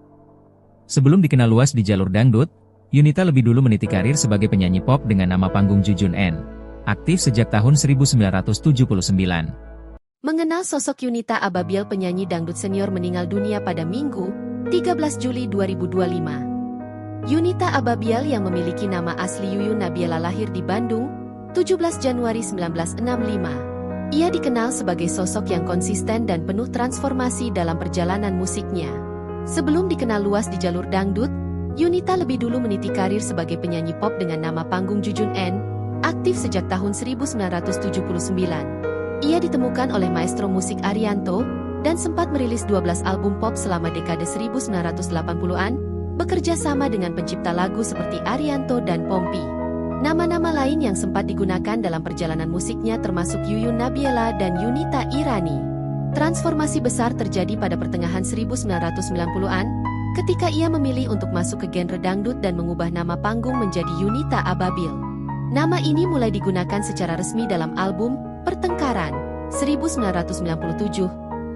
Sebelum dikenal luas di jalur dangdut, Yunita lebih dulu meniti karir sebagai penyanyi pop dengan nama panggung Jujun N, aktif sejak tahun 1979. Mengenal sosok Yunita Ababil, penyanyi dangdut senior meninggal dunia pada Minggu, 13 Juli 2025. Yunita Ababil yang memiliki nama asli Yuyun Nabiela lahir di Bandung, 17 Januari 1965. Ia dikenal sebagai sosok yang konsisten dan penuh transformasi dalam perjalanan musiknya. Sebelum dikenal luas di jalur dangdut, Yunita lebih dulu meniti karir sebagai penyanyi pop dengan nama panggung Jujun N, aktif sejak tahun 1979. Ia ditemukan oleh maestro musik Arianto, dan sempat merilis 12 album pop selama dekade 1980-an, bekerja sama dengan pencipta lagu seperti Arianto dan Pompi. Nama-nama lain yang sempat digunakan dalam perjalanan musiknya termasuk Yuyun Nabiela dan Yunita Irani. Transformasi besar terjadi pada pertengahan 1990-an, ketika ia memilih untuk masuk ke genre dangdut dan mengubah nama panggung menjadi Yunita Ababil. Nama ini mulai digunakan secara resmi dalam album Pertengkaran 1997,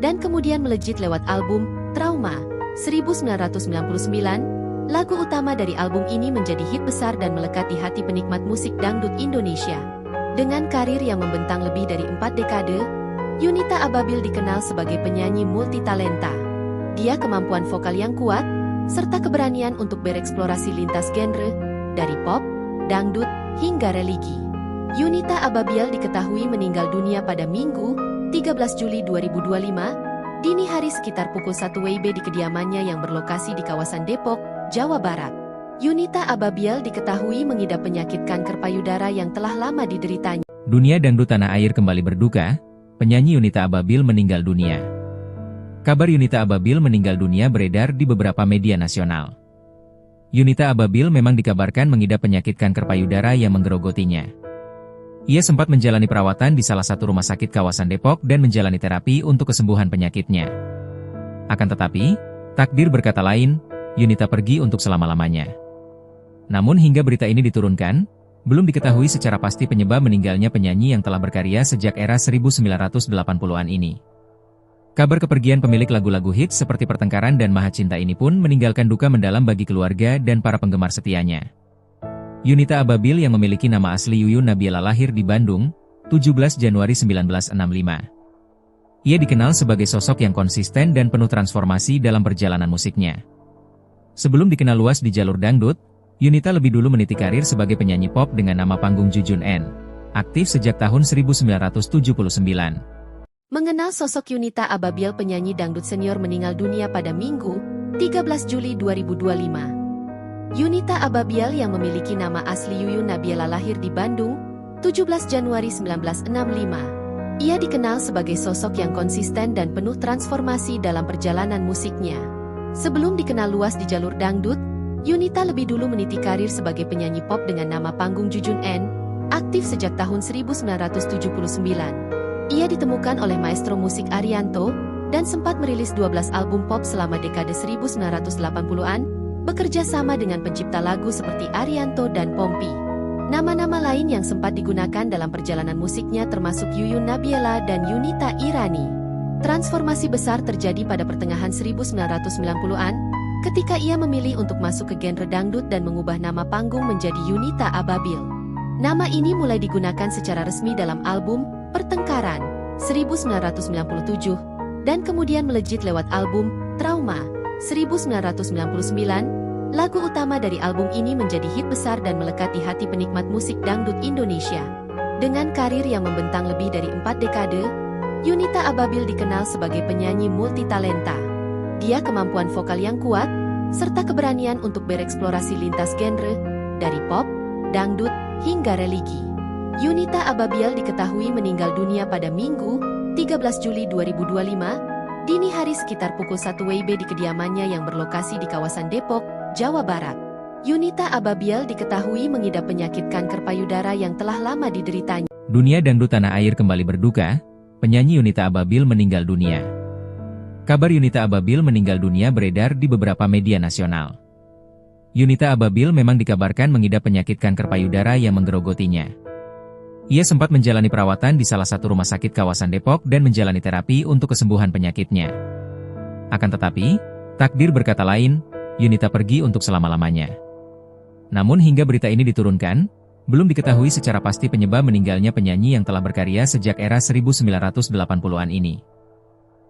dan kemudian melejit lewat album Trauma 1999. Lagu utama dari album ini menjadi hit besar dan melekat di hati penikmat musik dangdut Indonesia. Dengan karir yang membentang lebih dari 4 dekade, Yunita Ababil dikenal sebagai penyanyi multitalenta. Dia kemampuan vokal yang kuat, serta keberanian untuk bereksplorasi lintas genre, dari pop, dangdut, hingga religi. Yunita Ababil diketahui meninggal dunia pada Minggu, 13 Juli 2025, dini hari sekitar pukul 1 WIB di kediamannya yang berlokasi di kawasan Depok, Jawa Barat. Yunita Ababil diketahui mengidap penyakit kanker payudara yang telah lama dideritanya. Dunia dangdut tanah air kembali berduka, penyanyi Yunita Ababil meninggal dunia. Kabar Yunita Ababil meninggal dunia beredar di beberapa media nasional. Yunita Ababil memang dikabarkan mengidap penyakit kanker payudara yang menggerogotinya. Ia sempat menjalani perawatan di salah satu rumah sakit kawasan Depok dan menjalani terapi untuk kesembuhan penyakitnya. Akan tetapi, takdir berkata lain, Yunita pergi untuk selama-lamanya. Namun hingga berita ini diturunkan, belum diketahui secara pasti penyebab meninggalnya penyanyi yang telah berkarya sejak era 1980-an ini. Kabar kepergian pemilik lagu-lagu hits seperti Pertengkaran dan Maha Cinta ini pun meninggalkan duka mendalam bagi keluarga dan para penggemar setianya. Yunita Ababil yang memiliki nama asli Yuyun Nabila lahir di Bandung, 17 Januari 1965. Ia dikenal sebagai sosok yang konsisten dan penuh transformasi dalam perjalanan musiknya. Sebelum dikenal luas di jalur dangdut, Yunita lebih dulu meniti karir sebagai penyanyi pop dengan nama panggung Jujun N. Aktif sejak tahun 1979. Mengenal sosok Yunita Ababil, penyanyi dangdut senior meninggal dunia pada Minggu, 13 Juli 2025. Yunita Ababil yang memiliki nama asli Yuyun Nabila lahir di Bandung, 17 Januari 1965. Ia dikenal sebagai sosok yang konsisten dan penuh transformasi dalam perjalanan musiknya. Sebelum dikenal luas di jalur dangdut, Yunita lebih dulu meniti karir sebagai penyanyi pop dengan nama panggung Jujun N, aktif sejak tahun 1979. Ia ditemukan oleh maestro musik Arianto, dan sempat merilis 12 album pop selama dekade 1980-an, bekerja sama dengan pencipta lagu seperti Arianto dan Pompi. Nama-nama lain yang sempat digunakan dalam perjalanan musiknya termasuk Yuyun Nabila dan Yunita Irani. Transformasi besar terjadi pada pertengahan 1990-an, ketika ia memilih untuk masuk ke genre dangdut dan mengubah nama panggung menjadi Yunita Ababil. Nama ini mulai digunakan secara resmi dalam album Pertengkaran 1997 dan kemudian melejit lewat album Trauma 1999. Lagu utama dari album ini menjadi hit besar dan melekat di hati penikmat musik dangdut Indonesia. Dengan karir yang membentang lebih dari 4 dekade, Yunita Ababil dikenal sebagai penyanyi multitalenta. Dia kemampuan vokal yang kuat serta keberanian untuk bereksplorasi lintas genre dari pop, dangdut hingga religi. Yunita Ababil diketahui meninggal dunia pada Minggu, 13 Juli 2025, dini hari sekitar pukul 1 WIB di kediamannya yang berlokasi di kawasan Depok, Jawa Barat. Yunita Ababil diketahui mengidap penyakit kanker payudara yang telah lama dideritanya. Dunia dangdut tanah air kembali berduka, penyanyi Yunita Ababil meninggal dunia. Kabar Yunita Ababil meninggal dunia beredar di beberapa media nasional. Yunita Ababil memang dikabarkan mengidap penyakit kanker payudara yang menggerogotinya. Ia sempat menjalani perawatan di salah satu rumah sakit kawasan Depok dan menjalani terapi untuk kesembuhan penyakitnya. Akan tetapi, takdir berkata lain, Yunita pergi untuk selama-lamanya. Namun hingga berita ini diturunkan, belum diketahui secara pasti penyebab meninggalnya penyanyi yang telah berkarya sejak era 1980-an ini.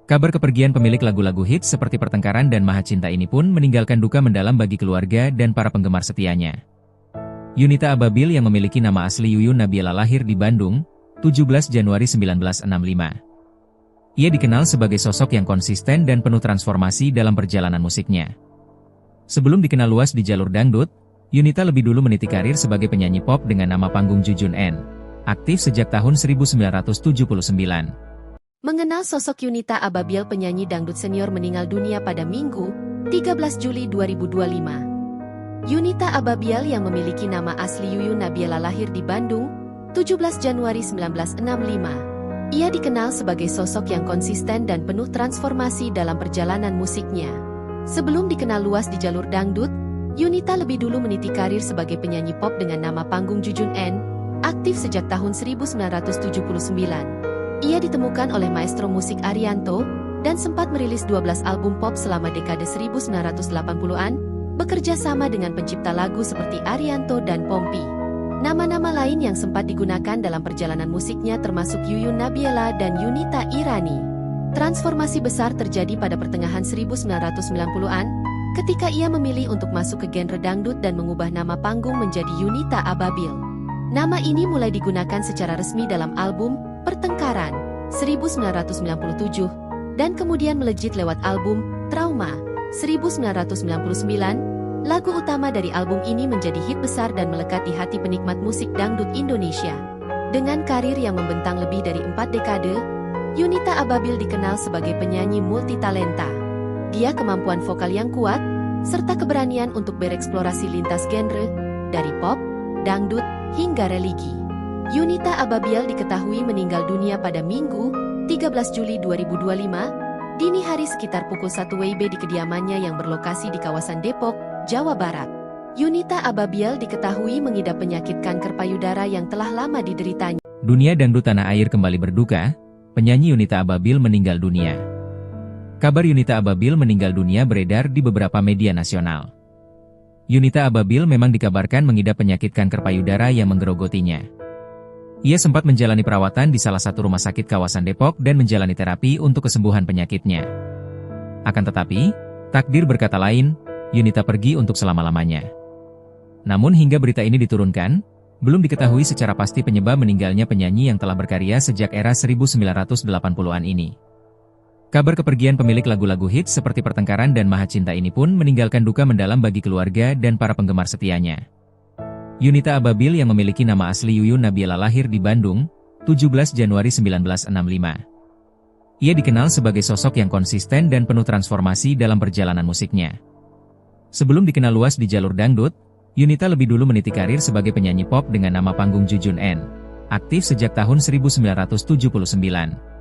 Kabar kepergian pemilik lagu-lagu hits seperti Pertengkaran dan Maha Cinta ini pun meninggalkan duka mendalam bagi keluarga dan para penggemar setianya. Yunita Ababil yang memiliki nama asli Yuyun Nabila lahir di Bandung, 17 Januari 1965. Ia dikenal sebagai sosok yang konsisten dan penuh transformasi dalam perjalanan musiknya. Sebelum dikenal luas di jalur dangdut, Yunita lebih dulu meniti karir sebagai penyanyi pop dengan nama panggung Jujun N. Aktif sejak tahun 1979. Mengenal sosok Yunita Ababil, penyanyi dangdut senior meninggal dunia pada Minggu, 13 Juli 2025. Yunita Ababil yang memiliki nama asli Yuyun Nabila lahir di Bandung, 17 Januari 1965. Ia dikenal sebagai sosok yang konsisten dan penuh transformasi dalam perjalanan musiknya. Sebelum dikenal luas di jalur dangdut, Yunita lebih dulu meniti karir sebagai penyanyi pop dengan nama panggung Jujun N, aktif sejak tahun 1979. Ia ditemukan oleh maestro musik Arianto, dan sempat merilis 12 album pop selama dekade 1980-an, bekerja sama dengan pencipta lagu seperti Arianto dan Pompi. Nama-nama lain yang sempat digunakan dalam perjalanan musiknya termasuk Yuyun Nabila dan Yunita Irani. Transformasi besar terjadi pada pertengahan 1990-an, ketika ia memilih untuk masuk ke genre dangdut dan mengubah nama panggung menjadi Yunita Ababil. Nama ini mulai digunakan secara resmi dalam album Pertengkaran 1997, dan kemudian melejit lewat album Trauma 1999. Lagu utama dari album ini menjadi hit besar dan melekat di hati penikmat musik dangdut Indonesia. Dengan karir yang membentang lebih dari 4 dekade, Yunita Ababil dikenal sebagai penyanyi multitalenta. Dia kemampuan vokal yang kuat, serta keberanian untuk bereksplorasi lintas genre, dari pop, dangdut, hingga religi. Yunita Ababil diketahui meninggal dunia pada Minggu, 13 Juli 2025, dini hari sekitar pukul 1 WIB di kediamannya yang berlokasi di kawasan Depok, Jawa Barat. Yunita Ababil diketahui mengidap penyakit kanker payudara yang telah lama dideritanya. Dunia dangdut tanah air kembali berduka, penyanyi Yunita Ababil meninggal dunia. Kabar Yunita Ababil meninggal dunia beredar di beberapa media nasional. Yunita Ababil memang dikabarkan mengidap penyakit kanker payudara yang menggerogotinya. Ia sempat menjalani perawatan di salah satu rumah sakit kawasan Depok dan menjalani terapi untuk kesembuhan penyakitnya. Akan tetapi, takdir berkata lain, Yunita pergi untuk selama-lamanya. Namun hingga berita ini diturunkan, belum diketahui secara pasti penyebab meninggalnya penyanyi yang telah berkarya sejak era 1980-an ini. Kabar kepergian pemilik lagu-lagu hits seperti Pertengkaran dan Maha Cinta ini pun meninggalkan duka mendalam bagi keluarga dan para penggemar setianya. Yunita Ababil yang memiliki nama asli Yuyun Nabila lahir di Bandung, 17 Januari 1965. Ia dikenal sebagai sosok yang konsisten dan penuh transformasi dalam perjalanan musiknya. Sebelum dikenal luas di jalur dangdut, Yunita lebih dulu meniti karir sebagai penyanyi pop dengan nama panggung Jujun N, aktif sejak tahun 1979.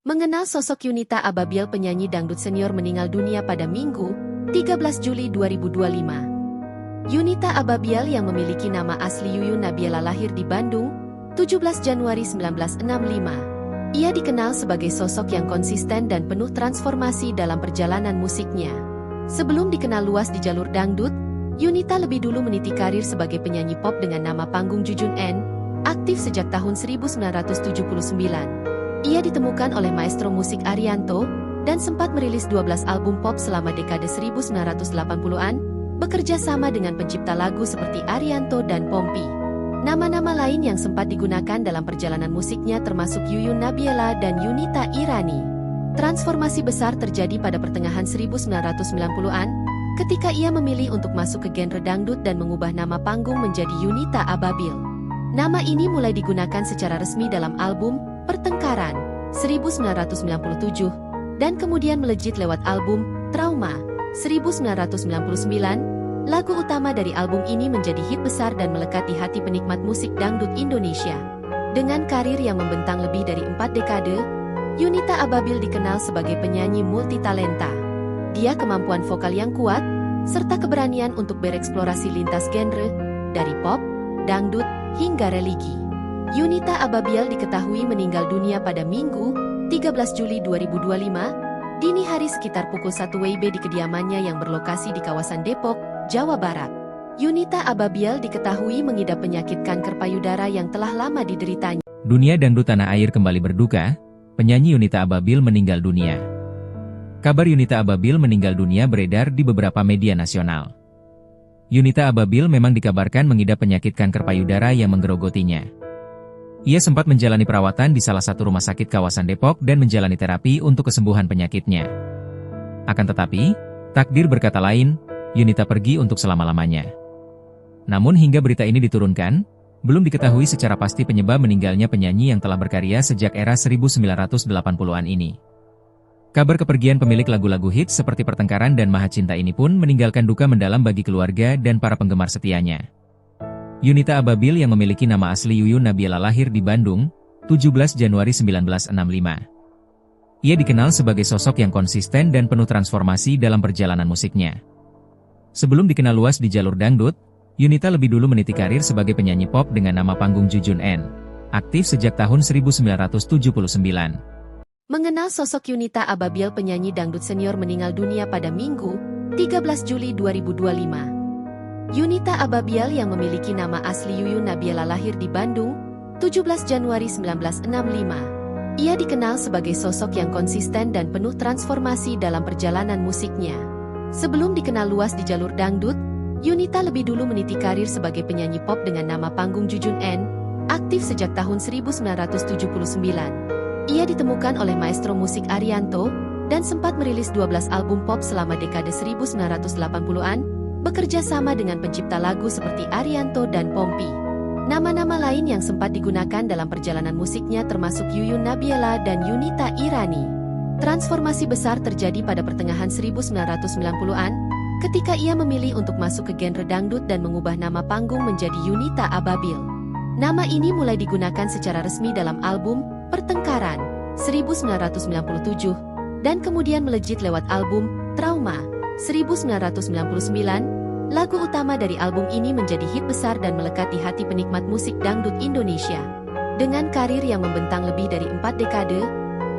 Mengenal sosok Yunita Ababil, penyanyi dangdut senior meninggal dunia pada Minggu, 13 Juli 2025. Yunita Ababil yang memiliki nama asli Yuyun Nabila lahir di Bandung, 17 Januari 1965. Ia dikenal sebagai sosok yang konsisten dan penuh transformasi dalam perjalanan musiknya. Sebelum dikenal luas di jalur dangdut, Yunita lebih dulu meniti karir sebagai penyanyi pop dengan nama panggung Jujun N, aktif sejak tahun 1979. Ia ditemukan oleh maestro musik Arianto, dan sempat merilis 12 album pop selama dekade 1980-an, bekerja sama dengan pencipta lagu seperti Arianto dan Pompi. Nama-nama lain yang sempat digunakan dalam perjalanan musiknya termasuk Yuyun Nabila dan Yunita Irani. Transformasi besar terjadi pada pertengahan 1990-an, ketika ia memilih untuk masuk ke genre dangdut dan mengubah nama panggung menjadi Yunita Ababil. Nama ini mulai digunakan secara resmi dalam album Pertengkaran 1997 dan kemudian melejit lewat album Trauma 1999. Lagu utama dari album ini menjadi hit besar dan melekat di hati penikmat musik dangdut Indonesia. Dengan karir yang membentang lebih dari 4 dekade, Yunita Ababil dikenal sebagai penyanyi multitalenta. Dia kemampuan vokal yang kuat serta keberanian untuk bereksplorasi lintas genre dari pop, dangdut hingga religi. Yunita Ababil diketahui meninggal dunia pada Minggu, 13 Juli 2025, dini hari sekitar pukul 1 WIB di kediamannya yang berlokasi di kawasan Depok, Jawa Barat. Yunita Ababil diketahui mengidap penyakit kanker payudara yang telah lama dideritanya. Dunia dangdut tanah air kembali berduka, penyanyi Yunita Ababil meninggal dunia. Kabar Yunita Ababil meninggal dunia beredar di beberapa media nasional. Yunita Ababil memang dikabarkan mengidap penyakit kanker payudara yang menggerogotinya. Ia sempat menjalani perawatan di salah satu rumah sakit kawasan Depok dan menjalani terapi untuk kesembuhan penyakitnya. Akan tetapi, takdir berkata lain, Yunita pergi untuk selama-lamanya. Namun hingga berita ini diturunkan, belum diketahui secara pasti penyebab meninggalnya penyanyi yang telah berkarya sejak era 1980-an ini. Kabar kepergian pemilik lagu-lagu hits seperti Pertengkaran dan Maha Cinta ini pun meninggalkan duka mendalam bagi keluarga dan para penggemar setianya. Yunita Ababil yang memiliki nama asli Yuyun Nabila lahir di Bandung, 17 Januari 1965. Ia dikenal sebagai sosok yang konsisten dan penuh transformasi dalam perjalanan musiknya. Sebelum dikenal luas di jalur dangdut, Yunita lebih dulu meniti karir sebagai penyanyi pop dengan nama panggung Jujun N, aktif sejak tahun 1979. Mengenal sosok Yunita Ababil, penyanyi dangdut senior meninggal dunia pada Minggu, 13 Juli 2025. Yunita Ababil yang memiliki nama asli Yuyun Nabila lahir di Bandung, 17 Januari 1965. Ia dikenal sebagai sosok yang konsisten dan penuh transformasi dalam perjalanan musiknya. Sebelum dikenal luas di jalur dangdut, Yunita lebih dulu meniti karir sebagai penyanyi pop dengan nama panggung Jujun N, aktif sejak tahun 1979. Ia ditemukan oleh maestro musik Arianto, dan sempat merilis 12 album pop selama dekade 1980-an, bekerja sama dengan pencipta lagu seperti Arianto dan Pompi. Nama-nama lain yang sempat digunakan dalam perjalanan musiknya termasuk Yuyun Nabila dan Yunita Irani. Transformasi besar terjadi pada pertengahan 1990-an, ketika ia memilih untuk masuk ke genre dangdut dan mengubah nama panggung menjadi Yunita Ababil. Nama ini mulai digunakan secara resmi dalam album Pertengkaran 1997, dan kemudian melejit lewat album Trauma 1999, lagu utama dari album ini menjadi hit besar dan melekat di hati penikmat musik dangdut Indonesia. Dengan karir yang membentang lebih dari 4 dekade,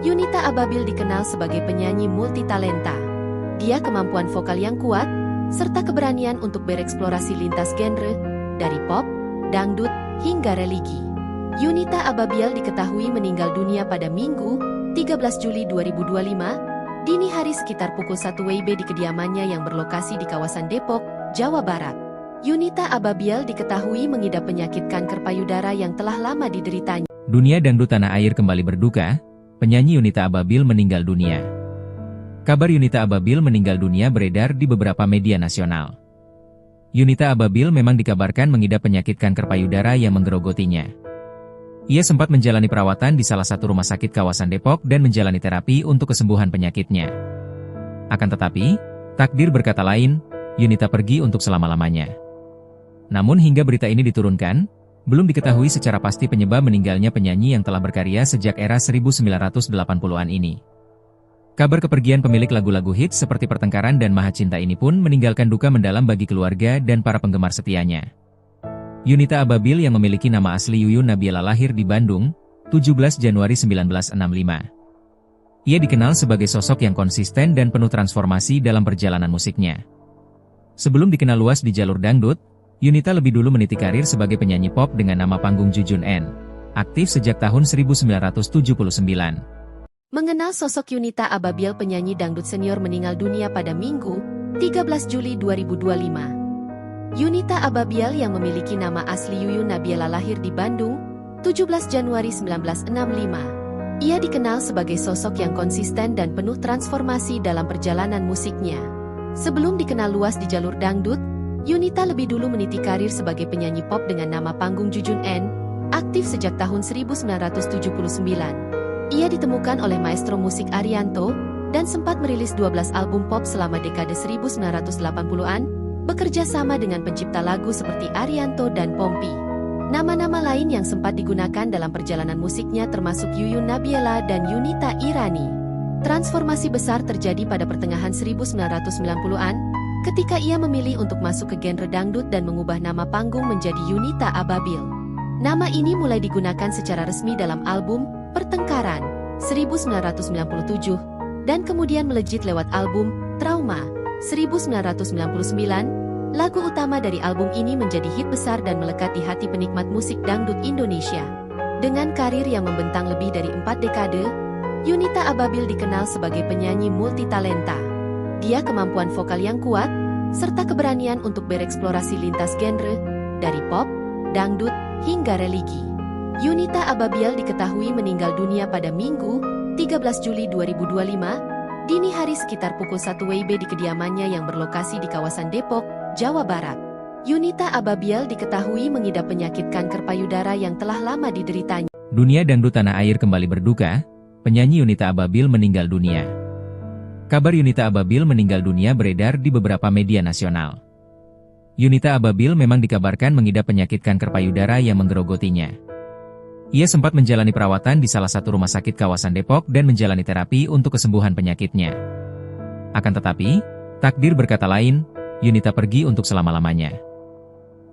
Yunita Ababil dikenal sebagai penyanyi multitalenta. Dia kemampuan vokal yang kuat, serta keberanian untuk bereksplorasi lintas genre, dari pop, dangdut, hingga religi. Yunita Ababil diketahui meninggal dunia pada Minggu, 13 Juli 2025, dini hari sekitar pukul 1 WIB di kediamannya yang berlokasi di kawasan Depok, Jawa Barat. Yunita Ababil diketahui mengidap penyakit kanker payudara yang telah lama dideritanya. Dunia dangdut tanah air kembali berduka, penyanyi Yunita Ababil meninggal dunia. Kabar Yunita Ababil meninggal dunia beredar di beberapa media nasional. Yunita Ababil memang dikabarkan mengidap penyakit kanker payudara yang menggerogotinya. Ia sempat menjalani perawatan di salah satu rumah sakit kawasan Depok dan menjalani terapi untuk kesembuhan penyakitnya. Akan tetapi, takdir berkata lain, Yunita pergi untuk selama-lamanya. Namun hingga berita ini diturunkan, belum diketahui secara pasti penyebab meninggalnya penyanyi yang telah berkarya sejak era 1980-an ini. Kabar kepergian pemilik lagu-lagu hits seperti Pertengkaran dan Maha Cinta ini pun meninggalkan duka mendalam bagi keluarga dan para penggemar setianya. Yunita Ababil yang memiliki nama asli Yuyun Nabila lahir di Bandung, 17 Januari 1965. Ia dikenal sebagai sosok yang konsisten dan penuh transformasi dalam perjalanan musiknya. Sebelum dikenal luas di jalur dangdut, Yunita lebih dulu meniti karir sebagai penyanyi pop dengan nama panggung Jujun N. Aktif sejak tahun 1979. Mengenal sosok Yunita Ababil, penyanyi dangdut senior meninggal dunia pada Minggu, 13 Juli 2025. Yunita Ababil yang memiliki nama asli Yuyun Nabila lahir di Bandung, 17 Januari 1965. Ia dikenal sebagai sosok yang konsisten dan penuh transformasi dalam perjalanan musiknya. Sebelum dikenal luas di jalur dangdut, Yunita lebih dulu meniti karir sebagai penyanyi pop dengan nama panggung Jujun N, aktif sejak tahun 1979. Ia ditemukan oleh maestro musik Arianto, dan sempat merilis 12 album pop selama dekade 1980-an, bekerja sama dengan pencipta lagu seperti Arianto dan Pompi. Nama-nama lain yang sempat digunakan dalam perjalanan musiknya termasuk Yuyun Nabila dan Yunita Irani. Transformasi besar terjadi pada pertengahan 1990-an, ketika ia memilih untuk masuk ke genre dangdut dan mengubah nama panggung menjadi Yunita Ababil. Nama ini mulai digunakan secara resmi dalam album Pertengkaran 1997 dan kemudian melejit lewat album Trauma 1999. Lagu utama dari album ini menjadi hit besar dan melekat di hati penikmat musik dangdut Indonesia. Dengan karir yang membentang lebih dari 4 dekade, Yunita Ababil dikenal sebagai penyanyi multitalenta. Dia kemampuan vokal yang kuat, serta keberanian untuk bereksplorasi lintas genre, dari pop, dangdut, hingga religi. Yunita Ababil diketahui meninggal dunia pada Minggu, 13 Juli 2025, dini hari sekitar pukul 1 WIB di kediamannya yang berlokasi di kawasan Depok, Jawa Barat. Yunita Ababil diketahui mengidap penyakit kanker payudara yang telah lama dideritanya. Dunia dangdut tanah air kembali berduka, penyanyi Yunita Ababil meninggal dunia. Kabar Yunita Ababil meninggal dunia beredar di beberapa media nasional. Yunita Ababil memang dikabarkan mengidap penyakit kanker payudara yang menggerogotinya. Ia sempat menjalani perawatan di salah satu rumah sakit kawasan Depok dan menjalani terapi untuk kesembuhan penyakitnya. Akan tetapi, takdir berkata lain, Yunita pergi untuk selama-lamanya.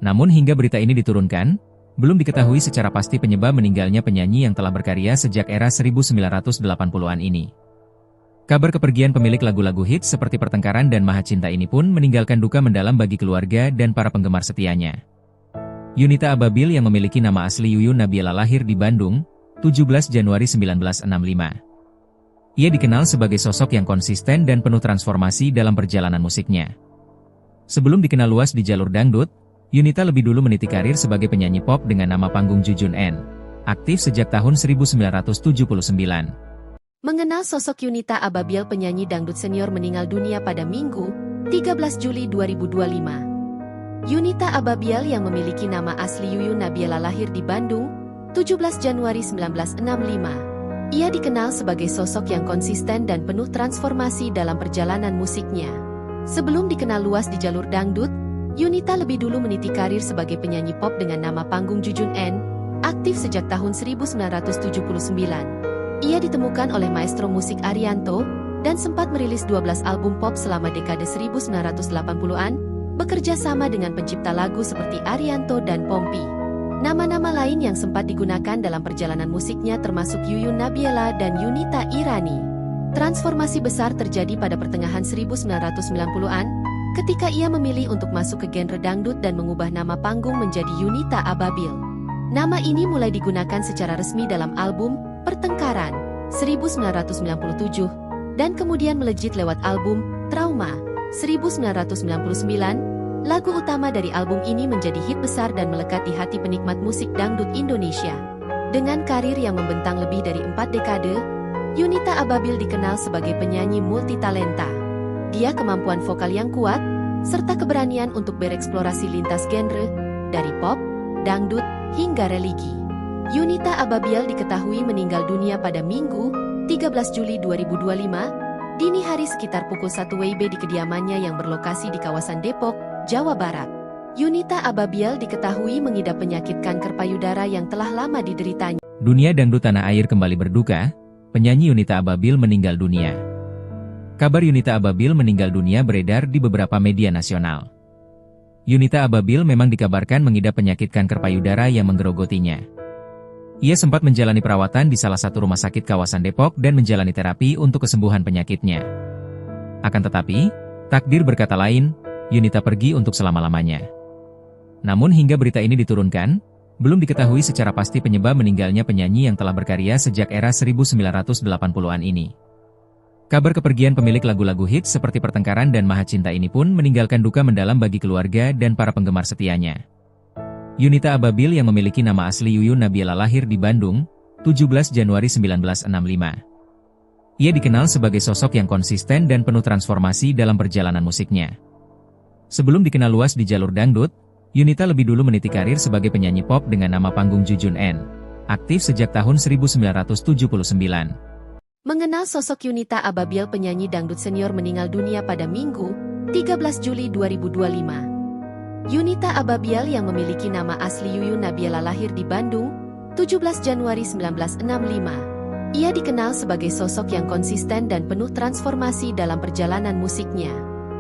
Namun hingga berita ini diturunkan, belum diketahui secara pasti penyebab meninggalnya penyanyi yang telah berkarya sejak era 1980-an ini. Kabar kepergian pemilik lagu-lagu hits seperti Pertengkaran dan Maha Cinta ini pun meninggalkan duka mendalam bagi keluarga dan para penggemar setianya. Yunita Ababil yang memiliki nama asli Yuyun Nabila lahir di Bandung, 17 Januari 1965. Ia dikenal sebagai sosok yang konsisten dan penuh transformasi dalam perjalanan musiknya. Sebelum dikenal luas di jalur dangdut, Yunita lebih dulu meniti karir sebagai penyanyi pop dengan nama panggung Jujun N, aktif sejak tahun 1979. Mengenal sosok Yunita Ababil, penyanyi dangdut senior meninggal dunia pada Minggu, 13 Juli 2025. Yunita Ababil yang memiliki nama asli Yuyun Nabila lahir di Bandung, 17 Januari 1965. Ia dikenal sebagai sosok yang konsisten dan penuh transformasi dalam perjalanan musiknya. Sebelum dikenal luas di jalur dangdut, Yunita lebih dulu meniti karir sebagai penyanyi pop dengan nama panggung Jujun N, aktif sejak tahun 1979. Ia ditemukan oleh maestro musik Arianto, dan sempat merilis 12 album pop selama dekade 1980-an, bekerja sama dengan pencipta lagu seperti Arianto dan Pompi. Nama-nama lain yang sempat digunakan dalam perjalanan musiknya termasuk Yuyun Nabiela dan Yunita Irani. Transformasi besar terjadi pada pertengahan 1990-an, ketika ia memilih untuk masuk ke genre dangdut dan mengubah nama panggung menjadi Yunita Ababil. Nama ini mulai digunakan secara resmi dalam album Pertengkaran 1997, dan kemudian melejit lewat album Trauma 1999. Lagu utama dari album ini menjadi hit besar dan melekat di hati penikmat musik dangdut Indonesia. Dengan karir yang membentang lebih dari 4 dekade, Yunita Ababil dikenal sebagai penyanyi multitalenta. Dia kemampuan vokal yang kuat, serta keberanian untuk bereksplorasi lintas genre, dari pop, dangdut, hingga religi. Yunita Ababil diketahui meninggal dunia pada Minggu, 13 Juli 2025, dini hari sekitar pukul 1 WIB di kediamannya yang berlokasi di kawasan Depok, Jawa Barat. Yunita Ababil diketahui mengidap penyakit kanker payudara yang telah lama dideritanya. Dunia dangdut tanah air kembali berduka, penyanyi Yunita Ababil meninggal dunia. Kabar Yunita Ababil meninggal dunia beredar di beberapa media nasional. Yunita Ababil memang dikabarkan mengidap penyakit kanker payudara yang menggerogotinya. Ia sempat menjalani perawatan di salah satu rumah sakit kawasan Depok dan menjalani terapi untuk kesembuhan penyakitnya. Akan tetapi, takdir berkata lain, Yunita pergi untuk selama-lamanya. Namun hingga berita ini diturunkan, belum diketahui secara pasti penyebab meninggalnya penyanyi yang telah berkarya sejak era 1980-an ini. Kabar kepergian pemilik lagu-lagu hits seperti Pertengkaran dan Maha Cinta ini pun meninggalkan duka mendalam bagi keluarga dan para penggemar setianya. Yunita Ababil yang memiliki nama asli Yuyun Nabiela lahir di Bandung, 17 Januari 1965. Ia dikenal sebagai sosok yang konsisten dan penuh transformasi dalam perjalanan musiknya. Sebelum dikenal luas di jalur dangdut, Yunita lebih dulu meniti karir sebagai penyanyi pop dengan nama panggung Jujun N, aktif sejak tahun 1979. Mengenal sosok Yunita Ababil, penyanyi dangdut senior meninggal dunia pada Minggu, 13 Juli 2025. Yunita Ababil yang memiliki nama asli Yuyun Nabiela lahir di Bandung, 17 Januari 1965. Ia dikenal sebagai sosok yang konsisten dan penuh transformasi dalam perjalanan musiknya.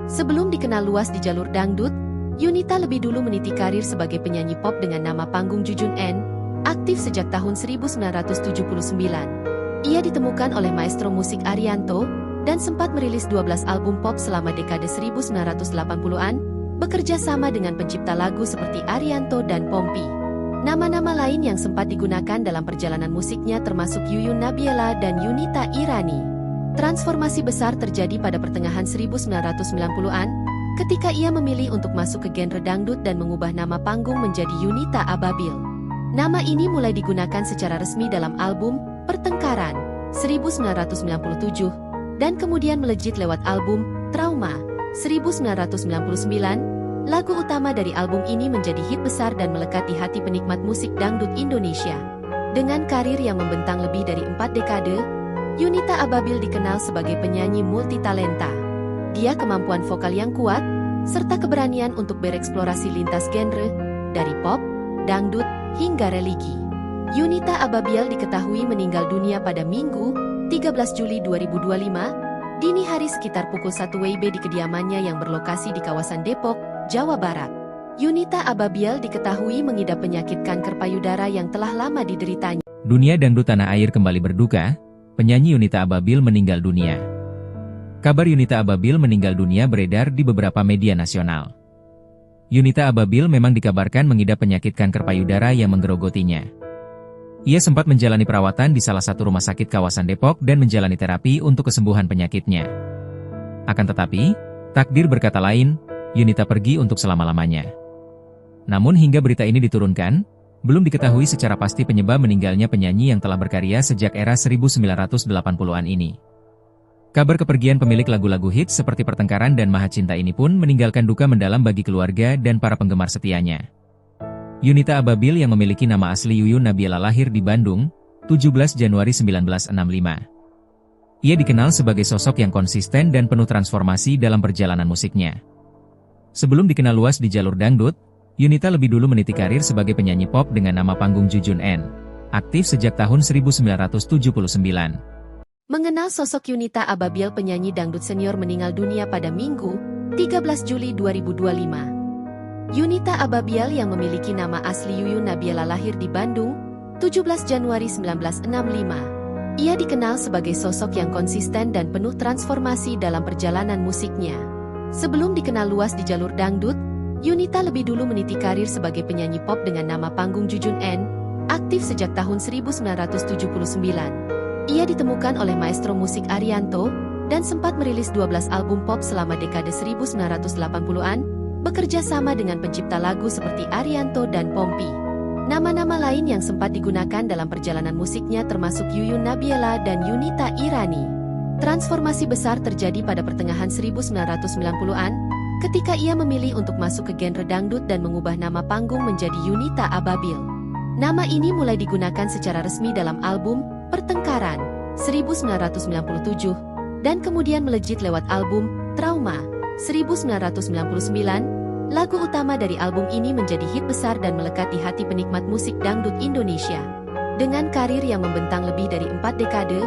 Sebelum dikenal luas di jalur dangdut, Yunita lebih dulu meniti karir sebagai penyanyi pop dengan nama panggung Jujun N, aktif sejak tahun 1979. Ia ditemukan oleh maestro musik Arianto, dan sempat merilis 12 album pop selama dekade 1980-an, bekerja sama dengan pencipta lagu seperti Arianto dan Pompi. Nama-nama lain yang sempat digunakan dalam perjalanan musiknya termasuk Yuyun Nabiela dan Yunita Irani. Transformasi besar terjadi pada pertengahan 1990-an, ketika ia memilih untuk masuk ke genre dangdut dan mengubah nama panggung menjadi Yunita Ababil. Nama ini mulai digunakan secara resmi dalam album Pertengkaran 1997, dan kemudian melejit lewat album Trauma 1999. Lagu utama dari album ini menjadi hit besar dan melekat di hati penikmat musik dangdut Indonesia. Dengan karir yang membentang lebih dari 4 dekade, Yunita Ababil dikenal sebagai penyanyi multitalenta. Dia kemampuan vokal yang kuat, serta keberanian untuk bereksplorasi lintas genre, dari pop, dangdut, hingga religi. Yunita Ababil diketahui meninggal dunia pada Minggu, 13 Juli 2025, dini hari sekitar pukul 1 WIB di kediamannya yang berlokasi di kawasan Depok, Jawa Barat. Yunita Ababil diketahui mengidap penyakit kanker payudara yang telah lama dideritanya. Dunia dangdut tanah air kembali berduka, penyanyi Yunita Ababil meninggal dunia. Kabar Yunita Ababil meninggal dunia beredar di beberapa media nasional. Yunita Ababil memang dikabarkan mengidap penyakit kanker payudara yang menggerogotinya. Ia sempat menjalani perawatan di salah satu rumah sakit kawasan Depok dan menjalani terapi untuk kesembuhan penyakitnya. Akan tetapi, takdir berkata lain, Yunita pergi untuk selama-lamanya. Namun hingga berita ini diturunkan, belum diketahui secara pasti penyebab meninggalnya penyanyi yang telah berkarya sejak era 1980-an ini. Kabar kepergian pemilik lagu-lagu hits seperti Pertengkaran dan Maha Cinta ini pun meninggalkan duka mendalam bagi keluarga dan para penggemar setianya. Yunita Ababil yang memiliki nama asli Yuyun Nabiela lahir di Bandung, 17 Januari 1965. Ia dikenal sebagai sosok yang konsisten dan penuh transformasi dalam perjalanan musiknya. Sebelum dikenal luas di jalur dangdut, Yunita lebih dulu meniti karir sebagai penyanyi pop dengan nama panggung Jujun N, aktif sejak tahun 1979. Mengenal sosok Yunita Ababil, penyanyi dangdut senior meninggal dunia pada Minggu, 13 Juli 2025. Yunita Ababiel yang memiliki nama asli Yuyun Nabiela lahir di Bandung, 17 Januari 1965. Ia dikenal sebagai sosok yang konsisten dan penuh transformasi dalam perjalanan musiknya. Sebelum dikenal luas di jalur dangdut, Yunita lebih dulu meniti karir sebagai penyanyi pop dengan nama panggung Jujun N, aktif sejak tahun 1979. Ia ditemukan oleh maestro musik Arianto, dan sempat merilis 12 album pop selama dekade 1980-an, bekerja sama dengan pencipta lagu seperti Arianto dan Pompi. Nama-nama lain yang sempat digunakan dalam perjalanan musiknya termasuk Yuyun Nabiela dan Yunita Irani. Transformasi besar terjadi pada pertengahan 1990-an, ketika ia memilih untuk masuk ke genre dangdut dan mengubah nama panggung menjadi Yunita Ababiel. Nama ini mulai digunakan secara resmi dalam album Pertengkaran 1997, dan kemudian melejit lewat album Trauma 1999, lagu utama dari album ini menjadi hit besar dan melekat di hati penikmat musik dangdut Indonesia. Dengan karir yang membentang lebih dari 4 dekade,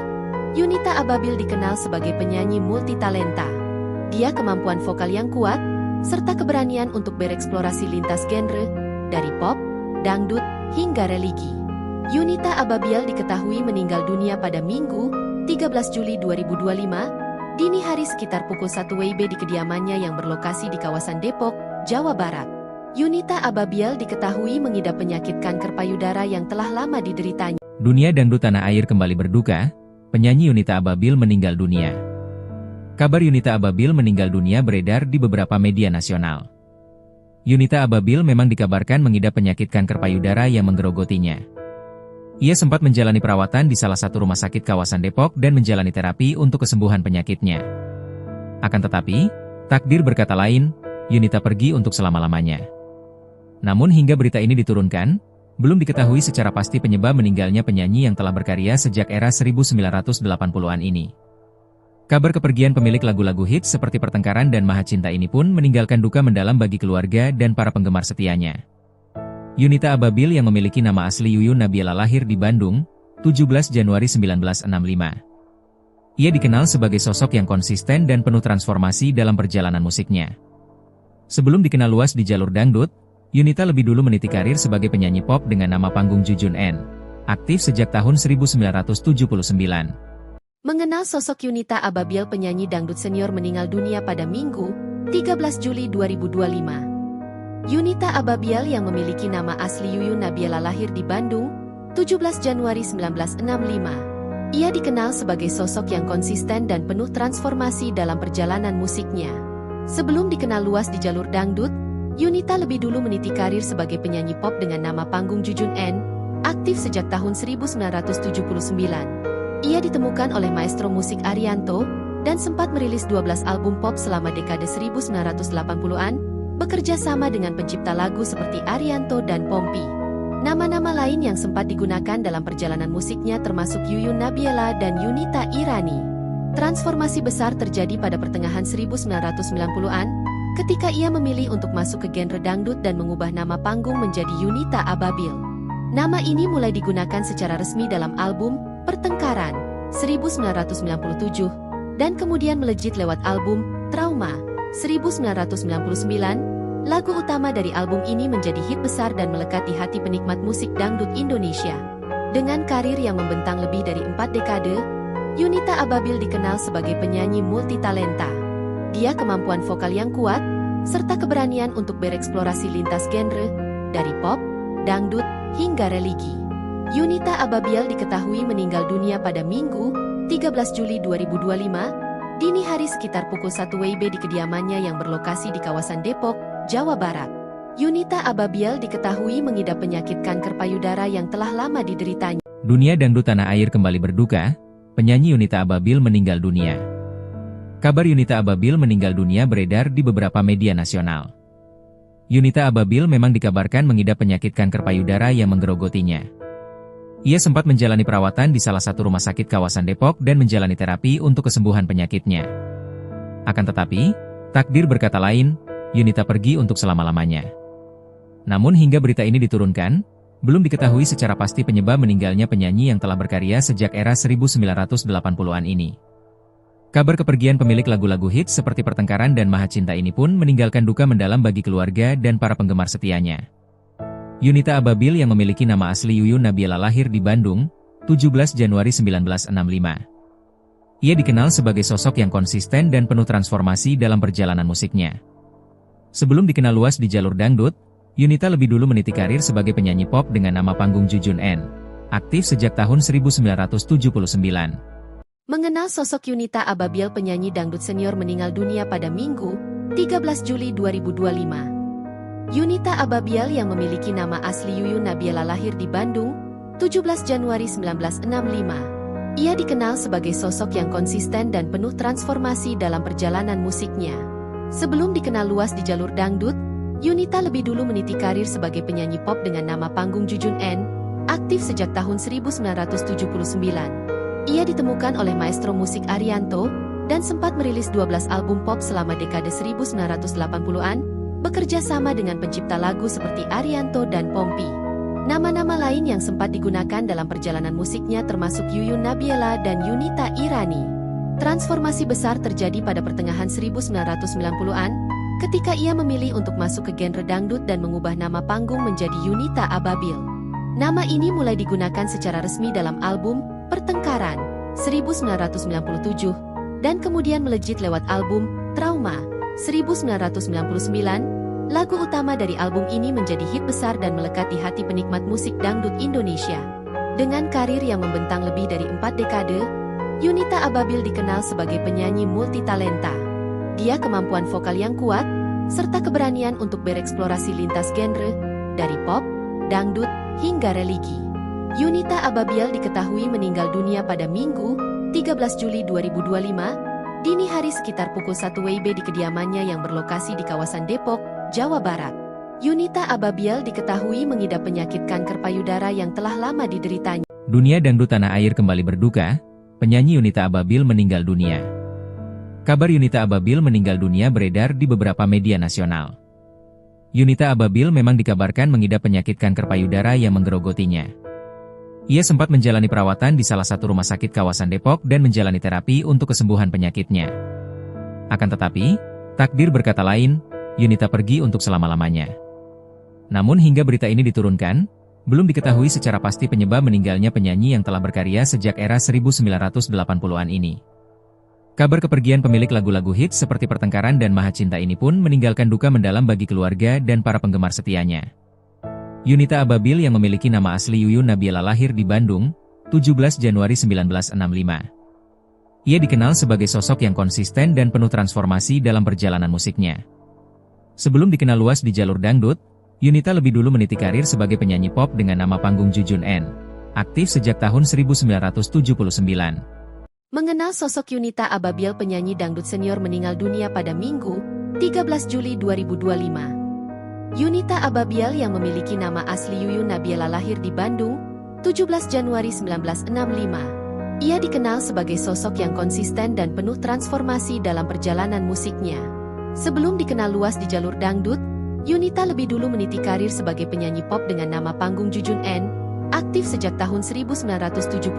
Yunita Ababiel dikenal sebagai penyanyi multitalenta. Dia kemampuan vokal yang kuat, serta keberanian untuk bereksplorasi lintas genre, dari pop, dangdut, hingga religi. Yunita Ababiel diketahui meninggal dunia pada Minggu, 13 Juli 2025, dini hari sekitar pukul 1 WIB di kediamannya yang berlokasi di kawasan Depok, Jawa Barat. Yunita Ababiel diketahui mengidap penyakit kanker payudara yang telah lama dideritanya. Dunia dangdut tanah air kembali berduka, penyanyi Yunita Ababiel meninggal dunia. Kabar Yunita Ababiel meninggal dunia beredar di beberapa media nasional. Yunita Ababiel memang dikabarkan mengidap penyakit kanker payudara yang menggerogotinya. Ia sempat menjalani perawatan di salah satu rumah sakit kawasan Depok dan menjalani terapi untuk kesembuhan penyakitnya. Akan tetapi, takdir berkata lain, Yunita pergi untuk selama-lamanya. Namun hingga berita ini diturunkan, belum diketahui secara pasti penyebab meninggalnya penyanyi yang telah berkarya sejak era 1980-an ini. Kabar kepergian pemilik lagu-lagu hits seperti Pertengkaran dan Maha Cinta ini pun meninggalkan duka mendalam bagi keluarga dan para penggemar setianya. Yunita Ababiel yang memiliki nama asli Yuyun Nabiela lahir di Bandung, 17 Januari 1965. Ia dikenal sebagai sosok yang konsisten dan penuh transformasi dalam perjalanan musiknya. Sebelum dikenal luas di jalur dangdut, Yunita lebih dulu meniti karir sebagai penyanyi pop dengan nama panggung Jujun N, aktif sejak tahun 1979. Mengenal sosok Yunita Ababiel, penyanyi dangdut senior meninggal dunia pada Minggu, 13 Juli 2025. Yunita Ababiel yang memiliki nama asli Yuyun Nabiela lahir di Bandung, 17 Januari 1965. Ia dikenal sebagai sosok yang konsisten dan penuh transformasi dalam perjalanan musiknya. Sebelum dikenal luas di jalur dangdut, Yunita lebih dulu meniti karir sebagai penyanyi pop dengan nama panggung Jujun N, aktif sejak tahun 1979. Ia ditemukan oleh maestro musik Arianto, dan sempat merilis 12 album pop selama dekade 1980-an, bekerja sama dengan pencipta lagu seperti Arianto dan Pompi. Nama-nama lain yang sempat digunakan dalam perjalanan musiknya termasuk Yuyun Nabiela dan Yunita Irani. Transformasi besar terjadi pada pertengahan 1990-an, ketika ia memilih untuk masuk ke genre dangdut dan mengubah nama panggung menjadi Yunita Ababiel. Nama ini mulai digunakan secara resmi dalam album Pertengkaran 1997, dan kemudian melejit lewat album Trauma 1999. Lagu utama dari album ini menjadi hit besar dan melekat di hati penikmat musik dangdut Indonesia. Dengan karir yang membentang lebih dari 4 dekade, Yunita Ababiel dikenal sebagai penyanyi multitalenta. Dia kemampuan vokal yang kuat, serta keberanian untuk bereksplorasi lintas genre, dari pop, dangdut, hingga religi. Yunita Ababiel diketahui meninggal dunia pada Minggu, 13 Juli 2025, dini hari sekitar pukul 1 WIB di kediamannya yang berlokasi di kawasan Depok, Jawa Barat. Yunita Ababiel diketahui mengidap penyakit kanker payudara yang telah lama dideritanya. Dunia dangdut tanah air kembali berduka, penyanyi Yunita Ababiel meninggal dunia. Kabar Yunita Ababiel meninggal dunia beredar di beberapa media nasional. Yunita Ababiel memang dikabarkan mengidap penyakit kanker payudara yang menggerogotinya. Ia sempat menjalani perawatan di salah satu rumah sakit kawasan Depok dan menjalani terapi untuk kesembuhan penyakitnya. Akan tetapi, takdir berkata lain, Yunita pergi untuk selama-lamanya. Namun hingga berita ini diturunkan, belum diketahui secara pasti penyebab meninggalnya penyanyi yang telah berkarya sejak era 1980-an ini. Kabar kepergian pemilik lagu-lagu hits seperti Pertengkaran dan Maha Cinta ini pun meninggalkan duka mendalam bagi keluarga dan para penggemar setianya. Yunita Ababil yang memiliki nama asli Yuyun Nabila lahir di Bandung, 17 Januari 1965. Ia dikenal sebagai sosok yang konsisten dan penuh transformasi dalam perjalanan musiknya. Sebelum dikenal luas di jalur dangdut, Yunita lebih dulu meniti karir sebagai penyanyi pop dengan nama panggung Jujun N. Aktif sejak tahun 1979. Mengenal sosok Yunita Ababil, penyanyi dangdut senior meninggal dunia pada Minggu, 13 Juli 2025. Yunita Ababil yang memiliki nama asli Yuyun Nabila lahir di Bandung, 17 Januari 1965. Ia dikenal sebagai sosok yang konsisten dan penuh transformasi dalam perjalanan musiknya. Sebelum dikenal luas di jalur dangdut, Yunita lebih dulu meniti karir sebagai penyanyi pop dengan nama panggung Jujun N, aktif sejak tahun 1979. Ia ditemukan oleh maestro musik Arianto, dan sempat merilis 12 album pop selama dekade 1980-an, bekerja sama dengan pencipta lagu seperti Arianto dan Pompi. Nama-nama lain yang sempat digunakan dalam perjalanan musiknya termasuk Yuyun Nabila dan Yunita Irani. Transformasi besar terjadi pada pertengahan 1990-an, ketika ia memilih untuk masuk ke genre dangdut dan mengubah nama panggung menjadi Yunita Ababil. Nama ini mulai digunakan secara resmi dalam album Pertengkaran 1997 dan kemudian melejit lewat album Trauma 1999. Lagu utama dari album ini menjadi hit besar dan melekat di hati penikmat musik dangdut Indonesia. Dengan karir yang membentang lebih dari 4 dekade, Yunita Ababil dikenal sebagai penyanyi multitalenta. Dia kemampuan vokal yang kuat serta keberanian untuk bereksplorasi lintas genre dari pop, dangdut hingga religi. Yunita Ababil diketahui meninggal dunia pada Minggu, 13 Juli 2025, dini hari sekitar pukul 1 WIB di kediamannya yang berlokasi di kawasan Depok, Jawa Barat. Yunita Ababil diketahui mengidap penyakit kanker payudara yang telah lama dideritanya. Dunia dangdut tanah air kembali berduka, penyanyi Yunita Ababil meninggal dunia. Kabar Yunita Ababil meninggal dunia beredar di beberapa media nasional. Yunita Ababil memang dikabarkan mengidap penyakit kanker payudara yang menggerogotinya. Ia sempat menjalani perawatan di salah satu rumah sakit kawasan Depok dan menjalani terapi untuk kesembuhan penyakitnya. Akan tetapi, takdir berkata lain, Yunita pergi untuk selama-lamanya. Namun hingga berita ini diturunkan, belum diketahui secara pasti penyebab meninggalnya penyanyi yang telah berkarya sejak era 1980-an ini. Kabar kepergian pemilik lagu-lagu hits seperti Pertengkaran dan Maha Cinta ini pun meninggalkan duka mendalam bagi keluarga dan para penggemar setianya. Yunita Ababil yang memiliki nama asli Yuyun Nabila lahir di Bandung, 17 Januari 1965. Ia dikenal sebagai sosok yang konsisten dan penuh transformasi dalam perjalanan musiknya. Sebelum dikenal luas di jalur dangdut, Yunita lebih dulu meniti karir sebagai penyanyi pop dengan nama panggung Jujun N. Aktif sejak tahun 1979. Mengenal sosok Yunita Ababil, penyanyi dangdut senior meninggal dunia pada Minggu, 13 Juli 2025. Yunita Ababil yang memiliki nama asli Yuyun Nabila lahir di Bandung, 17 Januari 1965. Ia dikenal sebagai sosok yang konsisten dan penuh transformasi dalam perjalanan musiknya. Sebelum dikenal luas di jalur dangdut, Yunita lebih dulu meniti karir sebagai penyanyi pop dengan nama panggung Jujun N, aktif sejak tahun 1979.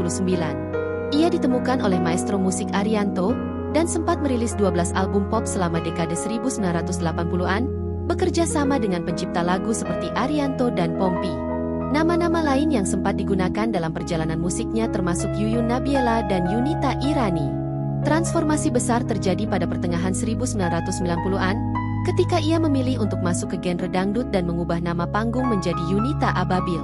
Ia ditemukan oleh maestro musik Arianto, dan sempat merilis 12 album pop selama dekade 1980-an, bekerja sama dengan pencipta lagu seperti Arianto dan Pompi. Nama-nama lain yang sempat digunakan dalam perjalanan musiknya termasuk Yuyun Nabila dan Yunita Irani. Transformasi besar terjadi pada pertengahan 1990-an, ketika ia memilih untuk masuk ke genre dangdut dan mengubah nama panggung menjadi Yunita Ababil.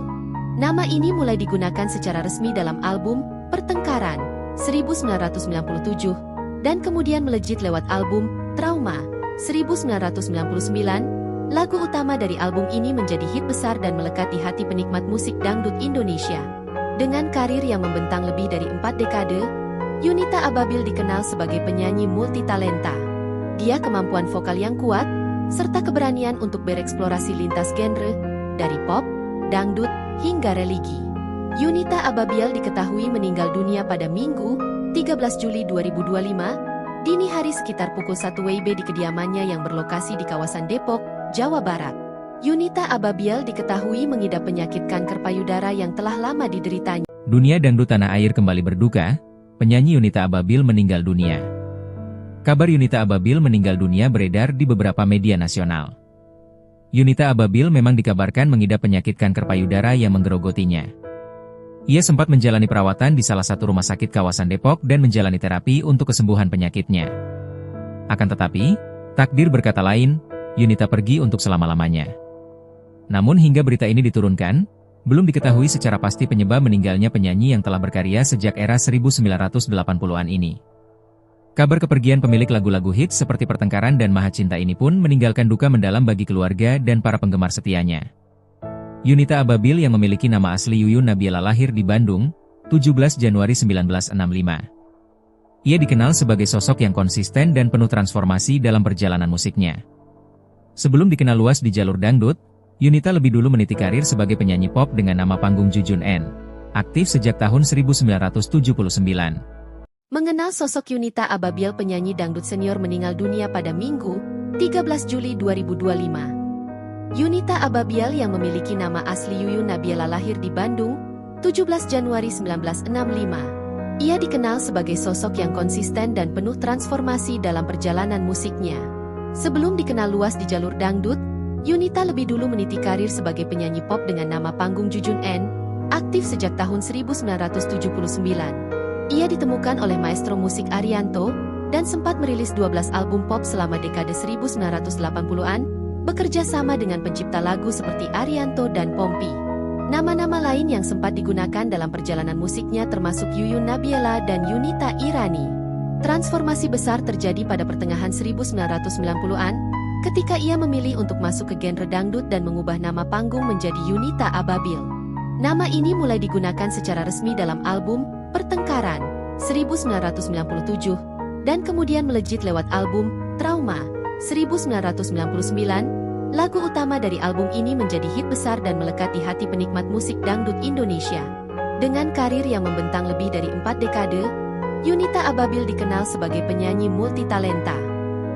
Nama ini mulai digunakan secara resmi dalam album Pertengkaran 1997, dan kemudian melejit lewat album Trauma 1999. Lagu utama dari album ini menjadi hit besar dan melekat di hati penikmat musik dangdut Indonesia. Dengan karir yang membentang lebih dari 4 dekade, Yunita Ababil dikenal sebagai penyanyi multitalenta. Dia kemampuan vokal yang kuat, serta keberanian untuk bereksplorasi lintas genre, dari pop, dangdut, hingga religi. Yunita Ababil diketahui meninggal dunia pada Minggu, 13 Juli 2025, dini hari sekitar pukul 1 WIB di kediamannya yang berlokasi di kawasan Depok, Jawa Barat. Yunita Ababil diketahui mengidap penyakit kanker payudara yang telah lama dideritanya. Dunia dangdut tanah air kembali berduka, penyanyi Yunita Ababil meninggal dunia. Kabar Yunita Ababil meninggal dunia beredar di beberapa media nasional. Yunita Ababil memang dikabarkan mengidap penyakit kanker payudara yang menggerogotinya. Ia sempat menjalani perawatan di salah satu rumah sakit kawasan Depok dan menjalani terapi untuk kesembuhan penyakitnya. Akan tetapi, takdir berkata lain, Yunita pergi untuk selama-lamanya. Namun hingga berita ini diturunkan, belum diketahui secara pasti penyebab meninggalnya penyanyi yang telah berkarya sejak era 1980-an ini. Kabar kepergian pemilik lagu-lagu hits seperti Pertengkaran dan Maha Cinta ini pun meninggalkan duka mendalam bagi keluarga dan para penggemar setianya. Yunita Ababil yang memiliki nama asli Yuyun Nabila lahir di Bandung, 17 Januari 1965. Ia dikenal sebagai sosok yang konsisten dan penuh transformasi dalam perjalanan musiknya. Sebelum dikenal luas di jalur dangdut, Yunita lebih dulu meniti karir sebagai penyanyi pop dengan nama panggung Jujun N. Aktif sejak tahun 1979. Mengenal sosok Yunita Ababil penyanyi dangdut senior meninggal dunia pada Minggu, 13 Juli 2025. Yunita Ababil yang memiliki nama asli Yuyun Nabila lahir di Bandung, 17 Januari 1965. Ia dikenal sebagai sosok yang konsisten dan penuh transformasi dalam perjalanan musiknya. Sebelum dikenal luas di jalur dangdut, Yunita lebih dulu meniti karir sebagai penyanyi pop dengan nama panggung Jujun N, aktif sejak tahun 1979. Ia ditemukan oleh maestro musik Arianto, dan sempat merilis 12 album pop selama dekade 1980-an, bekerja sama dengan pencipta lagu seperti Arianto dan Pompi. Nama-nama lain yang sempat digunakan dalam perjalanan musiknya termasuk Yuyun Nabila dan Yunita Irani. Transformasi besar terjadi pada pertengahan 1990-an, ketika ia memilih untuk masuk ke genre dangdut dan mengubah nama panggung menjadi Yunita Ababil. Nama ini mulai digunakan secara resmi dalam album Pertengkaran 1997 dan kemudian melejit lewat album Trauma 1999. Lagu utama dari album ini menjadi hit besar dan melekat di hati penikmat musik dangdut Indonesia. Dengan karir yang membentang lebih dari 4 dekade, Yunita Ababil dikenal sebagai penyanyi multitalenta.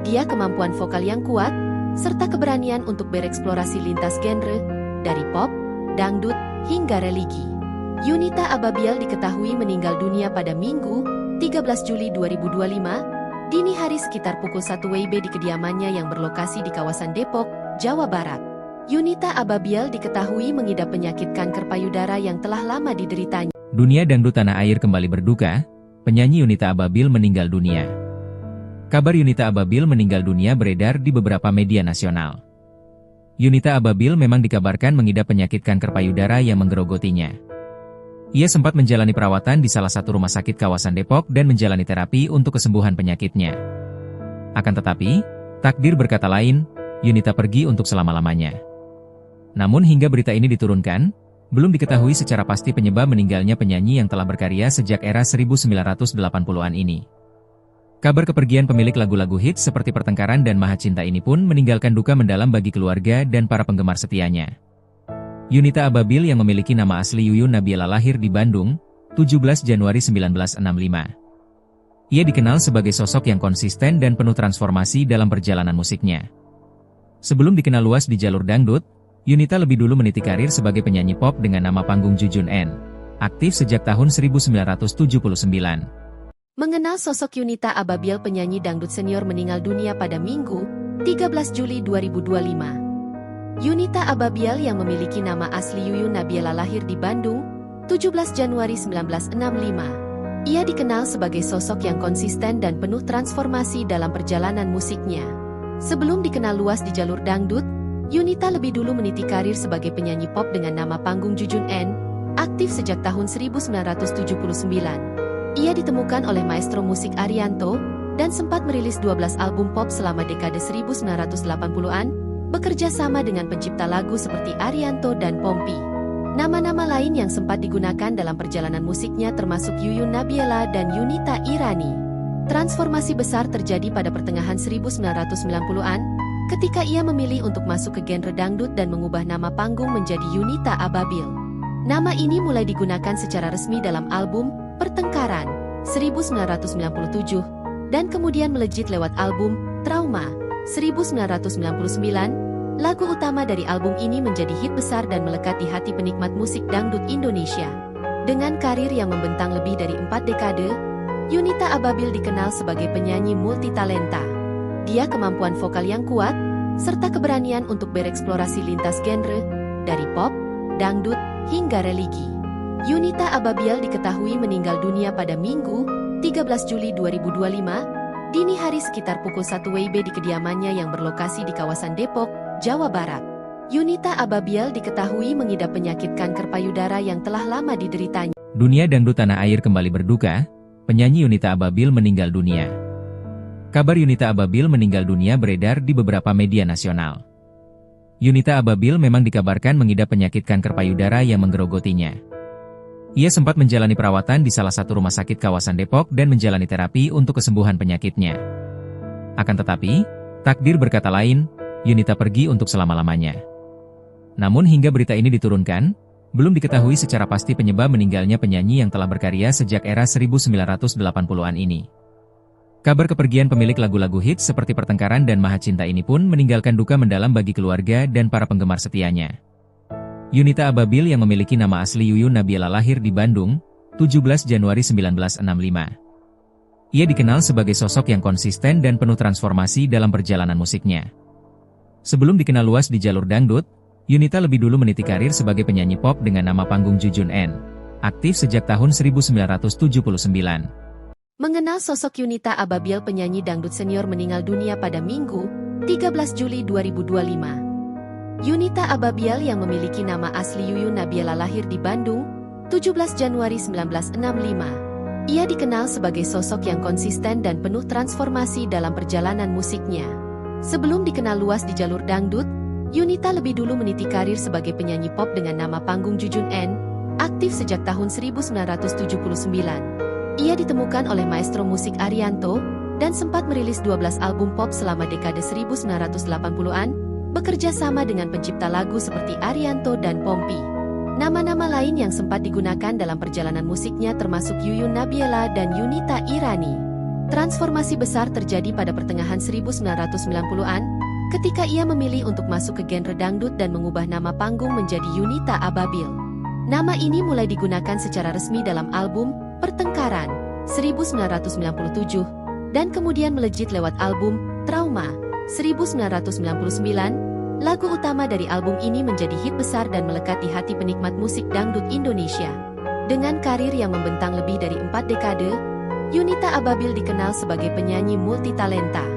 Dia kemampuan vokal yang kuat serta keberanian untuk bereksplorasi lintas genre dari pop, dangdut hingga religi. Yunita Ababil diketahui meninggal dunia pada Minggu, 13 Juli 2025, dini hari sekitar pukul 1 WIB di kediamannya yang berlokasi di kawasan Depok, Jawa Barat. Yunita Ababil diketahui mengidap penyakit kanker payudara yang telah lama dideritanya. Dunia dangdut tanah air kembali berduka, penyanyi Yunita Ababil meninggal dunia. Kabar Yunita Ababil meninggal dunia beredar di beberapa media nasional. Yunita Ababil memang dikabarkan mengidap penyakit kanker payudara yang menggerogotinya. Ia sempat menjalani perawatan di salah satu rumah sakit kawasan Depok dan menjalani terapi untuk kesembuhan penyakitnya. Akan tetapi, takdir berkata lain, Yunita pergi untuk selama-lamanya. Namun hingga berita ini diturunkan, belum diketahui secara pasti penyebab meninggalnya penyanyi yang telah berkarya sejak era 1980-an ini. Kabar kepergian pemilik lagu-lagu hits seperti Pertengkaran dan Maha Cinta ini pun meninggalkan duka mendalam bagi keluarga dan para penggemar setianya. Yunita Ababil yang memiliki nama asli Yuyun Nabila lahir di Bandung, 17 Januari 1965. Ia dikenal sebagai sosok yang konsisten dan penuh transformasi dalam perjalanan musiknya. Sebelum dikenal luas di jalur dangdut, Yunita lebih dulu meniti karir sebagai penyanyi pop dengan nama panggung Jujun N, aktif sejak tahun 1979. Mengenal sosok Yunita Ababil penyanyi dangdut senior meninggal dunia pada Minggu, 13 Juli 2025. Yunita Ababil yang memiliki nama asli Yuyun Nabila lahir di Bandung, 17 Januari 1965. Ia dikenal sebagai sosok yang konsisten dan penuh transformasi dalam perjalanan musiknya. Sebelum dikenal luas di jalur dangdut, Yunita lebih dulu meniti karir sebagai penyanyi pop dengan nama panggung Jujun N, aktif sejak tahun 1979. Ia ditemukan oleh maestro musik Arianto, dan sempat merilis 12 album pop selama dekade 1980-an, bekerja sama dengan pencipta lagu seperti Arianto dan Pompi. Nama-nama lain yang sempat digunakan dalam perjalanan musiknya termasuk Yuyun Nabila dan Yunita Irani. Transformasi besar terjadi pada pertengahan 1990-an, ketika ia memilih untuk masuk ke genre dangdut dan mengubah nama panggung menjadi Yunita Ababil. Nama ini mulai digunakan secara resmi dalam album Pertengkaran 1997, dan kemudian melejit lewat album Trauma 1999. Lagu utama dari album ini menjadi hit besar dan melekat di hati penikmat musik dangdut Indonesia. Dengan karir yang membentang lebih dari 4 dekade, Yunita Ababil dikenal sebagai penyanyi multitalenta. Dia kemampuan vokal yang kuat, serta keberanian untuk bereksplorasi lintas genre, dari pop, dangdut, hingga religi. Yunita Ababil diketahui meninggal dunia pada Minggu, 13 Juli 2025, dini hari sekitar pukul 1 WIB di kediamannya yang berlokasi di kawasan Depok, Jawa Barat. Yunita Ababil diketahui mengidap penyakit kanker payudara yang telah lama dideritanya. Dunia dangdut tanah air kembali berduka, penyanyi Yunita Ababil meninggal dunia. Kabar Yunita Ababil meninggal dunia beredar di beberapa media nasional. Yunita Ababil memang dikabarkan mengidap penyakit kanker payudara yang menggerogotinya. Ia sempat menjalani perawatan di salah satu rumah sakit kawasan Depok dan menjalani terapi untuk kesembuhan penyakitnya. Akan tetapi, takdir berkata lain, Yunita pergi untuk selama-lamanya. Namun hingga berita ini diturunkan, belum diketahui secara pasti penyebab meninggalnya penyanyi yang telah berkarya sejak era 1980-an ini. Kabar kepergian pemilik lagu-lagu hits seperti Pertengkaran dan Maha Cinta ini pun meninggalkan duka mendalam bagi keluarga dan para penggemar setianya. Yunita Ababil yang memiliki nama asli Yuyun Nabiela lahir di Bandung, 17 Januari 1965. Ia dikenal sebagai sosok yang konsisten dan penuh transformasi dalam perjalanan musiknya. Sebelum dikenal luas di jalur dangdut, Yunita lebih dulu meniti karir sebagai penyanyi pop dengan nama panggung Jujun N, aktif sejak tahun 1979. Mengenal sosok Yunita Ababil, penyanyi dangdut senior meninggal dunia pada Minggu, 13 Juli 2025. Yunita Ababil yang memiliki nama asli Yuyun Nabiela lahir di Bandung, 17 Januari 1965. Ia dikenal sebagai sosok yang konsisten dan penuh transformasi dalam perjalanan musiknya. Sebelum dikenal luas di jalur dangdut, Yunita lebih dulu meniti karir sebagai penyanyi pop dengan nama panggung Jujun N, aktif sejak tahun 1979. Ia ditemukan oleh maestro musik Arianto, dan sempat merilis 12 album pop selama dekade 1980-an, bekerja sama dengan pencipta lagu seperti Arianto dan Pompi. Nama-nama lain yang sempat digunakan dalam perjalanan musiknya termasuk Yuyun Nabiela dan Yunita Irani. Transformasi besar terjadi pada pertengahan 1990-an, ketika ia memilih untuk masuk ke genre dangdut dan mengubah nama panggung menjadi Yunita Ababil. Nama ini mulai digunakan secara resmi dalam album Pertengkaran 1997 dan kemudian melejit lewat album Trauma 1999. Lagu utama dari album ini menjadi hit besar dan melekat di hati penikmat musik dangdut Indonesia. Dengan karir yang membentang lebih dari 4 dekade, Yunita Ababil dikenal sebagai penyanyi multitalenta.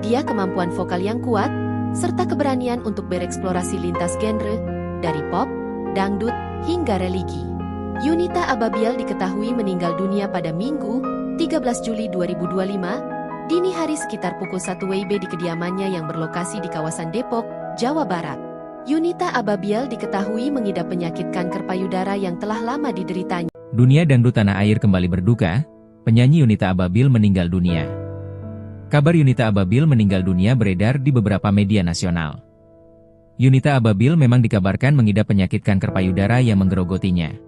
Dia kemampuan vokal yang kuat, serta keberanian untuk bereksplorasi lintas genre, dari pop, dangdut, hingga religi. Yunita Ababil diketahui meninggal dunia pada Minggu, 13 Juli 2025, dini hari sekitar pukul 1 WIB di kediamannya yang berlokasi di kawasan Depok, Jawa Barat. Yunita Ababil diketahui mengidap penyakit kanker payudara yang telah lama dideritanya. Dunia dangdut tanah air kembali berduka, penyanyi Yunita Ababil meninggal dunia. Kabar Yunita Ababil meninggal dunia beredar di beberapa media nasional. Yunita Ababil memang dikabarkan mengidap penyakit kanker payudara yang menggerogotinya.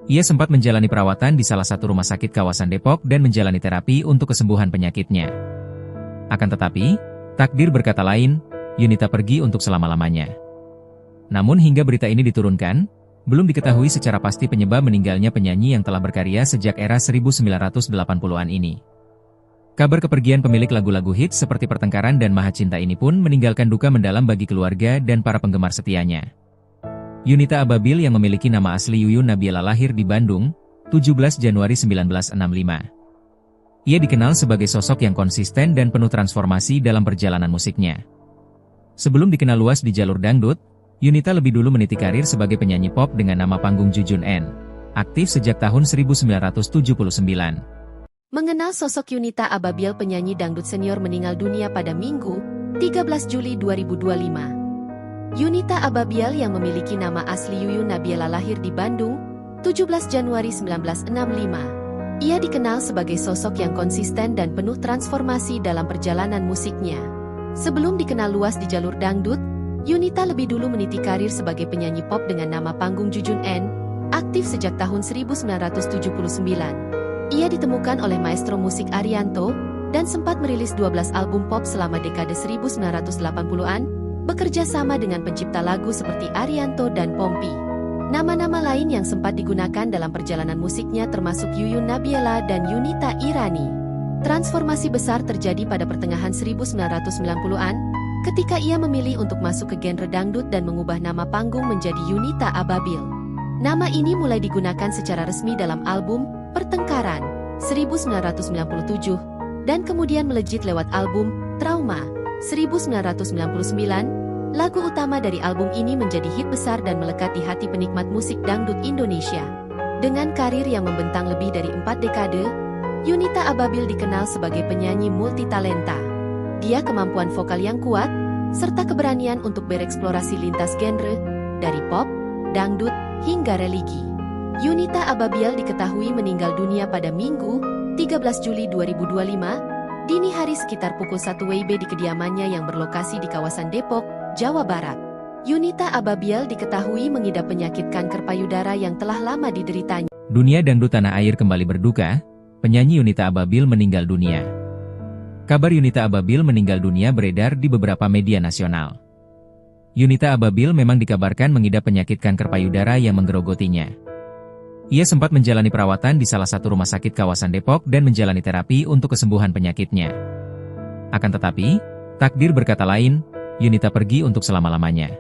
Ia sempat menjalani perawatan di salah satu rumah sakit kawasan Depok dan menjalani terapi untuk kesembuhan penyakitnya. Akan tetapi, takdir berkata lain, Yunita pergi untuk selama-lamanya. Namun hingga berita ini diturunkan, belum diketahui secara pasti penyebab meninggalnya penyanyi yang telah berkarya sejak era 1980-an ini. Kabar kepergian pemilik lagu-lagu hits seperti Pertengkaran dan Maha Cinta ini pun meninggalkan duka mendalam bagi keluarga dan para penggemar setianya. Yunita Ababil yang memiliki nama asli Yuyun Nabiela lahir di Bandung, 17 Januari 1965. Ia dikenal sebagai sosok yang konsisten dan penuh transformasi dalam perjalanan musiknya. Sebelum dikenal luas di jalur dangdut, Yunita lebih dulu meniti karir sebagai penyanyi pop dengan nama panggung Jujun N, aktif sejak tahun 1979. Mengenal sosok Yunita Ababil, penyanyi dangdut senior meninggal dunia pada Minggu, 13 Juli 2025. Yunita Ababil yang memiliki nama asli Yuyun Nabiela lahir di Bandung, 17 Januari 1965. Ia dikenal sebagai sosok yang konsisten dan penuh transformasi dalam perjalanan musiknya. Sebelum dikenal luas di jalur dangdut, Yunita lebih dulu meniti karir sebagai penyanyi pop dengan nama panggung Jujun N, aktif sejak tahun 1979. Ia ditemukan oleh maestro musik Arianto, dan sempat merilis 12 album pop selama dekade 1980-an, bekerja sama dengan pencipta lagu seperti Arianto dan Pompi. Nama-nama lain yang sempat digunakan dalam perjalanan musiknya termasuk Yuyun Nabiela dan Yunita Irani. Transformasi besar terjadi pada pertengahan 1990-an, ketika ia memilih untuk masuk ke genre dangdut dan mengubah nama panggung menjadi Yunita Ababil. Nama ini mulai digunakan secara resmi dalam album Pertengkaran 1997, dan kemudian melejit lewat album Trauma 1999. Lagu utama dari album ini menjadi hit besar dan melekat di hati penikmat musik dangdut Indonesia. Dengan karir yang membentang lebih dari 4 dekade, Yunita Ababil dikenal sebagai penyanyi multitalenta. Dia kemampuan vokal yang kuat, serta keberanian untuk bereksplorasi lintas genre, dari pop, dangdut, hingga religi. Yunita Ababil diketahui meninggal dunia pada Minggu, 13 Juli 2025, dini hari sekitar pukul 1 WIB di kediamannya yang berlokasi di kawasan Depok, Jawa Barat. Yunita Ababil diketahui mengidap penyakit kanker payudara yang telah lama dideritanya. Dunia dangdut tanah air kembali berduka, penyanyi Yunita Ababil meninggal dunia. Kabar Yunita Ababil meninggal dunia beredar di beberapa media nasional. Yunita Ababil memang dikabarkan mengidap penyakit kanker payudara yang menggerogotinya. Ia sempat menjalani perawatan di salah satu rumah sakit kawasan Depok dan menjalani terapi untuk kesembuhan penyakitnya. Akan tetapi, takdir berkata lain, Yunita pergi untuk selama-lamanya.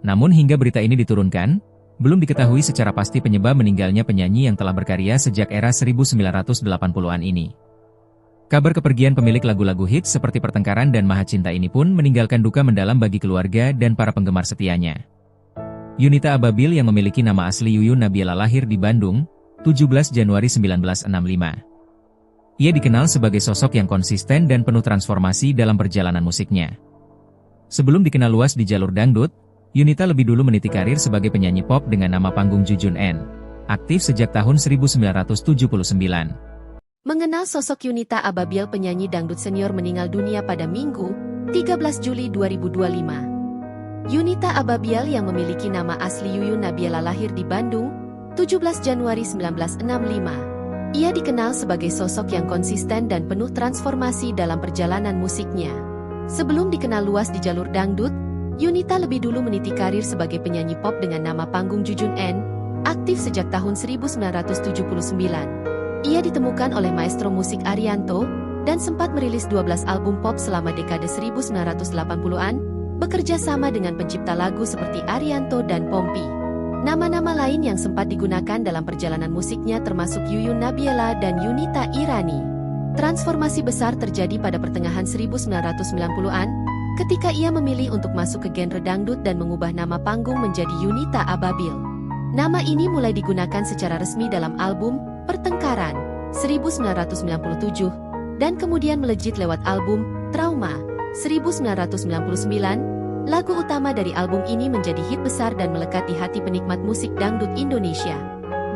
Namun hingga berita ini diturunkan, belum diketahui secara pasti penyebab meninggalnya penyanyi yang telah berkarya sejak era 1980-an ini. Kabar kepergian pemilik lagu-lagu hits seperti Pertengkaran dan Maha Cinta ini pun meninggalkan duka mendalam bagi keluarga dan para penggemar setianya. Yunita Ababil yang memiliki nama asli Yuyun Nabiela lahir di Bandung, 17 Januari 1965. Ia dikenal sebagai sosok yang konsisten dan penuh transformasi dalam perjalanan musiknya. Sebelum dikenal luas di jalur dangdut, Yunita lebih dulu meniti karir sebagai penyanyi pop dengan nama panggung Jujun N. Aktif sejak tahun 1979. Mengenal sosok Yunita Ababil, penyanyi dangdut senior meninggal dunia pada Minggu, 13 Juli 2025. Yunita Ababil yang memiliki nama asli Yuyun Nabiela lahir di Bandung, 17 Januari 1965. Ia dikenal sebagai sosok yang konsisten dan penuh transformasi dalam perjalanan musiknya. Sebelum dikenal luas di jalur dangdut, Yunita lebih dulu meniti karir sebagai penyanyi pop dengan nama panggung Jujun N, aktif sejak tahun 1979. Ia ditemukan oleh maestro musik Arianto, dan sempat merilis 12 album pop selama dekade 1980-an, bekerja sama dengan pencipta lagu seperti Arianto dan Pompi. Nama-nama lain yang sempat digunakan dalam perjalanan musiknya termasuk Yuyun Nabiela dan Yunita Irani. Transformasi besar terjadi pada pertengahan 1990-an, ketika ia memilih untuk masuk ke genre dangdut dan mengubah nama panggung menjadi Yunita Ababil. Nama ini mulai digunakan secara resmi dalam album Pertengkaran 1997, dan kemudian melejit lewat album Trauma 1999. Lagu utama dari album ini menjadi hit besar dan melekat di hati penikmat musik dangdut Indonesia.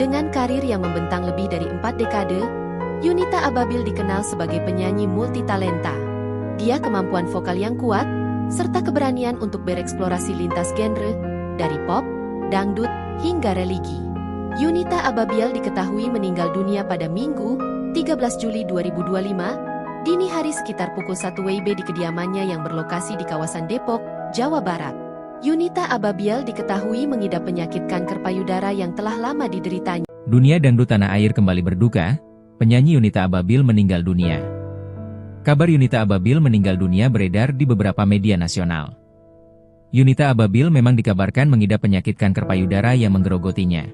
Dengan karir yang membentang lebih dari 4 dekade, Yunita Ababil dikenal sebagai penyanyi multitalenta. Dia kemampuan vokal yang kuat, serta keberanian untuk bereksplorasi lintas genre, dari pop, dangdut, hingga religi. Yunita Ababil diketahui meninggal dunia pada Minggu, 13 Juli 2025, dini hari sekitar pukul 1 WIB di kediamannya yang berlokasi di kawasan Depok, Jawa Barat. Yunita Ababil diketahui mengidap penyakit kanker payudara yang telah lama dideritanya. Dunia dangdut tanah air kembali berduka, penyanyi Yunita Ababil meninggal dunia. Kabar Yunita Ababil meninggal dunia beredar di beberapa media nasional. Yunita Ababil memang dikabarkan mengidap penyakit kanker payudara yang menggerogotinya.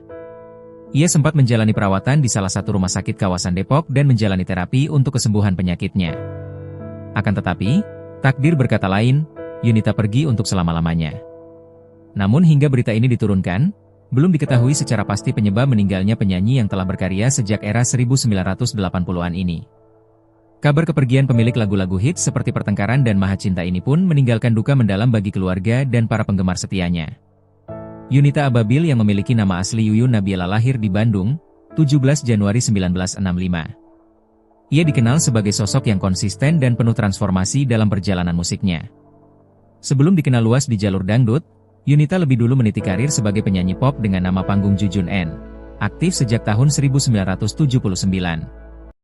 Ia sempat menjalani perawatan di salah satu rumah sakit kawasan Depok dan menjalani terapi untuk kesembuhan penyakitnya. Akan tetapi, takdir berkata lain, Yunita pergi untuk selama-lamanya. Namun hingga berita ini diturunkan, belum diketahui secara pasti penyebab meninggalnya penyanyi yang telah berkarya sejak era 1980-an ini. Kabar kepergian pemilik lagu-lagu hits seperti Pertengkaran dan Maha Cinta ini pun meninggalkan duka mendalam bagi keluarga dan para penggemar setianya. Yunita Ababil yang memiliki nama asli Yuyun Nabiela lahir di Bandung, 17 Januari 1965. Ia dikenal sebagai sosok yang konsisten dan penuh transformasi dalam perjalanan musiknya. Sebelum dikenal luas di jalur dangdut, Yunita lebih dulu meniti karir sebagai penyanyi pop dengan nama panggung Jujun N, aktif sejak tahun 1979.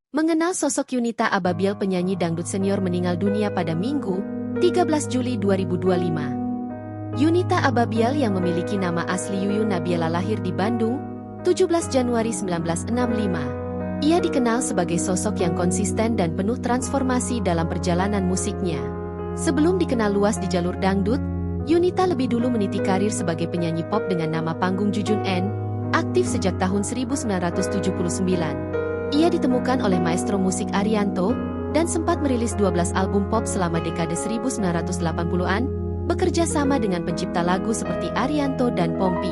Mengenal sosok Yunita Ababil, penyanyi dangdut senior meninggal dunia pada Minggu, 13 Juli 2025. Yunita Ababiel yang memiliki nama asli Yuyun Nabiela lahir di Bandung, 17 Januari 1965. Ia dikenal sebagai sosok yang konsisten dan penuh transformasi dalam perjalanan musiknya. Sebelum dikenal luas di jalur dangdut, Yunita lebih dulu meniti karir sebagai penyanyi pop dengan nama panggung Jujun N, aktif sejak tahun 1979. Ia ditemukan oleh maestro musik Arianto, dan sempat merilis 12 album pop selama dekade 1980-an, bekerja sama dengan pencipta lagu seperti Arianto dan Pompi.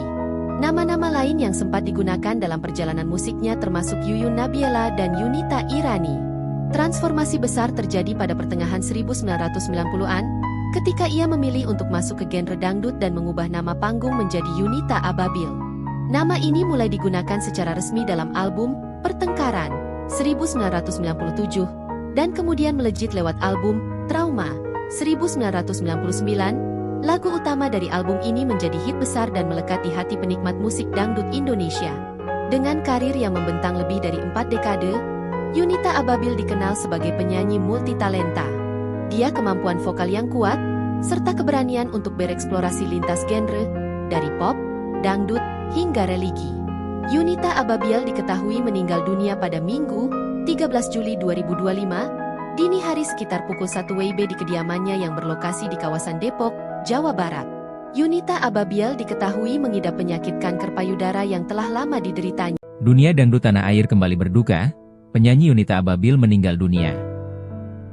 Nama-nama lain yang sempat digunakan dalam perjalanan musiknya termasuk Yuyun Nabiela dan Yunita Irani. Transformasi besar terjadi pada pertengahan 1990-an, ketika ia memilih untuk masuk ke genre dangdut dan mengubah nama panggung menjadi Yunita Ababil. Nama ini mulai digunakan secara resmi dalam album Pertengkaran 1997, dan kemudian melejit lewat album Trauma 1999. Lagu utama dari album ini menjadi hit besar dan melekat di hati penikmat musik dangdut Indonesia. Dengan karir yang membentang lebih dari 4 dekade, Yunita Ababil dikenal sebagai penyanyi multitalenta. Dia kemampuan vokal yang kuat, serta keberanian untuk bereksplorasi lintas genre, dari pop, dangdut, hingga religi. Yunita Ababil diketahui meninggal dunia pada Minggu, 13 Juli 2025, dini hari sekitar pukul 1 WIB di kediamannya yang berlokasi di kawasan Depok, Jawa Barat. Yunita Ababil diketahui mengidap penyakit kanker payudara yang telah lama dideritanya. Dunia dangdut tanah air kembali berduka, penyanyi Yunita Ababil meninggal dunia.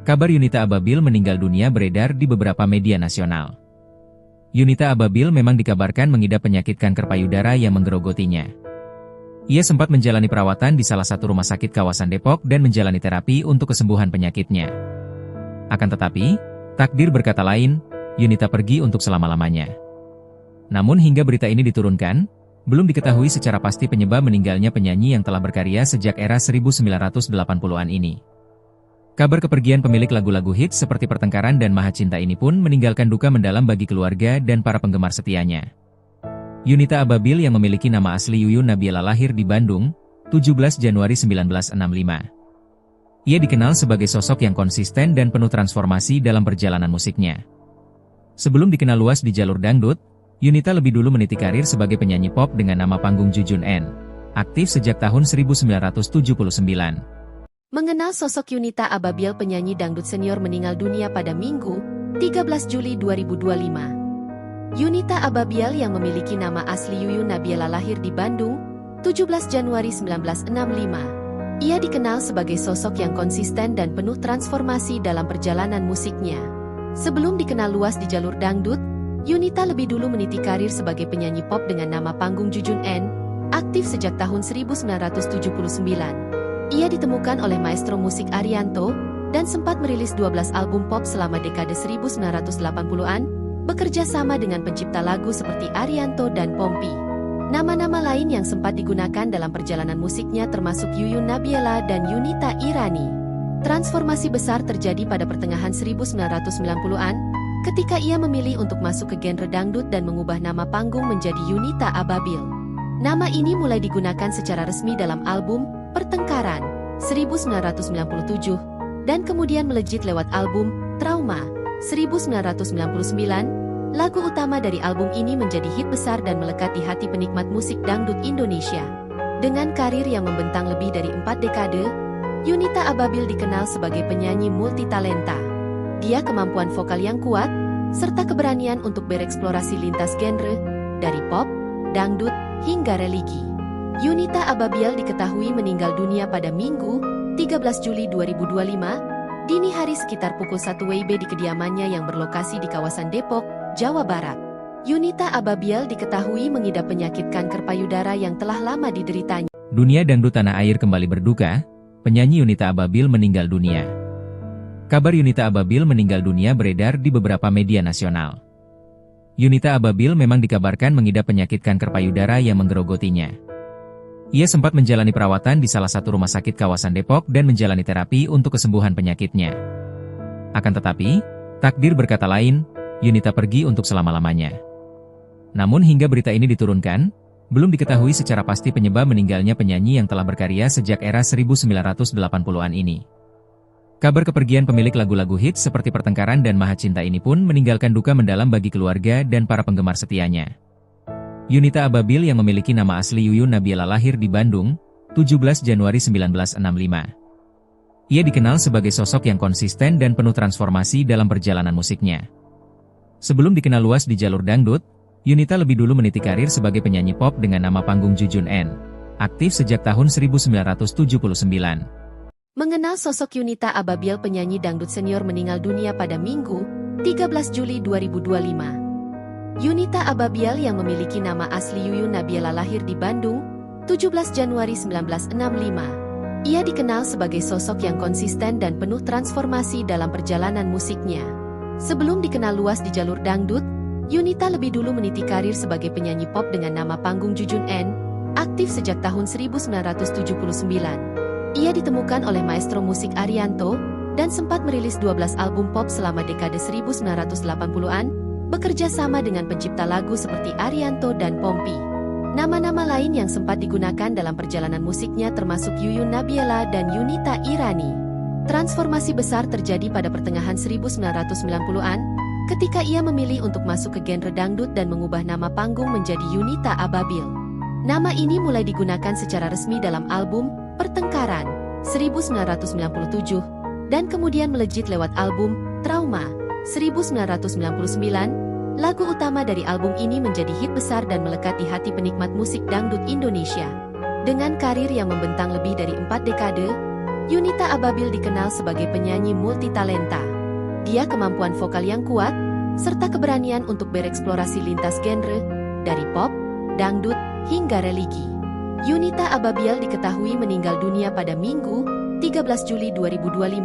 Kabar Yunita Ababil meninggal dunia beredar di beberapa media nasional. Yunita Ababil memang dikabarkan mengidap penyakit kanker payudara yang menggerogotinya. Ia sempat menjalani perawatan di salah satu rumah sakit kawasan Depok dan menjalani terapi untuk kesembuhan penyakitnya. Akan tetapi, takdir berkata lain, Yunita pergi untuk selama-lamanya. Namun hingga berita ini diturunkan, belum diketahui secara pasti penyebab meninggalnya penyanyi yang telah berkarya sejak era 1980-an ini. Kabar kepergian pemilik lagu-lagu hits seperti Pertengkaran dan Maha Cinta ini pun meninggalkan duka mendalam bagi keluarga dan para penggemar setianya. Yunita Ababil yang memiliki nama asli Yuyun Nabiela lahir di Bandung, 17 Januari 1965. Ia dikenal sebagai sosok yang konsisten dan penuh transformasi dalam perjalanan musiknya. Sebelum dikenal luas di jalur dangdut, Yunita lebih dulu meniti karir sebagai penyanyi pop dengan nama panggung Jujun N, aktif sejak tahun 1979. Mengenal sosok Yunita Ababil, penyanyi dangdut senior meninggal dunia pada Minggu, 13 Juli 2025. Yunita Ababil yang memiliki nama asli Yuyun Nabiela lahir di Bandung, 17 Januari 1965. Ia dikenal sebagai sosok yang konsisten dan penuh transformasi dalam perjalanan musiknya. Sebelum dikenal luas di jalur dangdut, Yunita lebih dulu meniti karir sebagai penyanyi pop dengan nama panggung Jujun N, aktif sejak tahun 1979. Ia ditemukan oleh maestro musik Arianto, dan sempat merilis 12 album pop selama dekade 1980-an, bekerja sama dengan pencipta lagu seperti Arianto dan Pompi. Nama-nama lain yang sempat digunakan dalam perjalanan musiknya termasuk Yuyun Nabiela dan Yunita Irani. Transformasi besar terjadi pada pertengahan 1990-an, ketika ia memilih untuk masuk ke genre dangdut dan mengubah nama panggung menjadi Yunita Ababil. Nama ini mulai digunakan secara resmi dalam album Pertengkaran 1997, dan kemudian melejit lewat album Trauma 1999. Lagu utama dari album ini menjadi hit besar dan melekat di hati penikmat musik dangdut Indonesia. Dengan karir yang membentang lebih dari 4 dekade, Yunita Ababil dikenal sebagai penyanyi multitalenta. Dia kemampuan vokal yang kuat, serta keberanian untuk bereksplorasi lintas genre, dari pop, dangdut, hingga religi. Yunita Ababil diketahui meninggal dunia pada Minggu, 13 Juli 2025, dini hari sekitar pukul 1 WIB di kediamannya yang berlokasi di kawasan Depok, Jawa Barat. Yunita Ababil diketahui mengidap penyakit kanker payudara yang telah lama dideritanya. Dunia dangdut tanah air kembali berduka, penyanyi Yunita Ababil meninggal dunia. Kabar Yunita Ababil meninggal dunia beredar di beberapa media nasional. Yunita Ababil memang dikabarkan mengidap penyakit kanker payudara yang menggerogotinya. Ia sempat menjalani perawatan di salah satu rumah sakit kawasan Depok dan menjalani terapi untuk kesembuhan penyakitnya. Akan tetapi, takdir berkata lain, Yunita pergi untuk selama-lamanya. Namun hingga berita ini diturunkan, belum diketahui secara pasti penyebab meninggalnya penyanyi yang telah berkarya sejak era 1980-an ini. Kabar kepergian pemilik lagu-lagu hits seperti Pertengkaran dan Maha Cinta ini pun meninggalkan duka mendalam bagi keluarga dan para penggemar setianya. Yunita Ababil yang memiliki nama asli Yuyun Nabila lahir di Bandung, 17 Januari 1965. Ia dikenal sebagai sosok yang konsisten dan penuh transformasi dalam perjalanan musiknya. Sebelum dikenal luas di jalur dangdut, Yunita lebih dulu meniti karir sebagai penyanyi pop dengan nama panggung Jujun N. Aktif sejak tahun 1979. Mengenal sosok Yunita Ababil, penyanyi dangdut senior meninggal dunia pada Minggu, 13 Juli 2025. Yunita Ababil yang memiliki nama asli Yuyun Nabila lahir di Bandung, 17 Januari 1965. Ia dikenal sebagai sosok yang konsisten dan penuh transformasi dalam perjalanan musiknya. Sebelum dikenal luas di jalur dangdut, Yunita lebih dulu meniti karir sebagai penyanyi pop dengan nama panggung Jujun N, aktif sejak tahun 1979. Ia ditemukan oleh maestro musik Arianto, dan sempat merilis 12 album pop selama dekade 1980-an, bekerja sama dengan pencipta lagu seperti Arianto dan Pompi. Nama-nama lain yang sempat digunakan dalam perjalanan musiknya termasuk Yuyun Nabila dan Yunita Irani. Transformasi besar terjadi pada pertengahan 1990-an, ketika ia memilih untuk masuk ke genre dangdut dan mengubah nama panggung menjadi Yunita Ababil. Nama ini mulai digunakan secara resmi dalam album Pertengkaran 1997, dan kemudian melejit lewat album Trauma 1999. Lagu utama dari album ini menjadi hit besar dan melekat di hati penikmat musik dangdut Indonesia. Dengan karir yang membentang lebih dari 4 dekade, Yunita Ababil dikenal sebagai penyanyi multitalenta. Dia kemampuan vokal yang kuat, serta keberanian untuk bereksplorasi lintas genre, dari pop, dangdut, hingga religi. Yunita Ababil diketahui meninggal dunia pada Minggu, 13 Juli 2025,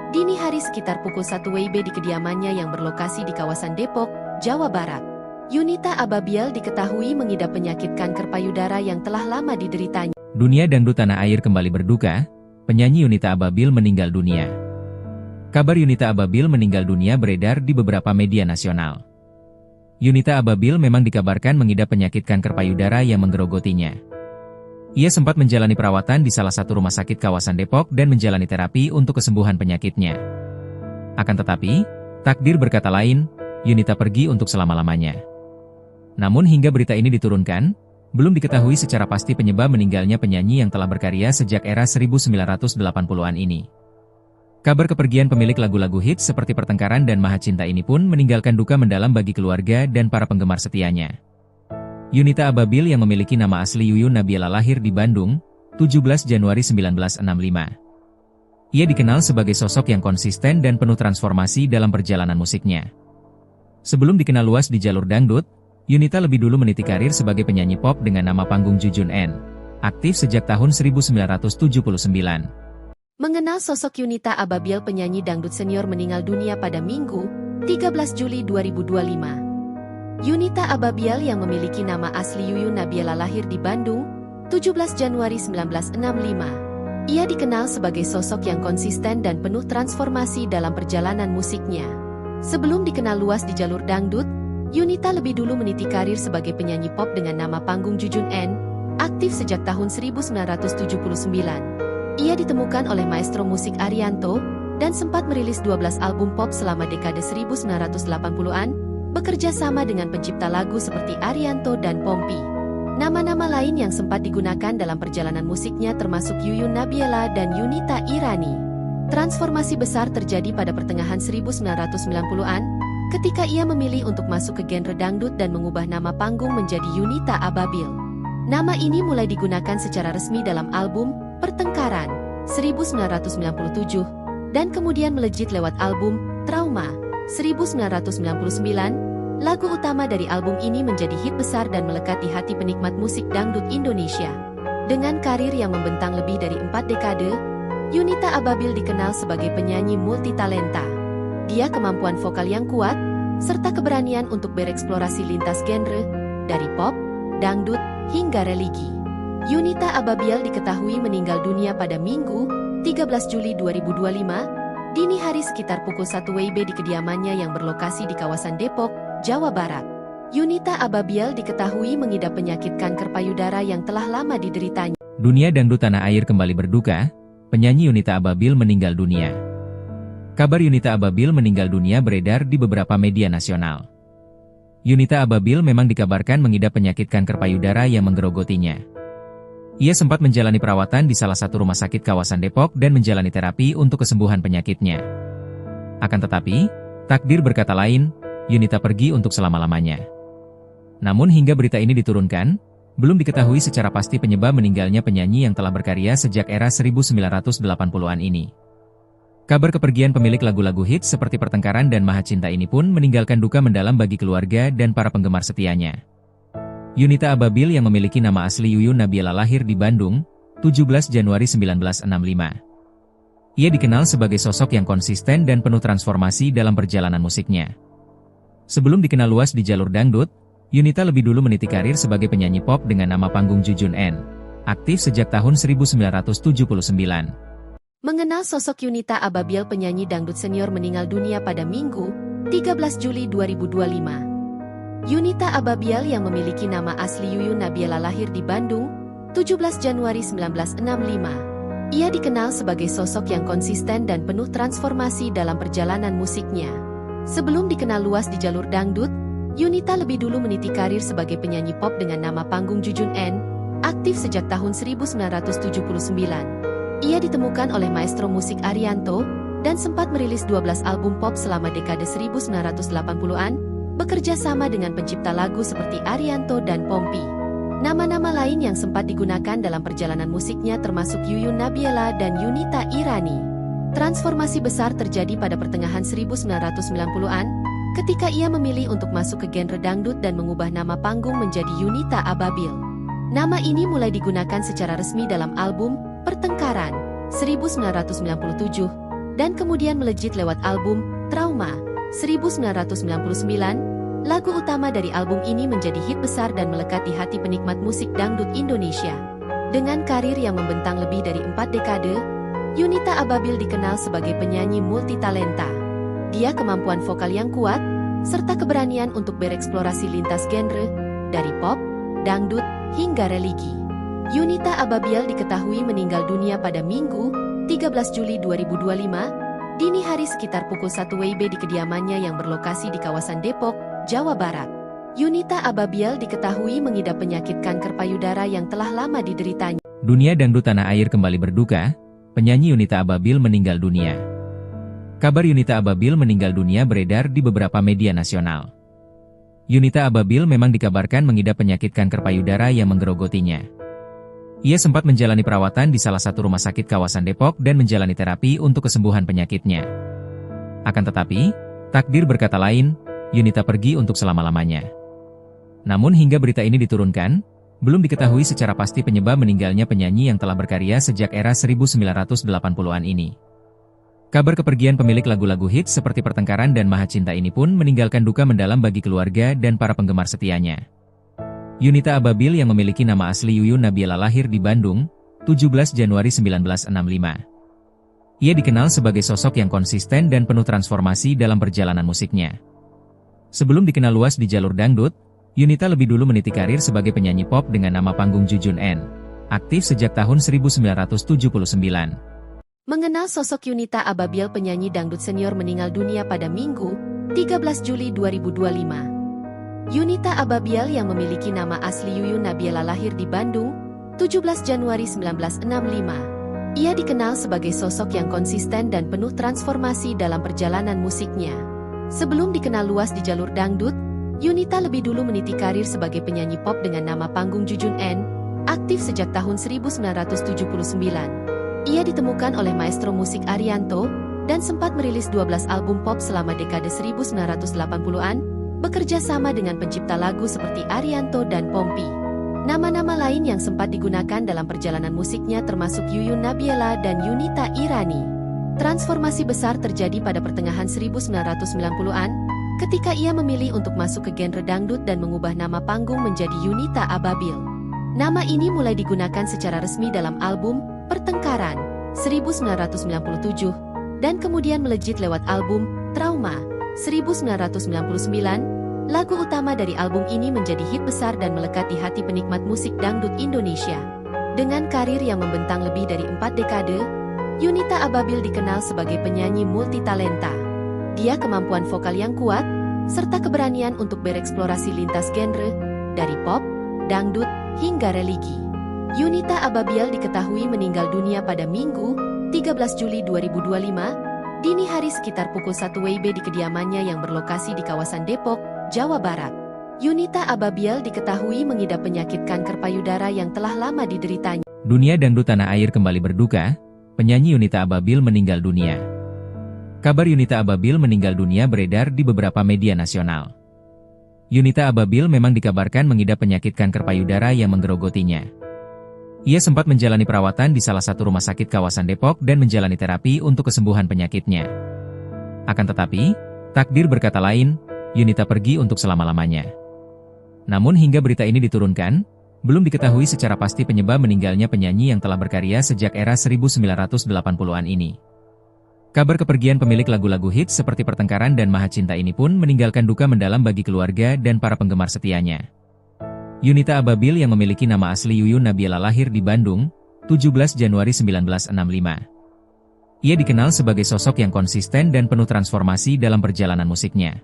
dini hari sekitar pukul 1 WIB di kediamannya yang berlokasi di kawasan Depok, Jawa Barat. Yunita Ababil diketahui mengidap penyakit kanker payudara yang telah lama dideritanya. Dunia dangdut tanah air kembali berduka, penyanyi Yunita Ababil meninggal dunia. Kabar Yunita Ababil meninggal dunia beredar di beberapa media nasional. Yunita Ababil memang dikabarkan mengidap penyakit kanker payudara yang menggerogotinya. Ia sempat menjalani perawatan di salah satu rumah sakit kawasan Depok dan menjalani terapi untuk kesembuhan penyakitnya. Akan tetapi, takdir berkata lain, Yunita pergi untuk selama-lamanya. Namun hingga berita ini diturunkan, belum diketahui secara pasti penyebab meninggalnya penyanyi yang telah berkarya sejak era 1980-an ini. Kabar kepergian pemilik lagu-lagu hits seperti Pertengkaran dan Maha Cinta ini pun meninggalkan duka mendalam bagi keluarga dan para penggemar setianya. Yunita Ababil yang memiliki nama asli Yuyun Nabila lahir di Bandung, 17 Januari 1965. Ia dikenal sebagai sosok yang konsisten dan penuh transformasi dalam perjalanan musiknya. Sebelum dikenal luas di jalur dangdut, Yunita lebih dulu meniti karir sebagai penyanyi pop dengan nama panggung Jujun N, aktif sejak tahun 1979. Mengenal sosok Yunita Ababil, penyanyi dangdut senior meninggal dunia pada Minggu, 13 Juli 2025. Yunita Ababil yang memiliki nama asli Yuyun Nabila lahir di Bandung, 17 Januari 1965. Ia dikenal sebagai sosok yang konsisten dan penuh transformasi dalam perjalanan musiknya. Sebelum dikenal luas di jalur dangdut, Yunita lebih dulu meniti karir sebagai penyanyi pop dengan nama panggung Jujun N, aktif sejak tahun 1979. Ia ditemukan oleh maestro musik Arianto, dan sempat merilis 12 album pop selama dekade 1980-an, bekerja sama dengan pencipta lagu seperti Arianto dan Pompi. Nama-nama lain yang sempat digunakan dalam perjalanan musiknya termasuk Yuyun Nabila dan Yunita Irani. Transformasi besar terjadi pada pertengahan 1990-an, ketika ia memilih untuk masuk ke genre dangdut dan mengubah nama panggung menjadi Yunita Ababil. Nama ini mulai digunakan secara resmi dalam album Pertengkaran 1997, dan kemudian melejit lewat album Trauma 1999. Lagu utama dari album ini menjadi hit besar dan melekat di hati penikmat musik dangdut Indonesia. Dengan karir yang membentang lebih dari 4 dekade, Yunita Ababil dikenal sebagai penyanyi multitalenta. Dia kemampuan vokal yang kuat, serta keberanian untuk bereksplorasi lintas genre, dari pop, dangdut, hingga religi. Yunita Ababil diketahui meninggal dunia pada Minggu, 13 Juli 2025, dini hari sekitar pukul 1 WIB di kediamannya yang berlokasi di kawasan Depok, Jawa Barat. Yunita Ababil diketahui mengidap penyakit kanker payudara yang telah lama dideritanya. Dunia dangdut tanah air kembali berduka, penyanyi Yunita Ababil meninggal dunia. Kabar Yunita Ababil meninggal dunia beredar di beberapa media nasional. Yunita Ababil memang dikabarkan mengidap penyakit kanker payudara yang menggerogotinya. Ia sempat menjalani perawatan di salah satu rumah sakit kawasan Depok dan menjalani terapi untuk kesembuhan penyakitnya. Akan tetapi, takdir berkata lain, Yunita pergi untuk selama-lamanya. Namun hingga berita ini diturunkan, belum diketahui secara pasti penyebab meninggalnya penyanyi yang telah berkarya sejak era 1980-an ini. Kabar kepergian pemilik lagu-lagu hits seperti Pertengkaran dan Maha Cinta ini pun meninggalkan duka mendalam bagi keluarga dan para penggemar setianya. Yunita Ababil yang memiliki nama asli Yuyun Nabiela lahir di Bandung, 17 Januari 1965. Ia dikenal sebagai sosok yang konsisten dan penuh transformasi dalam perjalanan musiknya. Sebelum dikenal luas di jalur dangdut, Yunita lebih dulu meniti karir sebagai penyanyi pop dengan nama panggung Jujun N. Aktif sejak tahun 1979. Mengenal sosok Yunita Ababil, penyanyi dangdut senior meninggal dunia pada Minggu, 13 Juli 2025. Yunita Ababil yang memiliki nama asli Yuyun Nabiela lahir di Bandung, 17 Januari 1965. Ia dikenal sebagai sosok yang konsisten dan penuh transformasi dalam perjalanan musiknya. Sebelum dikenal luas di jalur dangdut, Yunita lebih dulu meniti karir sebagai penyanyi pop dengan nama panggung Jujun N, aktif sejak tahun 1979. Ia ditemukan oleh maestro musik Arianto, dan sempat merilis 12 album pop selama dekade 1980-an, bekerja sama dengan pencipta lagu seperti Arianto dan Pompi. Nama-nama lain yang sempat digunakan dalam perjalanan musiknya termasuk Yuyun Nabiela dan Yunita Irani. Transformasi besar terjadi pada pertengahan 1990-an, ketika ia memilih untuk masuk ke genre dangdut dan mengubah nama panggung menjadi Yunita Ababil. Nama ini mulai digunakan secara resmi dalam album Pertengkaran 1997 dan kemudian melejit lewat album Trauma 1999. Lagu utama dari album ini menjadi hit besar dan melekat di hati penikmat musik dangdut Indonesia. Dengan karir yang membentang lebih dari 4 dekade, Yunita Ababil dikenal sebagai penyanyi multitalenta. Dia kemampuan vokal yang kuat serta keberanian untuk bereksplorasi lintas genre dari pop, dangdut hingga religi. Yunita Ababil diketahui meninggal dunia pada Minggu, 13 Juli 2025, dini hari sekitar pukul 1 WIB di kediamannya yang berlokasi di kawasan Depok, Jawa Barat. Yunita Ababil diketahui mengidap penyakit kanker payudara yang telah lama dideritanya. Dunia dangdut tanah air kembali berduka, penyanyi Yunita Ababil meninggal dunia. Kabar Yunita Ababil meninggal dunia beredar di beberapa media nasional. Yunita Ababil memang dikabarkan mengidap penyakit kanker payudara yang menggerogotinya. Ia sempat menjalani perawatan di salah satu rumah sakit kawasan Depok dan menjalani terapi untuk kesembuhan penyakitnya. Akan tetapi, takdir berkata lain, Yunita pergi untuk selama-lamanya. Namun hingga berita ini diturunkan, belum diketahui secara pasti penyebab meninggalnya penyanyi yang telah berkarya sejak era 1980-an ini. Kabar kepergian pemilik lagu-lagu hits seperti Pertengkaran dan Maha Cinta ini pun meninggalkan duka mendalam bagi keluarga dan para penggemar setianya. Yunita Ababil yang memiliki nama asli Yuyun Nabiela lahir di Bandung, 17 Januari 1965. Ia dikenal sebagai sosok yang konsisten dan penuh transformasi dalam perjalanan musiknya. Sebelum dikenal luas di jalur dangdut, Yunita lebih dulu meniti karir sebagai penyanyi pop dengan nama panggung Jujun N, aktif sejak tahun 1979. Mengenal sosok Yunita Ababil, penyanyi dangdut senior meninggal dunia pada Minggu, 13 Juli 2025. Yunita Ababil yang memiliki nama asli Yuyun Nabiela lahir di Bandung, 17 Januari 1965. Ia dikenal sebagai sosok yang konsisten dan penuh transformasi dalam perjalanan musiknya. Sebelum dikenal luas di jalur dangdut, Yunita lebih dulu meniti karir sebagai penyanyi pop dengan nama panggung Jujun N, aktif sejak tahun 1979. Ia ditemukan oleh maestro musik Arianto, dan sempat merilis 12 album pop selama dekade 1980-an, bekerja sama dengan pencipta lagu seperti Arianto dan Pompi. Nama-nama lain yang sempat digunakan dalam perjalanan musiknya termasuk Yuyun Nabiela dan Yunita Irani. Transformasi besar terjadi pada pertengahan 1990-an, ketika ia memilih untuk masuk ke genre dangdut dan mengubah nama panggung menjadi Yunita Ababil. Nama ini mulai digunakan secara resmi dalam album Pertengkaran 1997, dan kemudian melejit lewat album Trauma 1999. Lagu utama dari album ini menjadi hit besar dan melekat di hati penikmat musik dangdut Indonesia. Dengan karir yang membentang lebih dari 4 dekade, Yunita Ababil dikenal sebagai penyanyi multitalenta. Dia kemampuan vokal yang kuat, serta keberanian untuk bereksplorasi lintas genre, dari pop, dangdut, hingga religi. Yunita Ababil diketahui meninggal dunia pada Minggu, 13 Juli 2025, dini hari sekitar pukul 1 WIB di kediamannya yang berlokasi di kawasan Depok, Jawa Barat. Yunita Ababil diketahui mengidap penyakit kanker payudara yang telah lama dideritanya. Dunia dangdut tanah air kembali berduka, penyanyi Yunita Ababil meninggal dunia. Kabar Yunita Ababil meninggal dunia beredar di beberapa media nasional. Yunita Ababil memang dikabarkan mengidap penyakit kanker payudara yang menggerogotinya. Ia sempat menjalani perawatan di salah satu rumah sakit kawasan Depok dan menjalani terapi untuk kesembuhan penyakitnya. Akan tetapi, takdir berkata lain, Yunita pergi untuk selama-lamanya. Namun hingga berita ini diturunkan, belum diketahui secara pasti penyebab meninggalnya penyanyi yang telah berkarya sejak era 1980-an ini. Kabar kepergian pemilik lagu-lagu hits seperti Pertengkaran dan Maha Cinta ini pun meninggalkan duka mendalam bagi keluarga dan para penggemar setianya. Yunita Ababil yang memiliki nama asli Yuyun Nabiela lahir di Bandung, 17 Januari 1965. Ia dikenal sebagai sosok yang konsisten dan penuh transformasi dalam perjalanan musiknya.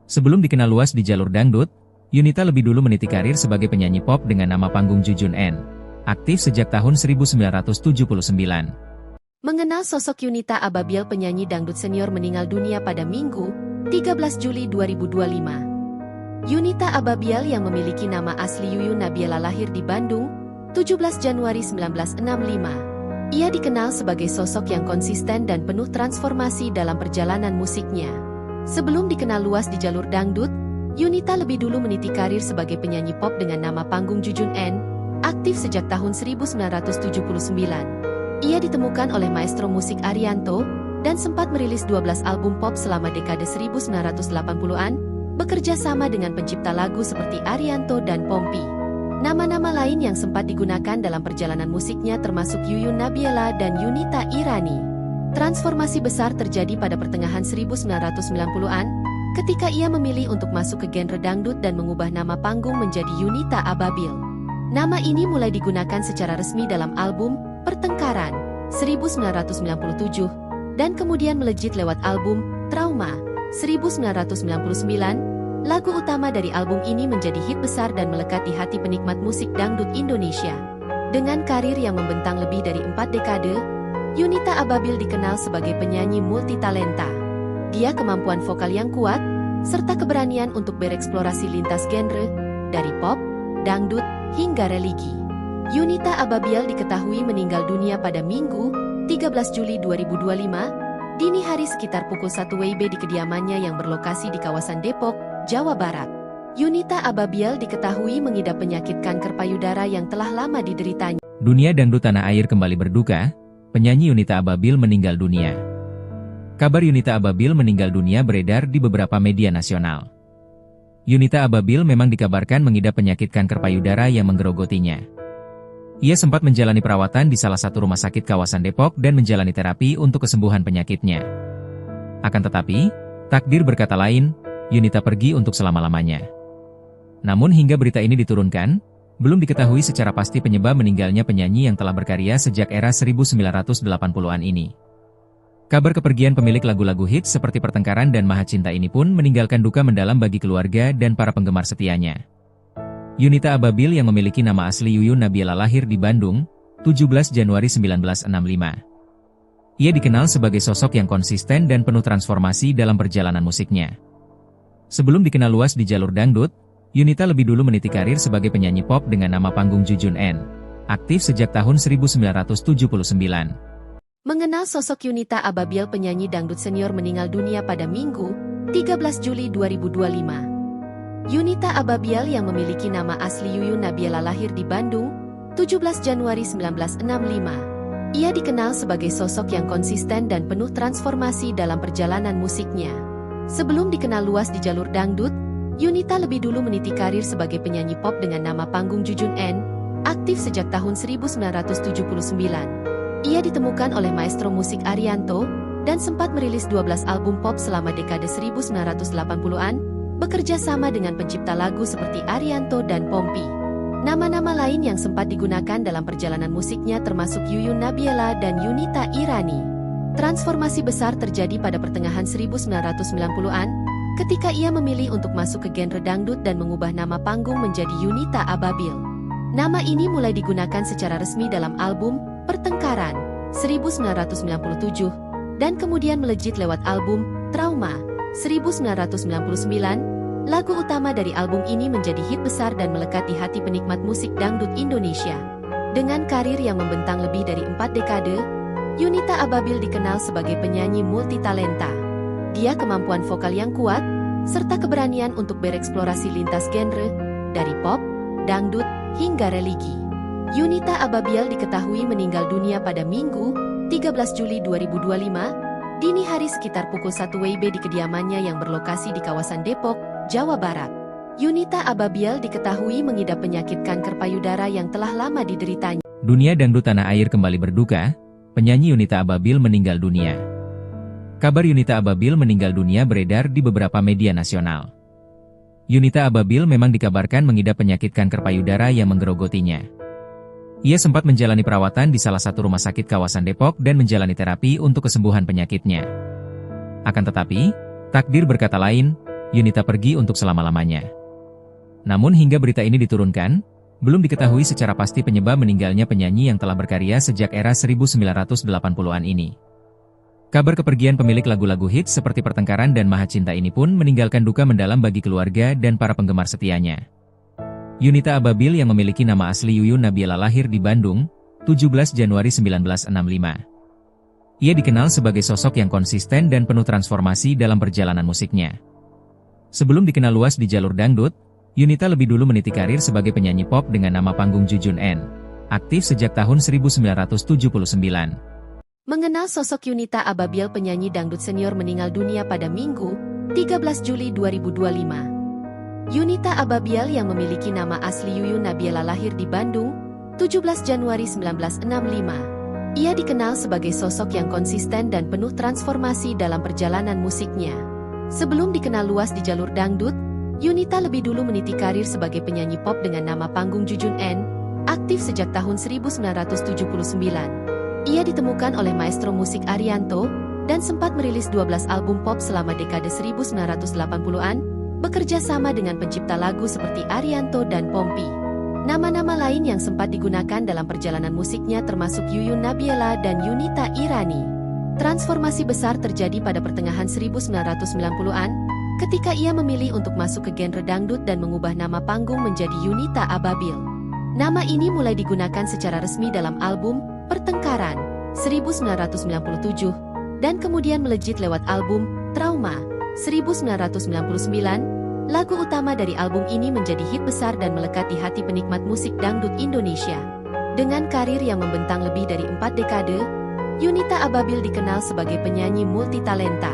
Sebelum dikenal luas di jalur dangdut, Yunita lebih dulu meniti karir sebagai penyanyi pop dengan nama panggung Jujun N, aktif sejak tahun 1979. Mengenal sosok Yunita Ababil, penyanyi dangdut senior meninggal dunia pada Minggu, 13 Juli 2025. Yunita Ababil yang memiliki nama asli Yuyun Nabiela lahir di Bandung, 17 Januari 1965. Ia dikenal sebagai sosok yang konsisten dan penuh transformasi dalam perjalanan musiknya. Sebelum dikenal luas di jalur dangdut, Yunita lebih dulu meniti karir sebagai penyanyi pop dengan nama panggung Jujun N, aktif sejak tahun 1979. Ia ditemukan oleh maestro musik Arianto, dan sempat merilis 12 album pop selama dekade 1980-an, bekerja sama dengan pencipta lagu seperti Arianto dan Pompi. Nama-nama lain yang sempat digunakan dalam perjalanan musiknya termasuk Yuyun Nabiela dan Yunita Irani. Transformasi besar terjadi pada pertengahan 1990-an, ketika ia memilih untuk masuk ke genre dangdut dan mengubah nama panggung menjadi Yunita Ababil. Nama ini mulai digunakan secara resmi dalam album Pertengkaran 1997 dan kemudian melejit lewat album Trauma 1999. Lagu utama dari album ini menjadi hit besar dan melekat di hati penikmat musik dangdut Indonesia. Dengan karir yang membentang lebih dari 4 dekade, Yunita Ababil dikenal sebagai penyanyi multitalenta. Dia kemampuan vokal yang kuat, serta keberanian untuk bereksplorasi lintas genre, dari pop, dangdut, hingga religi. Yunita Ababil diketahui meninggal dunia pada Minggu, 13 Juli 2025, dini hari sekitar pukul 1 WIB di kediamannya yang berlokasi di kawasan Depok, Jawa Barat. Yunita Ababil diketahui mengidap penyakit kanker payudara yang telah lama dideritanya. Dunia dangdut tanah air kembali berduka, penyanyi Yunita Ababil meninggal dunia. Kabar Yunita Ababil meninggal dunia beredar di beberapa media nasional. Yunita Ababil memang dikabarkan mengidap penyakit kanker payudara yang menggerogotinya. Ia sempat menjalani perawatan di salah satu rumah sakit kawasan Depok dan menjalani terapi untuk kesembuhan penyakitnya. Akan tetapi, takdir berkata lain, Yunita pergi untuk selama-lamanya. Namun hingga berita ini diturunkan, belum diketahui secara pasti penyebab meninggalnya penyanyi yang telah berkarya sejak era 1980-an ini. Kabar kepergian pemilik lagu-lagu hits seperti Pertengkaran dan Maha Cinta ini pun meninggalkan duka mendalam bagi keluarga dan para penggemar setianya. Yunita Ababil yang memiliki nama asli Yuyun Nabiela lahir di Bandung, 17 Januari 1965. Ia dikenal sebagai sosok yang konsisten dan penuh transformasi dalam perjalanan musiknya. Sebelum dikenal luas di jalur dangdut, Yunita lebih dulu meniti karir sebagai penyanyi pop dengan nama panggung Jujun N, aktif sejak tahun 1979. Mengenal sosok Yunita Ababil, penyanyi dangdut senior meninggal dunia pada Minggu, 13 Juli 2025. Yunita Ababil yang memiliki nama asli Yuyun Nabiela lahir di Bandung, 17 Januari 1965. Ia dikenal sebagai sosok yang konsisten dan penuh transformasi dalam perjalanan musiknya. Sebelum dikenal luas di jalur dangdut, Yunita lebih dulu meniti karir sebagai penyanyi pop dengan nama panggung Jujun N, aktif sejak tahun 1979. Ia ditemukan oleh maestro musik Arianto, dan sempat merilis 12 album pop selama dekade 1980-an, bekerja sama dengan pencipta lagu seperti Arianto dan Pompi. Nama-nama lain yang sempat digunakan dalam perjalanan musiknya termasuk Yuyun Nabila dan Yunita Irani. Transformasi besar terjadi pada pertengahan 1990-an, ketika ia memilih untuk masuk ke genre dangdut dan mengubah nama panggung menjadi Yunita Ababil. Nama ini mulai digunakan secara resmi dalam album Pertengkaran 1997, dan kemudian melejit lewat album Trauma 1999. Lagu utama dari album ini menjadi hit besar dan melekat di hati penikmat musik dangdut Indonesia. Dengan karir yang membentang lebih dari 4 dekade, Yunita Ababil dikenal sebagai penyanyi multitalenta. Dia kemampuan vokal yang kuat, serta keberanian untuk bereksplorasi lintas genre, dari pop, dangdut, hingga religi. Yunita Ababil diketahui meninggal dunia pada Minggu, 13 Juli 2025, dini hari sekitar pukul 1 WIB di kediamannya yang berlokasi di kawasan Depok, Jawa Barat. Yunita Ababil diketahui mengidap penyakit kanker payudara yang telah lama dideritanya. Dunia dangdut tanah air kembali berduka, penyanyi Yunita Ababil meninggal dunia. Kabar Yunita Ababil meninggal dunia beredar di beberapa media nasional. Yunita Ababil memang dikabarkan mengidap penyakit kanker payudara yang menggerogotinya. Ia sempat menjalani perawatan di salah satu rumah sakit kawasan Depok dan menjalani terapi untuk kesembuhan penyakitnya. Akan tetapi, takdir berkata lain, Yunita pergi untuk selama-lamanya. Namun hingga berita ini diturunkan, belum diketahui secara pasti penyebab meninggalnya penyanyi yang telah berkarya sejak era 1980-an ini. Kabar kepergian pemilik lagu-lagu hits seperti Pertengkaran dan Maha Cinta ini pun meninggalkan duka mendalam bagi keluarga dan para penggemar setianya. Yunita Ababil yang memiliki nama asli Yuyun Nabila lahir di Bandung, 17 Januari 1965. Ia dikenal sebagai sosok yang konsisten dan penuh transformasi dalam perjalanan musiknya. Sebelum dikenal luas di jalur dangdut, Yunita lebih dulu meniti karir sebagai penyanyi pop dengan nama panggung Jujun N. Aktif sejak tahun 1979. Mengenal sosok Yunita Ababil, penyanyi dangdut senior meninggal dunia pada Minggu, 13 Juli 2025. Yunita Ababil yang memiliki nama asli Yuyun Nabila lahir di Bandung, 17 Januari 1965. Ia dikenal sebagai sosok yang konsisten dan penuh transformasi dalam perjalanan musiknya. Sebelum dikenal luas di jalur dangdut, Yunita lebih dulu meniti karir sebagai penyanyi pop dengan nama panggung Jujun N, aktif sejak tahun 1979. Ia ditemukan oleh maestro musik Arianto, dan sempat merilis 12 album pop selama dekade 1980-an, bekerja sama dengan pencipta lagu seperti Arianto dan Pompi. Nama-nama lain yang sempat digunakan dalam perjalanan musiknya termasuk Yuyun Nabila dan Yunita Irani. Transformasi besar terjadi pada pertengahan 1990-an, ketika ia memilih untuk masuk ke genre dangdut dan mengubah nama panggung menjadi Yunita Ababil. Nama ini mulai digunakan secara resmi dalam album Pertengkaran 1997, dan kemudian melejit lewat album Trauma 1999. Lagu utama dari album ini menjadi hit besar dan melekat di hati penikmat musik dangdut Indonesia. Dengan karir yang membentang lebih dari 4 dekade, Yunita Ababil dikenal sebagai penyanyi multitalenta.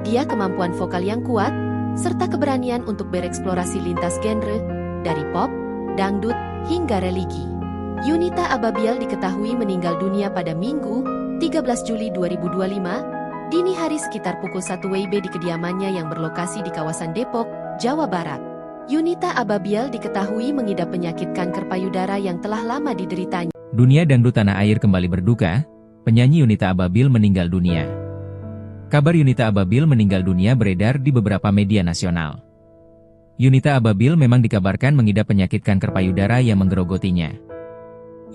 Dia kemampuan vokal yang kuat, serta keberanian untuk bereksplorasi lintas genre, dari pop, dangdut, hingga religi. Yunita Ababil diketahui meninggal dunia pada Minggu, 13 Juli 2025, dini hari sekitar pukul 1 WIB di kediamannya yang berlokasi di kawasan Depok, Jawa Barat. Yunita Ababil diketahui mengidap penyakit kanker payudara yang telah lama dideritanya. Dunia dangdut tanah air kembali berduka, penyanyi Yunita Ababil meninggal dunia. Kabar Yunita Ababil meninggal dunia beredar di beberapa media nasional. Yunita Ababil memang dikabarkan mengidap penyakit kanker payudara yang menggerogotinya.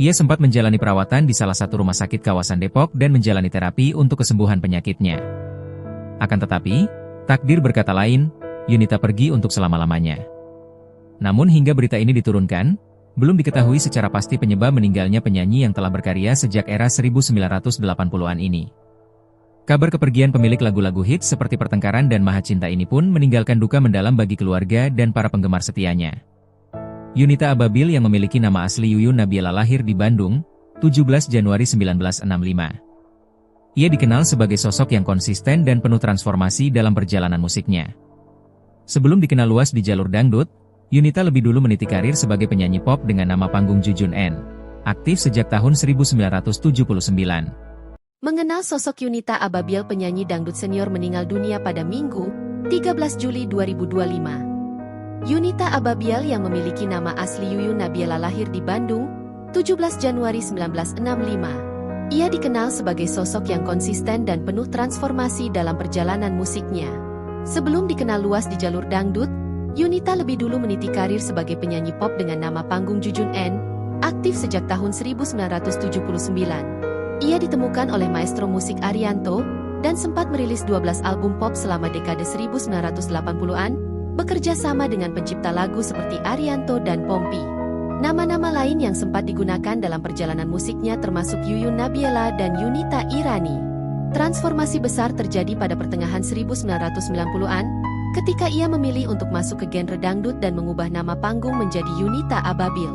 Ia sempat menjalani perawatan di salah satu rumah sakit kawasan Depok dan menjalani terapi untuk kesembuhan penyakitnya. Akan tetapi, takdir berkata lain, Yunita pergi untuk selama-lamanya. Namun hingga berita ini diturunkan, belum diketahui secara pasti penyebab meninggalnya penyanyi yang telah berkarya sejak era 1980-an ini. Kabar kepergian pemilik lagu-lagu hits seperti Pertengkaran dan Maha Cinta ini pun meninggalkan duka mendalam bagi keluarga dan para penggemar setianya. Yunita Ababil yang memiliki nama asli Yuyun Nabila lahir di Bandung, 17 Januari 1965. Ia dikenal sebagai sosok yang konsisten dan penuh transformasi dalam perjalanan musiknya. Sebelum dikenal luas di jalur dangdut, Yunita lebih dulu meniti karir sebagai penyanyi pop dengan nama panggung Jujun N. Aktif sejak tahun 1979. Mengenal sosok Yunita Ababil, penyanyi dangdut senior meninggal dunia pada Minggu, 13 Juli 2025. Yunita Ababiel yang memiliki nama asli Yuyun Nabiela lahir di Bandung, 17 Januari 1965. Ia dikenal sebagai sosok yang konsisten dan penuh transformasi dalam perjalanan musiknya. Sebelum dikenal luas di jalur dangdut, Yunita lebih dulu meniti karir sebagai penyanyi pop dengan nama panggung Jujun N, aktif sejak tahun 1979. Ia ditemukan oleh maestro musik Arianto, dan sempat merilis 12 album pop selama dekade 1980-an, bekerja sama dengan pencipta lagu seperti Arianto dan Pompi. Nama-nama lain yang sempat digunakan dalam perjalanan musiknya termasuk Yuyun Nabiela dan Yunita Irani. Transformasi besar terjadi pada pertengahan 1990-an, ketika ia memilih untuk masuk ke genre dangdut dan mengubah nama panggung menjadi Yunita Ababiel.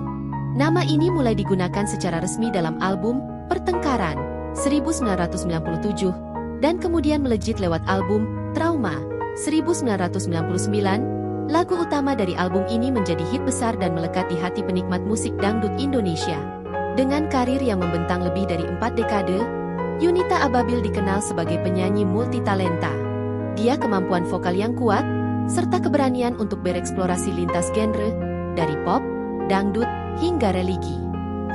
Nama ini mulai digunakan secara resmi dalam album Pertengkaran 1997, dan kemudian melejit lewat album Trauma 1999, lagu utama dari album ini menjadi hit besar dan melekat di hati penikmat musik dangdut Indonesia. Dengan karir yang membentang lebih dari 4 dekade, Yunita Ababiel dikenal sebagai penyanyi multitalenta. Dia kemampuan vokal yang kuat, serta keberanian untuk bereksplorasi lintas genre, dari pop, dangdut, hingga religi.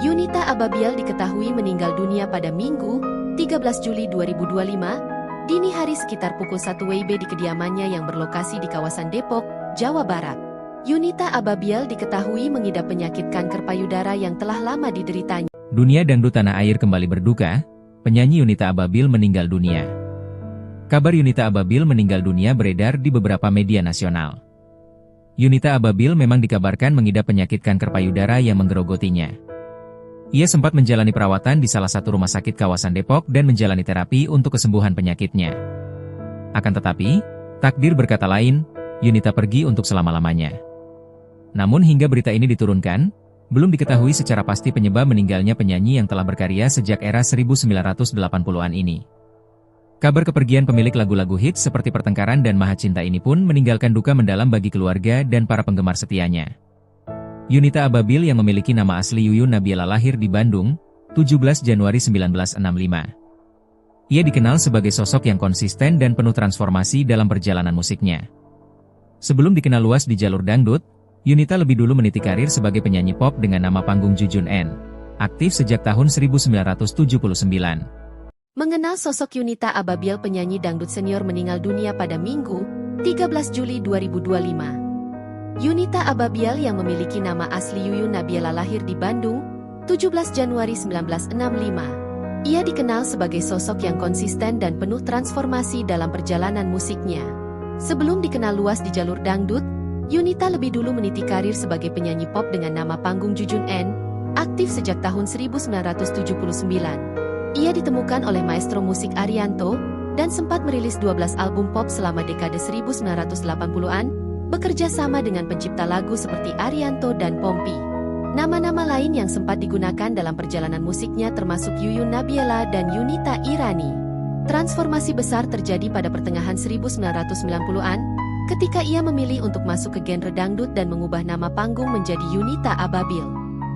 Yunita Ababiel diketahui meninggal dunia pada Minggu, 13 Juli 2025, dini hari sekitar pukul 1 WIB di kediamannya yang berlokasi di kawasan Depok, Jawa Barat. Yunita Ababiel diketahui mengidap penyakit kanker payudara yang telah lama dideritanya. Dunia dangdut tanah air kembali berduka, penyanyi Yunita Ababiel meninggal dunia. Kabar Yunita Ababiel meninggal dunia beredar di beberapa media nasional. Yunita Ababiel memang dikabarkan mengidap penyakit kanker payudara yang menggerogotinya. Ia sempat menjalani perawatan di salah satu rumah sakit kawasan Depok dan menjalani terapi untuk kesembuhan penyakitnya. Akan tetapi, takdir berkata lain, Yunita pergi untuk selama-lamanya. Namun hingga berita ini diturunkan, belum diketahui secara pasti penyebab meninggalnya penyanyi yang telah berkarya sejak era 1980-an ini. Kabar kepergian pemilik lagu-lagu hits seperti Pertengkaran dan Maha Cinta ini pun meninggalkan duka mendalam bagi keluarga dan para penggemar setianya. Yunita Ababiel yang memiliki nama asli Yuyun Nabiela lahir di Bandung, 17 Januari 1965. Ia dikenal sebagai sosok yang konsisten dan penuh transformasi dalam perjalanan musiknya. Sebelum dikenal luas di jalur dangdut, Yunita lebih dulu meniti karir sebagai penyanyi pop dengan nama panggung Jujun N, aktif sejak tahun 1979. Mengenal sosok Yunita Ababiel, penyanyi dangdut senior meninggal dunia pada Minggu, 13 Juli 2025. Yunita Ababiel yang memiliki nama asli Yuyun Nabiela lahir di Bandung, 17 Januari 1965. Ia dikenal sebagai sosok yang konsisten dan penuh transformasi dalam perjalanan musiknya. Sebelum dikenal luas di jalur dangdut, Yunita lebih dulu meniti karir sebagai penyanyi pop dengan nama panggung Jujun N, aktif sejak tahun 1979. Ia ditemukan oleh maestro musik Arianto, dan sempat merilis 12 album pop selama dekade 1980-an, bekerja sama dengan pencipta lagu seperti Arianto dan Pompi. Nama-nama lain yang sempat digunakan dalam perjalanan musiknya termasuk Yuyun Nabiela dan Yunita Irani. Transformasi besar terjadi pada pertengahan 1990-an, ketika ia memilih untuk masuk ke genre dangdut dan mengubah nama panggung menjadi Yunita Ababiel.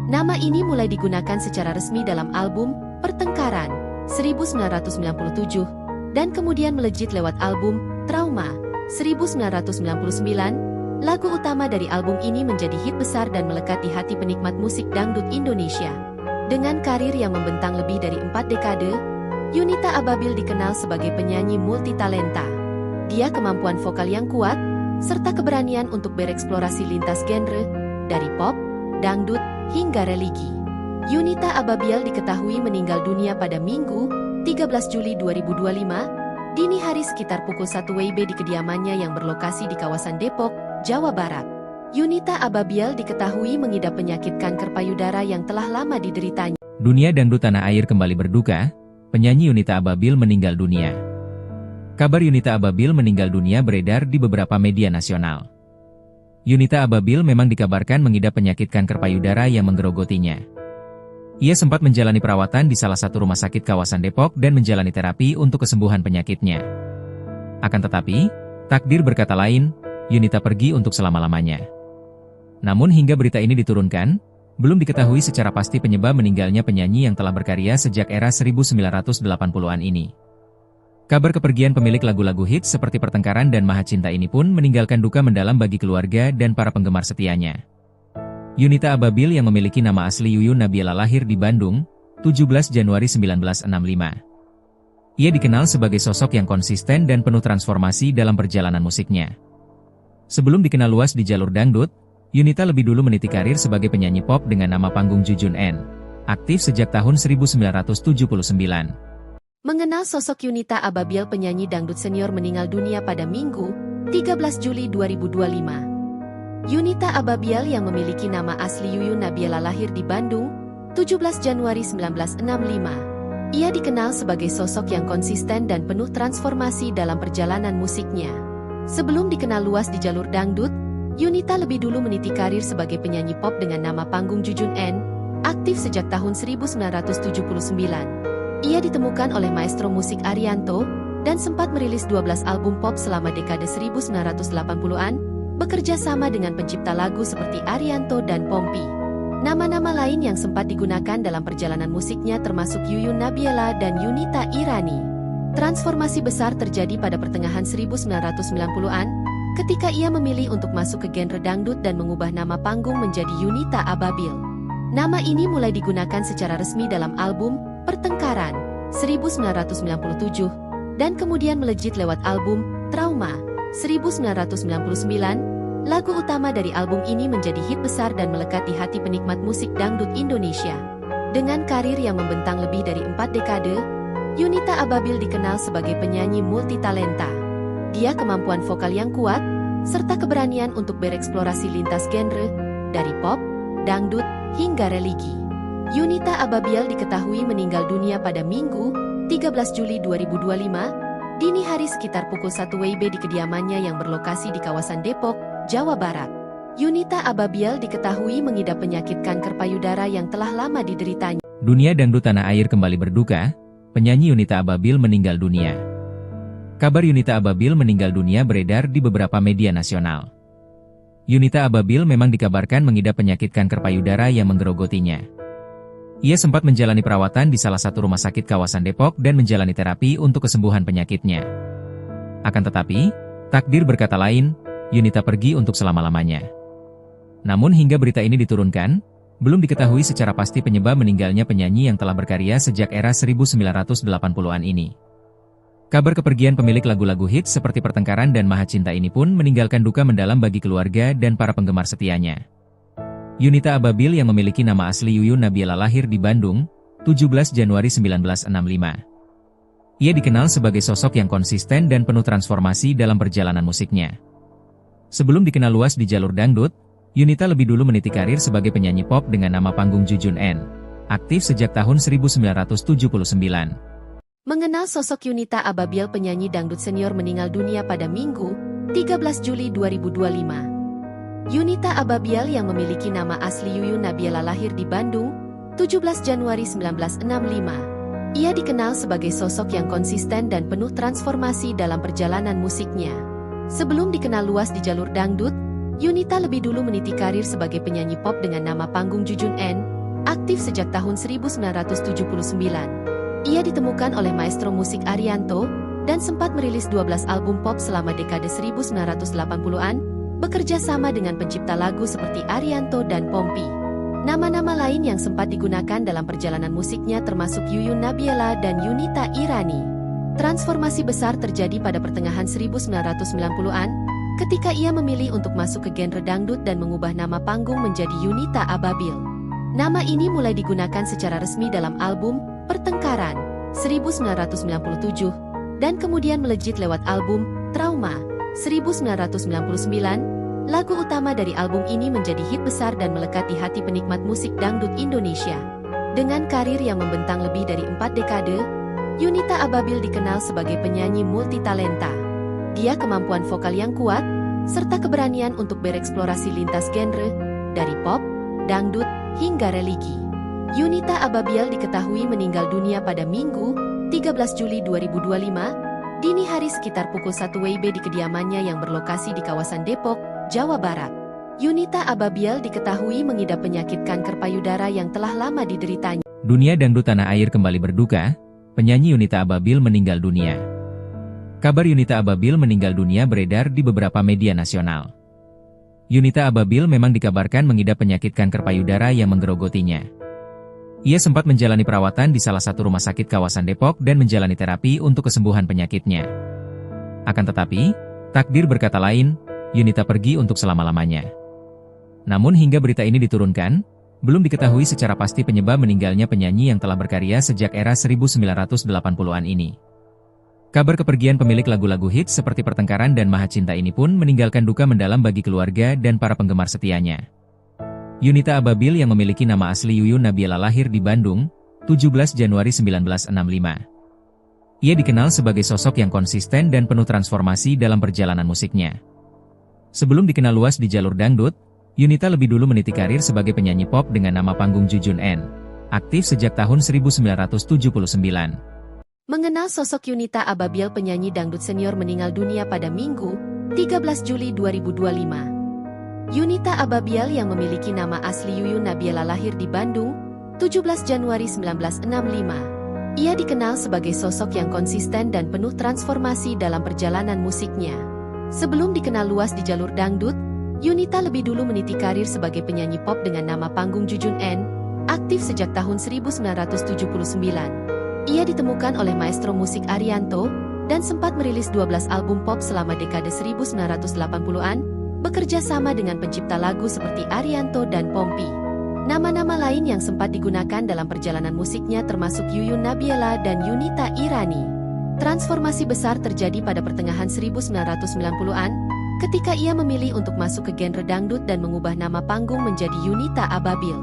Nama ini mulai digunakan secara resmi dalam album Pertengkaran 1997, dan kemudian melejit lewat album Trauma 1999. Lagu utama dari album ini menjadi hit besar dan melekat di hati penikmat musik dangdut Indonesia. Dengan karir yang membentang lebih dari 4 dekade, Yunita Ababiel dikenal sebagai penyanyi multitalenta. Dia kemampuan vokal yang kuat, serta keberanian untuk bereksplorasi lintas genre, dari pop, dangdut, hingga religi. Yunita Ababiel diketahui meninggal dunia pada Minggu, 13 Juli 2025, dini hari sekitar pukul 1 WIB di kediamannya yang berlokasi di kawasan Depok, Jawa Barat. Yunita Ababiel diketahui mengidap penyakit kanker payudara yang telah lama dideritanya. Dunia dangdut tanah air kembali berduka, penyanyi Yunita Ababiel meninggal dunia. Kabar Yunita Ababiel meninggal dunia beredar di beberapa media nasional. Yunita Ababiel memang dikabarkan mengidap penyakit kanker payudara yang menggerogotinya. Ia sempat menjalani perawatan di salah satu rumah sakit kawasan Depok dan menjalani terapi untuk kesembuhan penyakitnya. Akan tetapi, takdir berkata lain, Yunita pergi untuk selama-lamanya. Namun hingga berita ini diturunkan, belum diketahui secara pasti penyebab meninggalnya penyanyi yang telah berkarya sejak era 1980-an ini. Kabar kepergian pemilik lagu-lagu hits seperti Pertengkaran dan Maha Cinta ini pun meninggalkan duka mendalam bagi keluarga dan para penggemar setianya. Yunita Ababil yang memiliki nama asli Yuyun Nabila lahir di Bandung, 17 Januari 1965. Ia dikenal sebagai sosok yang konsisten dan penuh transformasi dalam perjalanan musiknya. Sebelum dikenal luas di jalur dangdut, Yunita lebih dulu meniti karir sebagai penyanyi pop dengan nama panggung Jujun N, aktif sejak tahun 1979. Mengenal sosok Yunita Ababil, penyanyi dangdut senior meninggal dunia pada Minggu, 13 Juli 2025. Yunita Ababil yang memiliki nama asli Yuyun Nabila lahir di Bandung, 17 Januari 1965. Ia dikenal sebagai sosok yang konsisten dan penuh transformasi dalam perjalanan musiknya. Sebelum dikenal luas di jalur dangdut, Yunita lebih dulu meniti karir sebagai penyanyi pop dengan nama panggung Jujun N, aktif sejak tahun 1979. Ia ditemukan oleh maestro musik Arianto, dan sempat merilis 12 album pop selama dekade 1980-an, bekerja sama dengan pencipta lagu seperti Arianto dan Pompi. Nama-nama lain yang sempat digunakan dalam perjalanan musiknya termasuk Yuyun Nabila dan Yunita Irani. Transformasi besar terjadi pada pertengahan 1990-an, ketika ia memilih untuk masuk ke genre dangdut dan mengubah nama panggung menjadi Yunita Ababil. Nama ini mulai digunakan secara resmi dalam album Pertengkaran 1997 dan kemudian melejit lewat album Trauma 1999. Lagu utama dari album ini menjadi hit besar dan melekat di hati penikmat musik dangdut Indonesia. Dengan karir yang membentang lebih dari 4 dekade, Yunita Ababil dikenal sebagai penyanyi multitalenta. Dia kemampuan vokal yang kuat serta keberanian untuk bereksplorasi lintas genre dari pop, dangdut hingga religi. Yunita Ababil diketahui meninggal dunia pada Minggu, 13 Juli 2025, dini hari sekitar pukul 1 WIB di kediamannya yang berlokasi di kawasan Depok, Jawa Barat. Yunita Ababil diketahui mengidap penyakit kanker payudara yang telah lama dideritanya. Dunia dangdut tanah air kembali berduka, penyanyi Yunita Ababil meninggal dunia. Kabar Yunita Ababil meninggal dunia beredar di beberapa media nasional. Yunita Ababil memang dikabarkan mengidap penyakit kanker payudara yang menggerogotinya. Ia sempat menjalani perawatan di salah satu rumah sakit kawasan Depok dan menjalani terapi untuk kesembuhan penyakitnya. Akan tetapi, takdir berkata lain, Yunita pergi untuk selama-lamanya. Namun hingga berita ini diturunkan, belum diketahui secara pasti penyebab meninggalnya penyanyi yang telah berkarya sejak era 1980-an ini. Kabar kepergian pemilik lagu-lagu hits seperti Pertengkaran dan Maha Cinta ini pun meninggalkan duka mendalam bagi keluarga dan para penggemar setianya. Yunita Ababil yang memiliki nama asli Yuyun Nabila lahir di Bandung, 17 Januari 1965. Ia dikenal sebagai sosok yang konsisten dan penuh transformasi dalam perjalanan musiknya. Sebelum dikenal luas di jalur dangdut, Yunita lebih dulu meniti karir sebagai penyanyi pop dengan nama panggung Jujun N, aktif sejak tahun 1979. Mengenal sosok Yunita Ababil, penyanyi dangdut senior meninggal dunia pada Minggu, 13 Juli 2025. Yunita Ababil yang memiliki nama asli Yuyun Nabila lahir di Bandung, 17 Januari 1965. Ia dikenal sebagai sosok yang konsisten dan penuh transformasi dalam perjalanan musiknya. Sebelum dikenal luas di jalur dangdut, Yunita lebih dulu meniti karir sebagai penyanyi pop dengan nama panggung Jujun N, aktif sejak tahun 1979. Ia ditemukan oleh maestro musik Arianto, dan sempat merilis 12 album pop selama dekade 1980-an, bekerja sama dengan pencipta lagu seperti Arianto dan Pompi. Nama-nama lain yang sempat digunakan dalam perjalanan musiknya termasuk Yuyun Nabila dan Yunita Irani. Transformasi besar terjadi pada pertengahan 1990-an, ketika ia memilih untuk masuk ke genre dangdut dan mengubah nama panggung menjadi Yunita Ababil. Nama ini mulai digunakan secara resmi dalam album Pertengkaran 1997, dan kemudian melejit lewat album Trauma 1999. Lagu utama dari album ini menjadi hit besar dan melekat di hati penikmat musik dangdut Indonesia. Dengan karir yang membentang lebih dari 4 dekade, Yunita Ababil dikenal sebagai penyanyi multitalenta. Dia kemampuan vokal yang kuat, serta keberanian untuk bereksplorasi lintas genre, dari pop, dangdut, hingga religi. Yunita Ababil diketahui meninggal dunia pada Minggu, 13 Juli 2025, dini hari sekitar pukul 1 WIB di kediamannya yang berlokasi di kawasan Depok, Jawa Barat. Yunita Ababil diketahui mengidap penyakit kanker payudara yang telah lama dideritanya. Dunia dangdut tanah air kembali berduka, penyanyi Yunita Ababil meninggal dunia. Kabar Yunita Ababil meninggal dunia beredar di beberapa media nasional. Yunita Ababil memang dikabarkan mengidap penyakit kanker payudara yang menggerogotinya. Ia sempat menjalani perawatan di salah satu rumah sakit kawasan Depok dan menjalani terapi untuk kesembuhan penyakitnya. Akan tetapi, takdir berkata lain, Yunita pergi untuk selama-lamanya. Namun hingga berita ini diturunkan, belum diketahui secara pasti penyebab meninggalnya penyanyi yang telah berkarya sejak era 1980-an ini. Kabar kepergian pemilik lagu-lagu hits seperti Pertengkaran dan Maha Cinta ini pun meninggalkan duka mendalam bagi keluarga dan para penggemar setianya. Yunita Ababil yang memiliki nama asli Yuyun Nabiela lahir di Bandung, 17 Januari 1965. Ia dikenal sebagai sosok yang konsisten dan penuh transformasi dalam perjalanan musiknya. Sebelum dikenal luas di jalur dangdut, Yunita lebih dulu meniti karir sebagai penyanyi pop dengan nama panggung Jujun N, aktif sejak tahun 1979. Mengenal sosok Yunita Ababil penyanyi dangdut senior meninggal dunia pada Minggu, 13 Juli 2025. Yunita Ababil yang memiliki nama asli Yuyun Nabiela lahir di Bandung, 17 Januari 1965. Ia dikenal sebagai sosok yang konsisten dan penuh transformasi dalam perjalanan musiknya. Sebelum dikenal luas di jalur dangdut, Yunita lebih dulu meniti karir sebagai penyanyi pop dengan nama panggung Jujun N, aktif sejak tahun 1979. Ia ditemukan oleh maestro musik Arianto, dan sempat merilis 12 album pop selama dekade 1980-an, bekerja sama dengan pencipta lagu seperti Arianto dan Pompi. Nama-nama lain yang sempat digunakan dalam perjalanan musiknya termasuk Yuyun Nabiela dan Yunita Irani. Transformasi besar terjadi pada pertengahan 1990-an, ketika ia memilih untuk masuk ke genre dangdut dan mengubah nama panggung menjadi Yunita Ababil.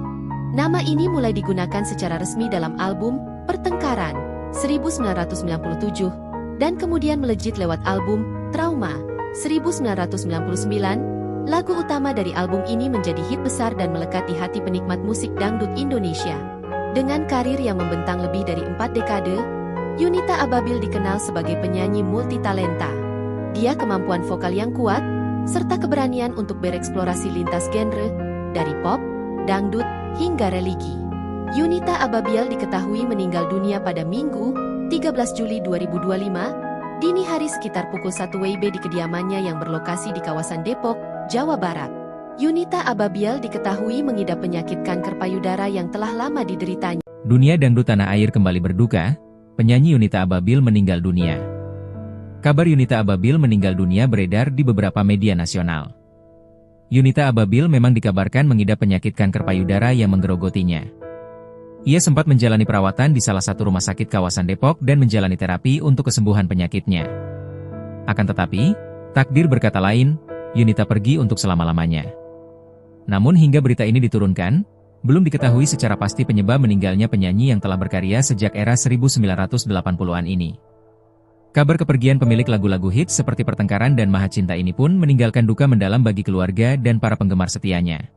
Nama ini mulai digunakan secara resmi dalam album Pertengkaran, 1997, dan kemudian melejit lewat album Trauma, 1999. Lagu utama dari album ini menjadi hit besar dan melekat di hati penikmat musik dangdut Indonesia. Dengan karir yang membentang lebih dari 4 dekade, Yunita Ababil dikenal sebagai penyanyi multitalenta. Dia kemampuan vokal yang kuat, serta keberanian untuk bereksplorasi lintas genre, dari pop, dangdut, hingga religi. Yunita Ababil diketahui meninggal dunia pada Minggu, 13 Juli 2025, dini hari sekitar pukul 1 WIB di kediamannya yang berlokasi di kawasan Depok, Jawa Barat. Yunita Ababil diketahui mengidap penyakit kanker payudara yang telah lama dideritanya. Dunia dangdut tanah air kembali berduka, penyanyi Yunita Ababil meninggal dunia. Kabar Yunita Ababil meninggal dunia beredar di beberapa media nasional. Yunita Ababil memang dikabarkan mengidap penyakit kanker payudara yang menggerogotinya. Ia sempat menjalani perawatan di salah satu rumah sakit kawasan Depok dan menjalani terapi untuk kesembuhan penyakitnya. Akan tetapi, takdir berkata lain, Yunita pergi untuk selama-lamanya. Namun hingga berita ini diturunkan, belum diketahui secara pasti penyebab meninggalnya penyanyi yang telah berkarya sejak era 1980-an ini. Kabar kepergian pemilik lagu-lagu hits seperti Pertengkaran dan Maha Cinta ini pun meninggalkan duka mendalam bagi keluarga dan para penggemar setianya.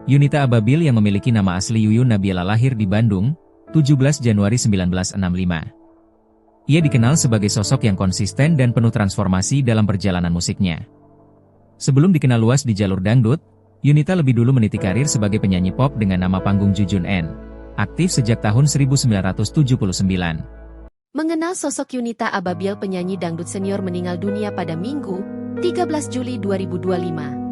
Yunita Ababil yang memiliki nama asli Yuyun Nabiela lahir di Bandung, 17 Januari 1965. Ia dikenal sebagai sosok yang konsisten dan penuh transformasi dalam perjalanan musiknya. Sebelum dikenal luas di jalur dangdut, Yunita lebih dulu meniti karir sebagai penyanyi pop dengan nama panggung Jujun N, aktif sejak tahun 1979. Mengenal sosok Yunita Ababil penyanyi dangdut senior meninggal dunia pada Minggu, 13 Juli 2025.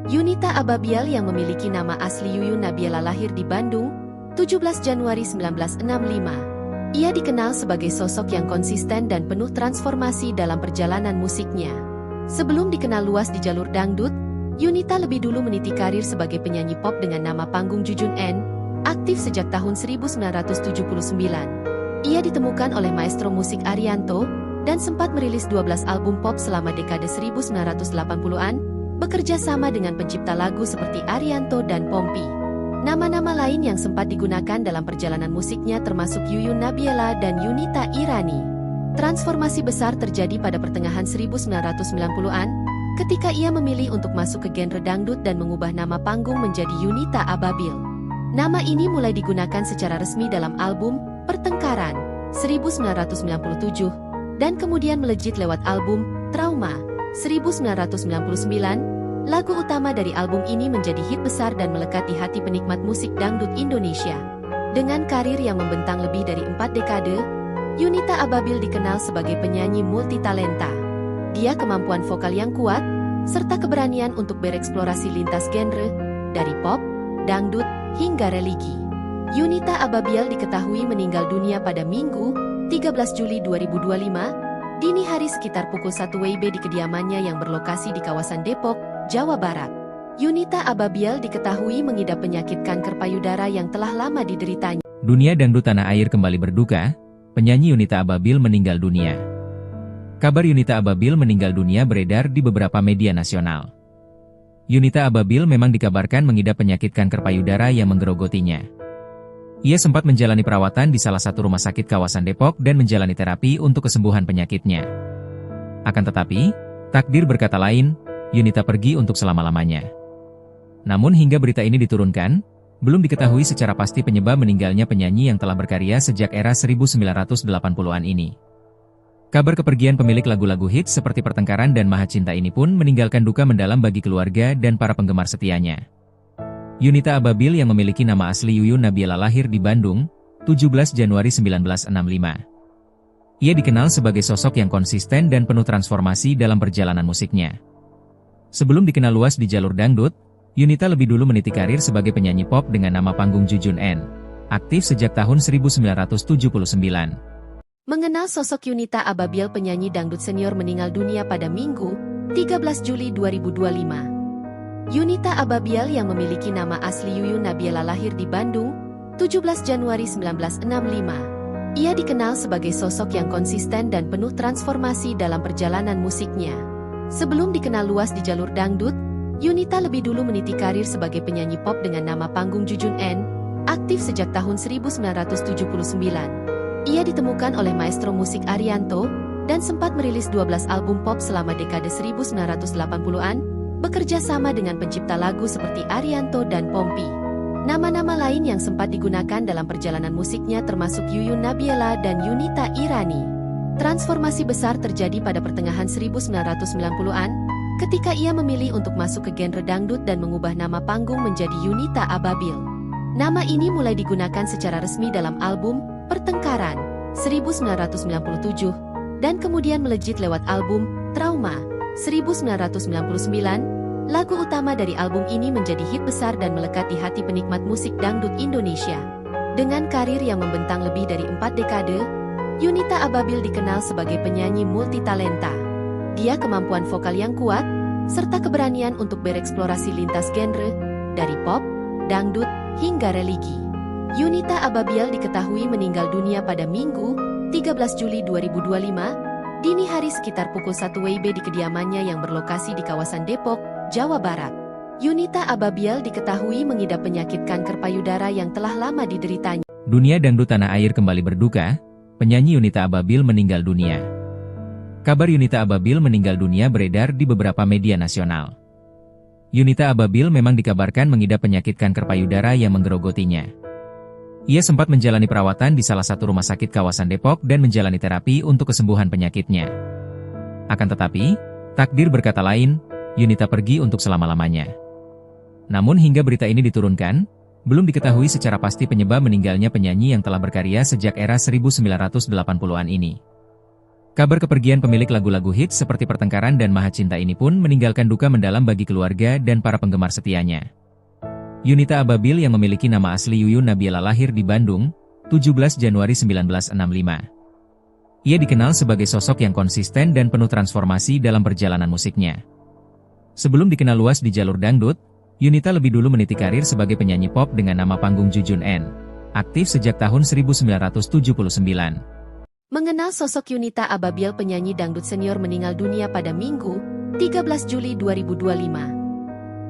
Yunita Ababil yang memiliki nama asli Yuyun Nabiela lahir di Bandung, 17 Januari 1965. Ia dikenal sebagai sosok yang konsisten dan penuh transformasi dalam perjalanan musiknya. Sebelum dikenal luas di jalur dangdut, Yunita lebih dulu meniti karir sebagai penyanyi pop dengan nama panggung Jujun N, aktif sejak tahun 1979. Ia ditemukan oleh maestro musik Arianto, dan sempat merilis 12 album pop selama dekade 1980-an, bekerja sama dengan pencipta lagu seperti Arianto dan Pompi. Nama-nama lain yang sempat digunakan dalam perjalanan musiknya termasuk Yuyun Nabiela dan Yunita Irani. Transformasi besar terjadi pada pertengahan 1990-an, ketika ia memilih untuk masuk ke genre dangdut dan mengubah nama panggung menjadi Yunita Ababil. Nama ini mulai digunakan secara resmi dalam album Pertengkaran, 1997, dan kemudian melejit lewat album Trauma, 1999. Lagu utama dari album ini menjadi hit besar dan melekat di hati penikmat musik dangdut Indonesia. Dengan karir yang membentang lebih dari 4 dekade, Yunita Ababil dikenal sebagai penyanyi multitalenta. Dia kemampuan vokal yang kuat, serta keberanian untuk bereksplorasi lintas genre, dari pop, dangdut, hingga religi. Yunita Ababil diketahui meninggal dunia pada Minggu, 13 Juli 2025, dini hari sekitar pukul 1 WIB di kediamannya yang berlokasi di kawasan Depok, Jawa Barat. Yunita Ababil diketahui mengidap penyakit kanker payudara yang telah lama dideritanya. Dunia dangdut tanah air kembali berduka, penyanyi Yunita Ababil meninggal dunia. Kabar Yunita Ababil meninggal dunia beredar di beberapa media nasional. Yunita Ababil memang dikabarkan mengidap penyakit kanker payudara yang menggerogotinya. Ia sempat menjalani perawatan di salah satu rumah sakit kawasan Depok dan menjalani terapi untuk kesembuhan penyakitnya. Akan tetapi, takdir berkata lain, Yunita pergi untuk selama-lamanya. Namun hingga berita ini diturunkan, belum diketahui secara pasti penyebab meninggalnya penyanyi yang telah berkarya sejak era 1980-an ini. Kabar kepergian pemilik lagu-lagu hits seperti Pertengkaran dan Maha Cinta ini pun meninggalkan duka mendalam bagi keluarga dan para penggemar setianya. Yunita Ababil yang memiliki nama asli Yuyun Nabiela lahir di Bandung, 17 Januari 1965. Ia dikenal sebagai sosok yang konsisten dan penuh transformasi dalam perjalanan musiknya. Sebelum dikenal luas di jalur dangdut, Yunita lebih dulu meniti karir sebagai penyanyi pop dengan nama panggung Jujun N, aktif sejak tahun 1979. Mengenal sosok Yunita Ababil, penyanyi dangdut senior meninggal dunia pada Minggu, 13 Juli 2025. Yunita Ababil yang memiliki nama asli Yuyun Nabiela lahir di Bandung, 17 Januari 1965. Ia dikenal sebagai sosok yang konsisten dan penuh transformasi dalam perjalanan musiknya. Sebelum dikenal luas di jalur dangdut, Yunita lebih dulu meniti karir sebagai penyanyi pop dengan nama panggung Jujun N, aktif sejak tahun 1979. Ia ditemukan oleh maestro musik Arianto, dan sempat merilis 12 album pop selama dekade 1980-an, bekerja sama dengan pencipta lagu seperti Arianto dan Pompi. Nama-nama lain yang sempat digunakan dalam perjalanan musiknya termasuk Yuyun Nabiela dan Yunita Irani. Transformasi besar terjadi pada pertengahan 1990-an, ketika ia memilih untuk masuk ke genre dangdut dan mengubah nama panggung menjadi Yunita Ababil. Nama ini mulai digunakan secara resmi dalam album Pertengkaran 1997 dan kemudian melejit lewat album Trauma 1999. Lagu utama dari album ini menjadi hit besar dan melekat di hati penikmat musik dangdut Indonesia. Dengan karir yang membentang lebih dari 4 dekade, Yunita Ababil dikenal sebagai penyanyi multitalenta. Dia kemampuan vokal yang kuat, serta keberanian untuk bereksplorasi lintas genre, dari pop, dangdut, hingga religi. Yunita Ababil diketahui meninggal dunia pada Minggu, 13 Juli 2025, dini hari sekitar pukul 1 WIB di kediamannya yang berlokasi di kawasan Depok, Jawa Barat. Yunita Ababil diketahui mengidap penyakit kanker payudara yang telah lama dideritanya. Dunia dangdut tanah air kembali berduka, penyanyi Yunita Ababil meninggal dunia. Kabar Yunita Ababil meninggal dunia beredar di beberapa media nasional. Yunita Ababil memang dikabarkan mengidap penyakit kanker payudara yang menggerogotinya. Ia sempat menjalani perawatan di salah satu rumah sakit kawasan Depok dan menjalani terapi untuk kesembuhan penyakitnya. Akan tetapi, takdir berkata lain, Yunita pergi untuk selama-lamanya. Namun hingga berita ini diturunkan, belum diketahui secara pasti penyebab meninggalnya penyanyi yang telah berkarya sejak era 1980-an ini. Kabar kepergian pemilik lagu-lagu hits seperti Pertengkaran dan Maha Cinta ini pun meninggalkan duka mendalam bagi keluarga dan para penggemar setianya. Yunita Ababil yang memiliki nama asli Yuyun Nabiela lahir di Bandung, 17 Januari 1965. Ia dikenal sebagai sosok yang konsisten dan penuh transformasi dalam perjalanan musiknya. Sebelum dikenal luas di jalur dangdut, Yunita lebih dulu meniti karir sebagai penyanyi pop dengan nama panggung Jujun N, aktif sejak tahun 1979. Mengenal sosok Yunita Ababil, penyanyi dangdut senior meninggal dunia pada Minggu, 13 Juli 2025.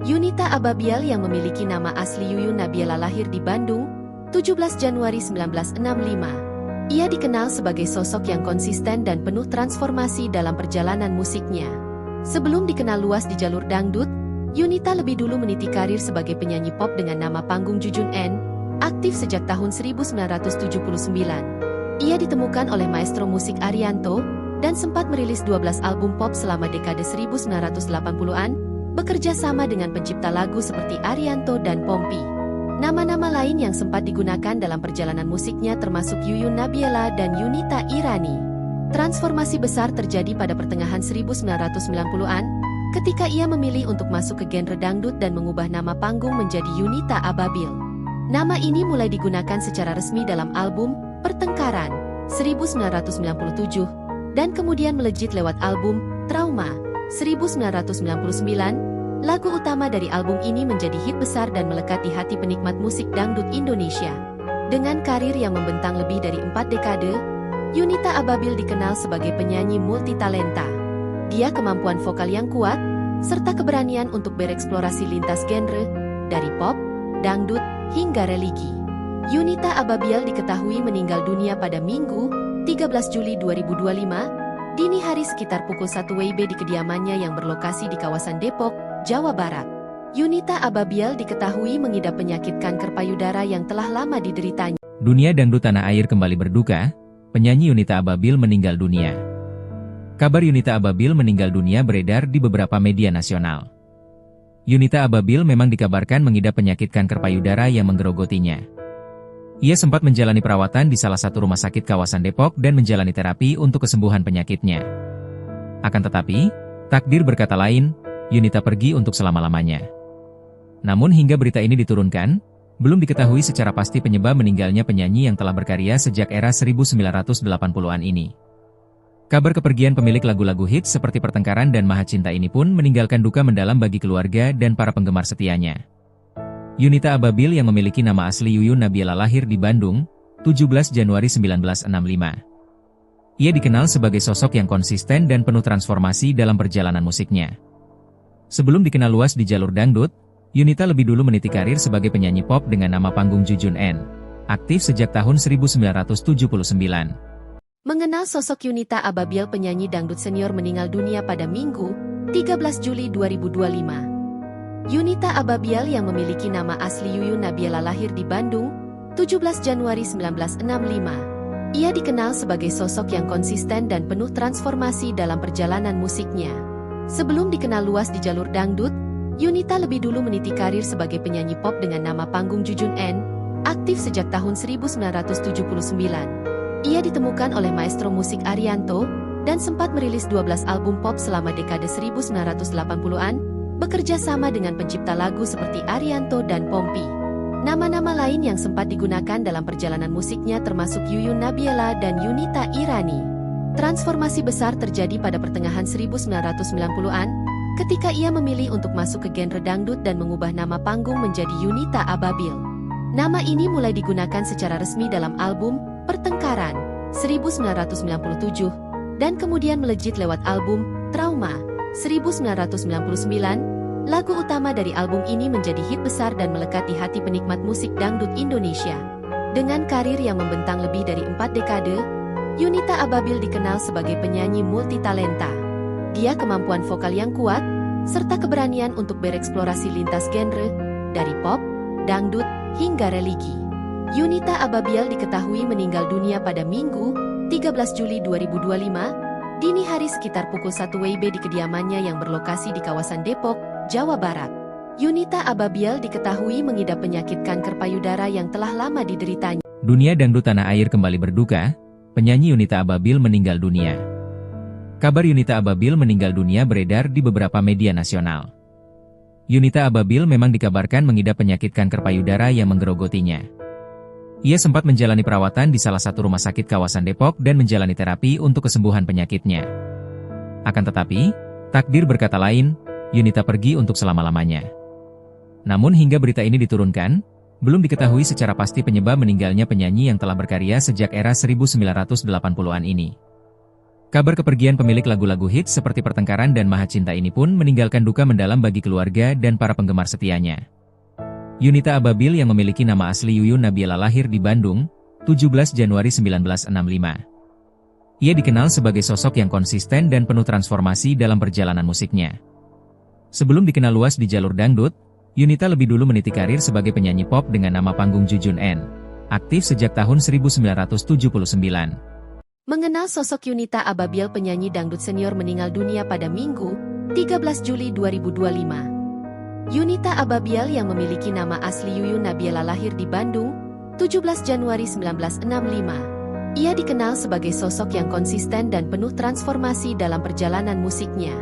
Yunita Ababil yang memiliki nama asli Yuyun Nabiela lahir di Bandung, 17 Januari 1965. Ia dikenal sebagai sosok yang konsisten dan penuh transformasi dalam perjalanan musiknya. Sebelum dikenal luas di jalur dangdut, Yunita lebih dulu meniti karir sebagai penyanyi pop dengan nama panggung Jujun N, aktif sejak tahun 1979. Ia ditemukan oleh maestro musik Arianto, dan sempat merilis 12 album pop selama dekade 1980-an, bekerja sama dengan pencipta lagu seperti Arianto dan Pompi. Nama-nama lain yang sempat digunakan dalam perjalanan musiknya termasuk Yuyun Nabiela dan Yunita Irani. Transformasi besar terjadi pada pertengahan 1990-an, ketika ia memilih untuk masuk ke genre dangdut dan mengubah nama panggung menjadi Yunita Ababil. Nama ini mulai digunakan secara resmi dalam album Pertengkaran 1997, dan kemudian melejit lewat album Trauma 1999. Lagu utama dari album ini menjadi hit besar dan melekat di hati penikmat musik dangdut Indonesia. Dengan karir yang membentang lebih dari 4 dekade, Yunita Ababil dikenal sebagai penyanyi multitalenta. Dia kemampuan vokal yang kuat, serta keberanian untuk bereksplorasi lintas genre, dari pop, dangdut, hingga religi. Yunita Ababil diketahui meninggal dunia pada Minggu, 13 Juli 2025, dini hari sekitar pukul 1 WIB di kediamannya yang berlokasi di kawasan Depok, Jawa Barat. Yunita Ababil diketahui mengidap penyakit kanker payudara yang telah lama dideritanya. Dunia dangdut tanah air kembali berduka, penyanyi Yunita Ababil meninggal dunia. Kabar Yunita Ababil meninggal dunia beredar di beberapa media nasional. Yunita Ababil memang dikabarkan mengidap penyakit kanker payudara yang menggerogotinya. Ia sempat menjalani perawatan di salah satu rumah sakit kawasan Depok dan menjalani terapi untuk kesembuhan penyakitnya. Akan tetapi, takdir berkata lain, Yunita pergi untuk selama-lamanya. Namun hingga berita ini diturunkan, belum diketahui secara pasti penyebab meninggalnya penyanyi yang telah berkarya sejak era 1980-an ini. Kabar kepergian pemilik lagu-lagu hits seperti Pertengkaran dan Maha Cinta ini pun meninggalkan duka mendalam bagi keluarga dan para penggemar setianya. Yunita Ababil yang memiliki nama asli Yuyun Nabiela lahir di Bandung, 17 Januari 1965. Ia dikenal sebagai sosok yang konsisten dan penuh transformasi dalam perjalanan musiknya. Sebelum dikenal luas di jalur dangdut, Yunita lebih dulu meniti karir sebagai penyanyi pop dengan nama panggung Jujun N. Aktif sejak tahun 1979. Mengenal sosok Yunita Ababil, penyanyi dangdut senior meninggal dunia pada Minggu, 13 Juli 2025. Yunita Ababil yang memiliki nama asli Yuyun Nabiela lahir di Bandung, 17 Januari 1965. Ia dikenal sebagai sosok yang konsisten dan penuh transformasi dalam perjalanan musiknya. Sebelum dikenal luas di jalur dangdut, Yunita lebih dulu meniti karir sebagai penyanyi pop dengan nama panggung Jujun N, aktif sejak tahun 1979. Ia ditemukan oleh maestro musik Arianto, dan sempat merilis 12 album pop selama dekade 1980-an, bekerja sama dengan pencipta lagu seperti Arianto dan Pompi. Nama-nama lain yang sempat digunakan dalam perjalanan musiknya termasuk Yuyun Nabiela dan Yunita Irani. Transformasi besar terjadi pada pertengahan 1990-an, ketika ia memilih untuk masuk ke genre dangdut dan mengubah nama panggung menjadi Yunita Ababil. Nama ini mulai digunakan secara resmi dalam album Pertengkaran 1997, dan kemudian melejit lewat album Trauma 1999. Lagu utama dari album ini menjadi hit besar dan melekat di hati penikmat musik dangdut Indonesia. Dengan karir yang membentang lebih dari 4 dekade, Yunita Ababil dikenal sebagai penyanyi multitalenta. Dia kemampuan vokal yang kuat, serta keberanian untuk bereksplorasi lintas genre, dari pop, dangdut, hingga religi. Yunita Ababil diketahui meninggal dunia pada Minggu, 13 Juli 2025, dini hari sekitar pukul 1 WIB di kediamannya yang berlokasi di kawasan Depok, Jawa Barat. Yunita Ababil diketahui mengidap penyakit kanker payudara yang telah lama dideritanya. Dunia dangdut tanah air kembali berduka, penyanyi Yunita Ababil meninggal dunia. Kabar Yunita Ababil meninggal dunia beredar di beberapa media nasional. Yunita Ababil memang dikabarkan mengidap penyakit kanker payudara yang menggerogotinya. Ia sempat menjalani perawatan di salah satu rumah sakit kawasan Depok dan menjalani terapi untuk kesembuhan penyakitnya. Akan tetapi, takdir berkata lain, Yunita pergi untuk selama-lamanya. Namun hingga berita ini diturunkan, belum diketahui secara pasti penyebab meninggalnya penyanyi yang telah berkarya sejak era 1980-an ini. Kabar kepergian pemilik lagu-lagu hits seperti Pertengkaran dan Maha Cinta ini pun meninggalkan duka mendalam bagi keluarga dan para penggemar setianya. Yunita Ababil yang memiliki nama asli Yuyun Nabiela lahir di Bandung, 17 Januari 1965. Ia dikenal sebagai sosok yang konsisten dan penuh transformasi dalam perjalanan musiknya. Sebelum dikenal luas di jalur dangdut, Yunita lebih dulu meniti karir sebagai penyanyi pop dengan nama panggung Jujun N, aktif sejak tahun 1979. Mengenal sosok Yunita Ababil, penyanyi dangdut senior meninggal dunia pada Minggu, 13 Juli 2025. Yunita Ababiel yang memiliki nama asli Yuyun Nabiela lahir di Bandung, 17 Januari 1965. Ia dikenal sebagai sosok yang konsisten dan penuh transformasi dalam perjalanan musiknya.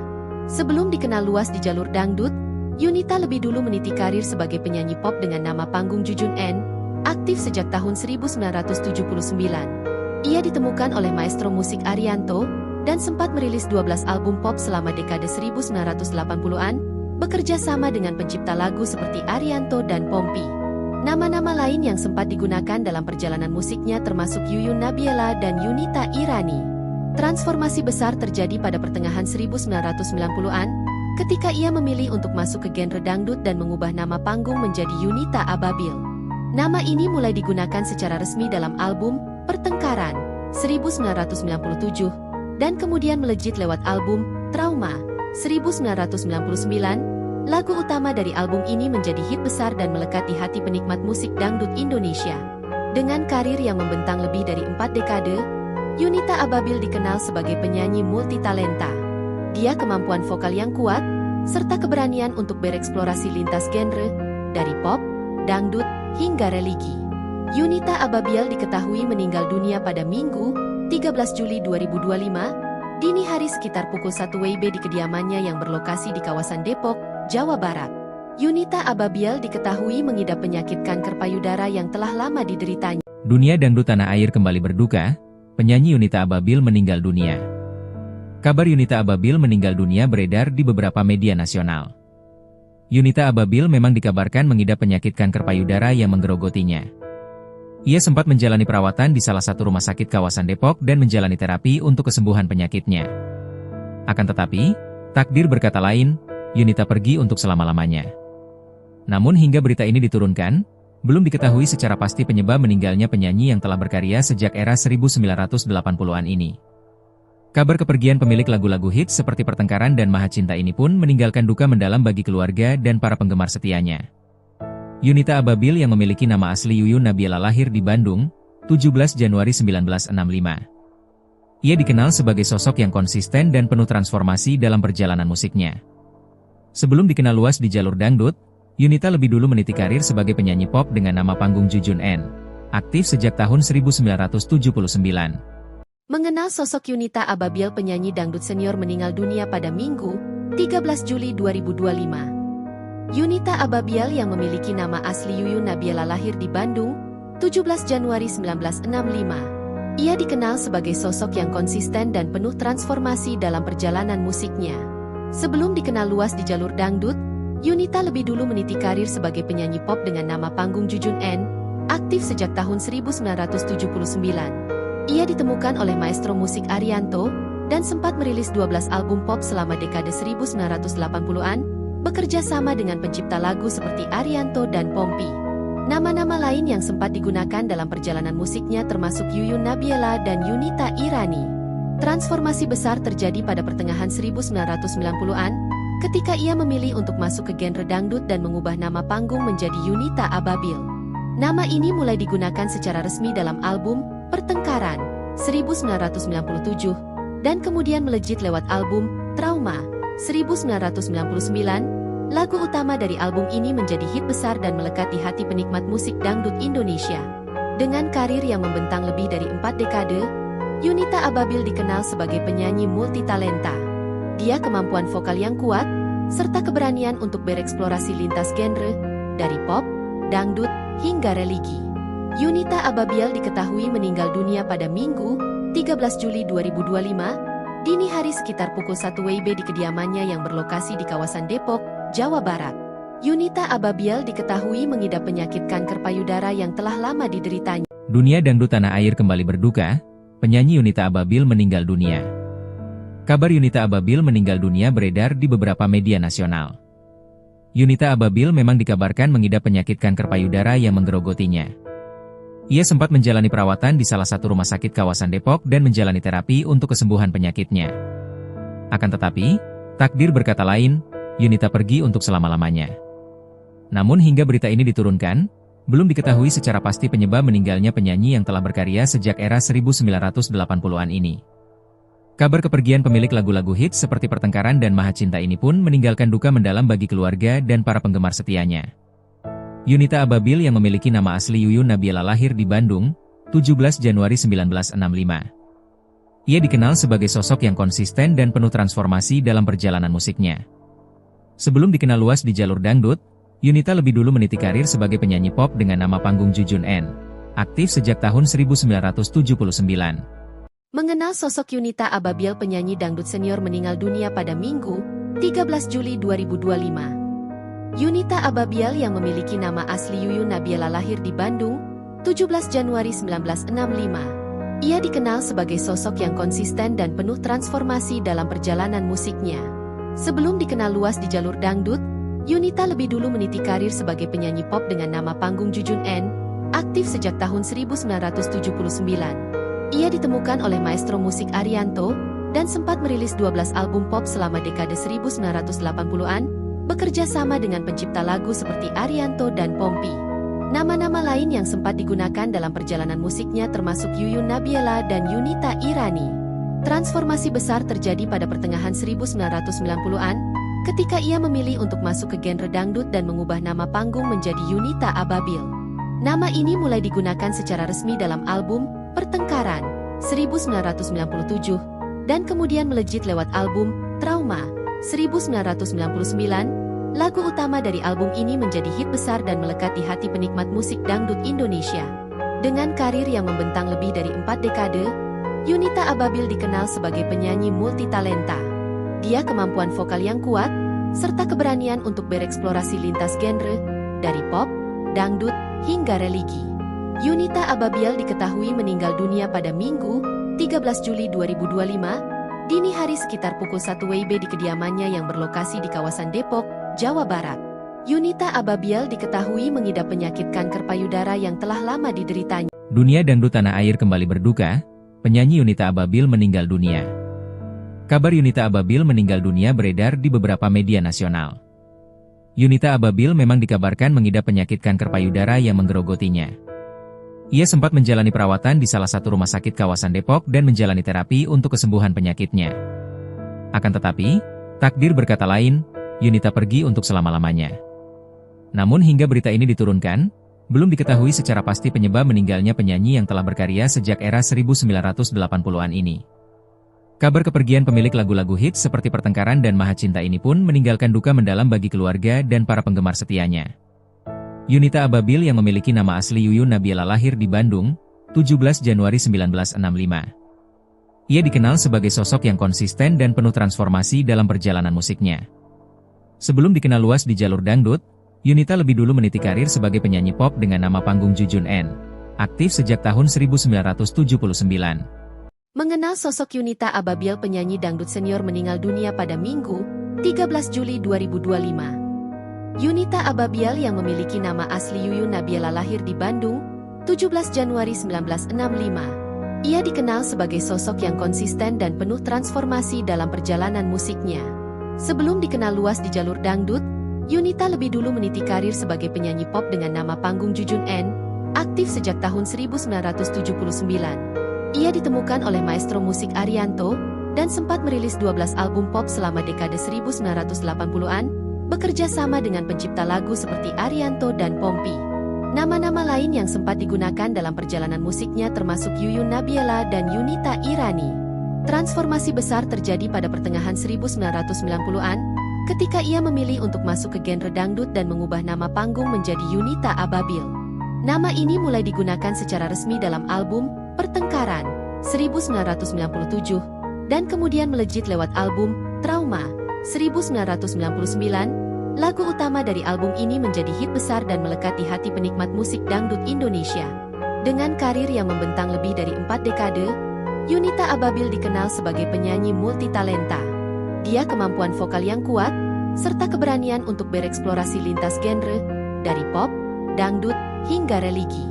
Sebelum dikenal luas di jalur dangdut, Yunita lebih dulu meniti karir sebagai penyanyi pop dengan nama panggung Jujun N, aktif sejak tahun 1979. Ia ditemukan oleh maestro musik Arianto, dan sempat merilis 12 album pop selama dekade 1980-an, bekerja sama dengan pencipta lagu seperti Arianto dan Pompi. Nama-nama lain yang sempat digunakan dalam perjalanan musiknya termasuk Yuyun Nabiela dan Yunita Irani. Transformasi besar terjadi pada pertengahan 1990-an, ketika ia memilih untuk masuk ke genre dangdut dan mengubah nama panggung menjadi Yunita Ababiel. Nama ini mulai digunakan secara resmi dalam album Pertengkaran 1997, dan kemudian melejit lewat album Trauma 1999. Lagu utama dari album ini menjadi hit besar dan melekat di hati penikmat musik dangdut Indonesia. Dengan karir yang membentang lebih dari 4 dekade, Yunita Ababiel dikenal sebagai penyanyi multitalenta. Dia kemampuan vokal yang kuat, serta keberanian untuk bereksplorasi lintas genre, dari pop, dangdut, hingga religi. Yunita Ababiel diketahui meninggal dunia pada Minggu, 13 Juli 2025, dini hari sekitar pukul 1 WIB di kediamannya yang berlokasi di kawasan Depok, Jawa Barat. Yunita Ababiel diketahui mengidap penyakit kanker payudara yang telah lama dideritanya. Dunia dangdut tanah air kembali berduka, penyanyi Yunita Ababiel meninggal dunia. Kabar Yunita Ababiel meninggal dunia beredar di beberapa media nasional. Yunita Ababiel memang dikabarkan mengidap penyakit kanker payudara yang menggerogotinya. Ia sempat menjalani perawatan di salah satu rumah sakit kawasan Depok dan menjalani terapi untuk kesembuhan penyakitnya. Akan tetapi, takdir berkata lain, Yunita pergi untuk selama-lamanya. Namun hingga berita ini diturunkan, belum diketahui secara pasti penyebab meninggalnya penyanyi yang telah berkarya sejak era 1980-an ini. Kabar kepergian pemilik lagu-lagu hits seperti Pertengkaran dan Maha Cinta ini pun meninggalkan duka mendalam bagi keluarga dan para penggemar setianya. Yunita Ababiel yang memiliki nama asli Yuyun Nabiela lahir di Bandung, 17 Januari 1965. Ia dikenal sebagai sosok yang konsisten dan penuh transformasi dalam perjalanan musiknya. Sebelum dikenal luas di jalur dangdut, Yunita lebih dulu meniti karir sebagai penyanyi pop dengan nama panggung Jujun N, aktif sejak tahun 1979. Mengenal sosok Yunita Ababiel, penyanyi dangdut senior meninggal dunia pada Minggu, 13 Juli 2025. Yunita Ababiel yang memiliki nama asli Yuyun Nabiela lahir di Bandung, 17 Januari 1965. Ia dikenal sebagai sosok yang konsisten dan penuh transformasi dalam perjalanan musiknya. Sebelum dikenal luas di jalur dangdut, Yunita lebih dulu meniti karir sebagai penyanyi pop dengan nama panggung Jujun N, aktif sejak tahun 1979. Ia ditemukan oleh maestro musik Arianto, dan sempat merilis 12 album pop selama dekade 1980-an, bekerja sama dengan pencipta lagu seperti Arianto dan Pompi. Nama-nama lain yang sempat digunakan dalam perjalanan musiknya termasuk Yuyun Nabiela dan Yunita Irani. Transformasi besar terjadi pada pertengahan 1990-an, ketika ia memilih untuk masuk ke genre dangdut dan mengubah nama panggung menjadi Yunita Ababiel. Nama ini mulai digunakan secara resmi dalam album Pertengkaran 1997, dan kemudian melejit lewat album Trauma 1999. Lagu utama dari album ini menjadi hit besar dan melekat di hati penikmat musik dangdut Indonesia. Dengan karir yang membentang lebih dari 4 dekade, Yunita Ababiel dikenal sebagai penyanyi multitalenta. Dia kemampuan vokal yang kuat, serta keberanian untuk bereksplorasi lintas genre, dari pop, dangdut, hingga religi. Yunita Ababiel diketahui meninggal dunia pada Minggu, 13 Juli 2025, dini hari sekitar pukul 1 WIB di kediamannya yang berlokasi di kawasan Depok, Jawa Barat. Yunita Ababiel diketahui mengidap penyakit kanker payudara yang telah lama dideritanya. Dunia dangdut tanah air kembali berduka, penyanyi Yunita Ababiel meninggal dunia. Kabar Yunita Ababiel meninggal dunia beredar di beberapa media nasional. Yunita Ababiel memang dikabarkan mengidap penyakit kanker payudara yang menggerogotinya. Ia sempat menjalani perawatan di salah satu rumah sakit kawasan Depok dan menjalani terapi untuk kesembuhan penyakitnya. Akan tetapi, takdir berkata lain, Yunita pergi untuk selama-lamanya. Namun hingga berita ini diturunkan, belum diketahui secara pasti penyebab meninggalnya penyanyi yang telah berkarya sejak era 1980-an ini. Kabar kepergian pemilik lagu-lagu hits seperti Pertengkaran dan Maha Cinta ini pun meninggalkan duka mendalam bagi keluarga dan para penggemar setianya. Yunita Ababil yang memiliki nama asli Yuyun Nabila lahir di Bandung, 17 Januari 1965. Ia dikenal sebagai sosok yang konsisten dan penuh transformasi dalam perjalanan musiknya. Sebelum dikenal luas di jalur dangdut, Yunita lebih dulu meniti karir sebagai penyanyi pop dengan nama panggung Jujun N, aktif sejak tahun 1979. Mengenal sosok Yunita Ababil, penyanyi dangdut senior meninggal dunia pada Minggu, 13 Juli 2025. Yunita Ababil yang memiliki nama asli Yuyun Nabila lahir di Bandung, 17 Januari 1965. Ia dikenal sebagai sosok yang konsisten dan penuh transformasi dalam perjalanan musiknya. Sebelum dikenal luas di jalur dangdut, Yunita lebih dulu meniti karir sebagai penyanyi pop dengan nama panggung Jujun N, aktif sejak tahun 1979. Ia ditemukan oleh maestro musik Arianto, dan sempat merilis 12 album pop selama dekade 1980-an, bekerja sama dengan pencipta lagu seperti Arianto dan Pompi. Nama-nama lain yang sempat digunakan dalam perjalanan musiknya termasuk Yuyun Nabila dan Yunita Irani. Transformasi besar terjadi pada pertengahan 1990-an, ketika ia memilih untuk masuk ke genre dangdut dan mengubah nama panggung menjadi Yunita Ababil. Nama ini mulai digunakan secara resmi dalam album Pertengkaran 1997 dan kemudian melejit lewat album Trauma 1999. Lagu utama dari album ini menjadi hit besar dan melekat di hati penikmat musik dangdut Indonesia. Dengan karir yang membentang lebih dari 4 dekade, Yunita Ababil dikenal sebagai penyanyi multitalenta. Dia kemampuan vokal yang kuat serta keberanian untuk bereksplorasi lintas genre dari pop, dangdut hingga religi. Yunita Ababil diketahui meninggal dunia pada Minggu, 13 Juli 2025, dini hari sekitar pukul 1 WIB di kediamannya yang berlokasi di kawasan Depok, Jawa Barat. Yunita Ababil diketahui mengidap penyakit kanker payudara yang telah lama dideritanya. Dunia dangdut tanah air kembali berduka, penyanyi Yunita Ababil meninggal dunia. Kabar Yunita Ababil meninggal dunia beredar di beberapa media nasional. Yunita Ababil memang dikabarkan mengidap penyakit kanker payudara yang menggerogotinya. Ia sempat menjalani perawatan di salah satu rumah sakit kawasan Depok dan menjalani terapi untuk kesembuhan penyakitnya. Akan tetapi, takdir berkata lain, Yunita pergi untuk selama-lamanya. Namun hingga berita ini diturunkan, belum diketahui secara pasti penyebab meninggalnya penyanyi yang telah berkarya sejak era 1980-an ini. Kabar kepergian pemilik lagu-lagu hits seperti Pertengkaran dan Maha Cinta ini pun meninggalkan duka mendalam bagi keluarga dan para penggemar setianya. Yunita Ababil yang memiliki nama asli Yuyun Nabila lahir di Bandung, 17 Januari 1965. Ia dikenal sebagai sosok yang konsisten dan penuh transformasi dalam perjalanan musiknya. Sebelum dikenal luas di jalur dangdut, Yunita lebih dulu meniti karir sebagai penyanyi pop dengan nama panggung Jujun N, aktif sejak tahun 1979. Mengenal sosok Yunita Ababil, penyanyi dangdut senior meninggal dunia pada Minggu, 13 Juli 2025. Yunita Ababil yang memiliki nama asli Yuyun Nabila lahir di Bandung, 17 Januari 1965. Ia dikenal sebagai sosok yang konsisten dan penuh transformasi dalam perjalanan musiknya. Sebelum dikenal luas di jalur dangdut, Yunita lebih dulu meniti karir sebagai penyanyi pop dengan nama panggung Jujun N, aktif sejak tahun 1979. Ia ditemukan oleh maestro musik Arianto, dan sempat merilis 12 album pop selama dekade 1980-an, bekerja sama dengan pencipta lagu seperti Arianto dan Pompi. Nama-nama lain yang sempat digunakan dalam perjalanan musiknya termasuk Yuyun Nabila dan Yunita Irani. Transformasi besar terjadi pada pertengahan 1990-an, ketika ia memilih untuk masuk ke genre dangdut dan mengubah nama panggung menjadi Yunita Ababil. Nama ini mulai digunakan secara resmi dalam album Pertengkaran 1997, dan kemudian melejit lewat album Trauma 1999. Lagu utama dari album ini menjadi hit besar dan melekat di hati penikmat musik dangdut Indonesia. Dengan karir yang membentang lebih dari 4 dekade, Yunita Ababil dikenal sebagai penyanyi multitalenta. Dia kemampuan vokal yang kuat, serta keberanian untuk bereksplorasi lintas genre, dari pop, dangdut, hingga religi.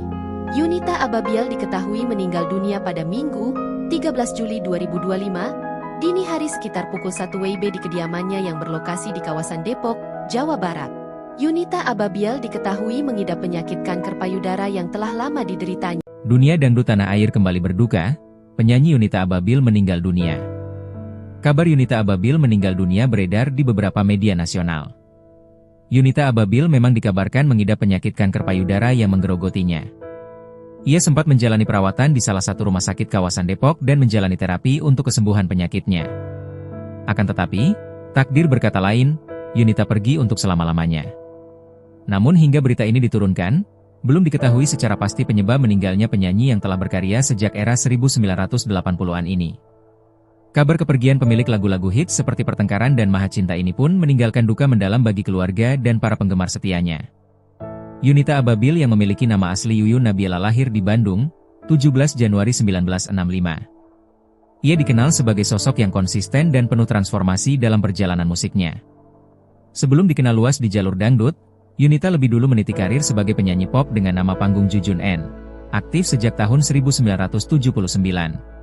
Yunita Ababil diketahui meninggal dunia pada Minggu, 13 Juli 2025, dini hari sekitar pukul 1 WIB di kediamannya yang berlokasi di kawasan Depok, Jawa Barat. Yunita Ababil diketahui mengidap penyakit kanker payudara yang telah lama dideritanya. Dunia dangdut tanah air kembali berduka, penyanyi Yunita Ababil meninggal dunia. Kabar Yunita Ababil meninggal dunia beredar di beberapa media nasional. Yunita Ababil memang dikabarkan mengidap penyakit kanker payudara yang menggerogotinya. Ia sempat menjalani perawatan di salah satu rumah sakit kawasan Depok dan menjalani terapi untuk kesembuhan penyakitnya. Akan tetapi, takdir berkata lain, Yunita pergi untuk selama-lamanya. Namun hingga berita ini diturunkan, belum diketahui secara pasti penyebab meninggalnya penyanyi yang telah berkarya sejak era 1980-an ini. Kabar kepergian pemilik lagu-lagu hits seperti Pertengkaran dan Maha Cinta ini pun meninggalkan duka mendalam bagi keluarga dan para penggemar setianya. Yunita Ababil yang memiliki nama asli Yuyun Nabila lahir di Bandung, 17 Januari 1965. Ia dikenal sebagai sosok yang konsisten dan penuh transformasi dalam perjalanan musiknya. Sebelum dikenal luas di jalur dangdut, Yunita lebih dulu meniti karir sebagai penyanyi pop dengan nama panggung Jujun N, aktif sejak tahun 1979.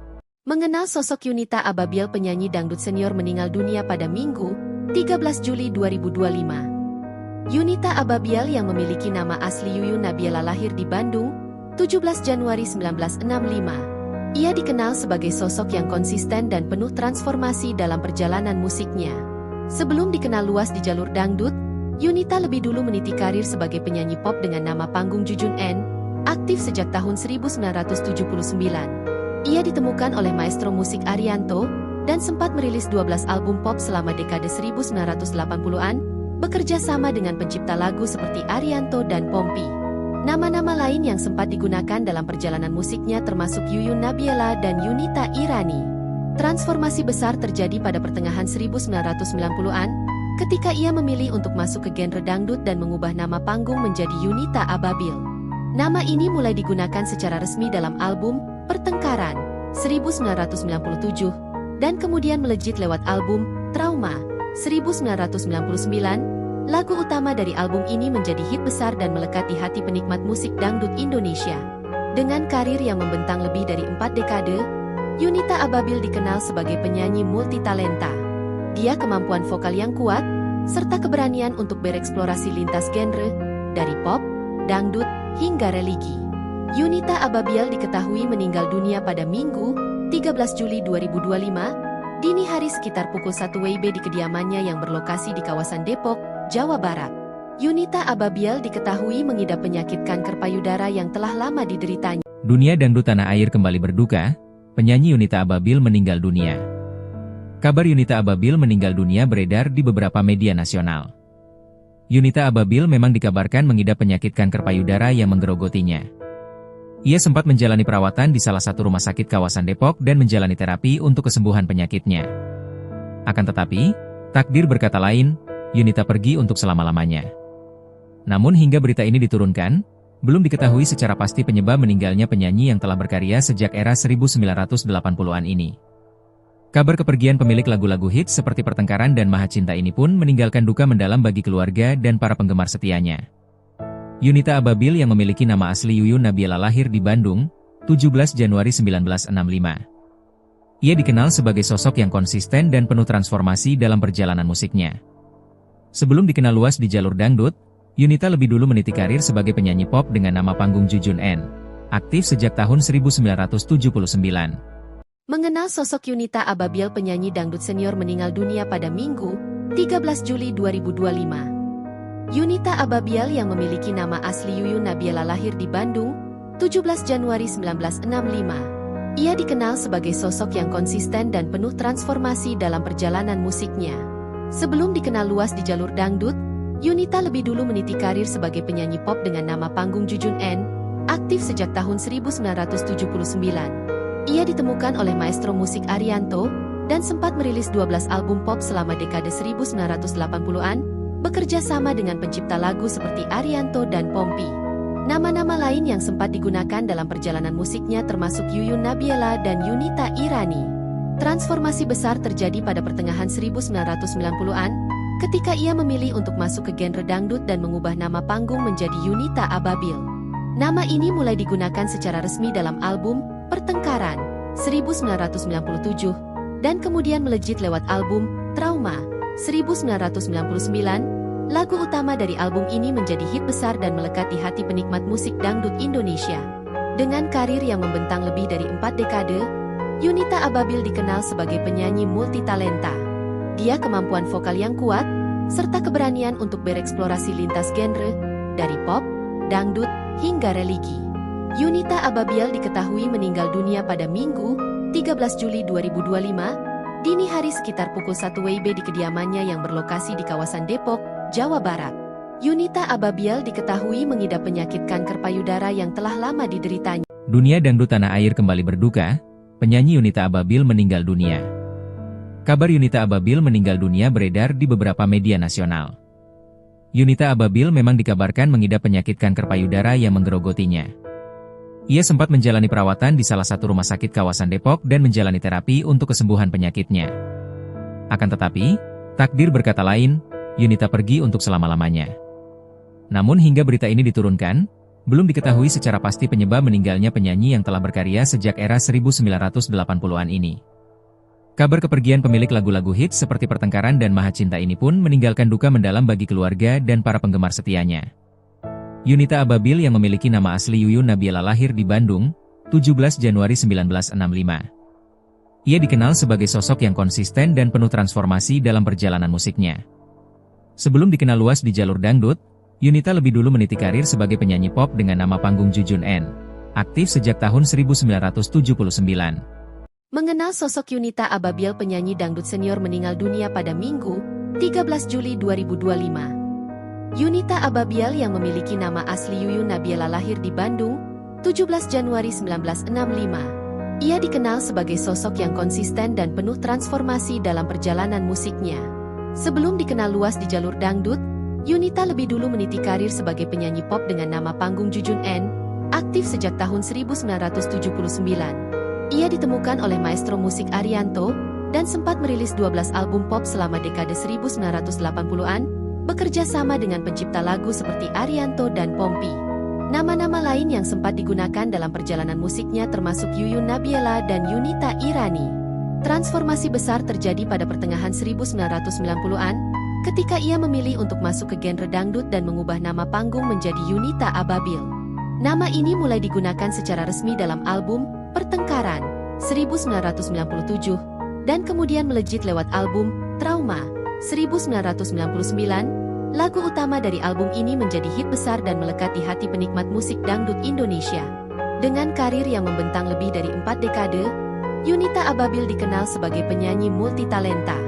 Mengenal sosok Yunita Ababil penyanyi dangdut senior meninggal dunia pada Minggu, 13 Juli 2025. Yunita Ababil yang memiliki nama asli Yuyun Nabila lahir di Bandung, 17 Januari 1965. Ia dikenal sebagai sosok yang konsisten dan penuh transformasi dalam perjalanan musiknya. Sebelum dikenal luas di jalur dangdut, Yunita lebih dulu meniti karir sebagai penyanyi pop dengan nama panggung Jujun N, aktif sejak tahun 1979. Ia ditemukan oleh maestro musik Arianto, dan sempat merilis 12 album pop selama dekade 1980-an, bekerja sama dengan pencipta lagu seperti Arianto dan Pompi. Nama-nama lain yang sempat digunakan dalam perjalanan musiknya termasuk Yuyun Nabila dan Yunita Irani. Transformasi besar terjadi pada pertengahan 1990-an, ketika ia memilih untuk masuk ke genre dangdut dan mengubah nama panggung menjadi Yunita Ababil. Nama ini mulai digunakan secara resmi dalam album Pertengkaran, 1997, dan kemudian melejit lewat album Trauma, 1999. Lagu utama dari album ini menjadi hit besar dan melekat di hati penikmat musik dangdut Indonesia. Dengan karir yang membentang lebih dari 4 dekade, Yunita Ababil dikenal sebagai penyanyi multitalenta. Dia kemampuan vokal yang kuat, serta keberanian untuk bereksplorasi lintas genre, dari pop, dangdut, hingga religi. Yunita Ababil diketahui meninggal dunia pada Minggu, 13 Juli 2025, dini hari sekitar pukul 1 WIB di kediamannya yang berlokasi di kawasan Depok, Jawa Barat. Yunita Ababil diketahui mengidap penyakit kanker payudara yang telah lama dideritanya. Dunia dangdut tanah air kembali berduka, penyanyi Yunita Ababil meninggal dunia. Kabar Yunita Ababil meninggal dunia beredar di beberapa media nasional. Yunita Ababil memang dikabarkan mengidap penyakit kanker payudara yang menggerogotinya. Ia sempat menjalani perawatan di salah satu rumah sakit kawasan Depok dan menjalani terapi untuk kesembuhan penyakitnya. Akan tetapi, takdir berkata lain, Yunita pergi untuk selama-lamanya. Namun hingga berita ini diturunkan, belum diketahui secara pasti penyebab meninggalnya penyanyi yang telah berkarya sejak era 1980-an ini. Kabar kepergian pemilik lagu-lagu hits seperti Pertengkaran dan Maha Cinta ini pun meninggalkan duka mendalam bagi keluarga dan para penggemar setianya. Yunita Ababil yang memiliki nama asli Yuyun Nabila lahir di Bandung, 17 Januari 1965. Ia dikenal sebagai sosok yang konsisten dan penuh transformasi dalam perjalanan musiknya. Sebelum dikenal luas di jalur dangdut, Yunita lebih dulu meniti karir sebagai penyanyi pop dengan nama panggung Jujun N, aktif sejak tahun 1979. Mengenal sosok Yunita Ababil penyanyi dangdut senior meninggal dunia pada Minggu, 13 Juli 2025. Yunita Ababil yang memiliki nama asli Yuyun Nabila lahir di Bandung, 17 Januari 1965. Ia dikenal sebagai sosok yang konsisten dan penuh transformasi dalam perjalanan musiknya. Sebelum dikenal luas di jalur dangdut, Yunita lebih dulu meniti karir sebagai penyanyi pop dengan nama panggung Jujun N, aktif sejak tahun 1979. Ia ditemukan oleh maestro musik Arianto, dan sempat merilis 12 album pop selama dekade 1980-an, bekerja sama dengan pencipta lagu seperti Arianto dan Pompi. Nama-nama lain yang sempat digunakan dalam perjalanan musiknya termasuk Yuyun Nabila dan Yunita Irani. Transformasi besar terjadi pada pertengahan 1990-an, ketika ia memilih untuk masuk ke genre dangdut dan mengubah nama panggung menjadi Yunita Ababil. Nama ini mulai digunakan secara resmi dalam album Pertengkaran, 1997, dan kemudian melejit lewat album Trauma, 1999. Lagu utama dari album ini menjadi hit besar dan melekat di hati penikmat musik dangdut Indonesia. Dengan karir yang membentang lebih dari 4 dekade, Yunita Ababil dikenal sebagai penyanyi multitalenta. Dia kemampuan vokal yang kuat, serta keberanian untuk bereksplorasi lintas genre, dari pop, dangdut, hingga religi. Yunita Ababil diketahui meninggal dunia pada Minggu, 13 Juli 2025, dini hari sekitar pukul 1 WIB di kediamannya yang berlokasi di kawasan Depok, Jawa Barat. Yunita Ababil diketahui mengidap penyakit kanker payudara yang telah lama dideritanya. Dunia dangdut tanah air kembali berduka, penyanyi Yunita Ababil meninggal dunia. Kabar Yunita Ababil meninggal dunia beredar di beberapa media nasional. Yunita Ababil memang dikabarkan mengidap penyakit kanker payudara yang menggerogotinya. Ia sempat menjalani perawatan di salah satu rumah sakit kawasan Depok dan menjalani terapi untuk kesembuhan penyakitnya. Akan tetapi, takdir berkata lain, Yunita pergi untuk selama-lamanya. Namun hingga berita ini diturunkan, belum diketahui secara pasti penyebab meninggalnya penyanyi yang telah berkarya sejak era 1980-an ini. Kabar kepergian pemilik lagu-lagu hits seperti Pertengkaran dan Maha Cinta ini pun meninggalkan duka mendalam bagi keluarga dan para penggemar setianya. Yunita Ababil yang memiliki nama asli Yuyun Nabiela lahir di Bandung, 17 Januari 1965. Ia dikenal sebagai sosok yang konsisten dan penuh transformasi dalam perjalanan musiknya. Sebelum dikenal luas di jalur dangdut, Yunita lebih dulu meniti karir sebagai penyanyi pop dengan nama panggung Jujun N. Aktif sejak tahun 1979. Mengenal sosok Yunita Ababil, penyanyi dangdut senior meninggal dunia pada Minggu, 13 Juli 2025. Yunita Ababil yang memiliki nama asli Yuyun Nabiela lahir di Bandung, 17 Januari 1965. Ia dikenal sebagai sosok yang konsisten dan penuh transformasi dalam perjalanan musiknya. Sebelum dikenal luas di jalur dangdut, Yunita lebih dulu meniti karir sebagai penyanyi pop dengan nama panggung Jujun N, aktif sejak tahun 1979. Ia ditemukan oleh maestro musik Arianto, dan sempat merilis 12 album pop selama dekade 1980-an, bekerja sama dengan pencipta lagu seperti Arianto dan Pompi. Nama-nama lain yang sempat digunakan dalam perjalanan musiknya termasuk Yuyun Nabiela dan Yunita Irani. Transformasi besar terjadi pada pertengahan 1990-an, ketika ia memilih untuk masuk ke genre dangdut dan mengubah nama panggung menjadi Yunita Ababil. Nama ini mulai digunakan secara resmi dalam album Pertengkaran 1997 dan kemudian melejit lewat album Trauma 1999. Lagu utama dari album ini menjadi hit besar dan melekat di hati penikmat musik dangdut Indonesia. Dengan karir yang membentang lebih dari 4 dekade, Yunita Ababil dikenal sebagai penyanyi multitalenta.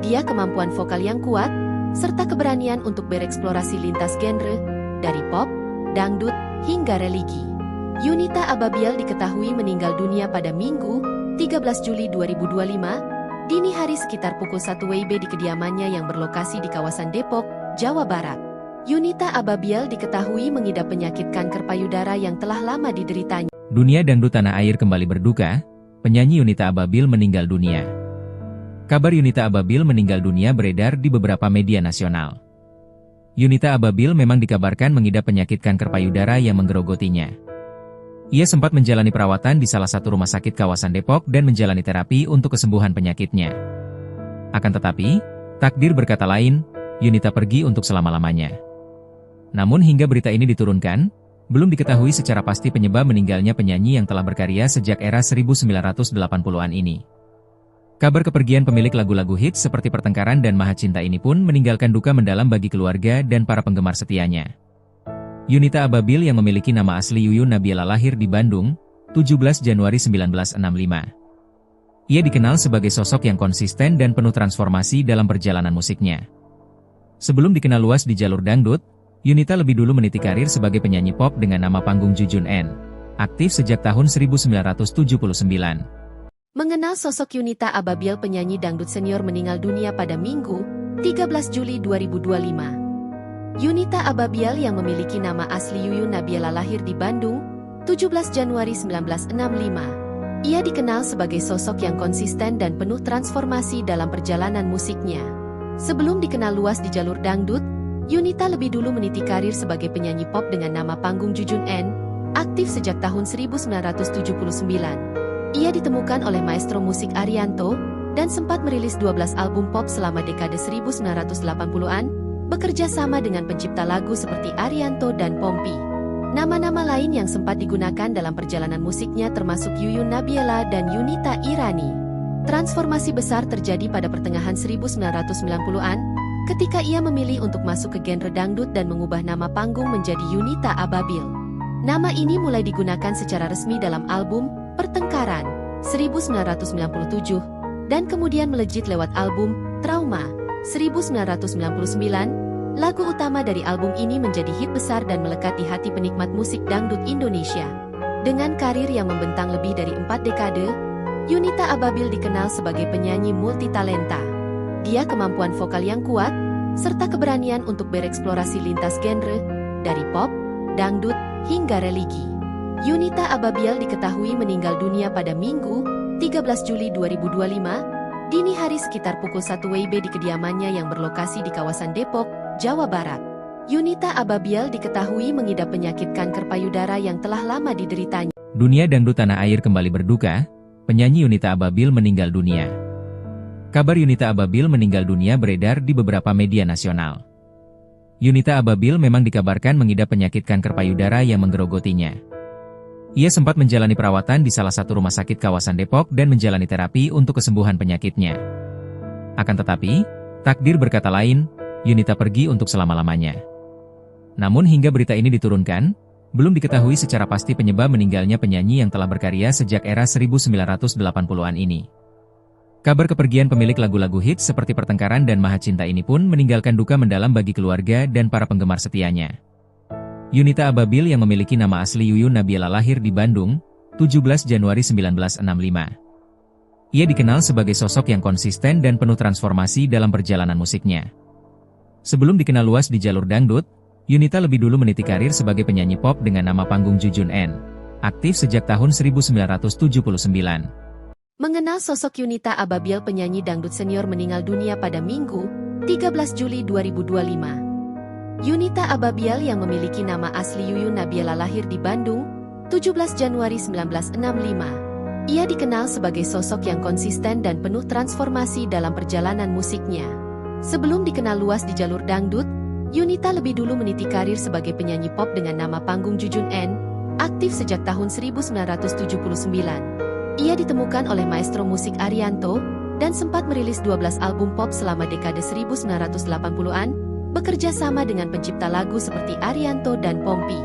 Dia kemampuan vokal yang kuat, serta keberanian untuk bereksplorasi lintas genre, dari pop, dangdut, hingga religi. Yunita Ababil diketahui meninggal dunia pada Minggu, 13 Juli 2025, dini hari sekitar pukul 1 WIB di kediamannya yang berlokasi di kawasan Depok, Jawa Barat. Yunita Ababil diketahui mengidap penyakit kanker payudara yang telah lama dideritanya. Dunia dangdut tanah air kembali berduka, penyanyi Yunita Ababil meninggal dunia. Kabar Yunita Ababil meninggal dunia beredar di beberapa media nasional. Yunita Ababil memang dikabarkan mengidap penyakit kanker payudara yang menggerogotinya. Ia sempat menjalani perawatan di salah satu rumah sakit kawasan Depok dan menjalani terapi untuk kesembuhan penyakitnya. Akan tetapi, takdir berkata lain, Yunita pergi untuk selama-lamanya. Namun hingga berita ini diturunkan, belum diketahui secara pasti penyebab meninggalnya penyanyi yang telah berkarya sejak era 1980-an ini. Kabar kepergian pemilik lagu-lagu hits seperti Pertengkaran dan Maha Cinta ini pun meninggalkan duka mendalam bagi keluarga dan para penggemar setianya. Yunita Ababil yang memiliki nama asli Yuyun Nabiela lahir di Bandung, 17 Januari 1965. Ia dikenal sebagai sosok yang konsisten dan penuh transformasi dalam perjalanan musiknya. Sebelum dikenal luas di jalur dangdut, Yunita lebih dulu meniti karir sebagai penyanyi pop dengan nama panggung Jujun N, aktif sejak tahun 1979. Mengenal sosok Yunita Ababil, penyanyi dangdut senior meninggal dunia pada Minggu, 13 Juli 2025. Yunita Ababil yang memiliki nama asli Yuyun Nabiela lahir di Bandung, 17 Januari 1965. Ia dikenal sebagai sosok yang konsisten dan penuh transformasi dalam perjalanan musiknya. Sebelum dikenal luas di jalur dangdut, Yunita lebih dulu meniti karir sebagai penyanyi pop dengan nama panggung Jujun N, aktif sejak tahun 1979. Ia ditemukan oleh maestro musik Arianto, dan sempat merilis 12 album pop selama dekade 1980-an, bekerja sama dengan pencipta lagu seperti Arianto dan Pompi. Nama-nama lain yang sempat digunakan dalam perjalanan musiknya termasuk Yuyun Nabiela dan Yunita Irani. Transformasi besar terjadi pada pertengahan 1990-an, ketika ia memilih untuk masuk ke genre dangdut dan mengubah nama panggung menjadi Yunita Ababil. Nama ini mulai digunakan secara resmi dalam album Pertengkaran 1997, dan kemudian melejit lewat album Trauma 1999. Lagu utama dari album ini menjadi hit besar dan melekat di hati penikmat musik dangdut Indonesia. Dengan karir yang membentang lebih dari 4 dekade, Yunita Ababil dikenal sebagai penyanyi multitalenta. Dia kemampuan vokal yang kuat, serta keberanian untuk bereksplorasi lintas genre, dari pop, dangdut, hingga religi. Yunita Ababil diketahui meninggal dunia pada Minggu, 13 Juli 2025, dini hari sekitar pukul 1 WIB di kediamannya yang berlokasi di kawasan Depok, Jawa Barat. Yunita Ababil diketahui mengidap penyakit kanker payudara yang telah lama dideritanya. Dunia dangdut tanah air kembali berduka, penyanyi Yunita Ababil meninggal dunia. Kabar Yunita Ababil meninggal dunia beredar di beberapa media nasional. Yunita Ababil memang dikabarkan mengidap penyakit kanker payudara yang menggerogotinya. Ia sempat menjalani perawatan di salah satu rumah sakit kawasan Depok dan menjalani terapi untuk kesembuhan penyakitnya. Akan tetapi, takdir berkata lain, Yunita pergi untuk selama-lamanya. Namun hingga berita ini diturunkan, belum diketahui secara pasti penyebab meninggalnya penyanyi yang telah berkarya sejak era 1980-an ini. Kabar kepergian pemilik lagu-lagu hits seperti Pertengkaran dan Maha Cinta ini pun meninggalkan duka mendalam bagi keluarga dan para penggemar setianya. Yunita Ababil yang memiliki nama asli Yuyun Nabiela lahir di Bandung, 17 Januari 1965. Ia dikenal sebagai sosok yang konsisten dan penuh transformasi dalam perjalanan musiknya. Sebelum dikenal luas di jalur dangdut, Yunita lebih dulu meniti karir sebagai penyanyi pop dengan nama panggung Jujun N, aktif sejak tahun 1979. Mengenal sosok Yunita Ababil, penyanyi dangdut senior meninggal dunia pada Minggu, 13 Juli 2025. Yunita Ababil yang memiliki nama asli Yuyun Nabiela lahir di Bandung, 17 Januari 1965. Ia dikenal sebagai sosok yang konsisten dan penuh transformasi dalam perjalanan musiknya. Sebelum dikenal luas di jalur dangdut, Yunita lebih dulu meniti karir sebagai penyanyi pop dengan nama panggung Jujun N, aktif sejak tahun 1979. Ia ditemukan oleh maestro musik Arianto, dan sempat merilis 12 album pop selama dekade 1980-an, bekerja sama dengan pencipta lagu seperti Arianto dan Pompi.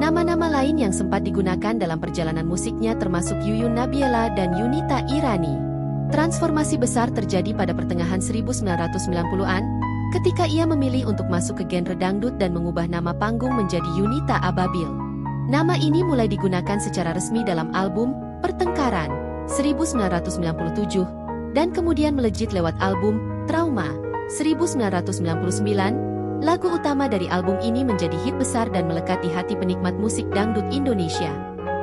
Nama-nama lain yang sempat digunakan dalam perjalanan musiknya termasuk Yuyun Nabiela dan Yunita Irani. Transformasi besar terjadi pada pertengahan 1990-an, ketika ia memilih untuk masuk ke genre dangdut dan mengubah nama panggung menjadi Yunita Ababil. Nama ini mulai digunakan secara resmi dalam album Pertengkaran 1997, dan kemudian melejit lewat album Trauma 1999. Lagu utama dari album ini menjadi hit besar dan melekat di hati penikmat musik dangdut Indonesia.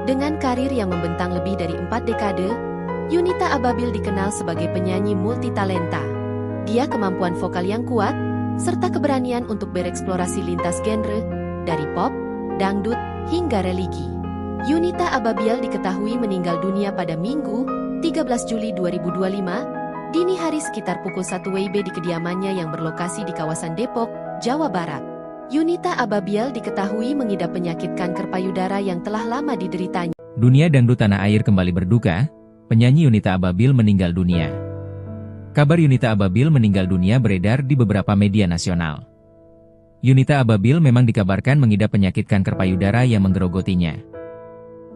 Dengan karir yang membentang lebih dari 4 dekade, Yunita Ababil dikenal sebagai penyanyi multitalenta. Dia kemampuan vokal yang kuat, serta keberanian untuk bereksplorasi lintas genre, dari pop, dangdut, hingga religi. Yunita Ababil diketahui meninggal dunia pada Minggu, 13 Juli 2025, dini hari sekitar pukul 1 WIB di kediamannya yang berlokasi di kawasan Depok, Jawa Barat. Yunita Ababil diketahui mengidap penyakit kanker payudara yang telah lama dideritanya. Dunia dangdut tanah air kembali berduka, penyanyi Yunita Ababil meninggal dunia. Kabar Yunita Ababil meninggal dunia beredar di beberapa media nasional. Yunita Ababil memang dikabarkan mengidap penyakit kanker payudara yang menggerogotinya.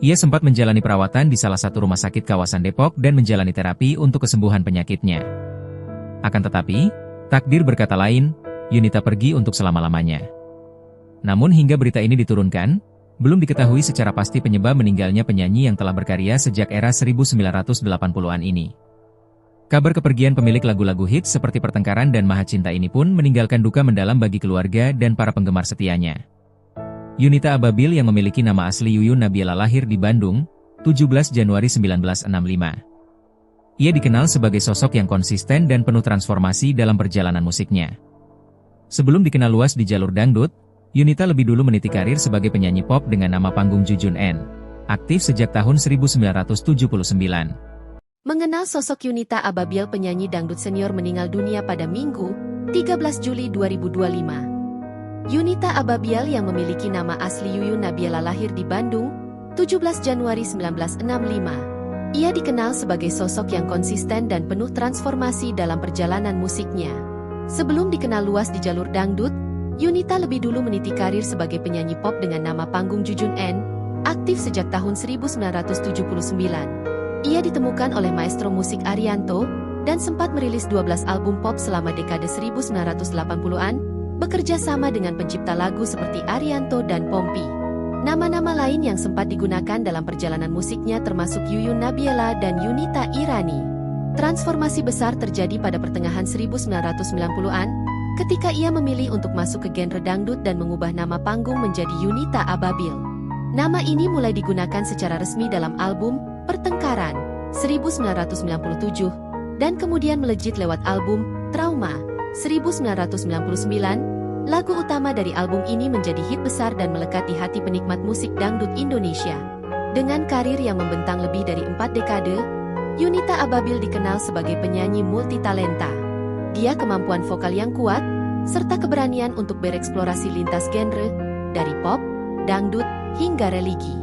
Ia sempat menjalani perawatan di salah satu rumah sakit kawasan Depok dan menjalani terapi untuk kesembuhan penyakitnya. Akan tetapi, takdir berkata lain, Yunita pergi untuk selama-lamanya. Namun hingga berita ini diturunkan, belum diketahui secara pasti penyebab meninggalnya penyanyi yang telah berkarya sejak era 1980-an ini. Kabar kepergian pemilik lagu-lagu hits seperti Pertengkaran dan Maha Cinta ini pun meninggalkan duka mendalam bagi keluarga dan para penggemar setianya. Yunita Ababil yang memiliki nama asli Yuyun Nabiela lahir di Bandung, 17 Januari 1965. Ia dikenal sebagai sosok yang konsisten dan penuh transformasi dalam perjalanan musiknya. Sebelum dikenal luas di jalur dangdut, Yunita lebih dulu meniti karir sebagai penyanyi pop dengan nama panggung Jujun N, aktif sejak tahun 1979. Mengenal sosok Yunita Ababil, penyanyi dangdut senior meninggal dunia pada Minggu, 13 Juli 2025. Yunita Ababiel yang memiliki nama asli Yuyun Nabiela lahir di Bandung, 17 Januari 1965. Ia dikenal sebagai sosok yang konsisten dan penuh transformasi dalam perjalanan musiknya. Sebelum dikenal luas di jalur dangdut, Yunita lebih dulu meniti karir sebagai penyanyi pop dengan nama panggung Jujun N, aktif sejak tahun 1979. Ia ditemukan oleh maestro musik Arianto, dan sempat merilis 12 album pop selama dekade 1980-an, bekerja sama dengan pencipta lagu seperti Arianto dan Pompi. Nama-nama lain yang sempat digunakan dalam perjalanan musiknya termasuk Yuyun Nabiela dan Yunita Irani. Transformasi besar terjadi pada pertengahan 1990-an, ketika ia memilih untuk masuk ke genre dangdut dan mengubah nama panggung menjadi Yunita Ababiel. Nama ini mulai digunakan secara resmi dalam album Pertengkaran 1997, dan kemudian melejit lewat album Trauma 1999. Lagu utama dari album ini menjadi hit besar dan melekat di hati penikmat musik dangdut Indonesia. Dengan karir yang membentang lebih dari 4 dekade, Yunita Ababiel dikenal sebagai penyanyi multitalenta. Dia kemampuan vokal yang kuat, serta keberanian untuk bereksplorasi lintas genre, dari pop, dangdut, hingga religi.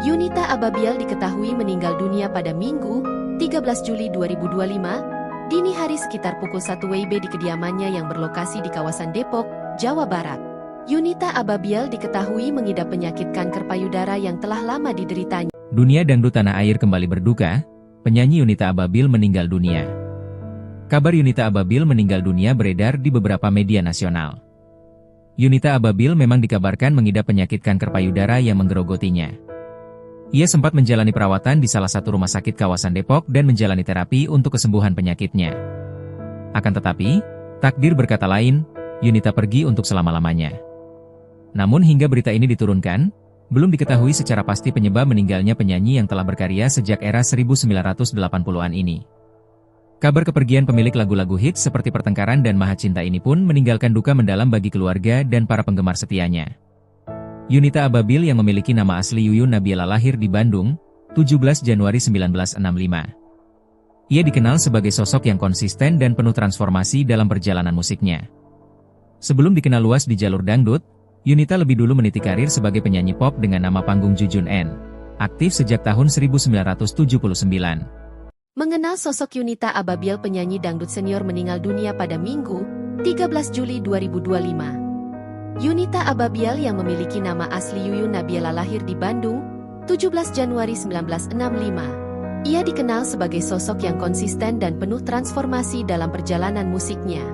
Yunita Ababiel diketahui meninggal dunia pada Minggu, 13 Juli 2025, dini hari sekitar pukul 1 WIB di kediamannya yang berlokasi di kawasan Depok, Jawa Barat. Yunita Ababiel diketahui mengidap penyakit kanker payudara yang telah lama dideritanya. Dunia dangdut tanah air kembali berduka, penyanyi Yunita Ababiel meninggal dunia. Kabar Yunita Ababiel meninggal dunia beredar di beberapa media nasional. Yunita Ababiel memang dikabarkan mengidap penyakit kanker payudara yang menggerogotinya. Ia sempat menjalani perawatan di salah satu rumah sakit kawasan Depok dan menjalani terapi untuk kesembuhan penyakitnya. Akan tetapi, takdir berkata lain, Yunita pergi untuk selama-lamanya. Namun hingga berita ini diturunkan, belum diketahui secara pasti penyebab meninggalnya penyanyi yang telah berkarya sejak era 1980-an ini. Kabar kepergian pemilik lagu-lagu hits seperti Pertengkaran dan Maha Cinta ini pun meninggalkan duka mendalam bagi keluarga dan para penggemar setianya. Yunita Ababiel yang memiliki nama asli Yuyun Nabiela lahir di Bandung, 17 Januari 1965. Ia dikenal sebagai sosok yang konsisten dan penuh transformasi dalam perjalanan musiknya. Sebelum dikenal luas di jalur dangdut, Yunita lebih dulu meniti karir sebagai penyanyi pop dengan nama panggung Jujun N, aktif sejak tahun 1979. Mengenal sosok Yunita Ababiel, penyanyi dangdut senior meninggal dunia pada Minggu, 13 Juli 2025. Yunita Ababiel yang memiliki nama asli Yuyun Nabiela lahir di Bandung, 17 Januari 1965. Ia dikenal sebagai sosok yang konsisten dan penuh transformasi dalam perjalanan musiknya.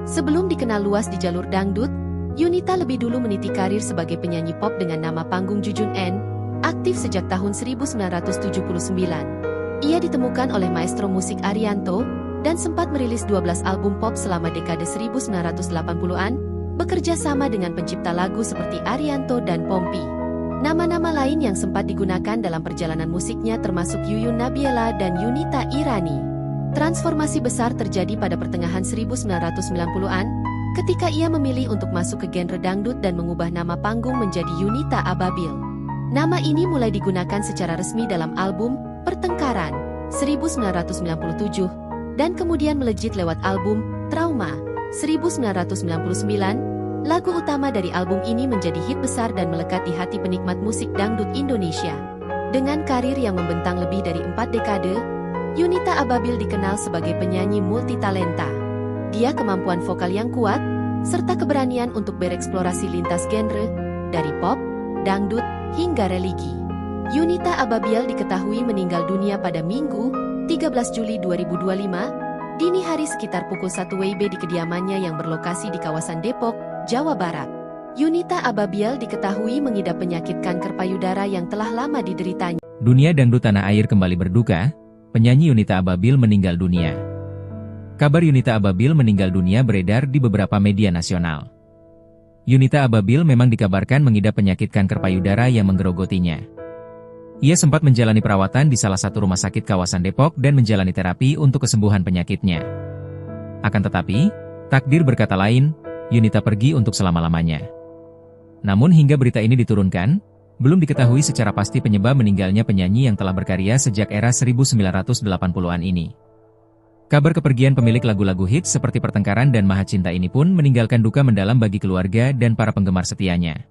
Sebelum dikenal luas di jalur dangdut, Yunita lebih dulu meniti karir sebagai penyanyi pop dengan nama panggung Jujun N, aktif sejak tahun 1979. Ia ditemukan oleh maestro musik Arianto, dan sempat merilis 12 album pop selama dekade 1980-an, bekerja sama dengan pencipta lagu seperti Arianto dan Pompi. Nama-nama lain yang sempat digunakan dalam perjalanan musiknya termasuk Yuyun Nabiela dan Yunita Irani. Transformasi besar terjadi pada pertengahan 1990-an, ketika ia memilih untuk masuk ke genre dangdut dan mengubah nama panggung menjadi Yunita Ababiel. Nama ini mulai digunakan secara resmi dalam album Pertengkaran 1997, dan kemudian melejit lewat album Trauma 1999. Lagu utama dari album ini menjadi hit besar dan melekat di hati penikmat musik dangdut Indonesia. Dengan karir yang membentang lebih dari 4 dekade, Yunita Ababiel dikenal sebagai penyanyi multitalenta. Dia kemampuan vokal yang kuat, serta keberanian untuk bereksplorasi lintas genre, dari pop, dangdut, hingga religi. Yunita Ababiel diketahui meninggal dunia pada Minggu, 13 Juli 2025, dini hari sekitar pukul 1 WIB di kediamannya yang berlokasi di kawasan Depok, Jawa Barat. Yunita Ababiel diketahui mengidap penyakit kanker payudara yang telah lama dideritanya. Dunia dangdut tanah air kembali berduka, penyanyi Yunita Ababiel meninggal dunia. Kabar Yunita Ababiel meninggal dunia beredar di beberapa media nasional. Yunita Ababiel memang dikabarkan mengidap penyakit kanker payudara yang menggerogotinya. Ia sempat menjalani perawatan di salah satu rumah sakit kawasan Depok dan menjalani terapi untuk kesembuhan penyakitnya. Akan tetapi, takdir berkata lain, Yunita pergi untuk selama-lamanya. Namun hingga berita ini diturunkan, belum diketahui secara pasti penyebab meninggalnya penyanyi yang telah berkarya sejak era 1980-an ini. Kabar kepergian pemilik lagu-lagu hits seperti Pertengkaran dan Maha Cinta ini pun meninggalkan duka mendalam bagi keluarga dan para penggemar setianya.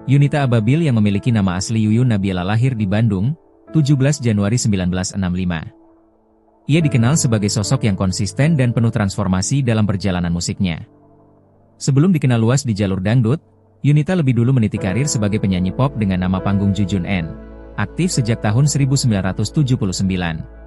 Yunita Ababil yang memiliki nama asli Yuyun Nabila lahir di Bandung, 17 Januari 1965. Ia dikenal sebagai sosok yang konsisten dan penuh transformasi dalam perjalanan musiknya. Sebelum dikenal luas di jalur dangdut, Yunita lebih dulu meniti karir sebagai penyanyi pop dengan nama panggung Jujun N. Aktif sejak tahun 1979.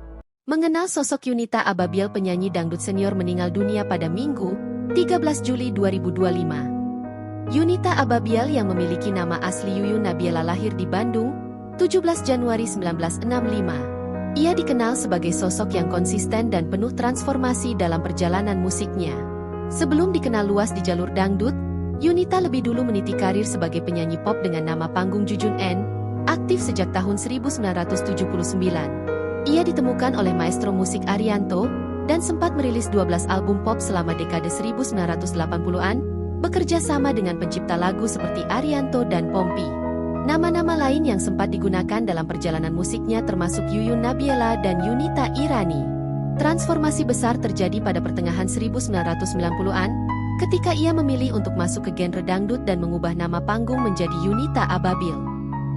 Mengenal sosok Yunita Ababil, penyanyi dangdut senior meninggal dunia pada Minggu, 13 Juli 2025. Yunita Ababil yang memiliki nama asli Yuyun Nabila lahir di Bandung, 17 Januari 1965. Ia dikenal sebagai sosok yang konsisten dan penuh transformasi dalam perjalanan musiknya. Sebelum dikenal luas di jalur dangdut, Yunita lebih dulu meniti karir sebagai penyanyi pop dengan nama panggung Jujun N, aktif sejak tahun 1979. Ia ditemukan oleh maestro musik Arianto, dan sempat merilis 12 album pop selama dekade 1980-an, bekerja sama dengan pencipta lagu seperti Arianto dan Pompi. Nama-nama lain yang sempat digunakan dalam perjalanan musiknya termasuk Yuyun Nabila dan Yunita Irani. Transformasi besar terjadi pada pertengahan 1990-an, ketika ia memilih untuk masuk ke genre dangdut dan mengubah nama panggung menjadi Yunita Ababil.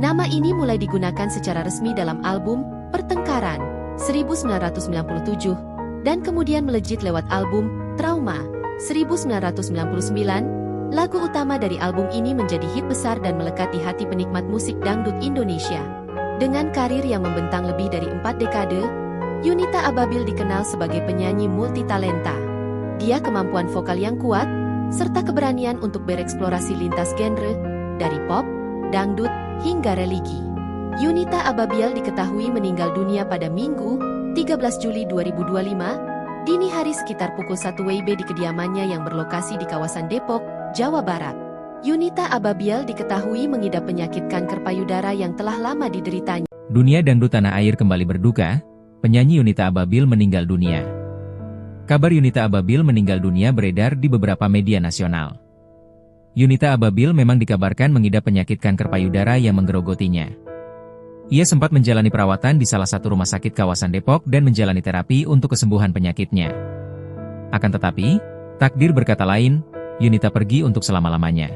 Nama ini mulai digunakan secara resmi dalam album Pertengkaran 1997 dan kemudian melejit lewat album Trauma 1999. Lagu utama dari album ini menjadi hit besar dan melekat di hati penikmat musik dangdut Indonesia. Dengan karir yang membentang lebih dari 4 dekade, Yunita Ababil dikenal sebagai penyanyi multitalenta. Dia kemampuan vokal yang kuat serta keberanian untuk bereksplorasi lintas genre dari pop, dangdut hingga religi. Yunita Ababil diketahui meninggal dunia pada Minggu, 13 Juli 2025, dini hari sekitar pukul 1 WIB di kediamannya yang berlokasi di kawasan Depok, Jawa Barat. Yunita Ababil diketahui mengidap penyakit kanker payudara yang telah lama dideritanya. Dunia dangdut tanah air kembali berduka, penyanyi Yunita Ababil meninggal dunia. Kabar Yunita Ababil meninggal dunia beredar di beberapa media nasional. Yunita Ababil memang dikabarkan mengidap penyakit kanker payudara yang menggerogotinya. Ia sempat menjalani perawatan di salah satu rumah sakit kawasan Depok dan menjalani terapi untuk kesembuhan penyakitnya. Akan tetapi, takdir berkata lain, Yunita pergi untuk selama-lamanya.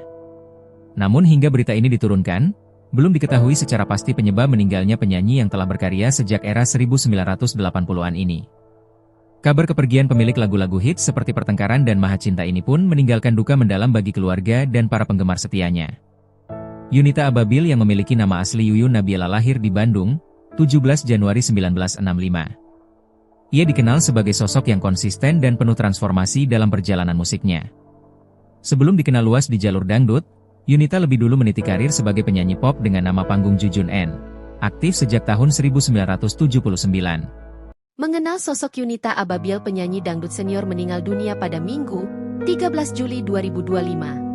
Namun hingga berita ini diturunkan, belum diketahui secara pasti penyebab meninggalnya penyanyi yang telah berkarya sejak era 1980-an ini. Kabar kepergian pemilik lagu-lagu hits seperti Pertengkaran dan Maha Cinta ini pun meninggalkan duka mendalam bagi keluarga dan para penggemar setianya. Yunita Ababil yang memiliki nama asli Yuyun Nabila lahir di Bandung, 17 Januari 1965. Ia dikenal sebagai sosok yang konsisten dan penuh transformasi dalam perjalanan musiknya. Sebelum dikenal luas di jalur dangdut, Yunita lebih dulu meniti karir sebagai penyanyi pop dengan nama panggung Jujun N, aktif sejak tahun 1979. Mengenal sosok Yunita Ababil, penyanyi dangdut senior meninggal dunia pada Minggu, 13 Juli 2025.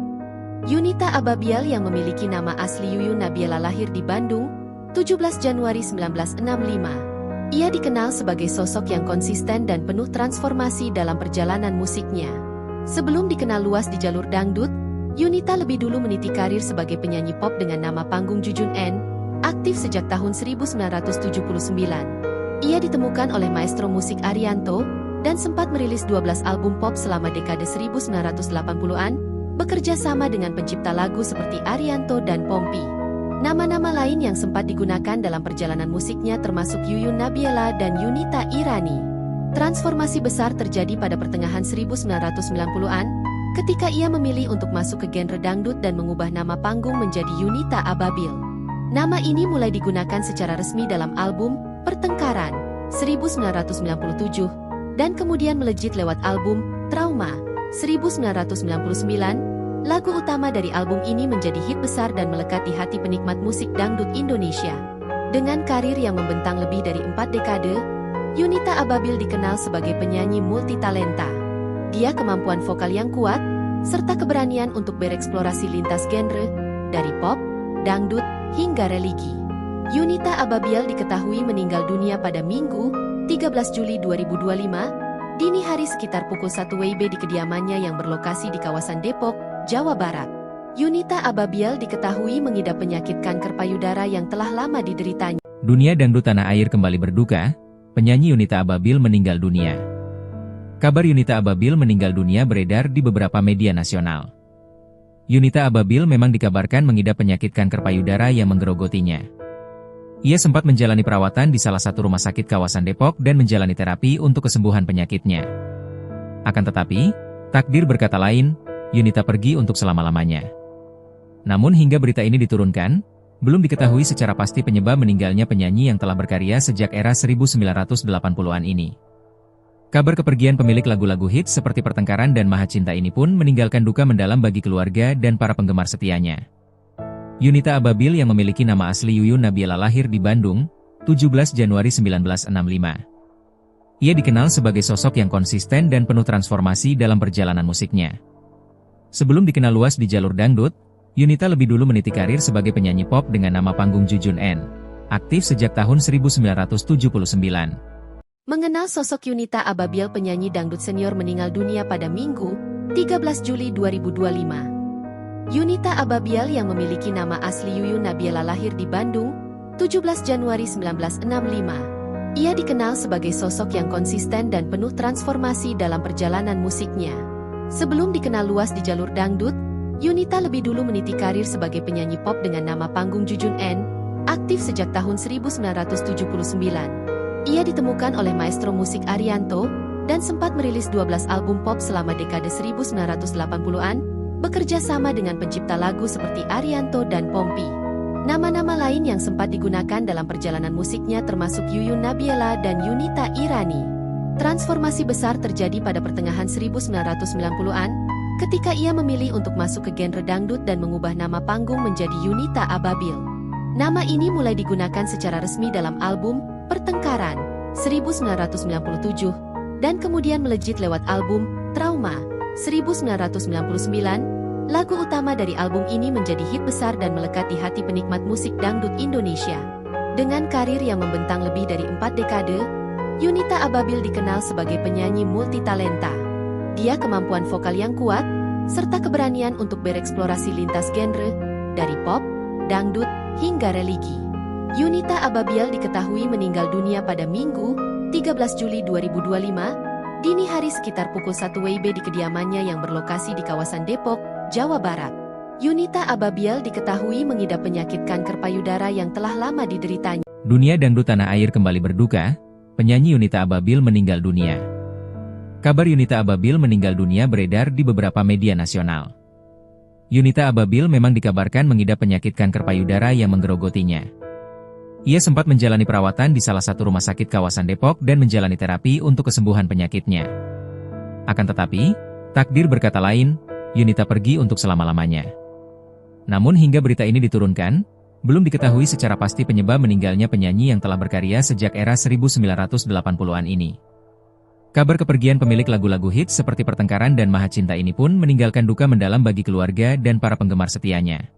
Yunita Ababil yang memiliki nama asli Yuyun Nabila lahir di Bandung, 17 Januari 1965. Ia dikenal sebagai sosok yang konsisten dan penuh transformasi dalam perjalanan musiknya. Sebelum dikenal luas di jalur dangdut, Yunita lebih dulu meniti karir sebagai penyanyi pop dengan nama panggung Jujun N, aktif sejak tahun 1979. Ia ditemukan oleh maestro musik Arianto, dan sempat merilis 12 album pop selama dekade 1980-an, bekerja sama dengan pencipta lagu seperti Arianto dan Pompi. Nama-nama lain yang sempat digunakan dalam perjalanan musiknya termasuk Yuyun Nabila dan Yunita Irani. Transformasi besar terjadi pada pertengahan 1990-an, ketika ia memilih untuk masuk ke genre dangdut dan mengubah nama panggung menjadi Yunita Ababil. Nama ini mulai digunakan secara resmi dalam album Pertengkaran 1997, dan kemudian melejit lewat album Trauma 1999. Lagu utama dari album ini menjadi hit besar dan melekat di hati penikmat musik dangdut Indonesia. Dengan karir yang membentang lebih dari 4 dekade, Yunita Ababil dikenal sebagai penyanyi multitalenta. Dia kemampuan vokal yang kuat, serta keberanian untuk bereksplorasi lintas genre, dari pop, dangdut, hingga religi. Yunita Ababil diketahui meninggal dunia pada Minggu, 13 Juli 2025, dini hari sekitar pukul 1 WIB di kediamannya yang berlokasi di kawasan Depok, Jawa Barat. Yunita Ababil diketahui mengidap penyakit kanker payudara yang telah lama dideritanya. Dunia dangdut tanah air kembali berduka, penyanyi Yunita Ababil meninggal dunia. Kabar Yunita Ababil meninggal dunia beredar di beberapa media nasional. Yunita Ababil memang dikabarkan mengidap penyakit kanker payudara yang menggerogotinya. Ia sempat menjalani perawatan di salah satu rumah sakit kawasan Depok dan menjalani terapi untuk kesembuhan penyakitnya. Akan tetapi, takdir berkata lain, Yunita pergi untuk selama-lamanya. Namun hingga berita ini diturunkan, belum diketahui secara pasti penyebab meninggalnya penyanyi yang telah berkarya sejak era 1980-an ini. Kabar kepergian pemilik lagu-lagu hits seperti Pertengkaran dan Maha Cinta ini pun meninggalkan duka mendalam bagi keluarga dan para penggemar setianya. Yunita Ababil yang memiliki nama asli Yuyun Nabila lahir di Bandung, 17 Januari 1965. Ia dikenal sebagai sosok yang konsisten dan penuh transformasi dalam perjalanan musiknya. Sebelum dikenal luas di jalur dangdut, Yunita lebih dulu meniti karir sebagai penyanyi pop dengan nama panggung Jujun N. Aktif sejak tahun 1979. Mengenal sosok Yunita Ababil, penyanyi dangdut senior meninggal dunia pada Minggu, 13 Juli 2025. Yunita Ababil yang memiliki nama asli Yuyun Nabila lahir di Bandung, 17 Januari 1965. Ia dikenal sebagai sosok yang konsisten dan penuh transformasi dalam perjalanan musiknya. Sebelum dikenal luas di jalur dangdut, Yunita lebih dulu meniti karir sebagai penyanyi pop dengan nama panggung Jujun N, aktif sejak tahun 1979. Ia ditemukan oleh maestro musik Arianto, dan sempat merilis 12 album pop selama dekade 1980-an, bekerja sama dengan pencipta lagu seperti Arianto dan Pompi. Nama-nama lain yang sempat digunakan dalam perjalanan musiknya termasuk Yuyun Nabila dan Yunita Irani. Transformasi besar terjadi pada pertengahan 1990-an, ketika ia memilih untuk masuk ke genre dangdut dan mengubah nama panggung menjadi Yunita Ababil. Nama ini mulai digunakan secara resmi dalam album Pertengkaran 1997 dan kemudian melejit lewat album Trauma 1999. Lagu utama dari album ini menjadi hit besar dan melekat di hati penikmat musik dangdut Indonesia. Dengan karir yang membentang lebih dari 4 dekade, Yunita Ababil dikenal sebagai penyanyi multitalenta. Dia kemampuan vokal yang kuat, serta keberanian untuk bereksplorasi lintas genre, dari pop, dangdut, hingga religi. Yunita Ababil diketahui meninggal dunia pada Minggu, 13 Juli 2025, dini hari sekitar pukul 1 WIB di kediamannya yang berlokasi di kawasan Depok, Jawa Barat. Yunita Ababil diketahui mengidap penyakit kanker payudara yang telah lama dideritanya. Dunia dangdut tanah air kembali berduka, penyanyi Yunita Ababil meninggal dunia. Kabar Yunita Ababil meninggal dunia beredar di beberapa media nasional. Yunita Ababil memang dikabarkan mengidap penyakit kanker payudara yang menggerogotinya. Ia sempat menjalani perawatan di salah satu rumah sakit kawasan Depok dan menjalani terapi untuk kesembuhan penyakitnya. Akan tetapi, takdir berkata lain, Yunita pergi untuk selama-lamanya. Namun hingga berita ini diturunkan, belum diketahui secara pasti penyebab meninggalnya penyanyi yang telah berkarya sejak era 1980-an ini. Kabar kepergian pemilik lagu-lagu hits seperti Pertengkaran dan Maha Cinta ini pun meninggalkan duka mendalam bagi keluarga dan para penggemar setianya.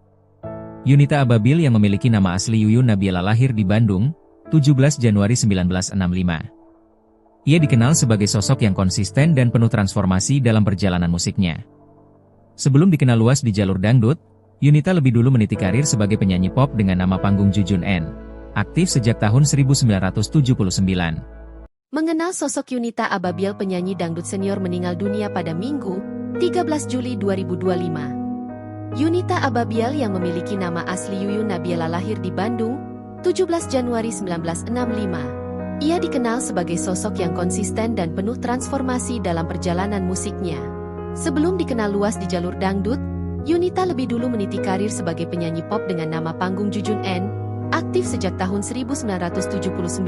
Yunita Ababil yang memiliki nama asli Yuyun Nabila lahir di Bandung, 17 Januari 1965. Ia dikenal sebagai sosok yang konsisten dan penuh transformasi dalam perjalanan musiknya. Sebelum dikenal luas di jalur dangdut, Yunita lebih dulu meniti karir sebagai penyanyi pop dengan nama panggung Jujun N, aktif sejak tahun 1979. Mengenal sosok Yunita Ababil, penyanyi dangdut senior meninggal dunia pada Minggu, 13 Juli 2025. Yunita Ababil yang memiliki nama asli Yuyun Nabila lahir di Bandung, 17 Januari 1965. Ia dikenal sebagai sosok yang konsisten dan penuh transformasi dalam perjalanan musiknya. Sebelum dikenal luas di jalur dangdut, Yunita lebih dulu meniti karir sebagai penyanyi pop dengan nama panggung Jujun N, aktif sejak tahun 1979.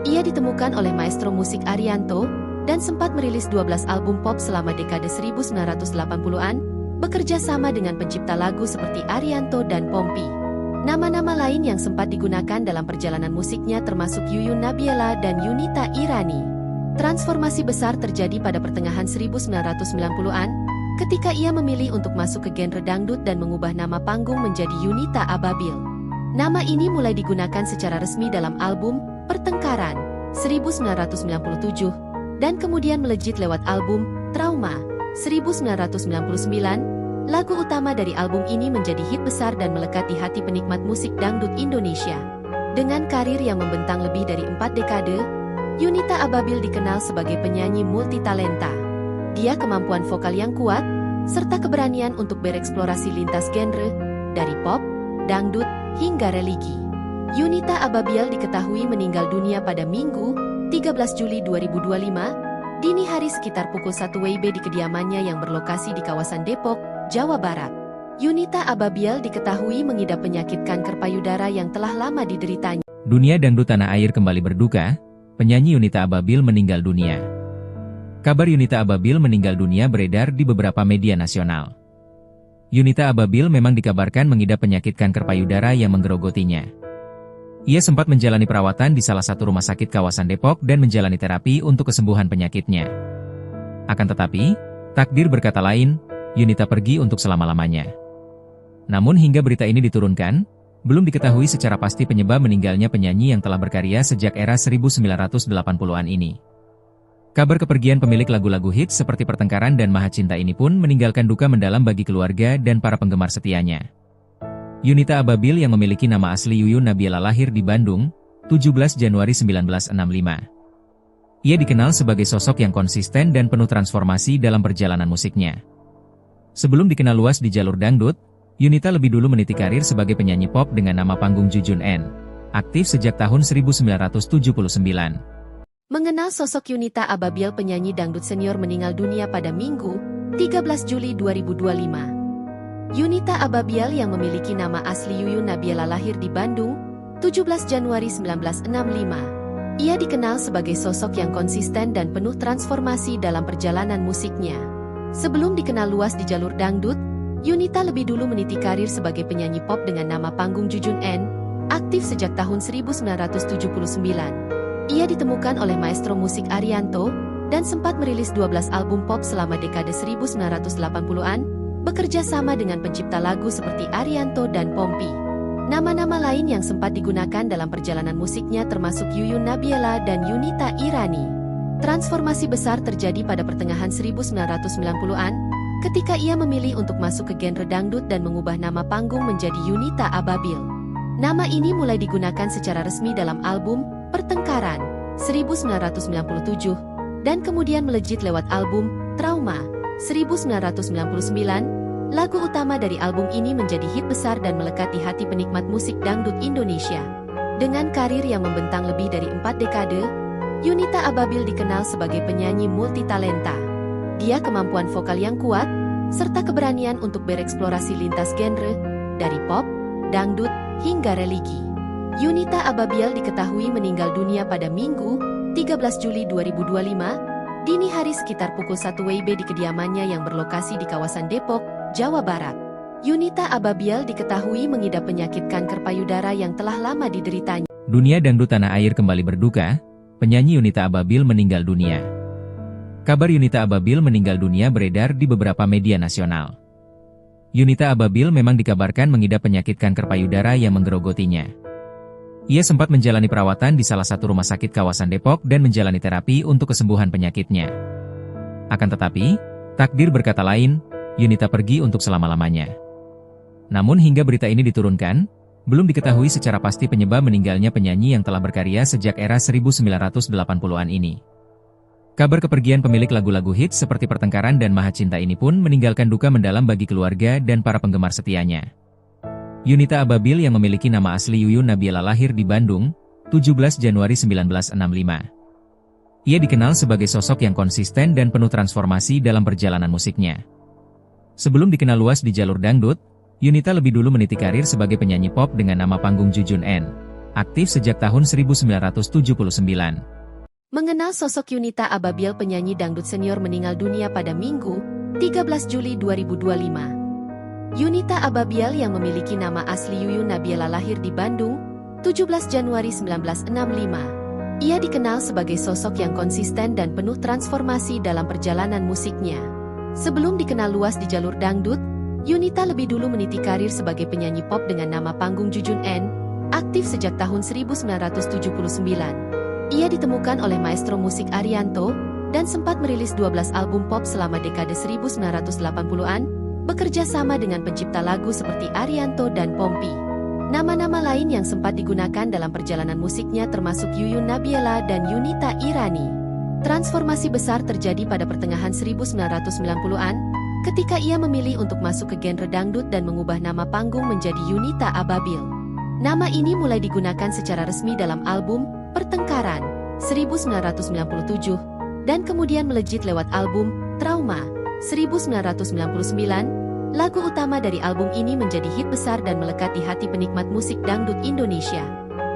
Ia ditemukan oleh maestro musik Arianto, dan sempat merilis 12 album pop selama dekade 1980-an, bekerja sama dengan pencipta lagu seperti Arianto dan Pompi. Nama-nama lain yang sempat digunakan dalam perjalanan musiknya termasuk Yuyun Nabila dan Yunita Irani. Transformasi besar terjadi pada pertengahan 1990-an, ketika ia memilih untuk masuk ke genre dangdut dan mengubah nama panggung menjadi Yunita Ababil. Nama ini mulai digunakan secara resmi dalam album Pertengkaran 1997, dan kemudian melejit lewat album Trauma 1999. Lagu utama dari album ini menjadi hit besar dan melekat di hati penikmat musik dangdut Indonesia. Dengan karir yang membentang lebih dari 4 dekade, Yunita Ababil dikenal sebagai penyanyi multitalenta. Dia kemampuan vokal yang kuat, serta keberanian untuk bereksplorasi lintas genre, dari pop, dangdut, hingga religi. Yunita Ababil diketahui meninggal dunia pada Minggu, 13 Juli 2025, dini hari sekitar pukul 1 WIB di kediamannya yang berlokasi di kawasan Depok, Jawa Barat. Yunita Ababil diketahui mengidap penyakit kanker payudara yang telah lama dideritanya. Dunia dangdut tanah air kembali berduka, penyanyi Yunita Ababil meninggal dunia. Kabar Yunita Ababil meninggal dunia beredar di beberapa media nasional. Yunita Ababil memang dikabarkan mengidap penyakit kanker payudara yang menggerogotinya. Ia sempat menjalani perawatan di salah satu rumah sakit kawasan Depok dan menjalani terapi untuk kesembuhan penyakitnya. Akan tetapi, takdir berkata lain, Yunita pergi untuk selama-lamanya. Namun hingga berita ini diturunkan, belum diketahui secara pasti penyebab meninggalnya penyanyi yang telah berkarya sejak era 1980-an ini. Kabar kepergian pemilik lagu-lagu hits seperti Pertengkaran dan Maha Cinta ini pun meninggalkan duka mendalam bagi keluarga dan para penggemar setianya. Yunita Ababil yang memiliki nama asli Yuyun Nabiela lahir di Bandung, 17 Januari 1965. Ia dikenal sebagai sosok yang konsisten dan penuh transformasi dalam perjalanan musiknya. Sebelum dikenal luas di jalur dangdut, Yunita lebih dulu meniti karir sebagai penyanyi pop dengan nama panggung Jujun N, aktif sejak tahun 1979. Mengenal sosok Yunita Ababil, penyanyi dangdut senior meninggal dunia pada Minggu, 13 Juli 2025. Yunita Ababil yang memiliki nama asli Yuyun Nabiela lahir di Bandung, 17 Januari 1965. Ia dikenal sebagai sosok yang konsisten dan penuh transformasi dalam perjalanan musiknya. Sebelum dikenal luas di jalur dangdut, Yunita lebih dulu meniti karir sebagai penyanyi pop dengan nama panggung Jujun N, aktif sejak tahun 1979. Ia ditemukan oleh maestro musik Arianto, dan sempat merilis 12 album pop selama dekade 1980-an, bekerja sama dengan pencipta lagu seperti Arianto dan Pompi. Nama-nama lain yang sempat digunakan dalam perjalanan musiknya termasuk Yuyun Nabiela dan Yunita Irani. Transformasi besar terjadi pada pertengahan 1990-an, ketika ia memilih untuk masuk ke genre dangdut dan mengubah nama panggung menjadi Yunita Ababil. Nama ini mulai digunakan secara resmi dalam album Pertengkaran 1997, dan kemudian melejit lewat album Trauma 1999, lagu utama dari album ini menjadi hit besar dan melekat di hati penikmat musik dangdut Indonesia. Dengan karir yang membentang lebih dari 4 dekade, Yunita Ababil dikenal sebagai penyanyi multitalenta. Dia kemampuan vokal yang kuat, serta keberanian untuk bereksplorasi lintas genre, dari pop, dangdut, hingga religi. Yunita Ababil diketahui meninggal dunia pada Minggu, 13 Juli 2025, dini hari sekitar pukul 1 WIB di kediamannya yang berlokasi di kawasan Depok, Jawa Barat. Yunita Ababil diketahui mengidap penyakit kanker payudara yang telah lama dideritanya. Dunia dangdut tanah air kembali berduka, penyanyi Yunita Ababil meninggal dunia. Kabar Yunita Ababil meninggal dunia beredar di beberapa media nasional. Yunita Ababil memang dikabarkan mengidap penyakit kanker payudara yang menggerogotinya. Ia sempat menjalani perawatan di salah satu rumah sakit kawasan Depok dan menjalani terapi untuk kesembuhan penyakitnya. Akan tetapi, takdir berkata lain, Yunita pergi untuk selama-lamanya. Namun hingga berita ini diturunkan, belum diketahui secara pasti penyebab meninggalnya penyanyi yang telah berkarya sejak era 1980-an ini. Kabar kepergian pemilik lagu-lagu hits seperti Pertengkaran dan Maha Cinta ini pun meninggalkan duka mendalam bagi keluarga dan para penggemar setianya. Yunita Ababil yang memiliki nama asli Yuyun Nabiela lahir di Bandung, 17 Januari 1965. Ia dikenal sebagai sosok yang konsisten dan penuh transformasi dalam perjalanan musiknya. Sebelum dikenal luas di jalur dangdut, Yunita lebih dulu meniti karir sebagai penyanyi pop dengan nama panggung Jujun N, aktif sejak tahun 1979. Mengenal sosok Yunita Ababil, penyanyi dangdut senior meninggal dunia pada Minggu, 13 Juli 2025. Yunita Ababil yang memiliki nama asli Yuyun Nabiela lahir di Bandung, 17 Januari 1965. Ia dikenal sebagai sosok yang konsisten dan penuh transformasi dalam perjalanan musiknya. Sebelum dikenal luas di jalur dangdut, Yunita lebih dulu meniti karir sebagai penyanyi pop dengan nama panggung Jujun N, aktif sejak tahun 1979. Ia ditemukan oleh maestro musik Arianto, dan sempat merilis 12 album pop selama dekade 1980-an, bekerja sama dengan pencipta lagu seperti Arianto dan Pompi. Nama-nama lain yang sempat digunakan dalam perjalanan musiknya termasuk Yuyun Nabiela dan Yunita Irani. Transformasi besar terjadi pada pertengahan 1990-an, ketika ia memilih untuk masuk ke genre dangdut dan mengubah nama panggung menjadi Yunita Ababil. Nama ini mulai digunakan secara resmi dalam album Pertengkaran 1997, dan kemudian melejit lewat album Trauma 1999. Lagu utama dari album ini menjadi hit besar dan melekat di hati penikmat musik dangdut Indonesia.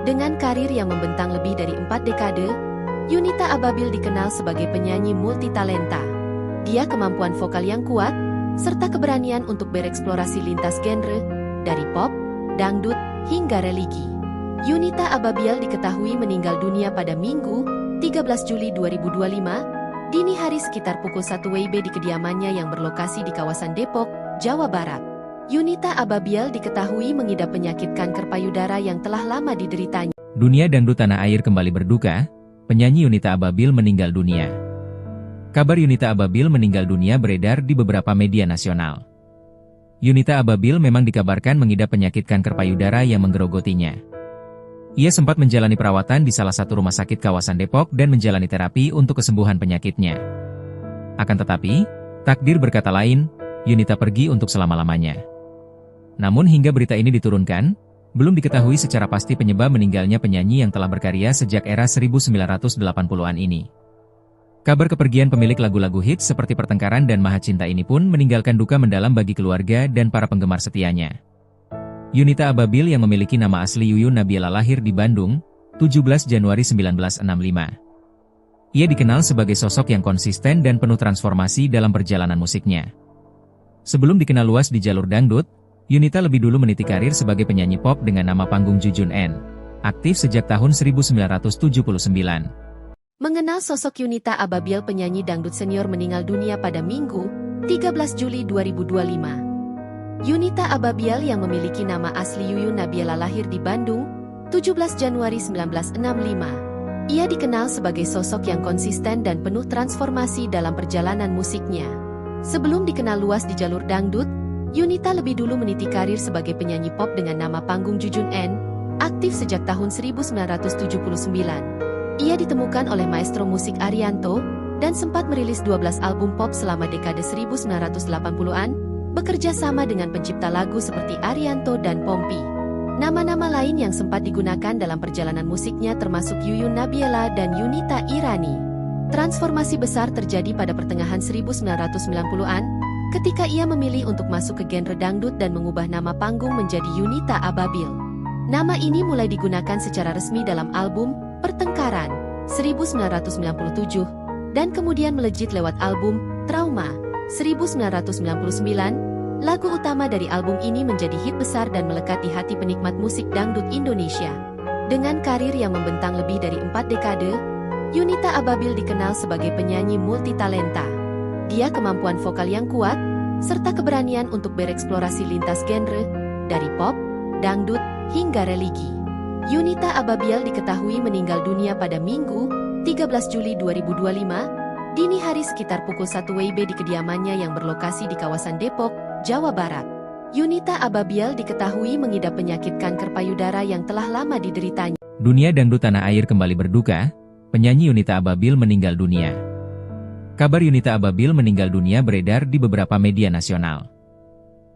Dengan karir yang membentang lebih dari 4 dekade, Yunita Ababil dikenal sebagai penyanyi multitalenta. Dia kemampuan vokal yang kuat, serta keberanian untuk bereksplorasi lintas genre, dari pop, dangdut, hingga religi. Yunita Ababil diketahui meninggal dunia pada Minggu, 13 Juli 2025, dini hari sekitar pukul 1 WIB di kediamannya yang berlokasi di kawasan Depok, Jawa Barat. Yunita Ababil diketahui mengidap penyakit kanker payudara yang telah lama dideritanya. Dunia dangdut tanah air kembali berduka, penyanyi Yunita Ababil meninggal dunia. Kabar Yunita Ababil meninggal dunia beredar di beberapa media nasional. Yunita Ababil memang dikabarkan mengidap penyakit kanker payudara yang menggerogotinya. Ia sempat menjalani perawatan di salah satu rumah sakit kawasan Depok dan menjalani terapi untuk kesembuhan penyakitnya. Akan tetapi, takdir berkata lain, Yunita pergi untuk selama-lamanya. Namun hingga berita ini diturunkan, belum diketahui secara pasti penyebab meninggalnya penyanyi yang telah berkarya sejak era 1980-an ini. Kabar kepergian pemilik lagu-lagu hits seperti Pertengkaran dan Maha Cinta ini pun meninggalkan duka mendalam bagi keluarga dan para penggemar setianya. Yunita Ababil yang memiliki nama asli Yuyun Nabiela lahir di Bandung, 17 Januari 1965. Ia dikenal sebagai sosok yang konsisten dan penuh transformasi dalam perjalanan musiknya. Sebelum dikenal luas di jalur dangdut, Yunita lebih dulu meniti karir sebagai penyanyi pop dengan nama panggung Jujun N. Aktif sejak tahun 1979. Mengenal sosok Yunita Ababil, penyanyi dangdut senior meninggal dunia pada Minggu, 13 Juli 2025. Yunita Ababil yang memiliki nama asli Yuyun Nabiela lahir di Bandung, 17 Januari 1965. Ia dikenal sebagai sosok yang konsisten dan penuh transformasi dalam perjalanan musiknya. Sebelum dikenal luas di jalur dangdut, Yunita lebih dulu meniti karir sebagai penyanyi pop dengan nama panggung Jujun N, aktif sejak tahun 1979. Ia ditemukan oleh maestro musik Arianto, dan sempat merilis 12 album pop selama dekade 1980-an, bekerja sama dengan pencipta lagu seperti Arianto dan Pompi. Nama-nama lain yang sempat digunakan dalam perjalanan musiknya termasuk Yuyun Nabiela dan Yunita Irani. Transformasi besar terjadi pada pertengahan 1990-an, ketika ia memilih untuk masuk ke genre dangdut dan mengubah nama panggung menjadi Yunita Ababil. Nama ini mulai digunakan secara resmi dalam album Pertengkaran 1997, dan kemudian melejit lewat album Trauma 1999. Lagu utama dari album ini menjadi hit besar dan melekat di hati penikmat musik dangdut Indonesia. Dengan karir yang membentang lebih dari 4 dekade, Yunita Ababil dikenal sebagai penyanyi multitalenta. Dia kemampuan vokal yang kuat, serta keberanian untuk bereksplorasi lintas genre, dari pop, dangdut, hingga religi. Yunita Ababil diketahui meninggal dunia pada Minggu, 13 Juli 2025, dini hari sekitar pukul 1 WIB di kediamannya yang berlokasi di kawasan Depok, Jawa Barat. Yunita Ababil diketahui mengidap penyakit kanker payudara yang telah lama dideritanya. Dunia dangdut tanah air kembali berduka, penyanyi Yunita Ababil meninggal dunia. Kabar Yunita Ababil meninggal dunia beredar di beberapa media nasional.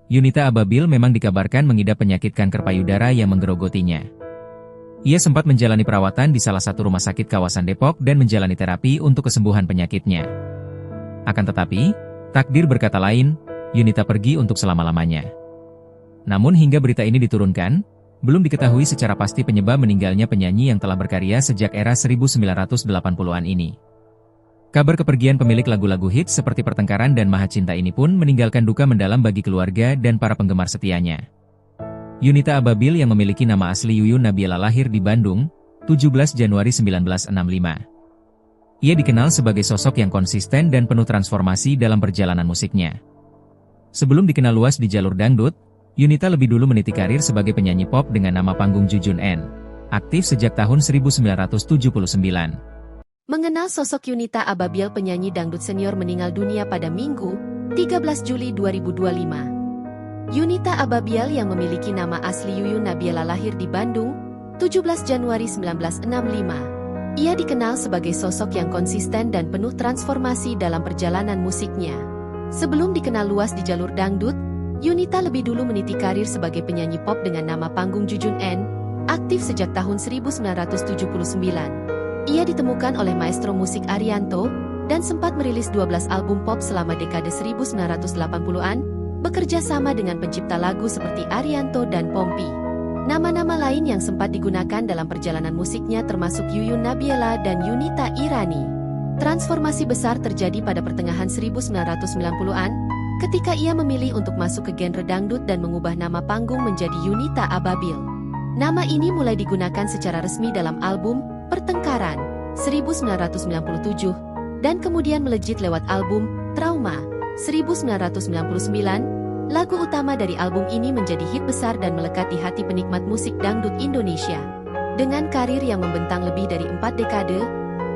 Yunita Ababil memang dikabarkan mengidap penyakit kanker payudara yang menggerogotinya. Ia sempat menjalani perawatan di salah satu rumah sakit kawasan Depok dan menjalani terapi untuk kesembuhan penyakitnya. Akan tetapi, takdir berkata lain, Yunita pergi untuk selama-lamanya. Namun hingga berita ini diturunkan, belum diketahui secara pasti penyebab meninggalnya penyanyi yang telah berkarya sejak era 1980-an ini. Kabar kepergian pemilik lagu-lagu hits seperti Pertengkaran dan Maha Cinta ini pun meninggalkan duka mendalam bagi keluarga dan para penggemar setianya. Yunita Ababil yang memiliki nama asli Yuyun Nabiela lahir di Bandung, 17 Januari 1965. Ia dikenal sebagai sosok yang konsisten dan penuh transformasi dalam perjalanan musiknya. Sebelum dikenal luas di jalur dangdut, Yunita lebih dulu meniti karir sebagai penyanyi pop dengan nama panggung Jujun N, aktif sejak tahun 1979. Mengenal sosok Yunita Ababil, penyanyi dangdut senior meninggal dunia pada Minggu, 13 Juli 2025. Yunita Ababiel yang memiliki nama asli Yuyun Nabiela lahir di Bandung, 17 Januari 1965. Ia dikenal sebagai sosok yang konsisten dan penuh transformasi dalam perjalanan musiknya. Sebelum dikenal luas di jalur dangdut, Yunita lebih dulu meniti karir sebagai penyanyi pop dengan nama panggung Jujun N, aktif sejak tahun 1979. Ia ditemukan oleh maestro musik Arianto, dan sempat merilis 12 album pop selama dekade 1980-an, bekerja sama dengan pencipta lagu seperti Arianto dan Pompi. Nama-nama lain yang sempat digunakan dalam perjalanan musiknya termasuk Yuyun Nabiela dan Yunita Irani. Transformasi besar terjadi pada pertengahan 1990-an, ketika ia memilih untuk masuk ke genre dangdut dan mengubah nama panggung menjadi Yunita Ababil. Nama ini mulai digunakan secara resmi dalam album Pertengkaran 1997, dan kemudian melejit lewat album Trauma 1999. Lagu utama dari album ini menjadi hit besar dan melekat di hati penikmat musik dangdut Indonesia. Dengan karir yang membentang lebih dari 4 dekade,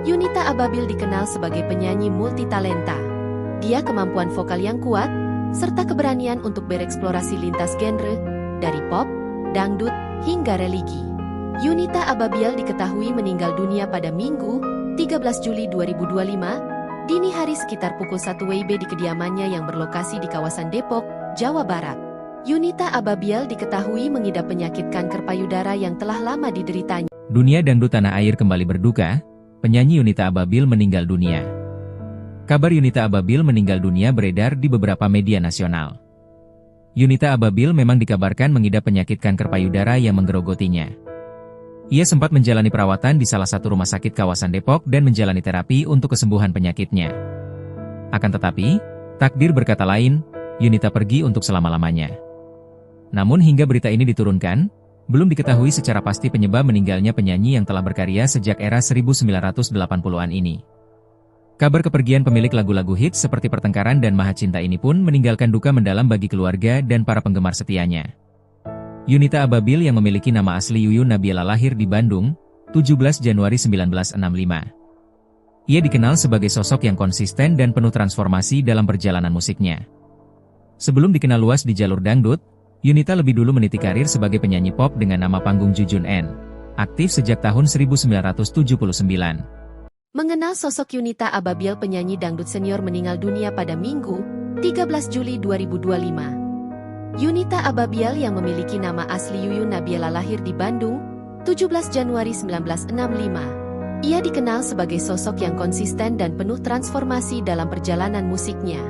Yunita Ababil dikenal sebagai penyanyi multitalenta. Dia kemampuan vokal yang kuat, serta keberanian untuk bereksplorasi lintas genre, dari pop, dangdut, hingga religi. Yunita Ababil diketahui meninggal dunia pada Minggu, 13 Juli 2025, dini hari sekitar pukul 1 WIB di kediamannya yang berlokasi di kawasan Depok, Jawa Barat. Yunita Ababil diketahui mengidap penyakit kanker payudara yang telah lama dideritanya. Dunia dangdut tanah air kembali berduka, penyanyi Yunita Ababil meninggal dunia. Kabar Yunita Ababil meninggal dunia beredar di beberapa media nasional. Yunita Ababil memang dikabarkan mengidap penyakit kanker payudara yang menggerogotinya. Ia sempat menjalani perawatan di salah satu rumah sakit kawasan Depok dan menjalani terapi untuk kesembuhan penyakitnya. Akan tetapi, takdir berkata lain, Yunita pergi untuk selama-lamanya. Namun hingga berita ini diturunkan, belum diketahui secara pasti penyebab meninggalnya penyanyi yang telah berkarya sejak era 1980-an ini. Kabar kepergian pemilik lagu-lagu hits seperti Pertengkaran dan Maha Cinta ini pun meninggalkan duka mendalam bagi keluarga dan para penggemar setianya. Yunita Ababil yang memiliki nama asli Yuyun Nabiela lahir di Bandung, 17 Januari 1965. Ia dikenal sebagai sosok yang konsisten dan penuh transformasi dalam perjalanan musiknya. Sebelum dikenal luas di jalur dangdut, Yunita lebih dulu meniti karir sebagai penyanyi pop dengan nama panggung Jujun N, aktif sejak tahun 1979. Mengenal sosok Yunita Ababil, penyanyi dangdut senior meninggal dunia pada Minggu, 13 Juli 2025. Yunita Ababil yang memiliki nama asli Yuyun Nabiela lahir di Bandung, 17 Januari 1965. Ia dikenal sebagai sosok yang konsisten dan penuh transformasi dalam perjalanan musiknya.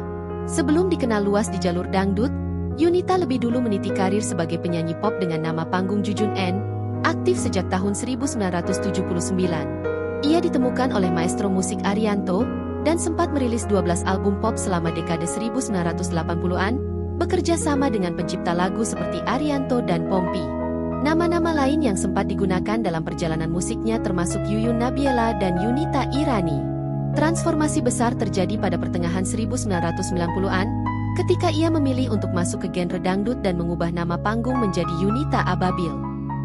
Sebelum dikenal luas di jalur dangdut, Yunita lebih dulu meniti karir sebagai penyanyi pop dengan nama panggung Jujun N, aktif sejak tahun 1979. Ia ditemukan oleh maestro musik Arianto, dan sempat merilis 12 album pop selama dekade 1980-an, bekerja sama dengan pencipta lagu seperti Arianto dan Pompi. Nama-nama lain yang sempat digunakan dalam perjalanan musiknya termasuk Yuyun Nabiela dan Yunita Irani. Transformasi besar terjadi pada pertengahan 1990-an, ketika ia memilih untuk masuk ke genre dangdut dan mengubah nama panggung menjadi Yunita Ababil.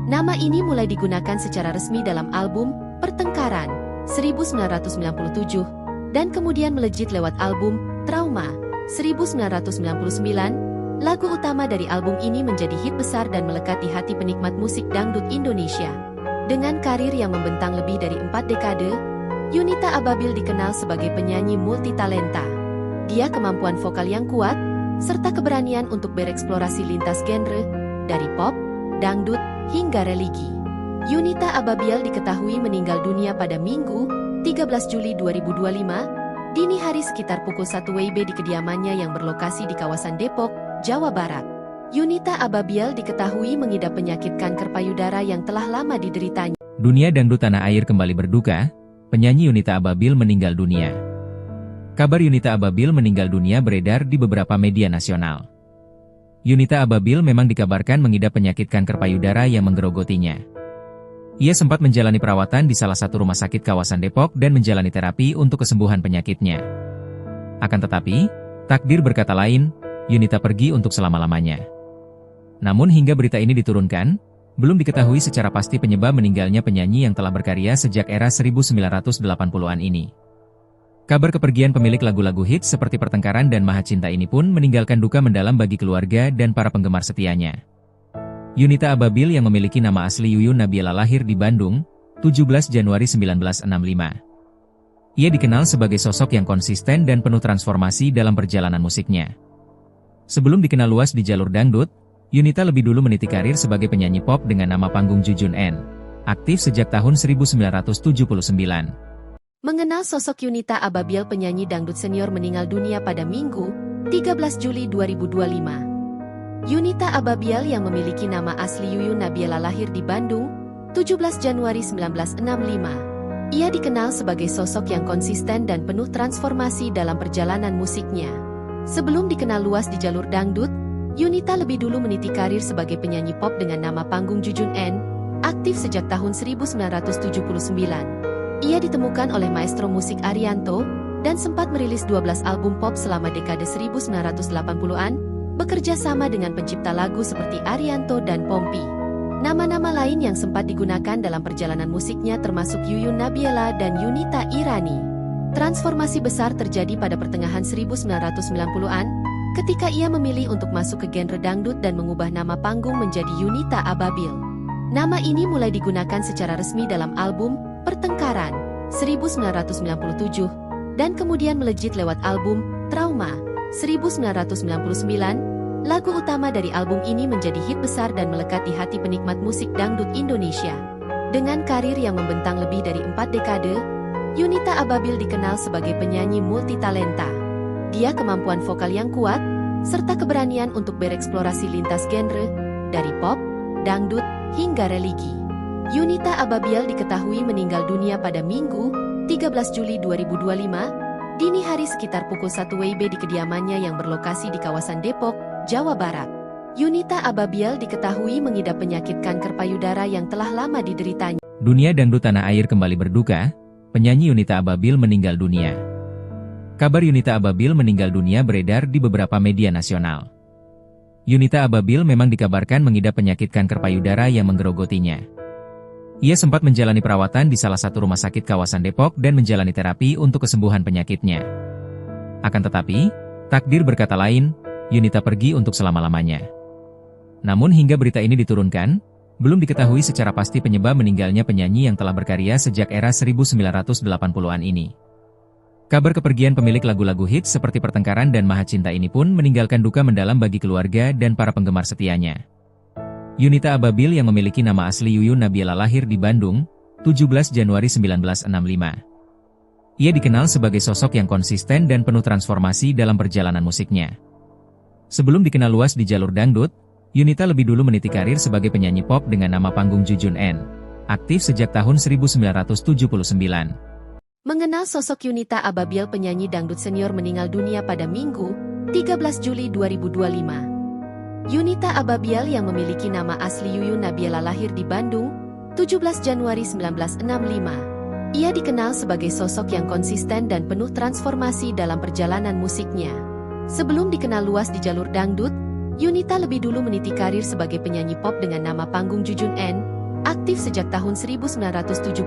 Nama ini mulai digunakan secara resmi dalam album Pertengkaran 1997, dan kemudian melejit lewat album Trauma 1999. Lagu utama dari album ini menjadi hit besar dan melekat di hati penikmat musik dangdut Indonesia. Dengan karir yang membentang lebih dari 4 dekade, Yunita Ababil dikenal sebagai penyanyi multitalenta. Dia kemampuan vokal yang kuat, serta keberanian untuk bereksplorasi lintas genre, dari pop, dangdut, hingga religi. Yunita Ababil diketahui meninggal dunia pada Minggu, 13 Juli 2025, dini hari sekitar pukul 1 WIB di kediamannya yang berlokasi di kawasan Depok, Jawa Barat. Yunita Ababil diketahui mengidap penyakit kanker payudara yang telah lama dideritanya. Dunia dangdut tanah air kembali berduka, penyanyi Yunita Ababil meninggal dunia. Kabar Yunita Ababil meninggal dunia beredar di beberapa media nasional. Yunita Ababil memang dikabarkan mengidap penyakit kanker payudara yang menggerogotinya. Ia sempat menjalani perawatan di salah satu rumah sakit kawasan Depok dan menjalani terapi untuk kesembuhan penyakitnya. Akan tetapi, takdir berkata lain, Yunita pergi untuk selama-lamanya. Namun hingga berita ini diturunkan, belum diketahui secara pasti penyebab meninggalnya penyanyi yang telah berkarya sejak era 1980-an ini. Kabar kepergian pemilik lagu-lagu hits seperti Pertengkaran dan Maha Cinta ini pun meninggalkan duka mendalam bagi keluarga dan para penggemar setianya. Yunita Ababil yang memiliki nama asli Yuyun Nabila lahir di Bandung, 17 Januari 1965. Ia dikenal sebagai sosok yang konsisten dan penuh transformasi dalam perjalanan musiknya. Sebelum dikenal luas di jalur dangdut, Yunita lebih dulu meniti karir sebagai penyanyi pop dengan nama panggung Jujun N. Aktif sejak tahun 1979. Mengenal sosok Yunita Ababil, penyanyi dangdut senior meninggal dunia pada Minggu, 13 Juli 2025. Yunita Ababil yang memiliki nama asli Yuyun Nabila lahir di Bandung, 17 Januari 1965. Ia dikenal sebagai sosok yang konsisten dan penuh transformasi dalam perjalanan musiknya. Sebelum dikenal luas di jalur dangdut, Yunita lebih dulu meniti karir sebagai penyanyi pop dengan nama panggung Jujun N, aktif sejak tahun 1979. Ia ditemukan oleh maestro musik Arianto, dan sempat merilis 12 album pop selama dekade 1980-an, bekerja sama dengan pencipta lagu seperti Arianto dan Pompi. Nama-nama lain yang sempat digunakan dalam perjalanan musiknya termasuk Yuyun Nabila dan Yunita Irani. Transformasi besar terjadi pada pertengahan 1990-an, ketika ia memilih untuk masuk ke genre dangdut dan mengubah nama panggung menjadi Yunita Ababil. Nama ini mulai digunakan secara resmi dalam album Pertengkaran 1997, dan kemudian melejit lewat album Trauma 1999. Lagu utama dari album ini menjadi hit besar dan melekat di hati penikmat musik dangdut Indonesia. Dengan karir yang membentang lebih dari 4 dekade, Yunita Ababil dikenal sebagai penyanyi multitalenta. Dia kemampuan vokal yang kuat, serta keberanian untuk bereksplorasi lintas genre, dari pop, dangdut, hingga religi. Yunita Ababil diketahui meninggal dunia pada Minggu, 13 Juli 2025, dini hari sekitar pukul 1 WIB di kediamannya yang berlokasi di kawasan Depok, Jawa Barat. Yunita Ababil diketahui mengidap penyakit kanker payudara yang telah lama dideritanya. Dunia dangdut tanah air kembali berduka, penyanyi Yunita Ababil meninggal dunia. Kabar Yunita Ababil meninggal dunia beredar di beberapa media nasional. Yunita Ababil memang dikabarkan mengidap penyakit kanker payudara yang menggerogotinya. Ia sempat menjalani perawatan di salah satu rumah sakit kawasan Depok dan menjalani terapi untuk kesembuhan penyakitnya. Akan tetapi, takdir berkata lain, Yunita pergi untuk selama-lamanya. Namun hingga berita ini diturunkan, belum diketahui secara pasti penyebab meninggalnya penyanyi yang telah berkarya sejak era 1980-an ini. Kabar kepergian pemilik lagu-lagu hits seperti Pertengkaran dan Maha Cinta ini pun meninggalkan duka mendalam bagi keluarga dan para penggemar setianya. Yunita Ababil yang memiliki nama asli Yuyun Nabila lahir di Bandung, 17 Januari 1965. Ia dikenal sebagai sosok yang konsisten dan penuh transformasi dalam perjalanan musiknya. Sebelum dikenal luas di jalur dangdut, Yunita lebih dulu meniti karir sebagai penyanyi pop dengan nama panggung Jujun N, aktif sejak tahun 1979. Mengenal sosok Yunita Ababil, penyanyi dangdut senior meninggal dunia pada Minggu, 13 Juli 2025. Yunita Ababil yang memiliki nama asli Yuyun Nabila lahir di Bandung, 17 Januari 1965. Ia dikenal sebagai sosok yang konsisten dan penuh transformasi dalam perjalanan musiknya. Sebelum dikenal luas di jalur dangdut, Yunita lebih dulu meniti karir sebagai penyanyi pop dengan nama panggung Jujun N, aktif sejak tahun 1979.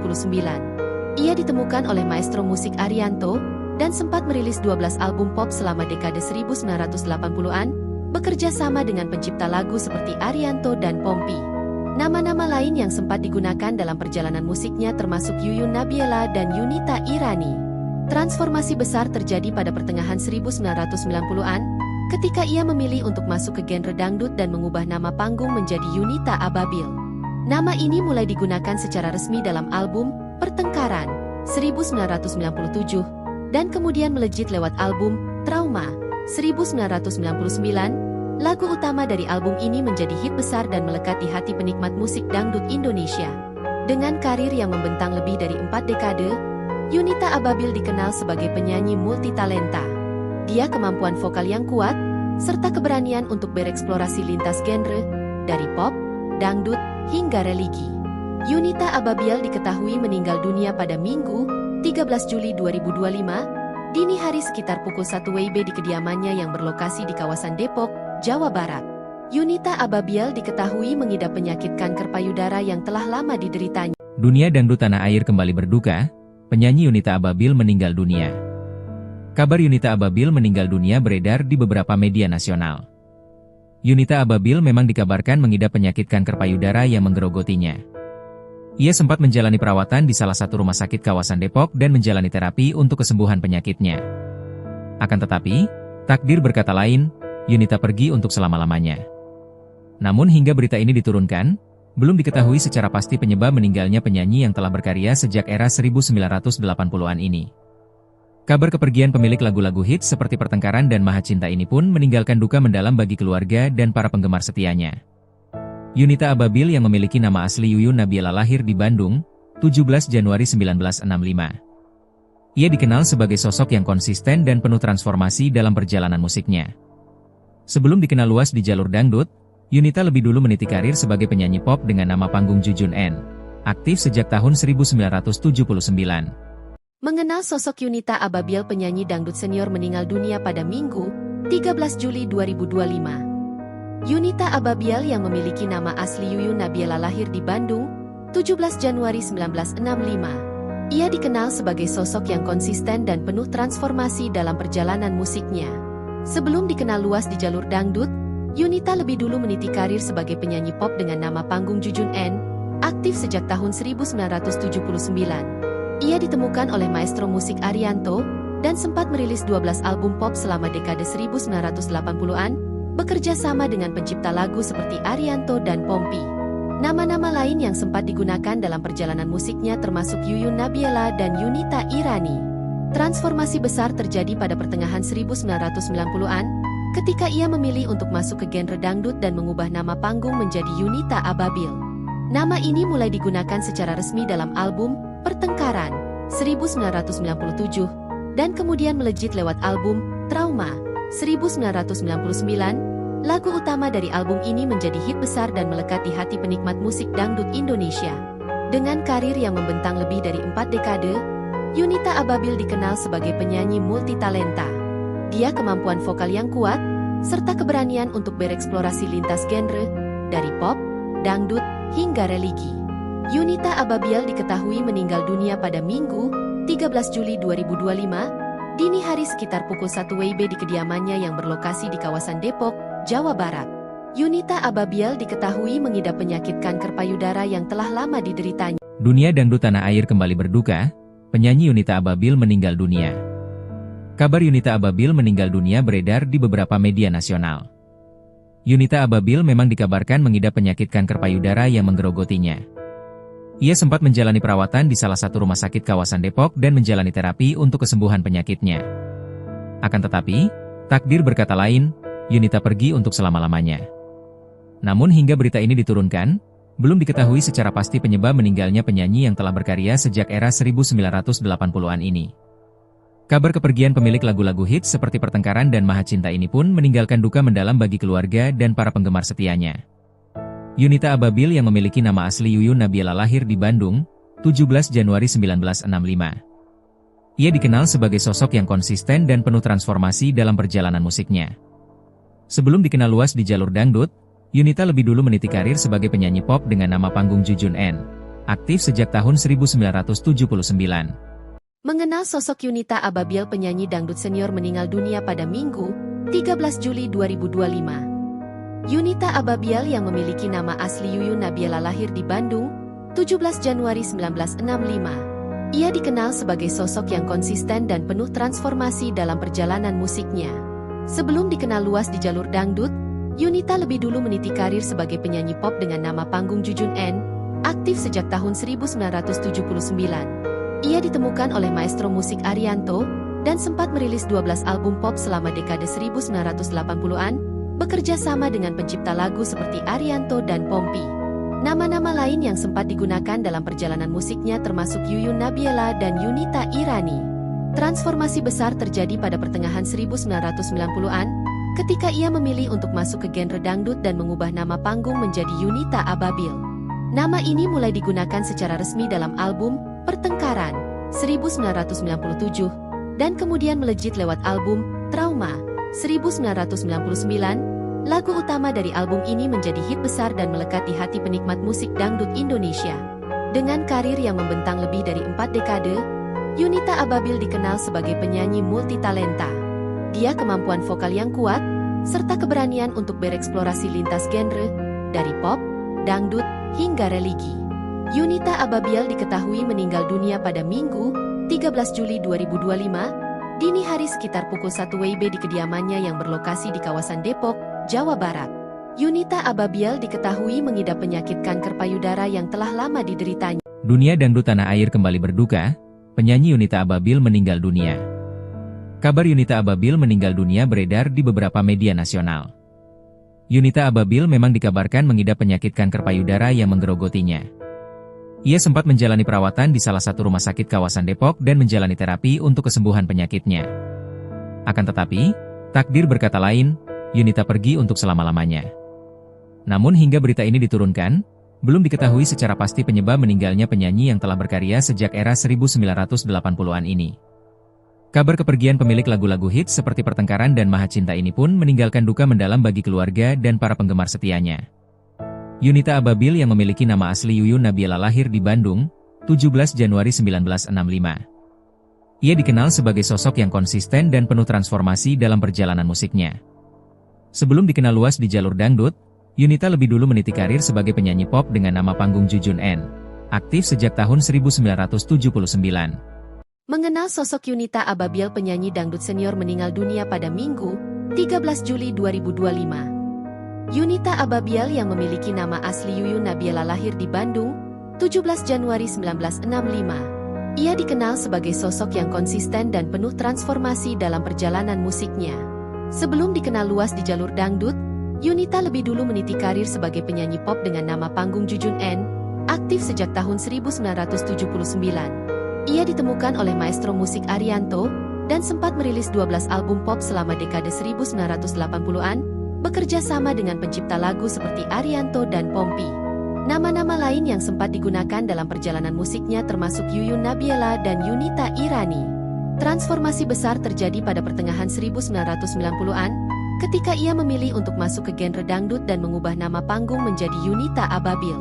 Ia ditemukan oleh maestro musik Arianto, dan sempat merilis 12 album pop selama dekade 1980-an, bekerja sama dengan pencipta lagu seperti Arianto dan Pompi. Nama-nama lain yang sempat digunakan dalam perjalanan musiknya termasuk Yuyun Nabila dan Yunita Irani. Transformasi besar terjadi pada pertengahan 1990-an, ketika ia memilih untuk masuk ke genre dangdut dan mengubah nama panggung menjadi Yunita Ababil. Nama ini mulai digunakan secara resmi dalam album Pertengkaran 1997, dan kemudian melejit lewat album Trauma 1999. Lagu utama dari album ini menjadi hit besar dan melekat di hati penikmat musik dangdut Indonesia. Dengan karir yang membentang lebih dari 4 dekade, Yunita Ababil dikenal sebagai penyanyi multitalenta. Dia kemampuan vokal yang kuat, serta keberanian untuk bereksplorasi lintas genre, dari pop, dangdut, hingga religi. Yunita Ababil diketahui meninggal dunia pada Minggu, 13 Juli 2025, dini hari sekitar pukul 1 WIB di kediamannya yang berlokasi di kawasan Depok, Jawa Barat. Yunita Ababil diketahui mengidap penyakit kanker payudara yang telah lama dideritanya. Dunia dangdut tanah air kembali berduka, penyanyi Yunita Ababil meninggal dunia. Kabar Yunita Ababil meninggal dunia beredar di beberapa media nasional. Yunita Ababil memang dikabarkan mengidap penyakit kanker payudara yang menggerogotinya. Ia sempat menjalani perawatan di salah satu rumah sakit kawasan Depok dan menjalani terapi untuk kesembuhan penyakitnya. Akan tetapi, takdir berkata lain, Yunita pergi untuk selama-lamanya. Namun hingga berita ini diturunkan, belum diketahui secara pasti penyebab meninggalnya penyanyi yang telah berkarya sejak era 1980-an ini. Kabar kepergian pemilik lagu-lagu hits seperti Pertengkaran dan Maha Cinta ini pun meninggalkan duka mendalam bagi keluarga dan para penggemar setianya. Yunita Ababil yang memiliki nama asli Yuyun Nabila lahir di Bandung, 17 Januari 1965. Ia dikenal sebagai sosok yang konsisten dan penuh transformasi dalam perjalanan musiknya. Sebelum dikenal luas di jalur dangdut, Yunita lebih dulu meniti karir sebagai penyanyi pop dengan nama panggung Jujun N. Aktif sejak tahun 1979. Mengenal sosok Yunita Ababil, penyanyi dangdut senior meninggal dunia pada Minggu, 13 Juli 2025. Yunita Ababil yang memiliki nama asli Yuyun Nabila lahir di Bandung, 17 Januari 1965. Ia dikenal sebagai sosok yang konsisten dan penuh transformasi dalam perjalanan musiknya. Sebelum dikenal luas di jalur dangdut, Yunita lebih dulu meniti karir sebagai penyanyi pop dengan nama panggung Jujun N, aktif sejak tahun 1979. Ia ditemukan oleh maestro musik Arianto, dan sempat merilis 12 album pop selama dekade 1980-an, bekerja sama dengan pencipta lagu seperti Arianto dan Pompi. Nama-nama lain yang sempat digunakan dalam perjalanan musiknya termasuk Yuyun Nabila dan Yunita Irani. Transformasi besar terjadi pada pertengahan 1990-an, ketika ia memilih untuk masuk ke genre dangdut dan mengubah nama panggung menjadi Yunita Ababil. Nama ini mulai digunakan secara resmi dalam album Pertengkaran 1997 dan kemudian melejit lewat album Trauma 1999. Lagu utama dari album ini menjadi hit besar dan melekat di hati penikmat musik dangdut Indonesia. Dengan karir yang membentang lebih dari 4 dekade, Yunita Ababil dikenal sebagai penyanyi multitalenta. Dia kemampuan vokal yang kuat serta keberanian untuk bereksplorasi lintas genre dari pop, dangdut hingga religi. Yunita Ababil diketahui meninggal dunia pada Minggu, 13 Juli 2025, dini hari sekitar pukul 1 WIB di kediamannya yang berlokasi di kawasan Depok, Jawa Barat. Yunita Ababil diketahui mengidap penyakit kanker payudara yang telah lama dideritanya. Dunia dangdut tanah air kembali berduka, penyanyi Yunita Ababil meninggal dunia. Kabar Yunita Ababil meninggal dunia beredar di beberapa media nasional. Yunita Ababil memang dikabarkan mengidap penyakit kanker payudara yang menggerogotinya. Ia sempat menjalani perawatan di salah satu rumah sakit kawasan Depok dan menjalani terapi untuk kesembuhan penyakitnya. Akan tetapi, takdir berkata lain, Yunita pergi untuk selama-lamanya. Namun hingga berita ini diturunkan, belum diketahui secara pasti penyebab meninggalnya penyanyi yang telah berkarya sejak era 1980-an ini. Kabar kepergian pemilik lagu-lagu hits seperti Pertengkaran dan Maha Cinta ini pun meninggalkan duka mendalam bagi keluarga dan para penggemar setianya. Yunita Ababil yang memiliki nama asli Yuyun Nabila lahir di Bandung, 17 Januari 1965. Ia dikenal sebagai sosok yang konsisten dan penuh transformasi dalam perjalanan musiknya. Sebelum dikenal luas di jalur dangdut, Yunita lebih dulu meniti karir sebagai penyanyi pop dengan nama panggung Jujun N. Aktif sejak tahun 1979. Mengenal sosok Yunita Ababil, penyanyi dangdut senior meninggal dunia pada Minggu, 13 Juli 2025. Yunita Ababil yang memiliki nama asli Yuyun Nabila lahir di Bandung, 17 Januari 1965. Ia dikenal sebagai sosok yang konsisten dan penuh transformasi dalam perjalanan musiknya. Sebelum dikenal luas di jalur dangdut, Yunita lebih dulu meniti karir sebagai penyanyi pop dengan nama panggung Jujun N, aktif sejak tahun 1979. Ia ditemukan oleh maestro musik Arianto, dan sempat merilis 12 album pop selama dekade 1980-an, bekerja sama dengan pencipta lagu seperti Arianto dan Pompi. Nama-nama lain yang sempat digunakan dalam perjalanan musiknya termasuk Yuyun Nabila dan Yunita Irani. Transformasi besar terjadi pada pertengahan 1990-an, ketika ia memilih untuk masuk ke genre dangdut dan mengubah nama panggung menjadi Yunita Ababil. Nama ini mulai digunakan secara resmi dalam album Pertengkaran 1997, dan kemudian melejit lewat album Trauma 1999. Lagu utama dari album ini menjadi hit besar dan melekat di hati penikmat musik dangdut Indonesia. Dengan karir yang membentang lebih dari 4 dekade, Yunita Ababil dikenal sebagai penyanyi multitalenta. Dia kemampuan vokal yang kuat, serta keberanian untuk bereksplorasi lintas genre, dari pop, dangdut, hingga religi. Yunita Ababil diketahui meninggal dunia pada Minggu, 13 Juli 2025, dini hari sekitar pukul 1 WIB di kediamannya yang berlokasi di kawasan Depok, Jawa Barat. Yunita Ababil diketahui mengidap penyakit kanker payudara yang telah lama dideritanya. Dunia dangdut tanah air kembali berduka, penyanyi Yunita Ababil meninggal dunia. Kabar Yunita Ababil meninggal dunia beredar di beberapa media nasional. Yunita Ababil memang dikabarkan mengidap penyakit kanker payudara yang menggerogotinya. Ia sempat menjalani perawatan di salah satu rumah sakit kawasan Depok dan menjalani terapi untuk kesembuhan penyakitnya. Akan tetapi, takdir berkata lain, Yunita pergi untuk selama-lamanya. Namun hingga berita ini diturunkan, belum diketahui secara pasti penyebab meninggalnya penyanyi yang telah berkarya sejak era 1980-an ini. Kabar kepergian pemilik lagu-lagu hits seperti Pertengkaran dan Maha Cinta ini pun meninggalkan duka mendalam bagi keluarga dan para penggemar setianya. Yunita Ababil yang memiliki nama asli Yuyun Nabila lahir di Bandung, 17 Januari 1965. Ia dikenal sebagai sosok yang konsisten dan penuh transformasi dalam perjalanan musiknya. Sebelum dikenal luas di jalur dangdut, Yunita lebih dulu meniti karir sebagai penyanyi pop dengan nama panggung Jujun N, aktif sejak tahun 1979. Mengenal sosok Yunita Ababil, penyanyi dangdut senior meninggal dunia pada Minggu, 13 Juli 2025. Yunita Ababil yang memiliki nama asli Yuyun Nabila lahir di Bandung, 17 Januari 1965. Ia dikenal sebagai sosok yang konsisten dan penuh transformasi dalam perjalanan musiknya. Sebelum dikenal luas di jalur dangdut, Yunita lebih dulu meniti karir sebagai penyanyi pop dengan nama panggung Jujun N, aktif sejak tahun 1979. Ia ditemukan oleh maestro musik Arianto, dan sempat merilis 12 album pop selama dekade 1980-an, bekerja sama dengan pencipta lagu seperti Arianto dan Pompi. Nama-nama lain yang sempat digunakan dalam perjalanan musiknya termasuk Yuyun Nabila dan Yunita Irani. Transformasi besar terjadi pada pertengahan 1990-an, ketika ia memilih untuk masuk ke genre dangdut dan mengubah nama panggung menjadi Yunita Ababil.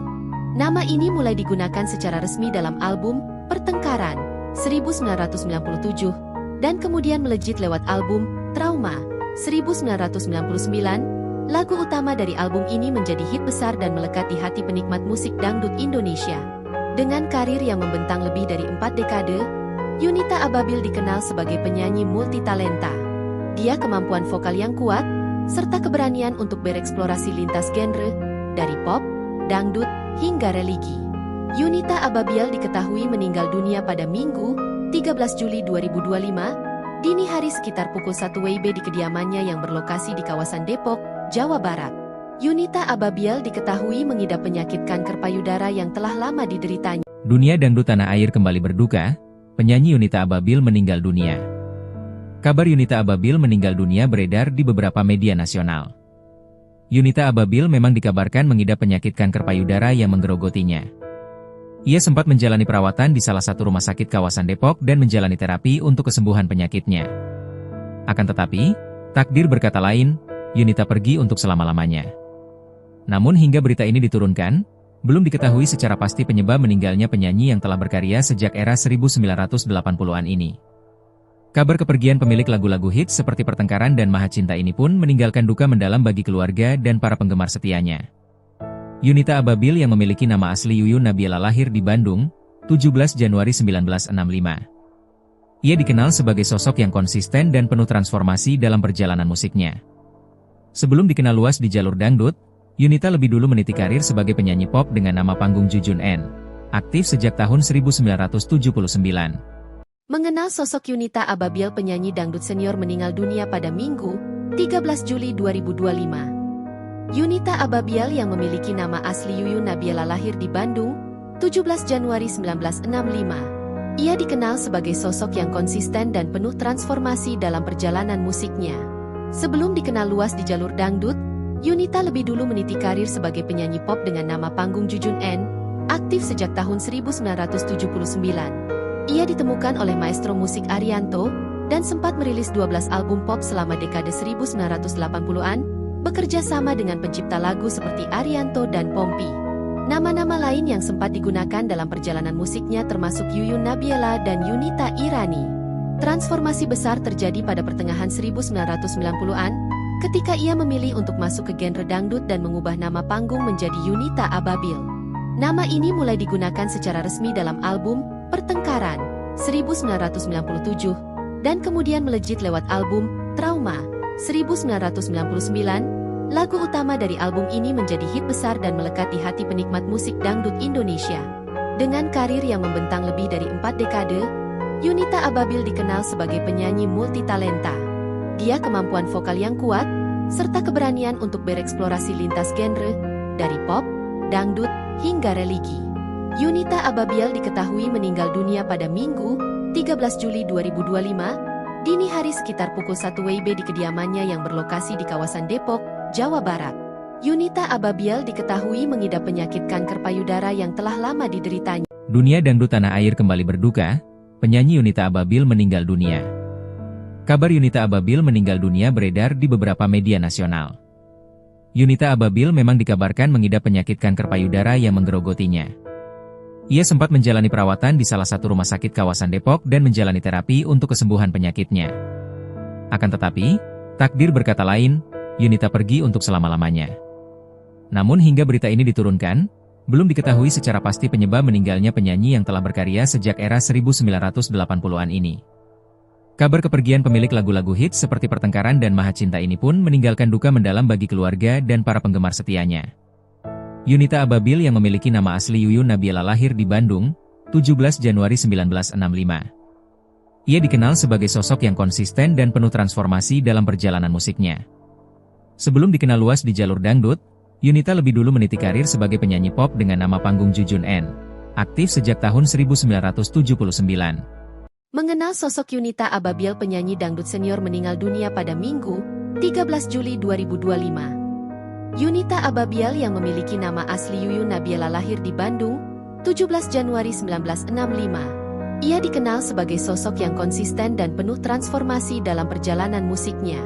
Nama ini mulai digunakan secara resmi dalam album Pertengkaran 1997 dan kemudian melejit lewat album Trauma 1999. Lagu utama dari album ini menjadi hit besar dan melekat di hati penikmat musik dangdut Indonesia. Dengan karir yang membentang lebih dari 4 dekade, Yunita Ababil dikenal sebagai penyanyi multitalenta. Dia kemampuan vokal yang kuat, serta keberanian untuk bereksplorasi lintas genre, dari pop, dangdut, hingga religi. Yunita Ababil diketahui meninggal dunia pada Minggu, 13 Juli 2025, dini hari sekitar pukul 1 WIB di kediamannya yang berlokasi di kawasan Depok, Jawa Barat. Yunita Ababil diketahui mengidap penyakit kanker payudara yang telah lama dideritanya. Dunia dangdut tanah air kembali berduka, penyanyi Yunita Ababil meninggal dunia. Kabar Yunita Ababil meninggal dunia beredar di beberapa media nasional. Yunita Ababil memang dikabarkan mengidap penyakit kanker payudara yang menggerogotinya. Ia sempat menjalani perawatan di salah satu rumah sakit kawasan Depok dan menjalani terapi untuk kesembuhan penyakitnya. Akan tetapi, takdir berkata lain, Yunita pergi untuk selama-lamanya. Namun hingga berita ini diturunkan, belum diketahui secara pasti penyebab meninggalnya penyanyi yang telah berkarya sejak era 1980-an ini. Kabar kepergian pemilik lagu-lagu hits seperti Pertengkaran dan Maha Cinta ini pun meninggalkan duka mendalam bagi keluarga dan para penggemar setianya. Yunita Ababil yang memiliki nama asli Yuyun Nabila lahir di Bandung, 17 Januari 1965. Ia dikenal sebagai sosok yang konsisten dan penuh transformasi dalam perjalanan musiknya. Sebelum dikenal luas di jalur dangdut, Yunita lebih dulu meniti karir sebagai penyanyi pop dengan nama panggung Jujun N, aktif sejak tahun 1979. Mengenal sosok Yunita Ababil, penyanyi dangdut senior meninggal dunia pada Minggu, 13 Juli 2025. Yunita Ababil yang memiliki nama asli Yuyun Nabila lahir di Bandung, 17 Januari 1965. Ia dikenal sebagai sosok yang konsisten dan penuh transformasi dalam perjalanan musiknya. Sebelum dikenal luas di jalur dangdut, Yunita lebih dulu meniti karir sebagai penyanyi pop dengan nama panggung Jujun N, aktif sejak tahun 1979. Ia ditemukan oleh maestro musik Arianto, dan sempat merilis 12 album pop selama dekade 1980-an, bekerja sama dengan pencipta lagu seperti Arianto dan Pompi. Nama-nama lain yang sempat digunakan dalam perjalanan musiknya termasuk Yuyun Nabiela dan Yunita Irani. Transformasi besar terjadi pada pertengahan 1990-an, ketika ia memilih untuk masuk ke genre dangdut dan mengubah nama panggung menjadi Yunita Ababil. Nama ini mulai digunakan secara resmi dalam album Pertengkaran 1997, dan kemudian melejit lewat album Trauma 1999. Lagu utama dari album ini menjadi hit besar dan melekat di hati penikmat musik dangdut Indonesia. Dengan karir yang membentang lebih dari 4 dekade, Yunita Ababil dikenal sebagai penyanyi multitalenta. Dia kemampuan vokal yang kuat, serta keberanian untuk bereksplorasi lintas genre, dari pop, dangdut, hingga religi. Yunita Ababil diketahui meninggal dunia pada Minggu, 13 Juli 2025, dini hari sekitar pukul 1 WIB di kediamannya yang berlokasi di kawasan Depok, Jawa Barat. Yunita Ababil diketahui mengidap penyakit kanker payudara yang telah lama dideritanya. Dunia dangdut tanah air kembali berduka, penyanyi Yunita Ababil meninggal dunia. Kabar Yunita Ababil meninggal dunia beredar di beberapa media nasional. Yunita Ababil memang dikabarkan mengidap penyakit kanker payudara yang menggerogotinya. Ia sempat menjalani perawatan di salah satu rumah sakit kawasan Depok dan menjalani terapi untuk kesembuhan penyakitnya. Akan tetapi, takdir berkata lain, Yunita pergi untuk selama-lamanya. Namun hingga berita ini diturunkan, belum diketahui secara pasti penyebab meninggalnya penyanyi yang telah berkarya sejak era 1980-an ini. Kabar kepergian pemilik lagu-lagu hits seperti Pertengkaran dan Maha Cinta ini pun meninggalkan duka mendalam bagi keluarga dan para penggemar setianya. Yunita Ababil yang memiliki nama asli Yuyun Nabiela lahir di Bandung, 17 Januari 1965. Ia dikenal sebagai sosok yang konsisten dan penuh transformasi dalam perjalanan musiknya. Sebelum dikenal luas di jalur dangdut, Yunita lebih dulu meniti karir sebagai penyanyi pop dengan nama panggung Jujun N. Aktif sejak tahun 1979. Mengenal sosok Yunita Ababil, penyanyi dangdut senior meninggal dunia pada Minggu, 13 Juli 2025. Yunita Ababil yang memiliki nama asli Yuyun Nabiela lahir di Bandung, 17 Januari 1965. Ia dikenal sebagai sosok yang konsisten dan penuh transformasi dalam perjalanan musiknya.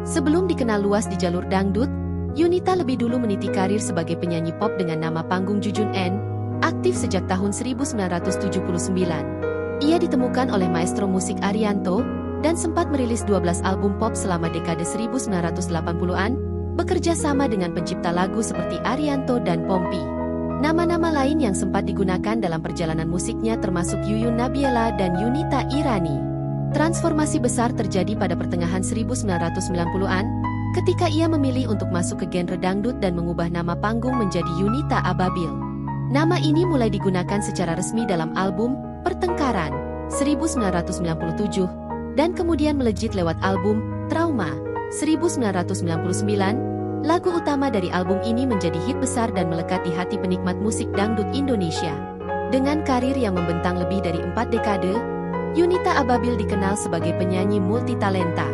Sebelum dikenal luas di jalur dangdut, Yunita lebih dulu meniti karir sebagai penyanyi pop dengan nama panggung Jujun N, aktif sejak tahun 1979. Ia ditemukan oleh maestro musik Arianto, dan sempat merilis 12 album pop selama dekade 1980-an, bekerja sama dengan pencipta lagu seperti Arianto dan Pompi. Nama-nama lain yang sempat digunakan dalam perjalanan musiknya termasuk Yuyun Nabiela dan Yunita Irani. Transformasi besar terjadi pada pertengahan 1990-an, ketika ia memilih untuk masuk ke genre dangdut dan mengubah nama panggung menjadi Yunita Ababil. Nama ini mulai digunakan secara resmi dalam album Pertengkaran 1997, dan kemudian melejit lewat album Trauma 1999. Lagu utama dari album ini menjadi hit besar dan melekat di hati penikmat musik dangdut Indonesia. Dengan karir yang membentang lebih dari 4 dekade, Yunita Ababil dikenal sebagai penyanyi multitalenta.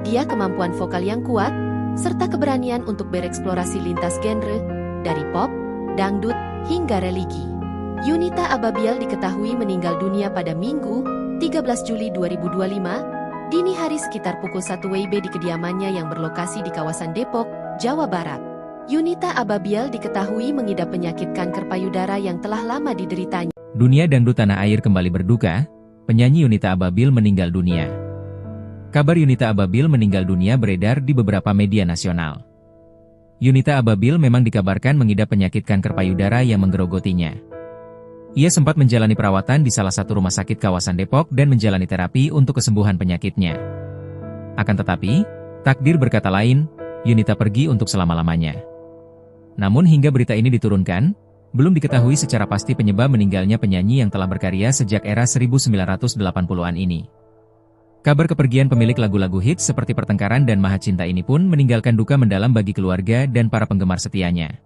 Dia kemampuan vokal yang kuat, serta keberanian untuk bereksplorasi lintas genre, dari pop, dangdut, hingga religi. Yunita Ababil diketahui meninggal dunia pada Minggu, 13 Juli 2025, dini hari sekitar pukul 1 WIB di kediamannya yang berlokasi di kawasan Depok, Jawa Barat. Yunita Ababil diketahui mengidap penyakit kanker payudara yang telah lama dideritanya. Dunia dangdut tanah air kembali berduka, penyanyi Yunita Ababil meninggal dunia. Kabar Yunita Ababil meninggal dunia beredar di beberapa media nasional. Yunita Ababil memang dikabarkan mengidap penyakit kanker payudara yang menggerogotinya. Ia sempat menjalani perawatan di salah satu rumah sakit kawasan Depok dan menjalani terapi untuk kesembuhan penyakitnya. Akan tetapi, takdir berkata lain, Yunita pergi untuk selama-lamanya. Namun hingga berita ini diturunkan, belum diketahui secara pasti penyebab meninggalnya penyanyi yang telah berkarya sejak era 1980-an ini. Kabar kepergian pemilik lagu-lagu hits seperti Pertengkaran dan Maha Cinta ini pun meninggalkan duka mendalam bagi keluarga dan para penggemar setianya.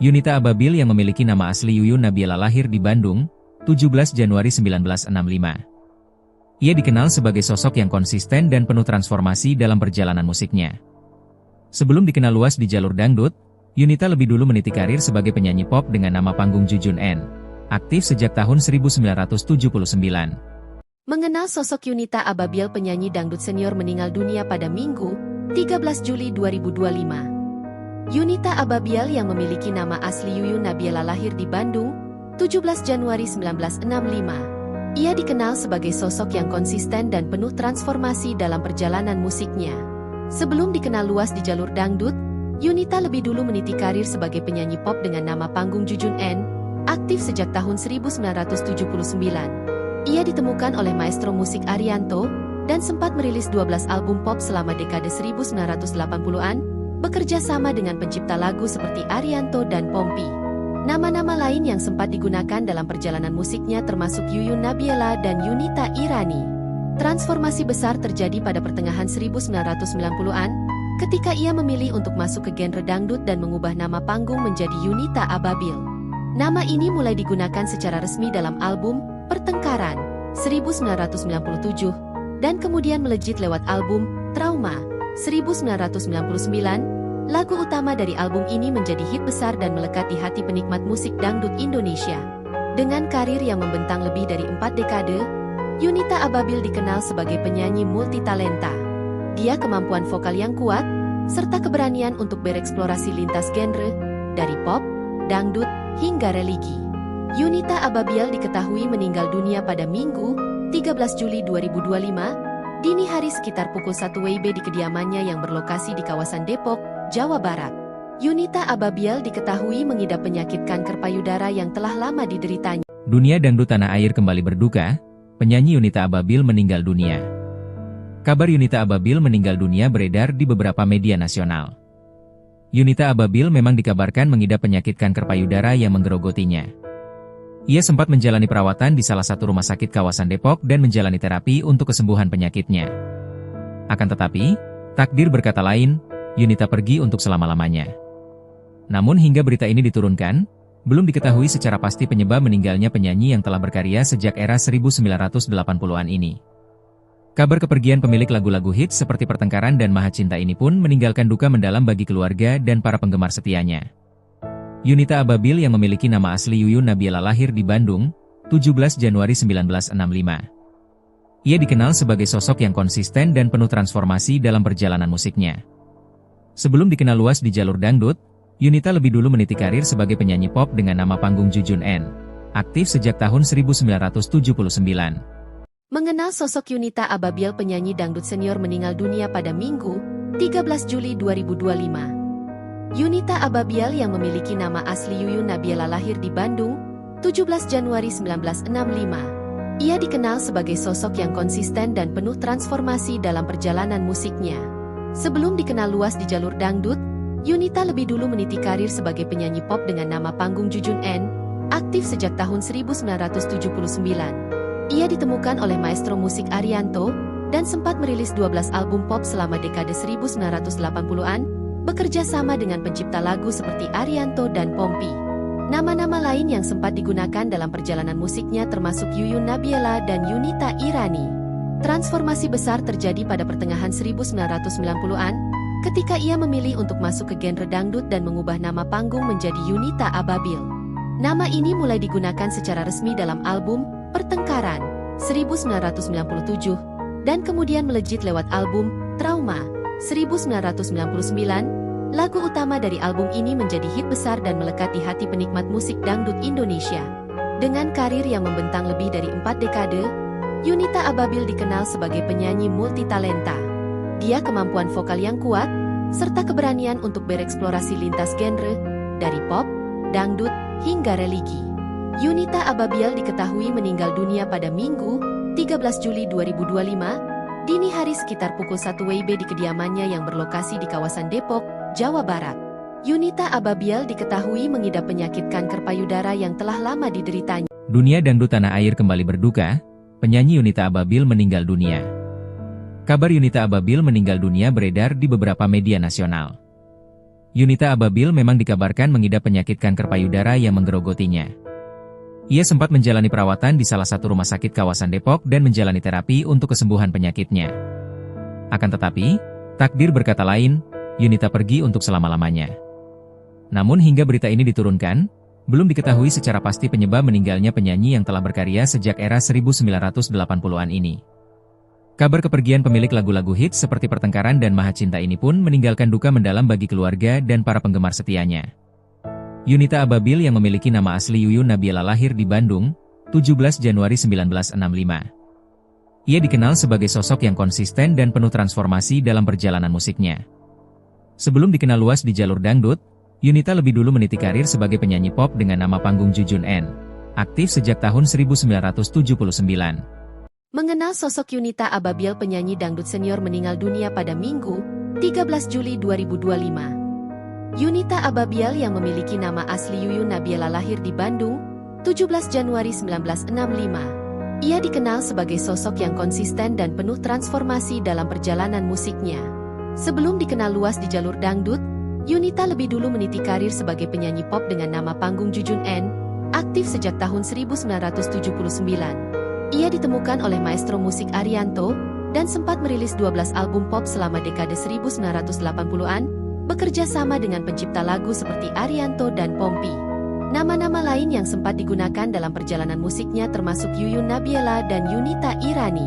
Yunita Ababil yang memiliki nama asli Yuyun Nabiela lahir di Bandung, 17 Januari 1965. Ia dikenal sebagai sosok yang konsisten dan penuh transformasi dalam perjalanan musiknya. Sebelum dikenal luas di jalur dangdut, Yunita lebih dulu meniti karir sebagai penyanyi pop dengan nama panggung Jujun N, aktif sejak tahun 1979. Mengenal sosok Yunita Ababil, penyanyi dangdut senior meninggal dunia pada Minggu, 13 Juli 2025. Yunita Ababiel yang memiliki nama asli Yuyun Nabiela lahir di Bandung, 17 Januari 1965. Ia dikenal sebagai sosok yang konsisten dan penuh transformasi dalam perjalanan musiknya. Sebelum dikenal luas di jalur dangdut, Yunita lebih dulu meniti karir sebagai penyanyi pop dengan nama panggung Jujun N, aktif sejak tahun 1979. Ia ditemukan oleh maestro musik Arianto, dan sempat merilis 12 album pop selama dekade 1980-an, bekerja sama dengan pencipta lagu seperti Arianto dan Pompi. Nama-nama lain yang sempat digunakan dalam perjalanan musiknya termasuk Yuyun Nabiela dan Yunita Irani. Transformasi besar terjadi pada pertengahan 1990-an, ketika ia memilih untuk masuk ke genre dangdut dan mengubah nama panggung menjadi Yunita Ababil. Nama ini mulai digunakan secara resmi dalam album Pertengkaran 1997, dan kemudian melejit lewat album Trauma 1999. Lagu utama dari album ini menjadi hit besar dan melekat di hati penikmat musik dangdut Indonesia. Dengan karir yang membentang lebih dari 4 dekade, Yunita Ababil dikenal sebagai penyanyi multitalenta. Dia kemampuan vokal yang kuat, serta keberanian untuk bereksplorasi lintas genre, dari pop, dangdut, hingga religi. Yunita Ababil diketahui meninggal dunia pada Minggu, 13 Juli 2025, dini hari sekitar pukul 1 WIB di kediamannya yang berlokasi di kawasan Depok, Jawa Barat. Yunita Ababil diketahui mengidap penyakit kanker payudara yang telah lama dideritanya. Dunia dangdut tanah air kembali berduka, penyanyi Yunita Ababil meninggal dunia. Kabar Yunita Ababil meninggal dunia beredar di beberapa media nasional. Yunita Ababil memang dikabarkan mengidap penyakit kanker payudara yang menggerogotinya. Ia sempat menjalani perawatan di salah satu rumah sakit kawasan Depok dan menjalani terapi untuk kesembuhan penyakitnya. Akan tetapi, takdir berkata lain, Yunita pergi untuk selama-lamanya. Namun hingga berita ini diturunkan, belum diketahui secara pasti penyebab meninggalnya penyanyi yang telah berkarya sejak era 1980-an ini. Kabar kepergian pemilik lagu-lagu hits seperti Pertengkaran dan Maha Cinta ini pun meninggalkan duka mendalam bagi keluarga dan para penggemar setianya. Yunita Ababil yang memiliki nama asli Yuyun Nabiela lahir di Bandung, 17 Januari 1965. Ia dikenal sebagai sosok yang konsisten dan penuh transformasi dalam perjalanan musiknya. Sebelum dikenal luas di jalur dangdut, Yunita lebih dulu meniti karir sebagai penyanyi pop dengan nama panggung Jujun N, aktif sejak tahun 1979. Mengenal sosok Yunita Ababil, penyanyi dangdut senior meninggal dunia pada Minggu, 13 Juli 2025. Yunita Ababil yang memiliki nama asli Yuyun Nabiela lahir di Bandung, 17 Januari 1965. Ia dikenal sebagai sosok yang konsisten dan penuh transformasi dalam perjalanan musiknya. Sebelum dikenal luas di jalur dangdut, Yunita lebih dulu meniti karir sebagai penyanyi pop dengan nama panggung Jujun N, aktif sejak tahun 1979. Ia ditemukan oleh maestro musik Arianto, dan sempat merilis 12 album pop selama dekade 1980-an, bekerja sama dengan pencipta lagu seperti Arianto dan Pompi. Nama-nama lain yang sempat digunakan dalam perjalanan musiknya termasuk Yuyun Nabiela dan Yunita Irani. Transformasi besar terjadi pada pertengahan 1990-an, ketika ia memilih untuk masuk ke genre dangdut dan mengubah nama panggung menjadi Yunita Ababil. Nama ini mulai digunakan secara resmi dalam album Pertengkaran 1997, dan kemudian melejit lewat album Trauma 1999. Lagu utama dari album ini menjadi hit besar dan melekat di hati penikmat musik dangdut Indonesia. Dengan karir yang membentang lebih dari 4 dekade, Yunita Ababil dikenal sebagai penyanyi multitalenta. Dia kemampuan vokal yang kuat, serta keberanian untuk bereksplorasi lintas genre, dari pop, dangdut, hingga religi. Yunita Ababil diketahui meninggal dunia pada Minggu, 13 Juli 2025, dini hari sekitar pukul 1 WIB di kediamannya yang berlokasi di kawasan Depok, Jawa Barat. Yunita Ababil diketahui mengidap penyakit kanker payudara yang telah lama dideritanya. Dunia dangdut tanah air kembali berduka, penyanyi Yunita Ababil meninggal dunia. Kabar Yunita Ababil meninggal dunia beredar di beberapa media nasional. Yunita Ababil memang dikabarkan mengidap penyakit kanker payudara yang menggerogotinya. Ia sempat menjalani perawatan di salah satu rumah sakit kawasan Depok dan menjalani terapi untuk kesembuhan penyakitnya. Akan tetapi, takdir berkata lain, Yunita pergi untuk selama-lamanya. Namun hingga berita ini diturunkan, belum diketahui secara pasti penyebab meninggalnya penyanyi yang telah berkarya sejak era 1980-an ini. Kabar kepergian pemilik lagu-lagu hits seperti Pertengkaran dan Maha Cinta ini pun meninggalkan duka mendalam bagi keluarga dan para penggemar setianya. Yunita Ababil yang memiliki nama asli Yuyun Nabila lahir di Bandung, 17 Januari 1965. Ia dikenal sebagai sosok yang konsisten dan penuh transformasi dalam perjalanan musiknya. Sebelum dikenal luas di jalur dangdut, Yunita lebih dulu meniti karir sebagai penyanyi pop dengan nama panggung Jujun N. Aktif sejak tahun 1979. Mengenal sosok Yunita Ababil, penyanyi dangdut senior meninggal dunia pada Minggu, 13 Juli 2025. Yunita Ababil yang memiliki nama asli Yuyun Nabila lahir di Bandung, 17 Januari 1965. Ia dikenal sebagai sosok yang konsisten dan penuh transformasi dalam perjalanan musiknya. Sebelum dikenal luas di jalur dangdut, Yunita lebih dulu meniti karir sebagai penyanyi pop dengan nama panggung Jujun N, aktif sejak tahun 1979. Ia ditemukan oleh maestro musik Arianto, dan sempat merilis 12 album pop selama dekade 1980-an, bekerja sama dengan pencipta lagu seperti Arianto dan Pompi. Nama-nama lain yang sempat digunakan dalam perjalanan musiknya termasuk Yuyun Nabila dan Yunita Irani.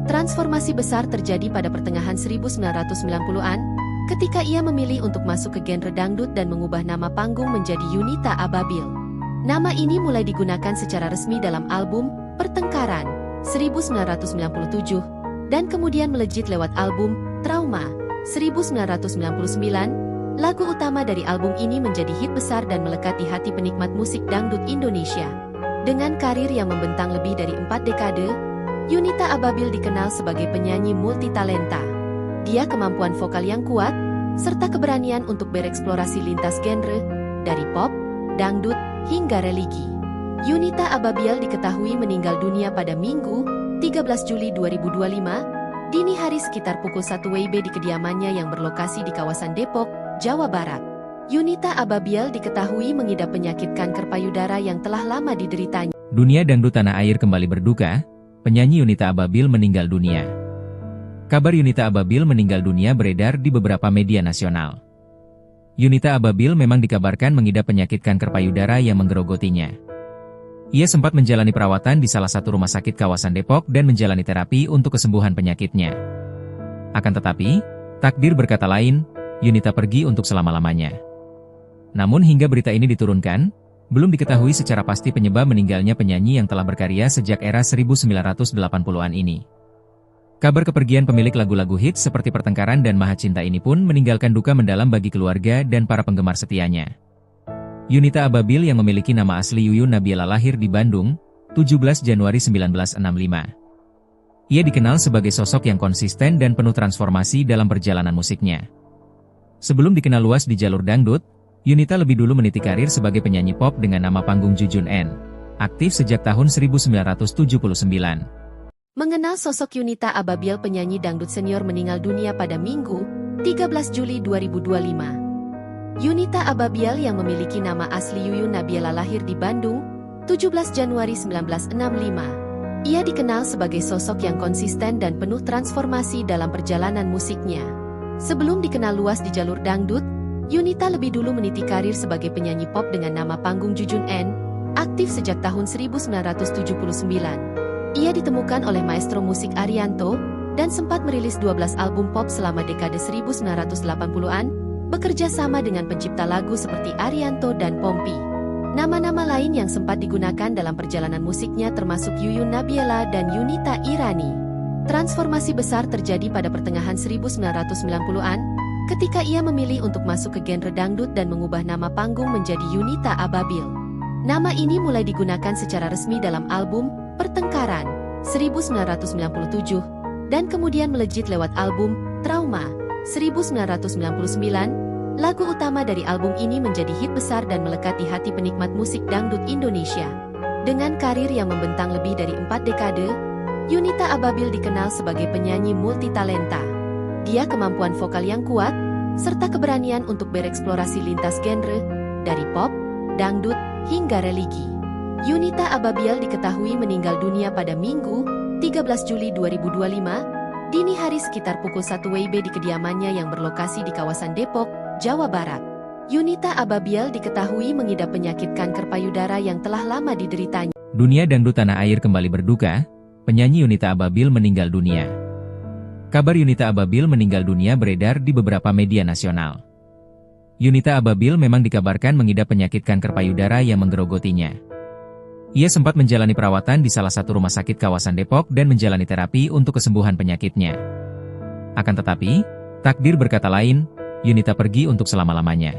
Transformasi besar terjadi pada pertengahan 1990-an, ketika ia memilih untuk masuk ke genre dangdut dan mengubah nama panggung menjadi Yunita Ababil. Nama ini mulai digunakan secara resmi dalam album Pertengkaran 1997 dan kemudian melejit lewat album Trauma 1999. Lagu utama dari album ini menjadi hit besar dan melekat di hati penikmat musik dangdut Indonesia. Dengan karir yang membentang lebih dari 4 dekade, Yunita Ababil dikenal sebagai penyanyi multitalenta. Dia kemampuan vokal yang kuat, serta keberanian untuk bereksplorasi lintas genre, dari pop, dangdut, hingga religi. Yunita Ababil diketahui meninggal dunia pada Minggu, 13 Juli 2025, dini hari sekitar pukul 1 WIB di kediamannya yang berlokasi di kawasan Depok, Jawa Barat. Yunita Ababil diketahui mengidap penyakit kanker payudara yang telah lama dideritanya. Dunia dangdut tanah air kembali berduka, penyanyi Yunita Ababil meninggal dunia. Kabar Yunita Ababil meninggal dunia beredar di beberapa media nasional. Yunita Ababil memang dikabarkan mengidap penyakit kanker payudara yang menggerogotinya. Ia sempat menjalani perawatan di salah satu rumah sakit kawasan Depok dan menjalani terapi untuk kesembuhan penyakitnya. Akan tetapi, takdir berkata lain, Yunita pergi untuk selama-lamanya. Namun hingga berita ini diturunkan, belum diketahui secara pasti penyebab meninggalnya penyanyi yang telah berkarya sejak era 1980-an ini. Kabar kepergian pemilik lagu-lagu hits seperti Pertengkaran dan Maha Cinta ini pun meninggalkan duka mendalam bagi keluarga dan para penggemar setianya. Yunita Ababil yang memiliki nama asli Yuyun Nabila lahir di Bandung, 17 Januari 1965. Ia dikenal sebagai sosok yang konsisten dan penuh transformasi dalam perjalanan musiknya. Sebelum dikenal luas di jalur dangdut, Yunita lebih dulu meniti karir sebagai penyanyi pop dengan nama panggung Jujun N. Aktif sejak tahun 1979. Mengenal sosok Yunita Ababil, penyanyi dangdut senior meninggal dunia pada Minggu, 13 Juli 2025. Yunita Ababil yang memiliki nama asli Yuyun Nabila lahir di Bandung, 17 Januari 1965. Ia dikenal sebagai sosok yang konsisten dan penuh transformasi dalam perjalanan musiknya. Sebelum dikenal luas di jalur dangdut, Yunita lebih dulu meniti karir sebagai penyanyi pop dengan nama panggung Jujun N, aktif sejak tahun 1979. Ia ditemukan oleh maestro musik Arianto, dan sempat merilis 12 album pop selama dekade 1980-an, bekerja sama dengan pencipta lagu seperti Arianto dan Pompi. Nama-nama lain yang sempat digunakan dalam perjalanan musiknya termasuk Yuyun Nabila dan Yunita Irani. Transformasi besar terjadi pada pertengahan 1990-an, ketika ia memilih untuk masuk ke genre dangdut dan mengubah nama panggung menjadi Yunita Ababil. Nama ini mulai digunakan secara resmi dalam album Pertengkaran 1997, dan kemudian melejit lewat album Trauma 1999. Lagu utama dari album ini menjadi hit besar dan melekat di hati penikmat musik dangdut Indonesia. Dengan karir yang membentang lebih dari 4 dekade, Yunita Ababil dikenal sebagai penyanyi multitalenta. Dia kemampuan vokal yang kuat, serta keberanian untuk bereksplorasi lintas genre, dari pop, dangdut, hingga religi. Yunita Ababil diketahui meninggal dunia pada Minggu, 13 Juli 2025, dini hari sekitar pukul 1 WIB di kediamannya yang berlokasi di kawasan Depok, Jawa Barat. Yunita Ababil diketahui mengidap penyakit kanker payudara yang telah lama dideritanya. Dunia dangdut tanah air kembali berduka, penyanyi Yunita Ababil meninggal dunia. Kabar Yunita Ababil meninggal dunia beredar di beberapa media nasional. Yunita Ababil memang dikabarkan mengidap penyakit kanker payudara yang menggerogotinya. Ia sempat menjalani perawatan di salah satu rumah sakit kawasan Depok dan menjalani terapi untuk kesembuhan penyakitnya. Akan tetapi, takdir berkata lain, Yunita pergi untuk selama-lamanya.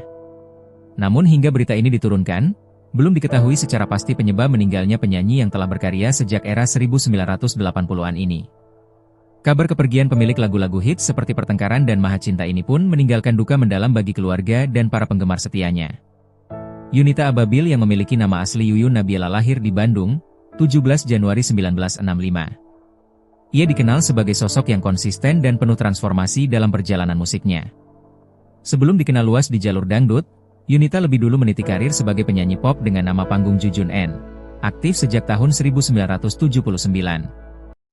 Namun hingga berita ini diturunkan, belum diketahui secara pasti penyebab meninggalnya penyanyi yang telah berkarya sejak era 1980-an ini. Kabar kepergian pemilik lagu-lagu hits seperti Pertengkaran dan Maha Cinta ini pun meninggalkan duka mendalam bagi keluarga dan para penggemar setianya. Yunita Ababil yang memiliki nama asli Yuyun Nabila lahir di Bandung, 17 Januari 1965. Ia dikenal sebagai sosok yang konsisten dan penuh transformasi dalam perjalanan musiknya. Sebelum dikenal luas di jalur dangdut, Yunita lebih dulu meniti karir sebagai penyanyi pop dengan nama panggung Jujun N, aktif sejak tahun 1979.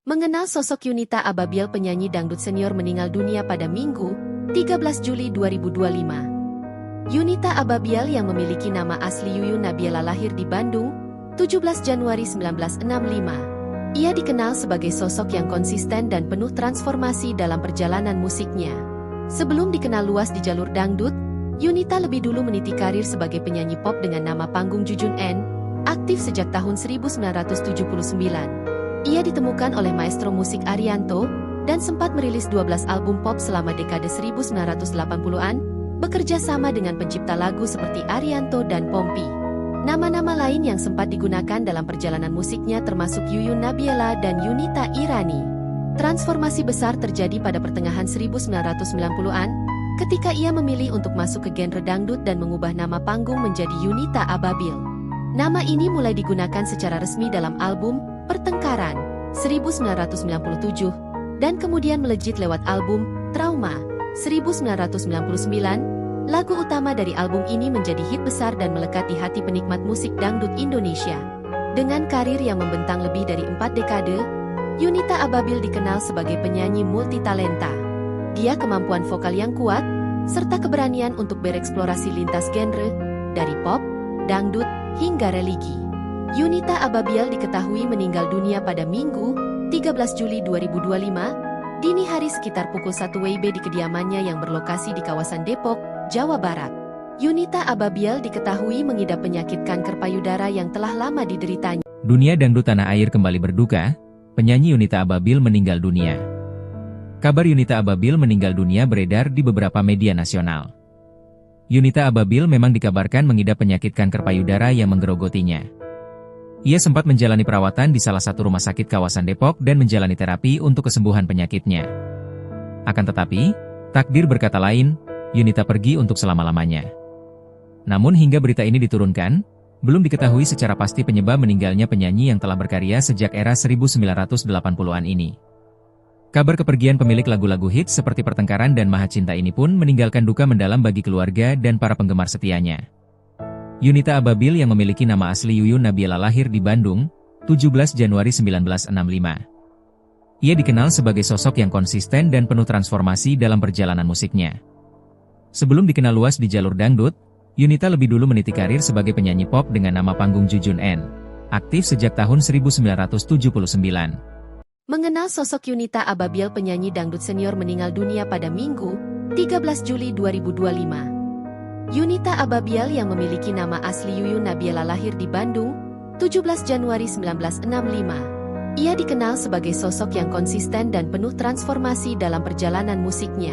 Mengenal sosok Yunita Ababil penyanyi dangdut senior meninggal dunia pada Minggu, 13 Juli 2025. Yunita Ababil yang memiliki nama asli Yuyun Nabila lahir di Bandung, 17 Januari 1965. Ia dikenal sebagai sosok yang konsisten dan penuh transformasi dalam perjalanan musiknya. Sebelum dikenal luas di jalur dangdut, Yunita lebih dulu meniti karir sebagai penyanyi pop dengan nama panggung Jujun N, aktif sejak tahun 1979. Ia ditemukan oleh maestro musik Arianto, dan sempat merilis 12 album pop selama dekade 1980-an, bekerja sama dengan pencipta lagu seperti Arianto dan Pompi. Nama-nama lain yang sempat digunakan dalam perjalanan musiknya termasuk Yuyun Nabila dan Yunita Irani. Transformasi besar terjadi pada pertengahan 1990-an, ketika ia memilih untuk masuk ke genre dangdut dan mengubah nama panggung menjadi Yunita Ababil. Nama ini mulai digunakan secara resmi dalam album Pertengkaran, 1997, dan kemudian melejit lewat album Trauma, 1999. Lagu utama dari album ini menjadi hit besar dan melekat di hati penikmat musik dangdut Indonesia. Dengan karir yang membentang lebih dari 4 dekade, Yunita Ababil dikenal sebagai penyanyi multitalenta. Dia kemampuan vokal yang kuat, serta keberanian untuk bereksplorasi lintas genre, dari pop, dangdut, hingga religi. Yunita Ababil diketahui meninggal dunia pada Minggu, 13 Juli 2025, dini hari sekitar pukul 1 WIB di kediamannya yang berlokasi di kawasan Depok, Jawa Barat. Yunita Ababil diketahui mengidap penyakit kanker payudara yang telah lama dideritanya. Dunia dangdut tanah air kembali berduka, penyanyi Yunita Ababil meninggal dunia. Kabar Yunita Ababil meninggal dunia beredar di beberapa media nasional. Yunita Ababil memang dikabarkan mengidap penyakit kanker payudara yang menggerogotinya. Ia sempat menjalani perawatan di salah satu rumah sakit kawasan Depok dan menjalani terapi untuk kesembuhan penyakitnya. Akan tetapi, takdir berkata lain, Yunita pergi untuk selama-lamanya. Namun hingga berita ini diturunkan, belum diketahui secara pasti penyebab meninggalnya penyanyi yang telah berkarya sejak era 1980-an ini. Kabar kepergian pemilik lagu-lagu hits seperti Pertengkaran dan Maha Cinta ini pun meninggalkan duka mendalam bagi keluarga dan para penggemar setianya. Yunita Ababil yang memiliki nama asli Yuyun Nabila lahir di Bandung, 17 Januari 1965. Ia dikenal sebagai sosok yang konsisten dan penuh transformasi dalam perjalanan musiknya. Sebelum dikenal luas di jalur dangdut, Yunita lebih dulu meniti karir sebagai penyanyi pop dengan nama panggung Jujun N, aktif sejak tahun 1979. Mengenal sosok Yunita Ababil penyanyi dangdut senior meninggal dunia pada Minggu, 13 Juli 2025. Yunita Ababil yang memiliki nama asli Yuyun Nabila lahir di Bandung, 17 Januari 1965. Ia dikenal sebagai sosok yang konsisten dan penuh transformasi dalam perjalanan musiknya.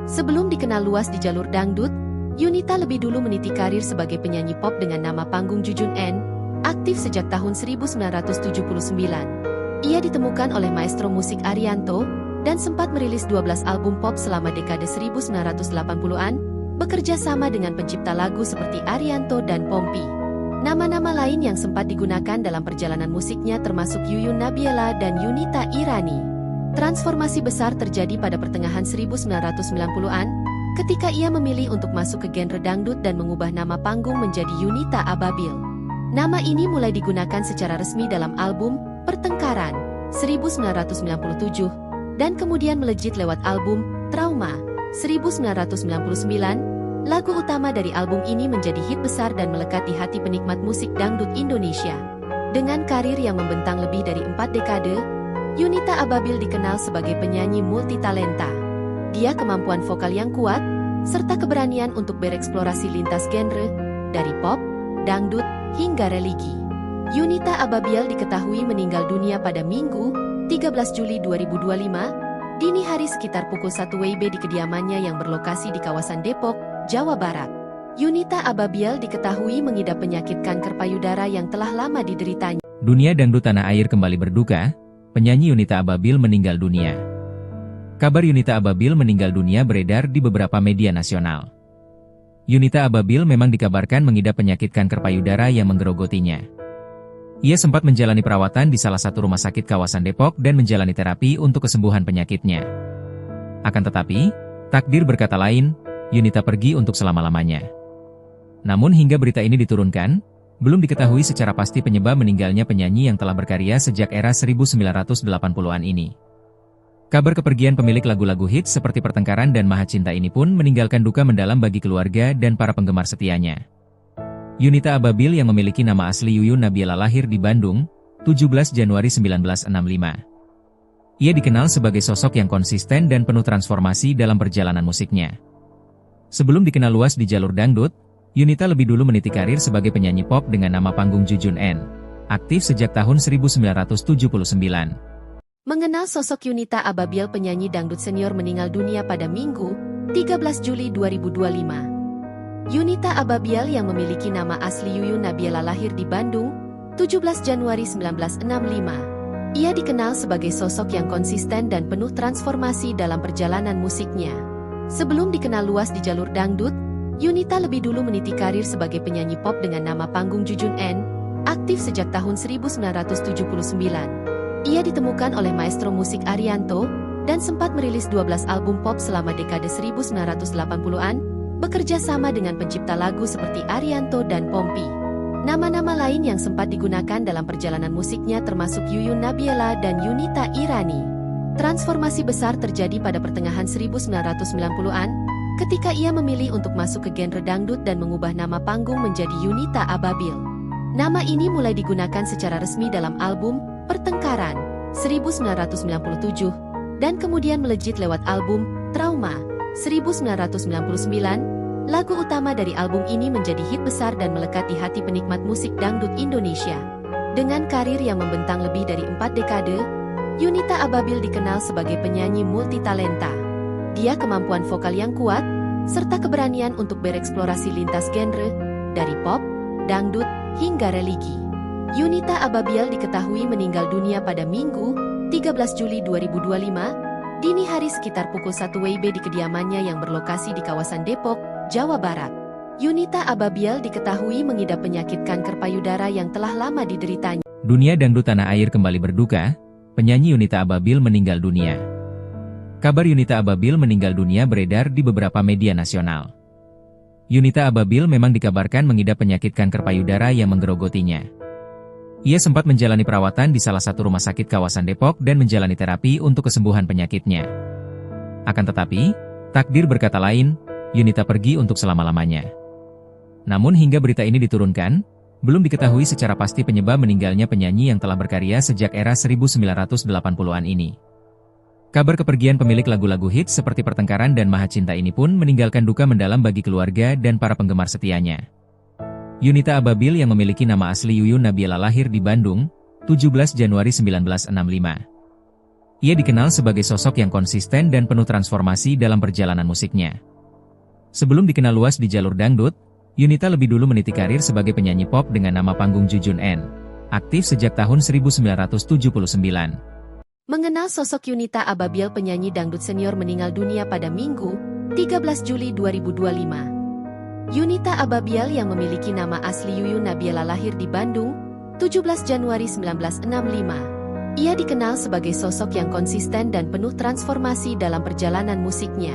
Sebelum dikenal luas di jalur dangdut, Yunita lebih dulu meniti karir sebagai penyanyi pop dengan nama panggung Jujun N, aktif sejak tahun 1979. Ia ditemukan oleh maestro musik Arianto, dan sempat merilis 12 album pop selama dekade 1980-an, bekerja sama dengan pencipta lagu seperti Arianto dan Pompi. Nama-nama lain yang sempat digunakan dalam perjalanan musiknya termasuk Yuyun Nabila dan Yunita Irani. Transformasi besar terjadi pada pertengahan 1990-an, ketika ia memilih untuk masuk ke genre dangdut dan mengubah nama panggung menjadi Yunita Ababil. Nama ini mulai digunakan secara resmi dalam album Pertengkaran, 1997, dan kemudian melejit lewat album Trauma, 1999. Lagu utama dari album ini menjadi hit besar dan melekat di hati penikmat musik dangdut Indonesia. Dengan karir yang membentang lebih dari 4 dekade, Yunita Ababil dikenal sebagai penyanyi multitalenta. Dia kemampuan vokal yang kuat, serta keberanian untuk bereksplorasi lintas genre, dari pop, dangdut, hingga religi. Yunita Ababil diketahui meninggal dunia pada Minggu, 13 Juli 2025, dini hari sekitar pukul 1 WIB di kediamannya yang berlokasi di kawasan Depok, Jawa Barat. Yunita Ababil diketahui mengidap penyakit kanker payudara yang telah lama dideritanya. Dunia dangdut tanah air kembali berduka, penyanyi Yunita Ababil meninggal dunia. Kabar Yunita Ababil meninggal dunia beredar di beberapa media nasional. Yunita Ababil memang dikabarkan mengidap penyakit kanker payudara yang menggerogotinya. Ia sempat menjalani perawatan di salah satu rumah sakit kawasan Depok dan menjalani terapi untuk kesembuhan penyakitnya. Akan tetapi, takdir berkata lain, Yunita pergi untuk selama-lamanya. Namun hingga berita ini diturunkan, belum diketahui secara pasti penyebab meninggalnya penyanyi yang telah berkarya sejak era 1980-an ini. Kabar kepergian pemilik lagu-lagu hits seperti Pertengkaran dan Maha Cinta ini pun meninggalkan duka mendalam bagi keluarga dan para penggemar setianya. Yunita Ababil yang memiliki nama asli Yuyun Nabiela lahir di Bandung, 17 Januari 1965. Ia dikenal sebagai sosok yang konsisten dan penuh transformasi dalam perjalanan musiknya. Sebelum dikenal luas di jalur dangdut, Yunita lebih dulu meniti karir sebagai penyanyi pop dengan nama panggung Jujun N, aktif sejak tahun 1979. Mengenal sosok Yunita Ababil, penyanyi dangdut senior meninggal dunia pada Minggu, 13 Juli 2025. Yunita Ababil yang memiliki nama asli Yuyun Nabiela lahir di Bandung, 17 Januari 1965. Ia dikenal sebagai sosok yang konsisten dan penuh transformasi dalam perjalanan musiknya. Sebelum dikenal luas di jalur dangdut, Yunita lebih dulu meniti karir sebagai penyanyi pop dengan nama panggung Jujun N, aktif sejak tahun 1979. Ia ditemukan oleh maestro musik Arianto, dan sempat merilis 12 album pop selama dekade 1980-an, bekerja sama dengan pencipta lagu seperti Arianto dan Pompi. Nama-nama lain yang sempat digunakan dalam perjalanan musiknya termasuk Yuyun Nabiela dan Yunita Irani. Transformasi besar terjadi pada pertengahan 1990-an, ketika ia memilih untuk masuk ke genre dangdut dan mengubah nama panggung menjadi Yunita Ababil. Nama ini mulai digunakan secara resmi dalam album Pertengkaran 1997 dan kemudian melejit lewat album Trauma 1999. Lagu utama dari album ini menjadi hit besar dan melekat di hati penikmat musik dangdut Indonesia. Dengan karir yang membentang lebih dari 4 dekade, Yunita Ababil dikenal sebagai penyanyi multitalenta. Dia kemampuan vokal yang kuat, serta keberanian untuk bereksplorasi lintas genre, dari pop, dangdut, hingga religi. Yunita Ababil diketahui meninggal dunia pada Minggu, 13 Juli 2025, dini hari sekitar pukul 1 WIB di kediamannya yang berlokasi di kawasan Depok, Jawa Barat. Yunita Ababil diketahui mengidap penyakit kanker payudara yang telah lama dideritanya. Dunia dangdut tanah air kembali berduka, penyanyi Yunita Ababil meninggal dunia. Kabar Yunita Ababil meninggal dunia beredar di beberapa media nasional. Yunita Ababil memang dikabarkan mengidap penyakit kanker payudara yang menggerogotinya. Ia sempat menjalani perawatan di salah satu rumah sakit kawasan Depok dan menjalani terapi untuk kesembuhan penyakitnya. Akan tetapi, takdir berkata lain, Yunita pergi untuk selama-lamanya. Namun hingga berita ini diturunkan, belum diketahui secara pasti penyebab meninggalnya penyanyi yang telah berkarya sejak era 1980-an ini. Kabar kepergian pemilik lagu-lagu hits seperti Pertengkaran dan Maha Cinta ini pun meninggalkan duka mendalam bagi keluarga dan para penggemar setianya. Yunita Ababil yang memiliki nama asli Yuyun Nabiela lahir di Bandung, 17 Januari 1965. Ia dikenal sebagai sosok yang konsisten dan penuh transformasi dalam perjalanan musiknya. Sebelum dikenal luas di jalur dangdut, Yunita lebih dulu meniti karir sebagai penyanyi pop dengan nama panggung Jujun N, aktif sejak tahun 1979. Mengenal sosok Yunita Ababil, penyanyi dangdut senior meninggal dunia pada Minggu, 13 Juli 2025. Yunita Ababil yang memiliki nama asli Yuyun Nabiela lahir di Bandung, 17 Januari 1965. Ia dikenal sebagai sosok yang konsisten dan penuh transformasi dalam perjalanan musiknya.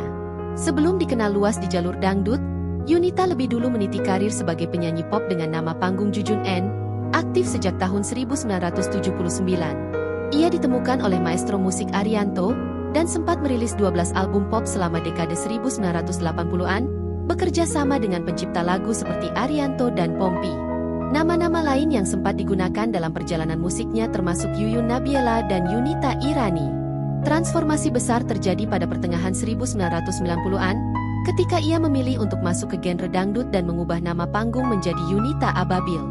Sebelum dikenal luas di jalur dangdut, Yunita lebih dulu meniti karir sebagai penyanyi pop dengan nama panggung Jujun N, aktif sejak tahun 1979. Ia ditemukan oleh maestro musik Arianto, dan sempat merilis 12 album pop selama dekade 1980-an, bekerja sama dengan pencipta lagu seperti Arianto dan Pompi. Nama-nama lain yang sempat digunakan dalam perjalanan musiknya termasuk Yuyun Nabiela dan Yunita Irani. Transformasi besar terjadi pada pertengahan 1990-an, ketika ia memilih untuk masuk ke genre dangdut dan mengubah nama panggung menjadi Yunita Ababil.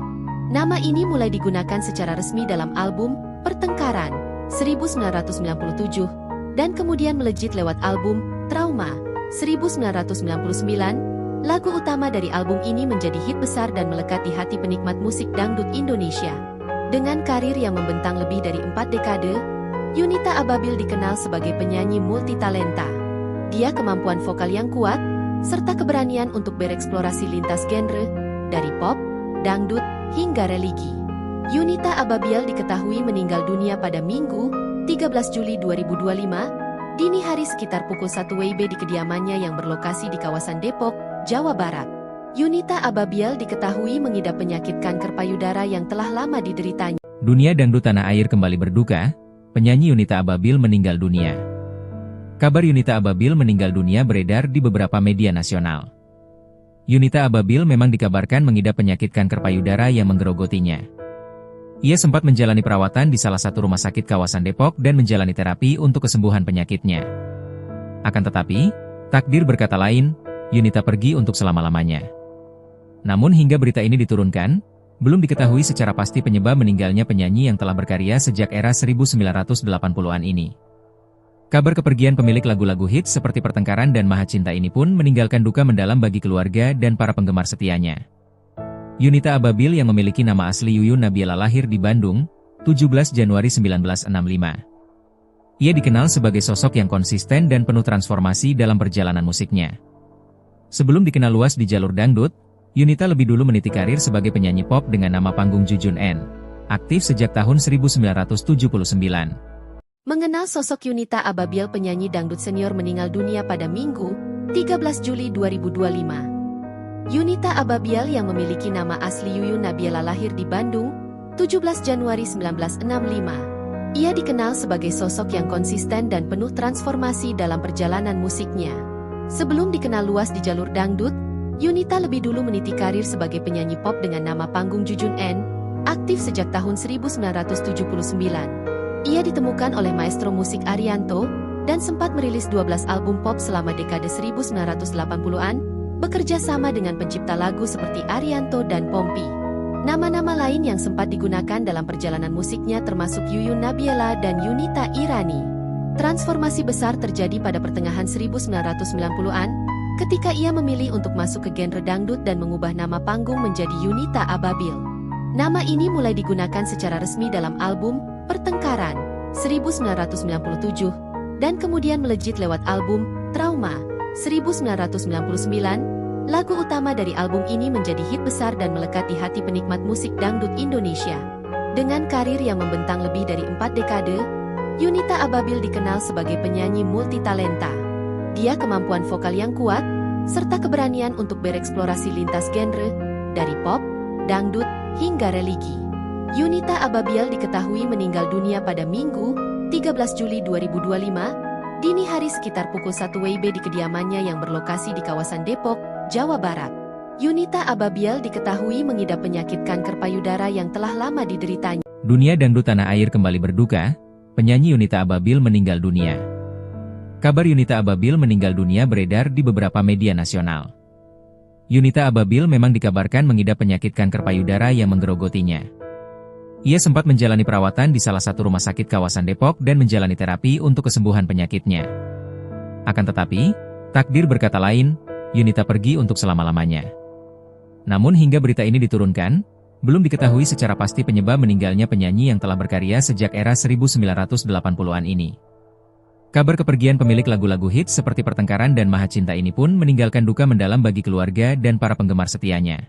Nama ini mulai digunakan secara resmi dalam album Pertengkaran 1997, dan kemudian melejit lewat album Trauma 1999. Lagu utama dari album ini menjadi hit besar dan melekat di hati penikmat musik dangdut Indonesia. Dengan karir yang membentang lebih dari 4 dekade, Yunita Ababil dikenal sebagai penyanyi multitalenta. Dia kemampuan vokal yang kuat, serta keberanian untuk bereksplorasi lintas genre, dari pop, dangdut, hingga religi. Yunita Ababil diketahui meninggal dunia pada Minggu, 13 Juli 2025, dini hari sekitar pukul 1 WIB di kediamannya yang berlokasi di kawasan Depok, Jawa Barat. Yunita Ababil diketahui mengidap penyakit kanker payudara yang telah lama dideritanya. Dunia dangdut tanah air kembali berduka, penyanyi Yunita Ababil meninggal dunia. Kabar Yunita Ababil meninggal dunia beredar di beberapa media nasional. Yunita Ababil memang dikabarkan mengidap penyakit kanker payudara yang menggerogotinya. Ia sempat menjalani perawatan di salah satu rumah sakit kawasan Depok dan menjalani terapi untuk kesembuhan penyakitnya. Akan tetapi, takdir berkata lain, Yunita pergi untuk selama-lamanya. Namun hingga berita ini diturunkan, belum diketahui secara pasti penyebab meninggalnya penyanyi yang telah berkarya sejak era 1980-an ini. Kabar kepergian pemilik lagu-lagu hits seperti Pertengkaran dan Maha Cinta ini pun meninggalkan duka mendalam bagi keluarga dan para penggemar setianya. Yunita Ababil yang memiliki nama asli Yuyun Nabiela lahir di Bandung, 17 Januari 1965. Ia dikenal sebagai sosok yang konsisten dan penuh transformasi dalam perjalanan musiknya. Sebelum dikenal luas di jalur dangdut, Yunita lebih dulu meniti karir sebagai penyanyi pop dengan nama panggung Jujun N, aktif sejak tahun 1979. Mengenal sosok Yunita Ababil, penyanyi dangdut senior meninggal dunia pada Minggu, 13 Juli 2025. Yunita Ababil yang memiliki nama asli Yuyun Nabiela lahir di Bandung, 17 Januari 1965. Ia dikenal sebagai sosok yang konsisten dan penuh transformasi dalam perjalanan musiknya. Sebelum dikenal luas di jalur dangdut, Yunita lebih dulu meniti karir sebagai penyanyi pop dengan nama panggung Jujun N, aktif sejak tahun 1979. Ia ditemukan oleh maestro musik Arianto, dan sempat merilis 12 album pop selama dekade 1980-an, bekerja sama dengan pencipta lagu seperti Arianto dan Pompi. Nama-nama lain yang sempat digunakan dalam perjalanan musiknya termasuk Yuyun Nabiela dan Yunita Irani. Transformasi besar terjadi pada pertengahan 1990-an, ketika ia memilih untuk masuk ke genre dangdut dan mengubah nama panggung menjadi Yunita Ababil. Nama ini mulai digunakan secara resmi dalam album Pertengkaran 1997, dan kemudian melejit lewat album Trauma 1999. Lagu utama dari album ini menjadi hit besar dan melekat di hati penikmat musik dangdut Indonesia. Dengan karir yang membentang lebih dari 4 dekade, Yunita Ababil dikenal sebagai penyanyi multitalenta. Dia kemampuan vokal yang kuat, serta keberanian untuk bereksplorasi lintas genre, dari pop, dangdut, hingga religi. Yunita Ababil diketahui meninggal dunia pada Minggu, 13 Juli 2025, dini hari sekitar pukul 1 WIB di kediamannya yang berlokasi di kawasan Depok, Jawa Barat. Yunita Ababil diketahui mengidap penyakit kanker payudara yang telah lama dideritanya. Dunia dangdut tanah air kembali berduka, penyanyi Yunita Ababil meninggal dunia. Kabar Yunita Ababil meninggal dunia beredar di beberapa media nasional. Yunita Ababil memang dikabarkan mengidap penyakit kanker payudara yang menggerogotinya. Ia sempat menjalani perawatan di salah satu rumah sakit kawasan Depok dan menjalani terapi untuk kesembuhan penyakitnya. Akan tetapi, takdir berkata lain, Yunita pergi untuk selama-lamanya. Namun hingga berita ini diturunkan, belum diketahui secara pasti penyebab meninggalnya penyanyi yang telah berkarya sejak era 1980-an ini. Kabar kepergian pemilik lagu-lagu hits seperti Pertengkaran dan Maha Cinta ini pun meninggalkan duka mendalam bagi keluarga dan para penggemar setianya.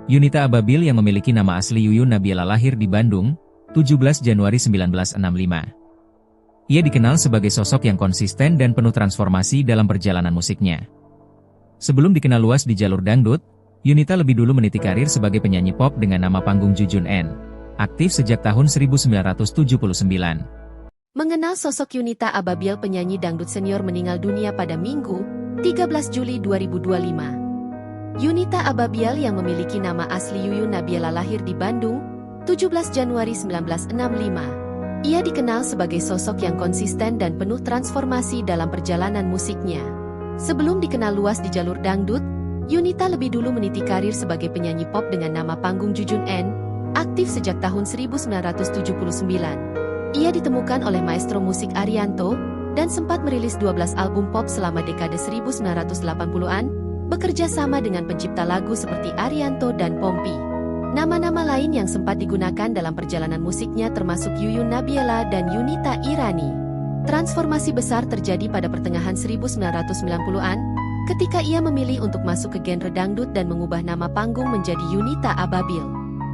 Yunita Ababil yang memiliki nama asli Yuyun Nabiela lahir di Bandung, 17 Januari 1965. Ia dikenal sebagai sosok yang konsisten dan penuh transformasi dalam perjalanan musiknya. Sebelum dikenal luas di jalur dangdut, Yunita lebih dulu meniti karir sebagai penyanyi pop dengan nama panggung Jujun N, aktif sejak tahun 1979. Mengenal sosok Yunita Ababil, penyanyi dangdut senior meninggal dunia pada Minggu, 13 Juli 2025. Yunita Ababiel yang memiliki nama asli Yuyun Nabiela lahir di Bandung, 17 Januari 1965. Ia dikenal sebagai sosok yang konsisten dan penuh transformasi dalam perjalanan musiknya. Sebelum dikenal luas di jalur dangdut, Yunita lebih dulu meniti karir sebagai penyanyi pop dengan nama panggung Jujun N, aktif sejak tahun 1979. Ia ditemukan oleh maestro musik Arianto, dan sempat merilis 12 album pop selama dekade 1980-an, bekerja sama dengan pencipta lagu seperti Arianto dan Pompi. Nama-nama lain yang sempat digunakan dalam perjalanan musiknya termasuk Yuyun Nabiela dan Yunita Irani. Transformasi besar terjadi pada pertengahan 1990-an, ketika ia memilih untuk masuk ke genre dangdut dan mengubah nama panggung menjadi Yunita Ababil.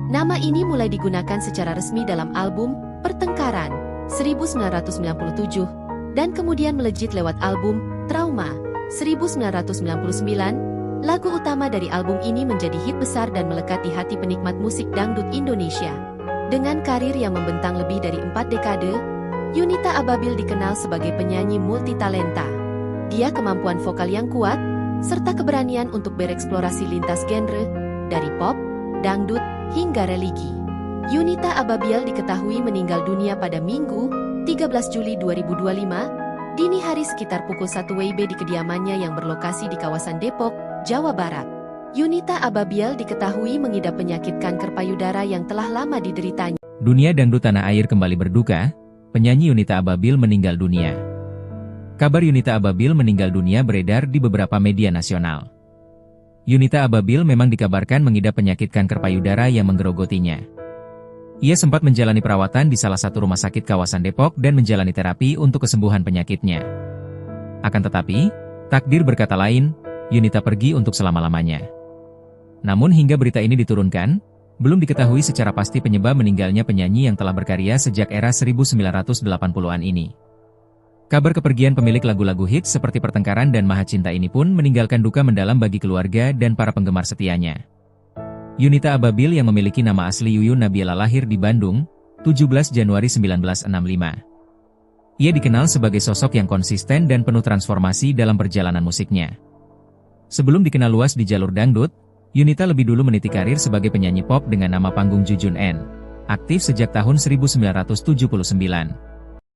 Nama ini mulai digunakan secara resmi dalam album Pertengkaran 1997, dan kemudian melejit lewat album Trauma 1999. Lagu utama dari album ini menjadi hit besar dan melekat di hati penikmat musik dangdut Indonesia. Dengan karir yang membentang lebih dari 4 dekade, Yunita Ababil dikenal sebagai penyanyi multitalenta. Dia kemampuan vokal yang kuat, serta keberanian untuk bereksplorasi lintas genre, dari pop, dangdut, hingga religi. Yunita Ababil diketahui meninggal dunia pada Minggu, 13 Juli 2025, dini hari sekitar pukul 1 WIB di kediamannya yang berlokasi di kawasan Depok, Jawa Barat. Yunita Ababil diketahui mengidap penyakit kanker payudara yang telah lama dideritanya. Dunia dangdut tanah air kembali berduka, penyanyi Yunita Ababil meninggal dunia. Kabar Yunita Ababil meninggal dunia beredar di beberapa media nasional. Yunita Ababil memang dikabarkan mengidap penyakit kanker payudara yang menggerogotinya. Ia sempat menjalani perawatan di salah satu rumah sakit kawasan Depok dan menjalani terapi untuk kesembuhan penyakitnya. Akan tetapi, takdir berkata lain, Yunita pergi untuk selama-lamanya. Namun hingga berita ini diturunkan, belum diketahui secara pasti penyebab meninggalnya penyanyi yang telah berkarya sejak era 1980-an ini. Kabar kepergian pemilik lagu-lagu hits seperti Pertengkaran dan Maha Cinta ini pun meninggalkan duka mendalam bagi keluarga dan para penggemar setianya. Yunita Ababil yang memiliki nama asli Yuyun Nabiela lahir di Bandung, 17 Januari 1965. Ia dikenal sebagai sosok yang konsisten dan penuh transformasi dalam perjalanan musiknya. Sebelum dikenal luas di jalur dangdut, Yunita lebih dulu meniti karir sebagai penyanyi pop dengan nama panggung Jujun N, aktif sejak tahun 1979.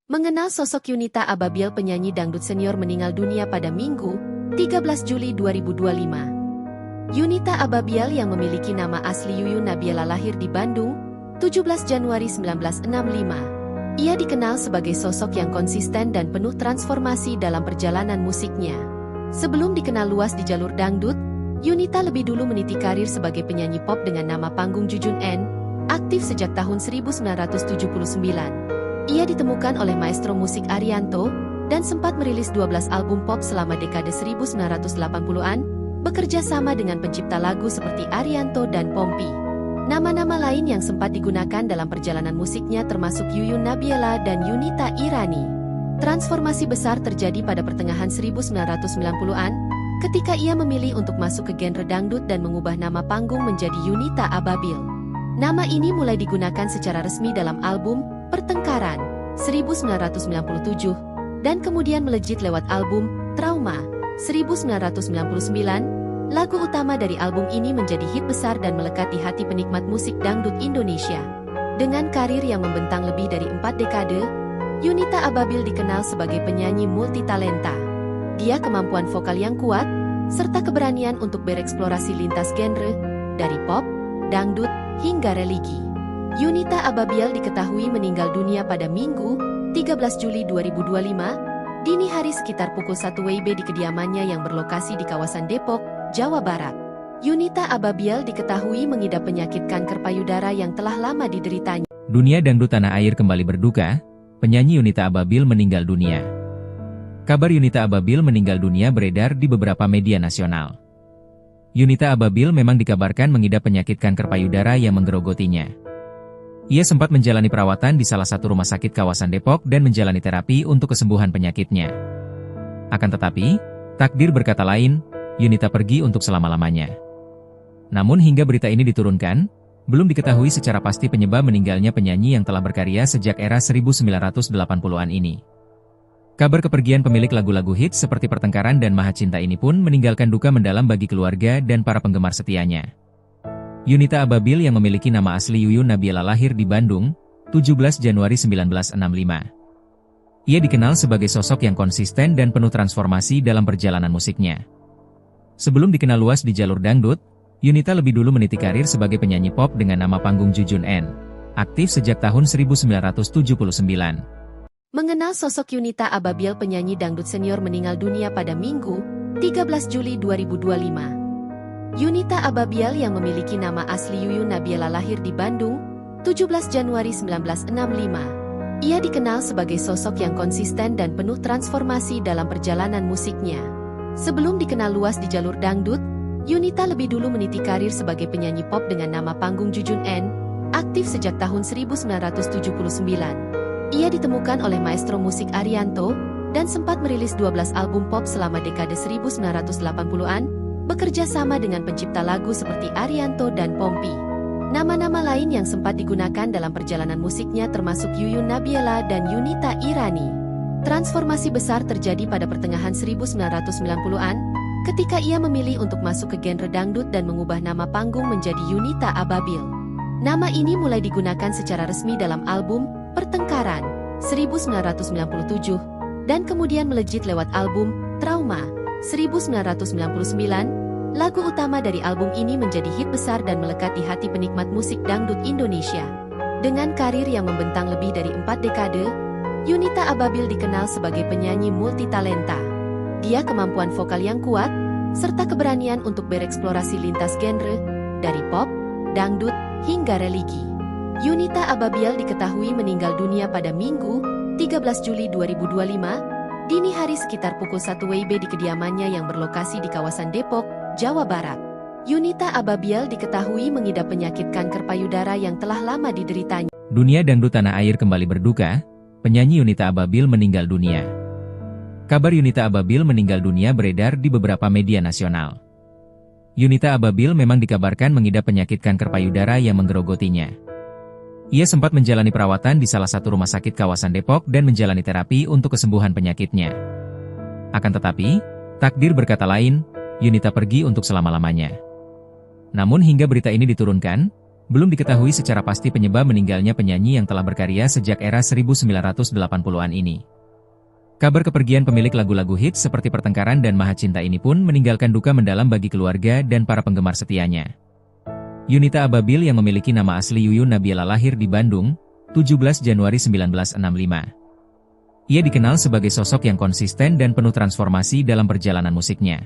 Mengenal sosok Yunita Ababil, penyanyi dangdut senior meninggal dunia pada Minggu, 13 Juli 2025. Yunita Ababil yang memiliki nama asli Yuyun Nabiela lahir di Bandung, 17 Januari 1965. Ia dikenal sebagai sosok yang konsisten dan penuh transformasi dalam perjalanan musiknya. Sebelum dikenal luas di jalur dangdut, Yunita lebih dulu meniti karir sebagai penyanyi pop dengan nama panggung Jujun N, aktif sejak tahun 1979. Ia ditemukan oleh maestro musik Arianto, dan sempat merilis 12 album pop selama dekade 1980-an, bekerja sama dengan pencipta lagu seperti Arianto dan Pompi. Nama-nama lain yang sempat digunakan dalam perjalanan musiknya termasuk Yuyun Nabiela dan Yunita Irani. Transformasi besar terjadi pada pertengahan 1990-an, ketika ia memilih untuk masuk ke genre dangdut dan mengubah nama panggung menjadi Yunita Ababil. Nama ini mulai digunakan secara resmi dalam album Pertengkaran 1997, dan kemudian melejit lewat album Trauma 1999. Lagu utama dari album ini menjadi hit besar dan melekat di hati penikmat musik dangdut Indonesia. Dengan karir yang membentang lebih dari 4 dekade, Yunita Ababil dikenal sebagai penyanyi multitalenta. Dia kemampuan vokal yang kuat, serta keberanian untuk bereksplorasi lintas genre, dari pop, dangdut, hingga religi. Yunita Ababil diketahui meninggal dunia pada Minggu, 13 Juli 2025, dini hari sekitar pukul 1 WIB di kediamannya yang berlokasi di kawasan Depok, Jawa Barat. Yunita Ababil diketahui mengidap penyakit kanker payudara yang telah lama dideritanya. Dunia dangdut tanah air kembali berduka, penyanyi Yunita Ababil meninggal dunia. Kabar Yunita Ababil meninggal dunia beredar di beberapa media nasional. Yunita Ababil memang dikabarkan mengidap penyakit kanker payudara yang menggerogotinya. Ia sempat menjalani perawatan di salah satu rumah sakit kawasan Depok dan menjalani terapi untuk kesembuhan penyakitnya. Akan tetapi, takdir berkata lain, Yunita pergi untuk selama-lamanya. Namun hingga berita ini diturunkan, belum diketahui secara pasti penyebab meninggalnya penyanyi yang telah berkarya sejak era 1980-an ini. Kabar kepergian pemilik lagu-lagu hits seperti Pertengkaran dan Maha Cinta ini pun meninggalkan duka mendalam bagi keluarga dan para penggemar setianya. Yunita Ababil yang memiliki nama asli Yuyun Nabila lahir di Bandung, 17 Januari 1965. Ia dikenal sebagai sosok yang konsisten dan penuh transformasi dalam perjalanan musiknya. Sebelum dikenal luas di jalur dangdut, Yunita lebih dulu meniti karir sebagai penyanyi pop dengan nama panggung Jujun N. Aktif sejak tahun 1979. Mengenal sosok Yunita Ababil, penyanyi dangdut senior meninggal dunia pada Minggu, 13 Juli 2025. Yunita Ababil yang memiliki nama asli Yuyun Nabila lahir di Bandung, 17 Januari 1965. Ia dikenal sebagai sosok yang konsisten dan penuh transformasi dalam perjalanan musiknya. Sebelum dikenal luas di jalur dangdut, Yunita lebih dulu meniti karir sebagai penyanyi pop dengan nama panggung Jujun N, aktif sejak tahun 1979. Ia ditemukan oleh maestro musik Arianto, dan sempat merilis 12 album pop selama dekade 1980-an, bekerja sama dengan pencipta lagu seperti Arianto dan Pompi. Nama-nama lain yang sempat digunakan dalam perjalanan musiknya termasuk Yuyun Nabila dan Yunita Irani. Transformasi besar terjadi pada pertengahan 1990-an, ketika ia memilih untuk masuk ke genre dangdut dan mengubah nama panggung menjadi Yunita Ababil. Nama ini mulai digunakan secara resmi dalam album Pertengkaran 1997, dan kemudian melejit lewat album Trauma 1999. Lagu utama dari album ini menjadi hit besar dan melekat di hati penikmat musik dangdut Indonesia. Dengan karir yang membentang lebih dari 4 dekade, Yunita Ababil dikenal sebagai penyanyi multitalenta. Dia kemampuan vokal yang kuat, serta keberanian untuk bereksplorasi lintas genre, dari pop, dangdut, hingga religi. Yunita Ababil diketahui meninggal dunia pada Minggu, 13 Juli 2025, dini hari sekitar pukul 1 WIB di kediamannya yang berlokasi di kawasan Depok, Jawa Barat. Yunita Ababil diketahui mengidap penyakit kanker payudara yang telah lama dideritanya. Dunia dangdut tanah air kembali berduka, penyanyi Yunita Ababil meninggal dunia. Kabar Yunita Ababil meninggal dunia beredar di beberapa media nasional. Yunita Ababil memang dikabarkan mengidap penyakit kanker payudara yang menggerogotinya. Ia sempat menjalani perawatan di salah satu rumah sakit kawasan Depok dan menjalani terapi untuk kesembuhan penyakitnya. Akan tetapi, takdir berkata lain, Yunita pergi untuk selama-lamanya. Namun hingga berita ini diturunkan, belum diketahui secara pasti penyebab meninggalnya penyanyi yang telah berkarya sejak era 1980-an ini. Kabar kepergian pemilik lagu-lagu hits seperti Pertengkaran dan Maha Cinta ini pun meninggalkan duka mendalam bagi keluarga dan para penggemar setianya. Yunita Ababil yang memiliki nama asli Yuyun Nabila lahir di Bandung, 17 Januari 1965. Ia dikenal sebagai sosok yang konsisten dan penuh transformasi dalam perjalanan musiknya.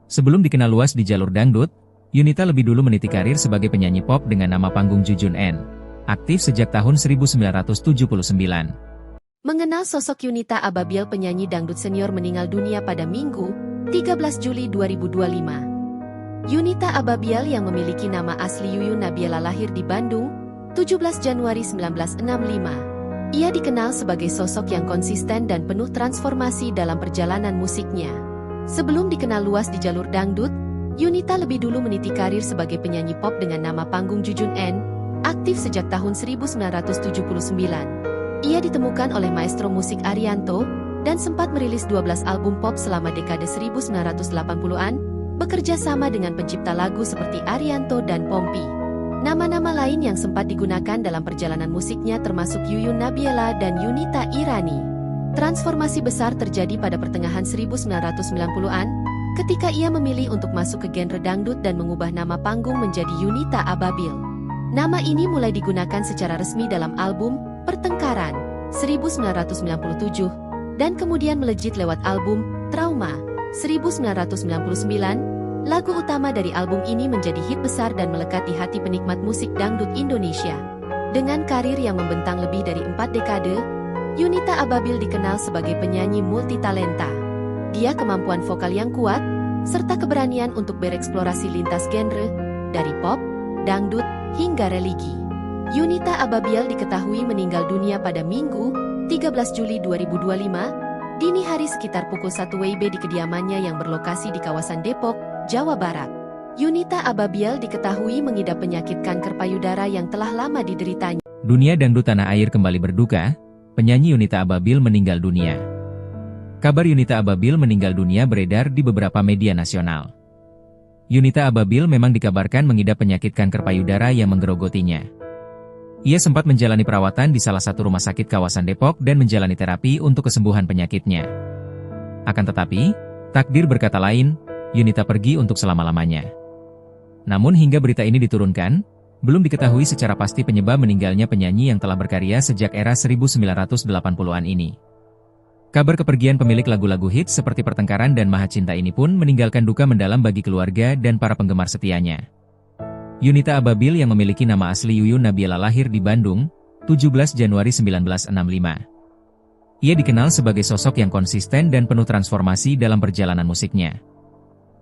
Sebelum dikenal luas di jalur dangdut, Yunita lebih dulu meniti karir sebagai penyanyi pop dengan nama panggung Jujun N, aktif sejak tahun 1979. Mengenal sosok Yunita Ababil, penyanyi dangdut senior meninggal dunia pada Minggu, 13 Juli 2025. Yunita Ababil yang memiliki nama asli Yuyun Nabila lahir di Bandung, 17 Januari 1965. Ia dikenal sebagai sosok yang konsisten dan penuh transformasi dalam perjalanan musiknya. Sebelum dikenal luas di jalur dangdut, Yunita lebih dulu meniti karir sebagai penyanyi pop dengan nama panggung Jujun N, aktif sejak tahun 1979. Ia ditemukan oleh maestro musik Arianto, dan sempat merilis 12 album pop selama dekade 1980-an, bekerja sama dengan pencipta lagu seperti Arianto dan Pompi. Nama-nama lain yang sempat digunakan dalam perjalanan musiknya termasuk Yuyun Nabila dan Yunita Irani. Transformasi besar terjadi pada pertengahan 1990-an, ketika ia memilih untuk masuk ke genre dangdut dan mengubah nama panggung menjadi Yunita Ababil. Nama ini mulai digunakan secara resmi dalam album Pertengkaran 1997, dan kemudian melejit lewat album Trauma 1999. Lagu utama dari album ini menjadi hit besar dan melekat di hati penikmat musik dangdut Indonesia. Dengan karir yang membentang lebih dari 4 dekade, Yunita Ababil dikenal sebagai penyanyi multitalenta. Dia kemampuan vokal yang kuat, serta keberanian untuk bereksplorasi lintas genre, dari pop, dangdut, hingga religi. Yunita Ababil diketahui meninggal dunia pada Minggu, 13 Juli 2025, dini hari sekitar pukul 1 WIB di kediamannya yang berlokasi di kawasan Depok, Jawa Barat. Yunita Ababil diketahui mengidap penyakit kanker payudara yang telah lama dideritanya. Dunia dangdut tanah air kembali berduka, penyanyi Yunita Ababil meninggal dunia. Kabar Yunita Ababil meninggal dunia beredar di beberapa media nasional. Yunita Ababil memang dikabarkan mengidap penyakit kanker payudara yang menggerogotinya. Ia sempat menjalani perawatan di salah satu rumah sakit kawasan Depok dan menjalani terapi untuk kesembuhan penyakitnya. Akan tetapi, takdir berkata lain, Yunita pergi untuk selama-lamanya. Namun hingga berita ini diturunkan, belum diketahui secara pasti penyebab meninggalnya penyanyi yang telah berkarya sejak era 1980-an ini. Kabar kepergian pemilik lagu-lagu hits seperti Pertengkaran dan Maha Cinta ini pun meninggalkan duka mendalam bagi keluarga dan para penggemar setianya. Yunita Ababil yang memiliki nama asli Yuyun Nabila lahir di Bandung, 17 Januari 1965. Ia dikenal sebagai sosok yang konsisten dan penuh transformasi dalam perjalanan musiknya.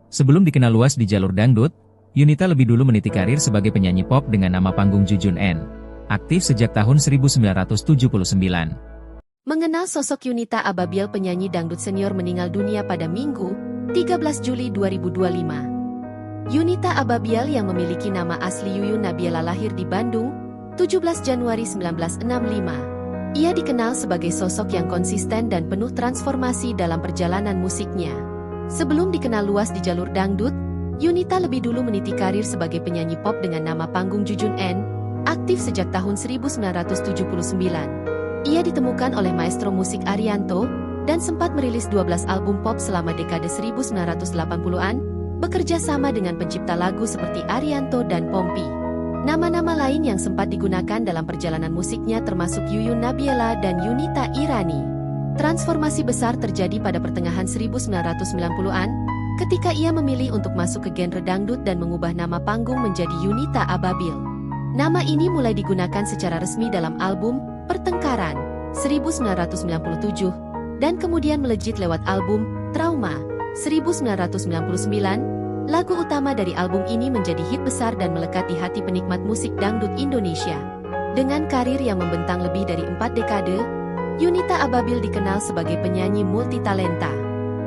Sebelum dikenal luas di jalur dangdut, Yunita lebih dulu meniti karir sebagai penyanyi pop dengan nama panggung Jujun N. Aktif sejak tahun 1979. Mengenal sosok Yunita Ababil, penyanyi dangdut senior meninggal dunia pada Minggu, 13 Juli 2025. Yunita Ababil yang memiliki nama asli Yuyun Nabila lahir di Bandung, 17 Januari 1965. Ia dikenal sebagai sosok yang konsisten dan penuh transformasi dalam perjalanan musiknya. Sebelum dikenal luas di jalur dangdut, Yunita lebih dulu meniti karir sebagai penyanyi pop dengan nama panggung Jujun N, aktif sejak tahun 1979. Ia ditemukan oleh maestro musik Arianto, dan sempat merilis 12 album pop selama dekade 1980-an, bekerja sama dengan pencipta lagu seperti Arianto dan Pompi. Nama-nama lain yang sempat digunakan dalam perjalanan musiknya termasuk Yuyun Nabila dan Yunita Irani. Transformasi besar terjadi pada pertengahan 1990-an, ketika ia memilih untuk masuk ke genre dangdut dan mengubah nama panggung menjadi Yunita Ababil. Nama ini mulai digunakan secara resmi dalam album Pertengkaran 1997 dan kemudian melejit lewat album Trauma 1999. Lagu utama dari album ini menjadi hit besar dan melekat di hati penikmat musik dangdut Indonesia. Dengan karir yang membentang lebih dari 4 dekade, Yunita Ababil dikenal sebagai penyanyi multitalenta.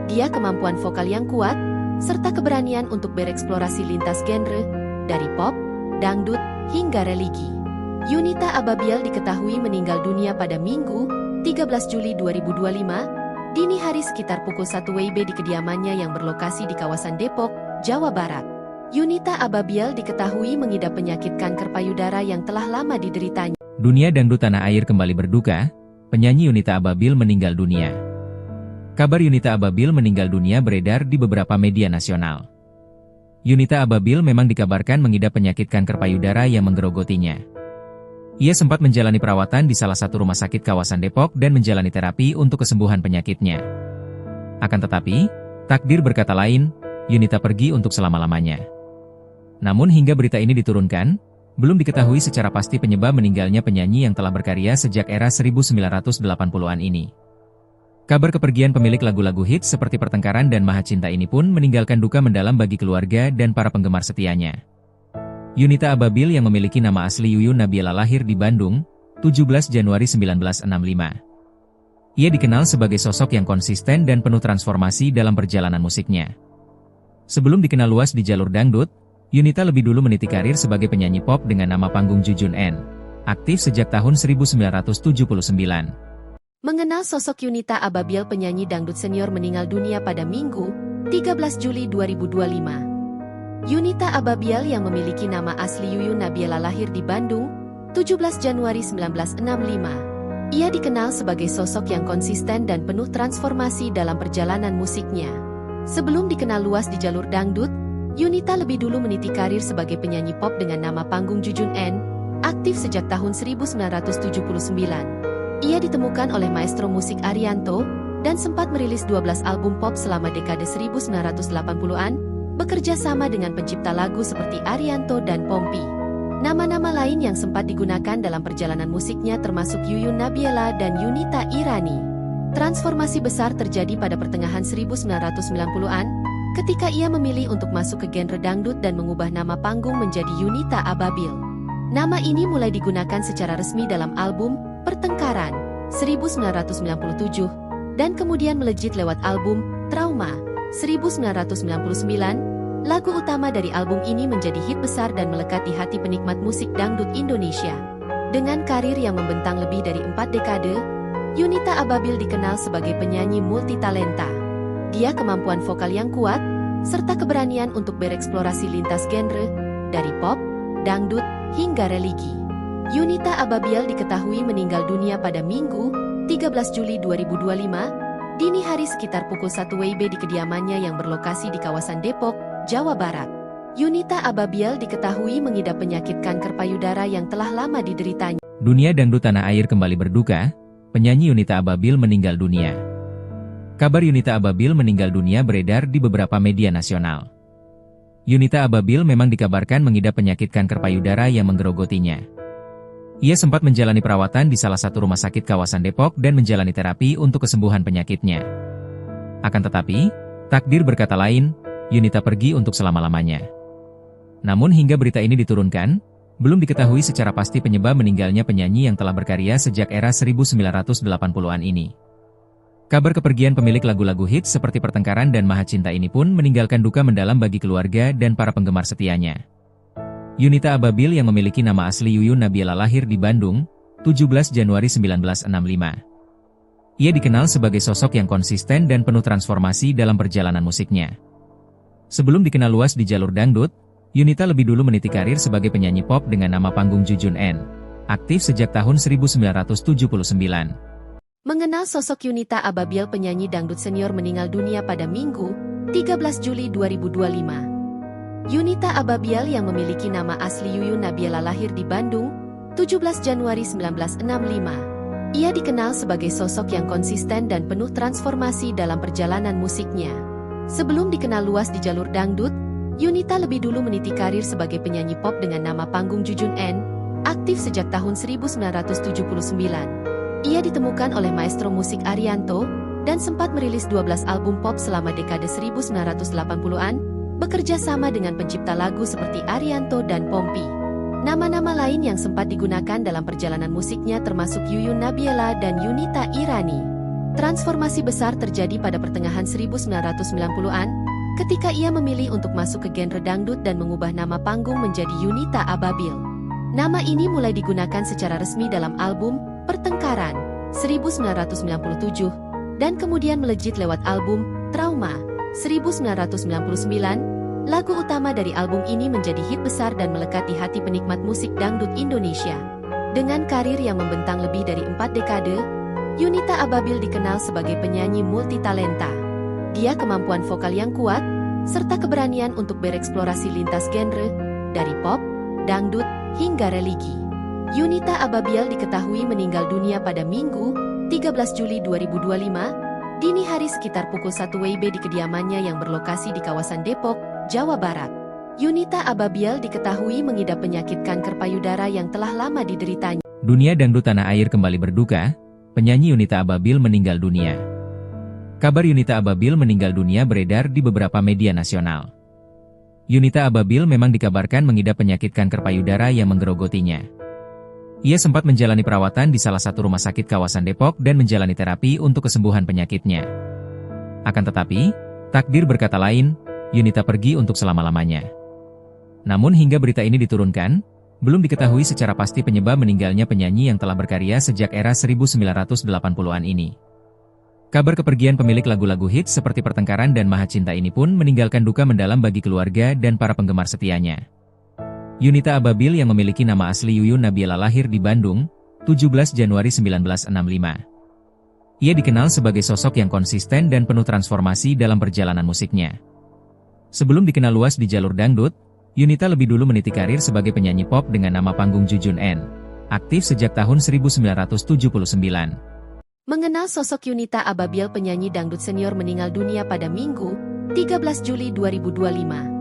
Dia kemampuan vokal yang kuat serta keberanian untuk bereksplorasi lintas genre dari pop, dangdut hingga religi. Yunita Ababil diketahui meninggal dunia pada Minggu, 13 Juli 2025, dini hari sekitar pukul 1 WIB di kediamannya yang berlokasi di kawasan Depok, Jawa Barat. Yunita Ababil diketahui mengidap penyakit kanker payudara yang telah lama dideritanya. Dunia dangdut tanah air kembali berduka, penyanyi Yunita Ababil meninggal dunia. Kabar Yunita Ababil meninggal dunia beredar di beberapa media nasional. Yunita Ababil memang dikabarkan mengidap penyakit kanker payudara yang menggerogotinya. Ia sempat menjalani perawatan di salah satu rumah sakit kawasan Depok dan menjalani terapi untuk kesembuhan penyakitnya. Akan tetapi, takdir berkata lain, Yunita pergi untuk selama-lamanya. Namun hingga berita ini diturunkan, belum diketahui secara pasti penyebab meninggalnya penyanyi yang telah berkarya sejak era 1980-an ini. Kabar kepergian pemilik lagu-lagu hits seperti Pertengkaran dan Maha Cinta ini pun meninggalkan duka mendalam bagi keluarga dan para penggemar setianya. Yunita Ababil yang memiliki nama asli Yuyun Nabila lahir di Bandung, 17 Januari 1965. Ia dikenal sebagai sosok yang konsisten dan penuh transformasi dalam perjalanan musiknya. Sebelum dikenal luas di jalur dangdut, Yunita lebih dulu meniti karir sebagai penyanyi pop dengan nama panggung Jujun N, aktif sejak tahun 1979. Mengenal sosok Yunita Ababil, penyanyi dangdut senior meninggal dunia pada Minggu, 13 Juli 2025. Yunita Ababil yang memiliki nama asli Yuyun Nabila lahir di Bandung, 17 Januari 1965. Ia dikenal sebagai sosok yang konsisten dan penuh transformasi dalam perjalanan musiknya. Sebelum dikenal luas di jalur dangdut, Yunita lebih dulu meniti karir sebagai penyanyi pop dengan nama panggung Jujun N, aktif sejak tahun 1979. Ia ditemukan oleh maestro musik Arianto, dan sempat merilis 12 album pop selama dekade 1980-an, bekerja sama dengan pencipta lagu seperti Arianto dan Pompi. Nama-nama lain yang sempat digunakan dalam perjalanan musiknya termasuk Yuyun Nabila dan Yunita Irani. Transformasi besar terjadi pada pertengahan 1990-an, ketika ia memilih untuk masuk ke genre dangdut dan mengubah nama panggung menjadi Yunita Ababil. Nama ini mulai digunakan secara resmi dalam album Pertengkaran 1997, dan kemudian melejit lewat album Trauma 1999. Lagu utama dari album ini menjadi hit besar dan melekat di hati penikmat musik dangdut Indonesia. Dengan karir yang membentang lebih dari 4 dekade, Yunita Ababil dikenal sebagai penyanyi multitalenta. Dia kemampuan vokal yang kuat, serta keberanian untuk bereksplorasi lintas genre, dari pop, dangdut, hingga religi. Yunita Ababil diketahui meninggal dunia pada Minggu, 13 Juli 2025, dini hari sekitar pukul 1 WIB di kediamannya yang berlokasi di kawasan Depok, Jawa Barat. Yunita Ababil diketahui mengidap penyakit kanker payudara yang telah lama dideritanya. Dunia dangdut tanah air kembali berduka, penyanyi Yunita Ababil meninggal dunia. Kabar Yunita Ababil meninggal dunia beredar di beberapa media nasional. Yunita Ababil memang dikabarkan mengidap penyakit kanker payudara yang menggerogotinya. Ia sempat menjalani perawatan di salah satu rumah sakit kawasan Depok dan menjalani terapi untuk kesembuhan penyakitnya. Akan tetapi, takdir berkata lain, Yunita pergi untuk selama-lamanya. Namun hingga berita ini diturunkan, belum diketahui secara pasti penyebab meninggalnya penyanyi yang telah berkarya sejak era 1980-an ini. Kabar kepergian pemilik lagu-lagu hits seperti Pertengkaran dan Maha Cinta ini pun meninggalkan duka mendalam bagi keluarga dan para penggemar setianya. Yunita Ababil yang memiliki nama asli Yuyun Nabila lahir di Bandung, 17 Januari 1965. Ia dikenal sebagai sosok yang konsisten dan penuh transformasi dalam perjalanan musiknya. Sebelum dikenal luas di jalur dangdut, Yunita lebih dulu meniti karir sebagai penyanyi pop dengan nama panggung Jujun N, aktif sejak tahun 1979. Mengenal sosok Yunita Ababil, penyanyi dangdut senior meninggal dunia pada Minggu, 13 Juli 2025. Yunita Ababil yang memiliki nama asli Yuyun Nabila lahir di Bandung, 17 Januari 1965. Ia dikenal sebagai sosok yang konsisten dan penuh transformasi dalam perjalanan musiknya. Sebelum dikenal luas di jalur dangdut, Yunita lebih dulu meniti karir sebagai penyanyi pop dengan nama panggung Jujun N, aktif sejak tahun 1979. Ia ditemukan oleh maestro musik Arianto, dan sempat merilis 12 album pop selama dekade 1980-an, bekerja sama dengan pencipta lagu seperti Arianto dan Pompi. Nama-nama lain yang sempat digunakan dalam perjalanan musiknya termasuk Yuyun Nabila dan Yunita Irani. Transformasi besar terjadi pada pertengahan 1990-an, ketika ia memilih untuk masuk ke genre dangdut dan mengubah nama panggung menjadi Yunita Ababil. Nama ini mulai digunakan secara resmi dalam album Pertengkaran 1997, dan kemudian melejit lewat album Trauma 1999. Lagu utama dari album ini menjadi hit besar dan melekat di hati penikmat musik dangdut Indonesia. Dengan karir yang membentang lebih dari 4 dekade, Yunita Ababil dikenal sebagai penyanyi multitalenta. Dia kemampuan vokal yang kuat, serta keberanian untuk bereksplorasi lintas genre, dari pop, dangdut, hingga religi. Yunita Ababil diketahui meninggal dunia pada Minggu, 13 Juli 2025, dini hari sekitar pukul 1 WIB di kediamannya yang berlokasi di kawasan Depok, Jawa Barat. Yunita Ababil diketahui mengidap penyakit kanker payudara yang telah lama dideritanya. Dunia dangdut tanah air kembali berduka, penyanyi Yunita Ababil meninggal dunia. Kabar Yunita Ababil meninggal dunia beredar di beberapa media nasional. Yunita Ababil memang dikabarkan mengidap penyakit kanker payudara yang menggerogotinya. Ia sempat menjalani perawatan di salah satu rumah sakit kawasan Depok dan menjalani terapi untuk kesembuhan penyakitnya. Akan tetapi, takdir berkata lain, Yunita pergi untuk selama-lamanya. Namun hingga berita ini diturunkan, belum diketahui secara pasti penyebab meninggalnya penyanyi yang telah berkarya sejak era 1980-an ini. Kabar kepergian pemilik lagu-lagu hits seperti Pertengkaran dan Maha Cinta ini pun meninggalkan duka mendalam bagi keluarga dan para penggemar setianya. Yunita Ababil yang memiliki nama asli Yuyun Nabila lahir di Bandung, 17 Januari 1965. Ia dikenal sebagai sosok yang konsisten dan penuh transformasi dalam perjalanan musiknya. Sebelum dikenal luas di jalur dangdut, Yunita lebih dulu meniti karir sebagai penyanyi pop dengan nama panggung Jujun N, aktif sejak tahun 1979. Mengenal sosok Yunita Ababil, penyanyi dangdut senior meninggal dunia pada Minggu, 13 Juli 2025.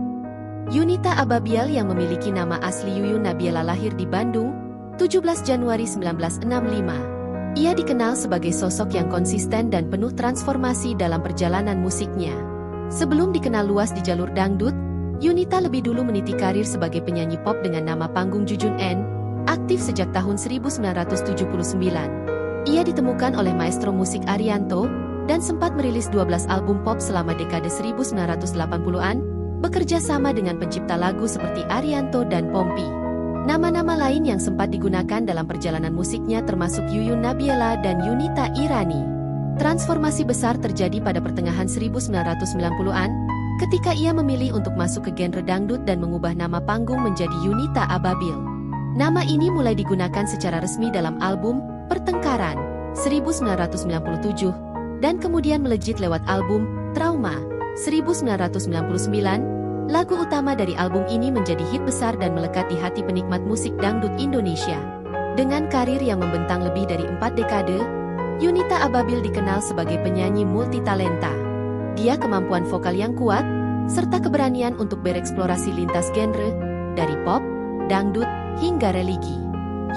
Yunita Ababil yang memiliki nama asli Yuyun Nabila lahir di Bandung, 17 Januari 1965. Ia dikenal sebagai sosok yang konsisten dan penuh transformasi dalam perjalanan musiknya. Sebelum dikenal luas di jalur dangdut, Yunita lebih dulu meniti karir sebagai penyanyi pop dengan nama panggung Jujun N, aktif sejak tahun 1979. Ia ditemukan oleh maestro musik Arianto, dan sempat merilis 12 album pop selama dekade 1980-an, bekerja sama dengan pencipta lagu seperti Arianto dan Pompi. Nama-nama lain yang sempat digunakan dalam perjalanan musiknya termasuk Yuyun Nabila dan Yunita Irani. Transformasi besar terjadi pada pertengahan 1990-an, ketika ia memilih untuk masuk ke genre dangdut dan mengubah nama panggung menjadi Yunita Ababil. Nama ini mulai digunakan secara resmi dalam album Pertengkaran 1997, dan kemudian melejit lewat album Trauma 1999. Lagu utama dari album ini menjadi hit besar dan melekat di hati penikmat musik dangdut Indonesia. Dengan karir yang membentang lebih dari 4 dekade, Yunita Ababil dikenal sebagai penyanyi multitalenta. Dia kemampuan vokal yang kuat, serta keberanian untuk bereksplorasi lintas genre, dari pop, dangdut, hingga religi.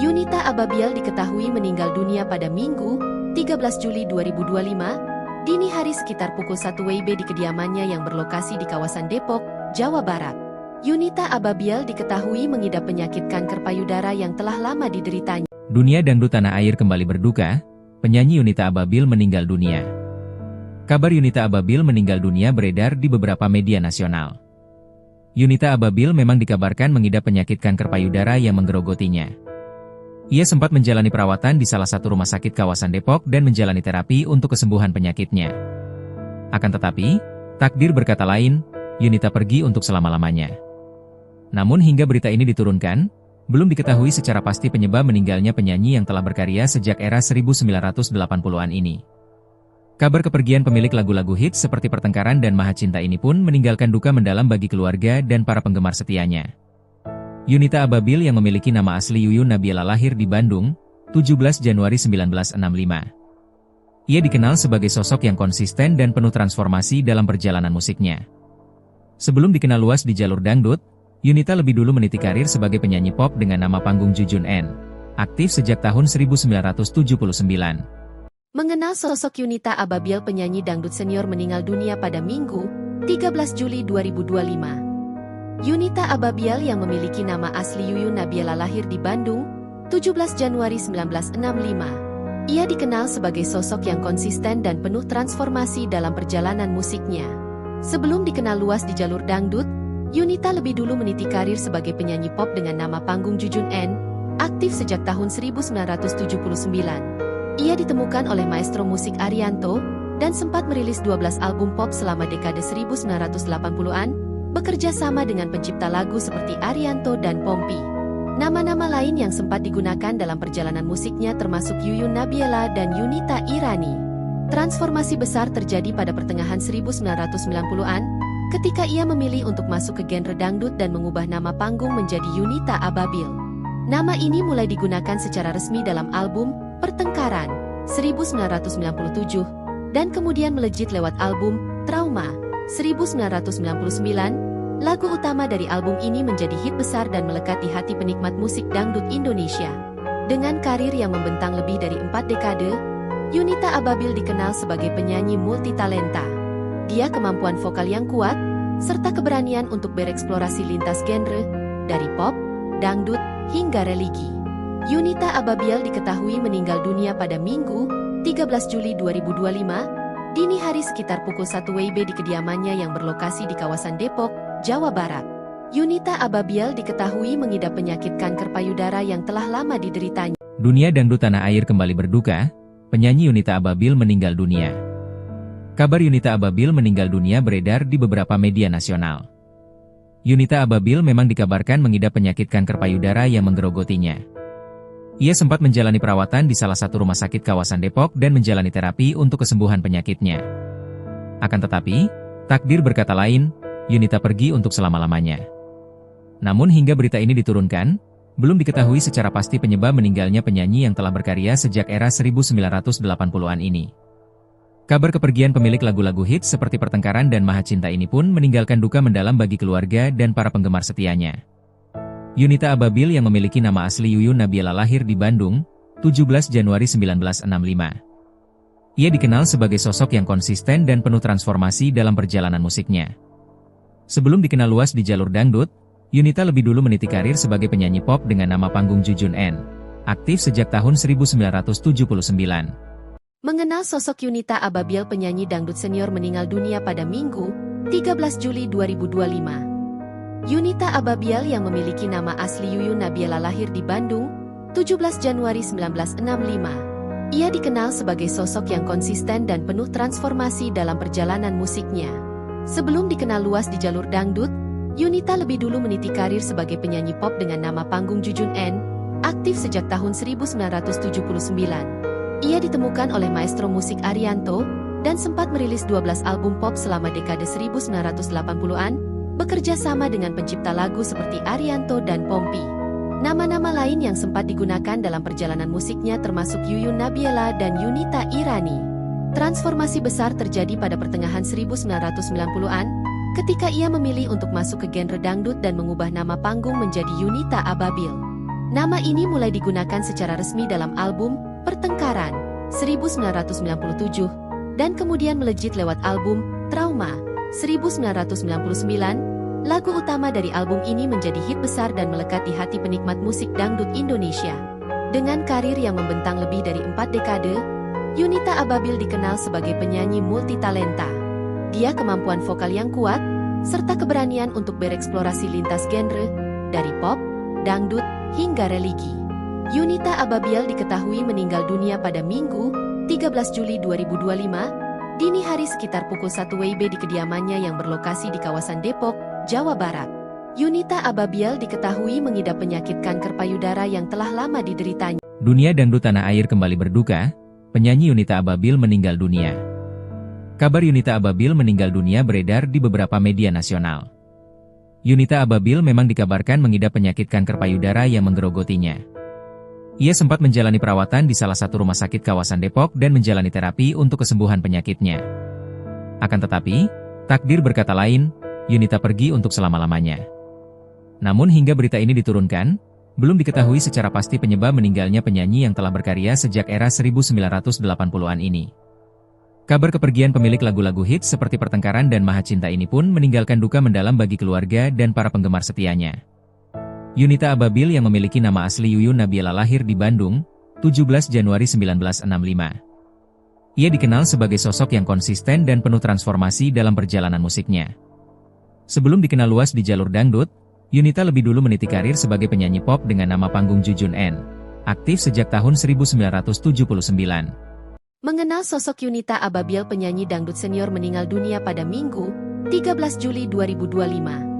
Yunita Ababil diketahui meninggal dunia pada Minggu, 13 Juli 2025, dini hari sekitar pukul 1 WIB di kediamannya yang berlokasi di kawasan Depok, Jawa Barat. Yunita Ababil diketahui mengidap penyakit kanker payudara yang telah lama dideritanya. Dunia dangdut tanah air kembali berduka, penyanyi Yunita Ababil meninggal dunia. Kabar Yunita Ababil meninggal dunia beredar di beberapa media nasional. Yunita Ababil memang dikabarkan mengidap penyakit kanker payudara yang menggerogotinya. Ia sempat menjalani perawatan di salah satu rumah sakit kawasan Depok dan menjalani terapi untuk kesembuhan penyakitnya. Akan tetapi, takdir berkata lain, Yunita pergi untuk selama-lamanya. Namun hingga berita ini diturunkan, belum diketahui secara pasti penyebab meninggalnya penyanyi yang telah berkarya sejak era 1980-an ini. Kabar kepergian pemilik lagu-lagu hits seperti Pertengkaran dan Maha Cinta ini pun meninggalkan duka mendalam bagi keluarga dan para penggemar setianya. Yunita Ababil yang memiliki nama asli Yuyun Nabila lahir di Bandung, 17 Januari 1965. Ia dikenal sebagai sosok yang konsisten dan penuh transformasi dalam perjalanan musiknya. Sebelum dikenal luas di jalur dangdut, Yunita lebih dulu meniti karir sebagai penyanyi pop dengan nama panggung Jujun N. Aktif sejak tahun 1979. Mengenal sosok Yunita Ababil, penyanyi dangdut senior meninggal dunia pada Minggu, 13 Juli 2025. Yunita Ababil yang memiliki nama asli Yuyun Nabila lahir di Bandung, 17 Januari 1965. Ia dikenal sebagai sosok yang konsisten dan penuh transformasi dalam perjalanan musiknya. Sebelum dikenal luas di jalur dangdut, Yunita lebih dulu meniti karir sebagai penyanyi pop dengan nama panggung Jujun N, aktif sejak tahun 1979. Ia ditemukan oleh maestro musik Arianto, dan sempat merilis 12 album pop selama dekade 1980-an, bekerja sama dengan pencipta lagu seperti Arianto dan Pompi. Nama-nama lain yang sempat digunakan dalam perjalanan musiknya termasuk Yuyun Nabila dan Yunita Irani. Transformasi besar terjadi pada pertengahan 1990-an, ketika ia memilih untuk masuk ke genre dangdut dan mengubah nama panggung menjadi Yunita Ababil. Nama ini mulai digunakan secara resmi dalam album Pertengkaran 1997, dan kemudian melejit lewat album Trauma 1999. Lagu utama dari album ini menjadi hit besar dan melekat di hati penikmat musik dangdut Indonesia. Dengan karir yang membentang lebih dari 4 dekade, Yunita Ababil dikenal sebagai penyanyi multitalenta. Dia kemampuan vokal yang kuat, serta keberanian untuk bereksplorasi lintas genre, dari pop, dangdut, hingga religi. Yunita Ababil diketahui meninggal dunia pada Minggu, 13 Juli 2025, dini hari sekitar pukul 1 WIB di kediamannya yang berlokasi di kawasan Depok, Jawa Barat. Yunita Ababil diketahui mengidap penyakit kanker payudara yang telah lama dideritanya. Dunia dangdut tanah air kembali berduka, penyanyi Yunita Ababil meninggal dunia. Kabar Yunita Ababil meninggal dunia beredar di beberapa media nasional. Yunita Ababil memang dikabarkan mengidap penyakit kanker payudara yang menggerogotinya. Ia sempat menjalani perawatan di salah satu rumah sakit kawasan Depok dan menjalani terapi untuk kesembuhan penyakitnya. Akan tetapi, takdir berkata lain, Yunita pergi untuk selama-lamanya. Namun hingga berita ini diturunkan, belum diketahui secara pasti penyebab meninggalnya penyanyi yang telah berkarya sejak era 1980-an ini. Kabar kepergian pemilik lagu-lagu hits seperti Pertengkaran dan Maha Cinta ini pun meninggalkan duka mendalam bagi keluarga dan para penggemar setianya. Yunita Ababil yang memiliki nama asli Yuyun Nabila lahir di Bandung, 17 Januari 1965. Ia dikenal sebagai sosok yang konsisten dan penuh transformasi dalam perjalanan musiknya. Sebelum dikenal luas di jalur dangdut, Yunita lebih dulu meniti karir sebagai penyanyi pop dengan nama panggung Jujun N, aktif sejak tahun 1979. Mengenal sosok Yunita Ababil, penyanyi dangdut senior meninggal dunia pada Minggu, 13 Juli 2025. Yunita Ababiel yang memiliki nama asli Yuyun Nabiela lahir di Bandung, 17 Januari 1965. Ia dikenal sebagai sosok yang konsisten dan penuh transformasi dalam perjalanan musiknya. Sebelum dikenal luas di jalur dangdut, Yunita lebih dulu meniti karir sebagai penyanyi pop dengan nama panggung Jujun N, aktif sejak tahun 1979. Ia ditemukan oleh maestro musik Arianto, dan sempat merilis 12 album pop selama dekade 1980-an, bekerja sama dengan pencipta lagu seperti Arianto dan Pompi. Nama-nama lain yang sempat digunakan dalam perjalanan musiknya termasuk Yuyun Nabiela dan Yunita Irani. Transformasi besar terjadi pada pertengahan 1990-an, ketika ia memilih untuk masuk ke genre dangdut dan mengubah nama panggung menjadi Yunita Ababiel. Nama ini mulai digunakan secara resmi dalam album Pertengkaran 1997, dan kemudian melejit lewat album Trauma 1999, lagu utama dari album ini menjadi hit besar dan melekat di hati penikmat musik dangdut Indonesia. Dengan karir yang membentang lebih dari 4 dekade, Yunita Ababiel dikenal sebagai penyanyi multitalenta. Dia kemampuan vokal yang kuat, serta keberanian untuk bereksplorasi lintas genre, dari pop, dangdut, hingga religi. Yunita Ababiel diketahui meninggal dunia pada Minggu, 13 Juli 2025, dini hari sekitar pukul 1 WIB di kediamannya yang berlokasi di kawasan Depok, Jawa Barat. Yunita Ababiel diketahui mengidap penyakit kanker payudara yang telah lama dideritanya. Dunia dangdut tanah air kembali berduka, penyanyi Yunita Ababiel meninggal dunia. Kabar Yunita Ababiel meninggal dunia beredar di beberapa media nasional. Yunita Ababiel memang dikabarkan mengidap penyakit kanker payudara yang menggerogotinya. Ia sempat menjalani perawatan di salah satu rumah sakit kawasan Depok dan menjalani terapi untuk kesembuhan penyakitnya. Akan tetapi, takdir berkata lain, Yunita pergi untuk selama-lamanya. Namun hingga berita ini diturunkan, belum diketahui secara pasti penyebab meninggalnya penyanyi yang telah berkarya sejak era 1980-an ini. Kabar kepergian pemilik lagu-lagu hits seperti Pertengkaran dan Maha Cinta ini pun meninggalkan duka mendalam bagi keluarga dan para penggemar setianya. Yunita Ababiel yang memiliki nama asli Yuyun Nabiela lahir di Bandung, 17 Januari 1965. Ia dikenal sebagai sosok yang konsisten dan penuh transformasi dalam perjalanan musiknya. Sebelum dikenal luas di jalur dangdut, Yunita lebih dulu meniti karir sebagai penyanyi pop dengan nama panggung Jujun N, aktif sejak tahun 1979. Mengenal sosok Yunita Ababiel, penyanyi dangdut senior meninggal dunia pada Minggu, 13 Juli 2025.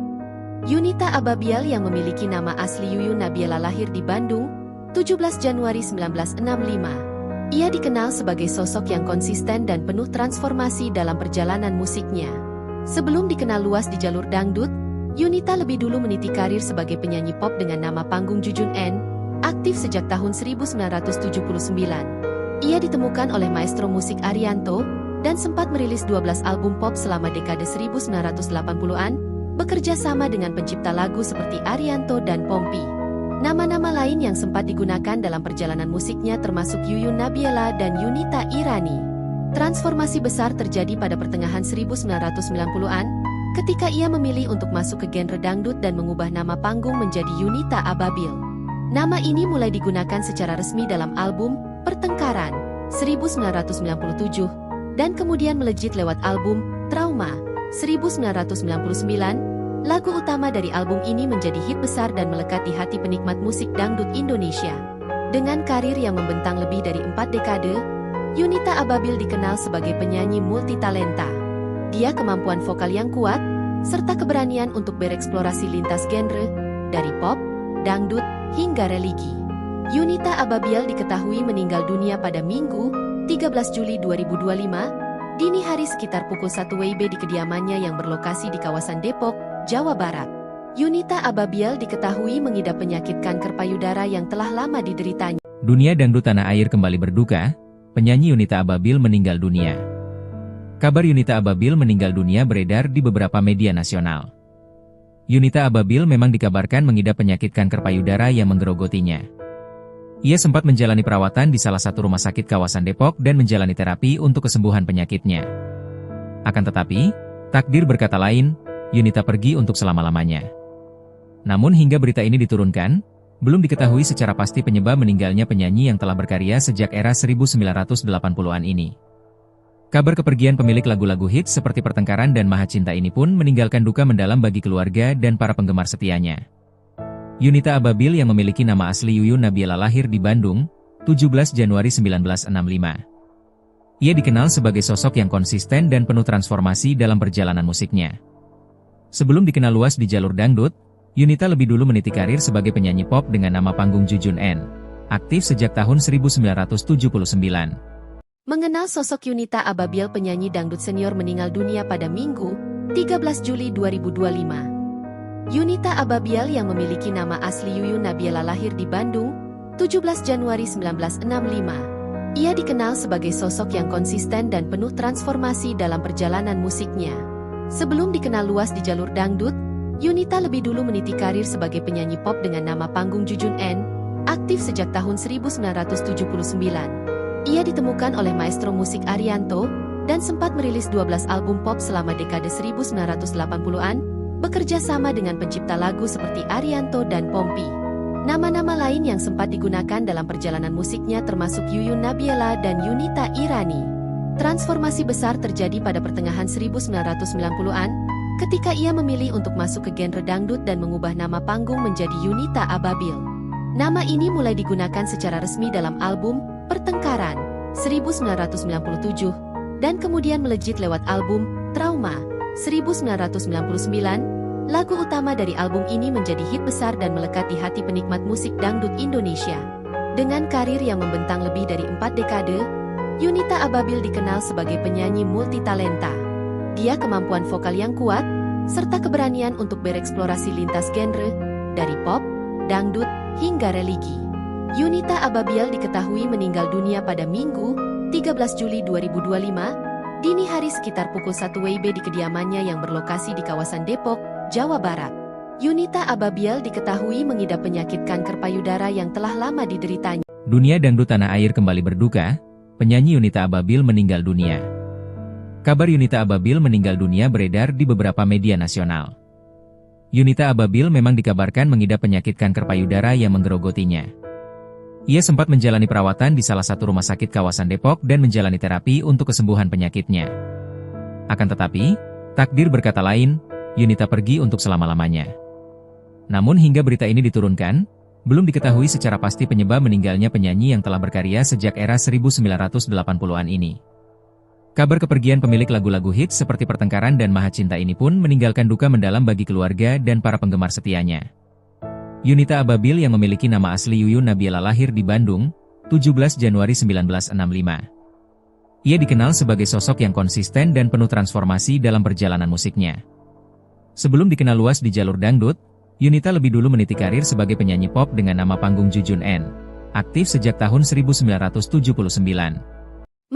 Yunita Ababiel yang memiliki nama asli Yuyun Nabiela lahir di Bandung, 17 Januari 1965. Ia dikenal sebagai sosok yang konsisten dan penuh transformasi dalam perjalanan musiknya. Sebelum dikenal luas di jalur dangdut, Yunita lebih dulu meniti karir sebagai penyanyi pop dengan nama panggung Jujun N, aktif sejak tahun 1979. Ia ditemukan oleh maestro musik Arianto, dan sempat merilis 12 album pop selama dekade 1980-an, bekerja sama dengan pencipta lagu seperti Arianto dan Pompi. Nama-nama lain yang sempat digunakan dalam perjalanan musiknya termasuk Yuyun Nabiela dan Yunita Irani. Transformasi besar terjadi pada pertengahan 1990-an, ketika ia memilih untuk masuk ke genre dangdut dan mengubah nama panggung menjadi Yunita Ababiel. Nama ini mulai digunakan secara resmi dalam album Pertengkaran 1997, dan kemudian melejit lewat album Trauma 1999, lagu utama dari album ini menjadi hit besar dan melekat di hati penikmat musik dangdut Indonesia. Dengan karir yang membentang lebih dari 4 dekade, Yunita Ababiel dikenal sebagai penyanyi multitalenta. Dia kemampuan vokal yang kuat, serta keberanian untuk bereksplorasi lintas genre, dari pop, dangdut, hingga religi. Yunita Ababiel diketahui meninggal dunia pada Minggu, 13 Juli 2025, dini hari sekitar pukul 1 WIB di kediamannya yang berlokasi di kawasan Depok, Jawa Barat. Yunita Ababiel diketahui mengidap penyakit kanker payudara yang telah lama dideritanya. Dunia dangdut tanah air kembali berduka, penyanyi Yunita Ababiel meninggal dunia. Kabar Yunita Ababiel meninggal dunia beredar di beberapa media nasional. Yunita Ababiel memang dikabarkan mengidap penyakit kanker payudara yang menggerogotinya. Ia sempat menjalani perawatan di salah satu rumah sakit kawasan Depok dan menjalani terapi untuk kesembuhan penyakitnya. Akan tetapi, takdir berkata lain, Yunita pergi untuk selama-lamanya. Namun hingga berita ini diturunkan, belum diketahui secara pasti penyebab meninggalnya penyanyi yang telah berkarya sejak era 1980-an ini. Kabar kepergian pemilik lagu-lagu hits seperti Pertengkaran dan Maha Cinta ini pun meninggalkan duka mendalam bagi keluarga dan para penggemar setianya. Yunita Ababil yang memiliki nama asli Yuyun Nabiela lahir di Bandung, 17 Januari 1965. Ia dikenal sebagai sosok yang konsisten dan penuh transformasi dalam perjalanan musiknya. Sebelum dikenal luas di jalur dangdut, Yunita lebih dulu meniti karir sebagai penyanyi pop dengan nama panggung Jujun N, aktif sejak tahun 1979. Mengenal sosok Yunita Ababil, penyanyi dangdut senior meninggal dunia pada Minggu, 13 Juli 2025. Yunita Ababil yang memiliki nama asli Yuyun Nabiela lahir di Bandung, 17 Januari 1965. Ia dikenal sebagai sosok yang konsisten dan penuh transformasi dalam perjalanan musiknya. Sebelum dikenal luas di jalur dangdut, Yunita lebih dulu meniti karir sebagai penyanyi pop dengan nama panggung Jujun N, aktif sejak tahun 1979. Ia ditemukan oleh maestro musik Arianto, dan sempat merilis 12 album pop selama dekade 1980-an, bekerja sama dengan pencipta lagu seperti Arianto dan Pompi. Nama-nama lain yang sempat digunakan dalam perjalanan musiknya termasuk Yuyun Nabiela dan Yunita Irani. Transformasi besar terjadi pada pertengahan 1990-an, ketika ia memilih untuk masuk ke genre dangdut dan mengubah nama panggung menjadi Yunita Ababil. Nama ini mulai digunakan secara resmi dalam album Pertengkaran 1997 dan kemudian melejit lewat album Trauma 1999. Lagu utama dari album ini menjadi hit besar dan melekat di hati penikmat musik dangdut Indonesia. Dengan karir yang membentang lebih dari 4 dekade, Yunita Ababil dikenal sebagai penyanyi multitalenta. Dia kemampuan vokal yang kuat serta keberanian untuk bereksplorasi lintas genre dari pop, dangdut hingga religi. Yunita Ababil diketahui meninggal dunia pada Minggu, 13 Juli 2025, dini hari sekitar pukul 1 WIB di kediamannya yang berlokasi di kawasan Depok, Jawa Barat. Yunita Ababil diketahui mengidap penyakit kanker payudara yang telah lama dideritanya. Dunia dangdut tanah air kembali berduka, penyanyi Yunita Ababil meninggal dunia. Kabar Yunita Ababil meninggal dunia beredar di beberapa media nasional. Yunita Ababil memang dikabarkan mengidap penyakit kanker payudara yang menggerogotinya. Ia sempat menjalani perawatan di salah satu rumah sakit kawasan Depok dan menjalani terapi untuk kesembuhan penyakitnya. Akan tetapi, takdir berkata lain, Yunita pergi untuk selama-lamanya. Namun hingga berita ini diturunkan, belum diketahui secara pasti penyebab meninggalnya penyanyi yang telah berkarya sejak era 1980-an ini. Kabar kepergian pemilik lagu-lagu hits seperti Pertengkaran dan Maha Cinta ini pun meninggalkan duka mendalam bagi keluarga dan para penggemar setianya. Yunita Ababil yang memiliki nama asli Yuyun Nabiela lahir di Bandung, 17 Januari 1965. Ia dikenal sebagai sosok yang konsisten dan penuh transformasi dalam perjalanan musiknya. Sebelum dikenal luas di jalur dangdut, Yunita lebih dulu meniti karir sebagai penyanyi pop dengan nama panggung Jujun N, aktif sejak tahun 1979.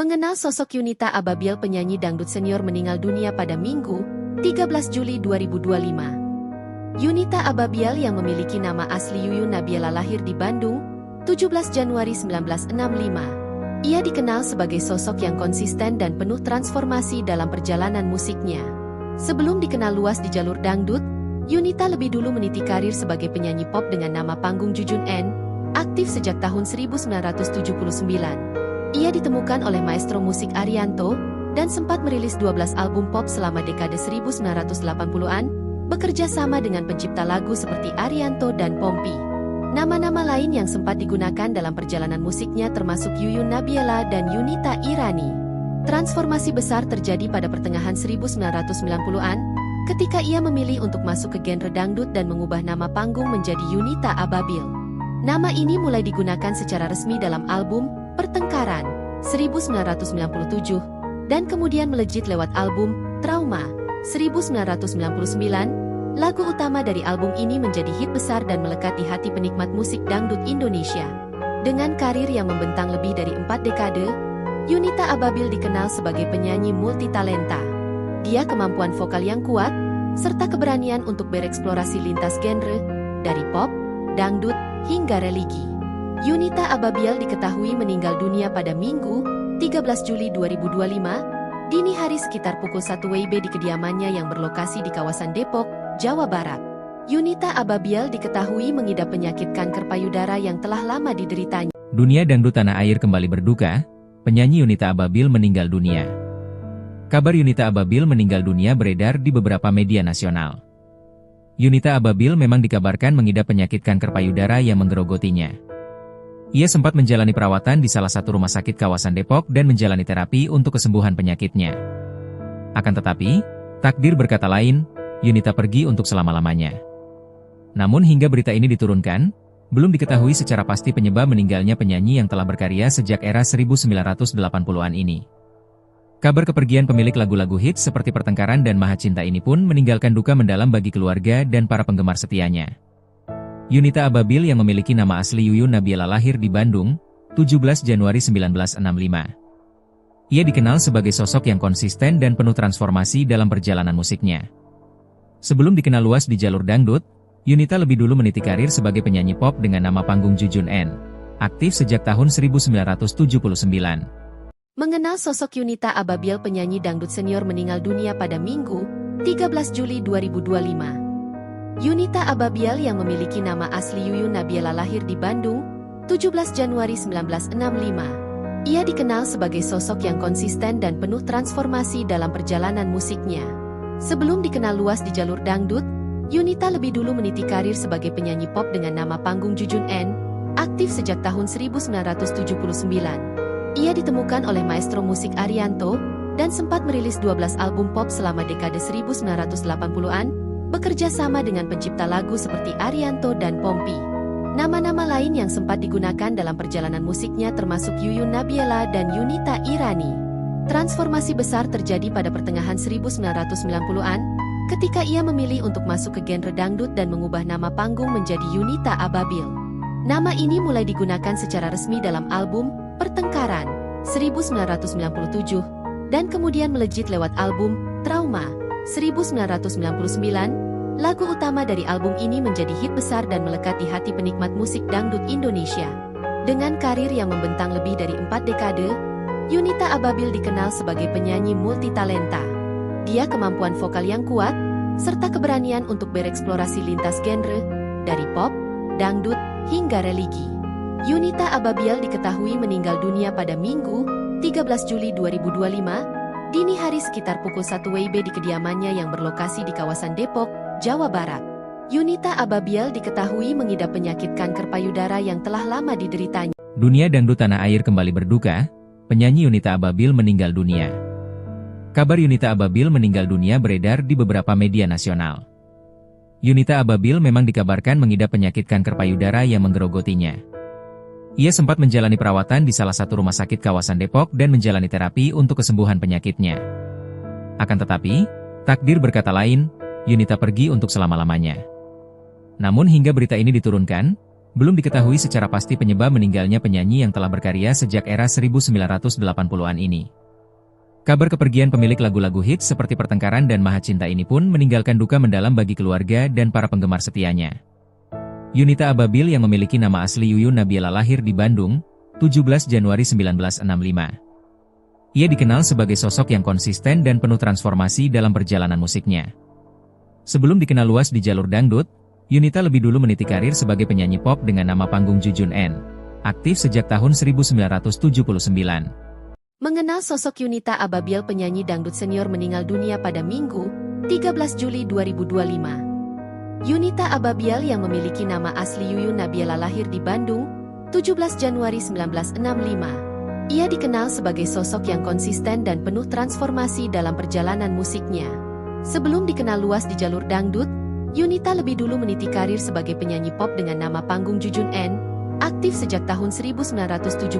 Mengenal sosok Yunita Ababil, penyanyi dangdut senior meninggal dunia pada Minggu, 13 Juli 2025. Yunita Ababil yang memiliki nama asli Yuyun Nabiela lahir di Bandung, 17 Januari 1965. Ia dikenal sebagai sosok yang konsisten dan penuh transformasi dalam perjalanan musiknya. Sebelum dikenal luas di jalur dangdut, Yunita lebih dulu meniti karir sebagai penyanyi pop dengan nama panggung Jujun N, aktif sejak tahun 1979. Ia ditemukan oleh maestro musik Arianto, dan sempat merilis 12 album pop selama dekade 1980-an, bekerja sama dengan pencipta lagu seperti Arianto dan Pompi. Nama-nama lain yang sempat digunakan dalam perjalanan musiknya termasuk Yuyun Nabiela dan Yunita Irani. Transformasi besar terjadi pada pertengahan 1990-an, ketika ia memilih untuk masuk ke genre dangdut dan mengubah nama panggung menjadi Yunita Ababil. Nama ini mulai digunakan secara resmi dalam album Pertengkaran 1997, dan kemudian melejit lewat album Trauma 1999, lagu utama dari album ini menjadi hit besar dan melekat di hati penikmat musik dangdut Indonesia. Dengan karir yang membentang lebih dari 4 dekade, Yunita Ababil dikenal sebagai penyanyi multitalenta. Dia kemampuan vokal yang kuat, serta keberanian untuk bereksplorasi lintas genre, dari pop, dangdut, hingga religi. Yunita Ababil diketahui meninggal dunia pada Minggu, 13 Juli 2025, dini hari sekitar pukul 1 WIB di kediamannya yang berlokasi di kawasan Depok, Jawa Barat. Yunita Ababil diketahui mengidap penyakit kanker payudara yang telah lama dideritanya. Dunia dangdut tanah air kembali berduka, penyanyi Yunita Ababil meninggal dunia. Kabar Yunita Ababil meninggal dunia beredar di beberapa media nasional. Yunita Ababil memang dikabarkan mengidap penyakit kanker payudara yang menggerogotinya. Ia sempat menjalani perawatan di salah satu rumah sakit kawasan Depok dan menjalani terapi untuk kesembuhan penyakitnya. Akan tetapi, takdir berkata lain, Yunita pergi untuk selama-lamanya. Namun hingga berita ini diturunkan, belum diketahui secara pasti penyebab meninggalnya penyanyi yang telah berkarya sejak era 1980-an ini. Kabar kepergian pemilik lagu-lagu hits seperti Pertengkaran dan Maha Cinta ini pun meninggalkan duka mendalam bagi keluarga dan para penggemar setianya. Yunita Ababil yang memiliki nama asli Yuyun Nabiela lahir di Bandung, 17 Januari 1965. Ia dikenal sebagai sosok yang konsisten dan penuh transformasi dalam perjalanan musiknya. Sebelum dikenal luas di jalur dangdut, Yunita lebih dulu meniti karir sebagai penyanyi pop dengan nama panggung Jujun N. Aktif sejak tahun 1979. Mengenal sosok Yunita Ababil, penyanyi dangdut senior meninggal dunia pada Minggu, 13 Juli 2025. Yunita Ababil yang memiliki nama asli Yuyun Nabiela lahir di Bandung, 17 Januari 1965. Ia dikenal sebagai sosok yang konsisten dan penuh transformasi dalam perjalanan musiknya. Sebelum dikenal luas di jalur dangdut, Yunita lebih dulu meniti karir sebagai penyanyi pop dengan nama panggung Jujun N, aktif sejak tahun 1979. Ia ditemukan oleh maestro musik Arianto, dan sempat merilis 12 album pop selama dekade 1980-an, bekerja sama dengan pencipta lagu seperti Arianto dan Pompi. Nama-nama lain yang sempat digunakan dalam perjalanan musiknya termasuk Yuyun Nabiela dan Yunita Irani. Transformasi besar terjadi pada pertengahan 1990-an, ketika ia memilih untuk masuk ke genre dangdut dan mengubah nama panggung menjadi Yunita Ababil. Nama ini mulai digunakan secara resmi dalam album Pertengkaran 1997 dan kemudian melejit lewat album Trauma 1999. Lagu utama dari album ini menjadi hit besar dan melekat di hati penikmat musik dangdut Indonesia. Dengan karir yang membentang lebih dari 4 dekade, Yunita Ababil dikenal sebagai penyanyi multitalenta. Dia kemampuan vokal yang kuat serta keberanian untuk bereksplorasi lintas genre dari pop, dangdut hingga religi. Yunita Ababil diketahui meninggal dunia pada Minggu, 13 Juli 2025, dini hari sekitar pukul 1 WIB di kediamannya yang berlokasi di kawasan Depok, Jawa Barat. Yunita Ababil diketahui mengidap penyakit kanker payudara yang telah lama dideritanya. Dunia dangdut tanah air kembali berduka, penyanyi Yunita Ababil meninggal dunia. Kabar Yunita Ababil meninggal dunia beredar di beberapa media nasional. Yunita Ababil memang dikabarkan mengidap penyakit kanker payudara yang menggerogotinya. Ia sempat menjalani perawatan di salah satu rumah sakit kawasan Depok dan menjalani terapi untuk kesembuhan penyakitnya. Akan tetapi, takdir berkata lain, Yunita pergi untuk selama-lamanya. Namun hingga berita ini diturunkan, belum diketahui secara pasti penyebab meninggalnya penyanyi yang telah berkarya sejak era 1980-an ini. Kabar kepergian pemilik lagu-lagu hits seperti Pertengkaran dan Maha Cinta ini pun meninggalkan duka mendalam bagi keluarga dan para penggemar setianya. Yunita Ababil yang memiliki nama asli Yuyun Nabiela lahir di Bandung, 17 Januari 1965. Ia dikenal sebagai sosok yang konsisten dan penuh transformasi dalam perjalanan musiknya. Sebelum dikenal luas di jalur dangdut, Yunita lebih dulu meniti karir sebagai penyanyi pop dengan nama panggung Jujun N, aktif sejak tahun 1979. Mengenal sosok Yunita Ababil, penyanyi dangdut senior meninggal dunia pada Minggu, 13 Juli 2025. Yunita Ababil yang memiliki nama asli Yuyun Nabiela lahir di Bandung, 17 Januari 1965. Ia dikenal sebagai sosok yang konsisten dan penuh transformasi dalam perjalanan musiknya. Sebelum dikenal luas di jalur dangdut, Yunita lebih dulu meniti karir sebagai penyanyi pop dengan nama panggung Jujun N, aktif sejak tahun 1979.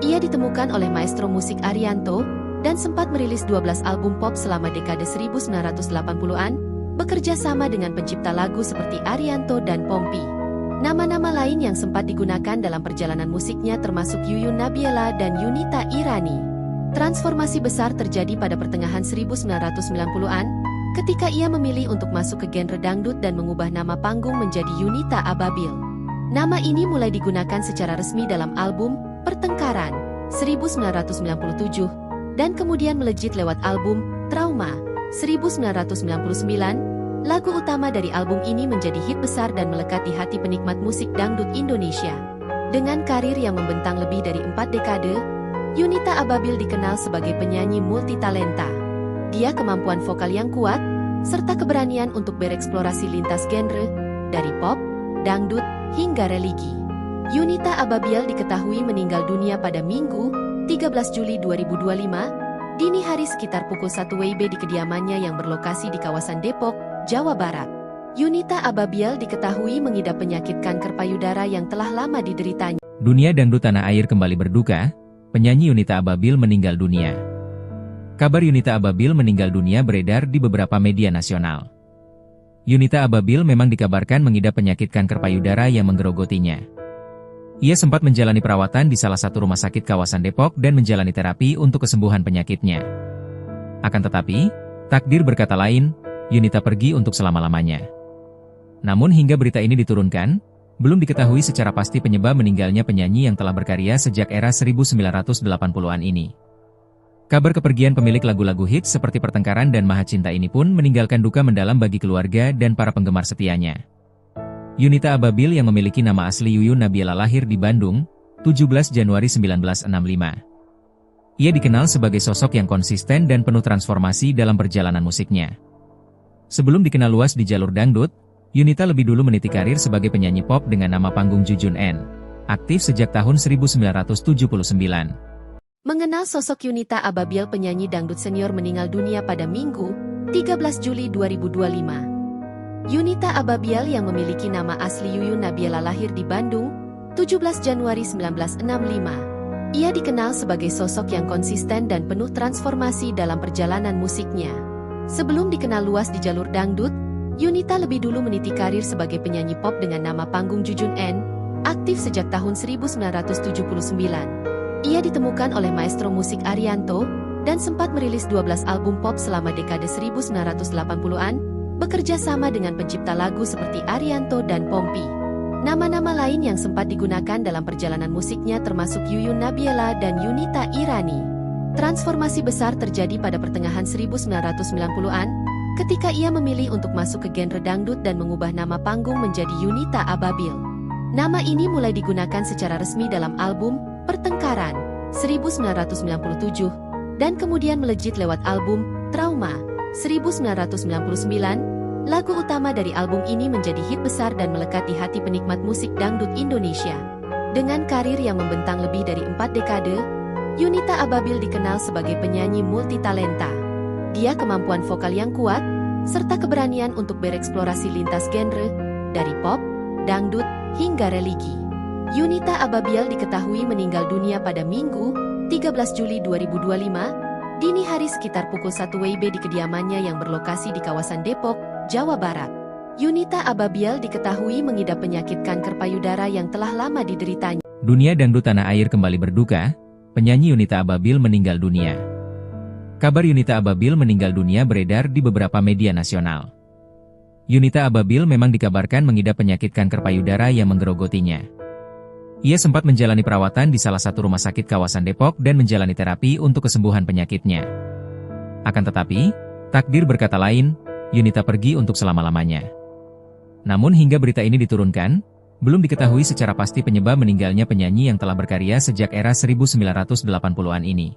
Ia ditemukan oleh maestro musik Arianto, dan sempat merilis 12 album pop selama dekade 1980-an, bekerja sama dengan pencipta lagu seperti Arianto dan Pompi. Nama-nama lain yang sempat digunakan dalam perjalanan musiknya termasuk Yuyun Nabiela dan Yunita Irani. Transformasi besar terjadi pada pertengahan 1990-an, ketika ia memilih untuk masuk ke genre dangdut dan mengubah nama panggung menjadi Yunita Ababil. Nama ini mulai digunakan secara resmi dalam album Pertengkaran 1997, dan kemudian melejit lewat album Trauma 1999. Lagu utama dari album ini menjadi hit besar dan melekat di hati penikmat musik dangdut Indonesia. Dengan karir yang membentang lebih dari 4 dekade, Yunita Ababil dikenal sebagai penyanyi multitalenta. Dia kemampuan vokal yang kuat, serta keberanian untuk bereksplorasi lintas genre, dari pop, dangdut, hingga religi. Yunita Ababil diketahui meninggal dunia pada Minggu, 13 Juli 2025, dini hari sekitar pukul 1 WIB di kediamannya yang berlokasi di kawasan Depok, Jawa Barat. Yunita Ababil diketahui mengidap penyakit kanker payudara yang telah lama dideritanya. Dunia dangdut tanah air kembali berduka, penyanyi Yunita Ababil meninggal dunia. Kabar Yunita Ababil meninggal dunia beredar di beberapa media nasional. Yunita Ababil memang dikabarkan mengidap penyakit kanker payudara yang menggerogotinya. Ia sempat menjalani perawatan di salah satu rumah sakit kawasan Depok dan menjalani terapi untuk kesembuhan penyakitnya. Akan tetapi, takdir berkata lain, Yunita pergi untuk selama-lamanya. Namun hingga berita ini diturunkan, belum diketahui secara pasti penyebab meninggalnya penyanyi yang telah berkarya sejak era 1980-an ini. Kabar kepergian pemilik lagu-lagu hits seperti Pertengkaran dan Maha Cinta ini pun meninggalkan duka mendalam bagi keluarga dan para penggemar setianya. Yunita Ababil yang memiliki nama asli Yuyun Nabiela lahir di Bandung, 17 Januari 1965. Ia dikenal sebagai sosok yang konsisten dan penuh transformasi dalam perjalanan musiknya. Sebelum dikenal luas di jalur dangdut, Yunita lebih dulu meniti karir sebagai penyanyi pop dengan nama panggung Jujun N, aktif sejak tahun 1979. Mengenal sosok Yunita Ababil, penyanyi dangdut senior meninggal dunia pada Minggu, 13 Juli 2025. Yunita Ababil yang memiliki nama asli Yuyun Nabiela lahir di Bandung, 17 Januari 1965. Ia dikenal sebagai sosok yang konsisten dan penuh transformasi dalam perjalanan musiknya. Sebelum dikenal luas di jalur dangdut, Yunita lebih dulu meniti karir sebagai penyanyi pop dengan nama panggung Jujun N, aktif sejak tahun 1979. Ia ditemukan oleh maestro musik Arianto, dan sempat merilis 12 album pop selama dekade 1980-an, bekerja sama dengan pencipta lagu seperti Arianto dan Pompi. Nama-nama lain yang sempat digunakan dalam perjalanan musiknya termasuk Yuyun Nabiela dan Yunita Irani. Transformasi besar terjadi pada pertengahan 1990-an, ketika ia memilih untuk masuk ke genre dangdut dan mengubah nama panggung menjadi Yunita Ababil. Nama ini mulai digunakan secara resmi dalam album Pertengkaran 1997, dan kemudian melejit lewat album Trauma 1999. Lagu utama dari album ini menjadi hit besar dan melekat di hati penikmat musik dangdut Indonesia. Dengan karir yang membentang lebih dari 4 dekade, Yunita Ababil dikenal sebagai penyanyi multitalenta. Dia kemampuan vokal yang kuat, serta keberanian untuk bereksplorasi lintas genre, dari pop, dangdut, hingga religi. Yunita Ababil diketahui meninggal dunia pada Minggu, 13 Juli 2025, dini hari sekitar pukul 1 WIB di kediamannya yang berlokasi di kawasan Depok, Jawa Barat. Yunita Ababil diketahui mengidap penyakit kanker payudara yang telah lama dideritanya. Dunia dangdut tanah air kembali berduka, penyanyi Yunita Ababil meninggal dunia. Kabar Yunita Ababil meninggal dunia beredar di beberapa media nasional. Yunita Ababil memang dikabarkan mengidap penyakit kanker payudara yang menggerogotinya. Ia sempat menjalani perawatan di salah satu rumah sakit kawasan Depok dan menjalani terapi untuk kesembuhan penyakitnya. Akan tetapi, takdir berkata lain, Yunita pergi untuk selama-lamanya. Namun hingga berita ini diturunkan, belum diketahui secara pasti penyebab meninggalnya penyanyi yang telah berkarya sejak era 1980-an ini.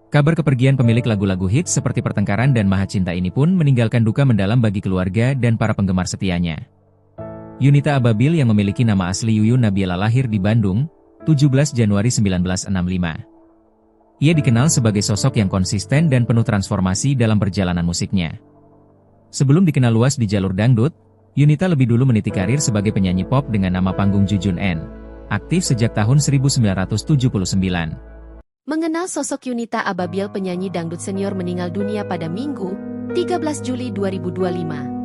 Kabar kepergian pemilik lagu-lagu hits seperti Pertengkaran dan Maha Cinta ini pun meninggalkan duka mendalam bagi keluarga dan para penggemar setianya. Yunita Ababil yang memiliki nama asli Yuyun Nabiela lahir di Bandung, 17 Januari 1965. Ia dikenal sebagai sosok yang konsisten dan penuh transformasi dalam perjalanan musiknya. Sebelum dikenal luas di jalur dangdut, Yunita lebih dulu meniti karir sebagai penyanyi pop dengan nama panggung Jujun N, aktif sejak tahun 1979. Mengenal sosok Yunita Ababil, penyanyi dangdut senior meninggal dunia pada Minggu, 13 Juli 2025.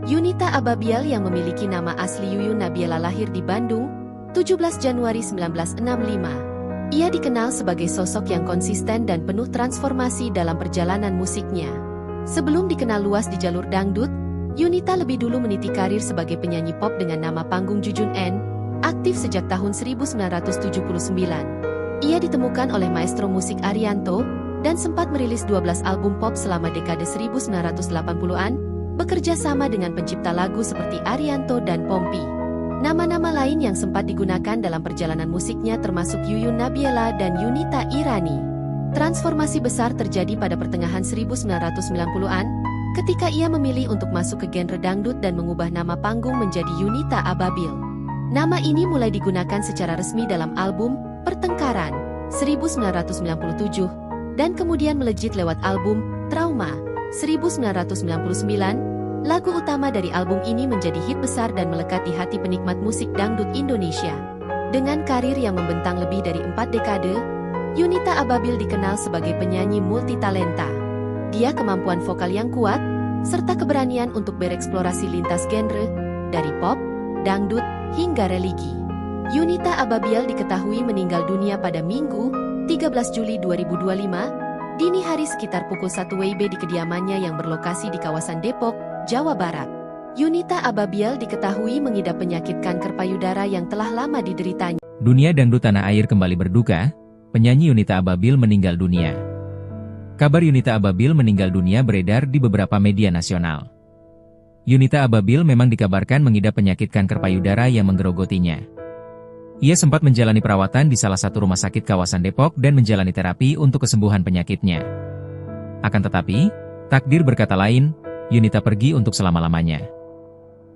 Yunita Ababil yang memiliki nama asli Yuyun Nabiela lahir di Bandung, 17 Januari 1965. Ia dikenal sebagai sosok yang konsisten dan penuh transformasi dalam perjalanan musiknya. Sebelum dikenal luas di jalur dangdut, Yunita lebih dulu meniti karir sebagai penyanyi pop dengan nama panggung Jujun N, aktif sejak tahun 1979. Ia ditemukan oleh maestro musik Arianto, dan sempat merilis 12 album pop selama dekade 1980-an, bekerja sama dengan pencipta lagu seperti Arianto dan Pompi. Nama-nama lain yang sempat digunakan dalam perjalanan musiknya termasuk Yuyun Nabiela dan Yunita Irani. Transformasi besar terjadi pada pertengahan 1990-an, ketika ia memilih untuk masuk ke genre dangdut dan mengubah nama panggung menjadi Yunita Ababil. Nama ini mulai digunakan secara resmi dalam album Pertengkaran 1997, dan kemudian melejit lewat album Trauma 1999. Lagu utama dari album ini menjadi hit besar dan melekat di hati penikmat musik dangdut Indonesia. Dengan karir yang membentang lebih dari 4 dekade, Yunita Ababil dikenal sebagai penyanyi multitalenta. Dia kemampuan vokal yang kuat, serta keberanian untuk bereksplorasi lintas genre, dari pop, dangdut, hingga religi. Yunita Ababil diketahui meninggal dunia pada Minggu, 13 Juli 2025, dini hari sekitar pukul 1 WIB di kediamannya yang berlokasi di kawasan Depok, Jawa Barat. Yunita Ababil diketahui mengidap penyakit kanker payudara yang telah lama dideritanya. Dunia dangdut tanah air kembali berduka, penyanyi Yunita Ababil meninggal dunia. Kabar Yunita Ababil meninggal dunia beredar di beberapa media nasional. Yunita Ababil memang dikabarkan mengidap penyakit kanker payudara yang menggerogotinya. Ia sempat menjalani perawatan di salah satu rumah sakit kawasan Depok dan menjalani terapi untuk kesembuhan penyakitnya. Akan tetapi, takdir berkata lain, Yunita pergi untuk selama-lamanya.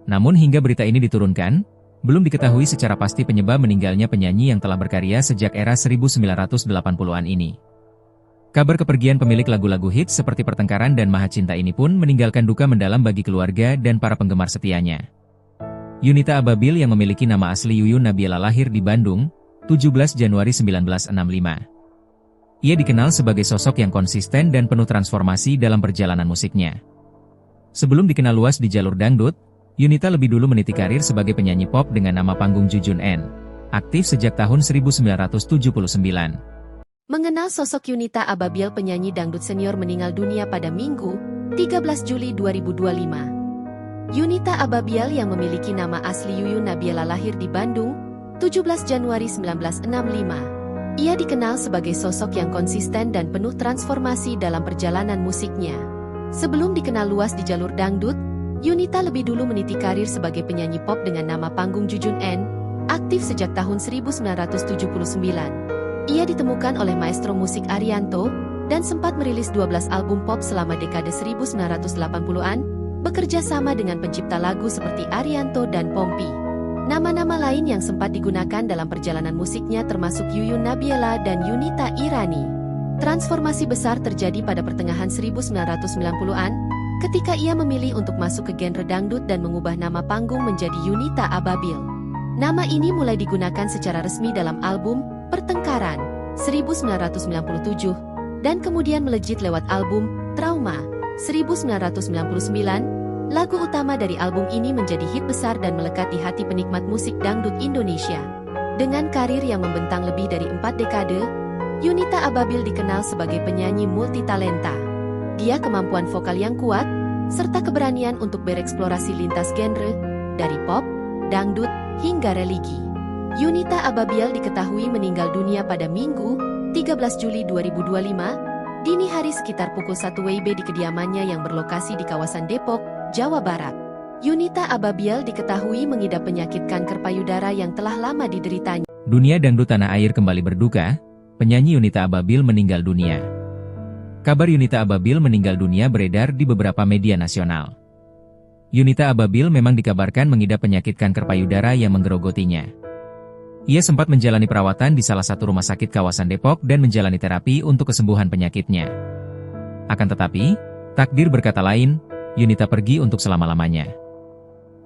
Namun hingga berita ini diturunkan, belum diketahui secara pasti penyebab meninggalnya penyanyi yang telah berkarya sejak era 1980-an ini. Kabar kepergian pemilik lagu-lagu hits seperti Pertengkaran dan Maha Cinta ini pun meninggalkan duka mendalam bagi keluarga dan para penggemar setianya. Yunita Ababil yang memiliki nama asli Yuyun Nabiela lahir di Bandung, 17 Januari 1965. Ia dikenal sebagai sosok yang konsisten dan penuh transformasi dalam perjalanan musiknya. Sebelum dikenal luas di jalur dangdut, Yunita lebih dulu meniti karir sebagai penyanyi pop dengan nama panggung Jujun N. Aktif sejak tahun 1979. Mengenal sosok Yunita Ababil, penyanyi dangdut senior meninggal dunia pada Minggu, 13 Juli 2025. Yunita Ababil yang memiliki nama asli Yuyun Nabiela lahir di Bandung, 17 Januari 1965. Ia dikenal sebagai sosok yang konsisten dan penuh transformasi dalam perjalanan musiknya. Sebelum dikenal luas di jalur dangdut, Yunita lebih dulu meniti karir sebagai penyanyi pop dengan nama panggung Jujun N, aktif sejak tahun 1979. Ia ditemukan oleh maestro musik Arianto, dan sempat merilis 12 album pop selama dekade 1980-an, bekerja sama dengan pencipta lagu seperti Arianto dan Pompi. Nama-nama lain yang sempat digunakan dalam perjalanan musiknya termasuk Yuyun Nabiela dan Yunita Irani. Transformasi besar terjadi pada pertengahan 1990-an, ketika ia memilih untuk masuk ke genre dangdut dan mengubah nama panggung menjadi Yunita Ababil. Nama ini mulai digunakan secara resmi dalam album Pertengkaran 1997, dan kemudian melejit lewat album Trauma 1999. Lagu utama dari album ini menjadi hit besar dan melekat di hati penikmat musik dangdut Indonesia. Dengan karir yang membentang lebih dari 4 dekade, Yunita Ababil dikenal sebagai penyanyi multitalenta. Dia kemampuan vokal yang kuat, serta keberanian untuk bereksplorasi lintas genre, dari pop, dangdut, hingga religi. Yunita Ababil diketahui meninggal dunia pada Minggu, 13 Juli 2025, dini hari sekitar pukul 1 WIB di kediamannya yang berlokasi di kawasan Depok, Jawa Barat. Yunita Ababil diketahui mengidap penyakit kanker payudara yang telah lama dideritanya. Dunia dangdut tanah air kembali berduka, penyanyi Yunita Ababil meninggal dunia. Kabar Yunita Ababil meninggal dunia beredar di beberapa media nasional. Yunita Ababil memang dikabarkan mengidap penyakit kanker payudara yang menggerogotinya. Ia sempat menjalani perawatan di salah satu rumah sakit kawasan Depok dan menjalani terapi untuk kesembuhan penyakitnya. Akan tetapi, takdir berkata lain, Yunita pergi untuk selama-lamanya.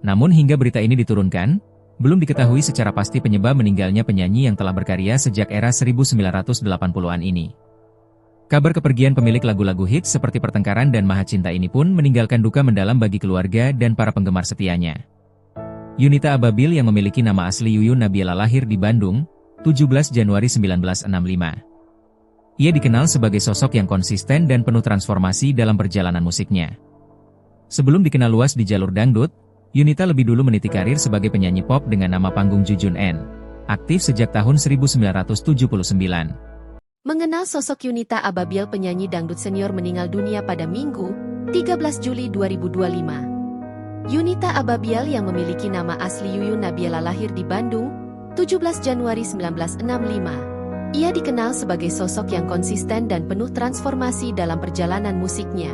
Namun hingga berita ini diturunkan, belum diketahui secara pasti penyebab meninggalnya penyanyi yang telah berkarya sejak era 1980-an ini. Kabar kepergian pemilik lagu-lagu hits seperti Pertengkaran dan Maha Cinta ini pun meninggalkan duka mendalam bagi keluarga dan para penggemar setianya. Yunita Ababil yang memiliki nama asli Yuyun Nabiela lahir di Bandung, 17 Januari 1965. Ia dikenal sebagai sosok yang konsisten dan penuh transformasi dalam perjalanan musiknya. Sebelum dikenal luas di jalur dangdut, Yunita lebih dulu meniti karir sebagai penyanyi pop dengan nama panggung Jujun N. Aktif sejak tahun 1979. Mengenal sosok Yunita Ababil, penyanyi dangdut senior meninggal dunia pada Minggu, 13 Juli 2025. Yunita Ababiel yang memiliki nama asli Yuyun Nabiela lahir di Bandung, 17 Januari 1965. Ia dikenal sebagai sosok yang konsisten dan penuh transformasi dalam perjalanan musiknya.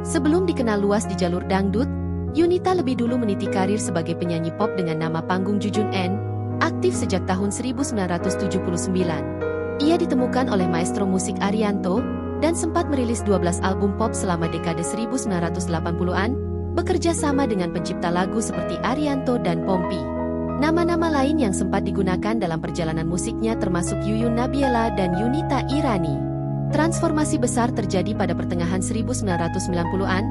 Sebelum dikenal luas di jalur dangdut, Yunita lebih dulu meniti karir sebagai penyanyi pop dengan nama panggung Jujun N, aktif sejak tahun 1979. Ia ditemukan oleh maestro musik Arianto, dan sempat merilis 12 album pop selama dekade 1980-an, bekerja sama dengan pencipta lagu seperti Arianto dan Pompi. Nama-nama lain yang sempat digunakan dalam perjalanan musiknya termasuk Yuyun Nabiela dan Yunita Irani. Transformasi besar terjadi pada pertengahan 1990-an,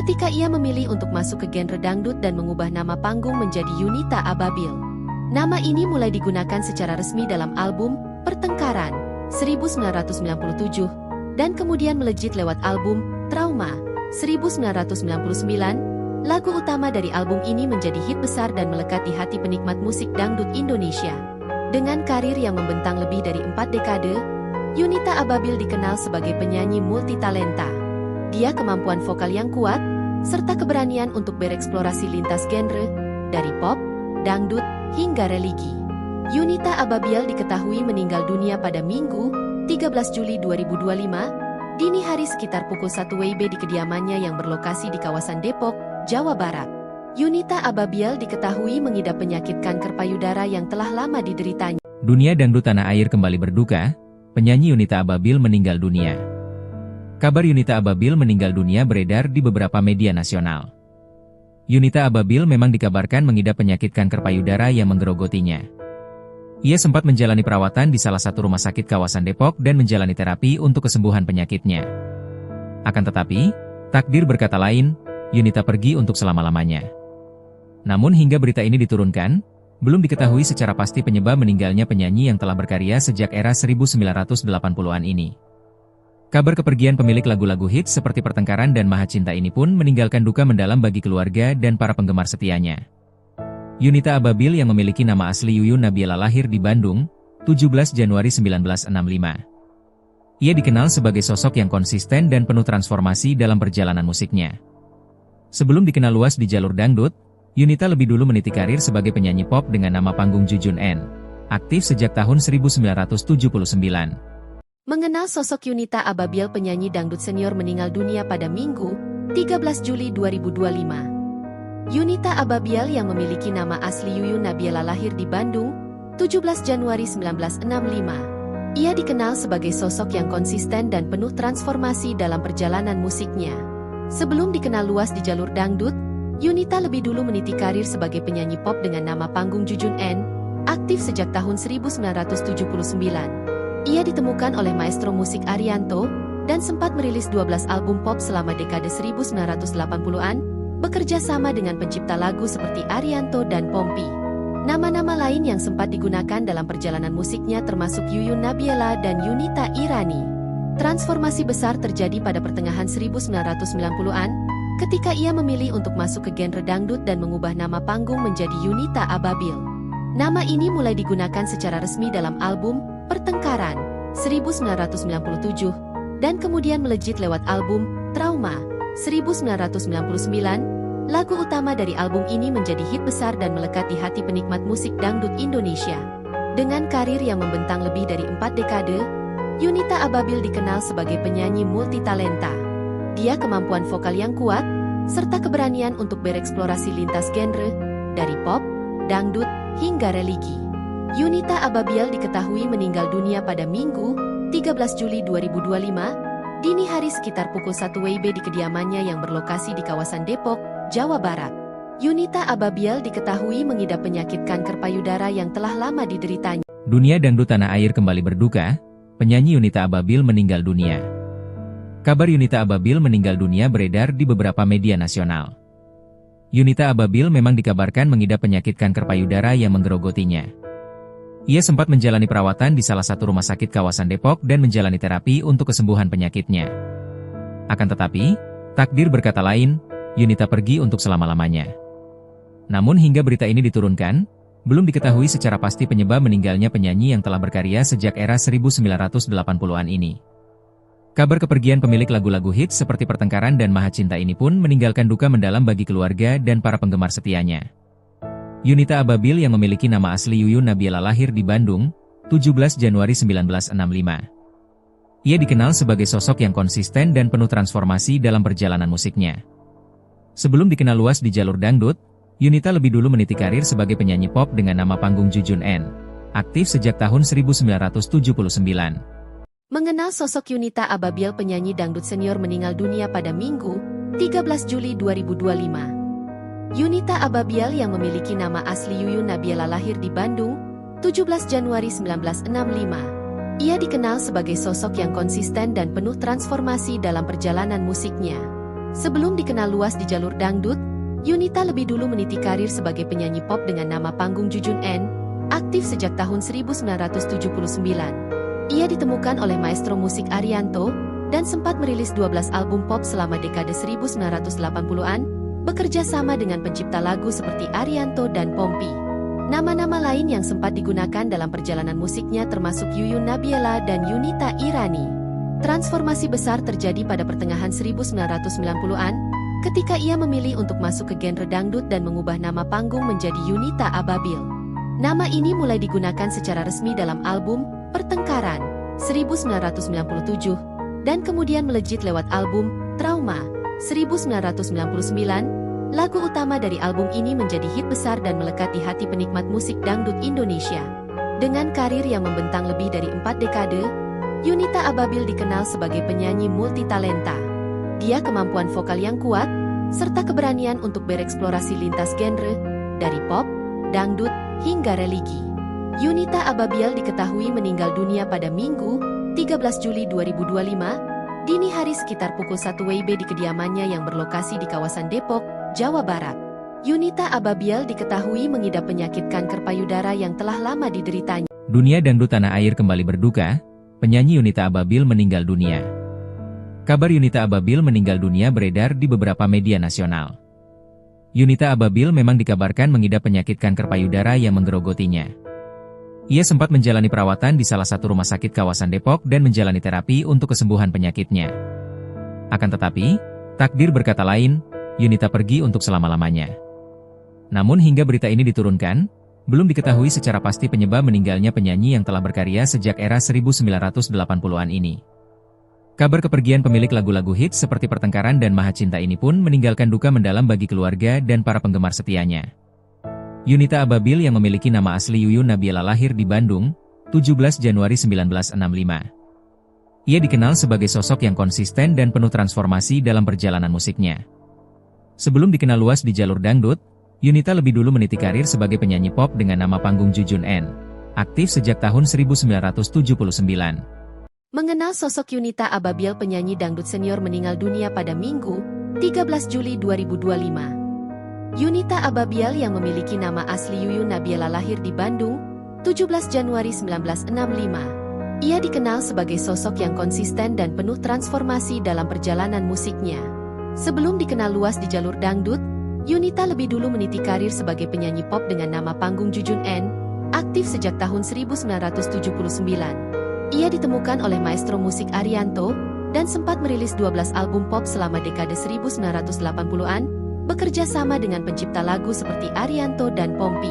ketika ia memilih untuk masuk ke genre dangdut dan mengubah nama panggung menjadi Yunita Ababiel. Nama ini mulai digunakan secara resmi dalam album Pertengkaran 1997, dan kemudian melejit lewat album Trauma 1999. Lagu utama dari album ini menjadi hit besar dan melekat di hati penikmat musik dangdut Indonesia. Dengan karir yang membentang lebih dari 4 dekade, Yunita Ababiel dikenal sebagai penyanyi multitalenta. Dia kemampuan vokal yang kuat, serta keberanian untuk bereksplorasi lintas genre, dari pop, dangdut, hingga religi. Yunita Ababiel diketahui meninggal dunia pada Minggu, 13 Juli 2025, dini hari sekitar pukul 1 WIB di kediamannya yang berlokasi di kawasan Depok, Jawa Barat. Yunita Ababiel diketahui mengidap penyakit kanker payudara yang telah lama dideritanya. Dunia dangdut tanah air kembali berduka, penyanyi Yunita Ababiel meninggal dunia. Kabar Yunita Ababiel meninggal dunia beredar di beberapa media nasional. Yunita Ababiel memang dikabarkan mengidap penyakit kanker payudara yang menggerogotinya. Ia sempat menjalani perawatan di salah satu rumah sakit kawasan Depok dan menjalani terapi untuk kesembuhan penyakitnya. Akan tetapi, takdir berkata lain, Yunita pergi untuk selama-lamanya. Namun hingga berita ini diturunkan, belum diketahui secara pasti penyebab meninggalnya penyanyi yang telah berkarya sejak era 1980-an ini. Kabar kepergian pemilik lagu-lagu hits seperti Pertengkaran dan Maha Cinta ini pun meninggalkan duka mendalam bagi keluarga dan para penggemar setianya. Yunita Ababiel yang memiliki nama asli Yuyun Nabiela lahir di Bandung, 17 Januari 1965. Ia dikenal sebagai sosok yang konsisten dan penuh transformasi dalam perjalanan musiknya. Sebelum dikenal luas di jalur dangdut, Yunita lebih dulu meniti karir sebagai penyanyi pop dengan nama panggung Jujun N, aktif sejak tahun 1979. Mengenal sosok Yunita Ababiel, penyanyi dangdut senior meninggal dunia pada Minggu, 13 Juli 2025. Yunita Ababiel yang memiliki nama asli Yuyun Nabiela lahir di Bandung, 17 Januari 1965. Ia dikenal sebagai sosok yang konsisten dan penuh transformasi dalam perjalanan musiknya. Sebelum dikenal luas di jalur dangdut, Yunita lebih dulu meniti karir sebagai penyanyi pop dengan nama panggung Jujun N, aktif sejak tahun 1979. Ia ditemukan oleh maestro musik Arianto, dan sempat merilis 12 album pop selama dekade 1980-an, bekerja sama dengan pencipta lagu seperti Arianto dan Pompi. Nama-nama lain yang sempat digunakan dalam perjalanan musiknya termasuk Yuyun Nabiela dan Yunita Irani. Transformasi besar terjadi pada pertengahan 1990-an, ketika ia memilih untuk masuk ke genre dangdut dan mengubah nama panggung menjadi Yunita Ababiel. Nama ini mulai digunakan secara resmi dalam album Pertengkaran 1997, dan kemudian melejit lewat album Trauma 1999. Lagu utama dari album ini menjadi hit besar dan melekat di hati penikmat musik dangdut Indonesia. Dengan karir yang membentang lebih dari 4 dekade, Yunita Ababiel dikenal sebagai penyanyi multitalenta. Dia kemampuan vokal yang kuat, serta keberanian untuk bereksplorasi lintas genre, dari pop, dangdut, hingga religi. Yunita Ababiel diketahui meninggal dunia pada Minggu, 13 Juli 2025, dini hari sekitar pukul 1 WIB di kediamannya yang berlokasi di kawasan Depok, Jawa Barat. Yunita Ababiel diketahui mengidap penyakit kanker payudara yang telah lama dideritanya. Dunia dangdut tanah air kembali berduka, penyanyi Yunita Ababiel meninggal dunia. Kabar Yunita Ababiel meninggal dunia beredar di beberapa media nasional. Yunita Ababiel memang dikabarkan mengidap penyakit kanker payudara yang menggerogotinya. Ia sempat menjalani perawatan di salah satu rumah sakit kawasan Depok dan menjalani terapi untuk kesembuhan penyakitnya. Akan tetapi, takdir berkata lain, Yunita pergi untuk selama-lamanya. Namun hingga berita ini diturunkan, belum diketahui secara pasti penyebab meninggalnya penyanyi yang telah berkarya sejak era 1980-an ini. Kabar kepergian pemilik lagu-lagu hits seperti Pertengkaran dan Maha Cinta ini pun meninggalkan duka mendalam bagi keluarga dan para penggemar setianya. Yunita Ababil yang memiliki nama asli Yuyun Nabila lahir di Bandung, 17 Januari 1965. Ia dikenal sebagai sosok yang konsisten dan penuh transformasi dalam perjalanan musiknya. Sebelum dikenal luas di jalur dangdut, Yunita lebih dulu meniti karir sebagai penyanyi pop dengan nama panggung Jujun N. Aktif sejak tahun 1979. Mengenal sosok Yunita Ababil, penyanyi dangdut senior meninggal dunia pada Minggu, 13 Juli 2025. Yunita Ababil yang memiliki nama asli Yuyun Nabila lahir di Bandung, 17 Januari 1965. Ia dikenal sebagai sosok yang konsisten dan penuh transformasi dalam perjalanan musiknya. Sebelum dikenal luas di jalur dangdut, Yunita lebih dulu meniti karir sebagai penyanyi pop dengan nama panggung Jujun N, aktif sejak tahun 1979. Ia ditemukan oleh maestro musik Arianto, dan sempat merilis 12 album pop selama dekade 1980-an, bekerja sama dengan pencipta lagu seperti Arianto dan Pompi. Nama-nama lain yang sempat digunakan dalam perjalanan musiknya termasuk Yuyun Nabila dan Yunita Irani. Transformasi besar terjadi pada pertengahan 1990-an, ketika ia memilih untuk masuk ke genre dangdut dan mengubah nama panggung menjadi Yunita Ababil. Nama ini mulai digunakan secara resmi dalam album Pertengkaran 1997 dan kemudian melejit lewat album Trauma 1999. Lagu utama dari album ini menjadi hit besar dan melekat di hati penikmat musik dangdut Indonesia. Dengan karir yang membentang lebih dari 4 dekade, Yunita Ababil dikenal sebagai penyanyi multitalenta. Dia kemampuan vokal yang kuat serta keberanian untuk bereksplorasi lintas genre dari pop, dangdut hingga religi. Yunita Ababil diketahui meninggal dunia pada Minggu, 13 Juli 2025, dini hari sekitar pukul 1 WIB di kediamannya yang berlokasi di kawasan Depok, Jawa Barat. Yunita Ababil diketahui mengidap penyakit kanker payudara yang telah lama dideritanya. Dunia dangdut tanah air kembali berduka, penyanyi Yunita Ababil meninggal dunia. Kabar Yunita Ababil meninggal dunia beredar di beberapa media nasional. Yunita Ababil memang dikabarkan mengidap penyakit kanker payudara yang menggerogotinya. Ia sempat menjalani perawatan di salah satu rumah sakit kawasan Depok dan menjalani terapi untuk kesembuhan penyakitnya. Akan tetapi, takdir berkata lain, Yunita pergi untuk selama-lamanya. Namun hingga berita ini diturunkan, belum diketahui secara pasti penyebab meninggalnya penyanyi yang telah berkarya sejak era 1980-an ini. Kabar kepergian pemilik lagu-lagu hits seperti Pertengkaran dan Maha Cinta ini pun meninggalkan duka mendalam bagi keluarga dan para penggemar setianya. Yunita Ababil yang memiliki nama asli Yuyun Nabila lahir di Bandung, 17 Januari 1965. Ia dikenal sebagai sosok yang konsisten dan penuh transformasi dalam perjalanan musiknya. Sebelum dikenal luas di jalur dangdut, Yunita lebih dulu meniti karir sebagai penyanyi pop dengan nama panggung Jujun N. Aktif sejak tahun 1979. Mengenal sosok Yunita Ababil, penyanyi dangdut senior meninggal dunia pada Minggu, 13 Juli 2025. Yunita Ababil yang memiliki nama asli Yuyun Nabila lahir di Bandung, 17 Januari 1965. Ia dikenal sebagai sosok yang konsisten dan penuh transformasi dalam perjalanan musiknya. Sebelum dikenal luas di jalur dangdut, Yunita lebih dulu meniti karir sebagai penyanyi pop dengan nama panggung Jujun N, aktif sejak tahun 1979. Ia ditemukan oleh maestro musik Arianto, dan sempat merilis 12 album pop selama dekade 1980-an, bekerja sama dengan pencipta lagu seperti Arianto dan Pompi.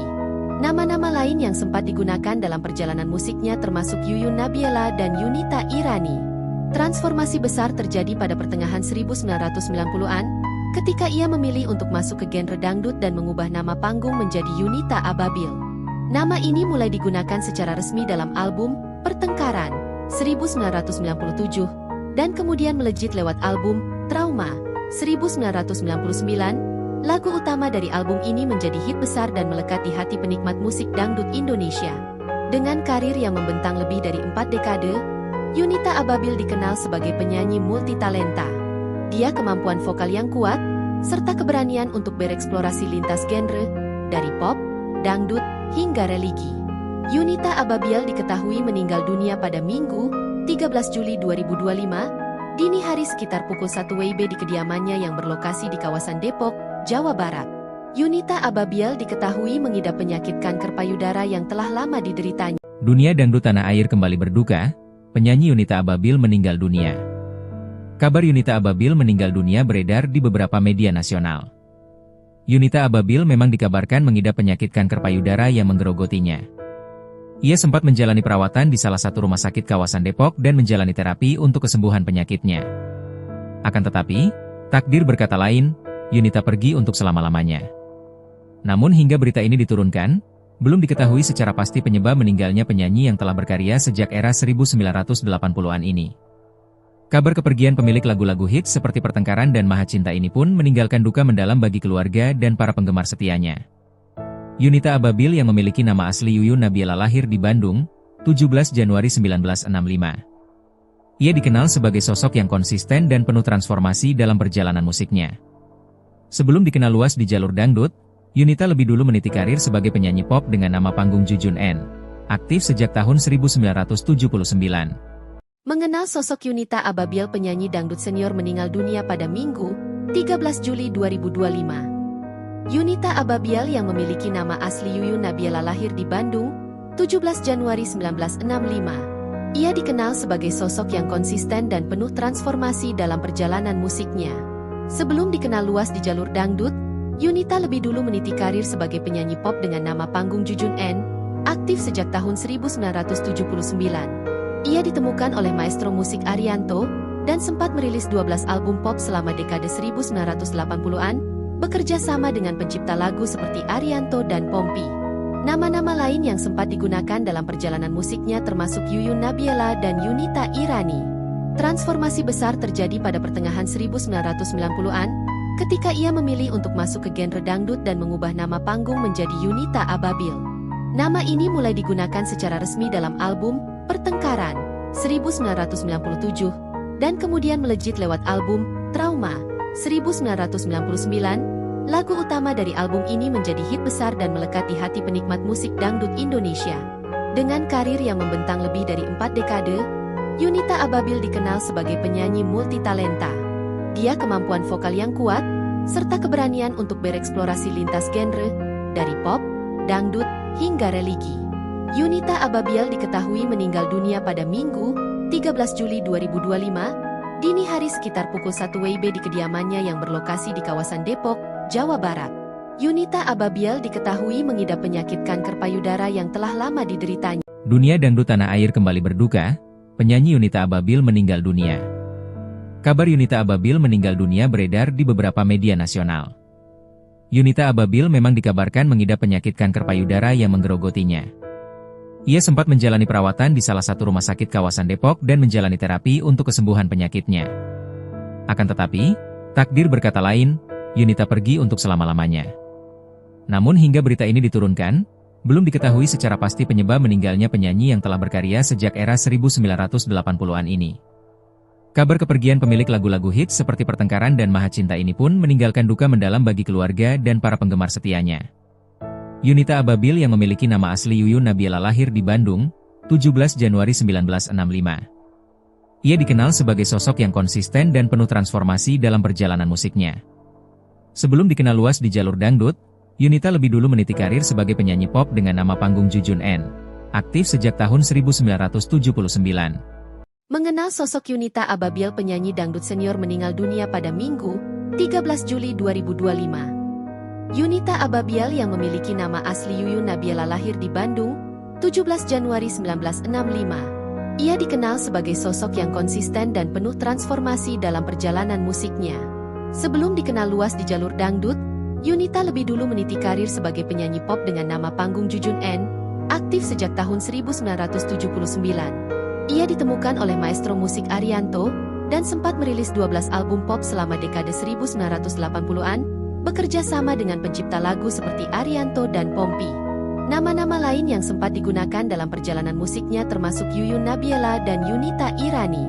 Nama-nama lain yang sempat digunakan dalam perjalanan musiknya termasuk Yuyun Nabila dan Yunita Irani. Transformasi besar terjadi pada pertengahan 1990-an, ketika ia memilih untuk masuk ke genre dangdut dan mengubah nama panggung menjadi Yunita Ababil. Nama ini mulai digunakan secara resmi dalam album Pertengkaran 1997, dan kemudian melejit lewat album Trauma 1999. Lagu utama dari album ini menjadi hit besar dan melekat di hati penikmat musik dangdut Indonesia. Dengan karir yang membentang lebih dari 4 dekade, Yunita Ababil dikenal sebagai penyanyi multitalenta. Dia kemampuan vokal yang kuat, serta keberanian untuk bereksplorasi lintas genre, dari pop, dangdut, hingga religi. Yunita Ababil diketahui meninggal dunia pada Minggu, 13 Juli 2025, dini hari sekitar pukul 1 WIB di kediamannya yang berlokasi di kawasan Depok, Jawa Barat. Yunita Ababil diketahui mengidap penyakit kanker payudara yang telah lama dideritanya. Dunia dangdut tanah air kembali berduka, penyanyi Yunita Ababil meninggal dunia. Kabar Yunita Ababil meninggal dunia beredar di beberapa media nasional. Yunita Ababil memang dikabarkan mengidap penyakit kanker payudara yang menggerogotinya. Ia sempat menjalani perawatan di salah satu rumah sakit kawasan Depok dan menjalani terapi untuk kesembuhan penyakitnya. Akan tetapi, takdir berkata lain, Yunita pergi untuk selama-lamanya. Namun hingga berita ini diturunkan, belum diketahui secara pasti penyebab meninggalnya penyanyi yang telah berkarya sejak era 1980-an ini. Kabar kepergian pemilik lagu-lagu hits seperti Pertengkaran dan Maha Cinta ini pun meninggalkan duka mendalam bagi keluarga dan para penggemar setianya. Yunita Ababil yang memiliki nama asli Yuyun Nabiela lahir di Bandung, 17 Januari 1965. Ia dikenal sebagai sosok yang konsisten dan penuh transformasi dalam perjalanan musiknya. Sebelum dikenal luas di jalur dangdut, Yunita lebih dulu meniti karir sebagai penyanyi pop dengan nama panggung Jujun N, aktif sejak tahun 1979. Mengenal sosok Yunita Ababil, penyanyi dangdut senior meninggal dunia pada Minggu, 13 Juli 2025. Yunita Ababil yang memiliki nama asli Yuyun Nabiela lahir di Bandung, 17 Januari 1965. Ia dikenal sebagai sosok yang konsisten dan penuh transformasi dalam perjalanan musiknya. Sebelum dikenal luas di jalur dangdut, Yunita lebih dulu meniti karir sebagai penyanyi pop dengan nama panggung Jujun N, aktif sejak tahun 1979. Ia ditemukan oleh maestro musik Arianto, dan sempat merilis 12 album pop selama dekade 1980-an, bekerja sama dengan pencipta lagu seperti Arianto dan Pompi. Nama-nama lain yang sempat digunakan dalam perjalanan musiknya termasuk Yuyun Nabiela dan Yunita Irani. Transformasi besar terjadi pada pertengahan 1990-an, ketika ia memilih untuk masuk ke genre dangdut dan mengubah nama panggung menjadi Yunita Ababil. Nama ini mulai digunakan secara resmi dalam album Pertengkaran 1997 dan kemudian melejit lewat album Trauma 1999. Lagu utama dari album ini menjadi hit besar dan melekat di hati penikmat musik dangdut Indonesia. Dengan karir yang membentang lebih dari 4 dekade, Yunita Ababil dikenal sebagai penyanyi multitalenta. Dia kemampuan vokal yang kuat serta keberanian untuk bereksplorasi lintas genre dari pop, dangdut hingga religi. Yunita Ababil diketahui meninggal dunia pada Minggu, 13 Juli 2025, dini hari sekitar pukul 1 WIB di kediamannya yang berlokasi di kawasan Depok, Jawa Barat. Yunita Ababil diketahui mengidap penyakit kanker payudara yang telah lama dideritanya. Dunia dangdut tanah air kembali berduka, penyanyi Yunita Ababil meninggal dunia. Kabar Yunita Ababil meninggal dunia beredar di beberapa media nasional. Yunita Ababil memang dikabarkan mengidap penyakit kanker payudara yang menggerogotinya. Ia sempat menjalani perawatan di salah satu rumah sakit kawasan Depok dan menjalani terapi untuk kesembuhan penyakitnya. Akan tetapi, takdir berkata lain, Yunita pergi untuk selama-lamanya. Namun hingga berita ini diturunkan, belum diketahui secara pasti penyebab meninggalnya penyanyi yang telah berkarya sejak era 1980-an ini. Kabar kepergian pemilik lagu-lagu hits seperti Pertengkaran dan Maha Cinta ini pun meninggalkan duka mendalam bagi keluarga dan para penggemar setianya. Yunita Ababil yang memiliki nama asli Yuyun Nabiela lahir di Bandung, 17 Januari 1965. Ia dikenal sebagai sosok yang konsisten dan penuh transformasi dalam perjalanan musiknya. Sebelum dikenal luas di jalur dangdut, Yunita lebih dulu meniti karir sebagai penyanyi pop dengan nama panggung Jujun N, aktif sejak tahun 1979. Mengenal sosok Yunita Ababil, penyanyi dangdut senior meninggal dunia pada Minggu, 13 Juli 2025. Yunita Ababil yang memiliki nama asli Yuyun Nabiela lahir di Bandung, 17 Januari 1965. Ia dikenal sebagai sosok yang konsisten dan penuh transformasi dalam perjalanan musiknya. Sebelum dikenal luas di jalur dangdut, Yunita lebih dulu meniti karir sebagai penyanyi pop dengan nama panggung Jujun N, aktif sejak tahun 1979. Ia ditemukan oleh maestro musik Arianto, dan sempat merilis 12 album pop selama dekade 1980-an, bekerja sama dengan pencipta lagu seperti Arianto dan Pompi. Nama-nama lain yang sempat digunakan dalam perjalanan musiknya termasuk Yuyun Nabiela dan Yunita Irani.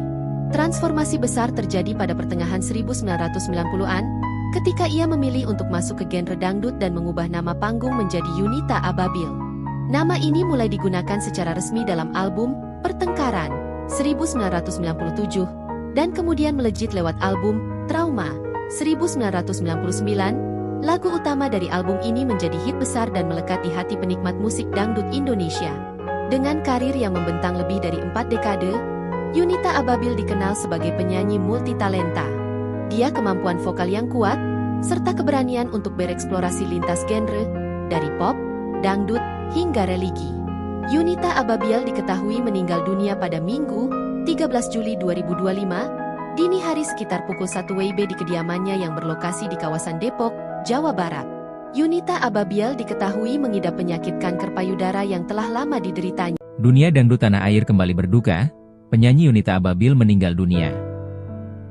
Transformasi besar terjadi pada pertengahan 1990-an, ketika ia memilih untuk masuk ke genre dangdut dan mengubah nama panggung menjadi Yunita Ababil. Nama ini mulai digunakan secara resmi dalam album Pertengkaran 1997, dan kemudian melejit lewat album Trauma 1999, lagu utama dari album ini menjadi hit besar dan melekat di hati penikmat musik dangdut Indonesia. Dengan karir yang membentang lebih dari 4 dekade, Yunita Ababil dikenal sebagai penyanyi multitalenta. Dia kemampuan vokal yang kuat, serta keberanian untuk bereksplorasi lintas genre, dari pop, dangdut, hingga religi. Yunita Ababil diketahui meninggal dunia pada Minggu, 13 Juli 2025, dini hari sekitar pukul 1 WIB di kediamannya yang berlokasi di kawasan Depok, Jawa Barat. Yunita Ababil diketahui mengidap penyakit kanker payudara yang telah lama dideritanya. Dunia dangdut tanah air kembali berduka, penyanyi Yunita Ababil meninggal dunia.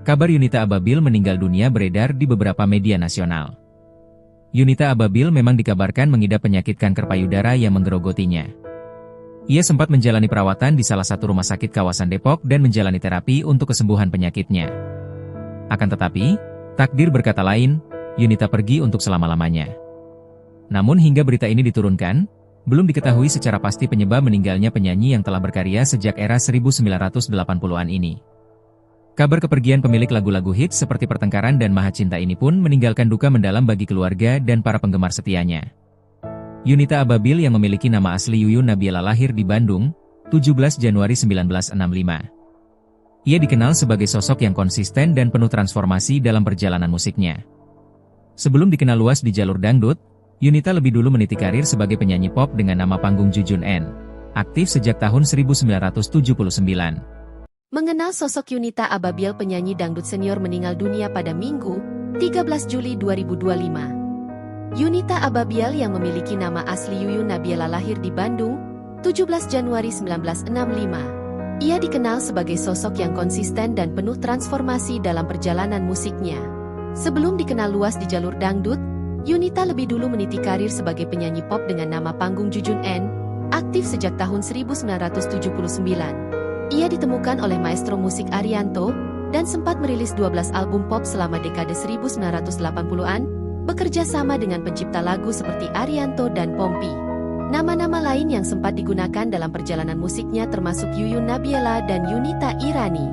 Kabar Yunita Ababil meninggal dunia beredar di beberapa media nasional. Yunita Ababil memang dikabarkan mengidap penyakit kanker payudara yang menggerogotinya. Ia sempat menjalani perawatan di salah satu rumah sakit kawasan Depok dan menjalani terapi untuk kesembuhan penyakitnya. Akan tetapi, takdir berkata lain, Yunita pergi untuk selama-lamanya. Namun hingga berita ini diturunkan, belum diketahui secara pasti penyebab meninggalnya penyanyi yang telah berkarya sejak era 1980-an ini. Kabar kepergian pemilik lagu-lagu hits seperti Pertengkaran dan Maha Cinta ini pun meninggalkan duka mendalam bagi keluarga dan para penggemar setianya. Yunita Ababil yang memiliki nama asli Yuyun Nabila lahir di Bandung, 17 Januari 1965. Ia dikenal sebagai sosok yang konsisten dan penuh transformasi dalam perjalanan musiknya. Sebelum dikenal luas di jalur dangdut, Yunita lebih dulu meniti karir sebagai penyanyi pop dengan nama panggung Jujun N. Aktif sejak tahun 1979. Mengenal sosok Yunita Ababil, penyanyi dangdut senior meninggal dunia pada Minggu, 13 Juli 2025. Yunita Ababil yang memiliki nama asli Yuyun Nabila lahir di Bandung, 17 Januari 1965. Ia dikenal sebagai sosok yang konsisten dan penuh transformasi dalam perjalanan musiknya. Sebelum dikenal luas di jalur dangdut, Yunita lebih dulu meniti karir sebagai penyanyi pop dengan nama panggung Jujun N, aktif sejak tahun 1979. Ia ditemukan oleh maestro musik Arianto, dan sempat merilis 12 album pop selama dekade 1980-an, bekerja sama dengan pencipta lagu seperti Arianto dan Pompi. Nama-nama lain yang sempat digunakan dalam perjalanan musiknya termasuk Yuyun Nabila dan Yunita Irani.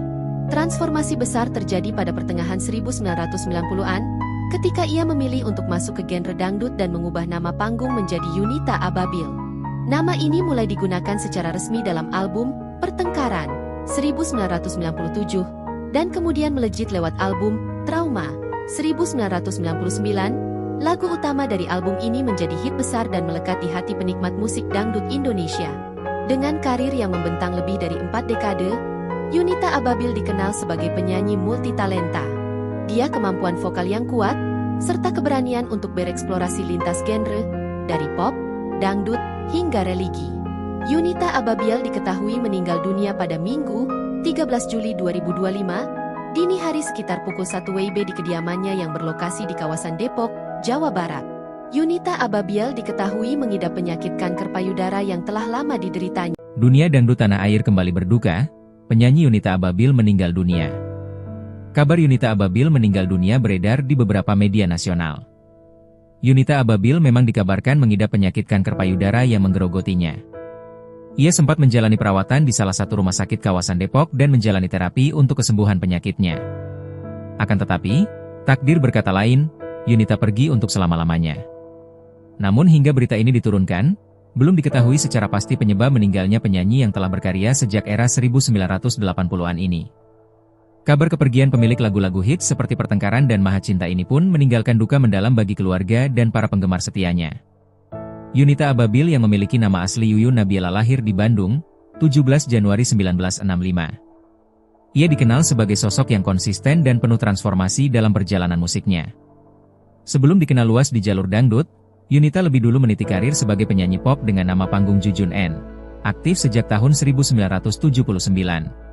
Transformasi besar terjadi pada pertengahan 1990-an, ketika ia memilih untuk masuk ke genre dangdut dan mengubah nama panggung menjadi Yunita Ababil. Nama ini mulai digunakan secara resmi dalam album Pertengkaran 1997 dan kemudian melejit lewat album Trauma 1999. Lagu utama dari album ini menjadi hit besar dan melekat di hati penikmat musik dangdut Indonesia. Dengan karir yang membentang lebih dari 4 dekade, Yunita Ababil dikenal sebagai penyanyi multitalenta. Dia kemampuan vokal yang kuat, serta keberanian untuk bereksplorasi lintas genre, dari pop, dangdut, hingga religi. Yunita Ababil diketahui meninggal dunia pada Minggu, 13 Juli 2025, dini hari sekitar pukul 1 WIB di kediamannya yang berlokasi di kawasan Depok, Jawa Barat. Yunita Ababil diketahui mengidap penyakit kanker payudara yang telah lama dideritanya. Dunia dangdut tanah air kembali berduka, penyanyi Yunita Ababil meninggal dunia. Kabar Yunita Ababil meninggal dunia beredar di beberapa media nasional. Yunita Ababil memang dikabarkan mengidap penyakit kanker payudara yang menggerogotinya. Ia sempat menjalani perawatan di salah satu rumah sakit kawasan Depok dan menjalani terapi untuk kesembuhan penyakitnya. Akan tetapi, takdir berkata lain, Yunita pergi untuk selama-lamanya. Namun hingga berita ini diturunkan, belum diketahui secara pasti penyebab meninggalnya penyanyi yang telah berkarya sejak era 1980-an ini. Kabar kepergian pemilik lagu-lagu hits seperti Pertengkaran dan Maha Cinta ini pun meninggalkan duka mendalam bagi keluarga dan para penggemar setianya. Yunita Ababil yang memiliki nama asli Yuyun Nabila lahir di Bandung, 17 Januari 1965. Ia dikenal sebagai sosok yang konsisten dan penuh transformasi dalam perjalanan musiknya. Sebelum dikenal luas di jalur dangdut, Yunita lebih dulu meniti karir sebagai penyanyi pop dengan nama panggung Jujun N, aktif sejak tahun 1979.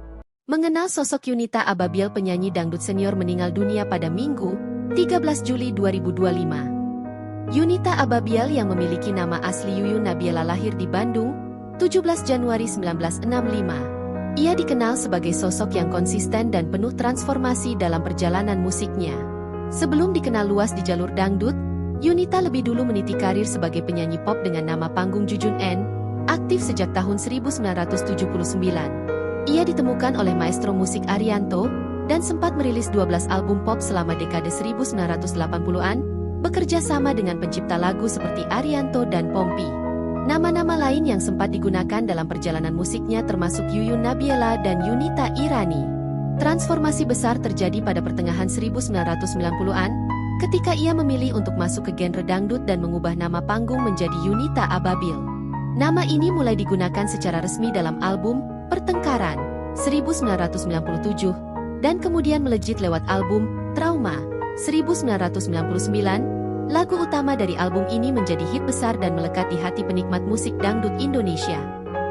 Mengenal sosok Yunita Ababil, penyanyi dangdut senior meninggal dunia pada Minggu, 13 Juli 2025. Yunita Ababil yang memiliki nama asli Yuyun Nabila lahir di Bandung, 17 Januari 1965. Ia dikenal sebagai sosok yang konsisten dan penuh transformasi dalam perjalanan musiknya. Sebelum dikenal luas di jalur dangdut, Yunita lebih dulu meniti karir sebagai penyanyi pop dengan nama panggung Jujun N, aktif sejak tahun 1979. Ia ditemukan oleh maestro musik Arianto, dan sempat merilis 12 album pop selama dekade 1980-an, bekerja sama dengan pencipta lagu seperti Arianto dan Pompi. Nama-nama lain yang sempat digunakan dalam perjalanan musiknya termasuk Yuyun Nabila dan Yunita Irani. Transformasi besar terjadi pada pertengahan 1990-an, ketika ia memilih untuk masuk ke genre dangdut dan mengubah nama panggung menjadi Yunita Ababil. Nama ini mulai digunakan secara resmi dalam album Pertengkaran 1997, dan kemudian melejit lewat album Trauma 1999. Lagu utama dari album ini menjadi hit besar dan melekat di hati penikmat musik dangdut Indonesia.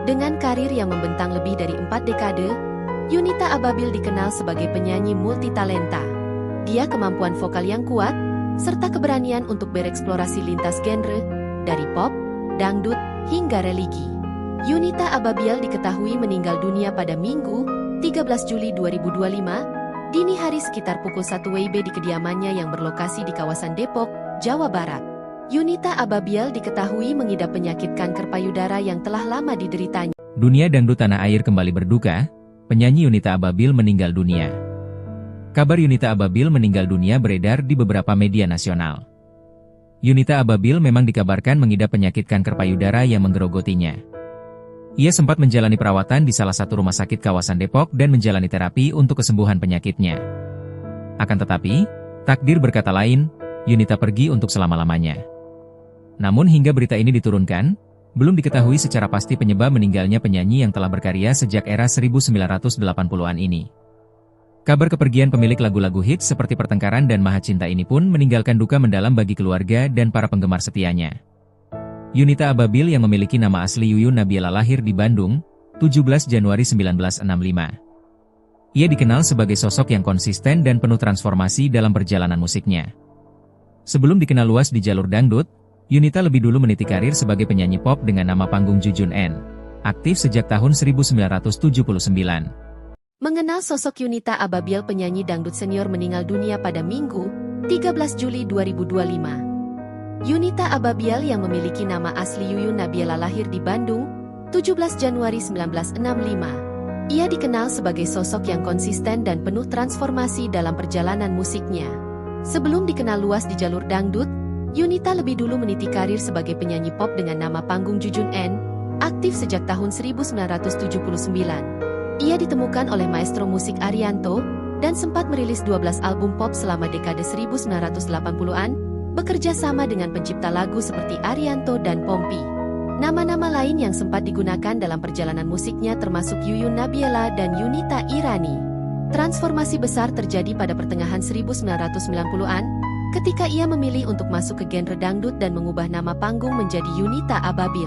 Dengan karir yang membentang lebih dari 4 dekade, Yunita Ababil dikenal sebagai penyanyi multitalenta. Dia kemampuan vokal yang kuat, serta keberanian untuk bereksplorasi lintas genre, dari pop, dangdut, hingga religi. Yunita Ababil diketahui meninggal dunia pada Minggu, 13 Juli 2025, dini hari sekitar pukul 1 WIB di kediamannya yang berlokasi di kawasan Depok, Jawa Barat. Yunita Ababil diketahui mengidap penyakit kanker payudara yang telah lama dideritanya. Dunia dangdut tanah air kembali berduka, penyanyi Yunita Ababil meninggal dunia. Kabar Yunita Ababil meninggal dunia beredar di beberapa media nasional. Yunita Ababil memang dikabarkan mengidap penyakit kanker payudara yang menggerogotinya. Ia sempat menjalani perawatan di salah satu rumah sakit kawasan Depok dan menjalani terapi untuk kesembuhan penyakitnya. Akan tetapi, takdir berkata lain, Yunita pergi untuk selama-lamanya. Namun hingga berita ini diturunkan, belum diketahui secara pasti penyebab meninggalnya penyanyi yang telah berkarya sejak era 1980-an ini. Kabar kepergian pemilik lagu-lagu hits seperti Pertengkaran dan Maha Cinta ini pun meninggalkan duka mendalam bagi keluarga dan para penggemar setianya. Yunita Ababil yang memiliki nama asli Yuyun Nabila lahir di Bandung, 17 Januari 1965. Ia dikenal sebagai sosok yang konsisten dan penuh transformasi dalam perjalanan musiknya. Sebelum dikenal luas di jalur dangdut, Yunita lebih dulu meniti karir sebagai penyanyi pop dengan nama panggung Jujun N, aktif sejak tahun 1979. Mengenal sosok Yunita Ababil, penyanyi dangdut senior meninggal dunia pada Minggu, 13 Juli 2025. Yunita Ababil yang memiliki nama asli Yuyun Nabila lahir di Bandung, 17 Januari 1965. Ia dikenal sebagai sosok yang konsisten dan penuh transformasi dalam perjalanan musiknya. Sebelum dikenal luas di jalur dangdut, Yunita lebih dulu meniti karir sebagai penyanyi pop dengan nama panggung Jujun N, aktif sejak tahun 1979. Ia ditemukan oleh maestro musik Arianto, dan sempat merilis 12 album pop selama dekade 1980-an, bekerja sama dengan pencipta lagu seperti Arianto dan Pompi. Nama-nama lain yang sempat digunakan dalam perjalanan musiknya termasuk Yuyun Nabila dan Yunita Irani. Transformasi besar terjadi pada pertengahan 1990-an, ketika ia memilih untuk masuk ke genre dangdut dan mengubah nama panggung menjadi Yunita Ababil.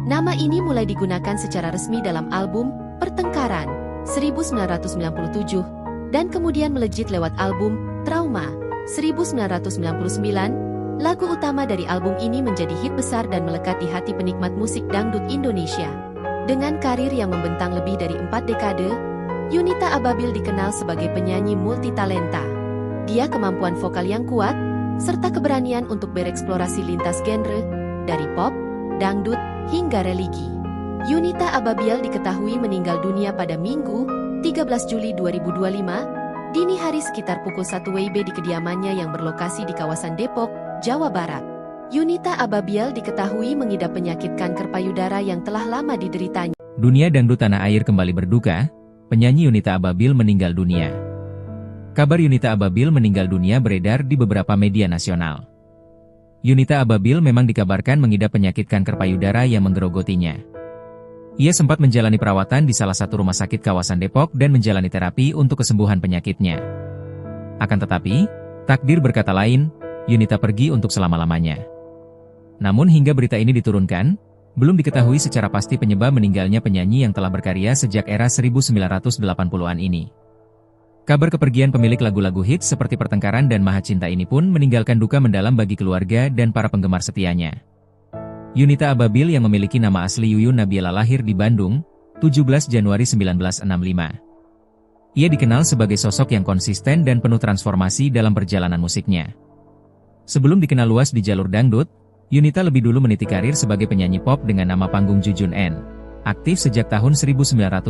Nama ini mulai digunakan secara resmi dalam album Pertengkaran 1997, dan kemudian melejit lewat album Trauma 1999. Lagu utama dari album ini menjadi hit besar dan melekat di hati penikmat musik dangdut Indonesia. Dengan karir yang membentang lebih dari 4 dekade, Yunita Ababil dikenal sebagai penyanyi multitalenta. Dia kemampuan vokal yang kuat, serta keberanian untuk bereksplorasi lintas genre, dari pop, dangdut, hingga religi. Yunita Ababil diketahui meninggal dunia pada Minggu, 13 Juli 2025, dini hari sekitar pukul 1 WIB di kediamannya yang berlokasi di kawasan Depok, Jawa Barat. Yunita Ababil diketahui mengidap penyakit kanker payudara yang telah lama dideritanya. Dunia dangdut tanah air kembali berduka, penyanyi Yunita Ababil meninggal dunia. Kabar Yunita Ababil meninggal dunia beredar di beberapa media nasional. Yunita Ababil memang dikabarkan mengidap penyakit kanker payudara yang menggerogotinya. Ia sempat menjalani perawatan di salah satu rumah sakit kawasan Depok dan menjalani terapi untuk kesembuhan penyakitnya. Akan tetapi, takdir berkata lain, Yunita pergi untuk selama-lamanya. Namun hingga berita ini diturunkan, belum diketahui secara pasti penyebab meninggalnya penyanyi yang telah berkarya sejak era 1980-an ini. Kabar kepergian pemilik lagu-lagu hits seperti Pertengkaran dan Maha Cinta ini pun meninggalkan duka mendalam bagi keluarga dan para penggemar setianya. Yunita Ababil yang memiliki nama asli Yuyun Nabila lahir di Bandung, 17 Januari 1965. Ia dikenal sebagai sosok yang konsisten dan penuh transformasi dalam perjalanan musiknya. Sebelum dikenal luas di jalur dangdut, Yunita lebih dulu meniti karir sebagai penyanyi pop dengan nama panggung Jujun N, aktif sejak tahun 1979.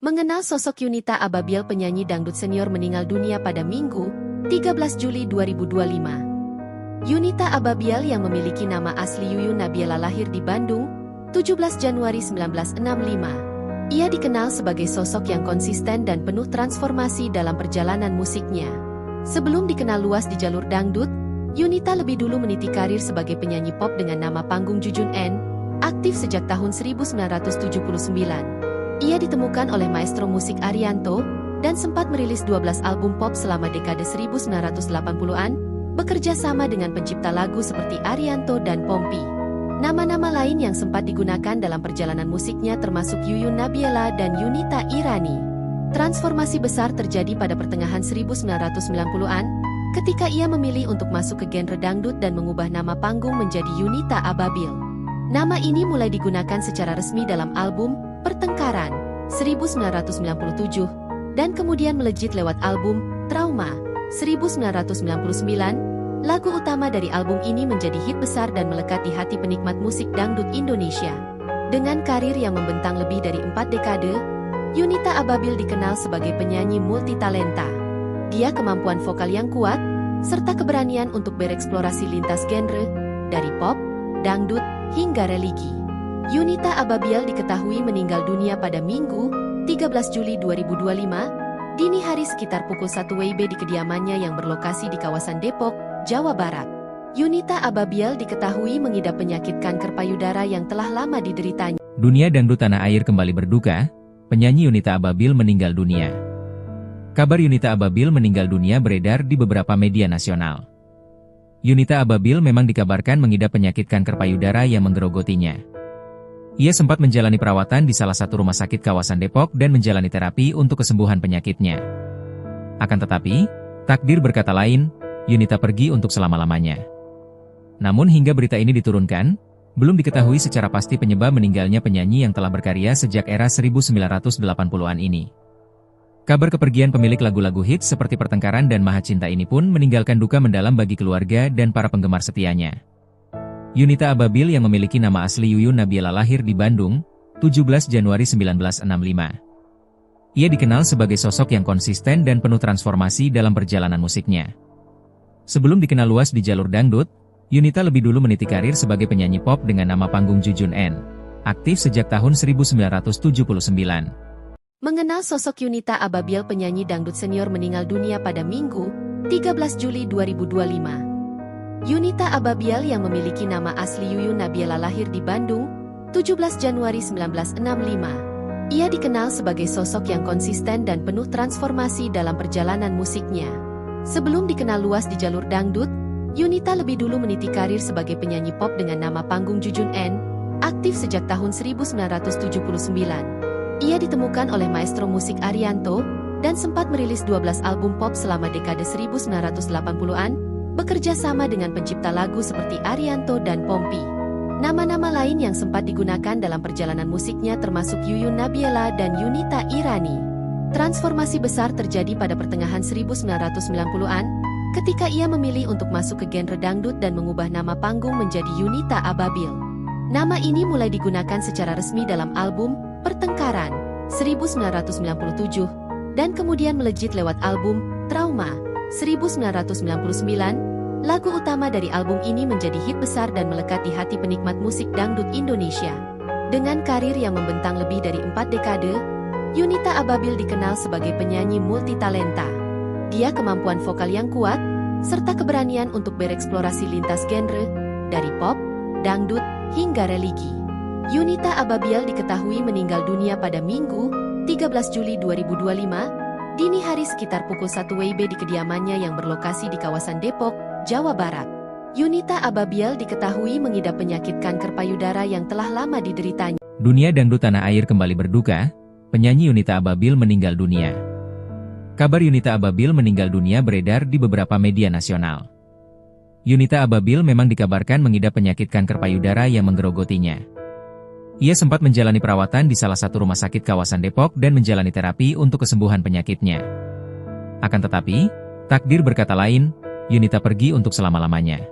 Mengenal sosok Yunita Ababil, penyanyi dangdut senior meninggal dunia pada Minggu, 13 Juli 2025. Yunita Ababiel yang memiliki nama asli Yuyun Nabiela lahir di Bandung, 17 Januari 1965. Ia dikenal sebagai sosok yang konsisten dan penuh transformasi dalam perjalanan musiknya. Sebelum dikenal luas di jalur dangdut, Yunita lebih dulu meniti karir sebagai penyanyi pop dengan nama panggung Jujun N, aktif sejak tahun 1979. Ia ditemukan oleh maestro musik Arianto, dan sempat merilis 12 album pop selama dekade 1980-an, bekerja sama dengan pencipta lagu seperti Arianto dan Pompi. Nama-nama lain yang sempat digunakan dalam perjalanan musiknya termasuk Yuyun Nabiela dan Yunita Irani. Transformasi besar terjadi pada pertengahan 1990-an, ketika ia memilih untuk masuk ke genre dangdut dan mengubah nama panggung menjadi Yunita Ababiel. Nama ini mulai digunakan secara resmi dalam album Pertengkaran 1997, dan kemudian melejit lewat album Trauma 1999. Lagu utama dari album ini menjadi hit besar dan melekat di hati penikmat musik dangdut Indonesia. Dengan karir yang membentang lebih dari 4 dekade, Yunita Ababiel dikenal sebagai penyanyi multitalenta. Dia kemampuan vokal yang kuat, serta keberanian untuk bereksplorasi lintas genre, dari pop, dangdut, hingga religi. Yunita Ababiel diketahui meninggal dunia pada Minggu, 13 Juli 2025, dini hari sekitar pukul 1 WIB di kediamannya yang berlokasi di kawasan Depok, Jawa Barat. Yunita Ababiel diketahui mengidap penyakit kanker payudara yang telah lama dideritanya. Dunia dangdut tanah air kembali berduka, penyanyi Yunita Ababiel meninggal dunia. Kabar Yunita Ababiel meninggal dunia beredar di beberapa media nasional. Yunita Ababiel memang dikabarkan mengidap penyakit kanker payudara yang menggerogotinya. Ia sempat menjalani perawatan di salah satu rumah sakit kawasan Depok dan menjalani terapi untuk kesembuhan penyakitnya. Akan tetapi, takdir berkata lain, Yunita pergi untuk selama-lamanya. Namun hingga berita ini diturunkan, belum diketahui secara pasti penyebab meninggalnya penyanyi yang telah berkarya sejak era 1980-an ini. Kabar kepergian pemilik lagu-lagu hits seperti Pertengkaran dan Maha Cinta ini pun meninggalkan duka mendalam bagi keluarga dan para penggemar setianya. Yunita Ababiel yang memiliki nama asli Yuyun Nabiela lahir di Bandung, 17 Januari 1965. Ia dikenal sebagai sosok yang konsisten dan penuh transformasi dalam perjalanan musiknya. Sebelum dikenal luas di jalur dangdut, Yunita lebih dulu meniti karir sebagai penyanyi pop dengan nama panggung Jujun N, aktif sejak tahun 1979. Mengenal sosok Yunita Ababiel, penyanyi dangdut senior meninggal dunia pada Minggu, 13 Juli 2025. Yunita Ababiel yang memiliki nama asli Yuyun Nabiela lahir di Bandung, 17 Januari 1965. Ia dikenal sebagai sosok yang konsisten dan penuh transformasi dalam perjalanan musiknya. Sebelum dikenal luas di jalur dangdut, Yunita lebih dulu meniti karir sebagai penyanyi pop dengan nama panggung Jujun N, aktif sejak tahun 1979. Ia ditemukan oleh maestro musik Arianto, dan sempat merilis 12 album pop selama dekade 1980-an, bekerja sama dengan pencipta lagu seperti Arianto dan Pompi. Nama-nama lain yang sempat digunakan dalam perjalanan musiknya termasuk Yuyun Nabiela dan Yunita Irani. Transformasi besar terjadi pada pertengahan 1990-an, ketika ia memilih untuk masuk ke genre dangdut dan mengubah nama panggung menjadi Yunita Ababiel. Nama ini mulai digunakan secara resmi dalam album Pertengkaran 1997, dan kemudian melejit lewat album Trauma 1999. Lagu utama dari album ini menjadi hit besar dan melekat di hati penikmat musik dangdut Indonesia. Dengan karir yang membentang lebih dari 4 dekade, Yunita Ababiel dikenal sebagai penyanyi multitalenta. Dia kemampuan vokal yang kuat, serta keberanian untuk bereksplorasi lintas genre, dari pop, dangdut, hingga religi. Yunita Ababiel diketahui meninggal dunia pada Minggu, 13 Juli 2025, dini hari sekitar pukul 1 WIB di kediamannya yang berlokasi di kawasan Depok, Jawa Barat. Yunita Ababiel diketahui mengidap penyakit kanker payudara yang telah lama dideritanya. Dunia dangdut tanah air kembali berduka, penyanyi Yunita Ababiel meninggal dunia. Kabar Yunita Ababiel meninggal dunia beredar di beberapa media nasional. Yunita Ababiel memang dikabarkan mengidap penyakit kanker payudara yang menggerogotinya. Ia sempat menjalani perawatan di salah satu rumah sakit kawasan Depok dan menjalani terapi untuk kesembuhan penyakitnya. Akan tetapi, takdir berkata lain, Yunita pergi untuk selama-lamanya.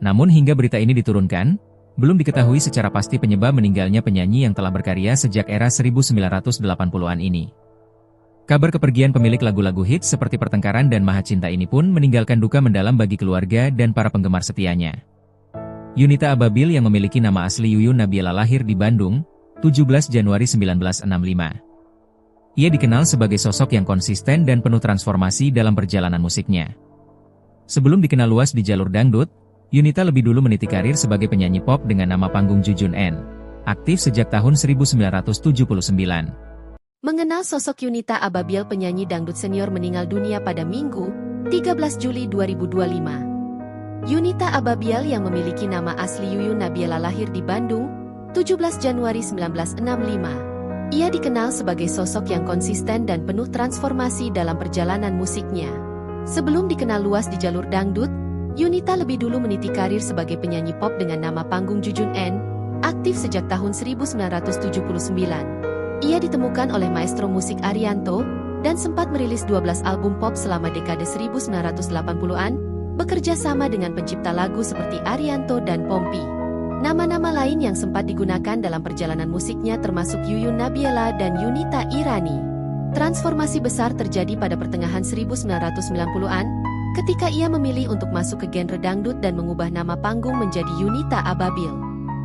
Namun hingga berita ini diturunkan, belum diketahui secara pasti penyebab meninggalnya penyanyi yang telah berkarya sejak era 1980-an ini. Kabar kepergian pemilik lagu-lagu hits seperti Pertengkaran dan Maha Cinta ini pun meninggalkan duka mendalam bagi keluarga dan para penggemar setianya. Yunita Ababil yang memiliki nama asli Yuyun Nabiela lahir di Bandung, 17 Januari 1965. Ia dikenal sebagai sosok yang konsisten dan penuh transformasi dalam perjalanan musiknya. Sebelum dikenal luas di jalur dangdut, Yunita lebih dulu meniti karir sebagai penyanyi pop dengan nama panggung Jujun N, aktif sejak tahun 1979. Mengenal sosok Yunita Ababil, penyanyi dangdut senior meninggal dunia pada Minggu, 13 Juli 2025. Yunita Ababil yang memiliki nama asli Yuyun Nabiela lahir di Bandung, 17 Januari 1965. Ia dikenal sebagai sosok yang konsisten dan penuh transformasi dalam perjalanan musiknya. Sebelum dikenal luas di jalur dangdut, Yunita lebih dulu meniti karir sebagai penyanyi pop dengan nama panggung Jujun N, aktif sejak tahun 1979. Ia ditemukan oleh maestro musik Arianto, dan sempat merilis 12 album pop selama dekade 1980-an, bekerja sama dengan pencipta lagu seperti Arianto dan Pompi. Nama-nama lain yang sempat digunakan dalam perjalanan musiknya termasuk Yuyun Nabiela dan Yunita Irani. Transformasi besar terjadi pada pertengahan 1990-an, ketika ia memilih untuk masuk ke genre dangdut dan mengubah nama panggung menjadi Yunita Ababil.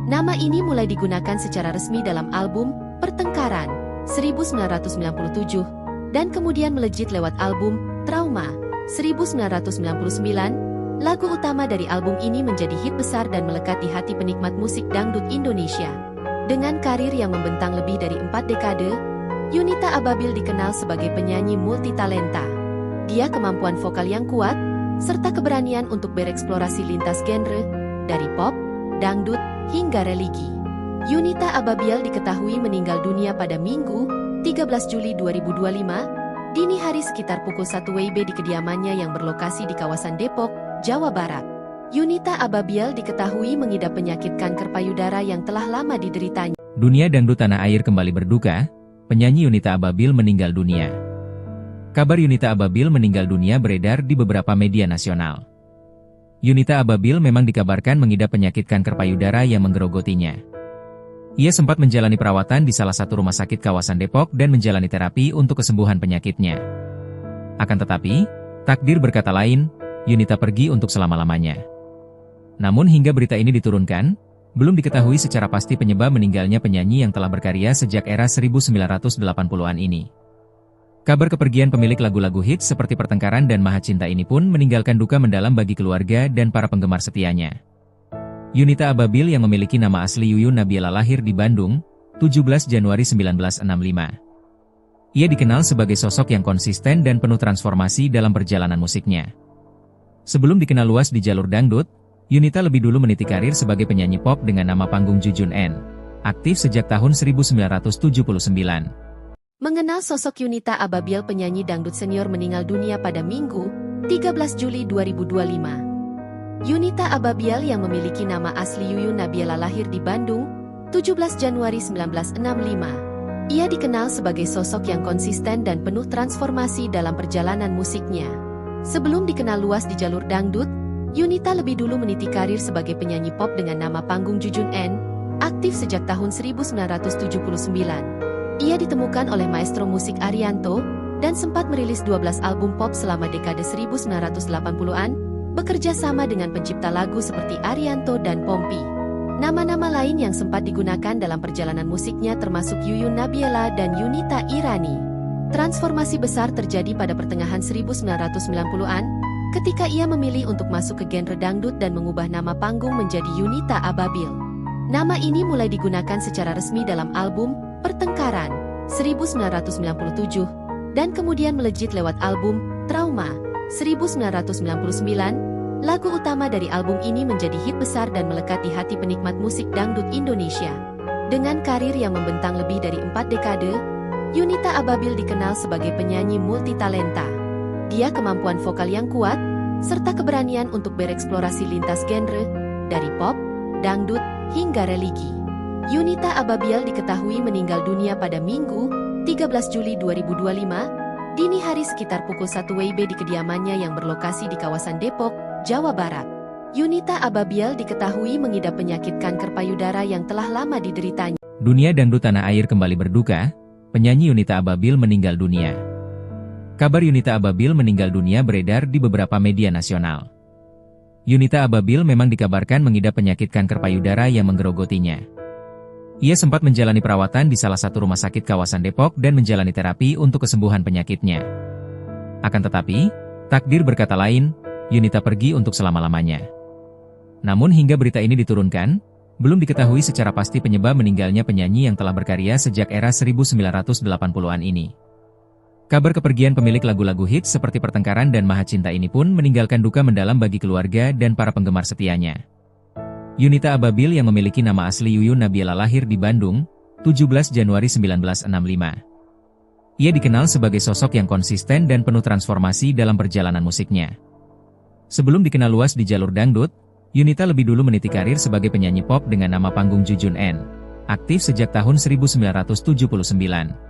Nama ini mulai digunakan secara resmi dalam album Pertengkaran 1997 dan kemudian melejit lewat album Trauma 1999. Lagu utama dari album ini menjadi hit besar dan melekat di hati penikmat musik dangdut Indonesia. Dengan karir yang membentang lebih dari 4 dekade, Yunita Ababil dikenal sebagai penyanyi multitalenta. Dia kemampuan vokal yang kuat serta keberanian untuk bereksplorasi lintas genre dari pop, dangdut hingga religi. Yunita Ababil diketahui meninggal dunia pada Minggu, 13 Juli 2025, dini hari sekitar pukul 1 WIB di kediamannya yang berlokasi di kawasan Depok, Jawa Barat. Yunita Ababil diketahui mengidap penyakit kanker payudara yang telah lama dideritanya. Dunia dangdut tanah air kembali berduka, penyanyi Yunita Ababil meninggal dunia. Kabar Yunita Ababil meninggal dunia beredar di beberapa media nasional. Yunita Ababil memang dikabarkan mengidap penyakit kanker payudara yang menggerogotinya. Ia sempat menjalani perawatan di salah satu rumah sakit kawasan Depok dan menjalani terapi untuk kesembuhan penyakitnya. Akan tetapi, takdir berkata lain, Yunita pergi untuk selama-lamanya. Namun hingga berita ini diturunkan, belum diketahui secara pasti penyebab meninggalnya penyanyi yang telah berkarya sejak era 1980-an ini. Kabar kepergian pemilik lagu-lagu hits seperti Pertengkaran dan Maha Cinta ini pun meninggalkan duka mendalam bagi keluarga dan para penggemar setianya. Yunita Ababil yang memiliki nama asli Yuyun Nabiela lahir di Bandung, 17 Januari 1965. Ia dikenal sebagai sosok yang konsisten dan penuh transformasi dalam perjalanan musiknya. Sebelum dikenal luas di jalur dangdut, Yunita lebih dulu meniti karir sebagai penyanyi pop dengan nama panggung Jujun N, aktif sejak tahun 1979. Mengenal sosok Yunita Ababil, penyanyi dangdut senior meninggal dunia pada Minggu, 13 Juli 2025. Yunita Ababil yang memiliki nama asli Yuyun Nabiela lahir di Bandung, 17 Januari 1965. Ia dikenal sebagai sosok yang konsisten dan penuh transformasi dalam perjalanan musiknya. Sebelum dikenal luas di jalur dangdut, Yunita lebih dulu meniti karir sebagai penyanyi pop dengan nama panggung Jujun N, aktif sejak tahun 1979. Ia ditemukan oleh maestro musik Arianto, dan sempat merilis 12 album pop selama dekade 1980-an, bekerja sama dengan pencipta lagu seperti Arianto dan Pompi. Nama-nama lain yang sempat digunakan dalam perjalanan musiknya termasuk Yuyun Nabiela dan Yunita Irani. Transformasi besar terjadi pada pertengahan 1990-an, ketika ia memilih untuk masuk ke genre dangdut dan mengubah nama panggung menjadi Yunita Ababil. Nama ini mulai digunakan secara resmi dalam album Pertengkaran 1997, dan kemudian melejit lewat album Trauma 1999. Lagu utama dari album ini menjadi hit besar dan melekat di hati penikmat musik dangdut Indonesia. Dengan karir yang membentang lebih dari 4 dekade, Yunita Ababil dikenal sebagai penyanyi multitalenta. Dia kemampuan vokal yang kuat, serta keberanian untuk bereksplorasi lintas genre, dari pop, dangdut, hingga religi. Yunita Ababil diketahui meninggal dunia pada Minggu, 13 Juli 2025, dini hari sekitar pukul 1 WIB di kediamannya yang berlokasi di kawasan Depok, Jawa Barat. Yunita Ababil diketahui mengidap penyakit kanker payudara yang telah lama dideritanya. Dunia dangdut tanah air kembali berduka, penyanyi Yunita Ababil meninggal dunia. Kabar Yunita Ababil meninggal dunia beredar di beberapa media nasional. Yunita Ababil memang dikabarkan mengidap penyakit kanker payudara yang menggerogotinya. Ia sempat menjalani perawatan di salah satu rumah sakit kawasan Depok dan menjalani terapi untuk kesembuhan penyakitnya. Akan tetapi, takdir berkata lain, Yunita pergi untuk selama-lamanya. Namun hingga berita ini diturunkan, belum diketahui secara pasti penyebab meninggalnya penyanyi yang telah berkarya sejak era 1980-an ini. Kabar kepergian pemilik lagu-lagu hits seperti Pertengkaran dan Maha Cinta ini pun meninggalkan duka mendalam bagi keluarga dan para penggemar setianya. Yunita Ababil yang memiliki nama asli Yuyun Nabiela lahir di Bandung, 17 Januari 1965. Ia dikenal sebagai sosok yang konsisten dan penuh transformasi dalam perjalanan musiknya. Sebelum dikenal luas di jalur dangdut, Yunita lebih dulu meniti karir sebagai penyanyi pop dengan nama panggung Jujun N. Aktif sejak tahun 1979.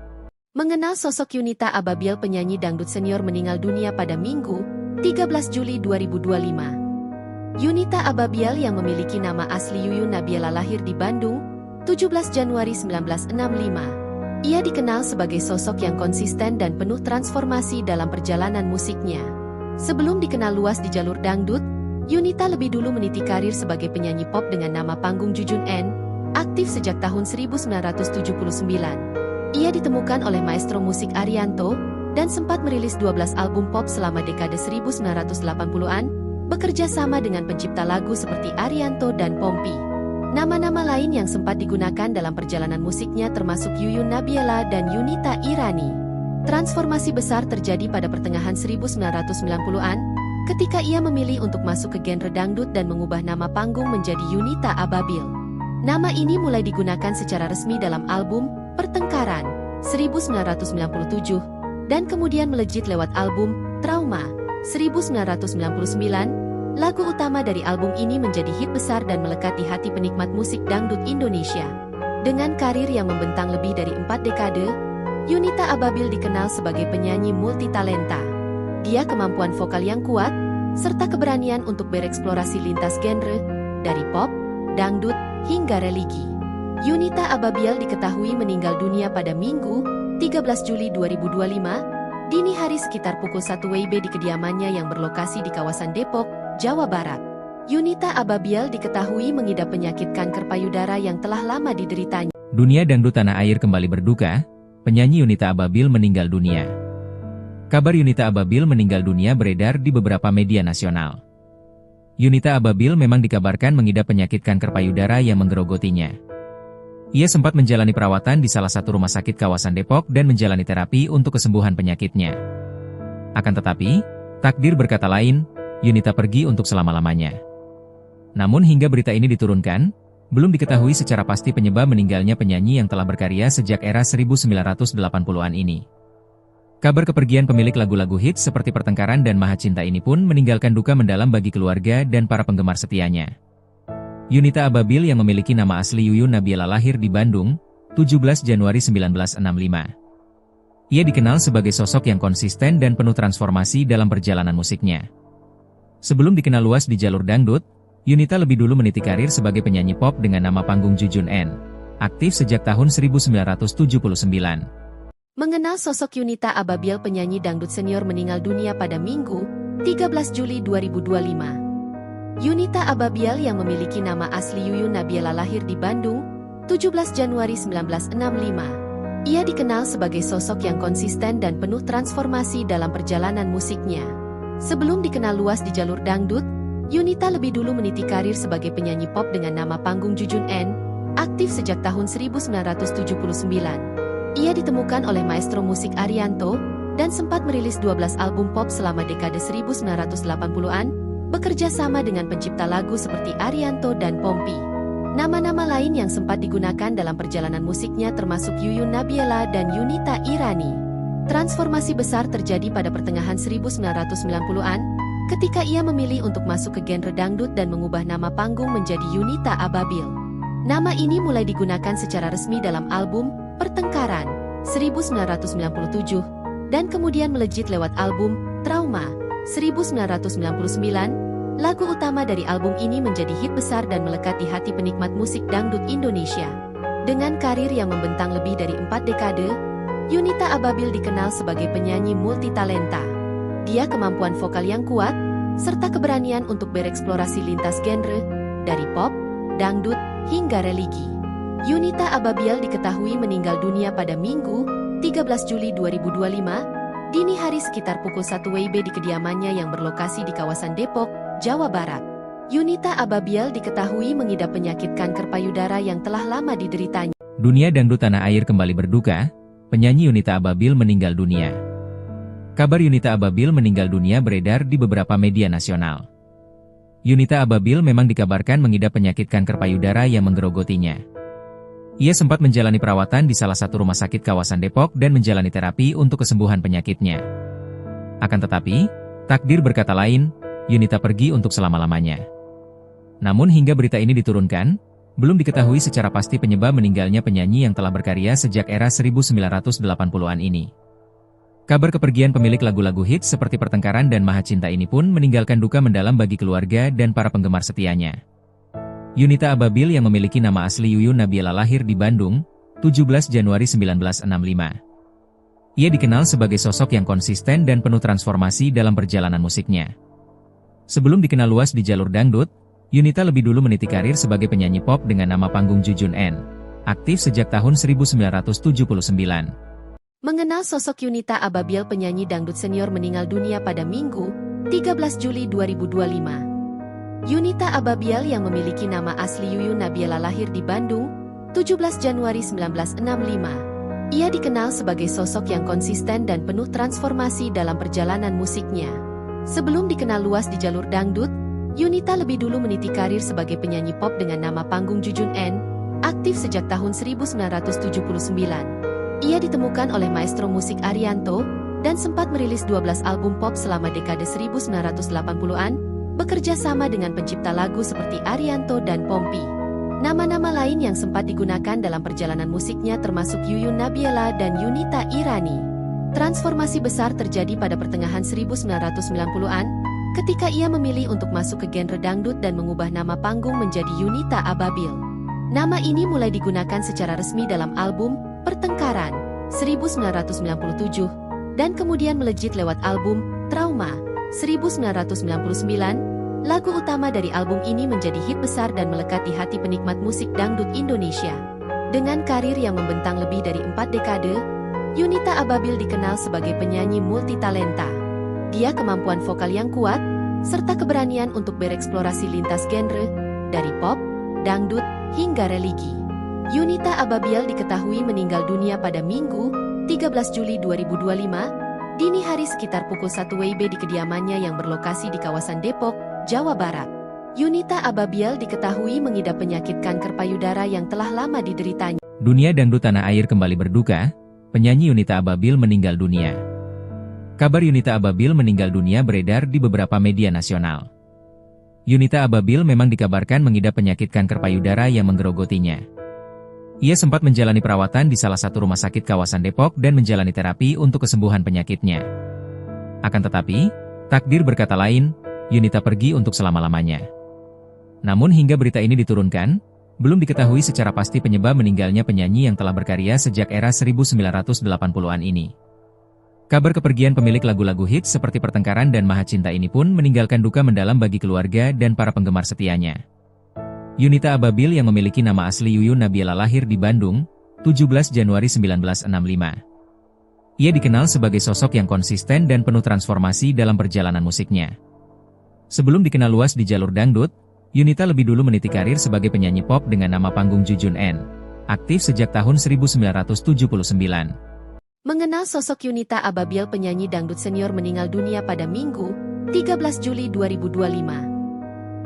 Mengenal sosok Yunita Ababil, penyanyi dangdut senior meninggal dunia pada Minggu, 13 Juli 2025. Yunita Ababil yang memiliki nama asli Yuyun Nabiela lahir di Bandung, 17 Januari 1965. Ia dikenal sebagai sosok yang konsisten dan penuh transformasi dalam perjalanan musiknya. Sebelum dikenal luas di jalur dangdut, Yunita lebih dulu meniti karir sebagai penyanyi pop dengan nama panggung Jujun N, aktif sejak tahun 1979. Ia ditemukan oleh maestro musik Arianto, dan sempat merilis 12 album pop selama dekade 1980-an, bekerja sama dengan pencipta lagu seperti Arianto dan Pompi. Nama-nama lain yang sempat digunakan dalam perjalanan musiknya termasuk Yuyun Nabiela dan Yunita Irani. Transformasi besar terjadi pada pertengahan 1990-an, ketika ia memilih untuk masuk ke genre dangdut dan mengubah nama panggung menjadi Yunita Ababil. Nama ini mulai digunakan secara resmi dalam album Pertengkaran 1997 dan kemudian melejit lewat album Trauma 1999. Lagu utama dari album ini menjadi hit besar dan melekat di hati penikmat musik dangdut Indonesia. Dengan karir yang membentang lebih dari 4 dekade, Yunita Ababil dikenal sebagai penyanyi multitalenta. Dia kemampuan vokal yang kuat serta keberanian untuk bereksplorasi lintas genre dari pop, dangdut hingga religi. Yunita Ababil diketahui meninggal dunia pada Minggu, 13 Juli 2025, dini hari sekitar pukul 1 WIB di kediamannya yang berlokasi di kawasan Depok, Jawa Barat. Yunita Ababil diketahui mengidap penyakit kanker payudara yang telah lama dideritanya. Dunia dangdut tanah air kembali berduka, penyanyi Yunita Ababil meninggal dunia. Kabar Yunita Ababil meninggal dunia beredar di beberapa media nasional. Yunita Ababil memang dikabarkan mengidap penyakit kanker payudara yang menggerogotinya. Ia sempat menjalani perawatan di salah satu rumah sakit kawasan Depok dan menjalani terapi untuk kesembuhan penyakitnya. Akan tetapi, takdir berkata lain, Yunita pergi untuk selama-lamanya. Namun hingga berita ini diturunkan, belum diketahui secara pasti penyebab meninggalnya penyanyi yang telah berkarya sejak era 1980-an ini. Kabar kepergian pemilik lagu-lagu hits seperti Pertengkaran dan Maha Cinta ini pun meninggalkan duka mendalam bagi keluarga dan para penggemar setianya. Yunita Ababil yang memiliki nama asli Yuyun Nabiela lahir di Bandung, 17 Januari 1965. Ia dikenal sebagai sosok yang konsisten dan penuh transformasi dalam perjalanan musiknya. Sebelum dikenal luas di jalur dangdut, Yunita lebih dulu meniti karir sebagai penyanyi pop dengan nama panggung Jujun N. Aktif sejak tahun 1979. Mengenal sosok Yunita Ababil, penyanyi dangdut senior meninggal dunia pada Minggu, 13 Juli 2025. Yunita Ababil yang memiliki nama asli Yuyun Nabiela lahir di Bandung, 17 Januari 1965. Ia dikenal sebagai sosok yang konsisten dan penuh transformasi dalam perjalanan musiknya. Sebelum dikenal luas di jalur dangdut, Yunita lebih dulu meniti karir sebagai penyanyi pop dengan nama panggung Jujun N, aktif sejak tahun 1979. Ia ditemukan oleh maestro musik Arianto, dan sempat merilis 12 album pop selama dekade 1980-an, bekerja sama dengan pencipta lagu seperti Arianto dan Pompi. Nama-nama lain yang sempat digunakan dalam perjalanan musiknya termasuk Yuyun Nabiela dan Yunita Irani. Transformasi besar terjadi pada pertengahan 1990-an, ketika ia memilih untuk masuk ke genre dangdut dan mengubah nama panggung menjadi Yunita Ababil. Nama ini mulai digunakan secara resmi dalam album Pertengkaran 1997, dan kemudian melejit lewat album Trauma 1999. Lagu utama dari album ini menjadi hit besar dan melekat di hati penikmat musik dangdut Indonesia. Dengan karir yang membentang lebih dari 4 dekade, Yunita Ababil dikenal sebagai penyanyi multitalenta. Dia kemampuan vokal yang kuat, serta keberanian untuk bereksplorasi lintas genre, dari pop, dangdut, hingga religi. Yunita Ababil diketahui meninggal dunia pada Minggu, 13 Juli 2025, dini hari sekitar pukul 1 WIB di kediamannya yang berlokasi di kawasan Depok, Jawa Barat. Yunita Ababil diketahui mengidap penyakit kanker payudara yang telah lama dideritanya. Dunia dangdut tanah air kembali berduka, penyanyi Yunita Ababil meninggal dunia. Kabar Yunita Ababil meninggal dunia beredar di beberapa media nasional. Yunita Ababil memang dikabarkan mengidap penyakit kanker payudara yang menggerogotinya. Ia sempat menjalani perawatan di salah satu rumah sakit kawasan Depok dan menjalani terapi untuk kesembuhan penyakitnya. Akan tetapi, takdir berkata lain, Yunita pergi untuk selama-lamanya. Namun hingga berita ini diturunkan, belum diketahui secara pasti penyebab meninggalnya penyanyi yang telah berkarya sejak era 1980-an ini. Kabar kepergian pemilik lagu-lagu hits seperti Pertengkaran dan Maha Cinta ini pun meninggalkan duka mendalam bagi keluarga dan para penggemar setianya. Yunita Ababil yang memiliki nama asli Yuyun Nabiela lahir di Bandung, 17 Januari 1965. Ia dikenal sebagai sosok yang konsisten dan penuh transformasi dalam perjalanan musiknya. Sebelum dikenal luas di jalur dangdut, Yunita lebih dulu meniti karir sebagai penyanyi pop dengan nama panggung Jujun N, aktif sejak tahun 1979. Mengenal sosok Yunita Ababil, penyanyi dangdut senior meninggal dunia pada Minggu, 13 Juli 2025. Yunita Ababil yang memiliki nama asli Yuyun Nabiela lahir di Bandung, 17 Januari 1965. Ia dikenal sebagai sosok yang konsisten dan penuh transformasi dalam perjalanan musiknya. Sebelum dikenal luas di jalur dangdut, Yunita lebih dulu meniti karir sebagai penyanyi pop dengan nama panggung Jujun N, aktif sejak tahun 1979. Ia ditemukan oleh maestro musik Arianto, dan sempat merilis 12 album pop selama dekade 1980-an, bekerja sama dengan pencipta lagu seperti Arianto dan Pompi. Nama-nama lain yang sempat digunakan dalam perjalanan musiknya termasuk Yuyun Nabiela dan Yunita Irani. Transformasi besar terjadi pada pertengahan 1990-an, ketika ia memilih untuk masuk ke genre dangdut dan mengubah nama panggung menjadi Yunita Ababil. Nama ini mulai digunakan secara resmi dalam album Pertengkaran 1997 dan kemudian melejit lewat album Trauma 1999. Lagu utama dari album ini menjadi hit besar dan melekat di hati penikmat musik dangdut Indonesia. Dengan karir yang membentang lebih dari 4 dekade, Yunita Ababil dikenal sebagai penyanyi multitalenta. Dia kemampuan vokal yang kuat, serta keberanian untuk bereksplorasi lintas genre, dari pop, dangdut, hingga religi. Yunita Ababil diketahui meninggal dunia pada Minggu, 13 Juli 2025, dini hari sekitar pukul 1 WIB di kediamannya yang berlokasi di kawasan Depok, Jawa Barat. Yunita Ababil diketahui mengidap penyakit kanker payudara yang telah lama dideritanya. Dunia dangdut tanah air kembali berduka, penyanyi Yunita Ababil meninggal dunia. Kabar Yunita Ababil meninggal dunia beredar di beberapa media nasional. Yunita Ababil memang dikabarkan mengidap penyakit kanker payudara yang menggerogotinya. Ia sempat menjalani perawatan di salah satu rumah sakit kawasan Depok dan menjalani terapi untuk kesembuhan penyakitnya. Akan tetapi, takdir berkata lain, Yunita pergi untuk selama-lamanya. Namun hingga berita ini diturunkan, belum diketahui secara pasti penyebab meninggalnya penyanyi yang telah berkarya sejak era 1980-an ini. Kabar kepergian pemilik lagu-lagu hits seperti Pertengkaran dan Maha Cinta ini pun meninggalkan duka mendalam bagi keluarga dan para penggemar setianya. Yunita Ababil yang memiliki nama asli Yuyun Nabiela lahir di Bandung, 17 Januari 1965. Ia dikenal sebagai sosok yang konsisten dan penuh transformasi dalam perjalanan musiknya. Sebelum dikenal luas di jalur dangdut, Yunita lebih dulu meniti karir sebagai penyanyi pop dengan nama panggung Jujun N, aktif sejak tahun 1979. Mengenal sosok Yunita Ababil, penyanyi dangdut senior meninggal dunia pada Minggu, 13 Juli 2025.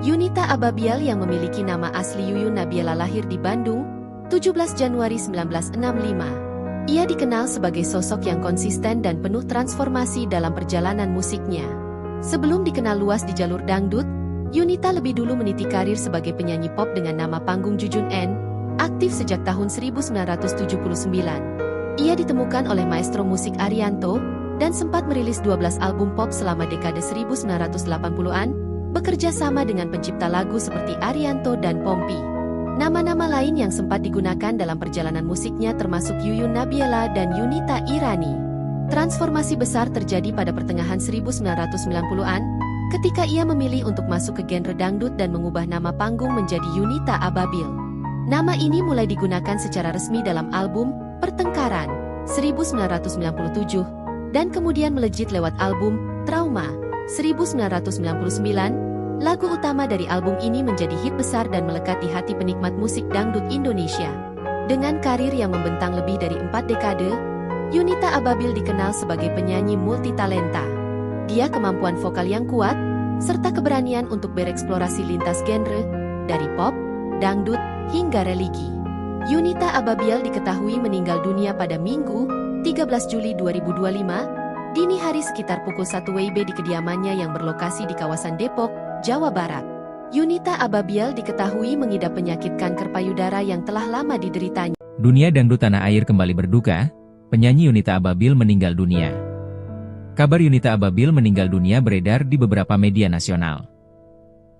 Yunita Ababil yang memiliki nama asli Yuyun Nabiela lahir di Bandung, 17 Januari 1965. Ia dikenal sebagai sosok yang konsisten dan penuh transformasi dalam perjalanan musiknya. Sebelum dikenal luas di jalur dangdut, Yunita lebih dulu meniti karir sebagai penyanyi pop dengan nama panggung Jujun N, aktif sejak tahun 1979. Ia ditemukan oleh maestro musik Arianto, dan sempat merilis 12 album pop selama dekade 1980-an, bekerja sama dengan pencipta lagu seperti Arianto dan Pompi. Nama-nama lain yang sempat digunakan dalam perjalanan musiknya termasuk Yuyun Nabiela dan Yunita Irani. Transformasi besar terjadi pada pertengahan 1990-an, ketika ia memilih untuk masuk ke genre dangdut dan mengubah nama panggung menjadi Yunita Ababil. Nama ini mulai digunakan secara resmi dalam album Pertengkaran 1997, dan kemudian melejit lewat album Trauma 1999. Lagu utama dari album ini menjadi hit besar dan melekat di hati penikmat musik dangdut Indonesia. Dengan karir yang membentang lebih dari 4 dekade, Yunita Ababil dikenal sebagai penyanyi multitalenta. Dia kemampuan vokal yang kuat, serta keberanian untuk bereksplorasi lintas genre, dari pop, dangdut, hingga religi. Yunita Ababil diketahui meninggal dunia pada Minggu, 13 Juli 2025, dini hari sekitar pukul 1 WIB di kediamannya yang berlokasi di kawasan Depok, Jawa Barat. Yunita Ababil diketahui mengidap penyakit kanker payudara yang telah lama dideritanya. Dunia dangdut tanah air kembali berduka, penyanyi Yunita Ababil meninggal dunia. Kabar Yunita Ababil meninggal dunia beredar di beberapa media nasional.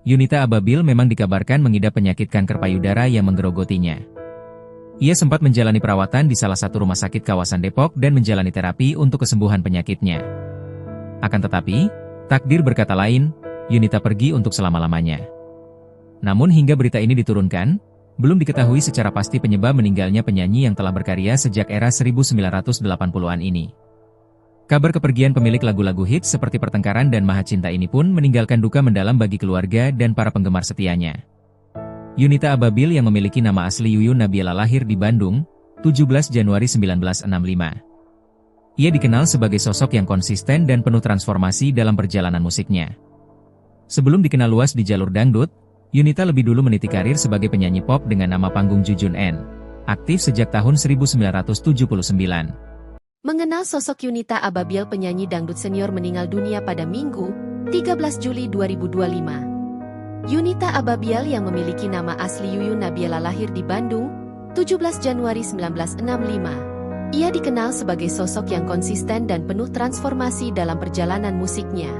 Yunita Ababil memang dikabarkan mengidap penyakit kanker payudara yang menggerogotinya. Ia sempat menjalani perawatan di salah satu rumah sakit kawasan Depok dan menjalani terapi untuk kesembuhan penyakitnya. Akan tetapi, takdir berkata lain, Yunita pergi untuk selama-lamanya. Namun hingga berita ini diturunkan, belum diketahui secara pasti penyebab meninggalnya penyanyi yang telah berkarya sejak era 1980-an ini. Kabar kepergian pemilik lagu-lagu hits seperti Pertengkaran dan Maha Cinta ini pun meninggalkan duka mendalam bagi keluarga dan para penggemar setianya. Yunita Ababil yang memiliki nama asli Yuyun Nabiela lahir di Bandung, 17 Januari 1965. Ia dikenal sebagai sosok yang konsisten dan penuh transformasi dalam perjalanan musiknya. Sebelum dikenal luas di jalur dangdut, Yunita lebih dulu meniti karir sebagai penyanyi pop dengan nama panggung Jujun N, aktif sejak tahun 1979. Mengenal sosok Yunita Ababil, penyanyi dangdut senior meninggal dunia pada Minggu, 13 Juli 2025. Yunita Ababil yang memiliki nama asli Yuyun Nabiela lahir di Bandung, 17 Januari 1965. Ia dikenal sebagai sosok yang konsisten dan penuh transformasi dalam perjalanan musiknya.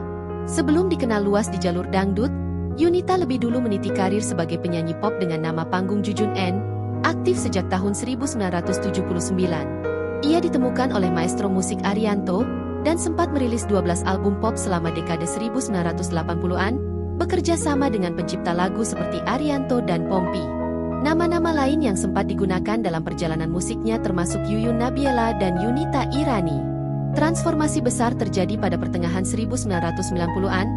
Sebelum dikenal luas di jalur dangdut, Yunita lebih dulu meniti karir sebagai penyanyi pop dengan nama panggung Jujun N, aktif sejak tahun 1979. Ia ditemukan oleh maestro musik Arianto, dan sempat merilis 12 album pop selama dekade 1980-an, bekerja sama dengan pencipta lagu seperti Arianto dan Pompi. Nama-nama lain yang sempat digunakan dalam perjalanan musiknya termasuk Yuyun Nabiela dan Yunita Irani. Transformasi besar terjadi pada pertengahan 1990-an,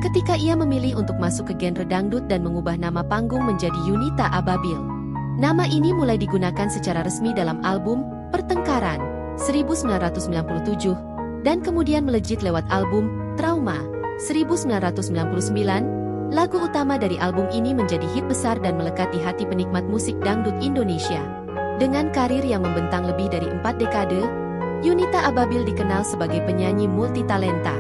ketika ia memilih untuk masuk ke genre dangdut dan mengubah nama panggung menjadi Yunita Ababil. Nama ini mulai digunakan secara resmi dalam album Pertengkaran 1997, dan kemudian melejit lewat album Trauma 1999. Lagu utama dari album ini menjadi hit besar dan melekat di hati penikmat musik dangdut Indonesia. Dengan karir yang membentang lebih dari 4 dekade, Yunita Ababil dikenal sebagai penyanyi multitalenta.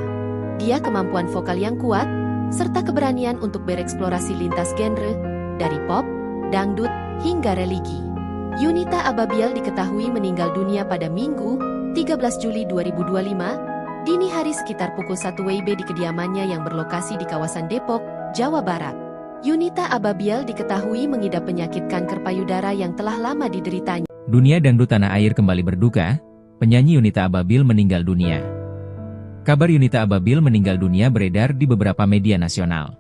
Dia kemampuan vokal yang kuat, serta keberanian untuk bereksplorasi lintas genre, dari pop, dangdut, hingga religi. Yunita Ababil diketahui meninggal dunia pada Minggu, 13 Juli 2025, dini hari sekitar pukul 1 WIB di kediamannya yang berlokasi di kawasan Depok, Jawa Barat. Yunita Ababil diketahui mengidap penyakit kanker payudara yang telah lama dideritanya. Dunia dangdut tanah air kembali berduka, penyanyi Yunita Ababil meninggal dunia. Kabar Yunita Ababil meninggal dunia beredar di beberapa media nasional.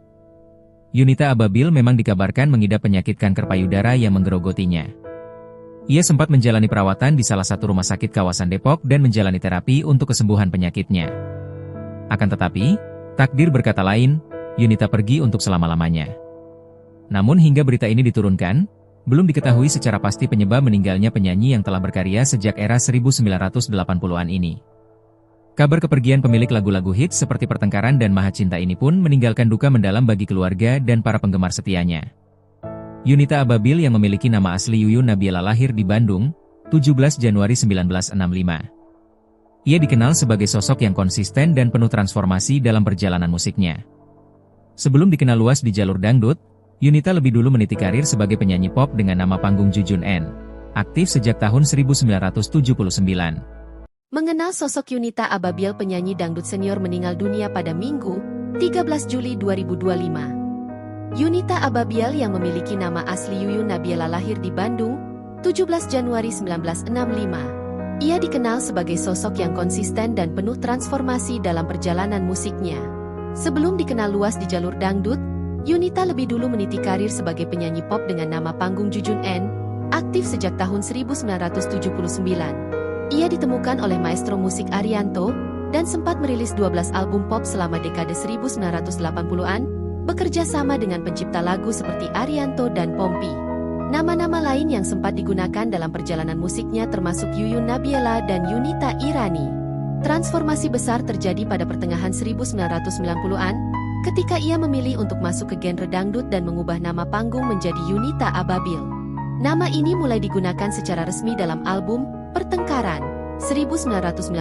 Yunita Ababil memang dikabarkan mengidap penyakit kanker payudara yang menggerogotinya. Ia sempat menjalani perawatan di salah satu rumah sakit kawasan Depok dan menjalani terapi untuk kesembuhan penyakitnya. Akan tetapi, takdir berkata lain, Yunita pergi untuk selama-lamanya. Namun hingga berita ini diturunkan, belum diketahui secara pasti penyebab meninggalnya penyanyi yang telah berkarya sejak era 1980-an ini. Kabar kepergian pemilik lagu-lagu hits seperti Pertengkaran dan Maha Cinta ini pun meninggalkan duka mendalam bagi keluarga dan para penggemar setianya. Yunita Ababil yang memiliki nama asli Yuyun Nabiela lahir di Bandung, 17 Januari 1965. Ia dikenal sebagai sosok yang konsisten dan penuh transformasi dalam perjalanan musiknya. Sebelum dikenal luas di jalur dangdut, Yunita lebih dulu meniti karir sebagai penyanyi pop dengan nama panggung Jujun N, aktif sejak tahun 1979. Mengenal sosok Yunita Ababil, penyanyi dangdut senior meninggal dunia pada Minggu, 13 Juli 2025. Yunita Ababiel yang memiliki nama asli Yuyun Nabiela lahir di Bandung, 17 Januari 1965. Ia dikenal sebagai sosok yang konsisten dan penuh transformasi dalam perjalanan musiknya. Sebelum dikenal luas di jalur dangdut, Yunita lebih dulu meniti karir sebagai penyanyi pop dengan nama panggung Jujun N, aktif sejak tahun 1979. Ia ditemukan oleh maestro musik Arianto, dan sempat merilis 12 album pop selama dekade 1980-an, bekerja sama dengan pencipta lagu seperti Arianto dan Pompi. Nama-nama lain yang sempat digunakan dalam perjalanan musiknya termasuk Yuyun Nabiela dan Yunita Irani. Transformasi besar terjadi pada pertengahan 1990-an, ketika ia memilih untuk masuk ke genre dangdut dan mengubah nama panggung menjadi Yunita Ababil. Nama ini mulai digunakan secara resmi dalam album Pertengkaran 1997,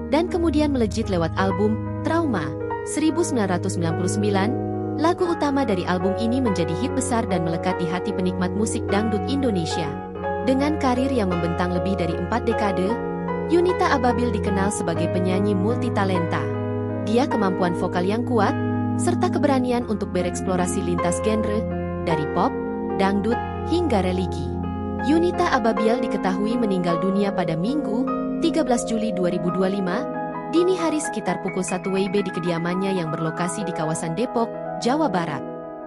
dan kemudian melejit lewat album Trauma 1999. Lagu utama dari album ini menjadi hit besar dan melekat di hati penikmat musik dangdut Indonesia. Dengan karir yang membentang lebih dari 4 dekade, Yunita Ababil dikenal sebagai penyanyi multitalenta. Dia kemampuan vokal yang kuat, serta keberanian untuk bereksplorasi lintas genre, dari pop, dangdut, hingga religi. Yunita Ababil diketahui meninggal dunia pada Minggu, 13 Juli 2025, dini hari sekitar pukul 1 WIB di kediamannya yang berlokasi di kawasan Depok, Jawa Barat.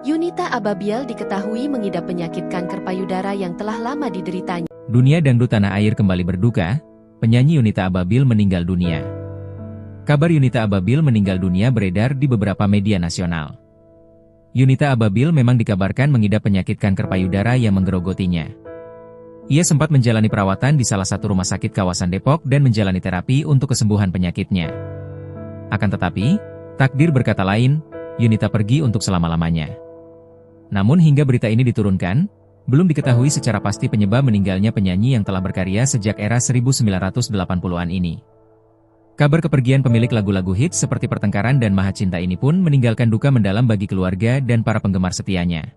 Yunita Ababil diketahui mengidap penyakit kanker payudara yang telah lama dideritanya. Dunia dangdut tanah air kembali berduka, penyanyi Yunita Ababil meninggal dunia. Kabar Yunita Ababil meninggal dunia beredar di beberapa media nasional. Yunita Ababil memang dikabarkan mengidap penyakit kanker payudara yang menggerogotinya. Ia sempat menjalani perawatan di salah satu rumah sakit kawasan Depok dan menjalani terapi untuk kesembuhan penyakitnya. Akan tetapi, takdir berkata lain, Yunita pergi untuk selama-lamanya. Namun hingga berita ini diturunkan, belum diketahui secara pasti penyebab meninggalnya penyanyi yang telah berkarya sejak era 1980-an ini. Kabar kepergian pemilik lagu-lagu hits seperti Pertengkaran dan Maha Cinta ini pun meninggalkan duka mendalam bagi keluarga dan para penggemar setianya.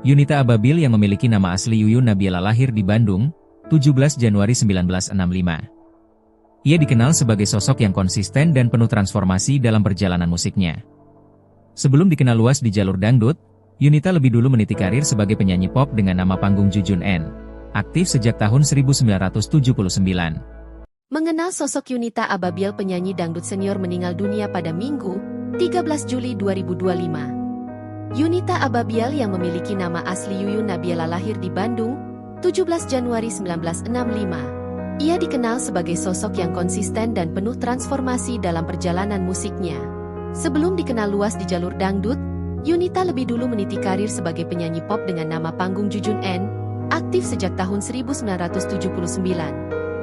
Yunita Ababil yang memiliki nama asli Yuyun Nabiela lahir di Bandung, 17 Januari 1965. Ia dikenal sebagai sosok yang konsisten dan penuh transformasi dalam perjalanan musiknya. Sebelum dikenal luas di jalur dangdut, Yunita lebih dulu meniti karir sebagai penyanyi pop dengan nama panggung Jujun N, aktif sejak tahun 1979. Mengenal sosok Yunita Ababil, penyanyi dangdut senior meninggal dunia pada Minggu, 13 Juli 2025. Yunita Ababil yang memiliki nama asli Yuyun Nabiela lahir di Bandung, 17 Januari 1965. Ia dikenal sebagai sosok yang konsisten dan penuh transformasi dalam perjalanan musiknya. Sebelum dikenal luas di jalur dangdut, Yunita lebih dulu meniti karir sebagai penyanyi pop dengan nama panggung Jujun N, aktif sejak tahun 1979.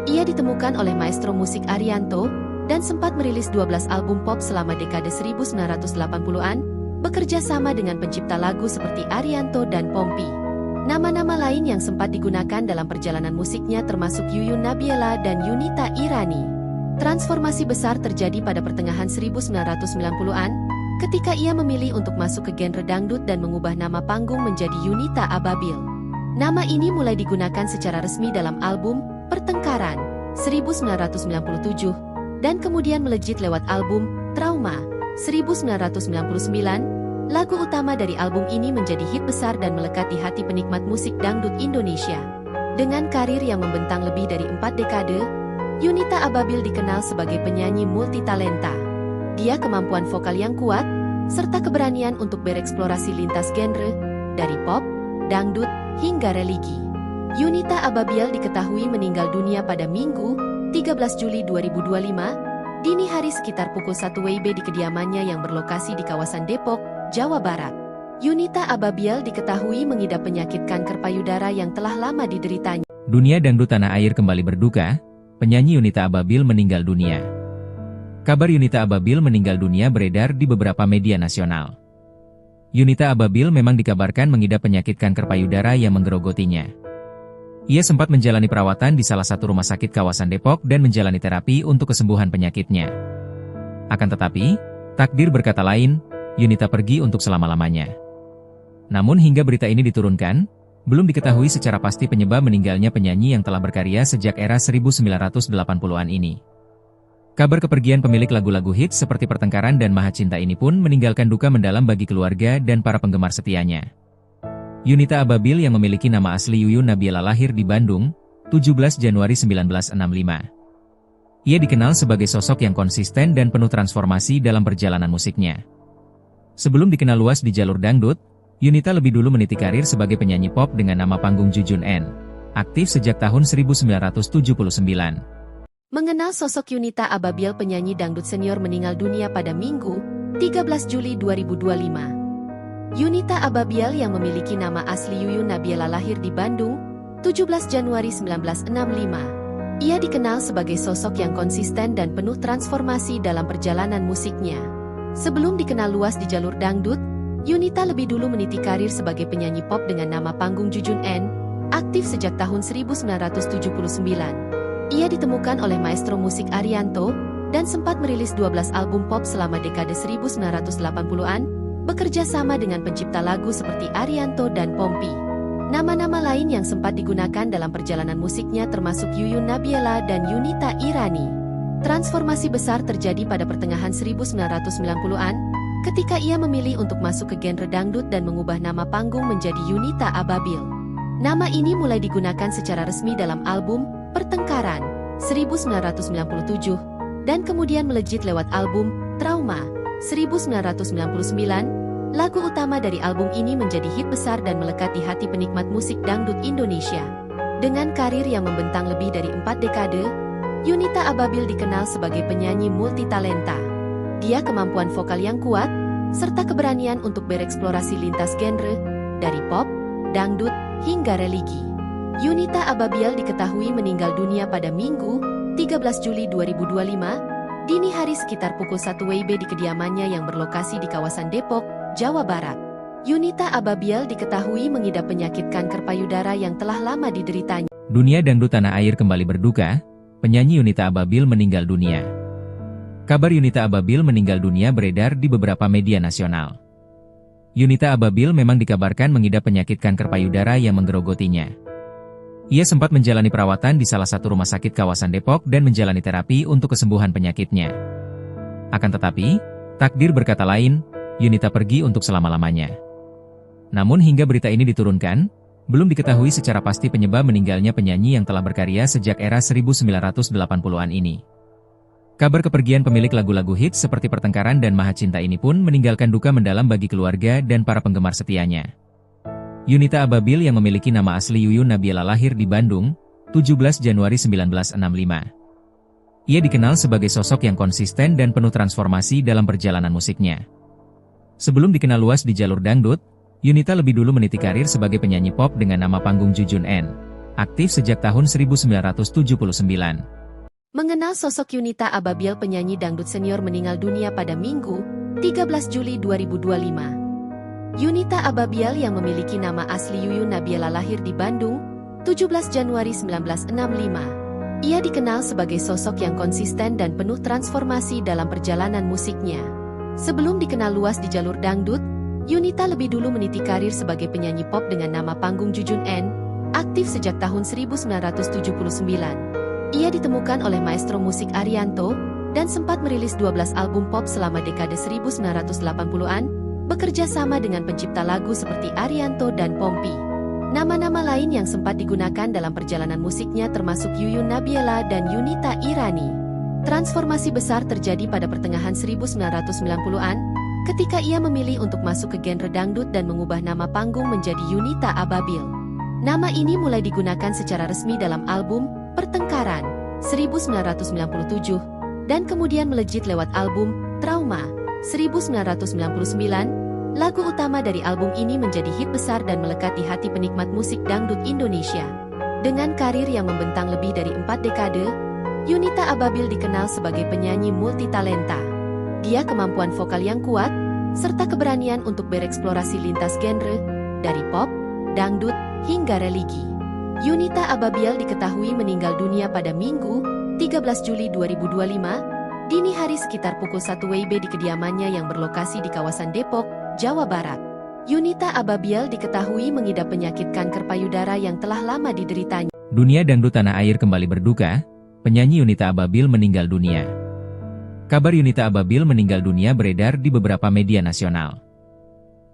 Ia ditemukan oleh maestro musik Arianto, dan sempat merilis 12 album pop selama dekade 1980-an, bekerja sama dengan pencipta lagu seperti Arianto dan Pompi. Nama-nama lain yang sempat digunakan dalam perjalanan musiknya termasuk Yuyun Nabiela dan Yunita Irani. Transformasi besar terjadi pada pertengahan 1990-an, ketika ia memilih untuk masuk ke genre dangdut dan mengubah nama panggung menjadi Yunita Ababil. Nama ini mulai digunakan secara resmi dalam album Pertengkaran 1997, dan kemudian melejit lewat album Trauma 1999. Lagu utama dari album ini menjadi hit besar dan melekat di hati penikmat musik dangdut Indonesia. Dengan karir yang membentang lebih dari 4 dekade, Yunita Ababil dikenal sebagai penyanyi multitalenta. Dia kemampuan vokal yang kuat, serta keberanian untuk bereksplorasi lintas genre, dari pop, dangdut, hingga religi. Yunita Ababil diketahui meninggal dunia pada Minggu, 13 Juli 2025, dini hari sekitar pukul 1 WIB di kediamannya yang berlokasi di kawasan Depok, Jawa Barat. Yunita Ababil diketahui mengidap penyakit kanker payudara yang telah lama dideritanya. Dunia dangdut tanah air kembali berduka, penyanyi Yunita Ababil meninggal dunia. Kabar Yunita Ababil meninggal dunia beredar di beberapa media nasional. Yunita Ababil memang dikabarkan mengidap penyakit kanker payudara yang menggerogotinya. Ia sempat menjalani perawatan di salah satu rumah sakit kawasan Depok dan menjalani terapi untuk kesembuhan penyakitnya. Akan tetapi, takdir berkata lain, Yunita pergi untuk selama-lamanya. Namun hingga berita ini diturunkan, belum diketahui secara pasti penyebab meninggalnya penyanyi yang telah berkarya sejak era 1980-an ini. Kabar kepergian pemilik lagu-lagu hits seperti Pertengkaran dan Maha Cinta ini pun meninggalkan duka mendalam bagi keluarga dan para penggemar setianya. Yunita Ababil yang memiliki nama asli Yuyun Nabila lahir di Bandung, 17 Januari 1965. Ia dikenal sebagai sosok yang konsisten dan penuh transformasi dalam perjalanan musiknya. Sebelum dikenal luas di jalur dangdut, Yunita lebih dulu meniti karir sebagai penyanyi pop dengan nama panggung Jujun N. Aktif sejak tahun 1979. Mengenal sosok Yunita Ababil, penyanyi dangdut senior meninggal dunia pada Minggu, 13 Juli 2025. Yunita Ababil yang memiliki nama asli Yuyun Nabila lahir di Bandung, 17 Januari 1965. Ia dikenal sebagai sosok yang konsisten dan penuh transformasi dalam perjalanan musiknya. Sebelum dikenal luas di jalur dangdut, Yunita lebih dulu meniti karir sebagai penyanyi pop dengan nama panggung Jujun N, aktif sejak tahun 1979. Ia ditemukan oleh maestro musik Arianto, dan sempat merilis 12 album pop selama dekade 1980-an, bekerja sama dengan pencipta lagu seperti Arianto dan Pompi. Nama-nama lain yang sempat digunakan dalam perjalanan musiknya termasuk Yuyun Nabila dan Yunita Irani. Transformasi besar terjadi pada pertengahan 1990-an, ketika ia memilih untuk masuk ke genre dangdut dan mengubah nama panggung menjadi Yunita Ababil. Nama ini mulai digunakan secara resmi dalam album Pertengkaran 1997 dan kemudian melejit lewat album Trauma 1999. Lagu utama dari album ini menjadi hit besar dan melekat di hati penikmat musik dangdut Indonesia. Dengan karir yang membentang lebih dari 4 dekade, Yunita Ababil dikenal sebagai penyanyi multitalenta. Dia kemampuan vokal yang kuat serta keberanian untuk bereksplorasi lintas genre dari pop, dangdut hingga religi. Yunita Ababil diketahui meninggal dunia pada Minggu, 13 Juli 2025, dini hari sekitar pukul 1 WIB di kediamannya yang berlokasi di kawasan Depok, Jawa Barat. Yunita Ababil diketahui mengidap penyakit kanker payudara yang telah lama dideritanya. Dunia dangdut tanah air kembali berduka, penyanyi Yunita Ababil meninggal dunia. Kabar Yunita Ababil meninggal dunia beredar di beberapa media nasional. Yunita Ababil memang dikabarkan mengidap penyakit kanker payudara yang menggerogotinya. Ia sempat menjalani perawatan di salah satu rumah sakit kawasan Depok dan menjalani terapi untuk kesembuhan penyakitnya. Akan tetapi, takdir berkata lain, Yunita pergi untuk selama-lamanya. Namun hingga berita ini diturunkan, belum diketahui secara pasti penyebab meninggalnya penyanyi yang telah berkarya sejak era 1980-an ini. Kabar kepergian pemilik lagu-lagu hits seperti Pertengkaran dan Maha Cinta ini pun meninggalkan duka mendalam bagi keluarga dan para penggemar setianya. Yunita Ababil yang memiliki nama asli Yuyun Nabila lahir di Bandung, 17 Januari 1965. Ia dikenal sebagai sosok yang konsisten dan penuh transformasi dalam perjalanan musiknya. Sebelum dikenal luas di jalur dangdut, Yunita lebih dulu meniti karir sebagai penyanyi pop dengan nama panggung Jujun N, aktif sejak tahun 1979. Mengenal sosok Yunita Ababil, penyanyi dangdut senior meninggal dunia pada Minggu, 13 Juli 2025. Yunita Ababil yang memiliki nama asli Yuyun Nabila lahir di Bandung, 17 Januari 1965. Ia dikenal sebagai sosok yang konsisten dan penuh transformasi dalam perjalanan musiknya. Sebelum dikenal luas di jalur dangdut, Yunita lebih dulu meniti karir sebagai penyanyi pop dengan nama panggung Jujun N, aktif sejak tahun 1979. Ia ditemukan oleh maestro musik Arianto, dan sempat merilis 12 album pop selama dekade 1980-an, bekerja sama dengan pencipta lagu seperti Arianto dan Pompi. Nama-nama lain yang sempat digunakan dalam perjalanan musiknya termasuk Yuyun Nabila dan Yunita Irani. Transformasi besar terjadi pada pertengahan 1990-an, ketika ia memilih untuk masuk ke genre dangdut dan mengubah nama panggung menjadi Yunita Ababil. Nama ini mulai digunakan secara resmi dalam album Pertengkaran 1997, dan kemudian melejit lewat album Trauma 1999. Lagu utama dari album ini menjadi hit besar dan melekat di hati penikmat musik dangdut Indonesia. Dengan karir yang membentang lebih dari 4 dekade, Yunita Ababil dikenal sebagai penyanyi multitalenta. Dia kemampuan vokal yang kuat, serta keberanian untuk bereksplorasi lintas genre, dari pop, dangdut, hingga religi. Yunita Ababil diketahui meninggal dunia pada Minggu, 13 Juli 2025, dini hari sekitar pukul 1 WIB di kediamannya yang berlokasi di kawasan Depok, Jawa Barat. Yunita Ababil diketahui mengidap penyakit kanker payudara yang telah lama dideritanya. Dunia dangdut tanah air kembali berduka, penyanyi Yunita Ababil meninggal dunia. Kabar Yunita Ababil meninggal dunia beredar di beberapa media nasional.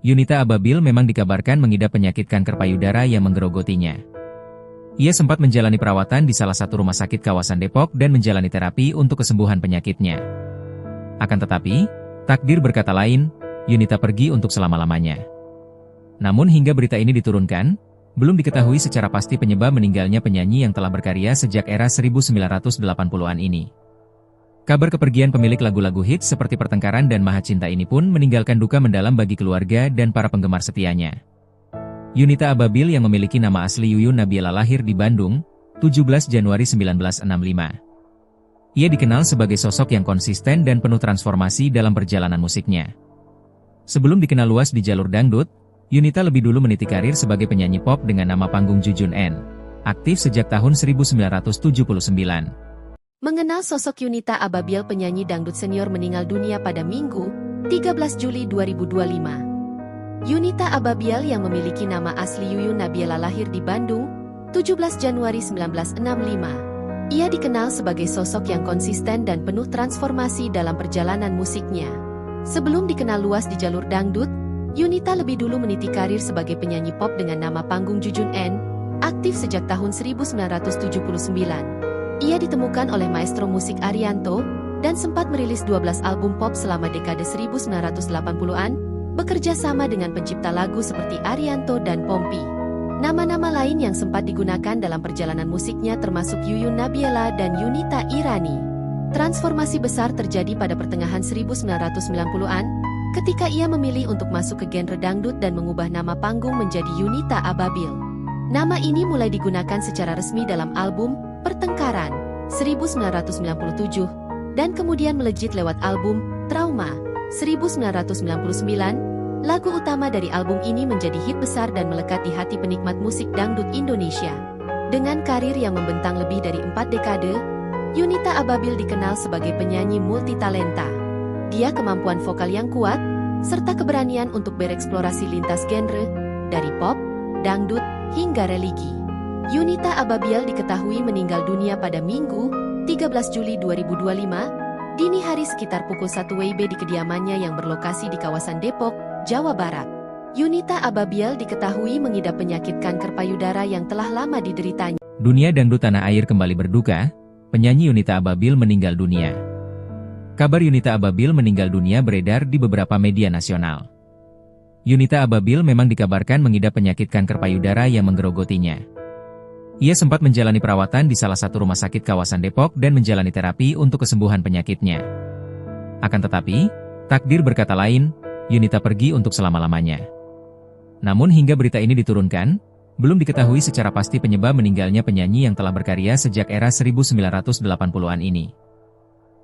Yunita Ababil memang dikabarkan mengidap penyakit kanker payudara yang menggerogotinya. Ia sempat menjalani perawatan di salah satu rumah sakit kawasan Depok dan menjalani terapi untuk kesembuhan penyakitnya. Akan tetapi, takdir berkata lain, Yunita pergi untuk selama-lamanya. Namun hingga berita ini diturunkan, belum diketahui secara pasti penyebab meninggalnya penyanyi yang telah berkarya sejak era 1980-an ini. Kabar kepergian pemilik lagu-lagu hits seperti Pertengkaran dan Maha Cinta ini pun meninggalkan duka mendalam bagi keluarga dan para penggemar setianya. Yunita Ababil yang memiliki nama asli Yuyun Nabiela lahir di Bandung, 17 Januari 1965. Ia dikenal sebagai sosok yang konsisten dan penuh transformasi dalam perjalanan musiknya. Sebelum dikenal luas di jalur dangdut, Yunita lebih dulu meniti karir sebagai penyanyi pop dengan nama panggung Jujun N. Aktif sejak tahun 1979. Mengenal sosok Yunita Ababil, penyanyi dangdut senior meninggal dunia pada Minggu, 13 Juli 2025. Yunita Ababil yang memiliki nama asli Yuyun Nabiela lahir di Bandung, 17 Januari 1965. Ia dikenal sebagai sosok yang konsisten dan penuh transformasi dalam perjalanan musiknya. Sebelum dikenal luas di jalur dangdut, Yunita lebih dulu meniti karir sebagai penyanyi pop dengan nama panggung Jujun N, aktif sejak tahun 1979. Ia ditemukan oleh maestro musik Arianto, dan sempat merilis 12 album pop selama dekade 1980-an, bekerja sama dengan pencipta lagu seperti Arianto dan Pompi. Nama-nama lain yang sempat digunakan dalam perjalanan musiknya termasuk Yuyun Nabiela dan Yunita Irani. Transformasi besar terjadi pada pertengahan 1990-an, ketika ia memilih untuk masuk ke genre dangdut dan mengubah nama panggung menjadi Yunita Ababil. Nama ini mulai digunakan secara resmi dalam album Pertengkaran 1997 dan kemudian melejit lewat album Trauma 1999. Lagu utama dari album ini menjadi hit besar dan melekat di hati penikmat musik dangdut Indonesia. Dengan karir yang membentang lebih dari 4 dekade, Yunita Ababil dikenal sebagai penyanyi multitalenta. Dia kemampuan vokal yang kuat serta keberanian untuk bereksplorasi lintas genre dari pop, dangdut hingga religi. Yunita Ababil diketahui meninggal dunia pada Minggu, 13 Juli 2025, dini hari sekitar pukul 1 WIB di kediamannya yang berlokasi di kawasan Depok, Jawa Barat. Yunita Ababil diketahui mengidap penyakit kanker payudara yang telah lama dideritanya. Dunia dangdut tanah air kembali berduka, penyanyi Yunita Ababil meninggal dunia. Kabar Yunita Ababil meninggal dunia beredar di beberapa media nasional. Yunita Ababil memang dikabarkan mengidap penyakit kanker payudara yang menggerogotinya. Ia sempat menjalani perawatan di salah satu rumah sakit kawasan Depok dan menjalani terapi untuk kesembuhan penyakitnya. Akan tetapi, takdir berkata lain, Yunita pergi untuk selama-lamanya. Namun hingga berita ini diturunkan, belum diketahui secara pasti penyebab meninggalnya penyanyi yang telah berkarya sejak era 1980-an ini.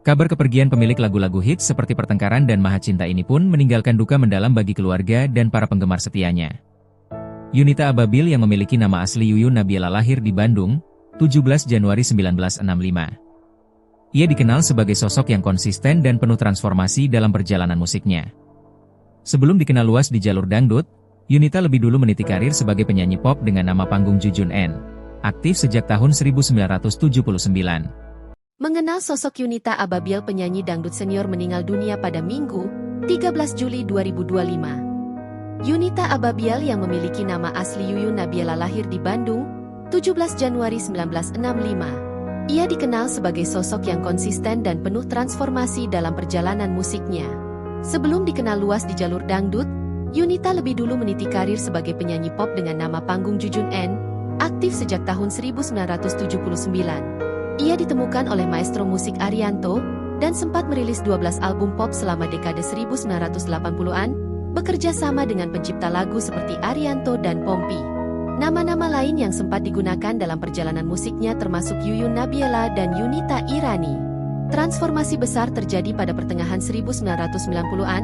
Kabar kepergian pemilik lagu-lagu hits seperti Pertengkaran dan Maha Cinta ini pun meninggalkan duka mendalam bagi keluarga dan para penggemar setianya. Yunita Ababil yang memiliki nama asli Yuyun Nabiela lahir di Bandung, 17 Januari 1965. Ia dikenal sebagai sosok yang konsisten dan penuh transformasi dalam perjalanan musiknya. Sebelum dikenal luas di jalur dangdut, Yunita lebih dulu meniti karir sebagai penyanyi pop dengan nama panggung Jujun N, aktif sejak tahun 1979. Mengenal sosok Yunita Ababil, penyanyi dangdut senior meninggal dunia pada Minggu, 13 Juli 2025. Yunita Ababil yang memiliki nama asli Yuyun Nabiela lahir di Bandung, 17 Januari 1965. Ia dikenal sebagai sosok yang konsisten dan penuh transformasi dalam perjalanan musiknya. Sebelum dikenal luas di jalur dangdut, Yunita lebih dulu meniti karir sebagai penyanyi pop dengan nama panggung Jujun N, aktif sejak tahun 1979. Ia ditemukan oleh maestro musik Arianto, dan sempat merilis 12 album pop selama dekade 1980-an, bekerja sama dengan pencipta lagu seperti Arianto dan Pompi. Nama-nama lain yang sempat digunakan dalam perjalanan musiknya termasuk Yuyun Nabiela dan Yunita Irani. Transformasi besar terjadi pada pertengahan 1990-an,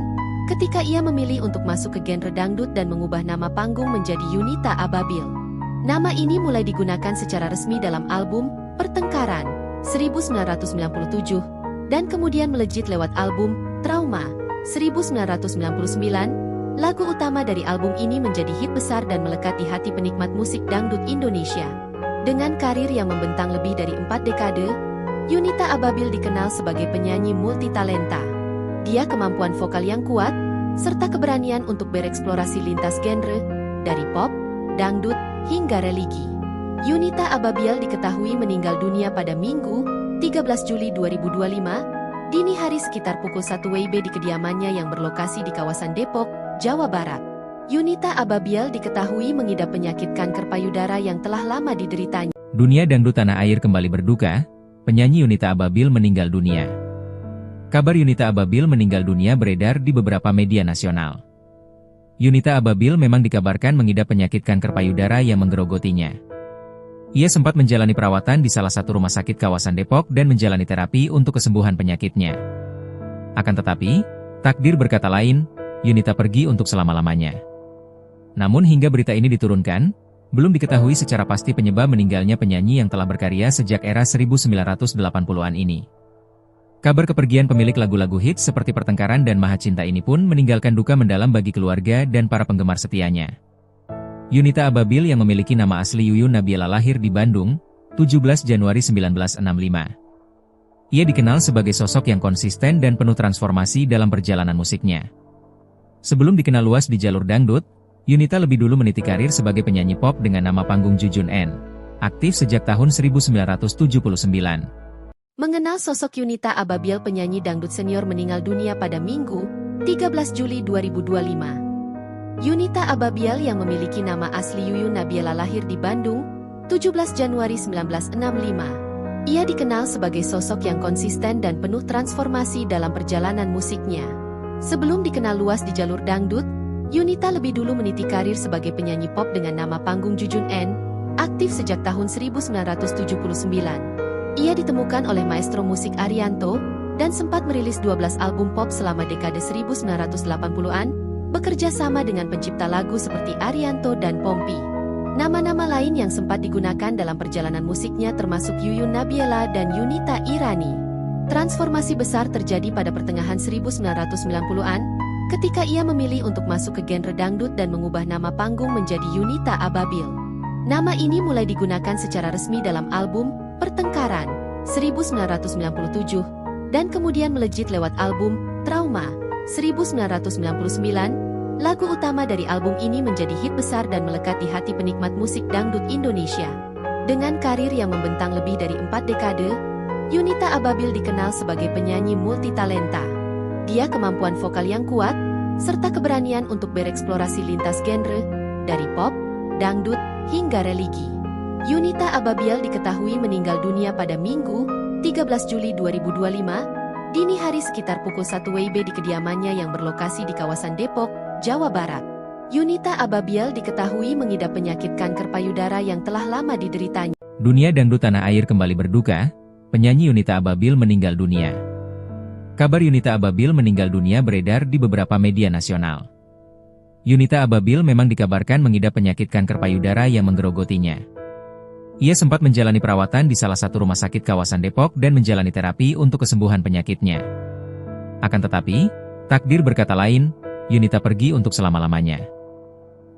ketika ia memilih untuk masuk ke genre dangdut dan mengubah nama panggung menjadi Yunita Ababil. Nama ini mulai digunakan secara resmi dalam album Pertengkaran 1997, dan kemudian melejit lewat album Trauma 1999, lagu utama dari album ini menjadi hit besar dan melekat di hati penikmat musik dangdut Indonesia. Dengan karir yang membentang lebih dari 4 dekade, Yunita Ababil dikenal sebagai penyanyi multitalenta. Dia kemampuan vokal yang kuat, serta keberanian untuk bereksplorasi lintas genre, dari pop, dangdut, hingga religi. Yunita Ababil diketahui meninggal dunia pada Minggu, 13 Juli 2025, dini hari sekitar pukul 1 WIB di kediamannya yang berlokasi di kawasan Depok, Jawa Barat. Yunita Ababil diketahui mengidap penyakit kanker payudara yang telah lama dideritanya. Dunia dangdut tanah air kembali berduka, penyanyi Yunita Ababil meninggal dunia. Kabar Yunita Ababil meninggal dunia beredar di beberapa media nasional. Yunita Ababil memang dikabarkan mengidap penyakit kanker payudara yang menggerogotinya. Ia sempat menjalani perawatan di salah satu rumah sakit kawasan Depok dan menjalani terapi untuk kesembuhan penyakitnya. Akan tetapi, takdir berkata lain, Yunita pergi untuk selama-lamanya. Namun hingga berita ini diturunkan, belum diketahui secara pasti penyebab meninggalnya penyanyi yang telah berkarya sejak era 1980-an ini. Kabar kepergian pemilik lagu-lagu hits seperti Pertengkaran dan Maha Cinta ini pun meninggalkan duka mendalam bagi keluarga dan para penggemar setianya. Yunita Ababil yang memiliki nama asli Yuyun Nabiela lahir di Bandung, 17 Januari 1965. Ia dikenal sebagai sosok yang konsisten dan penuh transformasi dalam perjalanan musiknya. Sebelum dikenal luas di jalur dangdut, Yunita lebih dulu meniti karir sebagai penyanyi pop dengan nama panggung Jujun N, aktif sejak tahun 1979. Mengenal sosok Yunita Ababil, penyanyi dangdut senior meninggal dunia pada Minggu, 13 Juli 2025. Yunita Ababil yang memiliki nama asli Yuyun Nabiela lahir di Bandung, 17 Januari 1965. Ia dikenal sebagai sosok yang konsisten dan penuh transformasi dalam perjalanan musiknya. Sebelum dikenal luas di jalur dangdut, Yunita lebih dulu meniti karir sebagai penyanyi pop dengan nama panggung Jujun N, aktif sejak tahun 1979. Ia ditemukan oleh maestro musik Arianto, dan sempat merilis 12 album pop selama dekade 1980-an, bekerja sama dengan pencipta lagu seperti Arianto dan Pompi. Nama-nama lain yang sempat digunakan dalam perjalanan musiknya termasuk Yuyun Nabiela dan Yunita Irani. Transformasi besar terjadi pada pertengahan 1990-an, ketika ia memilih untuk masuk ke genre dangdut dan mengubah nama panggung menjadi Yunita Ababil. Nama ini mulai digunakan secara resmi dalam album Pertengkaran 1997, dan kemudian melejit lewat album Trauma 1999, lagu utama dari album ini menjadi hit besar dan melekat di hati penikmat musik dangdut Indonesia. Dengan karir yang membentang lebih dari 4 dekade, Yunita Ababil dikenal sebagai penyanyi multitalenta. Dia kemampuan vokal yang kuat, serta keberanian untuk bereksplorasi lintas genre, dari pop, dangdut, hingga religi. Yunita Ababil diketahui meninggal dunia pada Minggu, 13 Juli 2025, dini hari sekitar pukul 1 WIB di kediamannya yang berlokasi di kawasan Depok, Jawa Barat. Yunita Ababil diketahui mengidap penyakit kanker payudara yang telah lama dideritanya. Dunia dangdut tanah air kembali berduka, penyanyi Yunita Ababil meninggal dunia. Kabar Yunita Ababil meninggal dunia beredar di beberapa media nasional. Yunita Ababil memang dikabarkan mengidap penyakit kanker payudara yang menggerogotinya. Ia sempat menjalani perawatan di salah satu rumah sakit kawasan Depok dan menjalani terapi untuk kesembuhan penyakitnya. Akan tetapi, takdir berkata lain, Yunita pergi untuk selama-lamanya.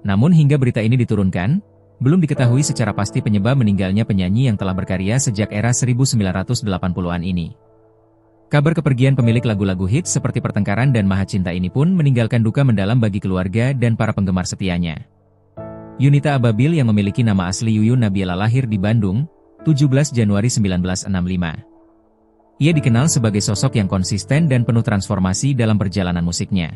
Namun hingga berita ini diturunkan, belum diketahui secara pasti penyebab meninggalnya penyanyi yang telah berkarya sejak era 1980-an ini. Kabar kepergian pemilik lagu-lagu hits seperti Pertengkaran dan Maha Cinta ini pun meninggalkan duka mendalam bagi keluarga dan para penggemar setianya. Yunita Ababil yang memiliki nama asli Yuyun Nabiela lahir di Bandung, 17 Januari 1965. Ia dikenal sebagai sosok yang konsisten dan penuh transformasi dalam perjalanan musiknya.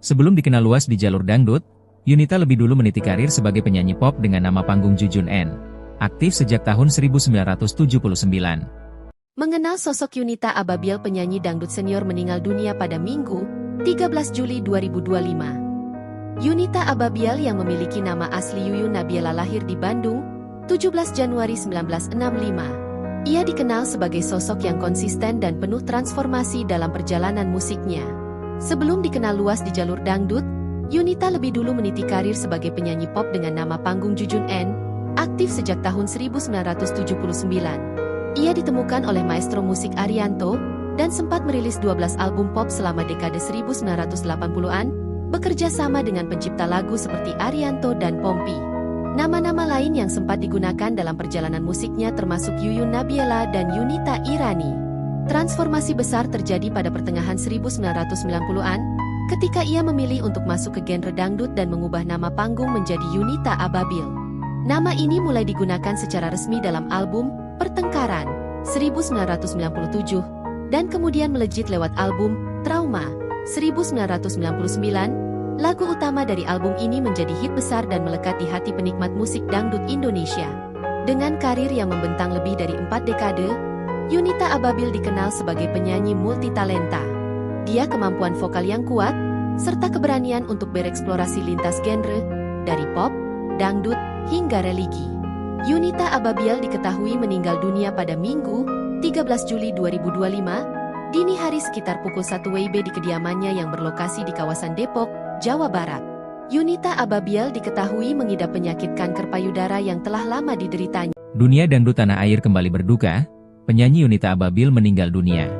Sebelum dikenal luas di jalur dangdut, Yunita lebih dulu meniti karir sebagai penyanyi pop dengan nama panggung Jujun N, aktif sejak tahun 1979. Mengenal sosok Yunita Ababil, penyanyi dangdut senior meninggal dunia pada Minggu, 13 Juli 2025. Yunita Ababil yang memiliki nama asli Yuyun Nabiela lahir di Bandung, 17 Januari 1965. Ia dikenal sebagai sosok yang konsisten dan penuh transformasi dalam perjalanan musiknya. Sebelum dikenal luas di jalur dangdut, Yunita lebih dulu meniti karir sebagai penyanyi pop dengan nama panggung Jujun N, aktif sejak tahun 1979. Ia ditemukan oleh maestro musik Arianto, dan sempat merilis 12 album pop selama dekade 1980-an, bekerja sama dengan pencipta lagu seperti Arianto dan Pompi. Nama-nama lain yang sempat digunakan dalam perjalanan musiknya termasuk Yuyun Nabila dan Yunita Irani. Transformasi besar terjadi pada pertengahan 1990-an, ketika ia memilih untuk masuk ke genre dangdut dan mengubah nama panggung menjadi Yunita Ababil. Nama ini mulai digunakan secara resmi dalam album Pertengkaran 1997, dan kemudian melejit lewat album Trauma 1999. Lagu utama dari album ini menjadi hit besar dan melekat di hati penikmat musik dangdut Indonesia. Dengan karir yang membentang lebih dari 4 dekade, Yunita Ababil dikenal sebagai penyanyi multitalenta. Dia kemampuan vokal yang kuat, serta keberanian untuk bereksplorasi lintas genre, dari pop, dangdut, hingga religi. Yunita Ababil diketahui meninggal dunia pada Minggu, 13 Juli 2025, dini hari sekitar pukul 1 WIB di kediamannya yang berlokasi di kawasan Depok, Jawa Barat. Yunita Ababil diketahui mengidap penyakit kanker payudara yang telah lama dideritanya. Dunia dangdut tanah air kembali berduka, penyanyi Yunita Ababil meninggal dunia.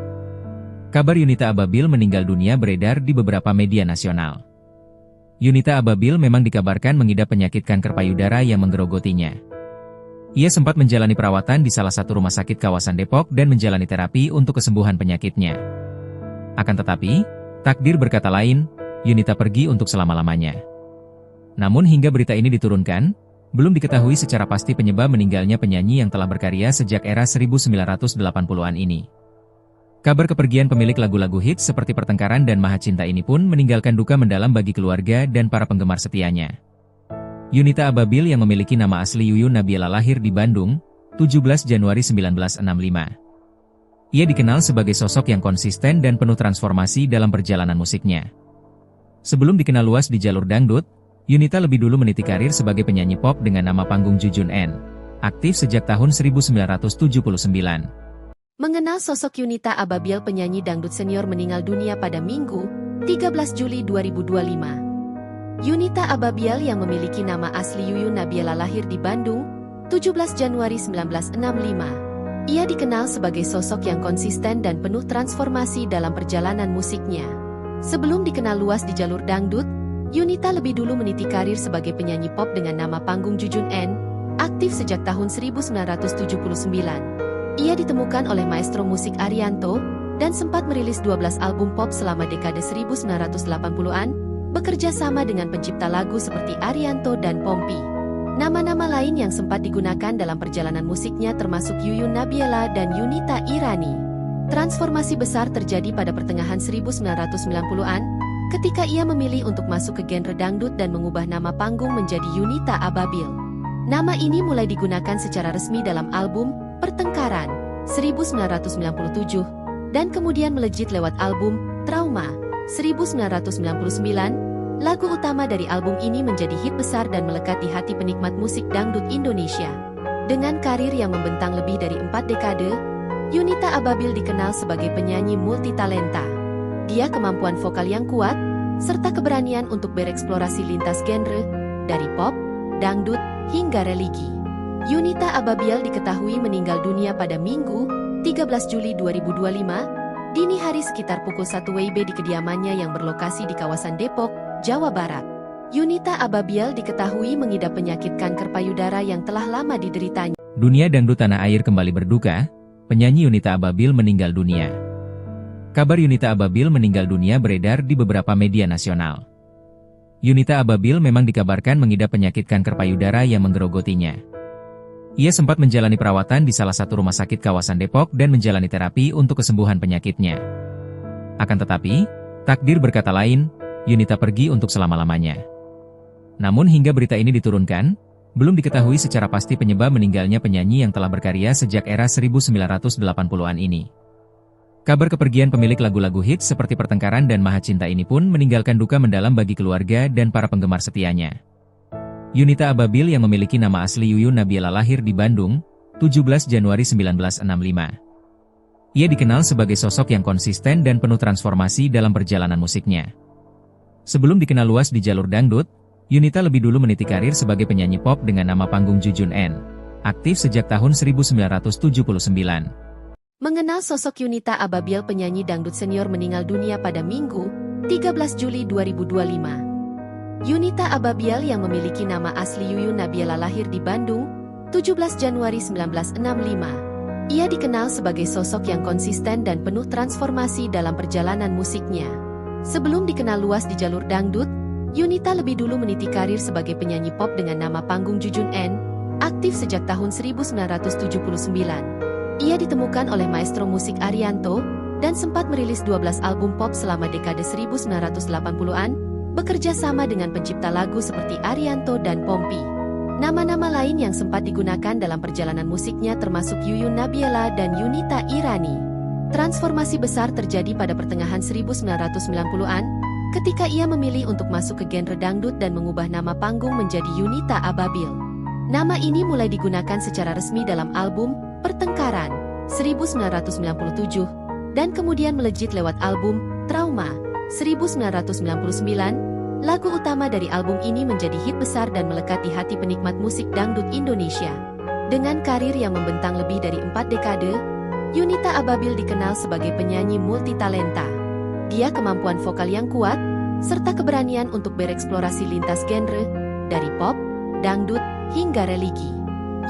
Kabar Yunita Ababil meninggal dunia beredar di beberapa media nasional. Yunita Ababil memang dikabarkan mengidap penyakit kanker payudara yang menggerogotinya. Ia sempat menjalani perawatan di salah satu rumah sakit kawasan Depok dan menjalani terapi untuk kesembuhan penyakitnya. Akan tetapi, takdir berkata lain, Yunita pergi untuk selama-lamanya. Namun hingga berita ini diturunkan, belum diketahui secara pasti penyebab meninggalnya penyanyi yang telah berkarya sejak era 1980-an ini. Kabar kepergian pemilik lagu-lagu hits seperti Pertengkaran dan Maha Cinta ini pun meninggalkan duka mendalam bagi keluarga dan para penggemar setianya. Yunita Ababil yang memiliki nama asli Yuyun Nabila lahir di Bandung, 17 Januari 1965. Ia dikenal sebagai sosok yang konsisten dan penuh transformasi dalam perjalanan musiknya. Sebelum dikenal luas di jalur dangdut, Yunita lebih dulu meniti karir sebagai penyanyi pop dengan nama panggung Jujun N, aktif sejak tahun 1979. Mengenal sosok Yunita Ababil, penyanyi dangdut senior meninggal dunia pada Minggu, 13 Juli 2025. Yunita Ababil yang memiliki nama asli Yuyun Nabila lahir di Bandung, 17 Januari 1965. Ia dikenal sebagai sosok yang konsisten dan penuh transformasi dalam perjalanan musiknya. Sebelum dikenal luas di jalur dangdut, Yunita lebih dulu meniti karir sebagai penyanyi pop dengan nama panggung Jujun N, aktif sejak tahun 1979. Ia ditemukan oleh maestro musik Arianto, dan sempat merilis 12 album pop selama dekade 1980-an, bekerja sama dengan pencipta lagu seperti Arianto dan Pompi. Nama-nama lain yang sempat digunakan dalam perjalanan musiknya termasuk Yuyun Nabila dan Yunita Irani. Transformasi besar terjadi pada pertengahan 1990-an, ketika ia memilih untuk masuk ke genre dangdut dan mengubah nama panggung menjadi Yunita Ababil. Nama ini mulai digunakan secara resmi dalam album Pertengkaran 1997, dan kemudian melejit lewat album Trauma 1999. Lagu utama dari album ini menjadi hit besar dan melekat di hati penikmat musik dangdut Indonesia. Dengan karir yang membentang lebih dari 4 dekade, Yunita Ababil dikenal sebagai penyanyi multitalenta. Dia kemampuan vokal yang kuat, serta keberanian untuk bereksplorasi lintas genre, dari pop, dangdut, hingga religi. Yunita Ababil diketahui meninggal dunia pada Minggu, 13 Juli 2025, dini hari sekitar pukul 1 WIB di kediamannya yang berlokasi di kawasan Depok, Jawa Barat. Yunita Ababil diketahui mengidap penyakit kanker payudara yang telah lama dideritanya. Dunia dangdut tanah air kembali berduka, penyanyi Yunita Ababil meninggal dunia. Kabar Yunita Ababil meninggal dunia beredar di beberapa media nasional. Yunita Ababil memang dikabarkan mengidap penyakit kanker payudara yang menggerogotinya. Ia sempat menjalani perawatan di salah satu rumah sakit kawasan Depok dan menjalani terapi untuk kesembuhan penyakitnya. Akan tetapi, takdir berkata lain, Yunita pergi untuk selama-lamanya. Namun hingga berita ini diturunkan, belum diketahui secara pasti penyebab meninggalnya penyanyi yang telah berkarya sejak era 1980-an ini. Kabar kepergian pemilik lagu-lagu hits seperti Pertengkaran dan Maha Cinta ini pun meninggalkan duka mendalam bagi keluarga dan para penggemar setianya. Yunita Ababil yang memiliki nama asli Yuyun Nabila lahir di Bandung, 17 Januari 1965. Ia dikenal sebagai sosok yang konsisten dan penuh transformasi dalam perjalanan musiknya. Sebelum dikenal luas di jalur dangdut, Yunita lebih dulu meniti karir sebagai penyanyi pop dengan nama panggung Jujun N, aktif sejak tahun 1979. Mengenal sosok Yunita Ababil, penyanyi dangdut senior meninggal dunia pada Minggu, 13 Juli 2025. Yunita Ababiel yang memiliki nama asli Yuyun Nabiela lahir di Bandung, 17 Januari 1965. Ia dikenal sebagai sosok yang konsisten dan penuh transformasi dalam perjalanan musiknya. Sebelum dikenal luas di jalur dangdut, Yunita lebih dulu meniti karir sebagai penyanyi pop dengan nama panggung Jujun N, aktif sejak tahun 1979. Ia ditemukan oleh maestro musik Arianto, dan sempat merilis 12 album pop selama dekade 1980-an, bekerja sama dengan pencipta lagu seperti Arianto dan Pompi. Nama-nama lain yang sempat digunakan dalam perjalanan musiknya termasuk Yuyun Nabiela dan Yunita Irani. Transformasi besar terjadi pada pertengahan 1990-an, ketika ia memilih untuk masuk ke genre dangdut dan mengubah nama panggung menjadi Yunita Ababiel. Nama ini mulai digunakan secara resmi dalam album Pertengkaran 1997, dan kemudian melejit lewat album Trauma 1999. Lagu utama dari album ini menjadi hit besar dan melekat di hati penikmat musik dangdut Indonesia. Dengan karir yang membentang lebih dari 4 dekade, Yunita Ababiel dikenal sebagai penyanyi multitalenta. Dia kemampuan vokal yang kuat, serta keberanian untuk bereksplorasi lintas genre, dari pop, dangdut, hingga religi.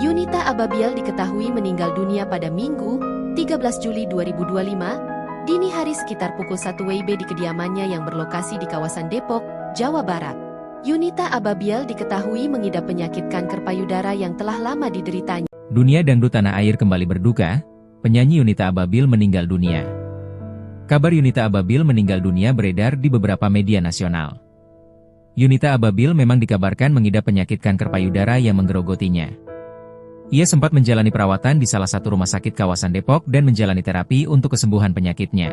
Yunita Ababiel diketahui meninggal dunia pada Minggu, 13 Juli 2025, dini hari sekitar pukul 1 WIB di kediamannya yang berlokasi di kawasan Depok, Jawa Barat. Yunita Ababiel diketahui mengidap penyakit kanker payudara yang telah lama dideritanya. Dunia dangdut tanah air kembali berduka, penyanyi Yunita Ababiel meninggal dunia. Kabar Yunita Ababiel meninggal dunia beredar di beberapa media nasional. Yunita Ababiel memang dikabarkan mengidap penyakit kanker payudara yang menggerogotinya. Ia sempat menjalani perawatan di salah satu rumah sakit kawasan Depok dan menjalani terapi untuk kesembuhan penyakitnya.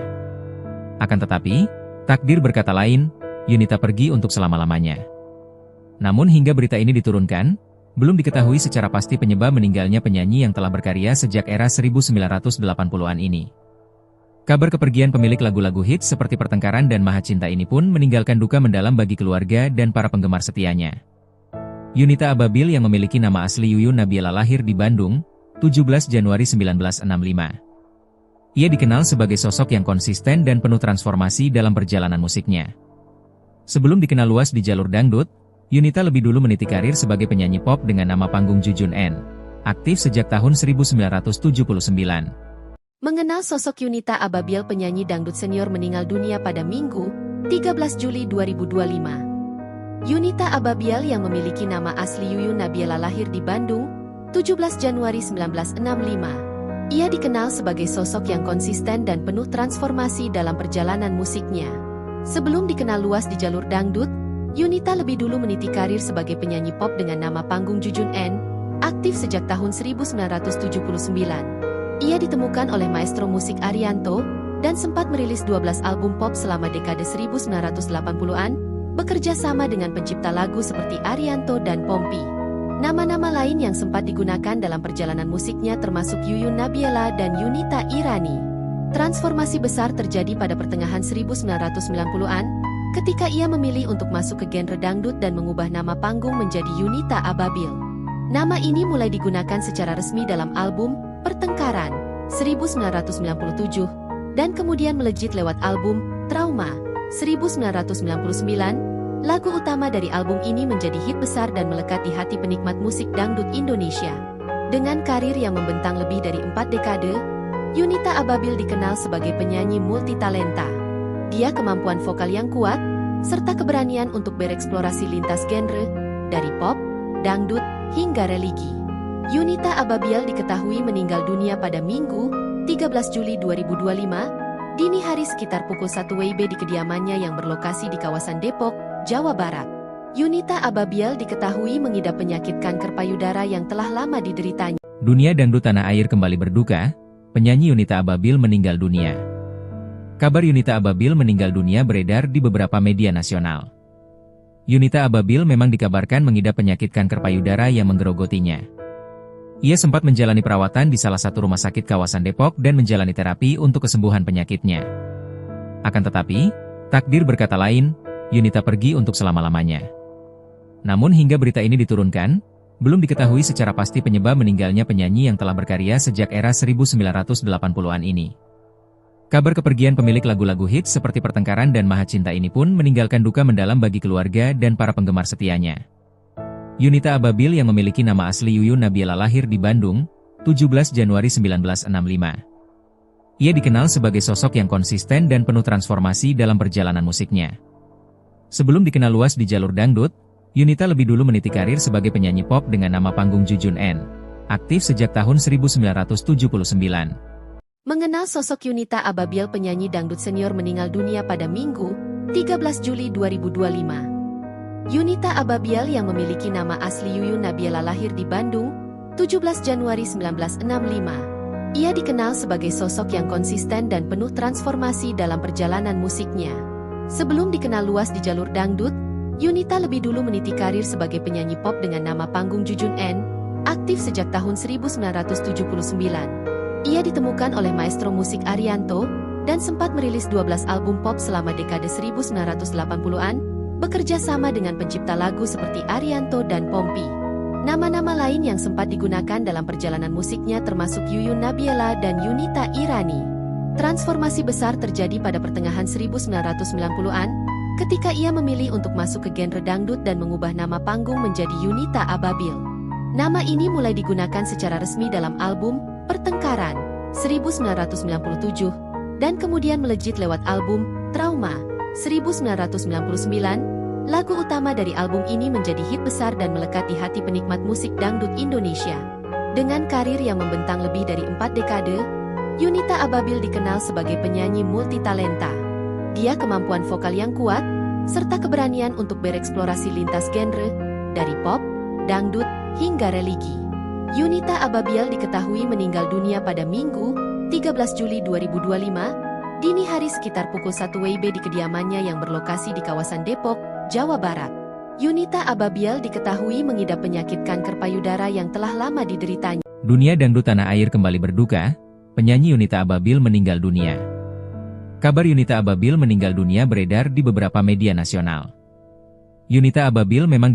Akan tetapi, takdir berkata lain, Yunita pergi untuk selama-lamanya. Namun hingga berita ini diturunkan, belum diketahui secara pasti penyebab meninggalnya penyanyi yang telah berkarya sejak era 1980-an ini. Kabar kepergian pemilik lagu-lagu hits seperti Pertengkaran dan Maha Cinta ini pun meninggalkan duka mendalam bagi keluarga dan para penggemar setianya. Yunita Ababiel yang memiliki nama asli Yuyun Nabiela lahir di Bandung, 17 Januari 1965. Ia dikenal sebagai sosok yang konsisten dan penuh transformasi dalam perjalanan musiknya. Sebelum dikenal luas di jalur dangdut, Yunita lebih dulu meniti karir sebagai penyanyi pop dengan nama panggung Jujun N, aktif sejak tahun 1979. Mengenal sosok Yunita Ababiel, penyanyi dangdut senior meninggal dunia pada Minggu, 13 Juli 2025. Yunita Ababiel yang memiliki nama asli Yuyun Nabiela lahir di Bandung, 17 Januari 1965. Ia dikenal sebagai sosok yang konsisten dan penuh transformasi dalam perjalanan musiknya. Sebelum dikenal luas di jalur dangdut, Yunita lebih dulu meniti karir sebagai penyanyi pop dengan nama panggung Jujun N, aktif sejak tahun 1979. Ia ditemukan oleh maestro musik Arianto, dan sempat merilis 12 album pop selama dekade 1980-an, bekerja sama dengan pencipta lagu seperti Arianto dan Pompi. Nama-nama lain yang sempat digunakan dalam perjalanan musiknya termasuk Yuyun Nabiela dan Yunita Irani. Transformasi besar terjadi pada pertengahan 1990-an, ketika ia memilih untuk masuk ke genre dangdut dan mengubah nama panggung menjadi Yunita Ababiel. Nama ini mulai digunakan secara resmi dalam album Pertengkaran 1997, dan kemudian melejit lewat album Trauma 1999. Lagu utama dari album ini menjadi hit besar dan melekat di hati penikmat musik dangdut Indonesia. Dengan karir yang membentang lebih dari 4 dekade, Yunita Ababiel dikenal sebagai penyanyi multitalenta. Dia kemampuan vokal yang kuat, serta keberanian untuk bereksplorasi lintas genre, dari pop, dangdut, hingga religi. Yunita Ababiel diketahui meninggal dunia pada Minggu, 13 Juli 2025, dini hari sekitar pukul 1 WIB di kediamannya yang berlokasi di kawasan Depok, Jawa Barat. Yunita Ababiel diketahui mengidap penyakit kanker payudara yang telah lama dideritanya. Dunia dangdut tanah air kembali berduka, penyanyi Yunita Ababiel meninggal dunia. Kabar Yunita Ababiel meninggal dunia beredar di beberapa media nasional. Yunita Ababiel memang dikabarkan mengidap penyakit kanker payudara yang menggerogotinya. Ia sempat menjalani perawatan di salah satu rumah sakit kawasan Depok dan menjalani terapi untuk kesembuhan penyakitnya. Akan tetapi, takdir berkata lain, Yunita pergi untuk selama-lamanya. Namun hingga berita ini diturunkan, belum diketahui secara pasti penyebab meninggalnya penyanyi yang telah berkarya sejak era 1980-an ini. Kabar kepergian pemilik lagu-lagu hits seperti Pertengkaran dan Maha Cinta ini pun meninggalkan duka mendalam bagi keluarga dan para penggemar setianya. Yunita Ababil yang memiliki nama asli Yuyun Nabiela lahir di Bandung, 17 Januari 1965. Ia dikenal sebagai sosok yang konsisten dan penuh transformasi dalam perjalanan musiknya. Sebelum dikenal luas di jalur dangdut, Yunita lebih dulu meniti karir sebagai penyanyi pop dengan nama panggung Jujun N, aktif sejak tahun 1979. Mengenal sosok Yunita Ababil, penyanyi dangdut senior meninggal dunia pada Minggu, 13 Juli 2025. Yunita Ababil yang memiliki nama asli Yuyun Nabiela lahir di Bandung, 17 Januari 1965. Ia dikenal sebagai sosok yang konsisten dan penuh transformasi dalam perjalanan musiknya. Sebelum dikenal luas di jalur dangdut, Yunita lebih dulu meniti karir sebagai penyanyi pop dengan nama panggung Jujun N, aktif sejak tahun 1979. Ia ditemukan oleh maestro musik Arianto, dan sempat merilis 12 album pop selama dekade 1980-an, bekerja sama dengan pencipta lagu seperti Arianto dan Pompi. Nama-nama lain yang sempat digunakan dalam perjalanan musiknya termasuk Yuyun Nabiela dan Yunita Irani. Transformasi besar terjadi pada pertengahan 1990-an, ketika ia memilih untuk masuk ke genre dangdut dan mengubah nama panggung menjadi Yunita Ababil. Nama ini mulai digunakan secara resmi dalam album Pertengkaran 1997, dan kemudian melejit lewat album Trauma 1999. Lagu utama dari album ini menjadi hit besar dan melekat di hati penikmat musik dangdut Indonesia. Dengan karir yang membentang lebih dari 4 dekade, Yunita Ababil dikenal sebagai penyanyi multitalenta. Dia kemampuan vokal yang kuat, serta keberanian untuk bereksplorasi lintas genre, dari pop, dangdut, hingga religi. Yunita Ababil diketahui meninggal dunia pada Minggu, 13 Juli 2025, dini hari sekitar pukul 1 WIB di kediamannya yang berlokasi di kawasan Depok, Jawa Barat. Yunita Ababil diketahui mengidap penyakit kanker payudara yang telah lama dideritanya. Dunia dangdut tanah air kembali berduka, penyanyi Yunita Ababil meninggal dunia. Kabar Yunita Ababil meninggal dunia beredar di beberapa media nasional. Yunita Ababil memang